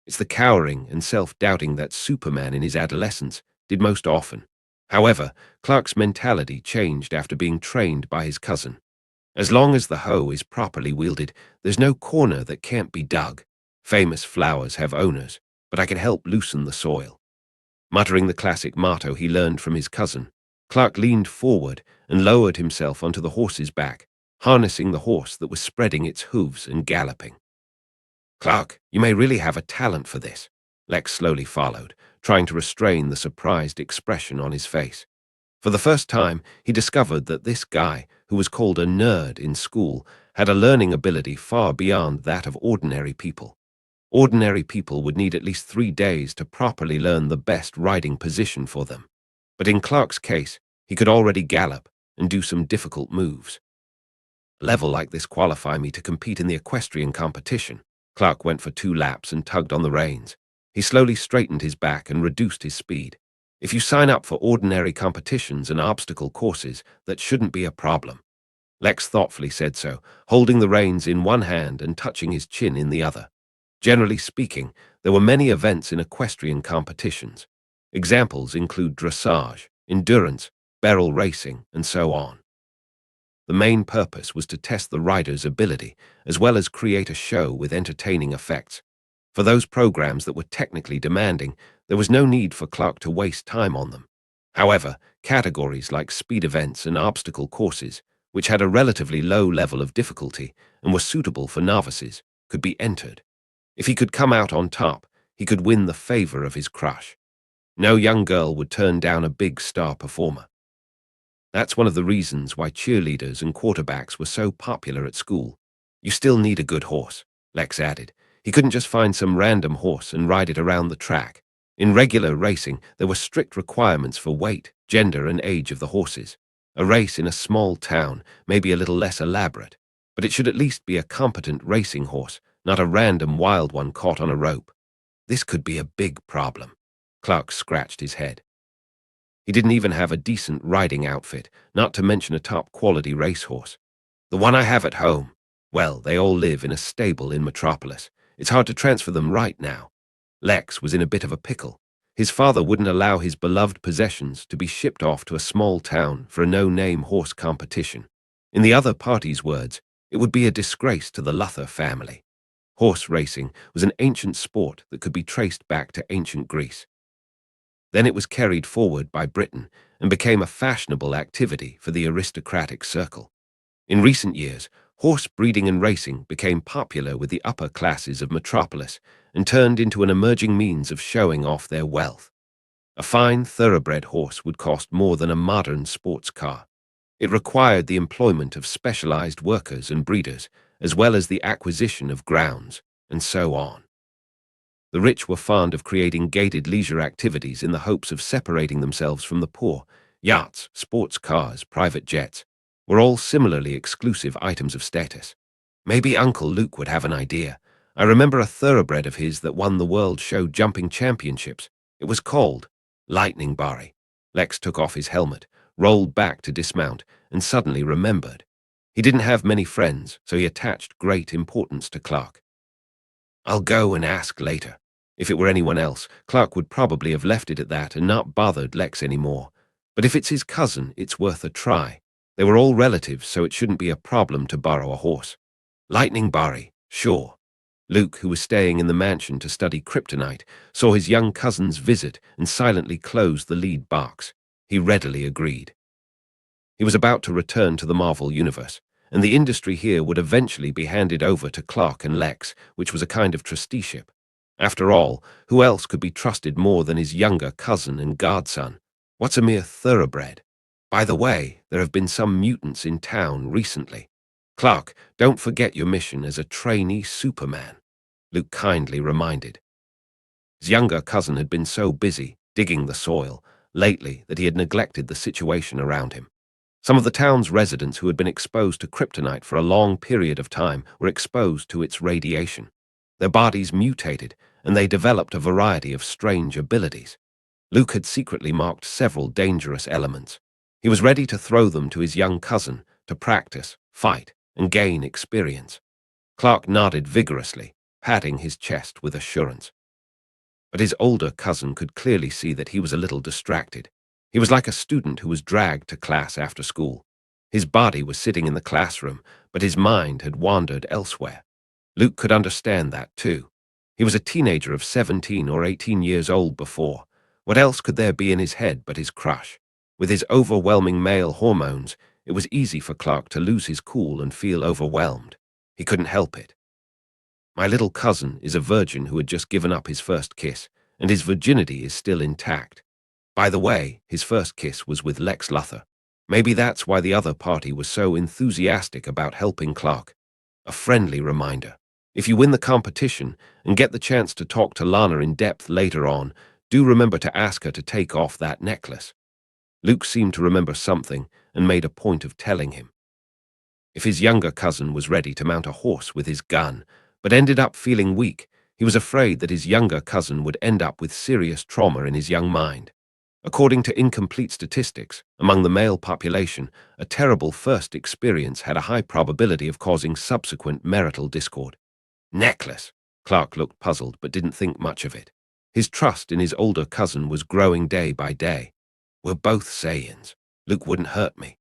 It's the cowering and self-doubting that Superman in his adolescence did most often. However, Clark's mentality changed after being trained by his cousin. As long as the hoe is properly wielded, there's no corner that can't be dug. Famous flowers have owners, but I can help loosen the soil. Muttering the classic motto he learned from his cousin, Clark leaned forward and lowered himself onto the horse's back, harnessing the horse that was spreading its hooves and galloping. Clark, you may really have a talent for this. Lex slowly followed, trying to restrain the surprised expression on his face. For the first time, he discovered that this guy, who was called a nerd in school, had a learning ability far beyond that of ordinary people. Ordinary people would need at least 3 days to properly learn the best riding position for them. But in Clark's case, he could already gallop and do some difficult moves. A level like this qualified me to compete in the equestrian competition. Clark went for 2 laps and tugged on the reins. He slowly straightened his back and reduced his speed. If you sign up for ordinary competitions and obstacle courses, that shouldn't be a problem. Lex thoughtfully said so, holding the reins in one hand and touching his chin in the other. Generally speaking, there were many events in equestrian competitions. Examples include dressage, endurance, barrel racing, and so on. The main purpose was to test the rider's ability, as well as create a show with entertaining effects. For those programs that were technically demanding, there was no need for Clark to waste time on them. However, categories like speed events and obstacle courses, which had a relatively low level of difficulty and were suitable for novices, could be entered. If he could come out on top, he could win the favor of his crush. No young girl would turn down a big star performer. That's one of the reasons why cheerleaders and quarterbacks were so popular at school. You still need a good horse, Lex added. He couldn't just find some random horse and ride it around the track. In regular racing, there were strict requirements for weight, gender, and age of the horses. A race in a small town may be a little less elaborate, but it should at least be a competent racing horse, not a random wild one caught on a rope. This could be a big problem. Clark scratched his head. He didn't even have a decent riding outfit, not to mention a top-quality racehorse. The one I have at home. Well, they all live in a stable in Metropolis. It's hard to transfer them right now. Lex was in a bit of a pickle. His father wouldn't allow his beloved possessions to be shipped off to a small town for a no-name horse competition. In the other party's words, it would be a disgrace to the Luther family. Horse racing was an ancient sport that could be traced back to ancient Greece. Then it was carried forward by Britain and became a fashionable activity for the aristocratic circle. In recent years, horse breeding and racing became popular with the upper classes of Metropolis and turned into an emerging means of showing off their wealth. A fine thoroughbred horse would cost more than a modern sports car. It required the employment of specialized workers and breeders, as well as the acquisition of grounds, and so on. The rich were fond of creating gated leisure activities in the hopes of separating themselves from the poor. Yachts, sports cars, private jets were all similarly exclusive items of status. Maybe Uncle Luke would have an idea. I remember a thoroughbred of his that won the World Show Jumping Championships. It was called Lightning Barry. Lex took off his helmet, rolled back to dismount, and suddenly remembered. He didn't have many friends, so he attached great importance to Clark. I'll go and ask later. If it were anyone else, Clark would probably have left it at that and not bothered Lex anymore. But if it's his cousin, it's worth a try. They were all relatives, so it shouldn't be a problem to borrow a horse. Lightning Barry, sure. Luke, who was staying in the mansion to study kryptonite, saw his young cousin's visit and silently closed the lead box. He readily agreed. He was about to return to the Marvel Universe, and the industry here would eventually be handed over to Clark and Lex, which was a kind of trusteeship. After all, who else could be trusted more than his younger cousin and godson? What's a mere thoroughbred? By the way, there have been some mutants in town recently. Clark, don't forget your mission as a trainee Superman, Luke kindly reminded. His younger cousin had been so busy digging the soil lately that he had neglected the situation around him. Some of the town's residents who had been exposed to kryptonite for a long period of time were exposed to its radiation. Their bodies mutated, and they developed a variety of strange abilities. Luke had secretly marked several dangerous elements. He was ready to throw them to his young cousin to practice, fight, and gain experience. Clark nodded vigorously, patting his chest with assurance. But his older cousin could clearly see that he was a little distracted. He was like a student who was dragged to class after school. His body was sitting in the classroom, but his mind had wandered elsewhere. Luke could understand that too. He was a teenager of 17 or 18 years old before. What else could there be in his head but his crush? With his overwhelming male hormones, it was easy for Clark to lose his cool and feel overwhelmed. He couldn't help it. My little cousin is a virgin who had just given up his first kiss, and his virginity is still intact. By the way, his first kiss was with Lex Luthor. Maybe that's why the other party was so enthusiastic about helping Clark. A friendly reminder. If you win the competition and get the chance to talk to Lana in depth later on, do remember to ask her to take off that necklace. Luke seemed to remember something and made a point of telling him. If his younger cousin was ready to mount a horse with his gun, but ended up feeling weak, he was afraid that his younger cousin would end up with serious trauma in his young mind. According to incomplete statistics, among the male population, a terrible first experience had a high probability of causing subsequent marital discord. Necklace. Clark looked puzzled but didn't think much of it. His trust in his older cousin was growing day by day. We're both Saiyans. Luke wouldn't hurt me.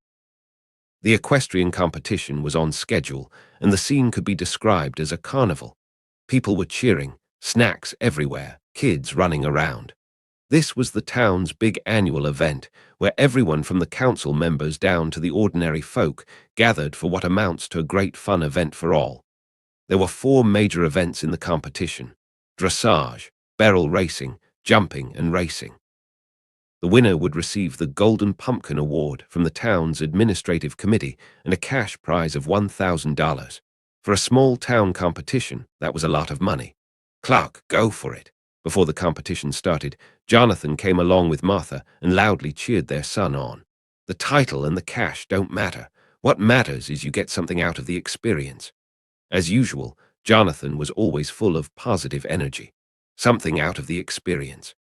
The equestrian competition was on schedule, and the scene could be described as a carnival. People were cheering, snacks everywhere, kids running around. This was the town's big annual event, where everyone from the council members down to the ordinary folk gathered for what amounts to a great fun event for all. There were 4 major events in the competition: dressage, barrel racing, jumping, and racing. The winner would receive the Golden Pumpkin Award from the town's administrative committee and a cash prize of $1,000. For a small town competition, that was a lot of money. Clark, go for it. Before the competition started, Jonathan came along with Martha and loudly cheered their son on. The title and the cash don't matter. What matters is you get something out of the experience. As usual, Jonathan was always full of positive energy. Something out of the experience.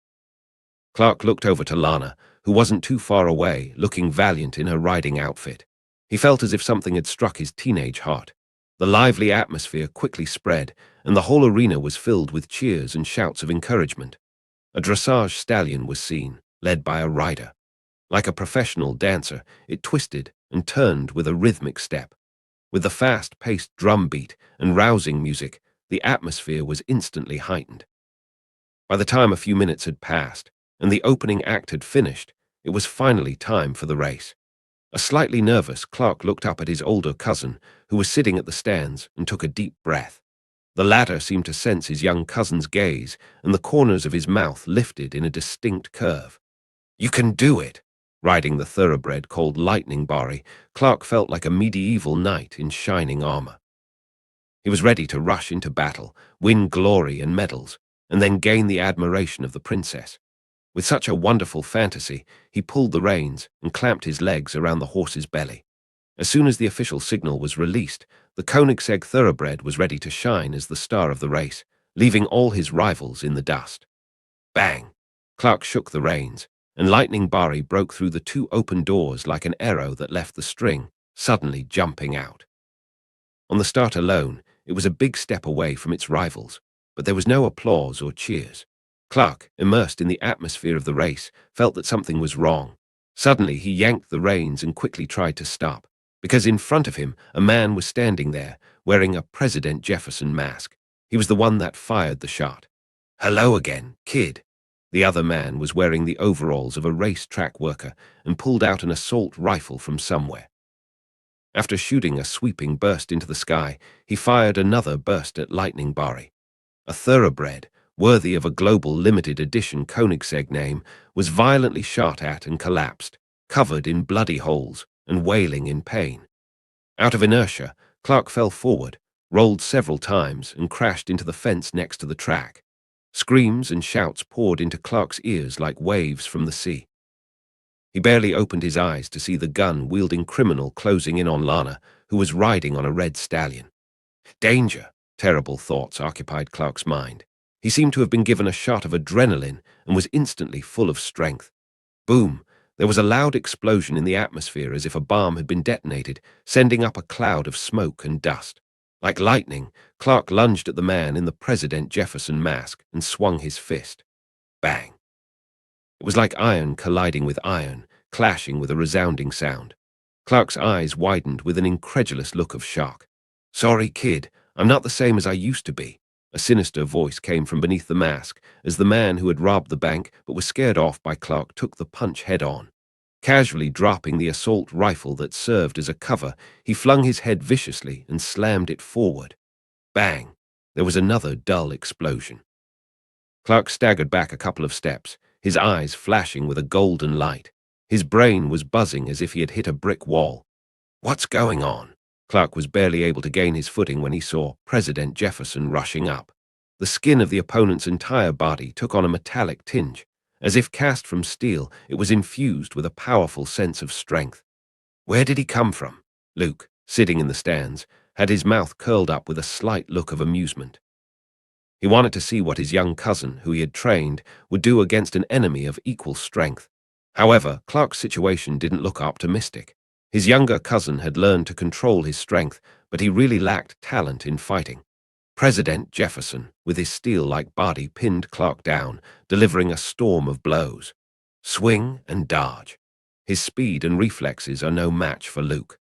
Clark looked over to Lana, who wasn't too far away, looking valiant in her riding outfit. He felt as if something had struck his teenage heart. The lively atmosphere quickly spread, and the whole arena was filled with cheers and shouts of encouragement. A dressage stallion was seen, led by a rider. Like a professional dancer, it twisted and turned with a rhythmic step. With the fast-paced drum beat and rousing music, the atmosphere was instantly heightened. By the time a few minutes had passed, and the opening act had finished, it was finally time for the race. A slightly nervous Clark looked up at his older cousin, who was sitting at the stands, and took a deep breath. The latter seemed to sense his young cousin's gaze, and the corners of his mouth lifted in a distinct curve. "You can do it!" Riding the thoroughbred called Lightning Barry, Clark felt like a medieval knight in shining armor. He was ready to rush into battle, win glory and medals, and then gain the admiration of the princess. With such a wonderful fantasy, he pulled the reins and clamped his legs around the horse's belly. As soon as the official signal was released, the Koenigsegg thoroughbred was ready to shine as the star of the race, leaving all his rivals in the dust. Bang! Clark shook the reins, and Lightning Barry broke through the two open doors like an arrow that left the string, suddenly jumping out. On the start alone, it was a big step away from its rivals, but there was no applause or cheers. Clark, immersed in the atmosphere of the race, felt that something was wrong. Suddenly, he yanked the reins and quickly tried to stop, because in front of him, a man was standing there, wearing a President Jefferson mask. He was the one that fired the shot. "Hello again, kid." The other man was wearing the overalls of a racetrack worker and pulled out an assault rifle from somewhere. After shooting a sweeping burst into the sky, he fired another burst at Lightning Barry. A thoroughbred, worthy of a global limited edition Koenigsegg name, was violently shot at and collapsed, covered in bloody holes and wailing in pain. Out of inertia, Clark fell forward, rolled several times, and crashed into the fence next to the track. Screams and shouts poured into Clark's ears like waves from the sea. He barely opened his eyes to see the gun-wielding criminal closing in on Lana, who was riding on a red stallion. Danger! Terrible thoughts occupied Clark's mind. He seemed to have been given a shot of adrenaline and was instantly full of strength. Boom! There was a loud explosion in the atmosphere as if a bomb had been detonated, sending up a cloud of smoke and dust. Like lightning, Clark lunged at the man in the President Jefferson mask and swung his fist. Bang! It was like iron colliding with iron, clashing with a resounding sound. Clark's eyes widened with an incredulous look of shock. "Sorry, kid, I'm not the same as I used to be." A sinister voice came from beneath the mask as the man who had robbed the bank but was scared off by Clark took the punch head-on. Casually dropping the assault rifle that served as a cover, he flung his head viciously and slammed it forward. Bang! There was another dull explosion. Clark staggered back a couple of steps, his eyes flashing with a golden light. His brain was buzzing as if he had hit a brick wall. What's going on? Clark was barely able to gain his footing when he saw President Jefferson rushing up. The skin of the opponent's entire body took on a metallic tinge. As if cast from steel, it was infused with a powerful sense of strength. Where did he come from? Luke, sitting in the stands, had his mouth curled up with a slight look of amusement. He wanted to see what his young cousin, who he had trained, would do against an enemy of equal strength. However, Clark's situation didn't look optimistic. His younger cousin had learned to control his strength, but he really lacked talent in fighting. President Jefferson, with his steel-like body, pinned Clark down, delivering a storm of blows. Swing and dodge. His speed and reflexes are no match for Luke.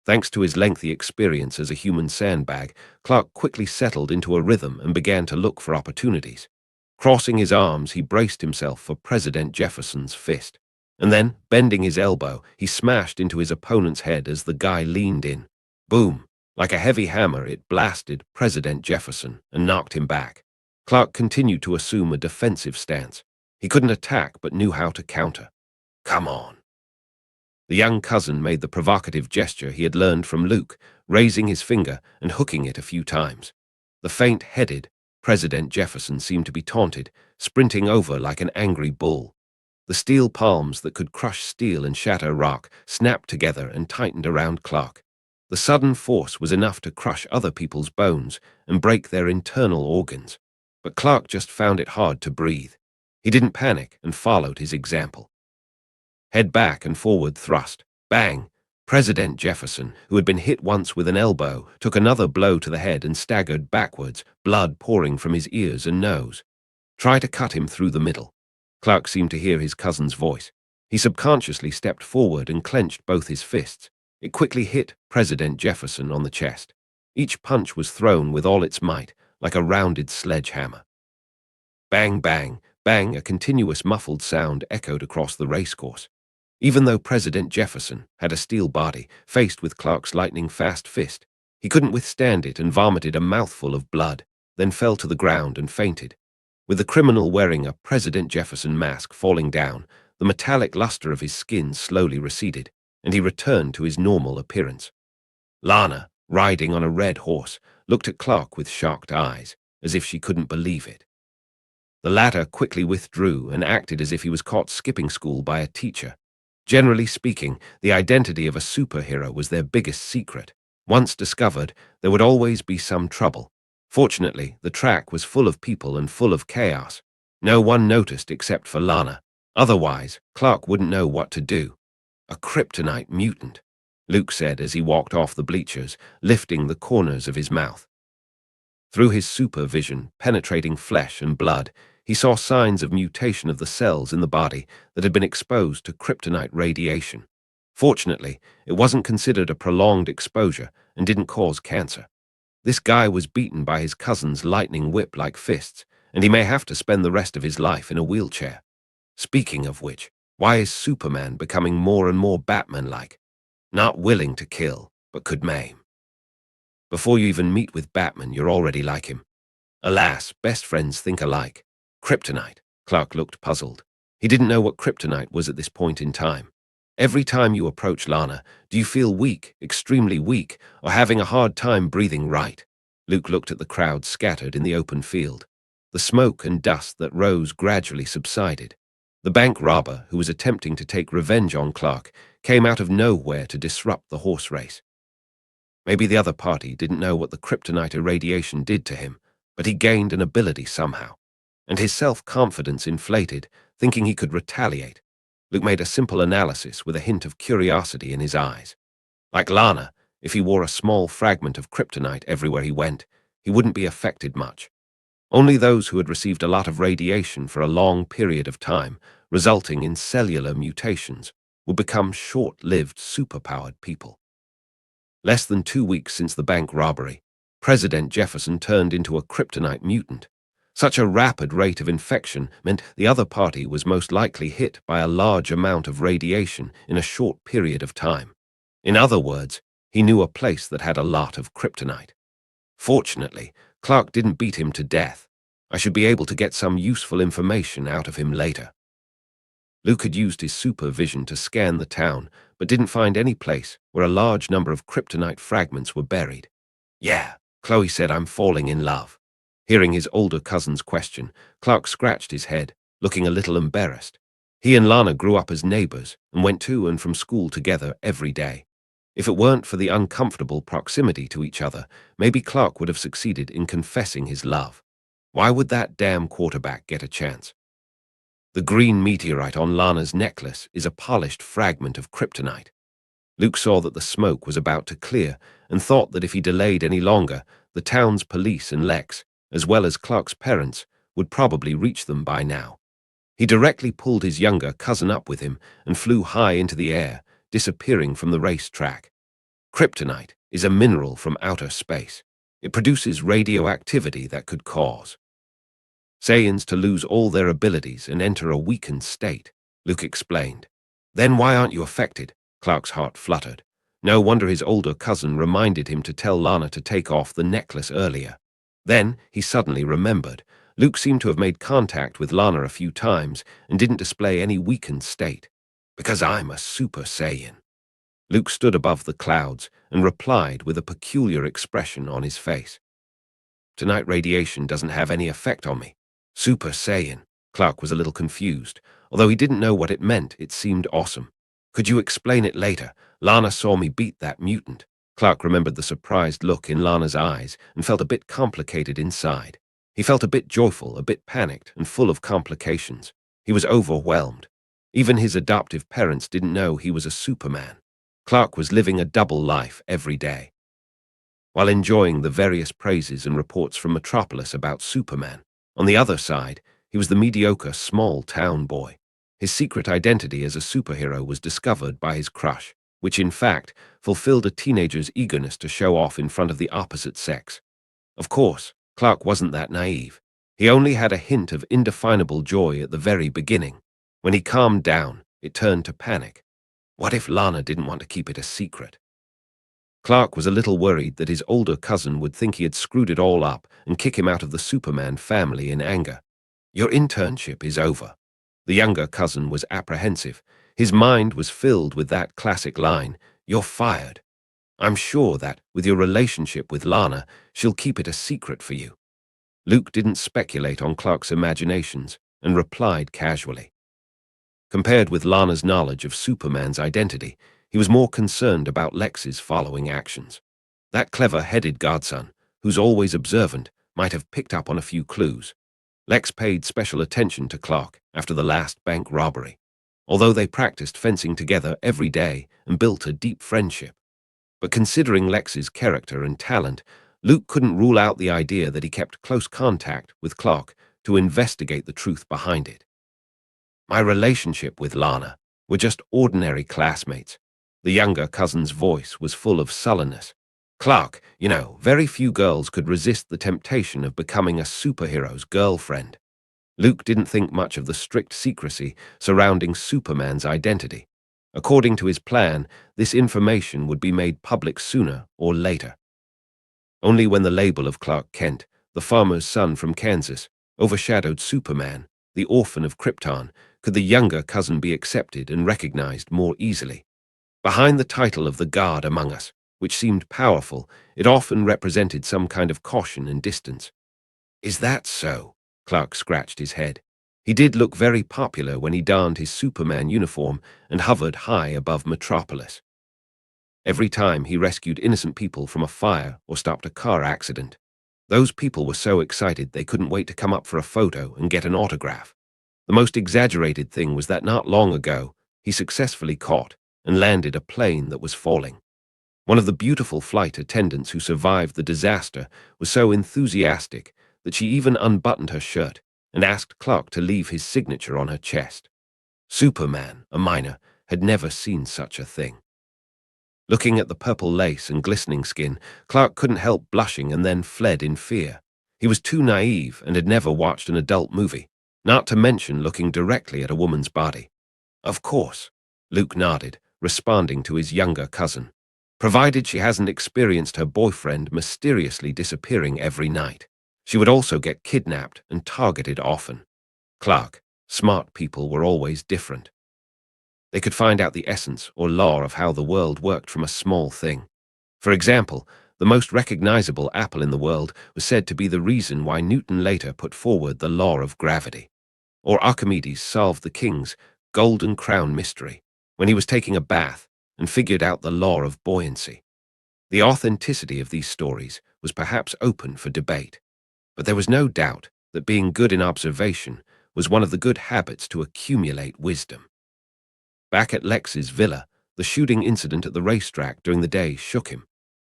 Thanks to his lengthy experience as a human sandbag, Clark quickly settled into a rhythm and began to look for opportunities. Crossing his arms, he braced himself for President Jefferson's fist. And then, bending his elbow, he smashed into his opponent's head as the guy leaned in. Boom! Like a heavy hammer, it blasted President Jefferson and knocked him back. Clark continued to assume a defensive stance. He couldn't attack but knew how to counter. Come on. The young cousin made the provocative gesture he had learned from Luke, raising his finger and hooking it a few times. The faint-headed President Jefferson seemed to be taunted, sprinting over like an angry bull. The steel palms that could crush steel and shatter rock snapped together and tightened around Clark. The sudden force was enough to crush other people's bones and break their internal organs. But Clark just found it hard to breathe. He didn't panic and followed his example. Head back and forward thrust. Bang! President Jefferson, who had been hit once with an elbow, took another blow to the head and staggered backwards, blood pouring from his ears and nose. Try to cut him through the middle. Clark seemed to hear his cousin's voice. He subconsciously stepped forward and clenched both his fists. It quickly hit President Jefferson on the chest. Each punch was thrown with all its might, like a rounded sledgehammer. Bang, bang, bang, a continuous muffled sound echoed across the racecourse. Even though President Jefferson had a steel body, faced with Clark's lightning-fast fist, he couldn't withstand it and vomited a mouthful of blood, then fell to the ground and fainted. With the criminal wearing a President Jefferson mask falling down, the metallic luster of his skin slowly receded, and he returned to his normal appearance. Lana, riding on a red horse, looked at Clark with shocked eyes, as if she couldn't believe it. The latter quickly withdrew and acted as if he was caught skipping school by a teacher. Generally speaking, the identity of a superhero was their biggest secret. Once discovered, there would always be some trouble. Fortunately, the track was full of people and full of chaos. No one noticed except for Lana. Otherwise, Clark wouldn't know what to do. A kryptonite mutant, Luke said as he walked off the bleachers, lifting the corners of his mouth. Through his supervision, penetrating flesh and blood, he saw signs of mutation of the cells in the body that had been exposed to kryptonite radiation. Fortunately, it wasn't considered a prolonged exposure and didn't cause cancer. This guy was beaten by his cousin's lightning whip-like fists, and he may have to spend the rest of his life in a wheelchair. Speaking of which, why is Superman becoming more and more Batman-like? Not willing to kill, but could maim. Before you even meet with Batman, you're already like him. Alas, best friends think alike. Kryptonite. Clark looked puzzled. He didn't know what kryptonite was at this point in time. Every time you approach Lana, do you feel weak, extremely weak, or having a hard time breathing right? Luke looked at the crowd scattered in the open field. The smoke and dust that rose gradually subsided. The bank robber, who was attempting to take revenge on Clark, came out of nowhere to disrupt the horse race. Maybe the other party didn't know what the kryptonite irradiation did to him, but he gained an ability somehow. And his self-confidence inflated, thinking he could retaliate. Luke made a simple analysis with a hint of curiosity in his eyes. Like Lana, if he wore a small fragment of kryptonite everywhere he went, he wouldn't be affected much. Only those who had received a lot of radiation for a long period of time, resulting in cellular mutations, would become short-lived superpowered people. Less than 2 weeks since the bank robbery, President Jefferson turned into a kryptonite mutant. Such a rapid rate of infection meant the other party was most likely hit by a large amount of radiation in a short period of time. In other words, he knew a place that had a lot of kryptonite. Fortunately, Clark didn't beat him to death. I should be able to get some useful information out of him later. Luke had used his supervision to scan the town, but didn't find any place where a large number of kryptonite fragments were buried. Yeah, Chloe said I'm falling in love. Hearing his older cousin's question, Clark scratched his head, looking a little embarrassed. He and Lana grew up as neighbors and went to and from school together every day. If it weren't for the uncomfortable proximity to each other, maybe Clark would have succeeded in confessing his love. Why would that damn quarterback get a chance? The green meteorite on Lana's necklace is a polished fragment of kryptonite. Luke saw that the smoke was about to clear and thought that if he delayed any longer, the town's police and Lex, as well as Clark's parents, would probably reach them by now. He directly pulled his younger cousin up with him and flew high into the air, disappearing from the racetrack. Kryptonite is a mineral from outer space. It produces radioactivity that could cause Saiyans to lose all their abilities and enter a weakened state, Luke explained. Then why aren't you affected? Clark's heart fluttered. No wonder his older cousin reminded him to tell Lana to take off the necklace earlier. Then he suddenly remembered. Luke seemed to have made contact with Lana a few times and didn't display any weakened state. Because I'm a Super Saiyan. Luke stood above the clouds and replied with a peculiar expression on his face. Tonight radiation doesn't have any effect on me. Super Saiyan. Clark was a little confused. Although he didn't know what it meant, it seemed awesome. Could you explain it later? Lana saw me beat that mutant. Clark remembered the surprised look in Lana's eyes and felt a bit complicated inside. He felt a bit joyful, a bit panicked, and full of complications. He was overwhelmed. Even his adoptive parents didn't know he was a Superman. Clark was living a double life every day. While enjoying the various praises and reports from Metropolis about Superman, on the other side, he was the mediocre small-town boy. His secret identity as a superhero was discovered by his crush, which in fact fulfilled a teenager's eagerness to show off in front of the opposite sex. Of course, Clark wasn't that naive. He only had a hint of indefinable joy at the very beginning. When he calmed down, it turned to panic. What if Lana didn't want to keep it a secret? Clark was a little worried that his older cousin would think he had screwed it all up and kick him out of the Superman family in anger. Your internship is over. The younger cousin was apprehensive. His mind was filled with that classic line, "You're fired." I'm sure that, with your relationship with Lana, she'll keep it a secret for you. Luke didn't speculate on Clark's imaginations and replied casually. Compared with Lana's knowledge of Superman's identity, he was more concerned about Lex's following actions. That clever-headed godson, who's always observant, might have picked up on a few clues. Lex paid special attention to Clark after the last bank robbery, although they practiced fencing together every day and built a deep friendship. But considering Lex's character and talent, Luke couldn't rule out the idea that he kept close contact with Clark to investigate the truth behind it. My relationship with Lana, we're just ordinary classmates. The younger cousin's voice was full of sullenness. Clark, very few girls could resist the temptation of becoming a superhero's girlfriend. Luke didn't think much of the strict secrecy surrounding Superman's identity. According to his plan, this information would be made public sooner or later. Only when the label of Clark Kent, the farmer's son from Kansas, overshadowed Superman, the orphan of Krypton, could the younger cousin be accepted and recognized more easily. Behind the title of the God among us, which seemed powerful, it often represented some kind of caution and distance. Is that so? Clark scratched his head. He did look very popular when he donned his Superman uniform and hovered high above Metropolis. Every time he rescued innocent people from a fire or stopped a car accident, those people were so excited they couldn't wait to come up for a photo and get an autograph. The most exaggerated thing was that not long ago, he successfully caught and landed a plane that was falling. One of the beautiful flight attendants who survived the disaster was so enthusiastic that she even unbuttoned her shirt and asked Clark to leave his signature on her chest. Superman, a miner, had never seen such a thing. Looking at the purple lace and glistening skin, Clark couldn't help blushing and then fled in fear. He was too naive and had never watched an adult movie, not to mention looking directly at a woman's body. Of course, Luke nodded, responding to his younger cousin, provided she hasn't experienced her boyfriend mysteriously disappearing every night. She would also get kidnapped and targeted often. Clark, smart people were always different. They could find out the essence or law of how the world worked from a small thing. For example, the most recognizable apple in the world was said to be the reason why Newton later put forward the law of gravity. Or Archimedes solved the king's golden crown mystery when he was taking a bath and figured out the law of buoyancy. The authenticity of these stories was perhaps open for debate, but there was no doubt that being good in observation was one of the good habits to accumulate wisdom. Back at Lex's villa, the shooting incident at the racetrack during the day shook him,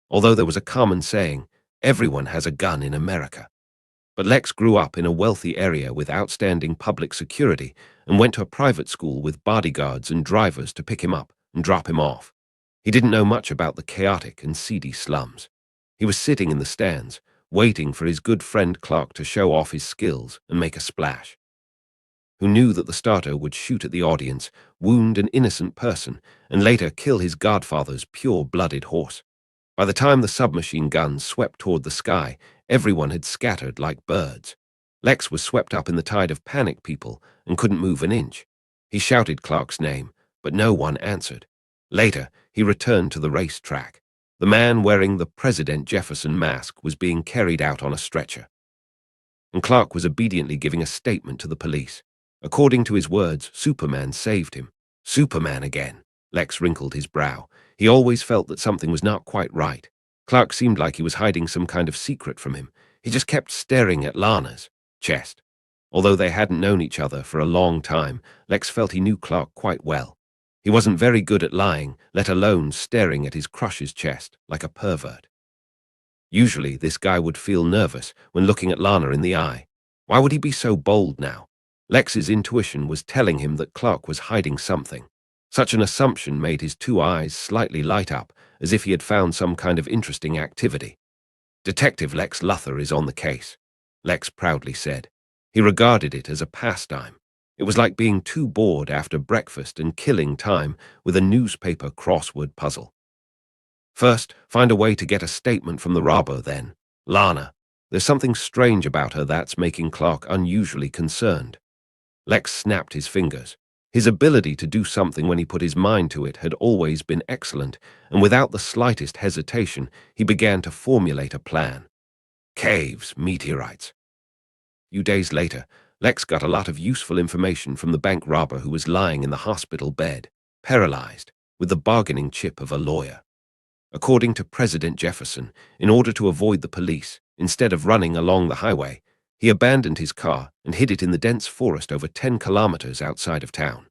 although there was a common saying, everyone has a gun in America. But Lex grew up in a wealthy area with outstanding public security and went to a private school with bodyguards and drivers to pick him up and drop him off. He didn't know much about the chaotic and seedy slums. He was sitting in the stands, waiting for his good friend Clark to show off his skills and make a splash. Who knew that the starter would shoot at the audience, wound an innocent person, and later kill his godfather's pure-blooded horse. By the time the submachine guns swept toward the sky, everyone had scattered like birds. Lex was swept up in the tide of panic people and couldn't move an inch. He shouted Clark's name, but no one answered. Later, he returned to the racetrack. The man wearing the President Jefferson mask was being carried out on a stretcher. And Clark was obediently giving a statement to the police. According to his words, Superman saved him. Superman again. Lex wrinkled his brow. He always felt that something was not quite right. Clark seemed like he was hiding some kind of secret from him. He just kept staring at Lana's chest. Although they hadn't known each other for a long time, Lex felt he knew Clark quite well. He wasn't very good at lying, let alone staring at his crush's chest like a pervert. Usually, this guy would feel nervous when looking at Lana in the eye. Why would he be so bold now? Lex's intuition was telling him that Clark was hiding something. Such an assumption made his two eyes slightly light up, as if he had found some kind of interesting activity. Detective Lex Luthor is on the case, Lex proudly said. He regarded it as a pastime. It was like being too bored after breakfast and killing time with a newspaper crossword puzzle. First, find a way to get a statement from the robber, then. Lana. There's something strange about her that's making Clark unusually concerned. Lex snapped his fingers. His ability to do something when he put his mind to it had always been excellent, and without the slightest hesitation, he began to formulate a plan. Caves, meteorites. A few days later, Lex got a lot of useful information from the bank robber who was lying in the hospital bed, paralyzed, with the bargaining chip of a lawyer. According to President Jefferson, in order to avoid the police, instead of running along the highway, he abandoned his car and hid it in the dense forest over 10 kilometers outside of town.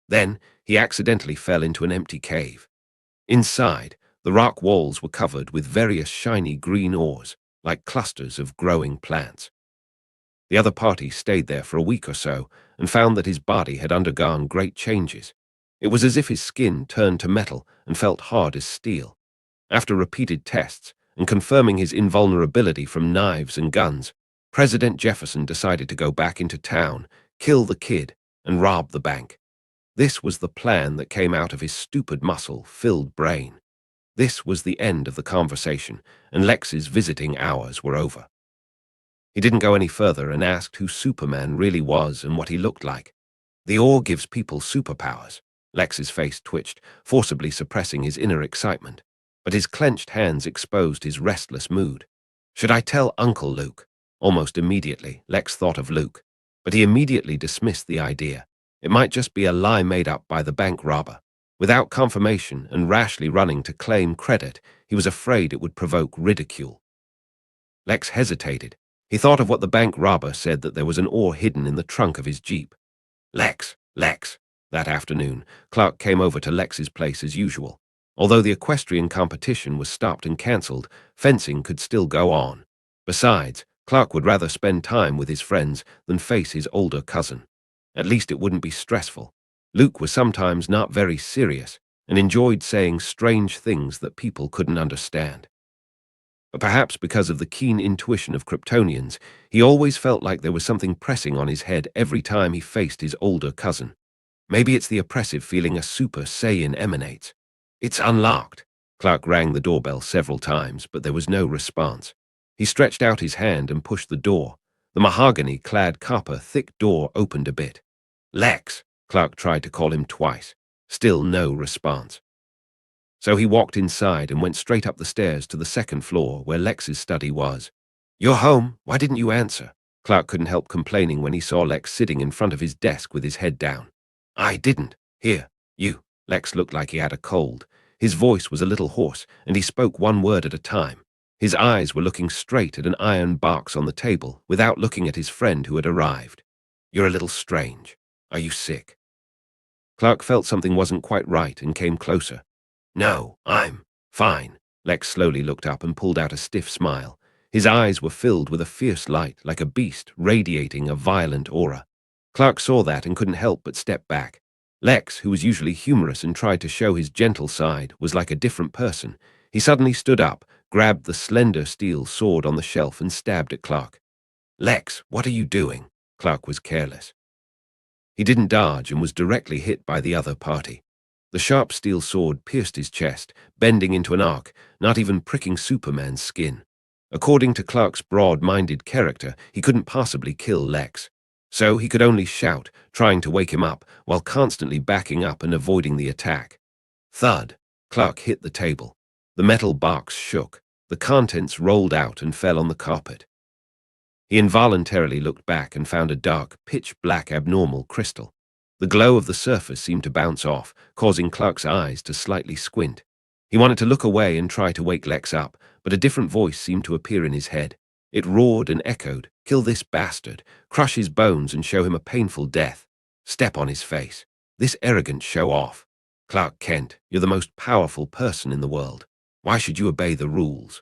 Then, he accidentally fell into an empty cave. Inside, the rock walls were covered with various shiny green ores, like clusters of growing plants. The other party stayed there for a week or so and found that his body had undergone great changes. It was as if his skin turned to metal and felt hard as steel. After repeated tests and confirming his invulnerability from knives and guns, President Jefferson decided to go back into town, kill the kid, and rob the bank. This was the plan that came out of his stupid muscle-filled brain. This was the end of the conversation, and Lex's visiting hours were over. He didn't go any further and asked who Superman really was and what he looked like. The ore gives people superpowers. Lex's face twitched, forcibly suppressing his inner excitement, but his clenched hands exposed his restless mood. Should I tell Uncle Luke? Almost immediately, Lex thought of Luke, but he immediately dismissed the idea. It might just be a lie made up by the bank robber. Without confirmation and rashly running to claim credit, he was afraid it would provoke ridicule. Lex hesitated. He thought of what the bank robber said, that there was an ore hidden in the trunk of his Jeep. Lex. That afternoon, Clark came over to Lex's place as usual. Although the equestrian competition was stopped and cancelled, fencing could still go on. Besides, Clark would rather spend time with his friends than face his older cousin. At least it wouldn't be stressful. Luke was sometimes not very serious and enjoyed saying strange things that people couldn't understand. But perhaps because of the keen intuition of Kryptonians, he always felt like there was something pressing on his head every time he faced his older cousin. Maybe it's the oppressive feeling a Super Saiyan emanates. It's unlocked. Clark rang the doorbell several times, but there was no response. He stretched out his hand and pushed the door. The mahogany-clad copper-thick door opened a bit. Lex, Clark tried to call him twice. Still no response. So he walked inside and went straight up the stairs to the second floor where Lex's study was. You're home. Why didn't you answer? Clark couldn't help complaining when he saw Lex sitting in front of his desk with his head down. I didn't. Here, you. Lex looked like he had a cold. His voice was a little hoarse, and he spoke one word at a time. His eyes were looking straight at an iron box on the table, without looking at his friend who had arrived. You're a little strange. Are you sick? Clark felt something wasn't quite right and came closer. No, I'm fine. Lex slowly looked up and pulled out a stiff smile. His eyes were filled with a fierce light, like a beast radiating a violent aura. Clark saw that and couldn't help but step back. Lex, who was usually humorous and tried to show his gentle side, was like a different person. He suddenly stood up, grabbed the slender steel sword on the shelf and stabbed at Clark. Lex, what are you doing? Clark was careless. He didn't dodge and was directly hit by the other party. The sharp steel sword pierced his chest, bending into an arc, not even pricking Superman's skin. According to Clark's broad-minded character, he couldn't possibly kill Lex. So he could only shout, trying to wake him up, while constantly backing up and avoiding the attack. Thud. Clark hit the table. The metal box shook. The contents rolled out and fell on the carpet. He involuntarily looked back and found a dark, pitch-black abnormal crystal. The glow of the surface seemed to bounce off, causing Clark's eyes to slightly squint. He wanted to look away and try to wake Lex up, but a different voice seemed to appear in his head. It roared and echoed, "Kill this bastard, crush his bones and show him a painful death. Step on his face. This arrogant show-off. Clark Kent, you're the most powerful person in the world. Why should you obey the rules?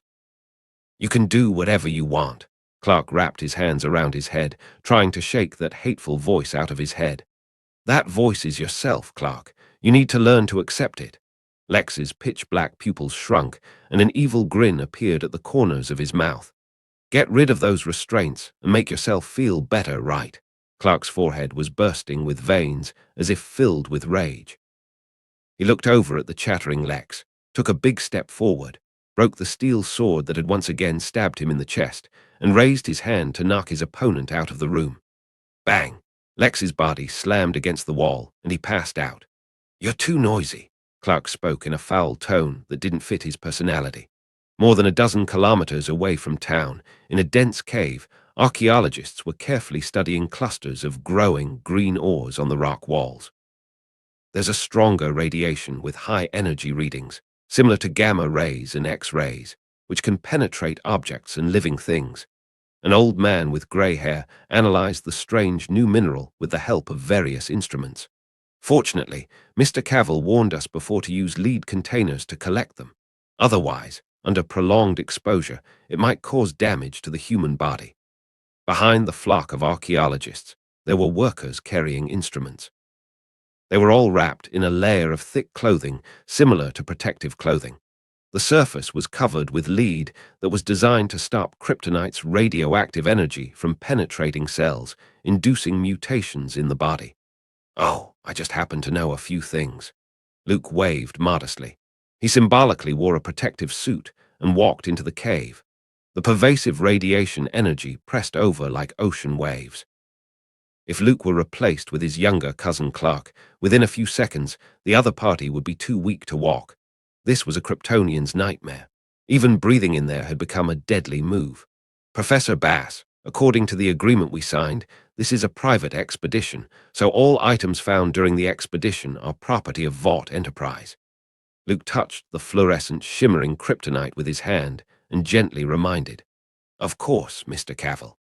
You can do whatever you want." Clark wrapped his hands around his head, trying to shake that hateful voice out of his head. "That voice is yourself, Clark. You need to learn to accept it." Lex's pitch-black pupils shrunk, and an evil grin appeared at the corners of his mouth. "Get rid of those restraints and make yourself feel better, right?" Clark's forehead was bursting with veins, as if filled with rage. He looked over at the chattering Lex, took a big step forward, broke the steel sword that had once again stabbed him in the chest, and raised his hand to knock his opponent out of the room. Bang! Lex's body slammed against the wall, and he passed out. "You're too noisy," Clark spoke in a foul tone that didn't fit his personality. More than a dozen kilometers away from town, in a dense cave, archaeologists were carefully studying clusters of growing green ores on the rock walls. There's a stronger radiation with high energy readings, similar to gamma rays and X-rays, which can penetrate objects and living things. An old man with grey hair analyzed the strange new mineral with the help of various instruments. Fortunately, Mr. Cavill warned us before to use lead containers to collect them. Otherwise, under prolonged exposure, it might cause damage to the human body. Behind the flock of archaeologists, there were workers carrying instruments. They were all wrapped in a layer of thick clothing similar to protective clothing. The surface was covered with lead that was designed to stop kryptonite's radioactive energy from penetrating cells, inducing mutations in the body. "Oh, I just happen to know a few things." Luke waved modestly. He symbolically wore a protective suit and walked into the cave. The pervasive radiation energy pressed over like ocean waves. If Luke were replaced with his younger cousin Clark, within a few seconds, the other party would be too weak to walk. This was a Kryptonian's nightmare. Even breathing in there had become a deadly move. "Professor Bass, according to the agreement we signed, this is a private expedition, so all items found during the expedition are property of Vought Enterprise." Luke touched the fluorescent, shimmering kryptonite with his hand and gently reminded, "Of course, Mr. Cavill.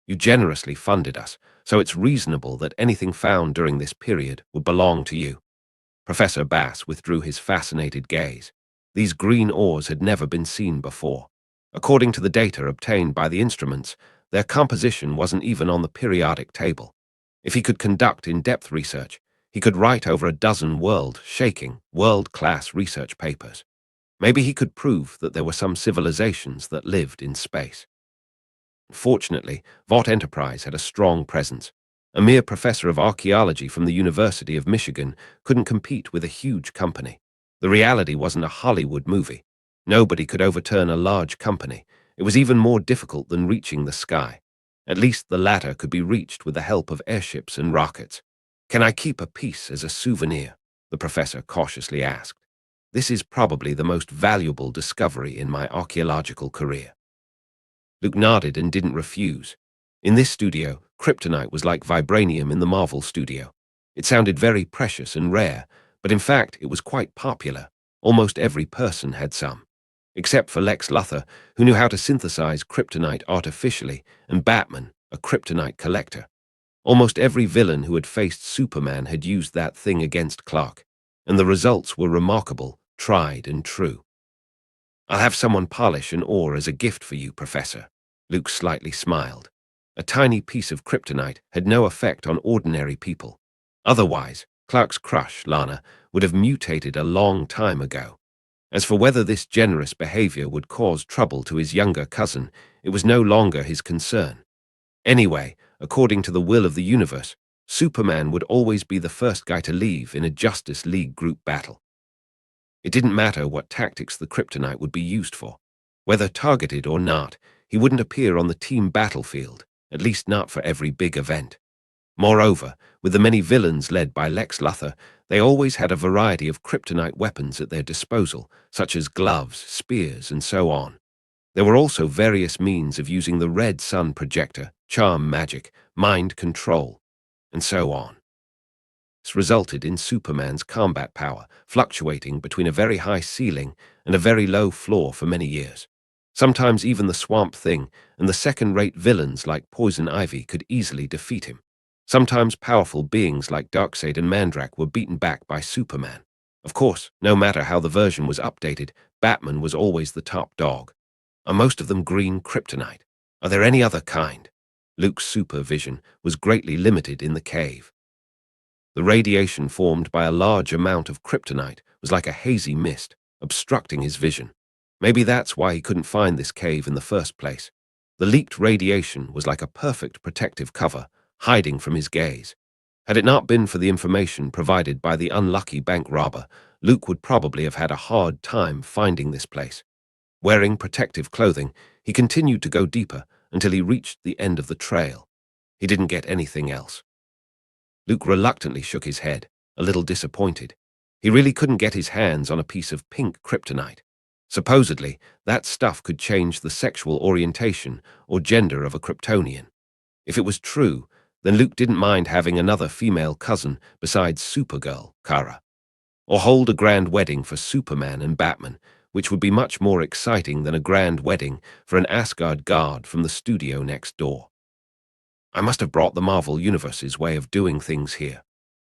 You generously funded us, so it's reasonable that anything found during this period would belong to you." Professor Bass withdrew his fascinated gaze. These green ores had never been seen before. According to the data obtained by the instruments, their composition wasn't even on the periodic table. If he could conduct in-depth research, he could write over a dozen world-shaking, world-class research papers. Maybe he could prove that there were some civilizations that lived in space. Fortunately, Vought Enterprise had a strong presence. A mere professor of archaeology from the University of Michigan couldn't compete with a huge company. The reality wasn't a Hollywood movie. Nobody could overturn a large company. It was even more difficult than reaching the sky. At least the latter could be reached with the help of airships and rockets. "Can I keep a piece as a souvenir?" the professor cautiously asked. "This is probably the most valuable discovery in my archaeological career." Luke nodded and didn't refuse. In this studio, kryptonite was like vibranium in the Marvel studio. It sounded very precious and rare, but in fact it was quite popular. Almost every person had some. Except for Lex Luthor, who knew how to synthesize kryptonite artificially, and Batman, a kryptonite collector. Almost every villain who had faced Superman had used that thing against Clark, and the results were remarkable, tried and true. "I'll have someone polish an ore as a gift for you, Professor." Luke slightly smiled. A tiny piece of kryptonite had no effect on ordinary people. Otherwise, Clark's crush, Lana, would have mutated a long time ago. As for whether this generous behavior would cause trouble to his younger cousin, it was no longer his concern. Anyway, according to the will of the universe, Superman would always be the first guy to leave in a Justice League group battle. It didn't matter what tactics the kryptonite would be used for. Whether targeted or not, he wouldn't appear on the team battlefield, at least not for every big event. Moreover, with the many villains led by Lex Luthor, they always had a variety of kryptonite weapons at their disposal, such as gloves, spears, and so on. There were also various means of using the red sun projector, charm magic, mind control, and so on. This resulted in Superman's combat power fluctuating between a very high ceiling and a very low floor for many years. Sometimes even the Swamp Thing and the second-rate villains like Poison Ivy could easily defeat him. Sometimes powerful beings like Darkseid and Mandrak were beaten back by Superman. Of course, no matter how the version was updated, Batman was always the top dog. Are most of them green kryptonite? Are there any other kind? Luke's supervision was greatly limited in the cave. The radiation formed by a large amount of kryptonite was like a hazy mist, obstructing his vision. Maybe that's why he couldn't find this cave in the first place. The leaked radiation was like a perfect protective cover, hiding from his gaze. Had it not been for the information provided by the unlucky bank robber, Luke would probably have had a hard time finding this place. Wearing protective clothing, he continued to go deeper until he reached the end of the trail. He didn't get anything else. Luke reluctantly shook his head, a little disappointed. He really couldn't get his hands on a piece of pink kryptonite. Supposedly, that stuff could change the sexual orientation or gender of a Kryptonian. If it was true, then Luke didn't mind having another female cousin besides Supergirl, Kara. Or hold a grand wedding for Superman and Batman, which would be much more exciting than a grand wedding for an Asgard guard from the studio next door. I must have brought the Marvel Universe's way of doing things here.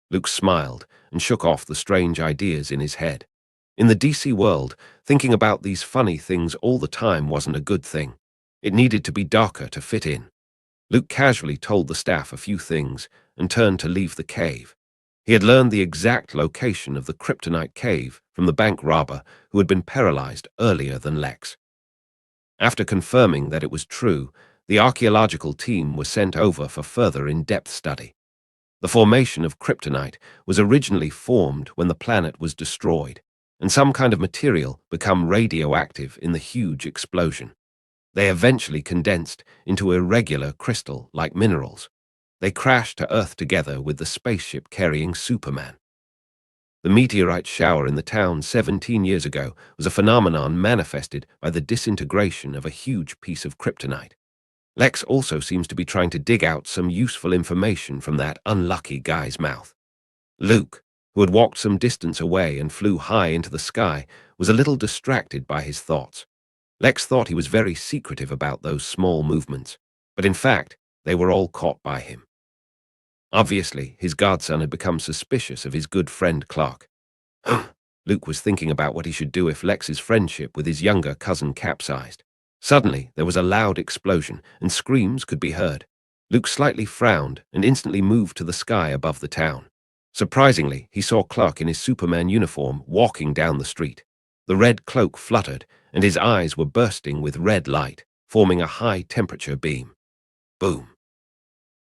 Luke smiled and shook off the strange ideas in his head. In the DC world, thinking about these funny things all the time wasn't a good thing. It needed to be darker to fit in. Luke casually told the staff a few things and turned to leave the cave. He had learned the exact location of the kryptonite cave from the bank robber who had been paralyzed earlier than Lex. After confirming that it was true, the archaeological team was sent over for further in-depth study. The formation of kryptonite was originally formed when the planet was destroyed, and some kind of material became radioactive in the huge explosion. They eventually condensed into irregular crystal-like minerals. They crashed to Earth together with the spaceship carrying Superman. The meteorite shower in the town 17 years ago was a phenomenon manifested by the disintegration of a huge piece of kryptonite. Lex also seems to be trying to dig out some useful information from that unlucky guy's mouth. Luke, who had walked some distance away and flew high into the sky, was a little distracted by his thoughts. Lex thought he was very secretive about those small movements, but in fact, they were all caught by him. Obviously, his godson had become suspicious of his good friend Clark. Luke was thinking about what he should do if Lex's friendship with his younger cousin capsized. Suddenly, there was a loud explosion, and screams could be heard. Luke slightly frowned and instantly moved to the sky above the town. Surprisingly, he saw Clark in his Superman uniform walking down the street. The red cloak fluttered, and his eyes were bursting with red light, forming a high-temperature beam. Boom!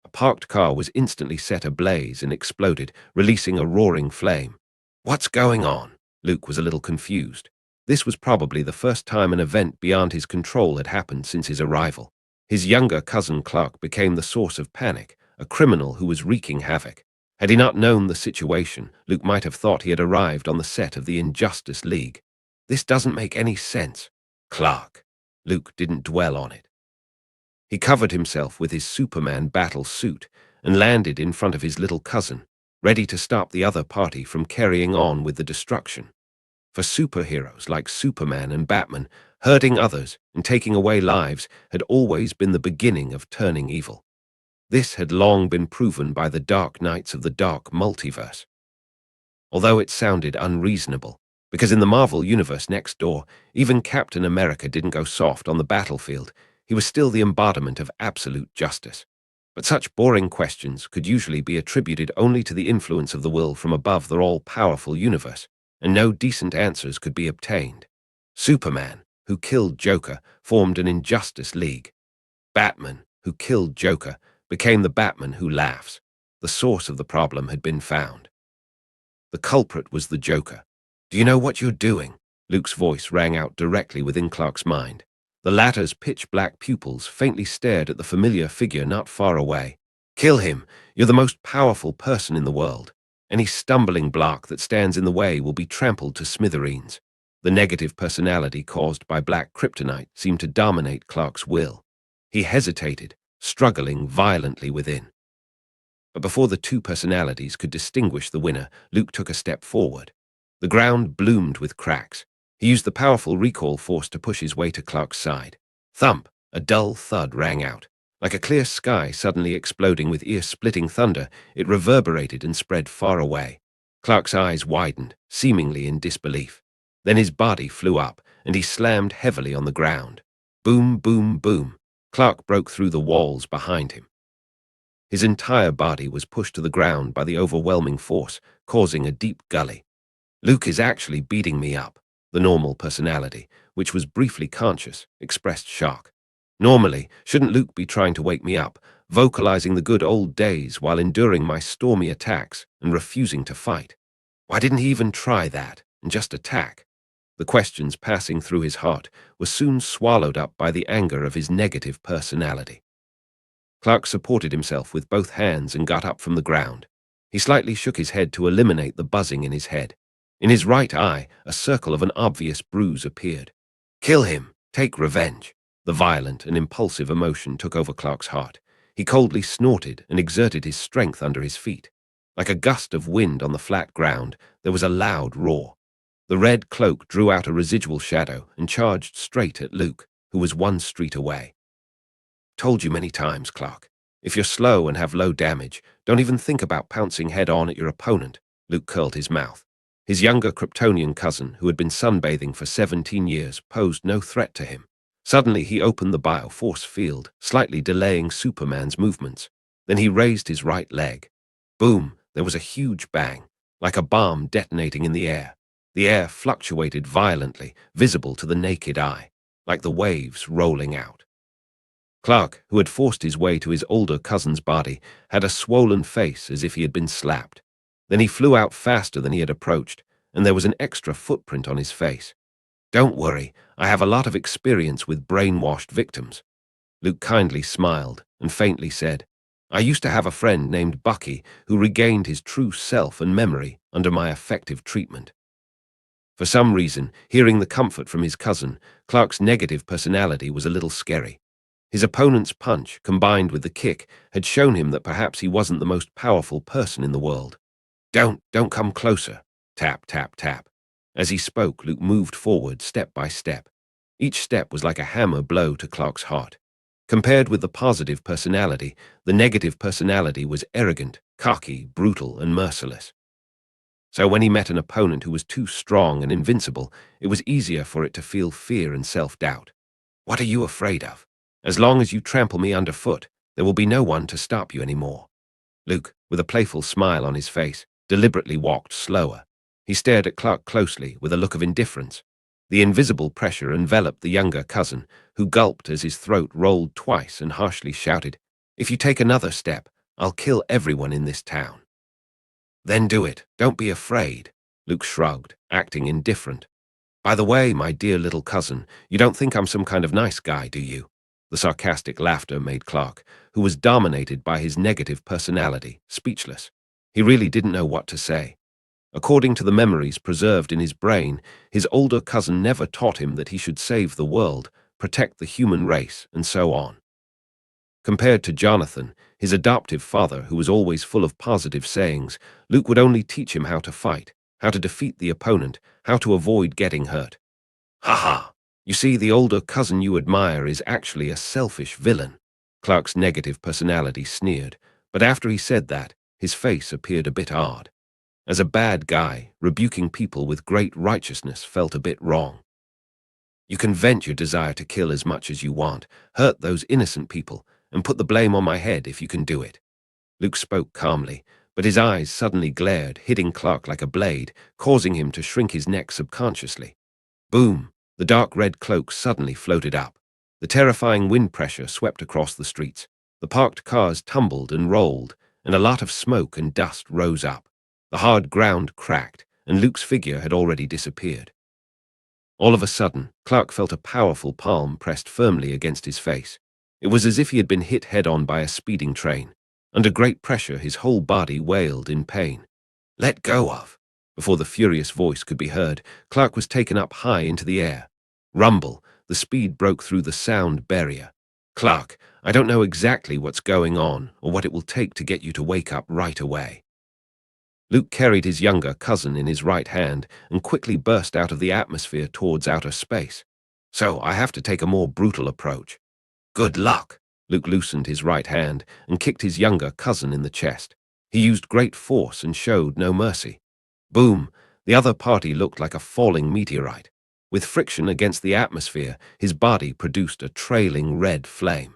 A parked car was instantly set ablaze and exploded, releasing a roaring flame. What's going on? Luke was a little confused. This was probably the first time an event beyond his control had happened since his arrival. His younger cousin Clark became the source of panic, a criminal who was wreaking havoc. Had he not known the situation, Luke might have thought he had arrived on the set of the Injustice League. This doesn't make any sense. Clark. Luke didn't dwell on it. He covered himself with his Superman battle suit and landed in front of his little cousin, ready to stop the other party from carrying on with the destruction. For superheroes like Superman and Batman, hurting others and taking away lives had always been the beginning of turning evil. This had long been proven by the Dark Knights of the Dark Multiverse. Although it sounded unreasonable, because in the Marvel Universe next door, even Captain America didn't go soft on the battlefield, he was still the embodiment of absolute justice. But such boring questions could usually be attributed only to the influence of the will from above the all-powerful universe, and no decent answers could be obtained. Superman, who killed Joker, formed an Injustice League. Batman, who killed Joker, became the Batman who laughs. The source of the problem had been found. The culprit was the Joker. Do you know what you're doing? Luke's voice rang out directly within Clark's mind. The latter's pitch-black pupils faintly stared at the familiar figure not far away. Kill him. You're the most powerful person in the world. Any stumbling block that stands in the way will be trampled to smithereens. The negative personality caused by black kryptonite seemed to dominate Clark's will. He hesitated, struggling violently within. But before the two personalities could distinguish the winner, Luke took a step forward. The ground bloomed with cracks. He used the powerful recall force to push his way to Clark's side. Thump! A dull thud rang out. Like a clear sky suddenly exploding with ear-splitting thunder, it reverberated and spread far away. Clark's eyes widened, seemingly in disbelief. Then his body flew up, and he slammed heavily on the ground. Boom, boom, boom. Clark broke through the walls behind him. His entire body was pushed to the ground by the overwhelming force, causing a deep gully. Luke is actually beating me up, the normal personality, which was briefly conscious, expressed shock. Normally, shouldn't Luke be trying to wake me up, vocalizing the good old days while enduring my stormy attacks and refusing to fight? Why didn't he even try that and just attack? The questions passing through his heart were soon swallowed up by the anger of his negative personality. Clark supported himself with both hands and got up from the ground. He slightly shook his head to eliminate the buzzing in his head. In his right eye, a circle of an obvious bruise appeared. Kill him! Take revenge! The violent and impulsive emotion took over Clark's heart. He coldly snorted and exerted his strength under his feet. Like a gust of wind on the flat ground, there was a loud roar. The red cloak drew out a residual shadow and charged straight at Luke, who was one street away. Told you many times, Clark. If you're slow and have low damage, don't even think about pouncing head-on at your opponent. Luke curled his mouth. His younger Kryptonian cousin, who had been sunbathing for 17 years, posed no threat to him. Suddenly he opened the bioforce field, slightly delaying Superman's movements. Then he raised his right leg. Boom! There was a huge bang, like a bomb detonating in the air. The air fluctuated violently, visible to the naked eye, like the waves rolling out. Clark, who had forced his way to his older cousin's body, had a swollen face as if he had been slapped. Then he flew out faster than he had approached, and there was an extra footprint on his face. Don't worry, I have a lot of experience with brainwashed victims. Luke kindly smiled and faintly said, I used to have a friend named Bucky who regained his true self and memory under my effective treatment. For some reason, hearing the comfort from his cousin, Clark's negative personality was a little scary. His opponent's punch, combined with the kick, had shown him that perhaps he wasn't the most powerful person in the world. Don't come closer. Tap, tap, tap. As he spoke, Luke moved forward step by step. Each step was like a hammer blow to Clark's heart. Compared with the positive personality, the negative personality was arrogant, cocky, brutal, and merciless. So when he met an opponent who was too strong and invincible, it was easier for it to feel fear and self-doubt. What are you afraid of? As long as you trample me underfoot, there will be no one to stop you anymore. Luke, with a playful smile on his face, deliberately walked slower. He stared at Clark closely with a look of indifference. The invisible pressure enveloped the younger cousin, who gulped as his throat rolled twice and harshly shouted, If you take another step, I'll kill everyone in this town. Then do it. Don't be afraid. Luke shrugged, acting indifferent. By the way, my dear little cousin, you don't think I'm some kind of nice guy, do you? The sarcastic laughter made Clark, who was dominated by his negative personality, speechless. He really didn't know what to say. According to the memories preserved in his brain, his older cousin never taught him that he should save the world, protect the human race, and so on. Compared to Jonathan, his adoptive father, who was always full of positive sayings, Luke would only teach him how to fight, how to defeat the opponent, how to avoid getting hurt. Ha ha! You see, the older cousin you admire is actually a selfish villain. Clark's negative personality sneered, but after he said that, his face appeared a bit odd. As a bad guy, rebuking people with great righteousness felt a bit wrong. You can vent your desire to kill as much as you want, hurt those innocent people, and put the blame on my head if you can do it. Luke spoke calmly, but his eyes suddenly glared, hitting Clark like a blade, causing him to shrink his neck subconsciously. Boom! The dark red cloak suddenly floated up. The terrifying wind pressure swept across the streets. The parked cars tumbled and rolled, and a lot of smoke and dust rose up. The hard ground cracked, and Luke's figure had already disappeared. All of a sudden, Clark felt a powerful palm pressed firmly against his face. It was as if he had been hit head-on by a speeding train. Under great pressure, his whole body wailed in pain. Let go of! Before the furious voice could be heard, Clark was taken up high into the air. Rumble! The speed broke through the sound barrier. Clark, I don't know exactly what's going on or what it will take to get you to wake up right away. Luke carried his younger cousin in his right hand and quickly burst out of the atmosphere towards outer space. So I have to take a more brutal approach. Good luck! Luke loosened his right hand and kicked his younger cousin in the chest. He used great force and showed no mercy. Boom! The other party looked like a falling meteorite. With friction against the atmosphere, his body produced a trailing red flame.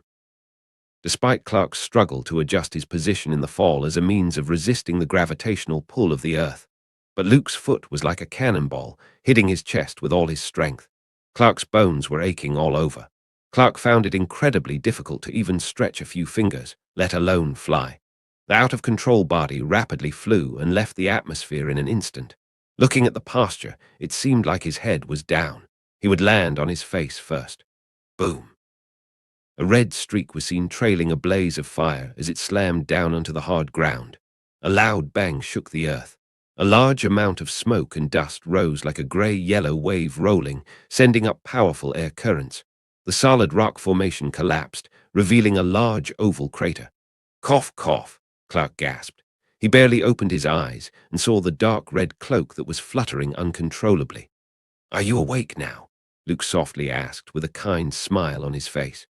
Despite Clark's struggle to adjust his position in the fall as a means of resisting the gravitational pull of the earth, but Luke's foot was like a cannonball, hitting his chest with all his strength. Clark's bones were aching all over. Clark found it incredibly difficult to even stretch a few fingers, let alone fly. The out-of-control body rapidly flew and left the atmosphere in an instant. Looking at the pasture, it seemed like his head was down. He would land on his face first. Boom! A red streak was seen trailing a blaze of fire as it slammed down onto the hard ground. A loud bang shook the earth. A large amount of smoke and dust rose like a grey-yellow wave rolling, sending up powerful air currents. The solid rock formation collapsed, revealing a large oval crater. Cough, cough, Clark gasped. He barely opened his eyes and saw the dark red cloak that was fluttering uncontrollably. "Are you awake now?" Luke softly asked, with a kind smile on his face.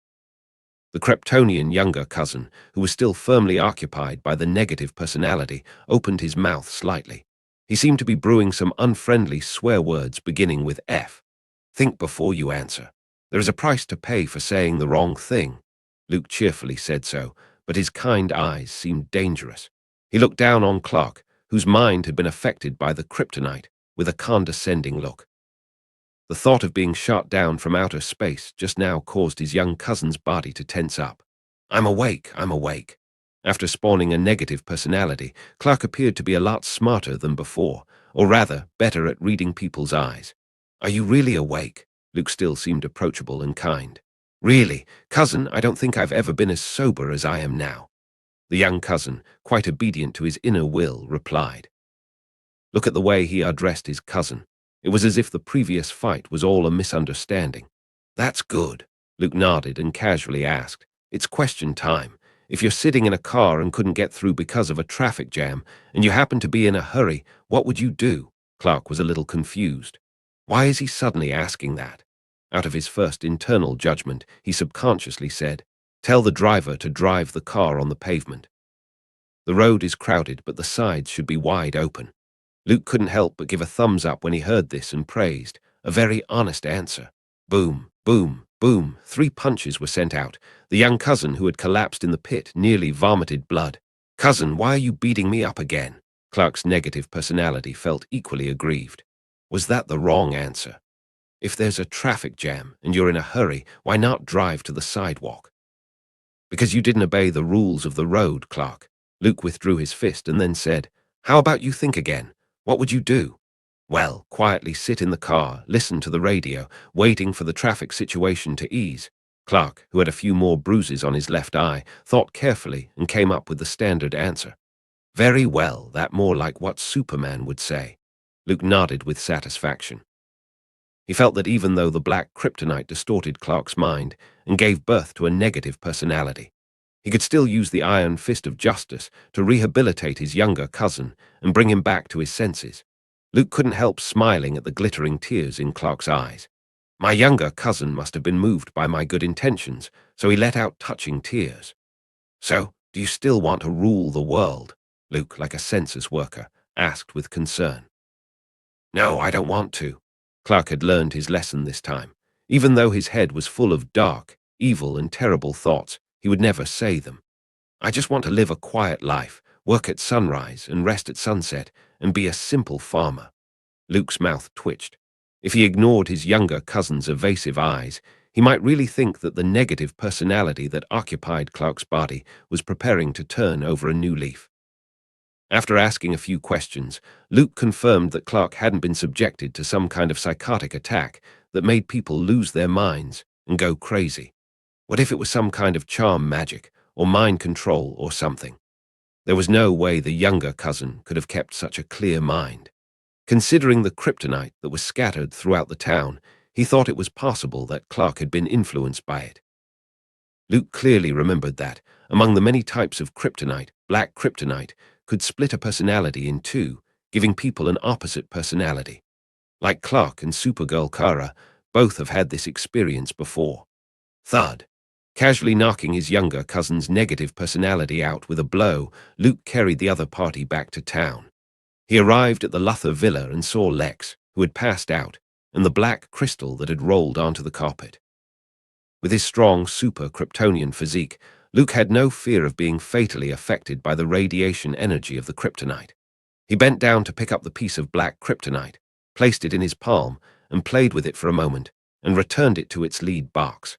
The Kryptonian younger cousin, who was still firmly occupied by the negative personality, opened his mouth slightly. He seemed to be brewing some unfriendly swear words beginning with F. "Think before you answer. There is a price to pay for saying the wrong thing." Luke cheerfully said so, but his kind eyes seemed dangerous. He looked down on Clark, whose mind had been affected by the kryptonite, with a condescending look. The thought of being shot down from outer space just now caused his young cousin's body to tense up. I'm awake, I'm awake." After spawning a negative personality, Clark appeared to be a lot smarter than before, or rather, better at reading people's eyes. "Are you really awake?" Luke still seemed approachable and kind. "Really, cousin, I don't think I've ever been as sober as I am now." The young cousin, quite obedient to his inner will, replied. Look at the way he addressed his cousin. It was as if the previous fight was all a misunderstanding. "That's good," Luke nodded and casually asked. "It's question time. If you're sitting in a car and couldn't get through because of a traffic jam, and you happen to be in a hurry, what would you do?" Clark was a little confused. Why is he suddenly asking that? Out of his first internal judgment, he subconsciously said, "Tell the driver to drive the car on the pavement." The road is crowded, but the sides should be wide open. Luke couldn't help but give a thumbs up when he heard this and praised. A very honest answer. Boom, boom, boom. 3 punches were sent out. The young cousin, who had collapsed in the pit, nearly vomited blood. "Cousin, why are you beating me up again?" Clark's negative personality felt equally aggrieved. Was that the wrong answer? If there's a traffic jam and you're in a hurry, why not drive to the sidewalk? "Because you didn't obey the rules of the road, Clark." Luke withdrew his fist and then said, "How about you think again? What would you do?" "Well, quietly sit in the car, listen to the radio, waiting for the traffic situation to ease." Clark, who had a few more bruises on his left eye, thought carefully and came up with the standard answer. "Very well, that more like what Superman would say." Luke nodded with satisfaction. He felt that even though the black kryptonite distorted Clark's mind and gave birth to a negative personality, he could still use the iron fist of justice to rehabilitate his younger cousin and bring him back to his senses. Luke couldn't help smiling at the glittering tears in Clark's eyes. My younger cousin must have been moved by my good intentions, so he let out touching tears. "So, do you still want to rule the world?" Luke, like a census worker, asked with concern. "No, I don't want to." Clark had learned his lesson this time. Even though his head was full of dark, evil, and terrible thoughts, he would never say them. "I just want to live a quiet life, work at sunrise and rest at sunset, and be a simple farmer." Luke's mouth twitched. If he ignored his younger cousin's evasive eyes, he might really think that the negative personality that occupied Clark's body was preparing to turn over a new leaf. After asking a few questions, Luke confirmed that Clark hadn't been subjected to some kind of psychotic attack that made people lose their minds and go crazy. What if it was some kind of charm magic or mind control or something? There was no way the younger cousin could have kept such a clear mind. Considering the kryptonite that was scattered throughout the town, he thought it was possible that Clark had been influenced by it. Luke clearly remembered that, among the many types of kryptonite, black kryptonite could split a personality in two, giving people an opposite personality. Like Clark and Supergirl Kara, both have had this experience before. Thud. Casually knocking his younger cousin's negative personality out with a blow, Luke carried the other party back to town. He arrived at the Luthor villa and saw Lex, who had passed out, and the black crystal that had rolled onto the carpet. With his strong, super Kryptonian physique, Luke had no fear of being fatally affected by the radiation energy of the kryptonite. He bent down to pick up the piece of black kryptonite, placed it in his palm, and played with it for a moment, and returned it to its lead box.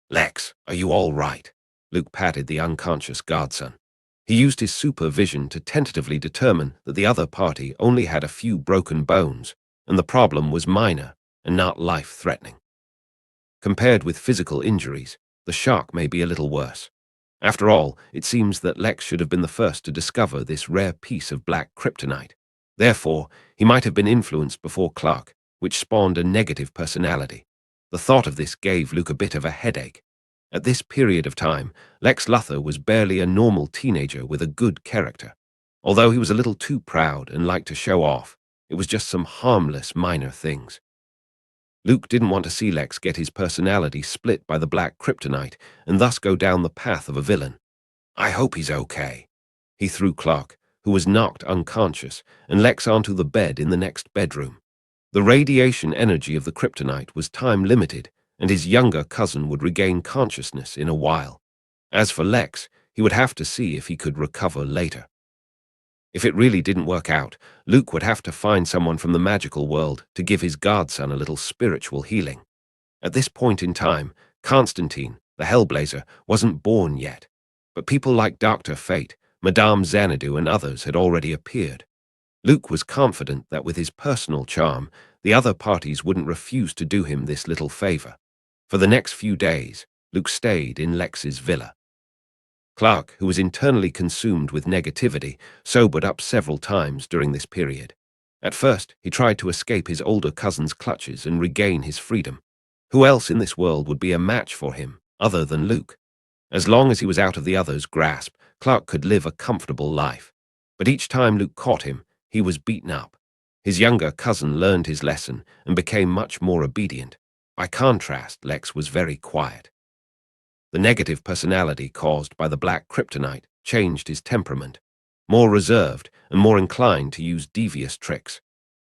"Lex, are you all right?" Luke patted the unconscious godson. He used his supervision to tentatively determine that the other party only had a few broken bones, and the problem was minor and not life-threatening. Compared with physical injuries, the shock may be a little worse. After all, it seems that Lex should have been the first to discover this rare piece of black kryptonite. Therefore, he might have been influenced before Clark, which spawned a negative personality. The thought of this gave Luke a bit of a headache. At this period of time, Lex Luthor was barely a normal teenager with a good character. Although he was a little too proud and liked to show off, it was just some harmless minor things. Luke didn't want to see Lex get his personality split by the black kryptonite and thus go down the path of a villain. "I hope he's okay." He threw Clark, who was knocked unconscious, and Lex onto the bed in the next bedroom. The radiation energy of the kryptonite was time-limited, and his younger cousin would regain consciousness in a while. As for Lex, he would have to see if he could recover later. If it really didn't work out, Luke would have to find someone from the magical world to give his godson a little spiritual healing. At this point in time, Constantine, the Hellblazer, wasn't born yet, but people like Dr. Fate, Madame Xanadu, and others had already appeared. Luke was confident that with his personal charm, the other parties wouldn't refuse to do him this little favor. For the next few days, Luke stayed in Lex's villa. Clark, who was internally consumed with negativity, sobered up several times during this period. At first, he tried to escape his older cousin's clutches and regain his freedom. Who else in this world would be a match for him, other than Luke? As long as he was out of the other's grasp, Clark could live a comfortable life. But each time Luke caught him, he was beaten up. His younger cousin learned his lesson and became much more obedient. By contrast, Lex was very quiet. The negative personality caused by the black kryptonite changed his temperament, more reserved and more inclined to use devious tricks.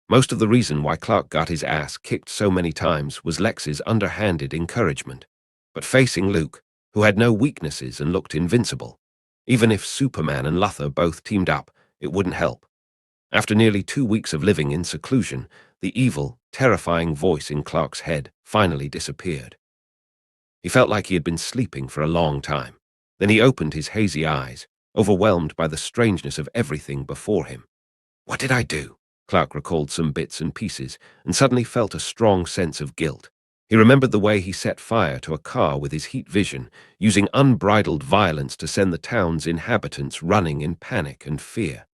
Most of the reason why Clark got his ass kicked so many times was Lex's underhanded encouragement. But facing Luke, who had no weaknesses and looked invincible, even if Superman and Luthor both teamed up, it wouldn't help. After nearly 2 weeks of living in seclusion, the evil, terrifying voice in Clark's head finally disappeared. He felt like he had been sleeping for a long time. Then he opened his hazy eyes, overwhelmed by the strangeness of everything before him. "What did I do?" Clark recalled some bits and pieces, and suddenly felt a strong sense of guilt. He remembered the way he set fire to a car with his heat vision, using unbridled violence to send the town's inhabitants running in panic and fear.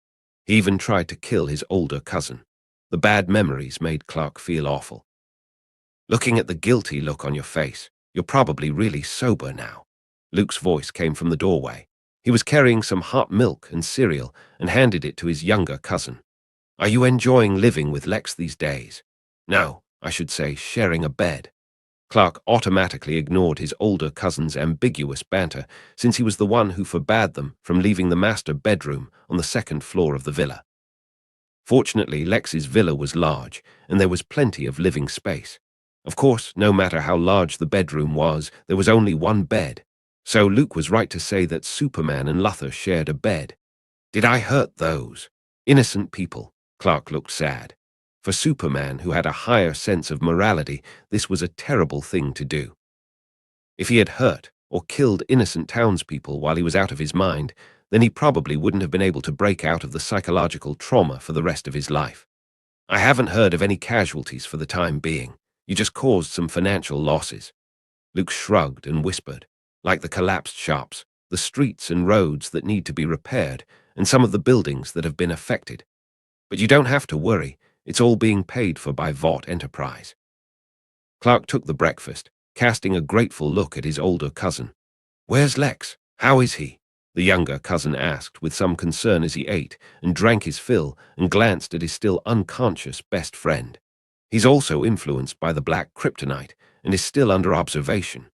He even tried to kill his older cousin. The bad memories made Clark feel awful. "Looking at the guilty look on your face, you're probably really sober now." Luke's voice came from the doorway. He was carrying some hot milk and cereal and handed it to his younger cousin. "Are you enjoying living with Lex these days?" "No, I should say sharing a bed." Clark automatically ignored his older cousin's ambiguous banter, since he was the one who forbade them from leaving the master bedroom on the second floor of the villa. Fortunately, Lex's villa was large, and there was plenty of living space. Of course, no matter how large the bedroom was, there was only one bed. So Luke was right to say that Superman and Luthor shared a bed. Did I hurt those innocent people? Clark looked sad. For Superman, who had a higher sense of morality, this was a terrible thing to do. If he had hurt or killed innocent townspeople while he was out of his mind, then he probably wouldn't have been able to break out of the psychological trauma for the rest of his life. "I haven't heard of any casualties for the time being. You just caused some financial losses." Luke shrugged and whispered, "Like the collapsed shops, the streets and roads that need to be repaired, and some of the buildings that have been affected. But you don't have to worry. It's all being paid for by Vought Enterprise." Clark took the breakfast, casting a grateful look at his older cousin. "Where's Lex? How is he?" the younger cousin asked with some concern as he ate and drank his fill and glanced at his still unconscious best friend. He's also influenced by the black kryptonite and is still under observation.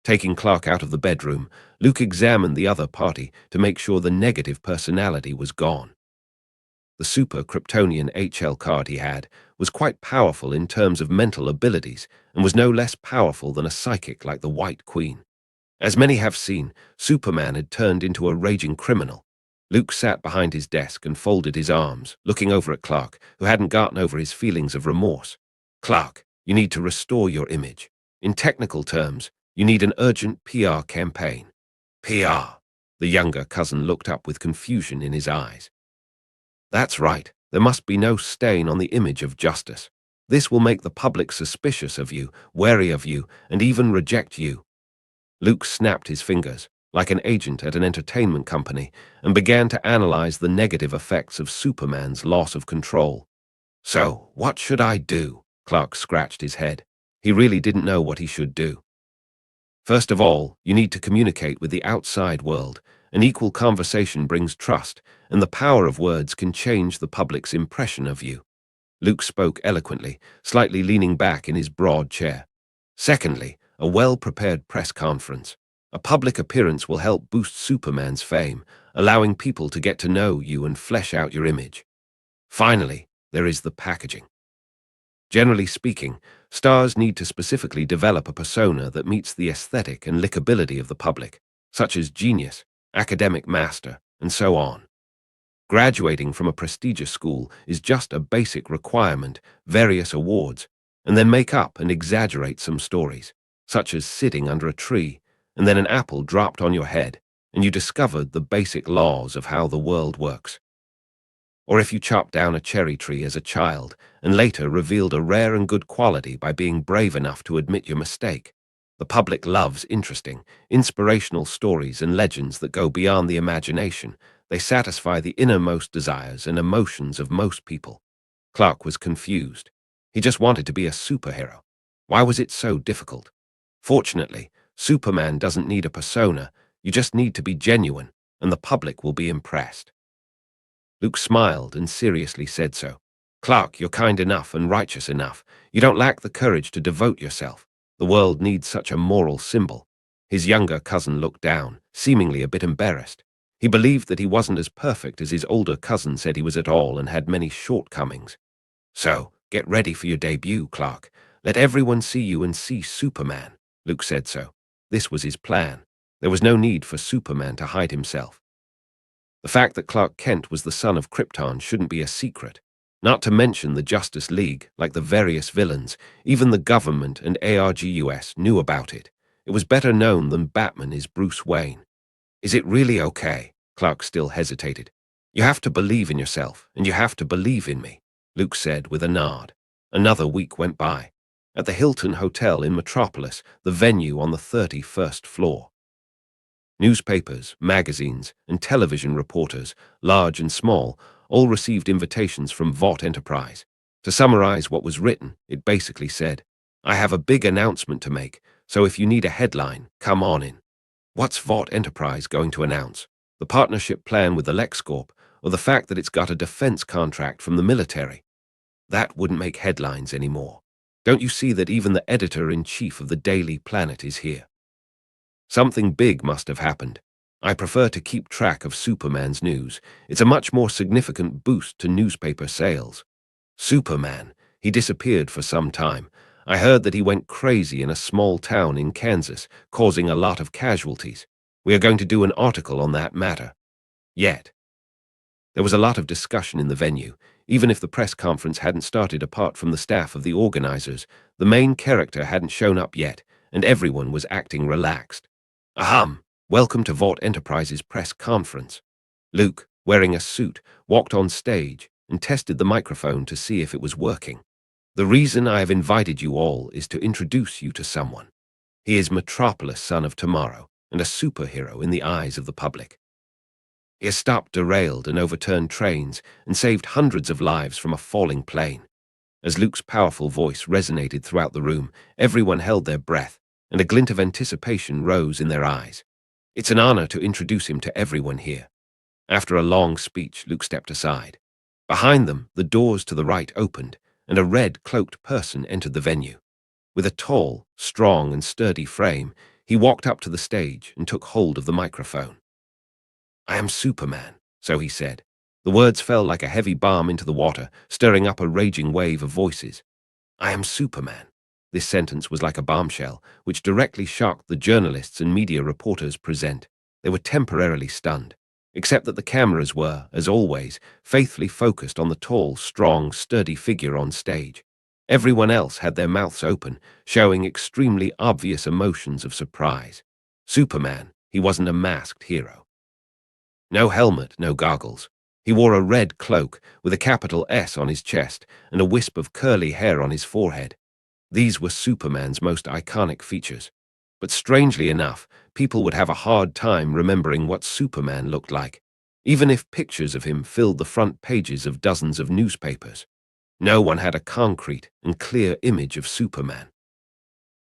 Taking Clark out of the bedroom, Luke examined the other party to make sure the negative personality was gone. The super Kryptonian HL card he had was quite powerful in terms of mental abilities and was no less powerful than a psychic like the White Queen. As many have seen, Superman had turned into a raging criminal. Luke sat behind his desk and folded his arms, looking over at Clark, who hadn't gotten over his feelings of remorse. Clark, you need to restore your image. In technical terms, you need an urgent PR campaign. PR. The younger cousin looked up with confusion in his eyes. That's right. There must be no stain on the image of justice. This will make the public suspicious of you, wary of you, and even reject you. Luke snapped his fingers, like an agent at an entertainment company, and began to analyze the negative effects of Superman's loss of control. So, what should I do? Clark scratched his head. He really didn't know what he should do. First of all, you need to communicate with the outside world. An equal conversation brings trust, and the power of words can change the public's impression of you. Luke spoke eloquently, slightly leaning back in his broad chair. Secondly, a well-prepared press conference. A public appearance will help boost Superman's fame, allowing people to get to know you and flesh out your image. Finally, there is the packaging. Generally speaking, stars need to specifically develop a persona that meets the aesthetic and likability of the public, such as genius, academic master, and so on. Graduating from a prestigious school is just a basic requirement, various awards, and then make up and exaggerate some stories, such as sitting under a tree, and then an apple dropped on your head, and you discovered the basic laws of how the world works. Or if you chopped down a cherry tree as a child and later revealed a rare and good quality by being brave enough to admit your mistake. The public loves interesting, inspirational stories and legends that go beyond the imagination. They satisfy the innermost desires and emotions of most people. Clark was confused. He just wanted to be a superhero. Why was it so difficult? Fortunately, Superman doesn't need a persona. You just need to be genuine, and the public will be impressed. Luke smiled and seriously said so. Clark, you're kind enough and righteous enough. You don't lack the courage to devote yourself. The world needs such a moral symbol. His younger cousin looked down, seemingly a bit embarrassed. He believed that he wasn't as perfect as his older cousin said he was at all and had many shortcomings. So, get ready for your debut, Clark. Let everyone see you and see Superman. Luke said so. This was his plan. There was no need for Superman to hide himself. The fact that Clark Kent was the son of Krypton shouldn't be a secret. Not to mention the Justice League, like the various villains, even the government and ARGUS knew about it. It was better known than Batman is Bruce Wayne. Is it really okay? Clark still hesitated. You have to believe in yourself, and you have to believe in me, Luke said with a nod. Another week went by. At the Hilton Hotel in Metropolis, the venue on the 31st floor. Newspapers, magazines, and television reporters, large and small, all received invitations from Vought Enterprise. To summarize what was written, it basically said, I have a big announcement to make, so if you need a headline, come on in. What's Vought Enterprise going to announce? The partnership plan with the LexCorp, or the fact that it's got a defense contract from the military? That wouldn't make headlines anymore. Don't you see that even the editor-in-chief of the Daily Planet is here? Something big must have happened. I prefer to keep track of Superman's news. It's a much more significant boost to newspaper sales. Superman. He disappeared for some time. I heard that he went crazy in a small town in Kansas, causing a lot of casualties. We are going to do an article on that matter. Yet. There was a lot of discussion in the venue. Even if the press conference hadn't started apart from the staff of the organizers, the main character hadn't shown up yet, and everyone was acting relaxed. Ahem, welcome to Vought Enterprise's press conference. Luke, wearing a suit, walked on stage and tested the microphone to see if it was working. The reason I have invited you all is to introduce you to someone. He is Metropolis, son of tomorrow, and a superhero in the eyes of the public. He has stopped derailed and overturned trains and saved hundreds of lives from a falling plane. As Luke's powerful voice resonated throughout the room, everyone held their breath, and a glint of anticipation rose in their eyes. It's an honor to introduce him to everyone here. After a long speech, Luke stepped aside. Behind them, the doors to the right opened, and a red-cloaked person entered the venue. With a tall, strong, and sturdy frame, he walked up to the stage and took hold of the microphone. "I am Superman," so he said. The words fell like a heavy balm into the water, stirring up a raging wave of voices. "I am Superman." This sentence was like a bombshell, which directly shocked the journalists and media reporters present. They were temporarily stunned, except that the cameras were, as always, faithfully focused on the tall, strong, sturdy figure on stage. Everyone else had their mouths open, showing extremely obvious emotions of surprise. Superman, he wasn't a masked hero. No helmet, no goggles. He wore a red cloak with a capital S on his chest and a wisp of curly hair on his forehead. These were Superman's most iconic features. But strangely enough, people would have a hard time remembering what Superman looked like, even if pictures of him filled the front pages of dozens of newspapers. No one had a concrete and clear image of Superman.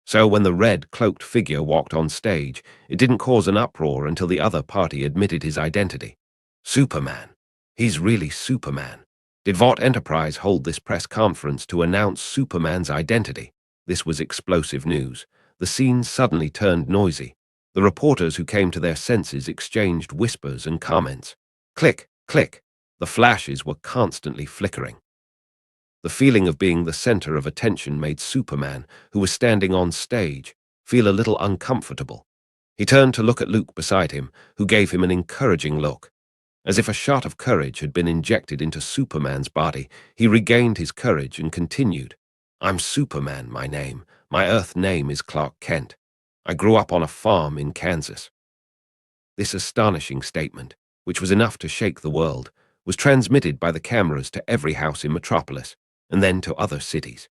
So when the red-cloaked figure walked on stage, it didn't cause an uproar until the other party admitted his identity. Superman. He's really Superman. Did Vought Enterprise hold this press conference to announce Superman's identity? This was explosive news. The scene suddenly turned noisy. The reporters who came to their senses exchanged whispers and comments. Click, click. The flashes were constantly flickering. The feeling of being the center of attention made Superman, who was standing on stage, feel a little uncomfortable. He turned to look at Luke beside him, who gave him an encouraging look. As if a shot of courage had been injected into Superman's body, he regained his courage and continued. "I'm Superman, my name. My Earth name is Clark Kent. I grew up on a farm in Kansas." This astonishing statement, which was enough to shake the world, was transmitted by the cameras to every house in Metropolis, and then to other cities.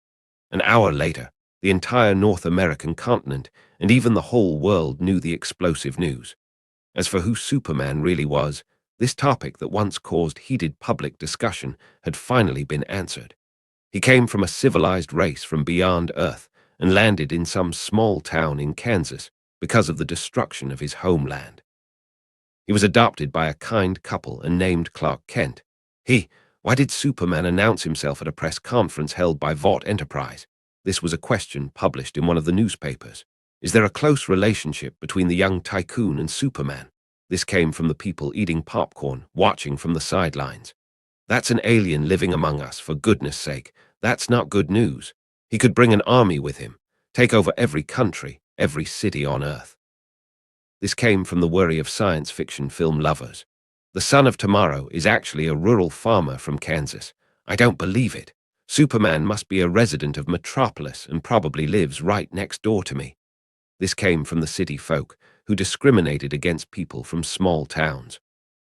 An hour later, the entire North American continent and even the whole world knew the explosive news. As for who Superman really was, this topic that once caused heated public discussion had finally been answered. He came from a civilized race from beyond Earth and landed in some small town in Kansas because of the destruction of his homeland. He was adopted by a kind couple and named Clark Kent. Why did Superman announce himself at a press conference held by Vought Enterprise? This was a question published in one of the newspapers. Is there a close relationship between the young tycoon and Superman? This came from the people eating popcorn, watching from the sidelines. That's an alien living among us, for goodness sake. That's not good news. He could bring an army with him, take over every country, every city on Earth. This came from the worry of science fiction film lovers. The son of tomorrow is actually a rural farmer from Kansas. I don't believe it. Superman must be a resident of Metropolis and probably lives right next door to me. This came from the city folk, who discriminated against people from small towns.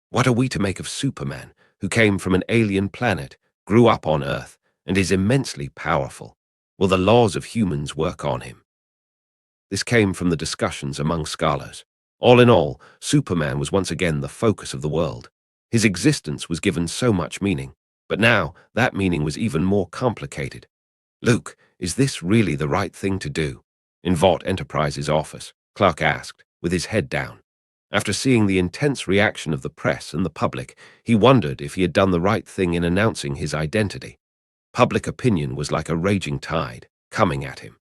What are we to make of Superman, who came from an alien planet, grew up on Earth, and is immensely powerful? Will the laws of humans work on him? This came from the discussions among scholars. All in all, Superman was once again the focus of the world. His existence was given so much meaning, but now that meaning was even more complicated. "Luke, is this really the right thing to do?" In Vought Enterprise's office, Clark asked, with his head down. After seeing the intense reaction of the press and the public, he wondered if he had done the right thing in announcing his identity. Public opinion was like a raging tide, coming at him.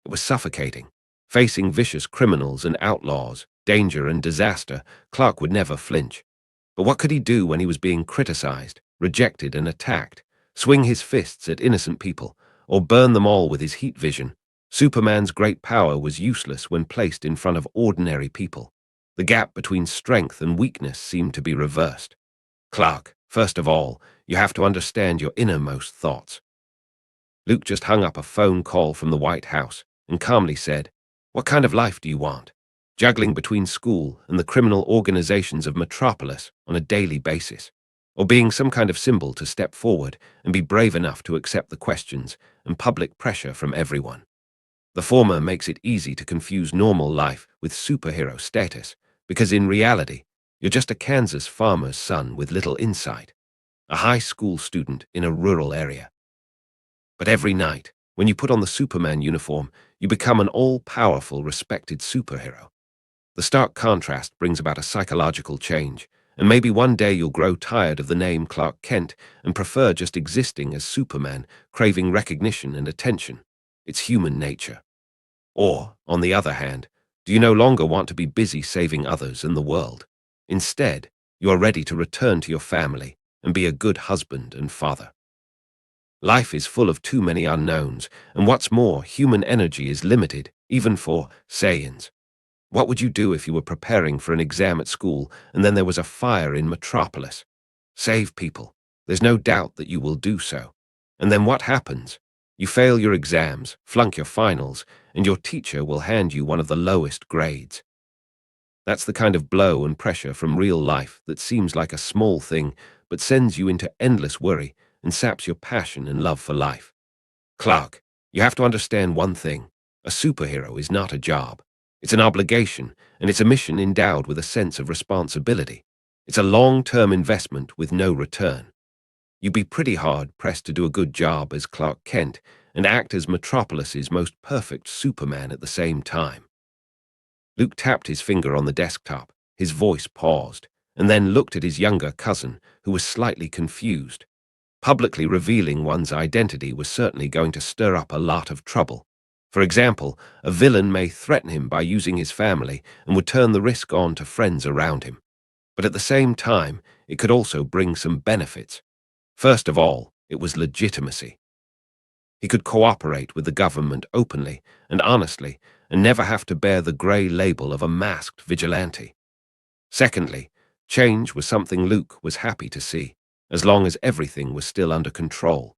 It was suffocating. Facing vicious criminals and outlaws, danger and disaster, Clark would never flinch. But what could he do when he was being criticized, rejected and attacked? Swing his fists at innocent people, or burn them all with his heat vision? Superman's great power was useless when placed in front of ordinary people. The gap between strength and weakness seemed to be reversed. "Clark, first of all, you have to understand your innermost thoughts." Luke just hung up a phone call from the White House and calmly said, "What kind of life do you want? Juggling between school and the criminal organizations of Metropolis on a daily basis, or being some kind of symbol to step forward and be brave enough to accept the questions and public pressure from everyone?" The former makes it easy to confuse normal life with superhero status, because in reality, you're just a Kansas farmer's son with little insight, a high school student in a rural area. But every night, when you put on the Superman uniform, you become an all-powerful, respected superhero. The stark contrast brings about a psychological change, and maybe one day you'll grow tired of the name Clark Kent and prefer just existing as Superman, craving recognition and attention. It's human nature. Or, on the other hand, do you no longer want to be busy saving others and the world? Instead, you are ready to return to your family and be a good husband and father. Life is full of too many unknowns, and what's more, human energy is limited, even for Saiyans. What would you do if you were preparing for an exam at school and then there was a fire in Metropolis? Save people. There's no doubt that you will do so. And then what happens? You fail your exams, flunk your finals, and your teacher will hand you one of the lowest grades. That's the kind of blow and pressure from real life that seems like a small thing, but sends you into endless worry and saps your passion and love for life. Clark, you have to understand one thing. A superhero is not a job. It's an obligation, and it's a mission endowed with a sense of responsibility. It's a long-term investment with no return. You'd be pretty hard-pressed to do a good job as Clark Kent and act as Metropolis's most perfect Superman at the same time. Luke tapped his finger on the desktop, his voice paused, and then looked at his younger cousin, who was slightly confused. Publicly revealing one's identity was certainly going to stir up a lot of trouble. For example, a villain may threaten him by using his family and would turn the risk on to friends around him. But at the same time, it could also bring some benefits. First of all, it was legitimacy. He could cooperate with the government openly and honestly and never have to bear the grey label of a masked vigilante. Secondly, change was something Luke was happy to see, as long as everything was still under control.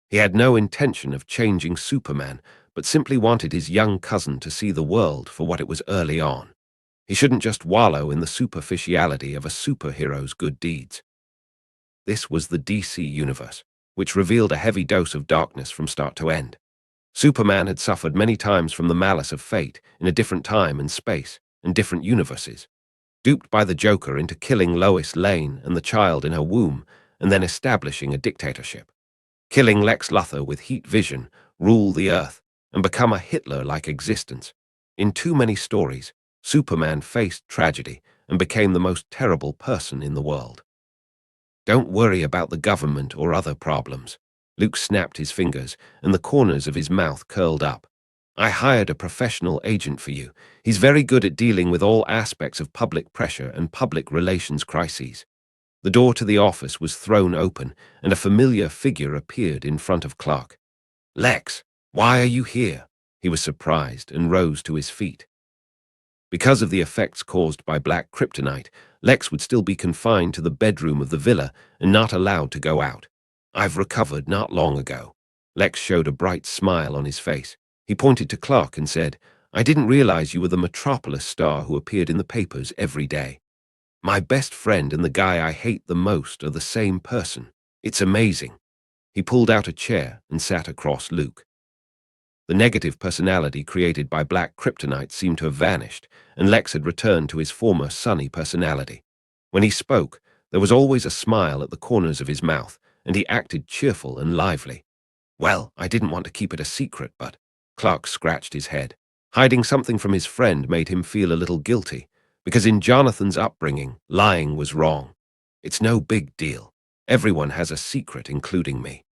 He had no intention of changing Superman, but simply wanted his young cousin to see the world for what it was early on. He shouldn't just wallow in the superficiality of a superhero's good deeds. This was the DC universe, which revealed a heavy dose of darkness from start to end. Superman had suffered many times from the malice of fate in a different time and space, and different universes. Duped by the Joker into killing Lois Lane and the child in her womb, and then establishing a dictatorship. Killing Lex Luthor with heat vision, rule the Earth, and become a Hitler-like existence. In too many stories, Superman faced tragedy and became the most terrible person in the world. Don't worry about the government or other problems. Luke snapped his fingers, and the corners of his mouth curled up. I hired a professional agent for you. He's very good at dealing with all aspects of public pressure and public relations crises. The door to the office was thrown open, and a familiar figure appeared in front of Clark. Lex, why are you here? He was surprised and rose to his feet. Because of the effects caused by black kryptonite, Lex would still be confined to the bedroom of the villa and not allowed to go out. I've recovered not long ago. Lex showed a bright smile on his face. He pointed to Clark and said, I didn't realize you were the Metropolis star who appeared in the papers every day. My best friend and the guy I hate the most are the same person. It's amazing. He pulled out a chair and sat across Luke. The negative personality created by black kryptonite seemed to have vanished, and Lex had returned to his former sunny personality. When he spoke, there was always a smile at the corners of his mouth, and he acted cheerful and lively. Well, I didn't want to keep it a secret, but Clark scratched his head. Hiding something from his friend made him feel a little guilty, because in Jonathan's upbringing, lying was wrong. It's no big deal. Everyone has a secret, including me.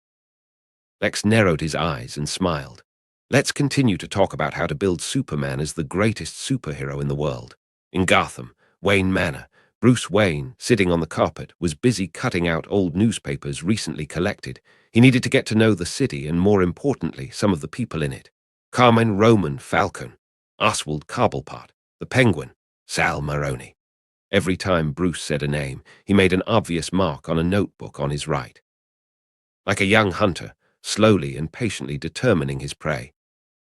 Lex narrowed his eyes and smiled. Let's continue to talk about how to build Superman as the greatest superhero in the world. In Gotham, Wayne Manor, Bruce Wayne, sitting on the carpet, was busy cutting out old newspapers recently collected. He needed to get to know the city and, more importantly, some of the people in it. Carmen Roman Falcon, Oswald Cobblepot, the Penguin, Sal Maroni. Every time Bruce said a name, he made an obvious mark on a notebook on his right. Like a young hunter, slowly and patiently determining his prey.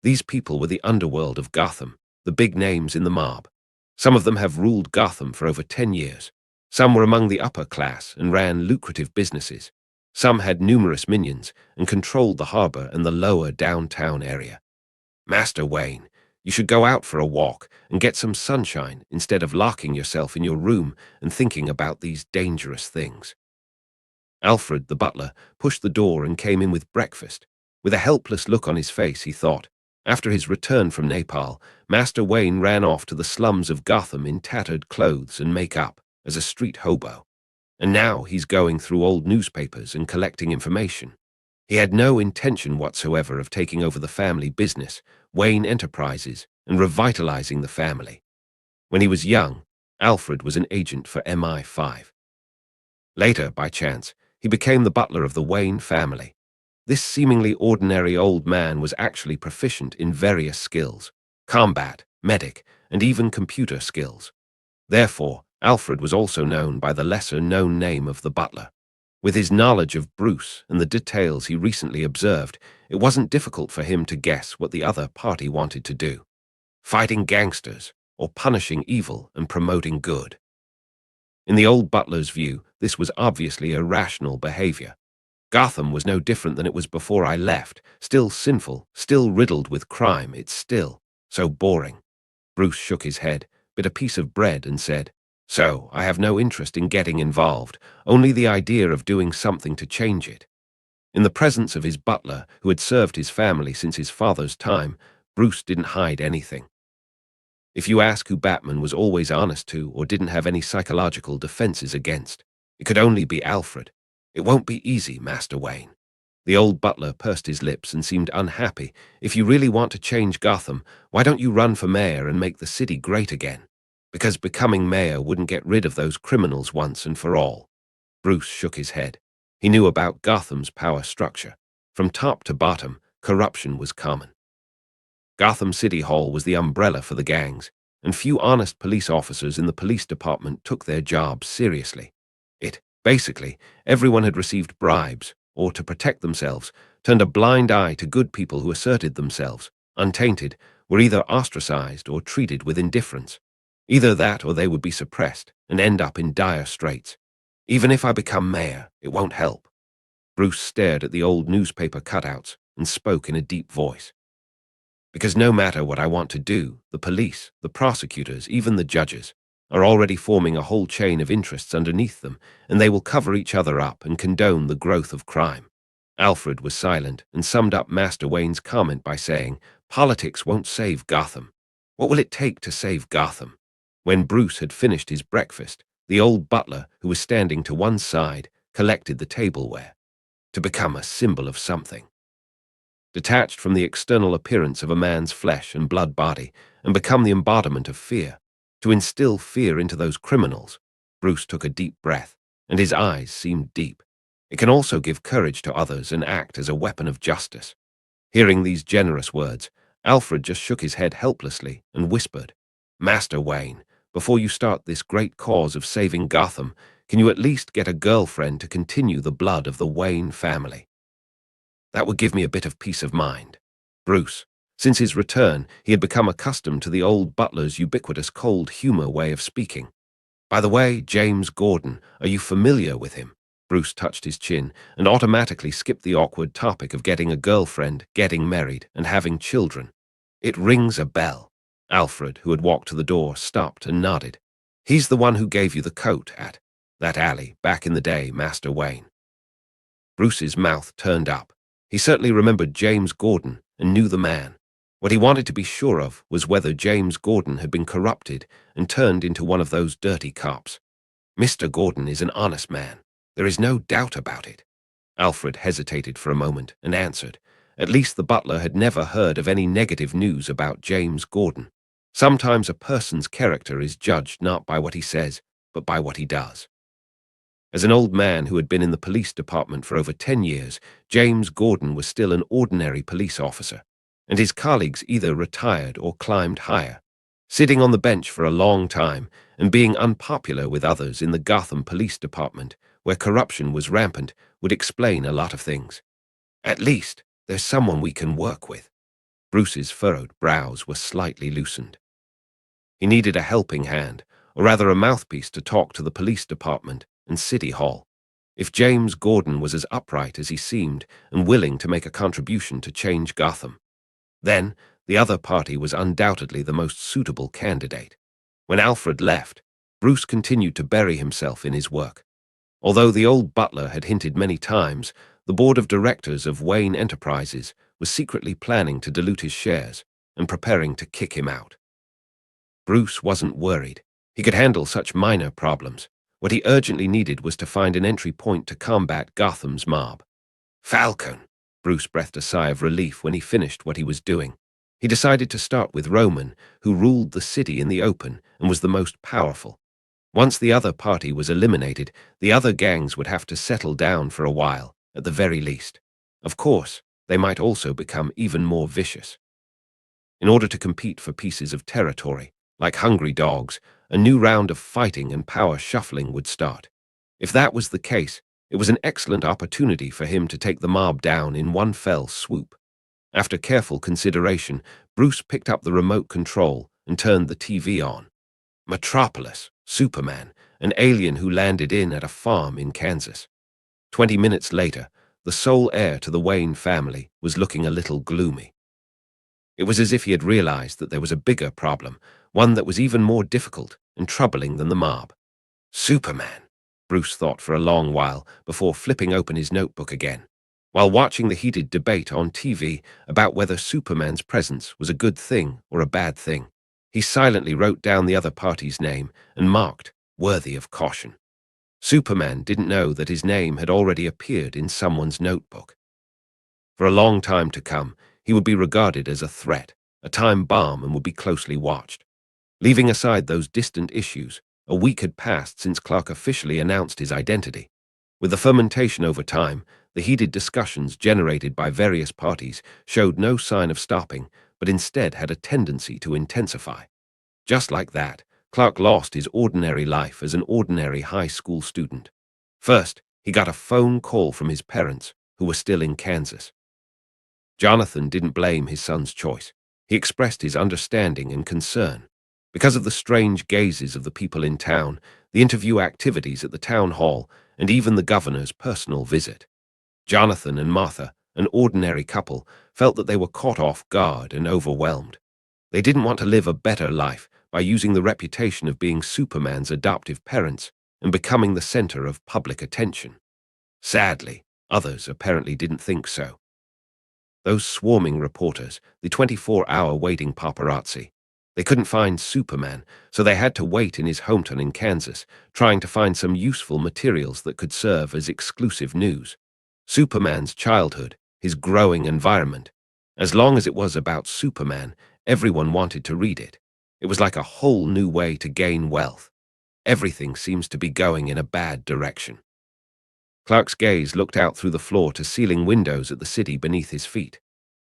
These people were the underworld of Gotham, the big names in the mob. Some of them have ruled Gotham for over 10 years. Some were among the upper class and ran lucrative businesses. Some had numerous minions and controlled the harbor and the lower downtown area. Master Wayne, you should go out for a walk and get some sunshine instead of locking yourself in your room and thinking about these dangerous things. Alfred, the butler, pushed the door and came in with breakfast. With a helpless look on his face, he thought, After his return from Nepal, Master Wayne ran off to the slums of Gotham in tattered clothes and makeup as a street hobo. And now he's going through old newspapers and collecting information. He had no intention whatsoever of taking over the family business, Wayne Enterprises, and revitalizing the family. When he was young, Alfred was an agent for MI5. Later, by chance, he became the butler of the Wayne family. This seemingly ordinary old man was actually proficient in various skills: combat, medic, and even computer skills. Therefore, Alfred was also known by the lesser-known name of the butler. With his knowledge of Bruce and the details he recently observed, it wasn't difficult for him to guess what the other party wanted to do: fighting gangsters or punishing evil and promoting good. In the old butler's view, this was obviously irrational behavior. Gotham was no different than it was before I left, still sinful, still riddled with crime. It's still so boring. Bruce shook his head, bit a piece of bread, and said, "So, I have no interest in getting involved, only the idea of doing something to change it." In the presence of his butler, who had served his family since his father's time, Bruce didn't hide anything. If you ask who Batman was always honest to or didn't have any psychological defenses against, it could only be Alfred. "It won't be easy, Master Wayne." The old butler pursed his lips and seemed unhappy. "If you really want to change Gotham, why don't you run for mayor and make the city great again? Because becoming mayor wouldn't get rid of those criminals once and for all." Bruce shook his head. He knew about Gotham's power structure. From top to bottom, corruption was common. Gotham City Hall was the umbrella for the gangs, and few honest police officers in the police department took their jobs seriously. Basically, everyone had received bribes, or to protect themselves, turned a blind eye to good people who asserted themselves, untainted, were either ostracized or treated with indifference. Either that or they would be suppressed and end up in dire straits. "Even if I become mayor, it won't help." Bruce stared at the old newspaper cutouts and spoke in a deep voice. "Because no matter what I want to do, the police, the prosecutors, even the judges, are already forming a whole chain of interests underneath them, and they will cover each other up and condone the growth of crime." Alfred was silent and summed up Master Wayne's comment by saying, "Politics won't save Gotham. What will it take to save Gotham?" When Bruce had finished his breakfast, the old butler, who was standing to one side, collected the tableware. "To become a symbol of something. Detached from the external appearance of a man's flesh and blood body, and become the embodiment of fear. To instill fear into those criminals." Bruce took a deep breath, and his eyes seemed deep. "It can also give courage to others and act as a weapon of justice." Hearing these generous words, Alfred just shook his head helplessly and whispered, "Master Wayne, before you start this great cause of saving Gotham, can you at least get a girlfriend to continue the blood of the Wayne family? That would give me a bit of peace of mind." Bruce, since his return, he had become accustomed to the old butler's ubiquitous cold humor way of speaking. "By the way, James Gordon, are you familiar with him?" Bruce touched his chin and automatically skipped the awkward topic of getting a girlfriend, getting married, and having children. "It rings a bell." Alfred, who had walked to the door, stopped and nodded. "He's the one who gave you the coat at that alley back in the day, Master Wayne." Bruce's mouth turned up. He certainly remembered James Gordon and knew the man. What he wanted to be sure of was whether James Gordon had been corrupted and turned into one of those dirty cops. "Mr. Gordon is an honest man. There is no doubt about it." Alfred hesitated for a moment and answered. At least the butler had never heard of any negative news about James Gordon. Sometimes a person's character is judged not by what he says, but by what he does. As an old man who had been in the police department for over 10 years, James Gordon was still an ordinary police officer, and his colleagues either retired or climbed higher. Sitting on the bench for a long time and being unpopular with others in the Gotham Police Department, where corruption was rampant, would explain a lot of things. "At least, there's someone we can work with." Bruce's furrowed brows were slightly loosened. He needed a helping hand, or rather a mouthpiece to talk to the police department and City Hall. If James Gordon was as upright as he seemed and willing to make a contribution to change Gotham, then the other party was undoubtedly the most suitable candidate. When Alfred left, Bruce continued to bury himself in his work. Although the old butler had hinted many times, The board of directors of Wayne Enterprises was secretly planning to dilute his shares and preparing to kick him out. Bruce wasn't worried. He could handle such minor problems. What he urgently needed was to find an entry point to combat Gotham's mob. Falcon! Bruce breathed a sigh of relief when he finished what he was doing. He decided to start with Roman, who ruled the city in the open and was the most powerful. Once the other party was eliminated, the other gangs would have to settle down for a while, at the very least. Of course, they might also become even more vicious. In order to compete for pieces of territory, like hungry dogs, a new round of fighting and power shuffling would start. If that was the case, it was an excellent opportunity for him to take the mob down in one fell swoop. After careful consideration, Bruce picked up the remote control and turned the TV on. Metropolis, Superman, an alien who landed in at a farm in Kansas. 20 minutes later, the sole heir to the Wayne family was looking a little gloomy. It was as if he had realized that there was a bigger problem, one that was even more difficult and troubling than the mob. Superman, Bruce thought for a long while before flipping open his notebook again. While watching the heated debate on TV about whether Superman's presence was a good thing or a bad thing, he silently wrote down the other party's name and marked, worthy of caution. Superman didn't know that his name had already appeared in someone's notebook. For a long time to come, he would be regarded as a threat, a time bomb, and would be closely watched. Leaving aside those distant issues, a week had passed since Clark officially announced his identity. With the fermentation over time, the heated discussions generated by various parties showed no sign of stopping, but instead had a tendency to intensify. Just like that, Clark lost his ordinary life as an ordinary high school student. First, he got a phone call from his parents, who were still in Kansas. Jonathan didn't blame his son's choice. He expressed his understanding and concern. Because of the strange gazes of the people in town, the interview activities at the town hall, and even the governor's personal visit, Jonathan and Martha, an ordinary couple, felt that they were caught off guard and overwhelmed. They didn't want to live a better life by using the reputation of being Superman's adoptive parents and becoming the center of public attention. Sadly, others apparently didn't think so. Those swarming reporters, the 24-hour waiting paparazzi, they couldn't find Superman, so they had to wait in his hometown in Kansas, trying to find some useful materials that could serve as exclusive news. Superman's childhood, his growing environment. As long as it was about Superman, everyone wanted to read it. It was like a whole new way to gain wealth. Everything seems to be going in a bad direction. Clark's gaze looked out through the floor-to-ceiling windows at the city beneath his feet.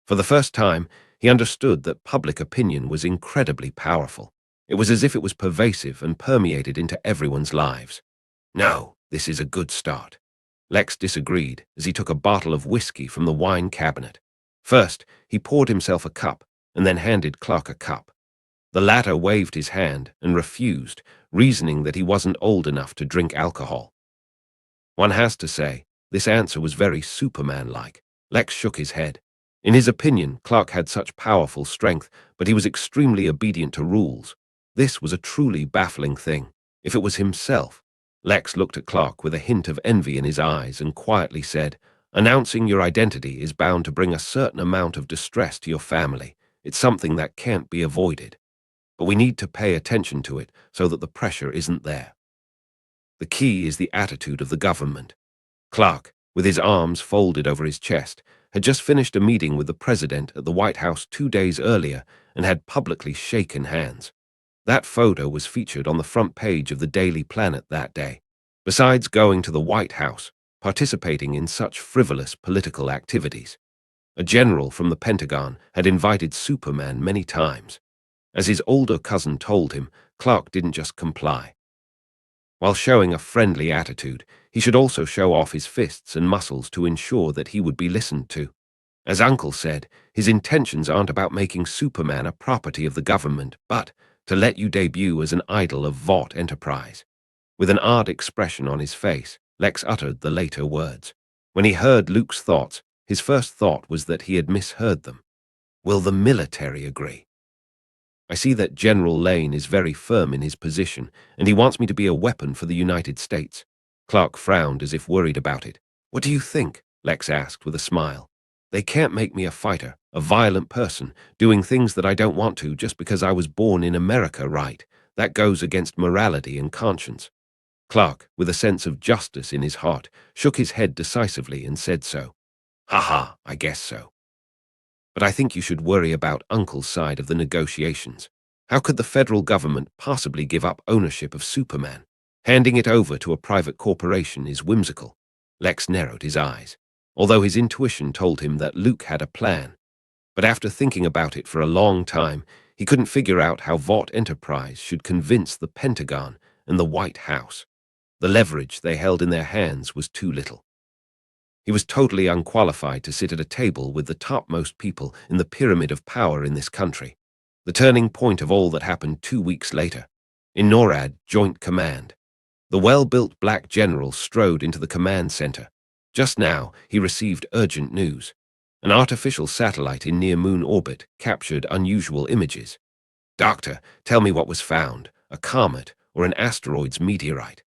For the first time, he understood that public opinion was incredibly powerful. It was as if it was pervasive and permeated into everyone's lives. No, this is a good start. Lex disagreed as he took a bottle of whiskey from the wine cabinet. First, he poured himself a cup and then handed Clark a cup. The latter waved his hand and refused, reasoning that he wasn't old enough to drink alcohol. One has to say, this answer was very Superman-like. Lex shook his head. In his opinion, Clark had such powerful strength, but he was extremely obedient to rules. This was a truly baffling thing. If it was himself. Lex looked at Clark with a hint of envy in his eyes and quietly said, "Announcing your identity is bound to bring a certain amount of distress to your family. It's something that can't be avoided. But we need to pay attention to it so that the pressure isn't there. The key is the attitude of the government." Clark, with his arms folded over his chest, had just finished a meeting with the president at the White House 2 days earlier and had publicly shaken hands. That photo was featured on the front page of the Daily Planet that day. Besides going to the White House, participating in such frivolous political activities, a general from the Pentagon had invited Superman many times. As his older cousin told him, Clark didn't just comply. While showing a friendly attitude, he should also show off his fists and muscles to ensure that he would be listened to. As Uncle said, his intentions aren't about making Superman a property of the government, but to let you debut as an idol of Vought Enterprise. With an odd expression on his face, Lex uttered the later words. When he heard Luke's thoughts, his first thought was that he had misheard them. Will the military agree? I see that General Lane is very firm in his position, and he wants me to be a weapon for the United States. Clark frowned as if worried about it. What do you think? Lex asked with a smile. They can't make me a fighter, a violent person, doing things that I don't want to just because I was born in America, right? That goes against morality and conscience. Clark, with a sense of justice in his heart, shook his head decisively and said so. Ha, I guess so. But I think you should worry about Uncle's side of the negotiations. How could the federal government possibly give up ownership of Superman? Handing it over to a private corporation is whimsical. Lex narrowed his eyes, although his intuition told him that Luke had a plan. But after thinking about it for a long time, he couldn't figure out how Vought Enterprise should convince the Pentagon and the White House. The leverage they held in their hands was too little. He was totally unqualified to sit at a table with the topmost people in the pyramid of power in this country. The turning point of all that happened 2 weeks later. In NORAD Joint Command, the well-built black general strode into the command center. Just now, he received urgent news. An artificial satellite in near-moon orbit captured unusual images. Doctor, tell me what was found, a comet or an asteroid's meteorite.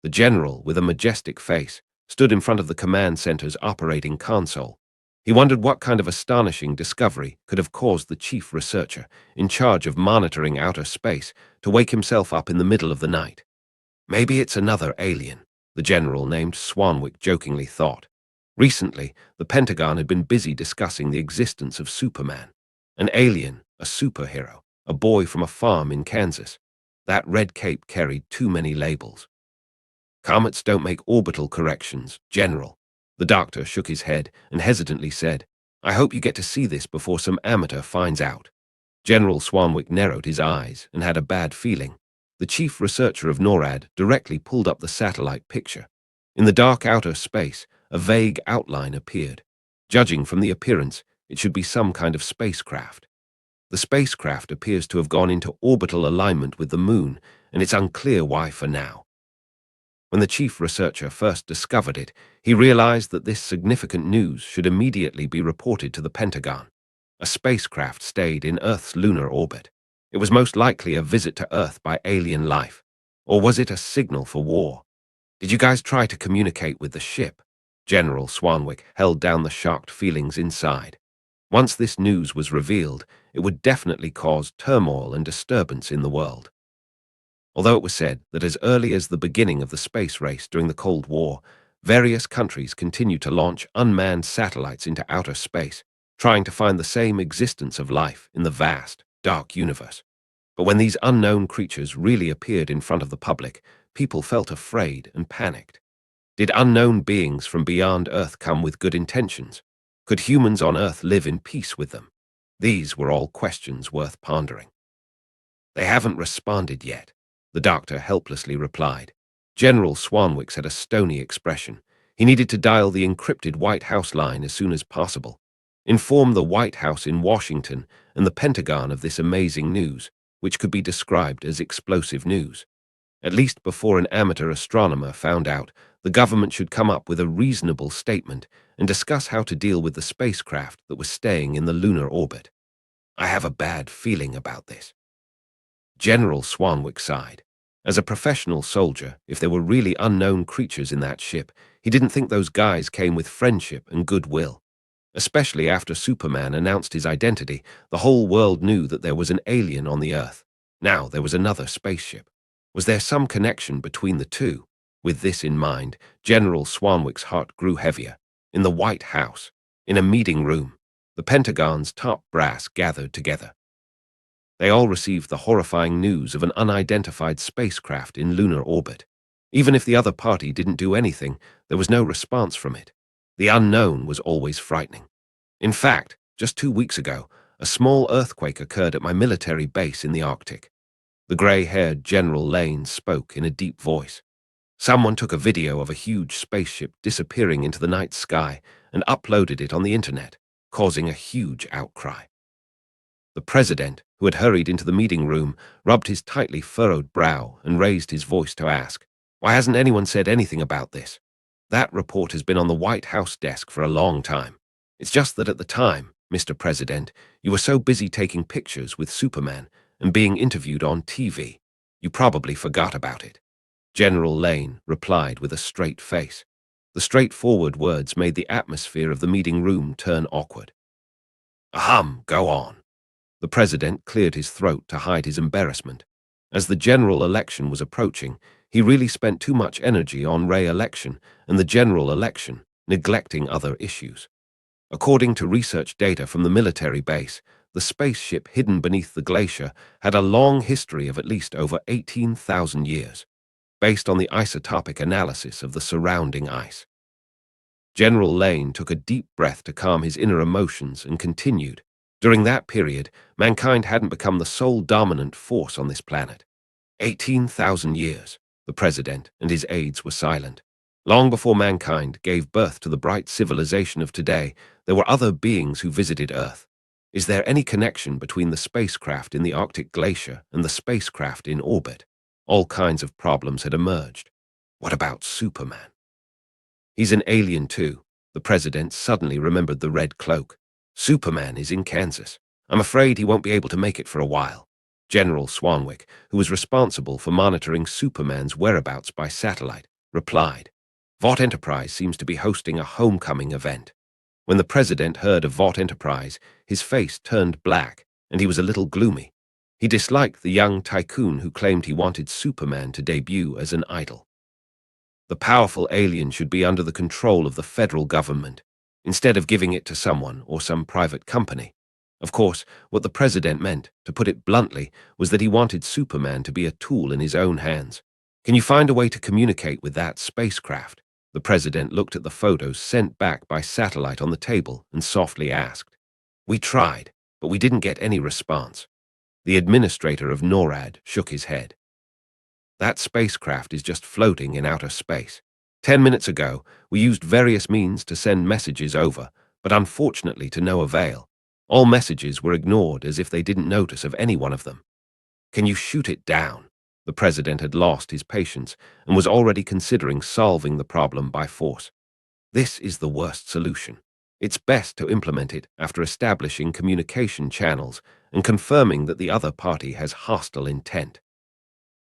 The general, with a majestic face, stood in front of the command center's operating console. He wondered what kind of astonishing discovery could have caused the chief researcher, in charge of monitoring outer space, to wake himself up in the middle of the night. Maybe it's another alien, the general named Swanwick jokingly thought. Recently, the Pentagon had been busy discussing the existence of Superman. An alien, a superhero, a boy from a farm in Kansas. That red cape carried too many labels. Comets don't make orbital corrections, General. The doctor shook his head and hesitantly said, I hope you get to see this before some amateur finds out. General Swanwick narrowed his eyes and had a bad feeling. The chief researcher of NORAD directly pulled up the satellite picture. In the dark outer space, a vague outline appeared. Judging from the appearance, it should be some kind of spacecraft. The spacecraft appears to have gone into orbital alignment with the moon, and it's unclear why for now. When the chief researcher first discovered it, he realized that this significant news should immediately be reported to the Pentagon. A spacecraft stayed in Earth's lunar orbit. It was most likely a visit to Earth by alien life. Or was it a signal for war? Did you guys try to communicate with the ship? General Swanwick held down the shocked feelings inside. Once this news was revealed, it would definitely cause turmoil and disturbance in the world. Although it was said that as early as the beginning of the space race during the Cold War, various countries continued to launch unmanned satellites into outer space, trying to find the same existence of life in the vast, dark universe. But when these unknown creatures really appeared in front of the public, people felt afraid and panicked. Did unknown beings from beyond Earth come with good intentions? Could humans on Earth live in peace with them? These were all questions worth pondering. They haven't responded yet, the doctor helplessly replied. General Swanwick had a stony expression. He needed to dial the encrypted White House line as soon as possible. Inform the White House in Washington and the Pentagon of this amazing news, which could be described as explosive news. At least before an amateur astronomer found out, the government should come up with a reasonable statement and discuss how to deal with the spacecraft that was staying in the lunar orbit. I have a bad feeling about this. General Swanwick sighed. As a professional soldier, if there were really unknown creatures in that ship, he didn't think those guys came with friendship and goodwill. Especially after Superman announced his identity, the whole world knew that there was an alien on the Earth. Now there was another spaceship. Was there some connection between the two? With this in mind, General Swanwick's heart grew heavier. In the White House, in a meeting room, the Pentagon's top brass gathered together. They all received the horrifying news of an unidentified spacecraft in lunar orbit. Even if the other party didn't do anything, there was no response from it. The unknown was always frightening. In fact, just 2 weeks ago, a small earthquake occurred at my military base in the Arctic. The gray-haired General Lane spoke in a deep voice. Someone took a video of a huge spaceship disappearing into the night sky and uploaded it on the internet, causing a huge outcry. The president, who had hurried into the meeting room, rubbed his tightly furrowed brow and raised his voice to ask, "Why hasn't anyone said anything about this? That report has been on the White House desk for a long time. It's just that at the time, Mr. President, you were so busy taking pictures with Superman and being interviewed on TV, you probably forgot about it." General Lane replied with a straight face. The straightforward words made the atmosphere of the meeting room turn awkward. Ahem, go on. The president cleared his throat to hide his embarrassment. As the general election was approaching, he really spent too much energy on re-election and the general election, neglecting other issues. According to research data from the military base, the spaceship hidden beneath the glacier had a long history of at least over 18,000 years, based on the isotopic analysis of the surrounding ice. General Lane took a deep breath to calm his inner emotions and continued. During that period, mankind hadn't become the sole dominant force on this planet. 18,000 years. The president and his aides were silent. Long before mankind gave birth to the bright civilization of today, there were other beings who visited Earth. Is there any connection between the spacecraft in the Arctic glacier and the spacecraft in orbit? All kinds of problems had emerged. What about Superman? He's an alien too. The president suddenly remembered the red cloak. Superman is in Kansas. I'm afraid he won't be able to make it for a while. General Swanwick, who was responsible for monitoring Superman's whereabouts by satellite, replied. Vought Enterprise seems to be hosting a homecoming event. When the president heard of Vought Enterprise, his face turned black, and he was a little gloomy. He disliked the young tycoon who claimed he wanted Superman to debut as an idol. The powerful alien should be under the control of the federal government, instead of giving it to someone or some private company. Of course, what the president meant, to put it bluntly, was that he wanted Superman to be a tool in his own hands. Can you find a way to communicate with that spacecraft? The president looked at the photos sent back by satellite on the table and softly asked. We tried, but we didn't get any response. The administrator of NORAD shook his head. That spacecraft is just floating in outer space. 10 minutes ago, we used various means to send messages over, but unfortunately to no avail. All messages were ignored as if they didn't notice of any one of them. Can you shoot it down? The president had lost his patience and was already considering solving the problem by force. This is the worst solution. It's best to implement it after establishing communication channels and confirming that the other party has hostile intent.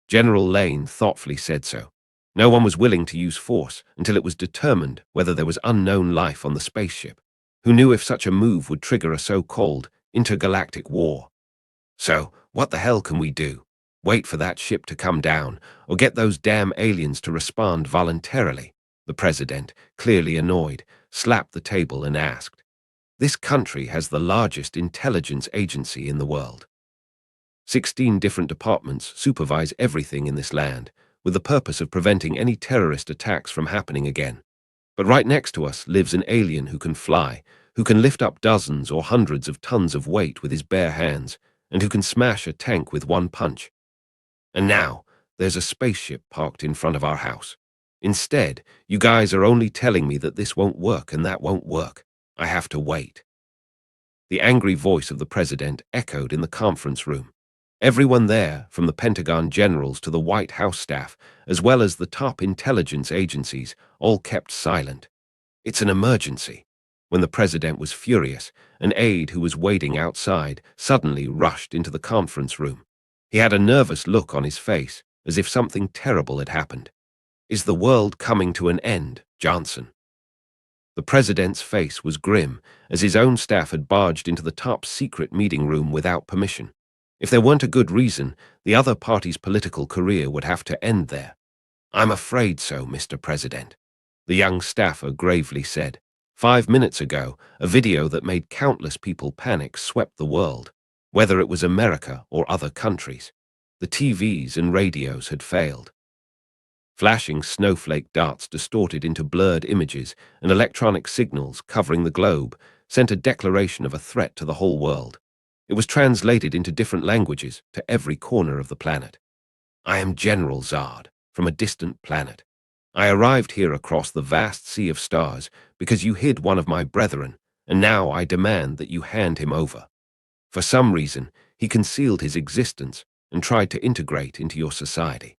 General Lane thoughtfully said so. No one was willing to use force until it was determined whether there was unknown life on the spaceship. Who knew if such a move would trigger a so-called intergalactic war? So, what the hell can we do? Wait for that ship to come down, or get those damn aliens to respond voluntarily? The president, clearly annoyed, slapped the table and asked. This country has the largest intelligence agency in the world. 16 different departments supervise everything in this land, with the purpose of preventing any terrorist attacks from happening again. But right next to us lives an alien who can fly, who can lift up dozens or hundreds of tons of weight with his bare hands, and who can smash a tank with one punch. And now, there's a spaceship parked in front of our house. Instead, you guys are only telling me that this won't work and that won't work. I have to wait. The angry voice of the president echoed in the conference room. Everyone there, from the Pentagon generals to the White House staff, as well as the top intelligence agencies, all kept silent. It's an emergency. When the president was furious, an aide who was waiting outside suddenly rushed into the conference room. He had a nervous look on his face, as if something terrible had happened. Is the world coming to an end, Johnson? The president's face was grim, as his own staff had barged into the top-secret meeting room without permission. If there weren't a good reason, the other party's political career would have to end there. I'm afraid so, Mr. President, the young staffer gravely said. 5 minutes ago, a video that made countless people panic swept the world, whether it was America or other countries. The TVs and radios had failed. Flashing snowflake darts distorted into blurred images and electronic signals covering the globe sent a declaration of a threat to the whole world. It was translated into different languages to every corner of the planet. I am General Zod, from a distant planet. I arrived here across the vast sea of stars because you hid one of my brethren, and now I demand that you hand him over. For some reason, he concealed his existence and tried to integrate into your society.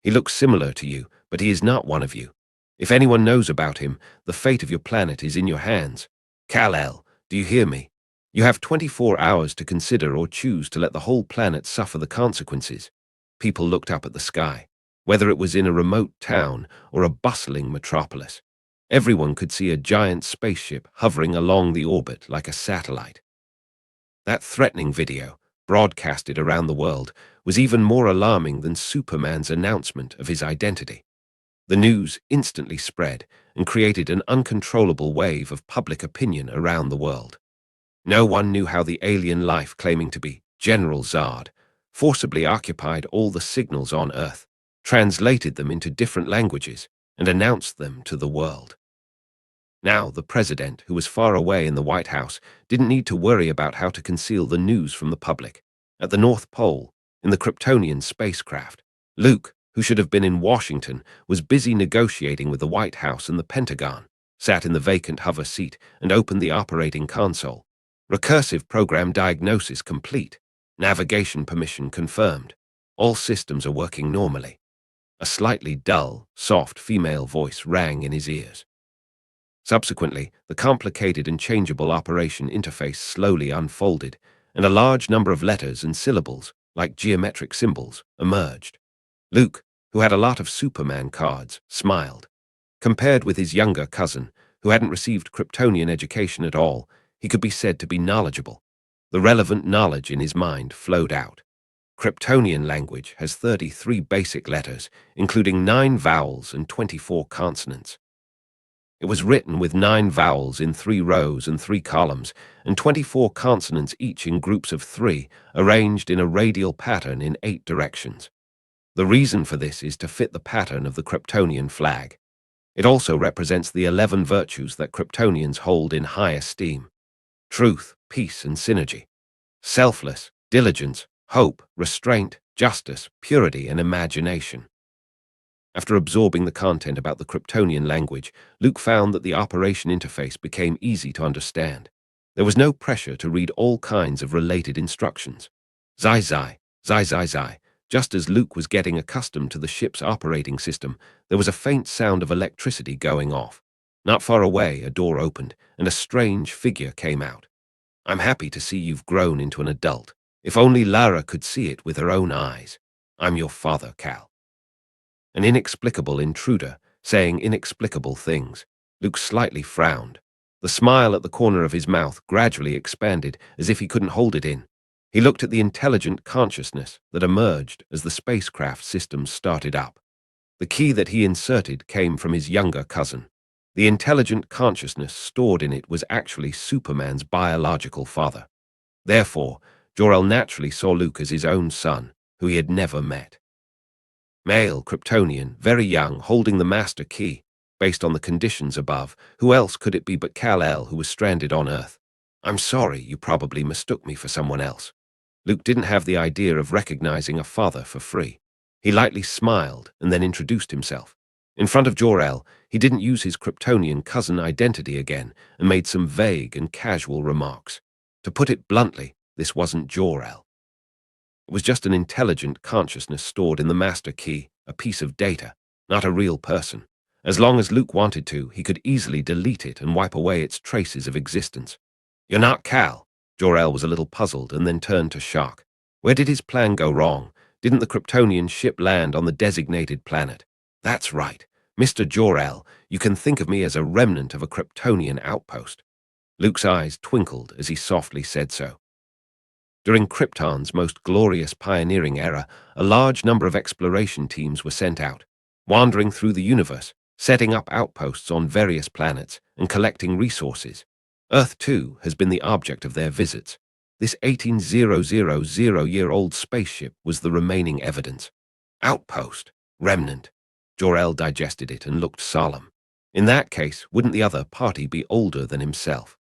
He looks similar to you, but he is not one of you. If anyone knows about him, the fate of your planet is in your hands. Kal-El, do you hear me? You have 24 hours to consider or choose to let the whole planet suffer the consequences. People looked up at the sky. Whether it was in a remote town or a bustling metropolis, everyone could see a giant spaceship hovering along the orbit like a satellite. That threatening video, broadcasted around the world, was even more alarming than Superman's announcement of his identity. The news instantly spread and created an uncontrollable wave of public opinion around the world. No one knew how the alien life claiming to be General Zod forcibly occupied all the signals on Earth, translated them into different languages, and announced them to the world. Now, the president, who was far away in the White House, didn't need to worry about how to conceal the news from the public. At the North Pole, in the Kryptonian spacecraft, Luke, who should have been in Washington, was busy negotiating with the White House and the Pentagon, sat in the vacant hover seat and opened the operating console. Recursive program diagnosis complete. Navigation permission confirmed. All systems are working normally. A slightly dull, soft female voice rang in his ears. Subsequently, the complicated and changeable operation interface slowly unfolded, and a large number of letters and syllables, like geometric symbols, emerged. Luke, who had a lot of Superman cards, smiled. Compared with his younger cousin, who hadn't received Kryptonian education at all, he could be said to be knowledgeable. The relevant knowledge in his mind flowed out. Kryptonian language has 33 basic letters, including 9 vowels and 24 consonants. It was written with 9 vowels in 3 rows and 3 columns, and 24 consonants each in groups of 3, arranged in a radial pattern in 8 directions. The reason for this is to fit the pattern of the Kryptonian flag. It also represents the 11 virtues that Kryptonians hold in high esteem: truth, peace, and synergy; selfless, diligence, hope, restraint, justice, purity, and imagination. After absorbing the content about the Kryptonian language, Luke found that the operation interface became easy to understand. There was no pressure to read all kinds of related instructions. Zai zai, zai zai zai. Just as Luke was getting accustomed to the ship's operating system, there was a faint sound of electricity going off. Not far away, a door opened, and a strange figure came out. "I'm happy to see you've grown into an adult. If only Lara could see it with her own eyes. I'm your father, Cal." An inexplicable intruder, saying inexplicable things. Luke slightly frowned. The smile at the corner of his mouth gradually expanded, as if he couldn't hold it in. He looked at the intelligent consciousness that emerged as the spacecraft systems started up. The key that he inserted came from his younger cousin. The intelligent consciousness stored in it was actually Superman's biological father. Therefore, Jor-El naturally saw Luke as his own son, who he had never met. Male, Kryptonian, very young, holding the master key. Based on the conditions above, who else could it be but Kal-El, who was stranded on Earth? "I'm sorry, you probably mistook me for someone else." Luke didn't have the idea of recognizing a father for free. He lightly smiled and then introduced himself. In front of Jor-El, he didn't use his Kryptonian cousin identity again and made some vague and casual remarks. To put it bluntly, this wasn't Jor-El. It was just an intelligent consciousness stored in the master key, a piece of data, not a real person. As long as Luke wanted to, he could easily delete it and wipe away its traces of existence. "You're not Cal." Jor-El was a little puzzled and then turned to shock. Where did his plan go wrong? Didn't the Kryptonian ship land on the designated planet? "That's right. Mr. Jor-El, you can think of me as a remnant of a Kryptonian outpost." Luke's eyes twinkled as he softly said so. During Krypton's most glorious pioneering era, a large number of exploration teams were sent out, wandering through the universe, setting up outposts on various planets, and collecting resources. Earth, too, has been the object of their visits. This 18,000-year-old spaceship was the remaining evidence. Outpost, remnant. Jor-El digested it and looked solemn. In that case, wouldn't the other party be older than himself?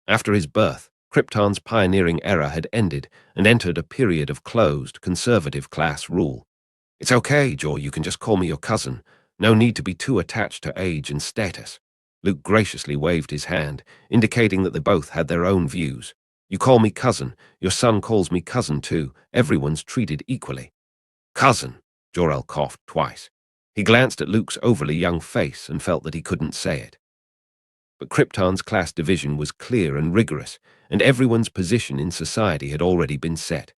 After his birth, Krypton's pioneering era had ended and entered a period of closed, conservative class rule. "It's okay, Jor, you can just call me your cousin. No need to be too attached to age and status." Luke graciously waved his hand, indicating that they both had their own views. "You call me cousin, your son calls me cousin too. Everyone's treated equally." "Cousin," Jor-El coughed twice. He glanced at Luke's overly young face and felt that he couldn't say it. But Krypton's class division was clear and rigorous, and everyone's position in society had already been set.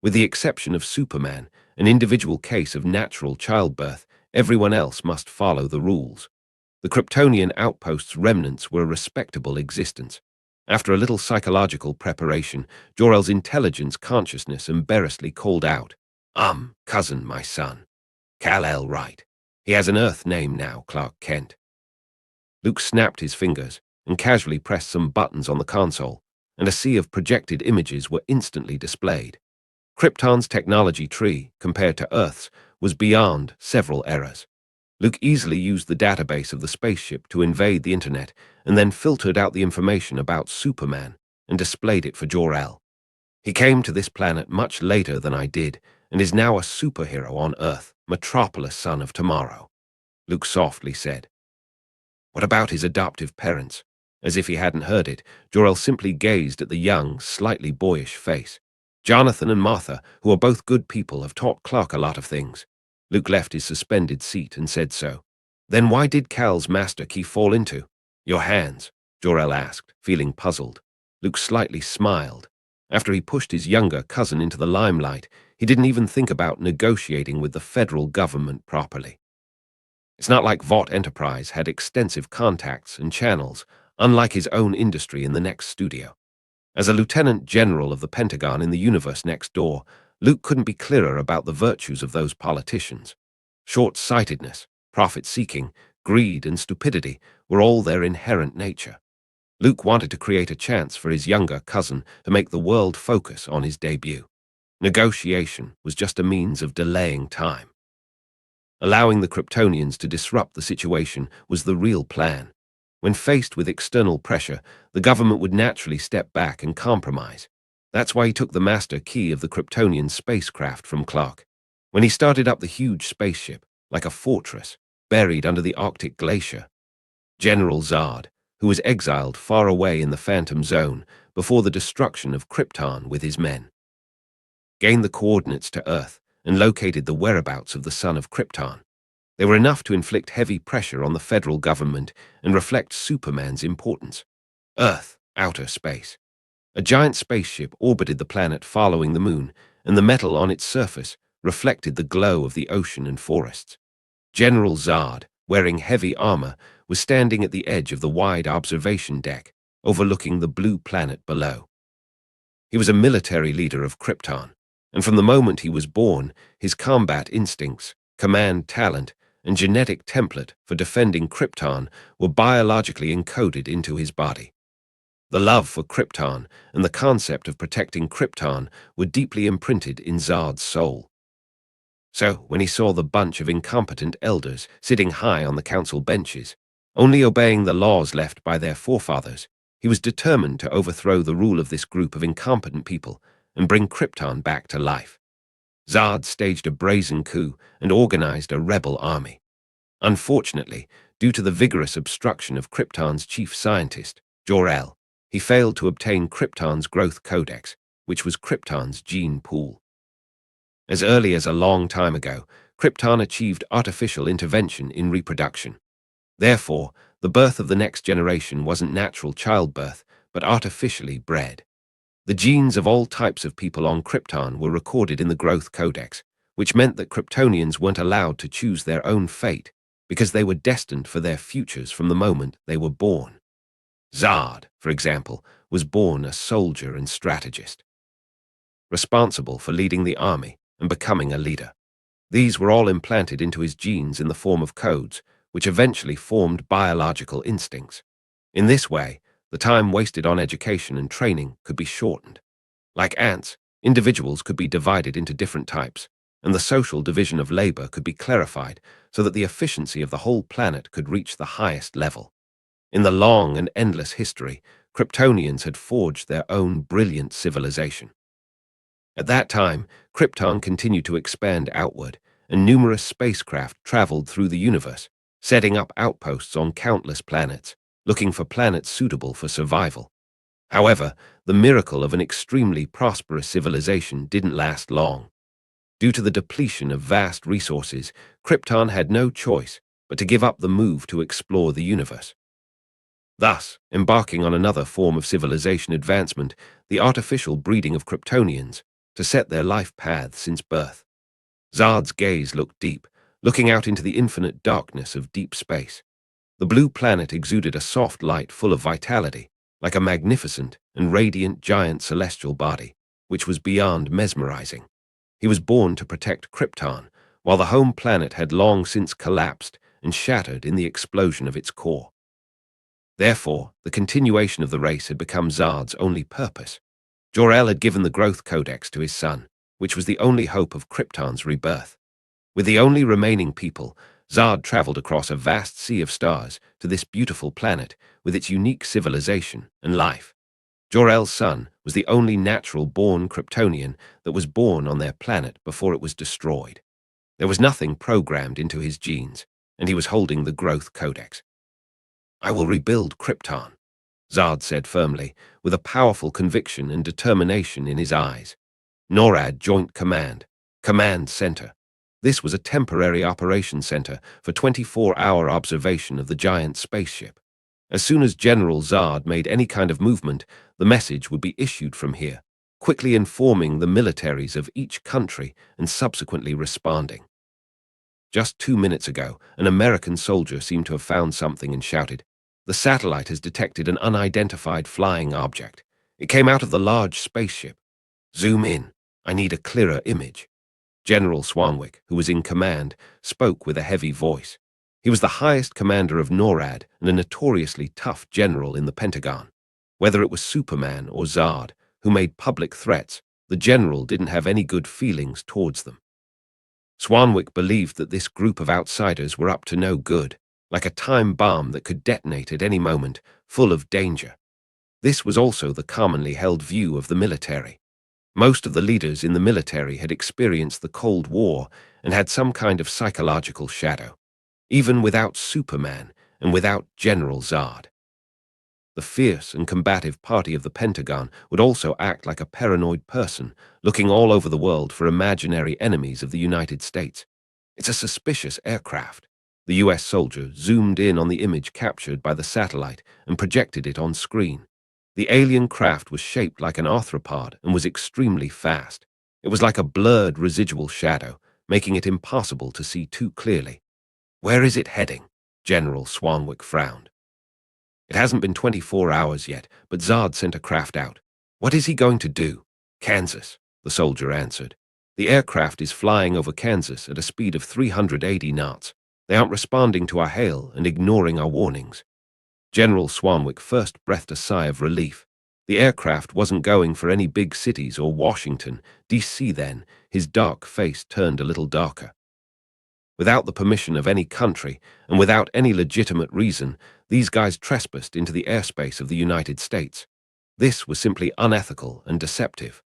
With the exception of Superman, an individual case of natural childbirth, everyone else must follow the rules. The Kryptonian outpost's remnants were a respectable existence. After a little psychological preparation, Jor-El's intelligence consciousness embarrassedly called out, Cousin, my son. Kal-El right. He has an Earth name now, Clark Kent. Luke snapped his fingers and casually pressed some buttons on the console, and a sea of projected images were instantly displayed. Krypton's technology tree, compared to Earth's, was beyond several errors. Luke easily used the database of the spaceship to invade the internet and then filtered out the information about Superman and displayed it for Jor-El. He came to this planet much later than I did and is now a superhero on Earth, Metropolis son of tomorrow, Luke softly said. What about his adoptive parents? As if he hadn't heard it, Jor-El simply gazed at the young, slightly boyish face. Jonathan and Martha, who are both good people, have taught Clark a lot of things. Luke left his suspended seat and said so. Then why did Kal's master key fall into? Your hands, Jor-El asked, feeling puzzled. Luke slightly smiled. After he pushed his younger cousin into the limelight, he didn't even think about negotiating with the federal government properly. It's not like Vought Enterprise had extensive contacts and channels, unlike his own industry in the next studio. As a lieutenant general of the Pentagon in the universe next door, Luke couldn't be clearer about the virtues of those politicians. Short-sightedness, profit-seeking, greed, and stupidity were all their inherent nature. Luke wanted to create a chance for his younger cousin to make the world focus on his debut. Negotiation was just a means of delaying time. Allowing the Kryptonians to disrupt the situation was the real plan. When faced with external pressure, the government would naturally step back and compromise. That's why he took the master key of the Kryptonian spacecraft from Clark. When he started up the huge spaceship, like a fortress, buried under the Arctic glacier, General Zod, who was exiled far away in the Phantom Zone before the destruction of Krypton with his men, gained the coordinates to Earth and located the whereabouts of the son of Krypton. They were enough to inflict heavy pressure on the federal government and reflect Superman's importance. Earth, outer space. A giant spaceship orbited the planet following the moon, and the metal on its surface reflected the glow of the ocean and forests. General Zod, wearing heavy armor, was standing at the edge of the wide observation deck, overlooking the blue planet below. He was a military leader of Krypton, and from the moment he was born, his combat instincts, command talent, and genetic template for defending Krypton were biologically encoded into his body. The love for Krypton and the concept of protecting Krypton were deeply imprinted in Zod's soul. So, when he saw the bunch of incompetent elders sitting high on the council benches, only obeying the laws left by their forefathers, he was determined to overthrow the rule of this group of incompetent people and bring Krypton back to life. Zod staged a brazen coup and organized a rebel army. Unfortunately, due to the vigorous obstruction of Krypton's chief scientist, Jor-El, he failed to obtain Krypton's growth codex, which was Krypton's gene pool. As early as a long time ago, Krypton achieved artificial intervention in reproduction. Therefore, the birth of the next generation wasn't natural childbirth, but artificially bred. The genes of all types of people on Krypton were recorded in the Growth Codex, which meant that Kryptonians weren't allowed to choose their own fate because they were destined for their futures from the moment they were born. Zod, for example, was born a soldier and strategist, responsible for leading the army and becoming a leader. These were all implanted into his genes in the form of codes, which eventually formed biological instincts. In this way, the time wasted on education and training could be shortened. Like ants, individuals could be divided into different types, and the social division of labor could be clarified so that the efficiency of the whole planet could reach the highest level. In the long and endless history, Kryptonians had forged their own brilliant civilization. At that time, Krypton continued to expand outward, and numerous spacecraft traveled through the universe, setting up outposts on countless planets, looking for planets suitable for survival. However, the miracle of an extremely prosperous civilization didn't last long. Due to the depletion of vast resources, Krypton had no choice but to give up the move to explore the universe. Thus, embarking on another form of civilization advancement, the artificial breeding of Kryptonians, to set their life paths since birth. Zard's gaze looked deep, looking out into the infinite darkness of deep space. The blue planet exuded a soft light full of vitality, like a magnificent and radiant giant celestial body, which was beyond mesmerizing. He was born to protect Krypton, while the home planet had long since collapsed and shattered in the explosion of its core. Therefore, the continuation of the race had become Zard's only purpose. Jor-El had given the growth codex to his son, which was the only hope of Krypton's rebirth. With the only remaining people, Zard traveled across a vast sea of stars to this beautiful planet with its unique civilization and life. Jor-El's son was the only natural-born Kryptonian that was born on their planet before it was destroyed. There was nothing programmed into his genes, and he was holding the growth codex. "I will rebuild Krypton," Zard said firmly, with a powerful conviction and determination in his eyes. NORAD Joint Command Center. This was a temporary operations center for 24-hour observation of the giant spaceship. As soon as General Zard made any kind of movement, the message would be issued from here, quickly informing the militaries of each country and subsequently responding. Just 2 minutes ago, an American soldier seemed to have found something and shouted, "The satellite has detected an unidentified flying object. It came out of the large spaceship. Zoom in. I need a clearer image." General Swanwick, who was in command, spoke with a heavy voice. He was the highest commander of NORAD and a notoriously tough general in the Pentagon. Whether it was Superman or Zard, who made public threats, the general didn't have any good feelings towards them. Swanwick believed that this group of outsiders were up to no good, like a time bomb that could detonate at any moment, full of danger. This was also the commonly held view of the military. Most of the leaders in the military had experienced the Cold War and had some kind of psychological shadow, even without Superman and without General Zard. The fierce and combative party of the Pentagon would also act like a paranoid person, looking all over the world for imaginary enemies of the United States. "It's a suspicious aircraft." The US soldier zoomed in on the image captured by the satellite and projected it on screen. The alien craft was shaped like an arthropod and was extremely fast. It was like a blurred residual shadow, making it impossible to see too clearly. "Where is it heading?" General Swanwick frowned. "It hasn't been 24 hours yet, but Zard sent a craft out." "What is he going to do?" "Kansas," the soldier answered. "The aircraft is flying over Kansas at a speed of 380 knots. They aren't responding to our hail and ignoring our warnings." General Swanwick first breathed a sigh of relief. The aircraft wasn't going for any big cities or Washington, D.C. then. His dark face turned a little darker. Without the permission of any country, and without any legitimate reason, these guys trespassed into the airspace of the United States. This was simply unethical and deceptive.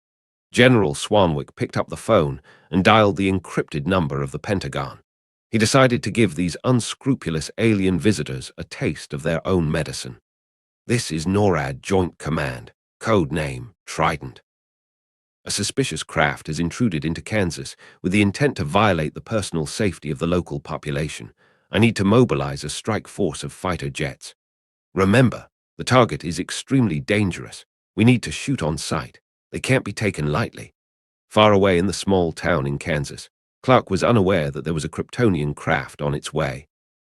General Swanwick picked up the phone and dialed the encrypted number of the Pentagon. He decided to give these unscrupulous alien visitors a taste of their own medicine. "This is NORAD Joint Command, code name Trident. A suspicious craft has intruded into Kansas with the intent to violate the personal safety of the local population. I need to mobilize a strike force of fighter jets. Remember, the target is extremely dangerous. We need to shoot on sight. They can't be taken lightly." Far away in the small town in Kansas, Clark was unaware that there was a Kryptonian craft on its way.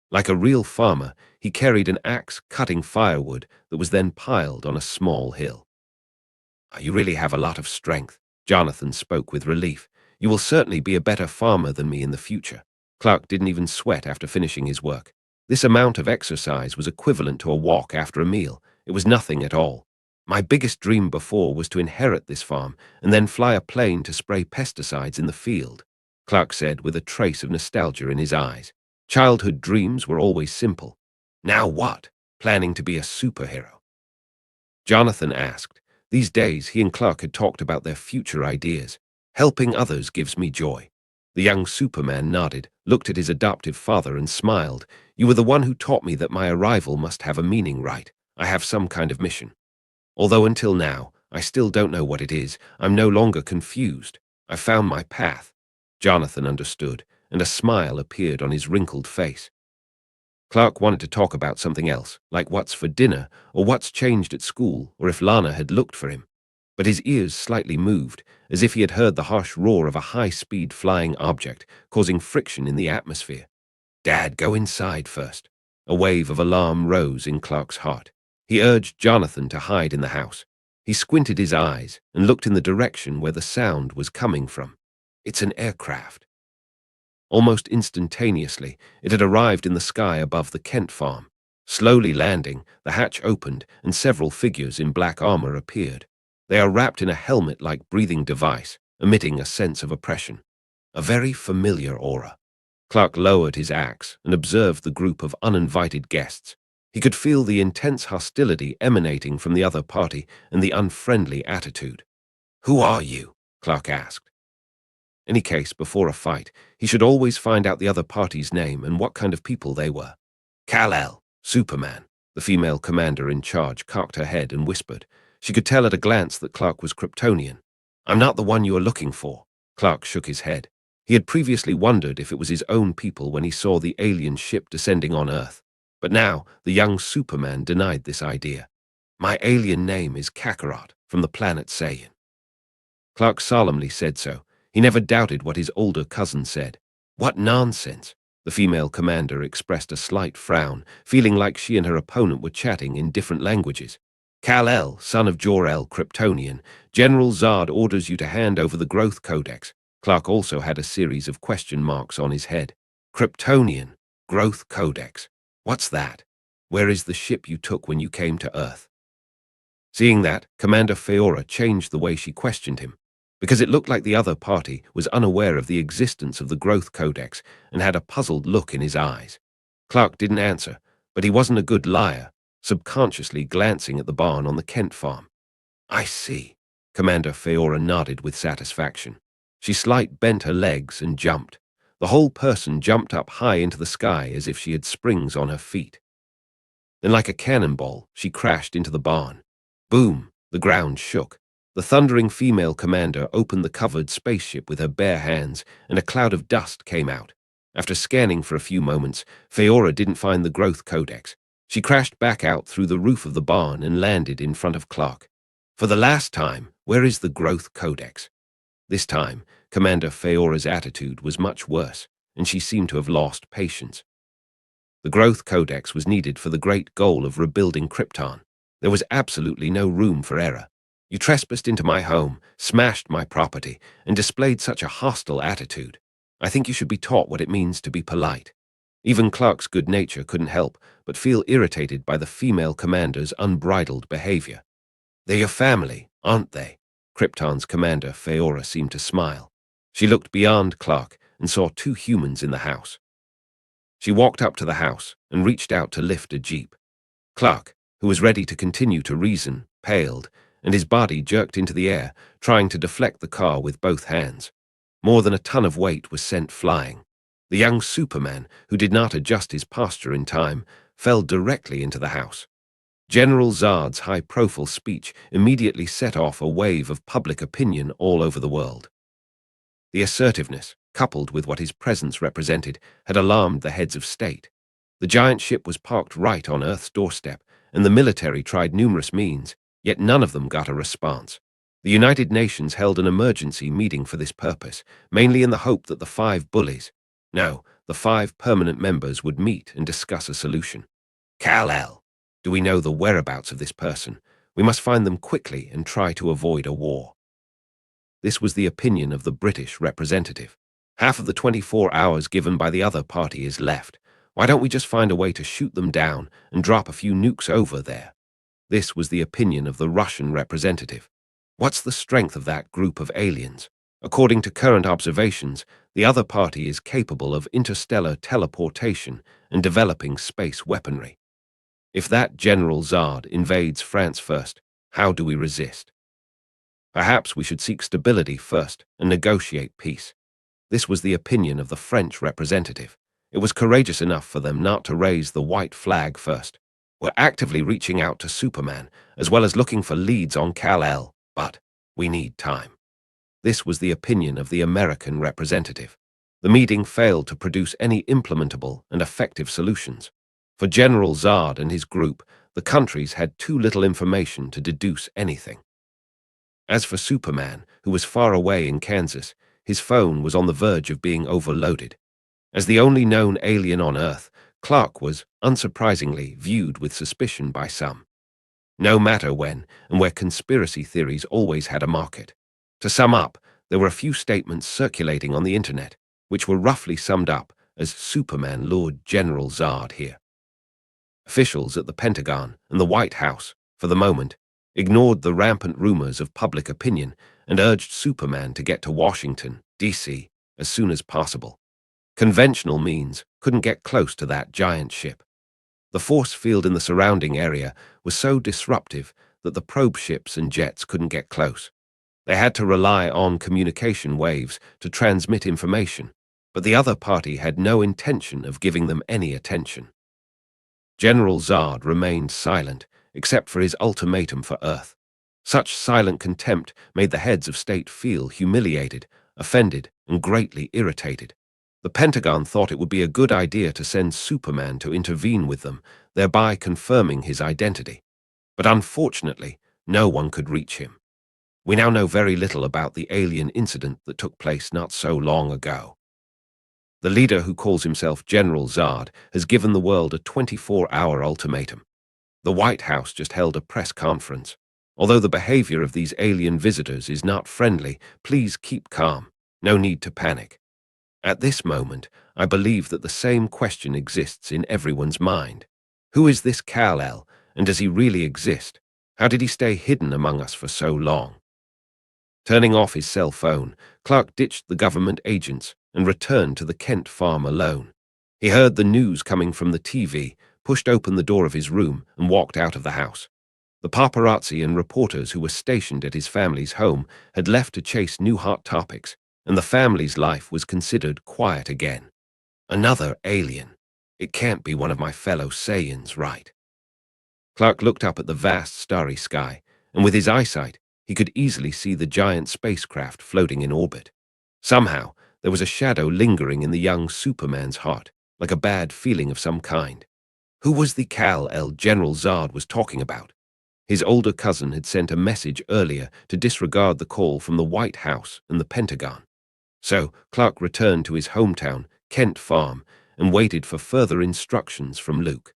Like a real farmer, he carried an axe cutting firewood that was then piled on a small hill. "You really have a lot of strength," Jonathan spoke with relief. "You will certainly be a better farmer than me in the future." Clark didn't even sweat after finishing his work. This amount of exercise was equivalent to a walk after a meal. It was nothing at all. "My biggest dream before was to inherit this farm and then fly a plane to spray pesticides in the field," Clark said with a trace of nostalgia in his eyes. Childhood dreams were always simple. "Now what? Planning to be a superhero?" Jonathan asked. These days, he and Clark had talked about their future ideas. "Helping others gives me joy." The young Superman nodded, looked at his adoptive father and smiled. "You were the one who taught me that my arrival must have a meaning, right? I have some kind of mission. Although until now, I still don't know what it is. I'm no longer confused. I found my path." Jonathan understood, and a smile appeared on his wrinkled face. Clark wanted to talk about something else, like what's for dinner, or what's changed at school, or if Lana had looked for him. but his ears slightly moved, as if he had heard the harsh roar of a high-speed flying object, causing friction in the atmosphere. "Dad, go inside first." A wave of alarm rose in Clark's heart. He urged Jonathan to hide in the house. He squinted his eyes and looked in the direction where the sound was coming from. It's an aircraft. Almost instantaneously, it had arrived in the sky above the Kent farm. Slowly landing, the hatch opened and several figures in black armor appeared. They are wrapped in a helmet-like breathing device, emitting a sense of oppression. A very familiar aura. Clark lowered his axe and observed the group of uninvited guests. He could feel the intense hostility emanating from the other party and the unfriendly attitude. "Who are you?" Clark asked. Any case, before a fight, he should always find out the other party's name and what kind of people they were. "Kal-El, Superman." The female commander in charge cocked her head and whispered. She could tell at a glance that Clark was Kryptonian. "I'm not the one you are looking for." Clark shook his head. He had previously wondered if it was his own people when he saw the alien ship descending on Earth. But now, the young Superman denied this idea. "My alien name is Kakarot, from the planet Saiyan." Clark solemnly said so. He never doubted what his older cousin said. "What nonsense!" The female commander expressed a slight frown, feeling like she and her opponent were chatting in different languages. "Kal-El, son of Jor-El, Kryptonian, General Zod orders you to hand over the Growth Codex." Clark also had a series of question marks on his head. "Kryptonian, Growth Codex. What's that? Where is the ship you took when you came to Earth?" Seeing that, Commander Feora changed the way she questioned him, because it looked like the other party was unaware of the existence of the Growth Codex and had a puzzled look in his eyes. Clark didn't answer, but he wasn't a good liar, subconsciously glancing at the barn on the Kent farm. "I see." Commander Feora nodded with satisfaction. She slight bent her legs and jumped. The whole person jumped up high into the sky as if she had springs on her feet. Then, like a cannonball, she crashed into the barn. Boom! The ground shook. The thundering female commander opened the covered spaceship with her bare hands, and a cloud of dust came out. After scanning for a few moments, Feora didn't find the Growth Codex. She crashed back out through the roof of the barn and landed in front of Clark. "For the last time, where is the Growth Codex?" This time, Commander Feora's attitude was much worse, and she seemed to have lost patience. The Growth Codex was needed for the great goal of rebuilding Krypton. There was absolutely no room for error. "You trespassed into my home, smashed my property, and displayed such a hostile attitude. I think you should be taught what it means to be polite." Even Clark's good nature couldn't help but feel irritated by the female commander's unbridled behavior. "They're your family, aren't they?" Krypton's commander, Feora, seemed to smile. She looked beyond Clark and saw two humans in the house. She walked up to the house and reached out to lift a jeep. Clark, who was ready to continue to reason, paled, and his body jerked into the air, trying to deflect the car with both hands. More than a ton of weight was sent flying. The young Superman, who did not adjust his posture in time, fell directly into the house. General Zod's high-profile speech immediately set off a wave of public opinion all over the world. The assertiveness, coupled with what his presence represented, had alarmed the heads of state. The giant ship was parked right on Earth's doorstep, and the military tried numerous means, yet none of them got a response. The United Nations held an emergency meeting for this purpose, mainly in the hope that the 5 bullies, no, the 5 permanent members would meet and discuss a solution. "Kal-El, do we know the whereabouts of this person? We must find them quickly and try to avoid a war." This was the opinion of the British representative. "Half of the 24 hours given by the other party is left. Why don't we just find a way to shoot them down and drop a few nukes over there?" This was the opinion of the Russian representative. "What's the strength of that group of aliens? According to current observations, the other party is capable of interstellar teleportation and developing space weaponry. If that General Zod invades France first, how do we resist? Perhaps we should seek stability first and negotiate peace." This was the opinion of the French representative. It was courageous enough for them not to raise the white flag first. "We're actively reaching out to Superman, as well as looking for leads on Kal-El, but we need time." This was the opinion of the American representative. The meeting failed to produce any implementable and effective solutions. For General Zod and his group, the countries had too little information to deduce anything. As for Superman, who was far away in Kansas, his phone was on the verge of being overloaded. As the only known alien on Earth, Clark was, unsurprisingly, viewed with suspicion by some. No matter when and where conspiracy theories always had a market. To sum up, there were a few statements circulating on the internet, which were roughly summed up as Superman lured General Zod here. Officials at the Pentagon and the White House, for the moment, ignored the rampant rumors of public opinion and urged Superman to get to Washington, D.C., as soon as possible. Conventional means couldn't get close to that giant ship. The force field in the surrounding area was so disruptive that the probe ships and jets couldn't get close. They had to rely on communication waves to transmit information, but the other party had no intention of giving them any attention. General Zod remained silent, except for his ultimatum for Earth. Such silent contempt made the heads of state feel humiliated, offended, and greatly irritated. The Pentagon thought it would be a good idea to send Superman to intervene with them, thereby confirming his identity. But unfortunately, no one could reach him. We now know very little about the alien incident that took place not so long ago. The leader who calls himself General Zod has given the world a 24-hour ultimatum. The White House just held a press conference. Although the behavior of these alien visitors is not friendly, please keep calm. No need to panic. At this moment, I believe that the same question exists in everyone's mind. Who is this Kal-El, and does he really exist? How did he stay hidden among us for so long? Turning off his cell phone, Clark ditched the government agents and returned to the Kent farm alone. He heard the news coming from the TV, pushed open the door of his room, and walked out of the house. The paparazzi and reporters who were stationed at his family's home had left to chase new hot topics, and the family's life was considered quiet again. Another alien. It can't be one of my fellow Saiyans, right? Clark looked up at the vast starry sky, and with his eyesight, he could easily see the giant spacecraft floating in orbit. Somehow, there was a shadow lingering in the young Superman's heart, like a bad feeling of some kind. Who was the Kal-El General Zod was talking about? His older cousin had sent a message earlier to disregard the call from the White House and the Pentagon. So Clark returned to his hometown, Kent Farm, and waited for further instructions from Luke.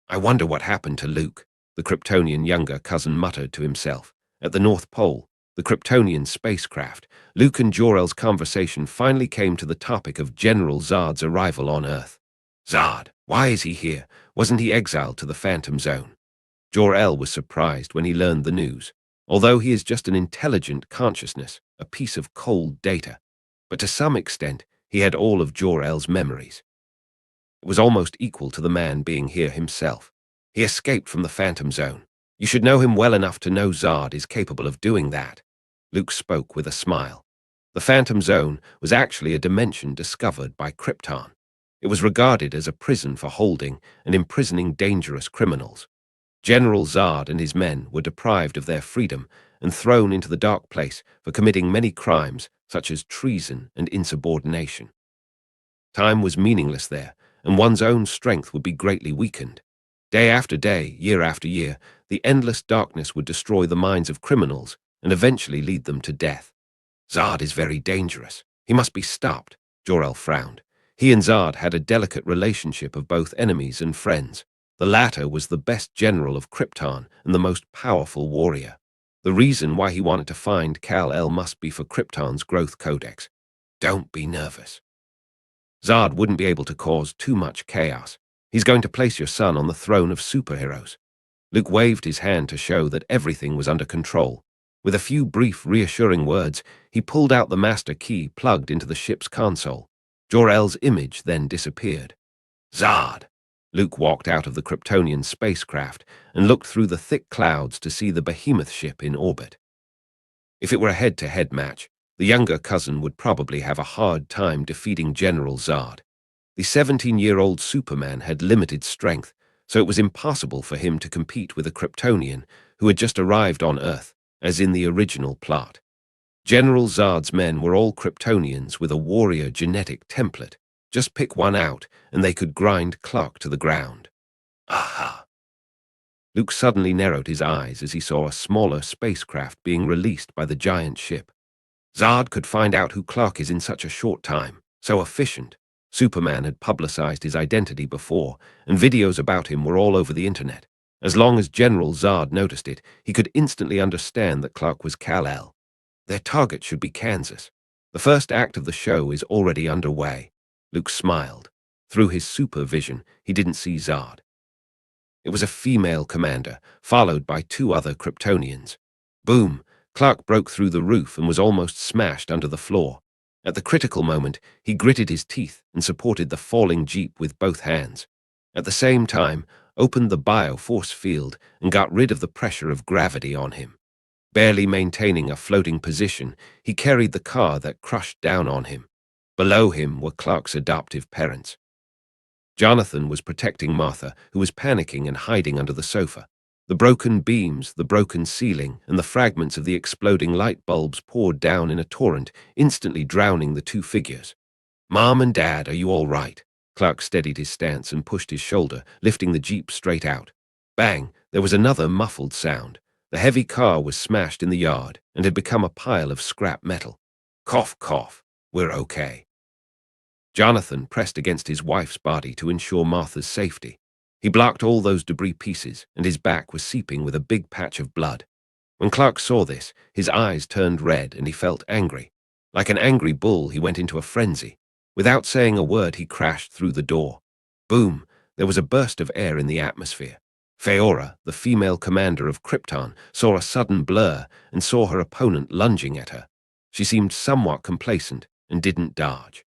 I wonder what happened to Luke, the Kryptonian younger cousin muttered to himself. At the North Pole, the Kryptonian spacecraft, Luke and Jor-El's conversation finally came to the topic of General Zod's arrival on Earth. Zod, why is he here? Wasn't he exiled to the Phantom Zone? Jor-El was surprised when he learned the news. Although he is just an intelligent consciousness, a piece of cold data. But to some extent, he had all of Jor-El's memories. It was almost equal to the man being here himself. He escaped from the Phantom Zone. You should know him well enough to know Zod is capable of doing that. Luke spoke with a smile. The Phantom Zone was actually a dimension discovered by Krypton. It was regarded as a prison for holding and imprisoning dangerous criminals. General Zod and his men were deprived of their freedom and thrown into the dark place for committing many crimes such as treason and insubordination. Time was meaningless there, and one's own strength would be greatly weakened. Day after day, year after year, the endless darkness would destroy the minds of criminals and eventually lead them to death. Zod is very dangerous. He must be stopped, Jor-El frowned. He and Zod had a delicate relationship of both enemies and friends. The latter was the best general of Krypton and the most powerful warrior. The reason why he wanted to find Kal-El must be for Krypton's growth codex. Don't be nervous. Zod wouldn't be able to cause too much chaos. He's going to place your son on the throne of superheroes. Luke waved his hand to show that everything was under control. With a few brief, reassuring words, he pulled out the master key plugged into the ship's console. Jor-El's image then disappeared. Zod! Luke walked out of the Kryptonian spacecraft and looked through the thick clouds to see the behemoth ship in orbit. If it were a head-to-head match, the younger cousin would probably have a hard time defeating General Zod. The 17-year-old Superman had limited strength, so it was impossible for him to compete with a Kryptonian who had just arrived on Earth, as in the original plot. General Zod's men were all Kryptonians with a warrior genetic template. Just pick one out, and they could grind Clark to the ground. Aha! Luke suddenly narrowed his eyes as he saw a smaller spacecraft being released by the giant ship. Zard could find out who Clark is in such a short time. So efficient. Superman had publicized his identity before, and videos about him were all over the internet. As long as General Zard noticed it, he could instantly understand that Clark was Kal-El. Their target should be Kansas. The first act of the show is already underway. Luke smiled. Through his supervision, he didn't see Zard. It was a female commander, followed by two other Kryptonians. Boom! Clark broke through the roof and was almost smashed under the floor. At the critical moment, he gritted his teeth and supported the falling jeep with both hands. At the same time, opened the bioforce field and got rid of the pressure of gravity on him. Barely maintaining a floating position, he carried the car that crushed down on him. Below him were Clark's adoptive parents. Jonathan was protecting Martha, who was panicking and hiding under the sofa. The broken beams, the broken ceiling, and the fragments of the exploding light bulbs poured down in a torrent, instantly drowning the two figures. "Mom and Dad, are you all right?" Clark steadied his stance and pushed his shoulder, lifting the jeep straight out. Bang! There was another muffled sound. The heavy car was smashed in the yard and had become a pile of scrap metal. Cough, cough. "We're okay." Jonathan pressed against his wife's body to ensure Martha's safety. He blocked all those debris pieces, and his back was seeping with a big patch of blood. When Clark saw this, his eyes turned red and he felt angry. Like an angry bull, he went into a frenzy. Without saying a word, he crashed through the door. Boom! There was a burst of air in the atmosphere. Feora, the female commander of Krypton, saw a sudden blur and saw her opponent lunging at her. She seemed somewhat complacent and didn't dodge.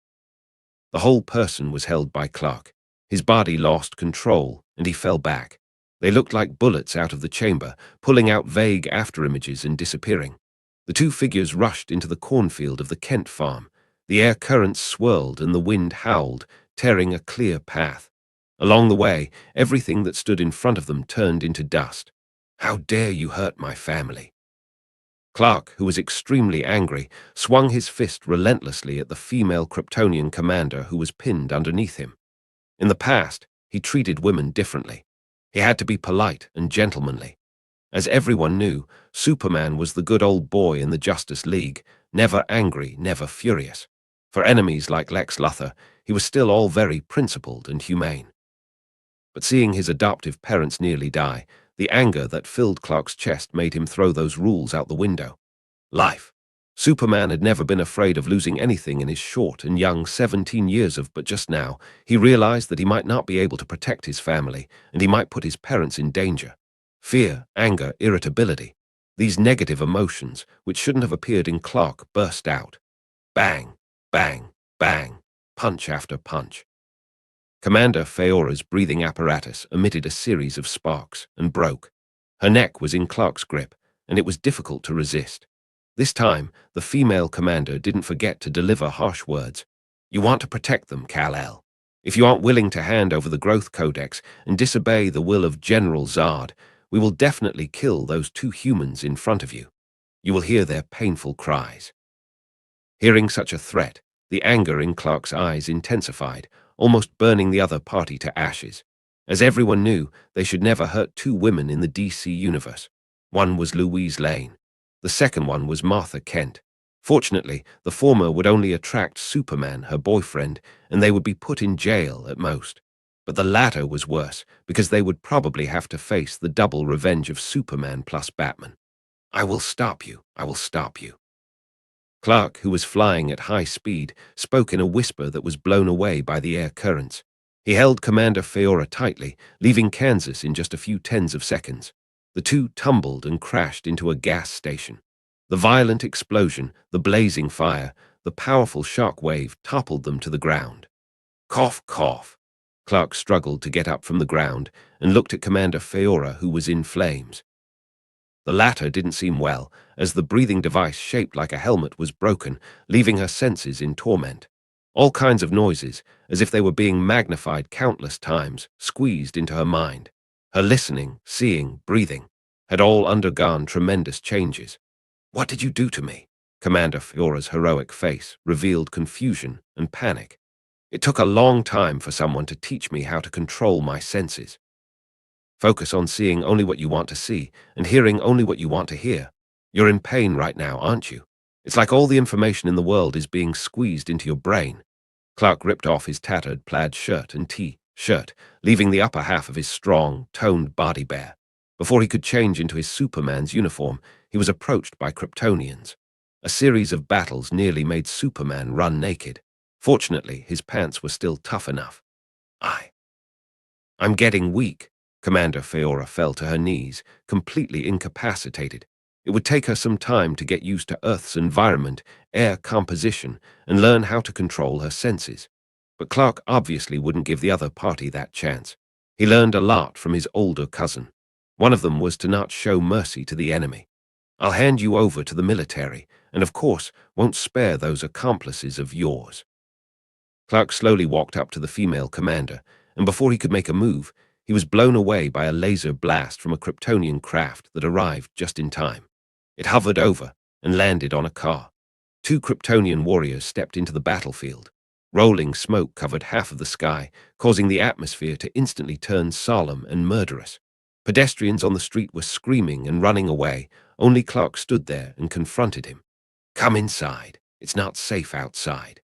The whole person was held by Clark. His body lost control, and he fell back. They looked like bullets out of the chamber, pulling out vague afterimages and disappearing. The two figures rushed into the cornfield of the Kent farm. The air currents swirled and the wind howled, tearing a clear path. Along the way, everything that stood in front of them turned into dust. "How dare you hurt my family?" Clark, who was extremely angry, swung his fist relentlessly at the female Kryptonian commander who was pinned underneath him. In the past, he treated women differently. He had to be polite and gentlemanly. As everyone knew, Superman was the good old boy in the Justice League, never angry, never furious. For enemies like Lex Luthor, he was still all very principled and humane. But seeing his adoptive parents nearly die, the anger that filled Clark's chest made him throw those rules out the window. Life. Superman had never been afraid of losing anything in his short and young 17 years but just now, he realized that he might not be able to protect his family, and he might put his parents in danger. Fear, anger, irritability. These negative emotions, which shouldn't have appeared in Clark, burst out. Bang, bang, bang, punch after punch. Commander Feora's breathing apparatus emitted a series of sparks and broke. Her neck was in Clark's grip, and it was difficult to resist. This time, the female commander didn't forget to deliver harsh words. "You want to protect them, Kal-El. If you aren't willing to hand over the Growth Codex and disobey the will of General Zard, we will definitely kill those two humans in front of you. You will hear their painful cries." Hearing such a threat, the anger in Clark's eyes intensified, almost burning the other party to ashes. As everyone knew, they should never hurt two women in the DC universe. One was Louise Lane. The second one was Martha Kent. Fortunately, the former would only attract Superman, her boyfriend, and they would be put in jail at most. But the latter was worse, because they would probably have to face the double revenge of Superman plus Batman. "I will stop you. I will stop you." Clark, who was flying at high speed, spoke in a whisper that was blown away by the air currents. He held Commander Feora tightly, leaving Kansas in just a few tens of seconds. The two tumbled and crashed into a gas station. The violent explosion, the blazing fire, the powerful shock wave toppled them to the ground. Cough, cough. Clark struggled to get up from the ground and looked at Commander Feora, who was in flames. The latter didn't seem well, as the breathing device shaped like a helmet was broken, leaving her senses in torment. All kinds of noises, as if they were being magnified countless times, squeezed into her mind. Her listening, seeing, breathing, had all undergone tremendous changes. "What did you do to me?" Commander Feora's heroic face revealed confusion and panic. "It took a long time for someone to teach me how to control my senses." Focus on seeing only what you want to see and hearing only what you want to hear. You're in pain right now, aren't you? It's like all the information in the world is being squeezed into your brain. Clark ripped off his tattered plaid shirt and T-shirt, leaving the upper half of his strong, toned body bare. Before he could change into his Superman's uniform, he was approached by Kryptonians. A series of battles nearly made Superman run naked. Fortunately, his pants were still tough enough. I'm getting weak. Commander Feora fell to her knees, completely incapacitated. It would take her some time to get used to Earth's environment, air composition, and learn how to control her senses. But Clark obviously wouldn't give the other party that chance. He learned a lot from his older cousin. One of them was to not show mercy to the enemy. I'll hand you over to the military, and of course won't spare those accomplices of yours. Clark slowly walked up to the female commander, and before he could make a move, he was blown away by a laser blast from a Kryptonian craft that arrived just in time. It hovered over and landed on a car. Two Kryptonian warriors stepped into the battlefield. Rolling smoke covered half of the sky, causing the atmosphere to instantly turn solemn and murderous. Pedestrians on the street were screaming and running away. Only Clark stood there and confronted him. Come inside. It's not safe outside.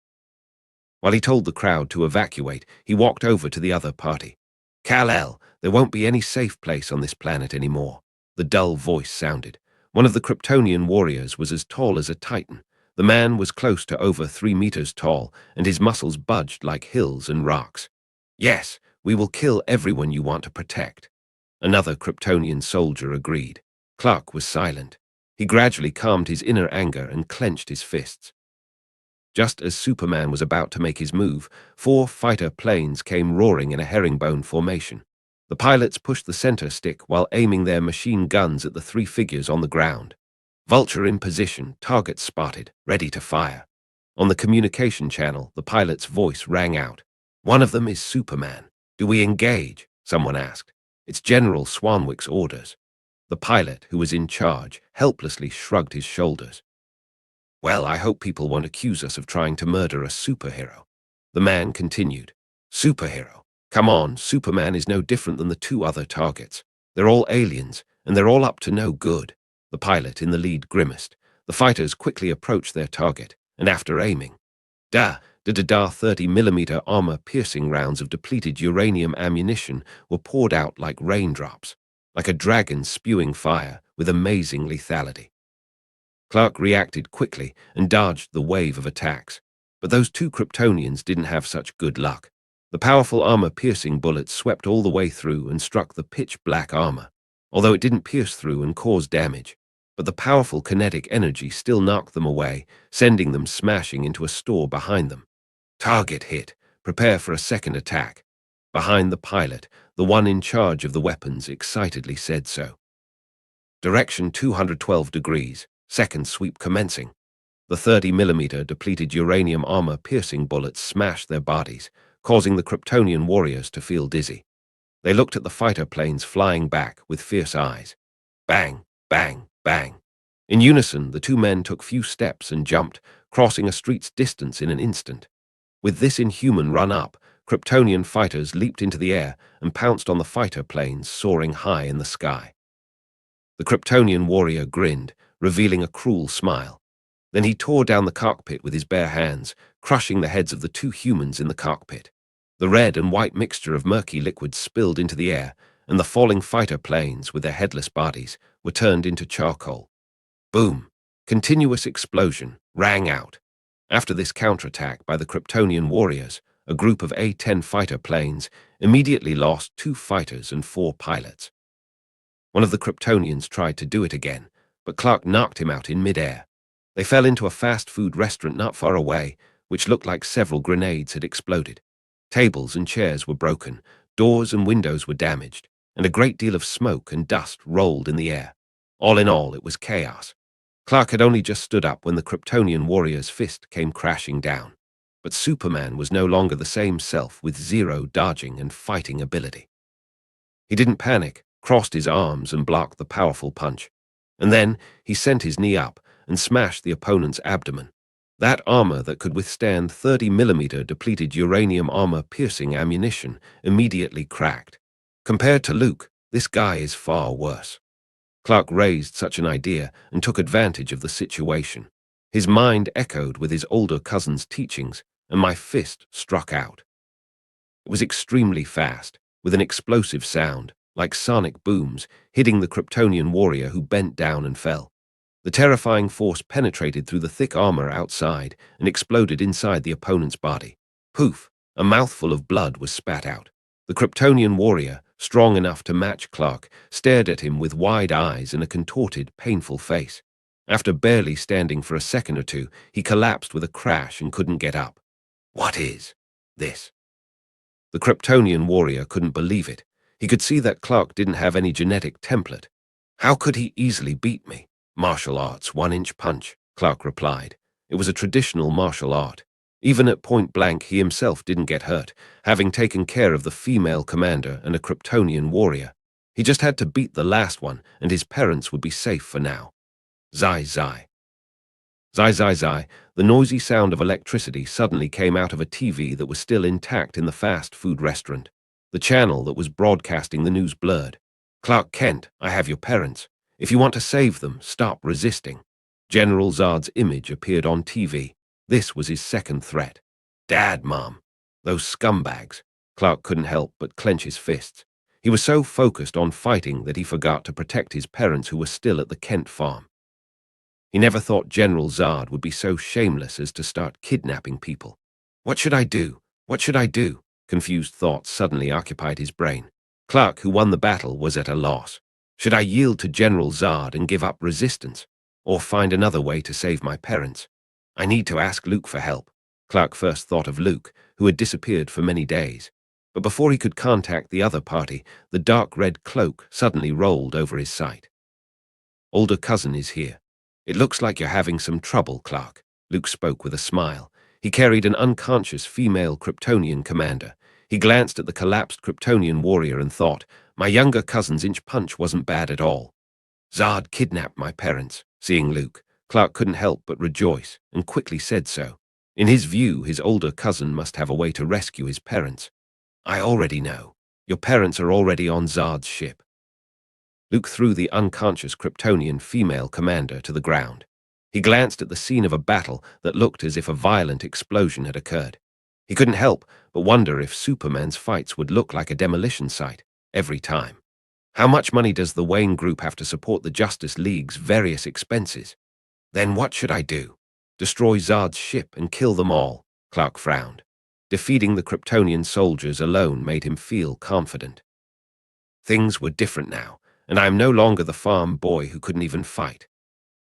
While he told the crowd to evacuate, he walked over to the other party. Kal-El, there won't be any safe place on this planet anymore. The dull voice sounded. One of the Kryptonian warriors was as tall as a Titan. The man was close to over 3 meters tall, and his muscles budged like hills and rocks. Yes, we will kill everyone you want to protect. Another Kryptonian soldier agreed. Clark was silent. He gradually calmed his inner anger and clenched his fists. Just as Superman was about to make his move, 4 fighter planes came roaring in a herringbone formation. The pilots pushed the center stick while aiming their machine guns at the 3 figures on the ground. Vulture in position, target spotted, ready to fire. On the communication channel, the pilot's voice rang out. One of them is Superman. Do we engage? Someone asked. It's General Swanwick's orders. The pilot, who was in charge, helplessly shrugged his shoulders. Well, I hope people won't accuse us of trying to murder a superhero. The man continued. Superhero? Come on, Superman is no different than the 2 other targets. They're all aliens, and they're all up to no good. The pilot in the lead grimaced. The fighters quickly approached their target, and after aiming, 30mm armor-piercing rounds of depleted uranium ammunition were poured out like raindrops, like a dragon spewing fire with amazing lethality. Clark reacted quickly and dodged the wave of attacks. But those 2 Kryptonians didn't have such good luck. The powerful armor-piercing bullets swept all the way through and struck the pitch-black armor, although it didn't pierce through and cause damage. But the powerful kinetic energy still knocked them away, sending them smashing into a store behind them. Target hit. Prepare for a second attack. Behind the pilot, the one in charge of the weapons excitedly said so. Direction 212 degrees. Second sweep commencing. The 30mm depleted uranium armor-piercing bullets smashed their bodies, causing the Kryptonian warriors to feel dizzy. They looked at the fighter planes flying back with fierce eyes. Bang, bang, bang. In unison, the 2 men took few steps and jumped, crossing a street's distance in an instant. With this inhuman run-up, Kryptonian fighters leaped into the air and pounced on the fighter planes soaring high in the sky. The Kryptonian warrior grinned, revealing a cruel smile. Then he tore down the cockpit with his bare hands, crushing the heads of the 2 humans in the cockpit. The red and white mixture of murky liquid spilled into the air, and the falling fighter planes, with their headless bodies, were turned into charcoal. Boom! Continuous explosion rang out. After this counterattack by the Kryptonian warriors, a group of A-10 fighter planes immediately lost 2 fighters and 4 pilots. One of the Kryptonians tried to do it again, but Clark knocked him out in midair. They fell into a fast food restaurant not far away, which looked like several grenades had exploded. Tables and chairs were broken, doors and windows were damaged, and a great deal of smoke and dust rolled in the air. All in all, it was chaos. Clark had only just stood up when the Kryptonian warrior's fist came crashing down. But Superman was no longer the same self with 0 dodging and fighting ability. He didn't panic, crossed his arms and blocked the powerful punch. And then he sent his knee up and smashed the opponent's abdomen. That armor that could withstand 30mm depleted uranium armor-piercing ammunition immediately cracked. Compared to Luke, This guy is far worse. Clark raised such an idea and took advantage of the situation. His mind echoed with his older cousin's teachings, and my fist struck out. It was extremely fast, with an explosive sound, like sonic booms, hitting the Kryptonian warrior who bent down and fell. The terrifying force penetrated through the thick armor outside and exploded inside the opponent's body. Poof! A mouthful of blood was spat out. The Kryptonian warrior, strong enough to match Clark, stared at him with wide eyes and a contorted, painful face. After barely standing for a second or two, he collapsed with a crash and couldn't get up. What is this? The Kryptonian warrior couldn't believe it. He could see that Clark didn't have any genetic template. How could he easily beat me? Martial arts, one-inch punch, Clark replied. It was a traditional martial art. Even at point blank, he himself didn't get hurt, having taken care of the female commander and a Kryptonian warrior. He just had to beat the last one, and his parents would be safe for now. Zai zai. Zai zai zai, the noisy sound of electricity suddenly came out of a TV that was still intact in the fast food restaurant. The channel that was broadcasting the news blurred. Clark Kent, I have your parents. If you want to save them, stop resisting. General Zod's image appeared on TV. This was his second threat. Dad, Mom. Those scumbags. Clark couldn't help but clench his fists. He was so focused on fighting that he forgot to protect his parents who were still at the Kent farm. He never thought General Zod would be so shameless as to start kidnapping people. What should I do? What should I do? Confused thoughts suddenly occupied his brain. Clark, who won the battle, was at a loss. Should I yield to General Zod and give up resistance? Or find another way to save my parents? I need to ask Luke for help. Clark first thought of Luke, who had disappeared for many days. But before he could contact the other party, the dark red cloak suddenly rolled over his sight. Older cousin is here. It looks like you're having some trouble, Clark. Luke spoke with a smile. He carried an unconscious female Kryptonian commander. He glanced at the collapsed Kryptonian warrior and thought, my younger cousin's inch punch wasn't bad at all. Zod kidnapped my parents. Seeing Luke, Clark couldn't help but rejoice, and quickly said so. In his view, his older cousin must have a way to rescue his parents. I already know. Your parents are already on Zod's ship. Luke threw the unconscious Kryptonian female commander to the ground. He glanced at the scene of a battle that looked as if a violent explosion had occurred. He couldn't help but wonder if Superman's fights would look like a demolition site every time. How much money does the Wayne Group have to support the Justice League's various expenses? Then what should I do? Destroy Zod's ship and kill them all? Clark frowned. Defeating the Kryptonian soldiers alone made him feel confident. Things were different now, and I am no longer the farm boy who couldn't even fight.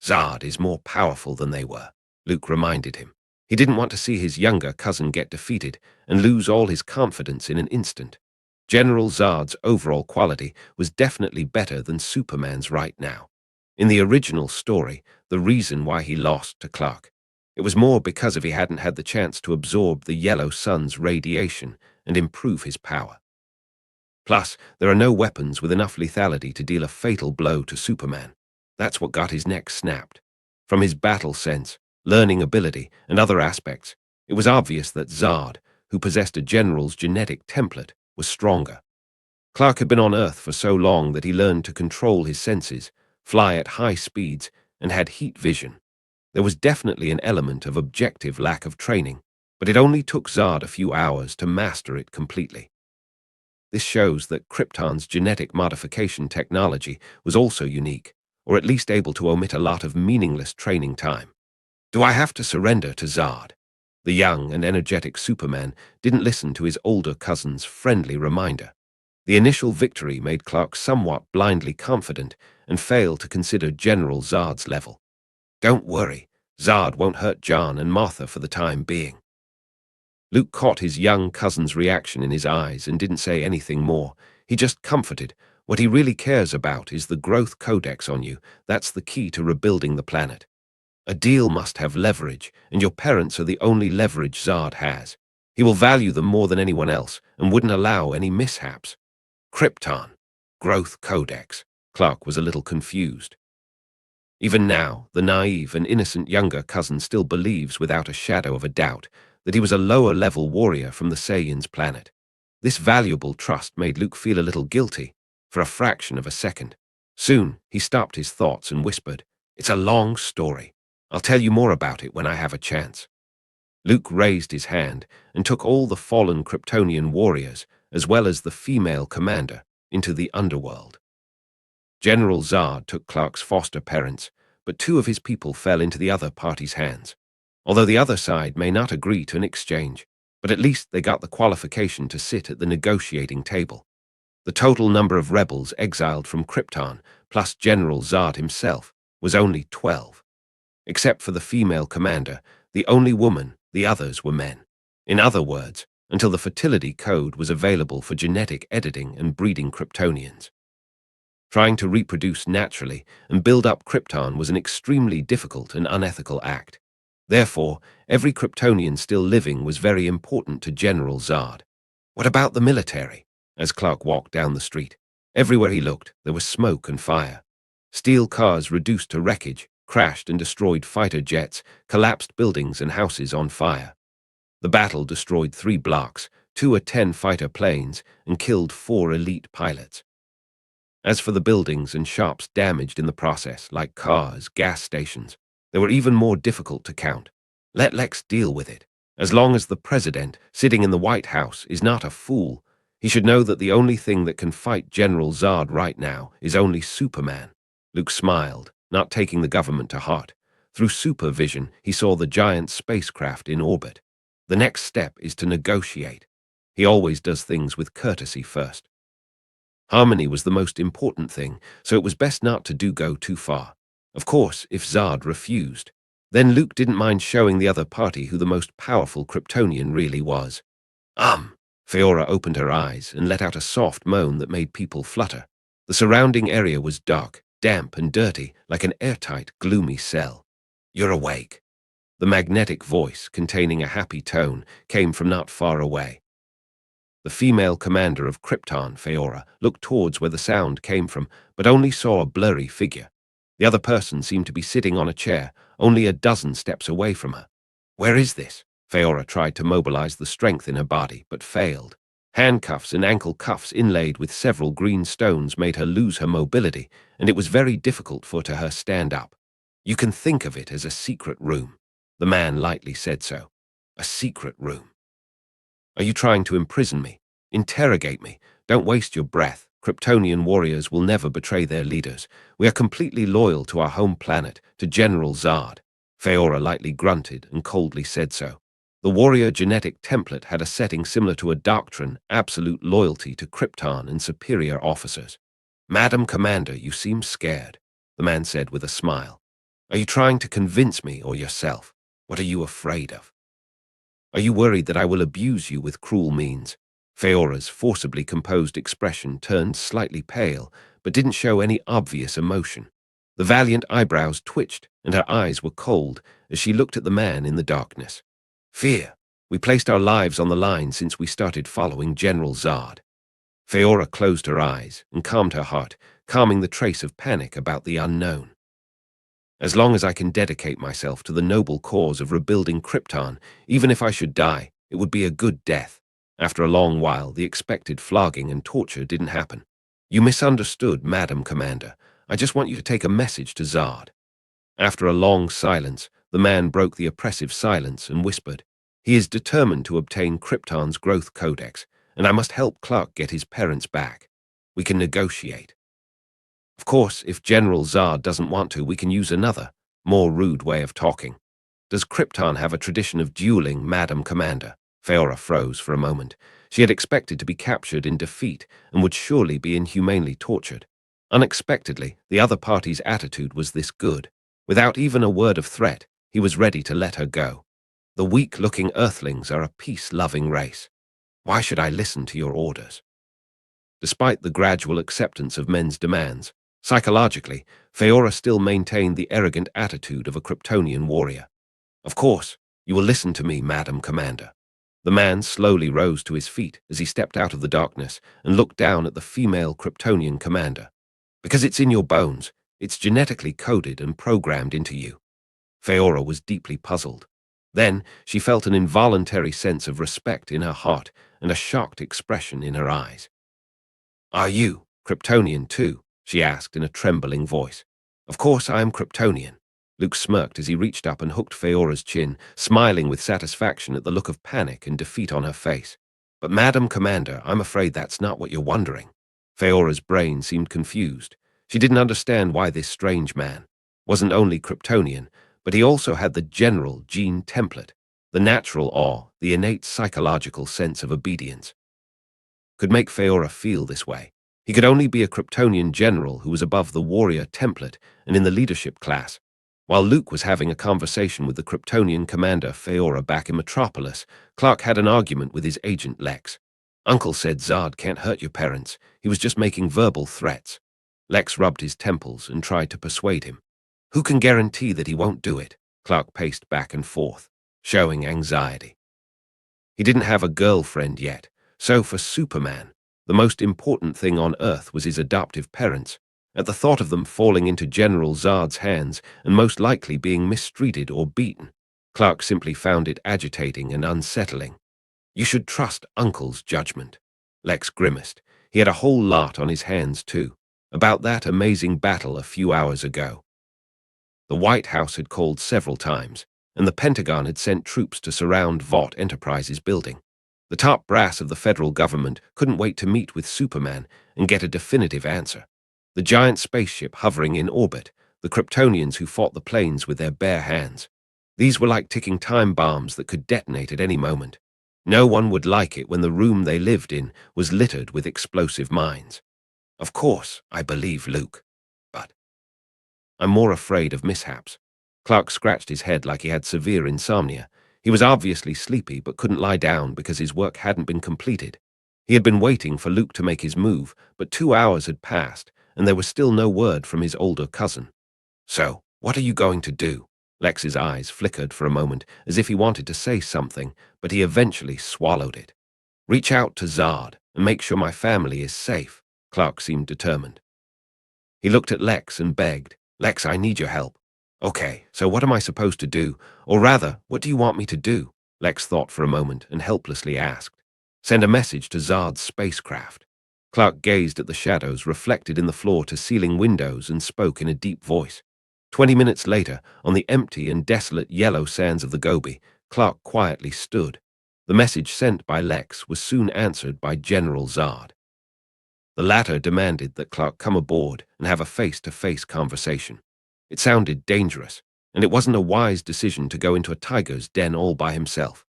Zod is more powerful than they were, Luke reminded him. He didn't want to see his younger cousin get defeated and lose all his confidence in an instant. General Zod's overall quality was definitely better than Superman's right now. In the original story, the reason why he lost to Clark, it was more because he hadn't had the chance to absorb the yellow sun's radiation and improve his power. Plus, there are no weapons with enough lethality to deal a fatal blow to Superman. That's what got his neck snapped. From his battle sense, learning ability, and other aspects, it was obvious that Zod, who possessed a general's genetic template, was stronger. Clark had been on Earth for so long that he learned to control his senses, fly at high speeds, and had heat vision. There was definitely an element of objective lack of training, but it only took Zod a few hours to master it completely. This shows that Krypton's genetic modification technology was also unique, or at least able to omit a lot of meaningless training time. Do I have to surrender to Zod? The young and energetic Superman didn't listen to his older cousin's friendly reminder. The initial victory made Clark somewhat blindly confident and failed to consider General Zod's level. Don't worry, Zod won't hurt John and Martha for the time being. Luke caught his young cousin's reaction in his eyes and didn't say anything more. He just comforted. What he really cares about is the growth codex on you. That's the key to rebuilding the planet. A deal must have leverage, and your parents are the only leverage Zod has. He will value them more than anyone else and wouldn't allow any mishaps. Krypton. Growth codex. Clark was a little confused. Even now, the naive and innocent younger cousin still believes without a shadow of a doubt that he was a lower-level warrior from the Saiyans' planet. This valuable trust made Luke feel a little guilty. for a fraction of a second. Soon, he stopped his thoughts and whispered, "It's a long story. I'll tell you more about it when I have a chance." Luke raised his hand and took all the fallen Kryptonian warriors, as well as the female commander, into the underworld. General Zod took Clark's foster parents, but 2 of his people fell into the other party's hands. Although the other side may not agree to an exchange, but at least they got the qualification to sit at the negotiating table. The total number of rebels exiled from Krypton, plus General Zod himself, was only 12. Except for the female commander, the only woman, the others were men. In other words, until the fertility code was available for genetic editing and breeding Kryptonians. Trying to reproduce naturally and build up Krypton was an extremely difficult and unethical act. Therefore, every Kryptonian still living was very important to General Zod. What about the military? As Clark walked down the street, everywhere he looked, there was smoke and fire. Steel cars reduced to wreckage, crashed and destroyed fighter jets, collapsed buildings and houses on fire. The battle destroyed 3 blocks, 2 A-10 fighter planes, and killed 4 elite pilots. As for the buildings and shops damaged in the process, like cars, gas stations, they were even more difficult to count. Let Lex deal with it. As long as the president, sitting in the White House, is not a fool, he should know that the only thing that can fight General Zod right now is only Superman. Luke smiled, not taking the government to heart. Through supervision, he saw the giant spacecraft in orbit. The next step is to negotiate. He always does things with courtesy first. Harmony was the most important thing, so it was best not to go too far. Of course, if Zod refused, then Luke didn't mind showing the other party who the most powerful Kryptonian really was. Feora opened her eyes and let out a soft moan that made people flutter. The surrounding area was dark, damp and dirty, like an airtight, gloomy cell. "You're awake." The magnetic voice, containing a happy tone, came from not far away. The female commander of Krypton, Feora, looked towards where the sound came from, but only saw a blurry figure. The other person seemed to be sitting on a chair, only a dozen steps away from her. "Where is this?" Feora tried to mobilize the strength in her body, but failed. Handcuffs and ankle cuffs inlaid with several green stones made her lose her mobility, and it was very difficult for her to stand up. "You can think of it as a secret room." The man lightly said so. "A secret room. Are you trying to imprison me? Interrogate me. Don't waste your breath. Kryptonian warriors will never betray their leaders. We are completely loyal to our home planet, to General Zod." Feora lightly grunted and coldly said so. The warrior genetic template had a setting similar to a doctrine, absolute loyalty to Krypton and superior officers. "Madam Commander, you seem scared," the man said with a smile. "Are you trying to convince me or yourself? What are you afraid of? Are you worried that I will abuse you with cruel means?" Feora's forcibly composed expression turned slightly pale, but didn't show any obvious emotion. The valiant eyebrows twitched, and her eyes were cold as she looked at the man in the darkness. "Fear. We placed our lives on the line since we started following General Zod." Feora closed her eyes and calmed her heart, calming the trace of panic about the unknown. "As long as I can dedicate myself to the noble cause of rebuilding Krypton, even if I should die, it would be a good death." After a long while, the expected flogging and torture didn't happen. "You misunderstood, Madam Commander. I just want you to take a message to Zod." After a long silence, the man broke the oppressive silence and whispered, "He is determined to obtain Krypton's growth codex, and I must help Clark get his parents back. We can negotiate. Of course, if General Zod doesn't want to, we can use another, more rude way of talking. Does Krypton have a tradition of dueling, Madam Commander?" Feora froze for a moment. She had expected to be captured in defeat and would surely be inhumanely tortured. Unexpectedly, the other party's attitude was this good. Without even a word of threat, he was ready to let her go. "The weak-looking Earthlings are a peace-loving race. Why should I listen to your orders?" Despite the gradual acceptance of men's demands, psychologically, Feora still maintained the arrogant attitude of a Kryptonian warrior. "Of course, you will listen to me, Madam Commander." The man slowly rose to his feet as he stepped out of the darkness and looked down at the female Kryptonian commander. "Because it's in your bones. It's genetically coded and programmed into you." Feora was deeply puzzled. Then she felt an involuntary sense of respect in her heart and a shocked expression in her eyes. "Are you?" Kryptonian too? She asked in a trembling voice. Of course I am Kryptonian. Luke smirked as he reached up and hooked Feora's chin, smiling with satisfaction at the look of panic and defeat on her face. But Madam Commander, I'm afraid that's not what you're wondering. Feora's brain seemed confused. She didn't understand why this strange man wasn't only Kryptonian, but he also had the general gene template, the natural awe, the innate psychological sense of obedience. Could make Feora feel this way. He could only be a Kryptonian general who was above the warrior template and in the leadership class. While Luke was having a conversation with the Kryptonian commander Feora back in Metropolis, Clark had an argument with his agent Lex. Uncle said Zard can't hurt your parents. He was just making verbal threats. Lex rubbed his temples and tried to persuade him. Who can guarantee that he won't do it? Clark paced back and forth, showing anxiety. He didn't have a girlfriend yet, so for Superman, the most important thing on Earth was his adoptive parents. At the thought of them falling into General Zard's hands and most likely being mistreated or beaten, Clark simply found it agitating and unsettling. You should trust Uncle's judgment. Lex grimaced. He had a whole lot on his hands, too, about that amazing battle a few hours ago. The White House had called several times, and the Pentagon had sent troops to surround Vought Enterprises building. The top brass of the federal government couldn't wait to meet with Superman and get a definitive answer. The giant spaceship hovering in orbit, the Kryptonians who fought the planes with their bare hands. These were like ticking time bombs that could detonate at any moment. No one would like it when the room they lived in was littered with explosive mines. Of course, I believe Luke, but I'm more afraid of mishaps. Clark scratched his head like he had severe insomnia. He was obviously sleepy but couldn't lie down because his work hadn't been completed. He had been waiting for Luke to make his move, but 2 hours had passed, and there was still no word from his older cousin. So, what are you going to do? Lex's eyes flickered for a moment, as if he wanted to say something, but he eventually swallowed it. Reach out to Zard and make sure my family is safe. Clark seemed determined. He looked at Lex and begged, Lex, I need your help. Okay, so what am I supposed to do? Or rather, what do you want me to do? Lex thought for a moment and helplessly asked. Send a message to Zard's spacecraft. Clark gazed at the shadows reflected in the floor-to-ceiling windows and spoke in a deep voice. 20 minutes later, on the empty and desolate yellow sands of the Gobi, Clark quietly stood. The message sent by Lex was soon answered by General Zard. The latter demanded that Clark come aboard and have a face-to-face conversation. It sounded dangerous, and it wasn't a wise decision to go into a tiger's den all by himself.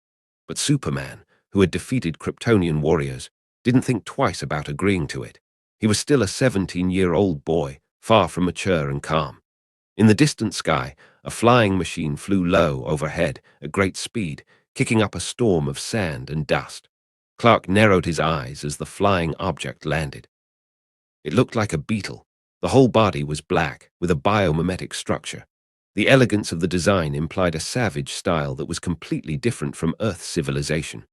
But Superman, who had defeated Kryptonian warriors, didn't think twice about agreeing to it. He was still a 17-year-old boy, far from mature and calm. In the distant sky, a flying machine flew low overhead at great speed, kicking up a storm of sand and dust. Clark narrowed his eyes as the flying object landed. It looked like a beetle. The whole body was black, with a biomimetic structure. The elegance of the design implied a savage style that was completely different from Earth's civilization.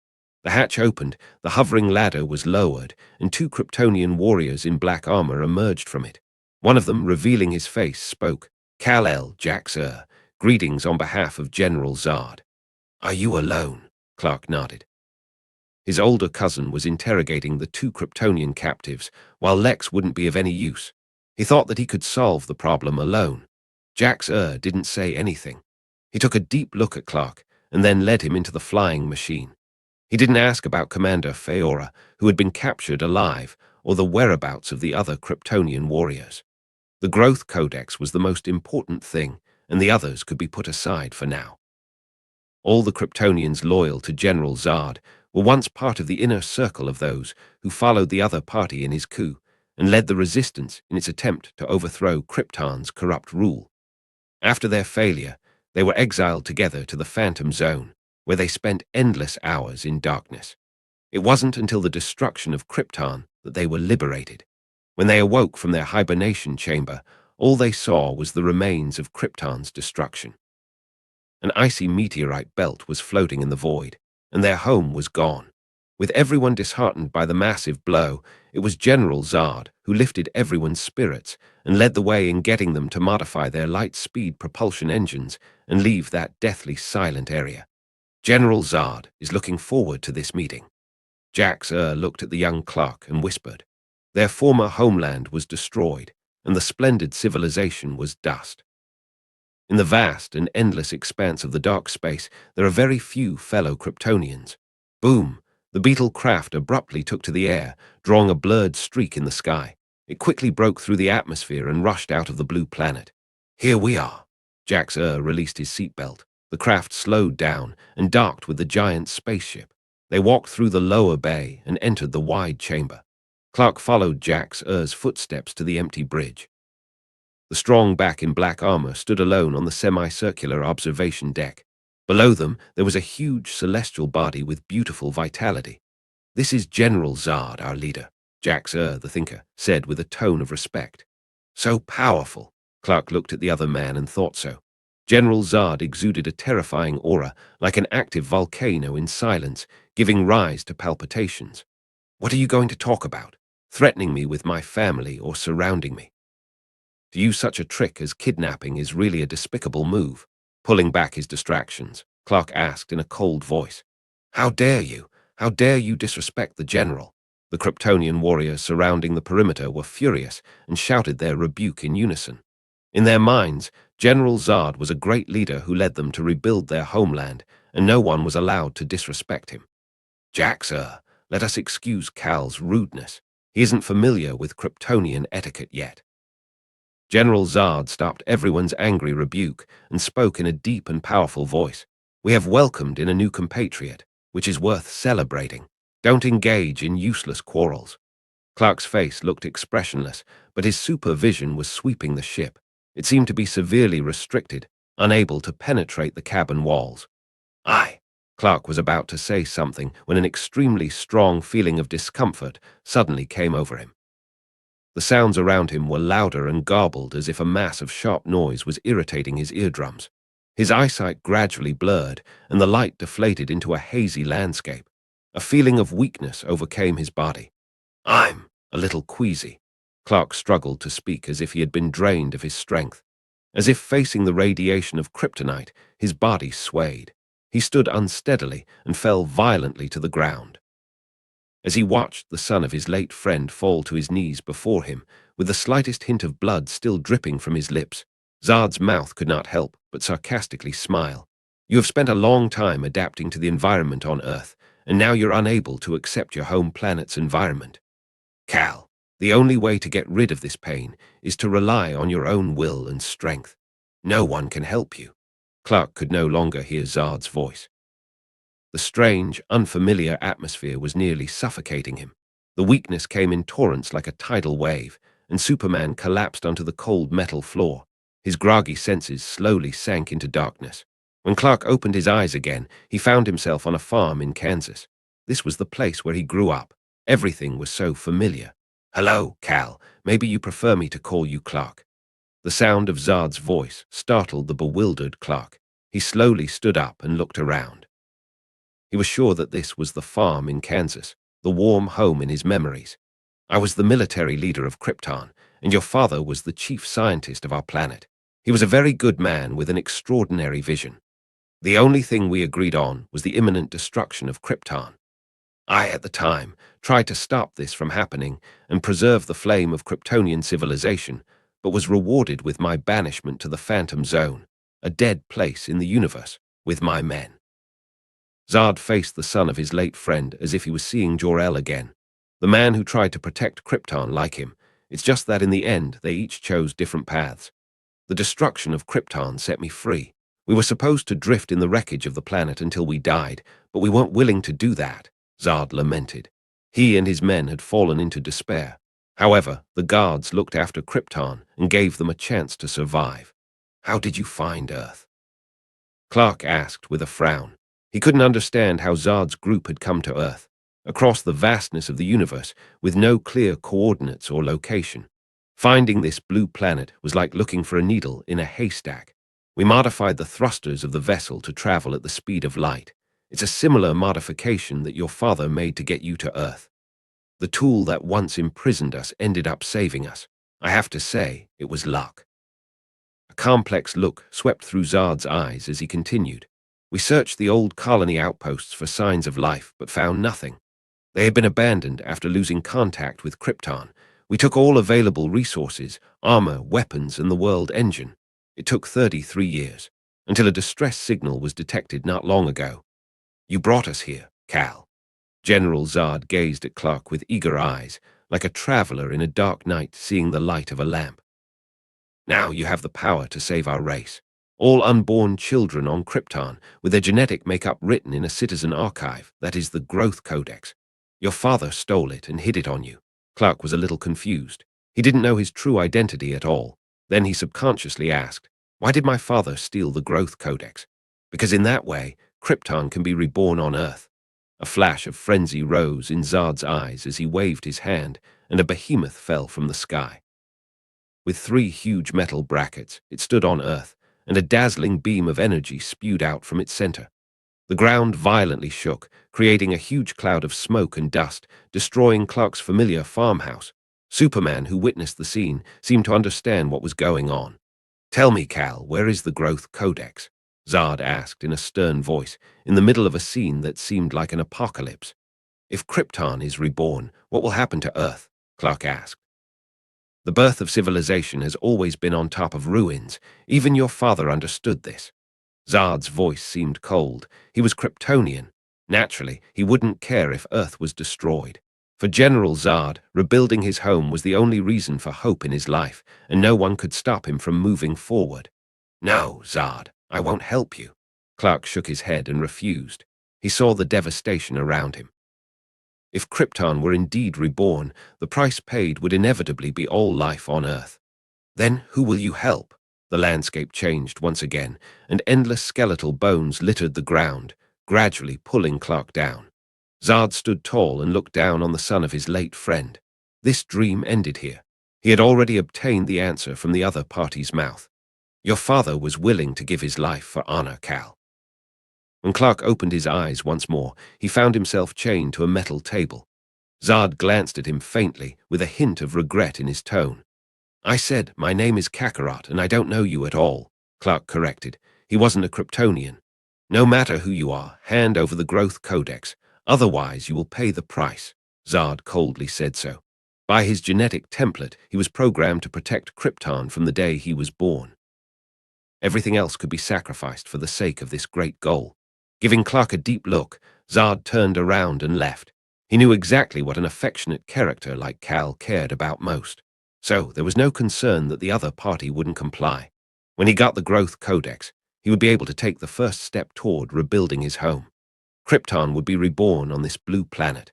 The hatch opened, the hovering ladder was lowered, and 2 Kryptonian warriors in black armor emerged from it. One of them, revealing his face, spoke, Kal-El, Jax-Ur, greetings on behalf of General Zard. Are you alone? Clark nodded. His older cousin was interrogating the 2 Kryptonian captives, while Lex wouldn't be of any use. He thought that he could solve the problem alone. Jax-Ur didn't say anything. He took a deep look at Clark, and then led him into the flying machine. He didn't ask about Commander Feora, who had been captured alive, or the whereabouts of the other Kryptonian warriors. The Growth Codex was the most important thing, and the others could be put aside for now. All the Kryptonians loyal to General Zard were once part of the inner circle of those who followed the other party in his coup and led the resistance in its attempt to overthrow Krypton's corrupt rule. After their failure, they were exiled together to the Phantom Zone, where they spent endless hours in darkness. It wasn't until the destruction of Krypton that they were liberated. When they awoke from their hibernation chamber, all they saw was the remains of Krypton's destruction. An icy meteorite belt was floating in the void, and their home was gone. With everyone disheartened by the massive blow, it was General Zard who lifted everyone's spirits and led the way in getting them to modify their light-speed propulsion engines and leave that deathly silent area. General Zard is looking forward to this meeting. Jax-Ur looked at the young Clark and whispered, Their former homeland was destroyed, and the splendid civilization was dust. In the vast and endless expanse of the dark space, there are very few fellow Kryptonians. Boom! The beetle craft abruptly took to the air, drawing a blurred streak in the sky. It quickly broke through the atmosphere and rushed out of the blue planet. Here we are. Jax released his seatbelt. The craft slowed down and docked with the giant spaceship. They walked through the lower bay and entered the wide chamber. Clark followed Jax's footsteps to the empty bridge. The strong back in black armor stood alone on the semicircular observation deck. Below them, there was a huge celestial body with beautiful vitality. "This is General Zod, our leader," Jax the Thinker said with a tone of respect. "So powerful." Clark looked at the other man and thought so. General Zod exuded a terrifying aura, like an active volcano in silence, giving rise to palpitations. "What are you going to talk about? Threatening me with my family or surrounding me?" To use such a trick as kidnapping is really a despicable move. Pulling back his distractions, Clark asked in a cold voice. "How dare you? How dare you disrespect the general?" The Kryptonian warriors surrounding the perimeter were furious and shouted their rebuke in unison. In their minds, General Zod was a great leader who led them to rebuild their homeland, and no one was allowed to disrespect him. "Jax, let us excuse Cal's rudeness. He isn't familiar with Kryptonian etiquette yet." General Zod stopped everyone's angry rebuke and spoke in a deep and powerful voice. "We have welcomed in a new compatriot, which is worth celebrating. Don't engage in useless quarrels." Clark's face looked expressionless, but his supervision was sweeping the ship. It seemed to be severely restricted, unable to penetrate the cabin walls. "Aye." Clark was about to say something when an extremely strong feeling of discomfort suddenly came over him. The sounds around him were louder and garbled as if a mass of sharp noise was irritating his eardrums. His eyesight gradually blurred, and the light deflated into a hazy landscape. A feeling of weakness overcame his body. "I'm a little queasy." Clark struggled to speak as if he had been drained of his strength. As if facing the radiation of kryptonite, his body swayed. He stood unsteadily and fell violently to the ground. As he watched the son of his late friend fall to his knees before him, with the slightest hint of blood still dripping from his lips, Zod's mouth could not help but sarcastically smile. "You have spent a long time adapting to the environment on Earth, and now you're unable to accept your home planet's environment. Cal, the only way to get rid of this pain is to rely on your own will and strength. No one can help you." Clark could no longer hear Zod's voice. The strange, unfamiliar atmosphere was nearly suffocating him. The weakness came in torrents like a tidal wave, and Superman collapsed onto the cold metal floor. His groggy senses slowly sank into darkness. When Clark opened his eyes again, he found himself on a farm in Kansas. This was the place where he grew up. Everything was so familiar. "Hello, Cal. Maybe you prefer me to call you Clark." The sound of Zod's voice startled the bewildered Clark. He slowly stood up and looked around. He was sure that this was the farm in Kansas, the warm home in his memories. "I was the military leader of Krypton, and your father was the chief scientist of our planet. He was a very good man with an extraordinary vision. The only thing we agreed on was the imminent destruction of Krypton. I, at the time, tried to stop this from happening and preserve the flame of Kryptonian civilization, but was rewarded with my banishment to the Phantom Zone, a dead place in the universe, with my men." Zod faced the son of his late friend as if he was seeing Jor-El again. The man who tried to protect Krypton like him. It's just that in the end, they each chose different paths. "The destruction of Krypton set me free. We were supposed to drift in the wreckage of the planet until we died, but we weren't willing to do that," Zod lamented. He and his men had fallen into despair. However, the guards looked after Krypton and gave them a chance to survive. "How did you find Earth?" Clark asked with a frown. He couldn't understand how Zod's group had come to Earth, across the vastness of the universe, with no clear coordinates or location. Finding this blue planet was like looking for a needle in a haystack. "We modified the thrusters of the vessel to travel at the speed of light. It's a similar modification that your father made to get you to Earth. The tool that once imprisoned us ended up saving us. I have to say, it was luck." A complex look swept through Zod's eyes as he continued. "We searched the old colony outposts for signs of life, but found nothing. They had been abandoned after losing contact with Krypton. We took all available resources, armor, weapons, and the world engine. It took 33 years, until a distress signal was detected not long ago. You brought us here, Cal. General Zod gazed at Clark with eager eyes, like a traveler in a dark night seeing the light of a lamp. Now you have the power to save our race. All unborn children on Krypton, with their genetic makeup written in a citizen archive, that is the Growth Codex. Your father stole it and hid it on you. Clark was a little confused. He didn't know his true identity at all. Then he subconsciously asked, why did my father steal the Growth Codex? Because in that way, Krypton can be reborn on Earth. A flash of frenzy rose in Zod's eyes as he waved his hand, and a behemoth fell from the sky. With 3 huge metal brackets, it stood on Earth, and a dazzling beam of energy spewed out from its center. The ground violently shook, creating a huge cloud of smoke and dust, destroying Clark's familiar farmhouse. Superman, who witnessed the scene, seemed to understand what was going on. Tell me, Cal, where is the Growth Codex? Zod asked in a stern voice, in the middle of a scene that seemed like an apocalypse. If Krypton is reborn, what will happen to Earth? Clark asked. The birth of civilization has always been on top of ruins. Even your father understood this. Zod's voice seemed cold. He was Kryptonian. Naturally, he wouldn't care if Earth was destroyed. For General Zod, rebuilding his home was the only reason for hope in his life, and no one could stop him from moving forward. No, Zod, I won't help you. Clark shook his head and refused. He saw the devastation around him. If Krypton were indeed reborn, the price paid would inevitably be all life on Earth. Then who will you help? The landscape changed once again, and endless skeletal bones littered the ground, gradually pulling Clark down. Zod stood tall and looked down on the son of his late friend. This dream ended here. He had already obtained the answer from the other party's mouth. Your father was willing to give his life for honor, Cal. When Clark opened his eyes once more, he found himself chained to a metal table. Zod glanced at him faintly, with a hint of regret in his tone. I said, my name is Kakarot, and I don't know you at all, Clark corrected. He wasn't a Kryptonian. No matter who you are, hand over the Growth Codex. Otherwise, you will pay the price. Zod coldly said so. By his genetic template, he was programmed to protect Krypton from the day he was born. Everything else could be sacrificed for the sake of this great goal. Giving Clark a deep look, Zod turned around and left. He knew exactly what an affectionate character like Cal cared about most. So there was no concern that the other party wouldn't comply. When he got the Growth Codex, he would be able to take the first step toward rebuilding his home. Krypton would be reborn on this blue planet.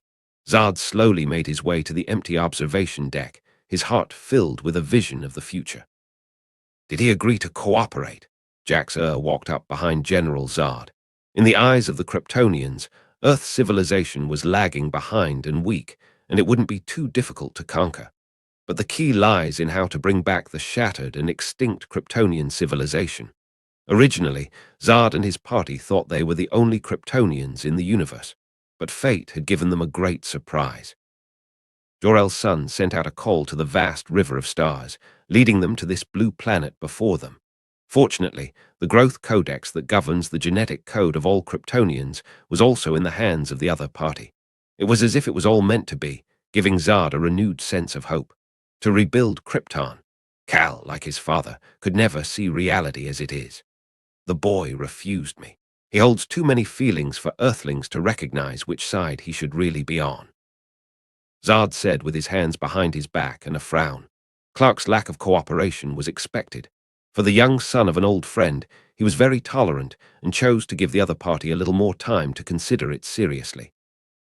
Zod slowly made his way to the empty observation deck, his heart filled with a vision of the future. Did he agree to cooperate? Jax-Ur walked up behind General Zod. In the eyes of the Kryptonians, Earth's civilization was lagging behind and weak, and it wouldn't be too difficult to conquer. But the key lies in how to bring back the shattered and extinct Kryptonian civilization. Originally, Zod and his party thought they were the only Kryptonians in the universe, but fate had given them a great surprise. Jor-El's sun sent out a call to the vast river of stars, leading them to this blue planet before them. Fortunately, the Growth Codex that governs the genetic code of all Kryptonians was also in the hands of the other party. It was as if it was all meant to be, giving Zod a renewed sense of hope. To rebuild Krypton, Cal, like his father, could never see reality as it is. The boy refused me. He holds too many feelings for Earthlings to recognize which side he should really be on. Zod said with his hands behind his back and a frown. Clark's lack of cooperation was expected. For the young son of an old friend, he was very tolerant and chose to give the other party a little more time to consider it seriously.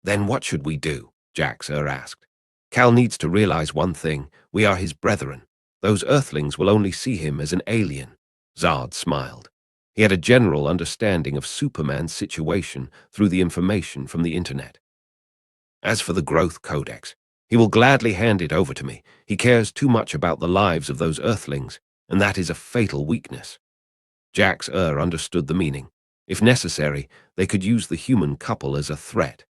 Then what should we do? Jax-Ur asked. Cal needs to realize one thing. We are his brethren. Those Earthlings will only see him as an alien. Zod smiled. He had a general understanding of Superman's situation through the information from the internet. As for the Growth Codex, he will gladly hand it over to me. He cares too much about the lives of those Earthlings, and that is a fatal weakness. Jax-Ur understood the meaning. If necessary, they could use the human couple as a threat.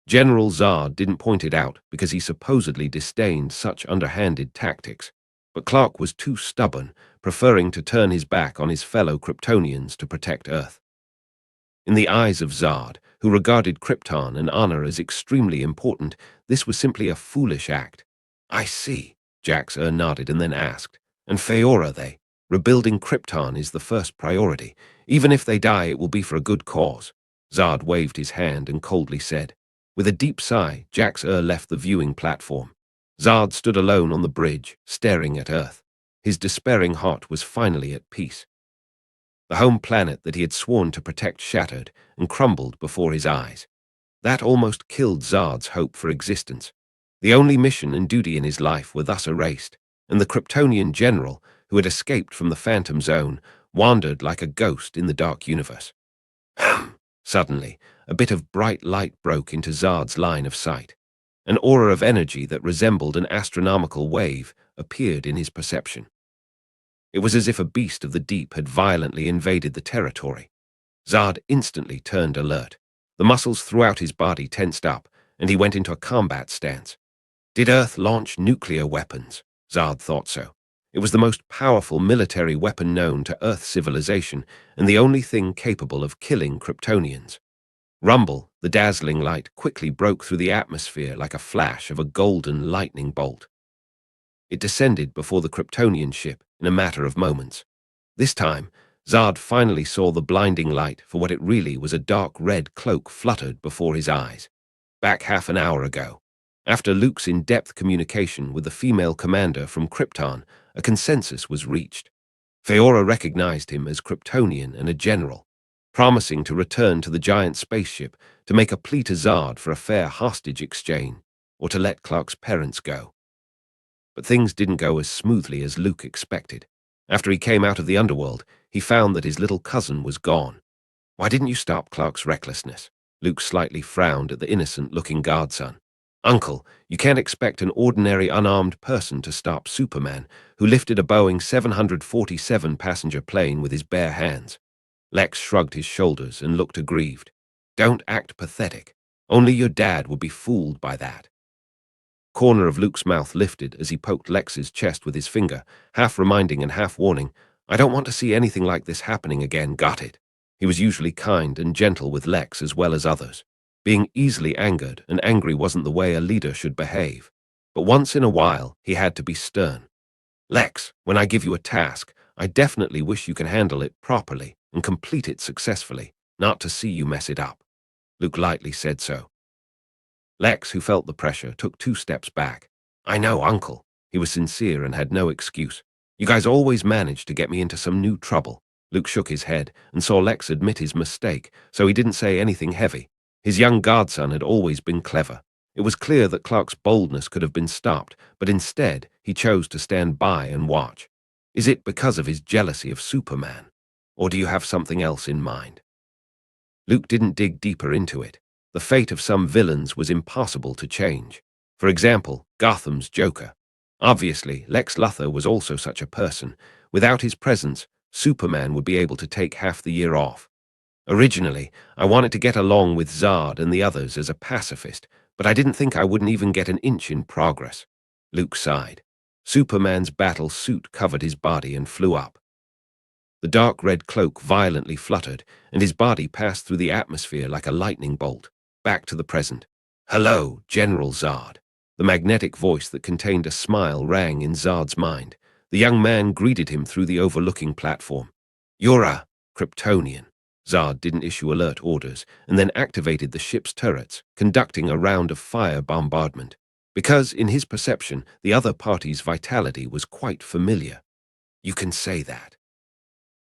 General Zod didn't point it out because he supposedly disdained such underhanded tactics, but Clark was too stubborn, preferring to turn his back on his fellow Kryptonians to protect Earth. In the eyes of Zod, who regarded Krypton and honor as extremely important, this was simply a foolish act. I see, Jax-Ur nodded and then asked. And Feora, they? Rebuilding Krypton is the first priority. Even if they die, it will be for a good cause. Zard waved his hand and coldly said. With a deep sigh, Jax-Ur left the viewing platform. Zard stood alone on the bridge, staring at Earth. His despairing heart was finally at peace. The home planet that he had sworn to protect shattered and crumbled before his eyes. That almost killed Zard's hope for existence. The only mission and duty in his life were thus erased, and the Kryptonian general, who had escaped from the Phantom Zone, wandered like a ghost in the dark universe. Suddenly, a bit of bright light broke into Zard's line of sight. An aura of energy that resembled an astronomical wave appeared in his perception. It was as if a beast of the deep had violently invaded the territory. Zard instantly turned alert. The muscles throughout his body tensed up, and he went into a combat stance. Did Earth launch nuclear weapons? Zard thought so. It was the most powerful military weapon known to Earth civilization, and the only thing capable of killing Kryptonians. Rumble, the dazzling light, quickly broke through the atmosphere like a flash of a golden lightning bolt. It descended before the Kryptonian ship in a matter of moments. This time, Zard finally saw the blinding light for what it really was. A dark red cloak fluttered before his eyes. Back half an hour ago, after Luke's in-depth communication with the female commander from Krypton, a consensus was reached. Feora recognized him as Kryptonian and a general, promising to return to the giant spaceship to make a plea to Zard for a fair hostage exchange, or to let Clark's parents go. But things didn't go as smoothly as Luke expected. After he came out of the underworld, he found that his little cousin was gone. Why didn't you stop Clark's recklessness? Luke slightly frowned at the innocent-looking godson. Uncle, you can't expect an ordinary unarmed person to stop Superman, who lifted a Boeing 747 passenger plane with his bare hands. Lex shrugged his shoulders and looked aggrieved. Don't act pathetic. Only your dad would be fooled by that. Corner of Luke's mouth lifted as he poked Lex's chest with his finger, half reminding and half warning, I don't want to see anything like this happening again, got it? He was usually kind and gentle with Lex as well as others. Being easily angered and angry wasn't the way a leader should behave. But once in a while, he had to be stern. Lex, when I give you a task, I definitely wish you can handle it properly and complete it successfully, not to see you mess it up. Luke lightly said so. Lex, who felt the pressure, took 2 steps back. I know, Uncle. He was sincere and had no excuse. You guys always manage to get me into some new trouble. Luke shook his head and saw Lex admit his mistake, so he didn't say anything heavy. His young godson had always been clever. It was clear that Clark's boldness could have been stopped, but instead he chose to stand by and watch. Is it because of his jealousy of Superman? Or do you have something else in mind? Luke didn't dig deeper into it. The fate of some villains was impossible to change. For example, Gotham's Joker. Obviously, Lex Luthor was also such a person. Without his presence, Superman would be able to take half the year off. Originally, I wanted to get along with Zard and the others as a pacifist, but I didn't think I wouldn't even get an inch in progress. Luke sighed. Superman's battle suit covered his body and flew up. The dark red cloak violently fluttered, and his body passed through the atmosphere like a lightning bolt. Back to the present. Hello, General Zard. The magnetic voice that contained a smile rang in Zard's mind. The young man greeted him through the overlooking platform. You're a Kryptonian. Zard didn't issue alert orders, and then activated the ship's turrets, conducting a round of fire bombardment. Because, in his perception, the other party's vitality was quite familiar. You can say that.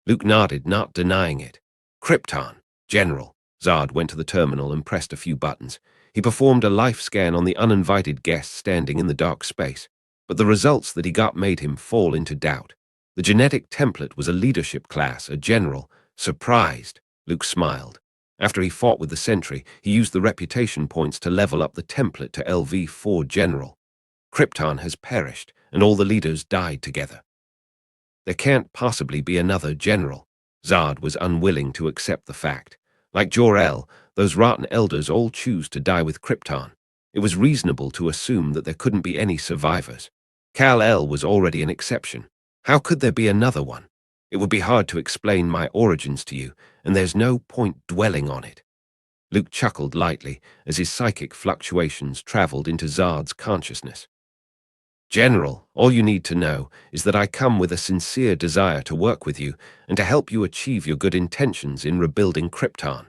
Luke nodded, not denying it. Krypton, General. Zard went to the terminal and pressed a few buttons. He performed a life scan on the uninvited guest standing in the dark space, but the results that he got made him fall into doubt. The genetic template was a leadership class, a general. Surprised, Luke smiled. After he fought with the Sentry, he used the reputation points to level up the template to LV4 General. Krypton has perished, and all the leaders died together. There can't possibly be another general. Zard was unwilling to accept the fact. Like Jor-El, those rotten elders all choose to die with Krypton. It was reasonable to assume that there couldn't be any survivors. Kal-El was already an exception. How could there be another one? It would be hard to explain my origins to you, and there's no point dwelling on it. Luke chuckled lightly as his psychic fluctuations traveled into Zard's consciousness. General, all you need to know is that I come with a sincere desire to work with you and to help you achieve your good intentions in rebuilding Krypton.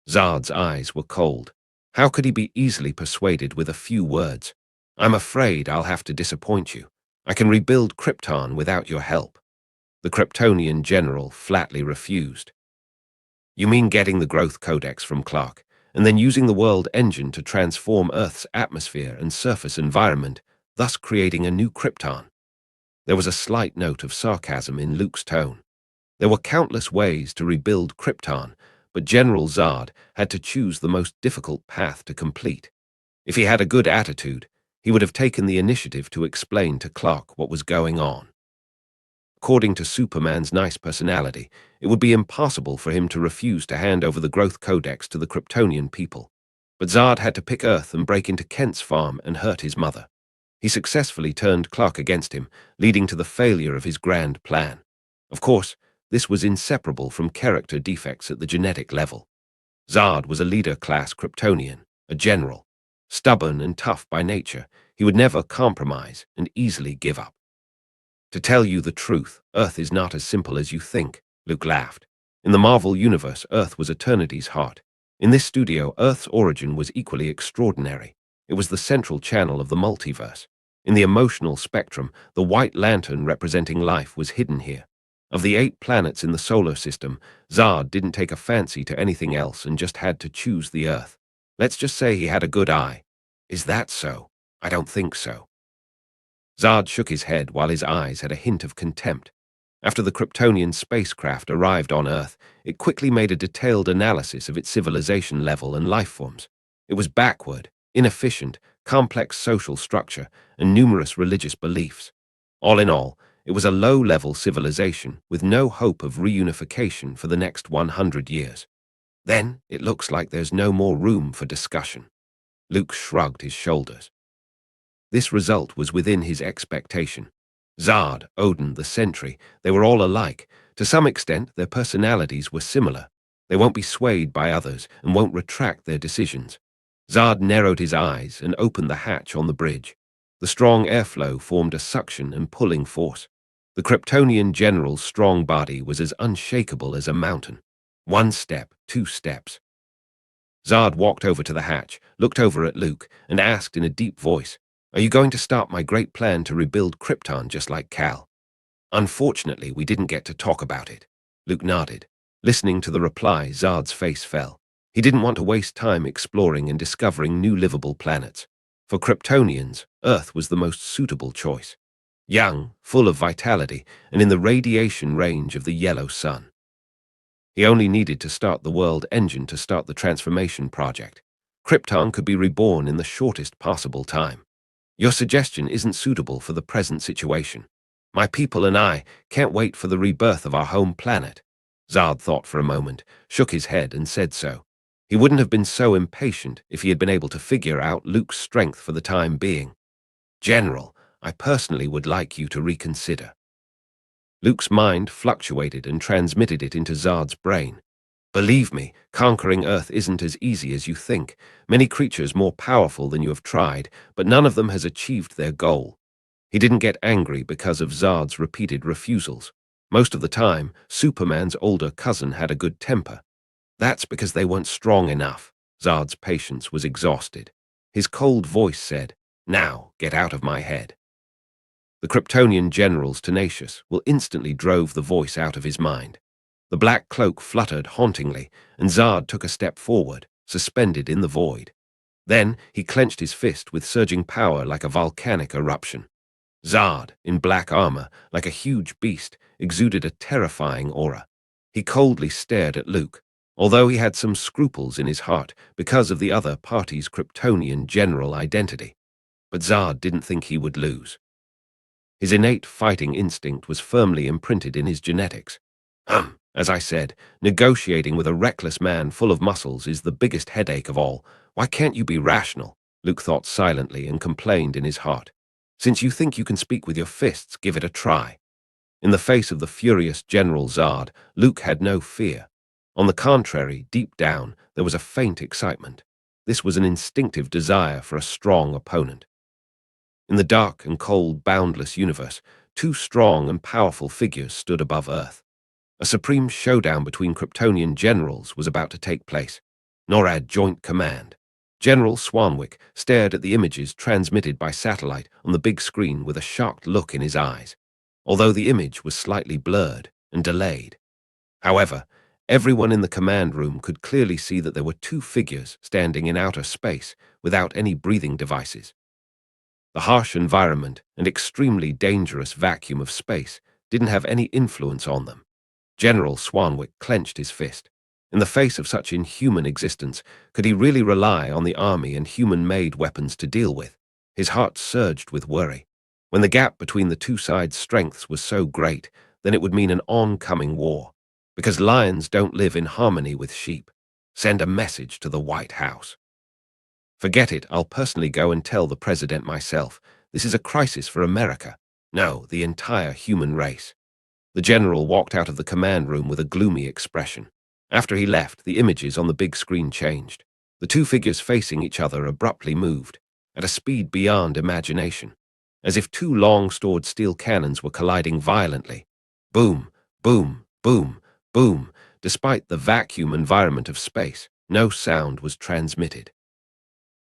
Zard's eyes were cold. How could he be easily persuaded with a few words? I'm afraid I'll have to disappoint you. I can rebuild Krypton without your help. The Kryptonian general flatly refused. You mean getting the growth codex from Clark, and then using the world engine to transform Earth's atmosphere and surface environment, thus creating a new Krypton? There was a slight note of sarcasm in Luke's tone. There were countless ways to rebuild Krypton, but General Zard had to choose the most difficult path to complete. If he had a good attitude, he would have taken the initiative to explain to Clark what was going on. According to Superman's nice personality, it would be impossible for him to refuse to hand over the growth codex to the Kryptonian people. But Zard had to pick Earth and break into Kent's farm and hurt his mother. He successfully turned Clark against him, leading to the failure of his grand plan. Of course, this was inseparable from character defects at the genetic level. Zard was a leader-class Kryptonian, a general. Stubborn and tough by nature, he would never compromise and easily give up. To tell you the truth, Earth is not as simple as you think, Luke laughed. In the Marvel universe, Earth was Eternity's heart. In this studio, Earth's origin was equally extraordinary. It was the central channel of the multiverse. In the emotional spectrum, the white lantern representing life was hidden here. Of the 8 planets in the solar system, Zard didn't take a fancy to anything else and just had to choose the Earth. Let's just say he had a good eye. Is that so? I don't think so. Zard shook his head while his eyes had a hint of contempt. After the Kryptonian spacecraft arrived on Earth, it quickly made a detailed analysis of its civilization level and life forms. It was backward, inefficient, complex social structure, and numerous religious beliefs. All in all, it was a low-level civilization with no hope of reunification for the next 100 years. Then, it looks like there's no more room for discussion. Luke shrugged his shoulders. This result was within his expectation. Zard, Odin, the Sentry, they were all alike. To some extent, their personalities were similar. They won't be swayed by others and won't retract their decisions. Zard narrowed his eyes and opened the hatch on the bridge. The strong airflow formed a suction and pulling force. The Kryptonian general's strong body was as unshakable as a mountain. 1 step, 2 steps. Zard walked over to the hatch, looked over at Luke, and asked in a deep voice, "Are you going to start my great plan to rebuild Krypton just like Cal?" Unfortunately, we didn't get to talk about it. Luke nodded. Listening to the reply, Zard's face fell. He didn't want to waste time exploring and discovering new livable planets. For Kryptonians, Earth was the most suitable choice. Young, full of vitality, and in the radiation range of the yellow sun. He only needed to start the world engine to start the transformation project. Krypton could be reborn in the shortest possible time. Your suggestion isn't suitable for the present situation. My people and I can't wait for the rebirth of our home planet. Zard thought for a moment, shook his head, and said so. He wouldn't have been so impatient if he had been able to figure out Luke's strength for the time being. General, I personally would like you to reconsider. Luke's mind fluctuated and transmitted it into Zard's brain. Believe me, conquering Earth isn't as easy as you think. Many creatures more powerful than you have tried, but none of them has achieved their goal. He didn't get angry because of Zard's repeated refusals. Most of the time, Superman's older cousin had a good temper. That's because they weren't strong enough. Zard's patience was exhausted. His cold voice said, "Now, get out of my head." The Kryptonian general's tenacious will instantly drove the voice out of his mind. The black cloak fluttered hauntingly, and Zard took a step forward, suspended in the void. Then he clenched his fist with surging power like a volcanic eruption. Zard, in black armor, like a huge beast, exuded a terrifying aura. He coldly stared at Luke, although he had some scruples in his heart because of the other party's Kryptonian general identity. But Zard didn't think he would lose. His innate fighting instinct was firmly imprinted in his genetics. As I said, negotiating with a reckless man full of muscles is the biggest headache of all. Why can't you be rational? Luke thought silently and complained in his heart. Since you think you can speak with your fists, give it a try. In the face of the furious General Zard, Luke had no fear. On the contrary, deep down, there was a faint excitement. This was an instinctive desire for a strong opponent. In the dark and cold, boundless universe, two strong and powerful figures stood above Earth. A supreme showdown between Kryptonian generals was about to take place. NORAD Joint Command. General Swanwick stared at the images transmitted by satellite on the big screen with a shocked look in his eyes, although the image was slightly blurred and delayed. However, everyone in the command room could clearly see that there were two figures standing in outer space without any breathing devices. The harsh environment and extremely dangerous vacuum of space didn't have any influence on them. General Swanwick clenched his fist. In the face of such inhuman existence, could he really rely on the army and human-made weapons to deal with? His heart surged with worry. When the gap between the two sides' strengths was so great, then it would mean an oncoming war. Because lions don't live in harmony with sheep. Send a message to the White House. Forget it, I'll personally go and tell the president myself. This is a crisis for America. No, the entire human race. The general walked out of the command room with a gloomy expression. After he left, the images on the big screen changed. The two figures facing each other abruptly moved, at a speed beyond imagination, as if two long-stored steel cannons were colliding violently. Boom, boom, boom, boom. Despite the vacuum environment of space, no sound was transmitted.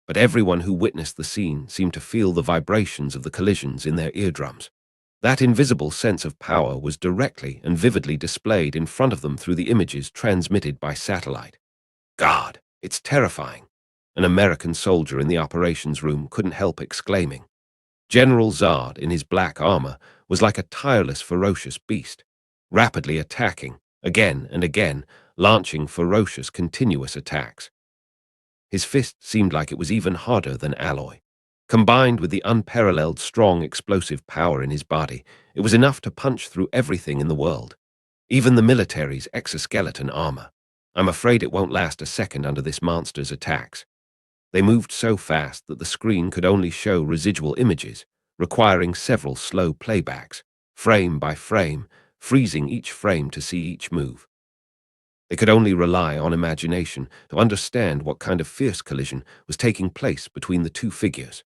But everyone who witnessed the scene seemed to feel the vibrations of the collisions in their eardrums. That invisible sense of power was directly and vividly displayed in front of them through the images transmitted by satellite. God, it's terrifying. An American soldier in the operations room couldn't help exclaiming. General Zod, in his black armor, was like a tireless, ferocious beast, rapidly attacking, again and again, launching ferocious, continuous attacks. His fist seemed like it was even harder than alloy. Combined with the unparalleled strong explosive power in his body, it was enough to punch through everything in the world, even the military's exoskeleton armor. I'm afraid it won't last a second under this monster's attacks. They moved so fast that the screen could only show residual images, requiring several slow playbacks, frame by frame, freezing each frame to see each move. They could only rely on imagination to understand what kind of fierce collision was taking place between the two figures.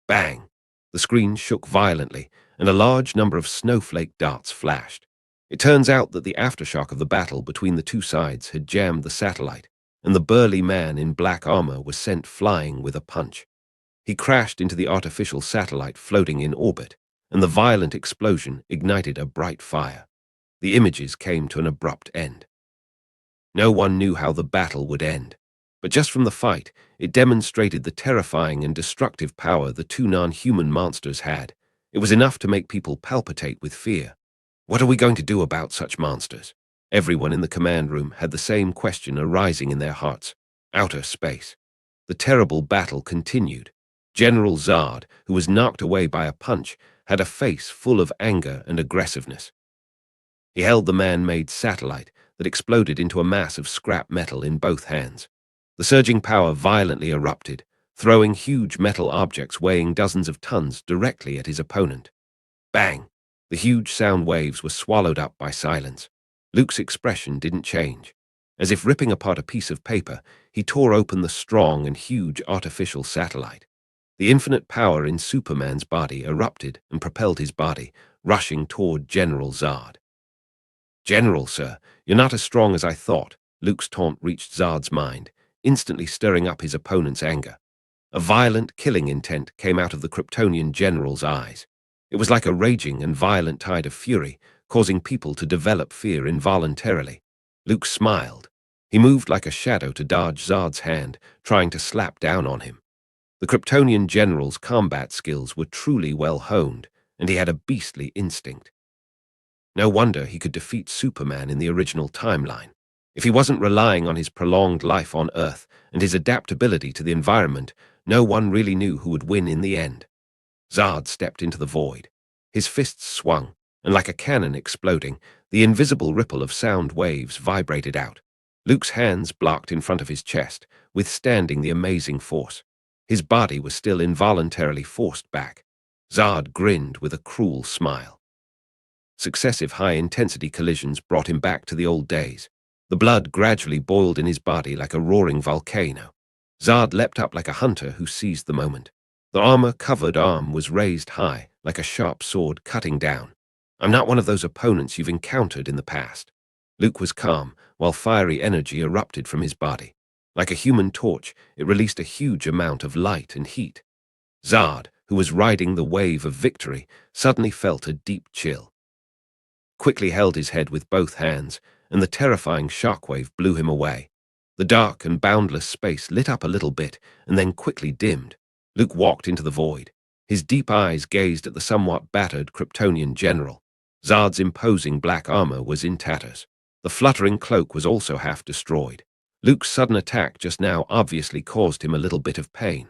Bang! The screen shook violently, and a large number of snowflake darts flashed. It turns out that the aftershock of the battle between the two sides had jammed the satellite, and the burly man in black armor was sent flying with a punch. He crashed into the artificial satellite floating in orbit, and the violent explosion ignited a bright fire. The images came to an abrupt end. No one knew how the battle would end, but just from the fight, it demonstrated the terrifying and destructive power the two non-human monsters had. It was enough to make people palpitate with fear. What are we going to do about such monsters? Everyone in the command room had the same question arising in their hearts. Outer space. The terrible battle continued. General Zod, who was knocked away by a punch, had a face full of anger and aggressiveness. He held the man-made satellite that exploded into a mass of scrap metal in both hands. The surging power violently erupted, throwing huge metal objects weighing dozens of tons directly at his opponent. Bang! The huge sound waves were swallowed up by silence. Luke's expression didn't change. As if ripping apart a piece of paper, he tore open the strong and huge artificial satellite. The infinite power in Superman's body erupted and propelled his body, rushing toward General Zod. General, sir, you're not as strong as I thought. Luke's taunt reached Zod's mind, instantly stirring up his opponent's anger. A violent, killing intent came out of the Kryptonian general's eyes. It was like a raging and violent tide of fury, causing people to develop fear involuntarily. Luke smiled. He moved like a shadow to dodge Zod's hand, trying to slap down on him. The Kryptonian general's combat skills were truly well honed, and he had a beastly instinct. No wonder he could defeat Superman in the original timeline. If he wasn't relying on his prolonged life on Earth and his adaptability to the environment, no one really knew who would win in the end. Zod stepped into the void. His fists swung, and like a cannon exploding, the invisible ripple of sound waves vibrated out. Luke's hands blocked in front of his chest, withstanding the amazing force. His body was still involuntarily forced back. Zod grinned with a cruel smile. Successive high-intensity collisions brought him back to the old days. The blood gradually boiled in his body like a roaring volcano. Zard leapt up like a hunter who seized the moment. The armor-covered arm was raised high, like a sharp sword cutting down. I'm not one of those opponents you've encountered in the past. Luke was calm, while fiery energy erupted from his body. Like a human torch, it released a huge amount of light and heat. Zard, who was riding the wave of victory, suddenly felt a deep chill. Quickly held his head with both hands, and the terrifying shockwave blew him away. The dark and boundless space lit up a little bit, and then quickly dimmed. Luke walked into the void. His deep eyes gazed at the somewhat battered Kryptonian general. Zard's imposing black armor was in tatters. The fluttering cloak was also half destroyed. Luke's sudden attack just now obviously caused him a little bit of pain.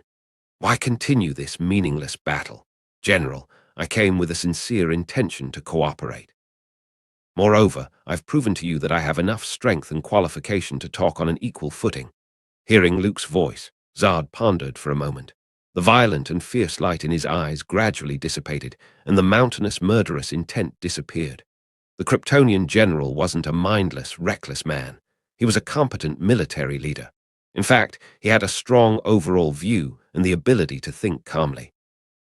Why continue this meaningless battle? General, I came with a sincere intention to cooperate. Moreover, I've proven to you that I have enough strength and qualification to talk on an equal footing. Hearing Luke's voice, Zard pondered for a moment. The violent and fierce light in his eyes gradually dissipated, and the mountainous, murderous intent disappeared. The Kryptonian general wasn't a mindless, reckless man. He was a competent military leader. In fact, he had a strong overall view and the ability to think calmly.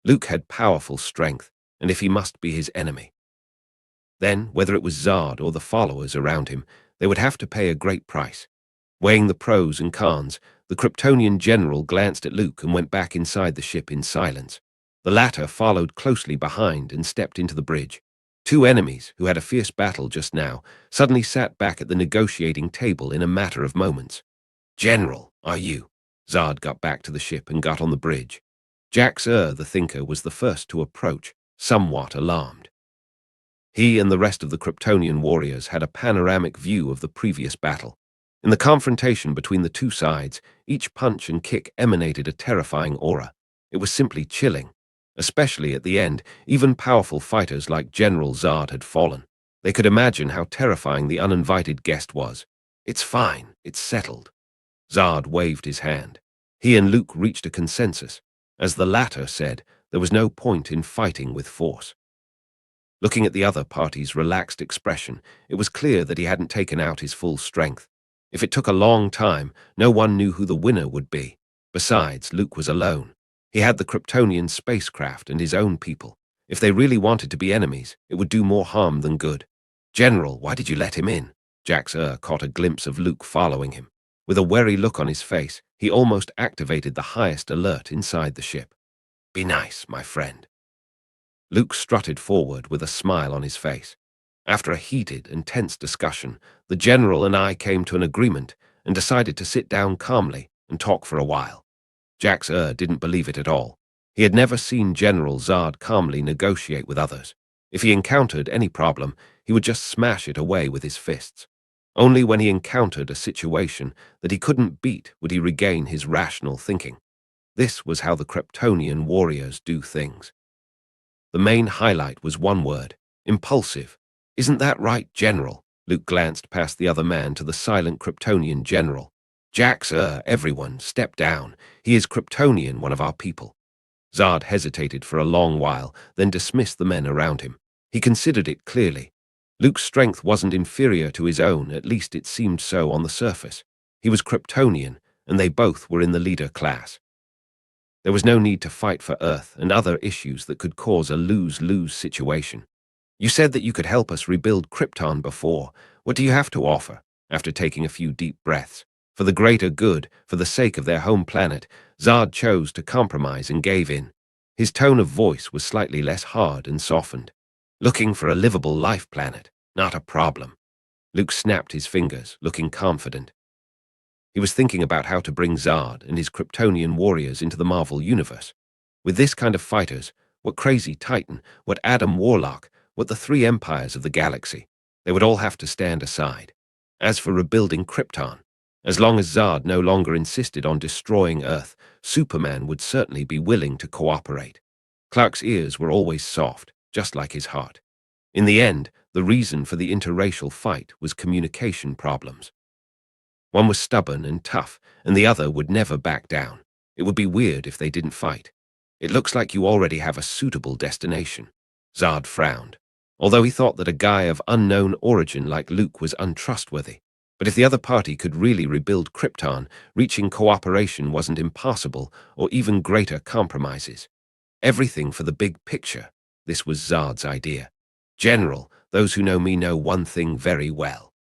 Luke had powerful strength, and if he must be his enemy, then, whether it was Zard or the followers around him, they would have to pay a great price. Weighing the pros and cons, the Kryptonian general glanced at Luke and went back inside the ship in silence. The latter followed closely behind and stepped into the bridge. Two enemies, who had a fierce battle just now, suddenly sat back at the negotiating table in a matter of moments. General, are you? Zard got back to the ship and got on the bridge. Jax the thinker, was the first to approach, somewhat alarmed. He and the rest of the Kryptonian warriors had a panoramic view of the previous battle. In the confrontation between the two sides, each punch and kick emanated a terrifying aura. It was simply chilling. Especially at the end, even powerful fighters like General Zard had fallen. They could imagine how terrifying the uninvited guest was. It's fine, it's settled. Zard waved his hand. He and Luke reached a consensus. As the latter said, there was no point in fighting with force. Looking at the other party's relaxed expression, it was clear that he hadn't taken out his full strength. If it took a long time, no one knew who the winner would be. Besides, Luke was alone. He had the Kryptonian spacecraft and his own people. If they really wanted to be enemies, it would do more harm than good. General, why did you let him in? Jax caught a glimpse of Luke following him. With a wary look on his face, he almost activated the highest alert inside the ship. Be nice, my friend. Luke strutted forward with a smile on his face. After a heated and tense discussion, the general and I came to an agreement and decided to sit down calmly and talk for a while. Jax didn't believe it at all. He had never seen General Zard calmly negotiate with others. If he encountered any problem, he would just smash it away with his fists. Only when he encountered a situation that he couldn't beat would he regain his rational thinking. This was how the Kryptonian warriors do things. The main highlight was one word: impulsive. Isn't that right, General? Luke glanced past the other man to the silent Kryptonian general. Jax, everyone, step down. He is Kryptonian, one of our people. Zard hesitated for a long while, then dismissed the men around him. He considered it clearly. Luke's strength wasn't inferior to his own, at least it seemed so on the surface. He was Kryptonian, and they both were in the leader class. There was no need to fight for Earth and other issues that could cause a lose-lose situation. You said that you could help us rebuild Krypton before. What do you have to offer? After taking a few deep breaths. For the greater good, for the sake of their home planet, Zard chose to compromise and gave in. His tone of voice was slightly less hard and softened. Looking for a livable life planet, not a problem. Luke snapped his fingers, looking confident. He was thinking about how to bring Zard and his Kryptonian warriors into the Marvel Universe. With this kind of fighters, what crazy Titan, what Adam Warlock, what the three empires of the galaxy, they would all have to stand aside. As for rebuilding Krypton, as long as Zard no longer insisted on destroying Earth, Superman would certainly be willing to cooperate. Clark's ears were always soft, just like his heart. In the end, the reason for the interracial fight was communication problems. One was stubborn and tough, and the other would never back down. It would be weird if they didn't fight. It looks like you already have a suitable destination. Zard frowned. Although he thought that a guy of unknown origin like Luke was untrustworthy, But if the other party could really rebuild Krypton, reaching cooperation wasn't impossible, or even greater compromises. Everything for the big picture. This was Zard's idea. General, those who know me know one thing very well.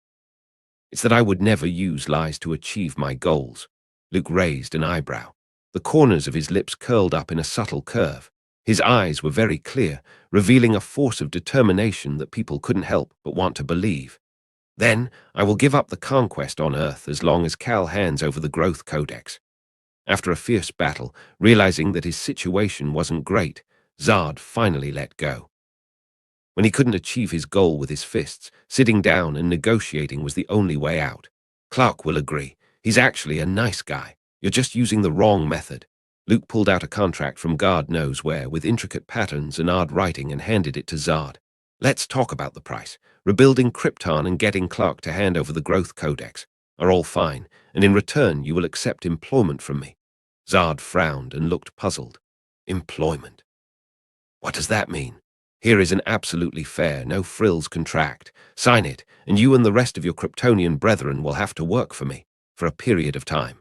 It's that I would never use lies to achieve my goals. Luke raised an eyebrow. The corners of his lips curled up in a subtle curve. His eyes were very clear, revealing a force of determination that people couldn't help but want to believe. Then, I will give up the conquest on Earth as long as Cal hands over the Growth Codex. After a fierce battle, realizing that his situation wasn't great, Zard finally let go. When he couldn't achieve his goal with his fists, sitting down and negotiating was the only way out. Clark will agree. He's actually a nice guy. You're just using the wrong method. Luke pulled out a contract from God knows where, with intricate patterns and odd writing, and handed it to Zard. Let's talk about the price. Rebuilding Krypton and getting Clark to hand over the Growth Codex are all fine, and in return you will accept employment from me. Zard frowned and looked puzzled. Employment? What does that mean? Here is an absolutely fair, no-frills contract. Sign it, and you and the rest of your Kryptonian brethren will have to work for me, for a period of time.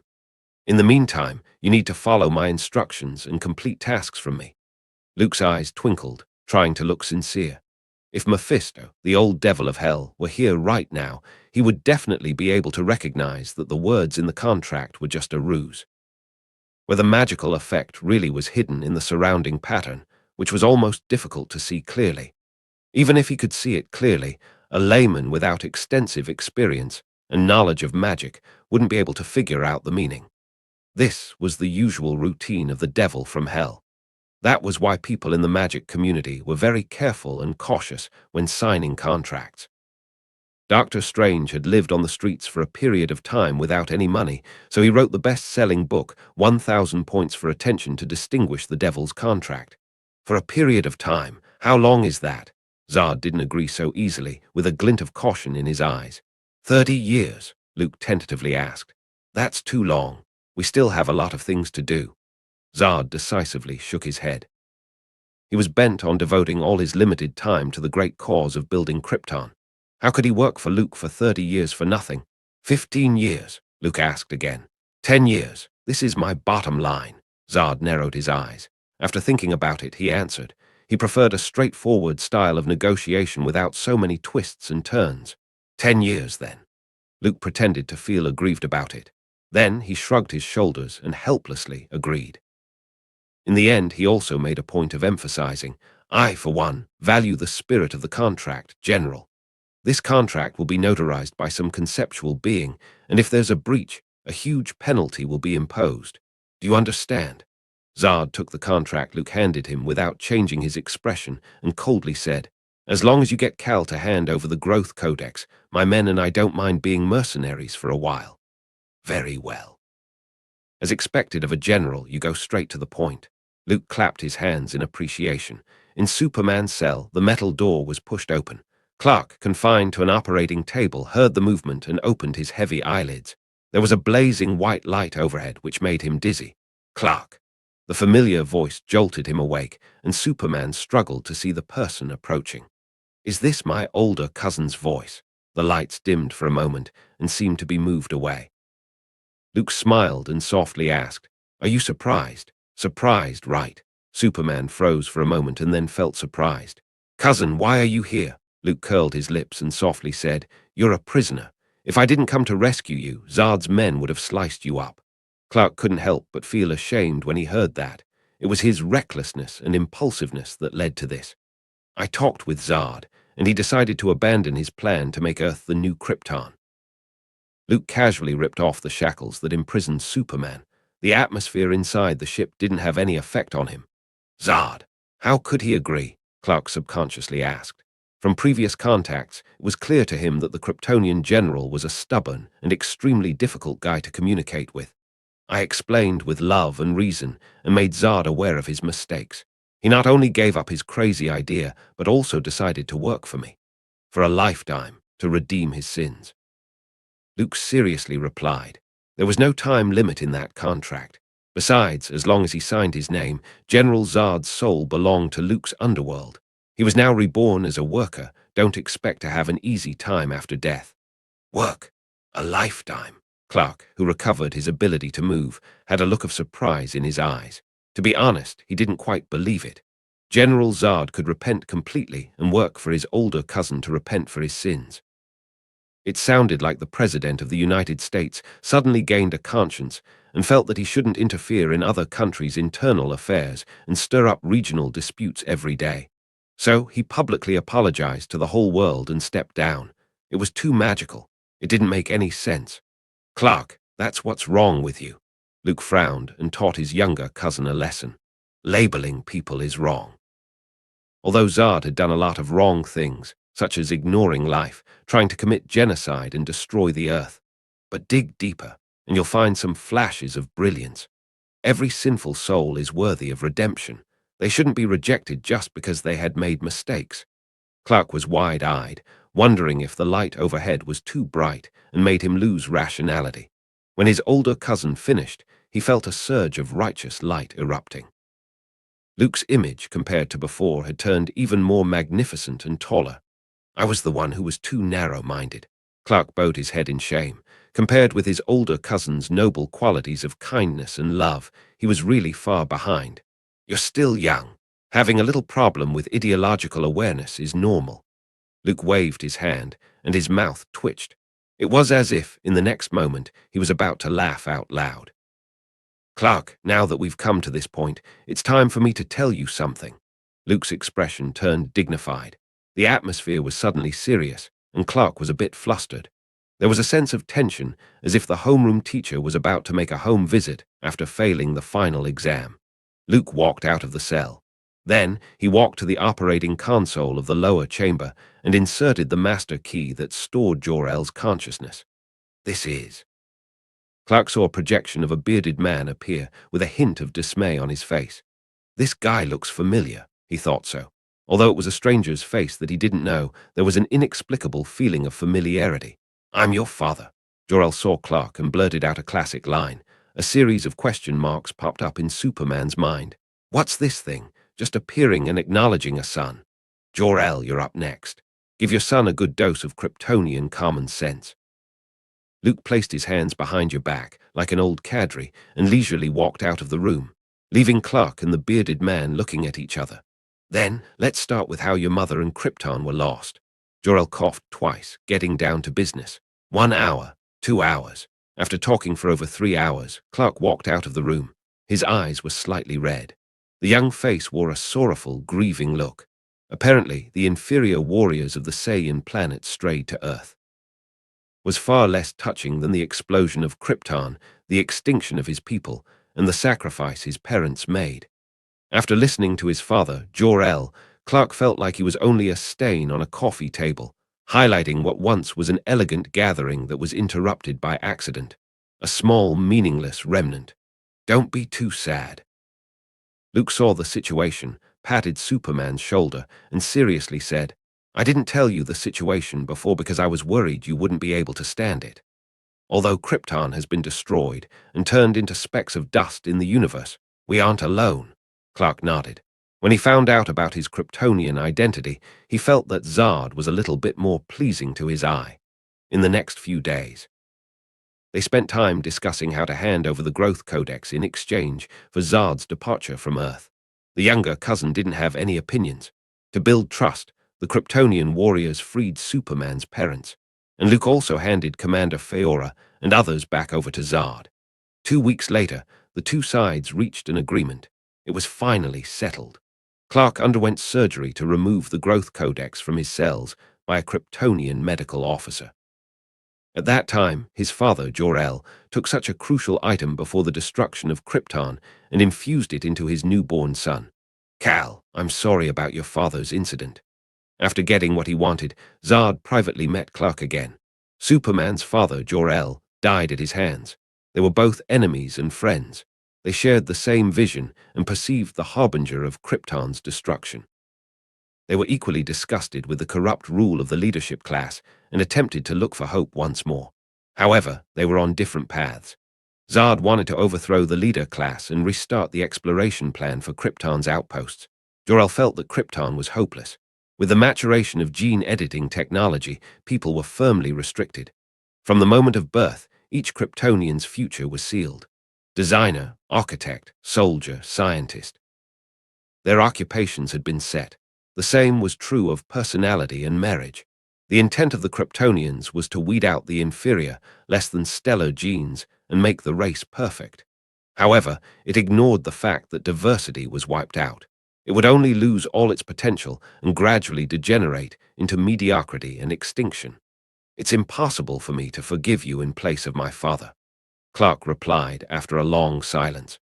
In the meantime, you need to follow my instructions and complete tasks from me. Luke's eyes twinkled, trying to look sincere. If Mephisto, the old devil of hell, were here right now, he would definitely be able to recognize that the words in the contract were just a ruse. Where the magical effect really was hidden in the surrounding pattern, which was almost difficult to see clearly. Even if he could see it clearly, a layman without extensive experience and knowledge of magic wouldn't be able to figure out the meaning. This was the usual routine of the devil from hell. That was why people in the magic community were very careful and cautious when signing contracts. Dr. Strange had lived on the streets for a period of time without any money, so he wrote the best-selling book, 1,000 Points for Attention to Distinguish the Devil's Contract. For a period of time, how long is that? Zard didn't agree so easily, with a glint of caution in his eyes. 30 years, Luke tentatively asked. That's too long. We still have a lot of things to do. Zard decisively shook his head. He was bent on devoting all his limited time to the great cause of building Krypton. How could he work for Luke for 30 years for nothing? 15 years, Luke asked again. 10 years. This is my bottom line. Zard narrowed his eyes. After thinking about it, he answered. He preferred a straightforward style of negotiation without so many twists and turns. 10 years, then. Luke pretended to feel aggrieved about it. Then he shrugged his shoulders and helplessly agreed. In the end, he also made a point of emphasizing, I, for one, value the spirit of the contract, General. This contract will be notarized by some conceptual being, and if there's a breach, a huge penalty will be imposed. Do you understand? Zard took the contract Luke handed him without changing his expression and coldly said, As long as you get Cal to hand over the Growth Codex, my men and I don't mind being mercenaries for a while. Very well. As expected of a general, you go straight to the point. Luke clapped his hands in appreciation. In Superman's cell, the metal door was pushed open. Clark, confined to an operating table, heard the movement and opened his heavy eyelids. There was a blazing white light overhead which made him dizzy. Clark. The familiar voice jolted him awake, and Superman struggled to see the person approaching. Is this my older cousin's voice? The lights dimmed for a moment and seemed to be moved away. Luke smiled and softly asked, Are you surprised? Surprised, right? Superman froze for a moment and then felt surprised. Cousin, why are you here? Luke curled his lips and softly said, You're a prisoner. If I didn't come to rescue you, Zard's men would have sliced you up. Clark couldn't help but feel ashamed when he heard that. It was his recklessness and impulsiveness that led to this. I talked with Zard, and he decided to abandon his plan to make Earth the new Krypton. Luke casually ripped off the shackles that imprisoned Superman. The atmosphere inside the ship didn't have any effect on him. Zard, how could he agree? Clark subconsciously asked. From previous contacts, it was clear to him that the Kryptonian general was a stubborn and extremely difficult guy to communicate with. I explained with love and reason and made Zard aware of his mistakes. He not only gave up his crazy idea, but also decided to work for me. For a lifetime, to redeem his sins. Luke seriously replied. There was no time limit in that contract. Besides, as long as he signed his name, General Zard's soul belonged to Luke's underworld. He was now reborn as a worker. Don't expect to have an easy time after death. Work. A lifetime. Clark, who recovered his ability to move, had a look of surprise in his eyes. To be honest, he didn't quite believe it. General Zod could repent completely and work for his older cousin to repent for his sins. It sounded like the President of the United States suddenly gained a conscience and felt that he shouldn't interfere in other countries' internal affairs and stir up regional disputes every day. So he publicly apologized to the whole world and stepped down. It was too magical. It didn't make any sense. Clark, that's what's wrong with you. Luke frowned and taught his younger cousin a lesson. Labeling people is wrong. Although Zod had done a lot of wrong things, such as ignoring life, trying to commit genocide and destroy the earth. But dig deeper, and you'll find some flashes of brilliance. Every sinful soul is worthy of redemption. They shouldn't be rejected just because they had made mistakes. Clark was wide-eyed, wondering if the light overhead was too bright and made him lose rationality. When his older cousin finished, he felt a surge of righteous light erupting. Luke's image, compared to before, had turned even more magnificent and taller. I was the one who was too narrow-minded. Clark bowed his head in shame. Compared with his older cousin's noble qualities of kindness and love, he was really far behind. You're still young. Having a little problem with ideological awareness is normal. Luke waved his hand, and his mouth twitched. It was as if, in the next moment, he was about to laugh out loud. Clark, now that we've come to this point, it's time for me to tell you something. Luke's expression turned dignified. The atmosphere was suddenly serious, and Clark was a bit flustered. There was a sense of tension, as if the homeroom teacher was about to make a home visit after failing the final exam. Luke walked out of the cell. Then he walked to the operating console of the lower chamber and inserted the master key that stored Jor-El's consciousness. This is... Clark saw a projection of a bearded man appear with a hint of dismay on his face. This guy looks familiar, he thought so. Although it was a stranger's face that he didn't know, there was an inexplicable feeling of familiarity. I'm your father. Jor-El saw Clark and blurted out a classic line. A series of question marks popped up in Superman's mind. What's this thing? Just appearing and acknowledging a son. Jor-El, you're up next. Give your son a good dose of Kryptonian common sense. Luke placed his hands behind your back, like an old cadre, and leisurely walked out of the room, leaving Clark and the bearded man looking at each other. Then, let's start with how your mother and Krypton were lost. Jor-El coughed twice, getting down to business. 1 hour, 2 hours. After talking for over 3 hours, Clark walked out of the room. His eyes were slightly red. The young face wore a sorrowful, grieving look. Apparently, the inferior warriors of the Saiyan planet strayed to Earth. Was far less touching than the explosion of Krypton, the extinction of his people, and the sacrifice his parents made. After listening to his father, Jor-El, Clark felt like he was only a stain on a coffee table, highlighting what once was an elegant gathering that was interrupted by accident. A small, meaningless remnant. Don't be too sad. Luke saw the situation, patted Superman's shoulder, and seriously said, I didn't tell you the situation before because I was worried you wouldn't be able to stand it. Although Krypton has been destroyed and turned into specks of dust in the universe, we aren't alone. Clark nodded. When he found out about his Kryptonian identity, he felt that Zod was a little bit more pleasing to his eye. In the next few days, they spent time discussing how to hand over the Growth Codex in exchange for Zod's departure from Earth. The younger cousin didn't have any opinions. To build trust, the Kryptonian warriors freed Superman's parents, and Luke also handed Commander Feora and others back over to Zod. 2 weeks later, the two sides reached an agreement. It was finally settled. Clark underwent surgery to remove the Growth Codex from his cells by a Kryptonian medical officer. At that time, his father, Jor-El, took such a crucial item before the destruction of Krypton and infused it into his newborn son. Cal, I'm sorry about your father's incident. After getting what he wanted, Zod privately met Clark again. Superman's father, Jor-El, died at his hands. They were both enemies and friends. They shared the same vision and perceived the harbinger of Krypton's destruction. They were equally disgusted with the corrupt rule of the leadership class and attempted to look for hope once more. However, they were on different paths. Zod wanted to overthrow the leader class and restart the exploration plan for Krypton's outposts. Jor-El felt that Krypton was hopeless. With the maturation of gene editing technology, people were firmly restricted. From the moment of birth, each Kryptonian's future was sealed. Designer, architect, soldier, scientist. Their occupations had been set. The same was true of personality and marriage. The intent of the Kryptonians was to weed out the inferior, less than stellar genes and make the race perfect. However, it ignored the fact that diversity was wiped out. It would only lose all its potential and gradually degenerate into mediocrity and extinction. "It's impossible for me to forgive you in place of my father," Clark replied after a long silence.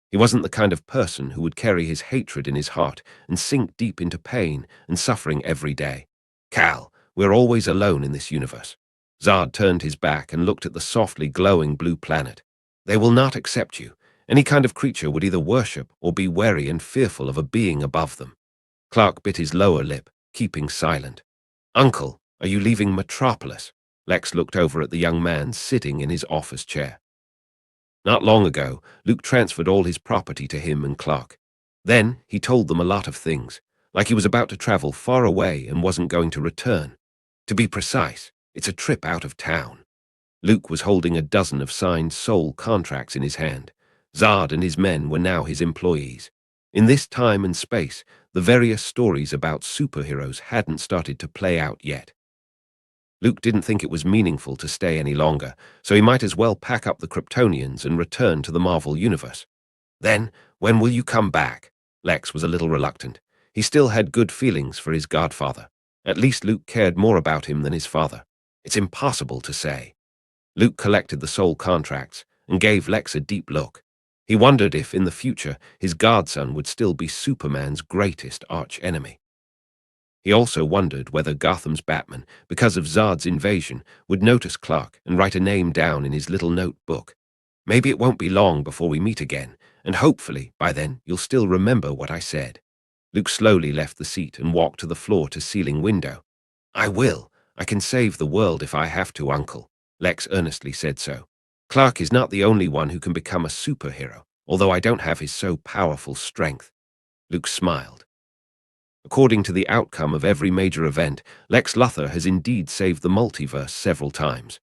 He wasn't the kind of person who would carry his hatred in his heart and sink deep into pain and suffering every day. "Cal, we're always alone in this universe." Zod turned his back and looked at the softly glowing blue planet. "They will not accept you. Any kind of creature would either worship or be wary and fearful of a being above them." Clark bit his lower lip, keeping silent. "Uncle, are you leaving Metropolis?" Lex looked over at the young man sitting in his office chair. Not long ago, Luke transferred all his property to him and Clark. Then he told them a lot of things, like he was about to travel far away and wasn't going to return. To be precise, it's a trip out of town. Luke was holding a dozen of signed soul contracts in his hand. Zod and his men were now his employees. In this time and space, the various stories about superheroes hadn't started to play out yet. Luke didn't think it was meaningful to stay any longer, so he might as well pack up the Kryptonians and return to the Marvel Universe. "Then, when will you come back?" Lex was a little reluctant. He still had good feelings for his godfather. At least Luke cared more about him than his father. "It's impossible to say." Luke collected the soul contracts and gave Lex a deep look. He wondered if, in the future, his godson would still be Superman's greatest arch-enemy. He also wondered whether Gotham's Batman, because of Zod's invasion, would notice Clark and write a name down in his little notebook. "Maybe it won't be long before we meet again, and hopefully, by then, you'll still remember what I said." Luke slowly left the seat and walked to the floor-to-ceiling window. "I will. I can save the world if I have to, Uncle." Lex earnestly said so. "Clark is not the only one who can become a superhero, although I don't have his so powerful strength." Luke smiled. According to the outcome of every major event, Lex Luthor has indeed saved the multiverse several times.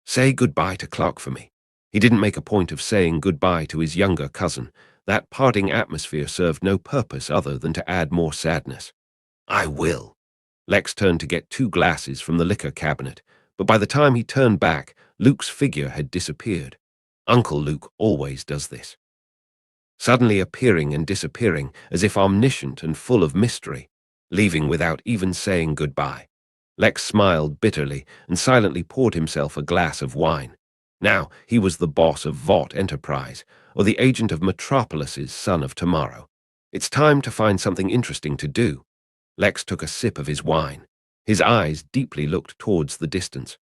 "Say goodbye to Clark for me." He didn't make a point of saying goodbye to his younger cousin. That parting atmosphere served no purpose other than to add more sadness. "I will." Lex turned to get 2 glasses from the liquor cabinet, but by the time he turned back, Luke's figure had disappeared. Uncle Luke always does this, suddenly appearing and disappearing as if omniscient and full of mystery, leaving without even saying goodbye. Lex smiled bitterly and silently poured himself a glass of wine. Now he was the boss of Vought Enterprise, or the agent of Metropolis's Son of Tomorrow. It's time to find something interesting to do. Lex took a sip of his wine. His eyes deeply looked towards the distance.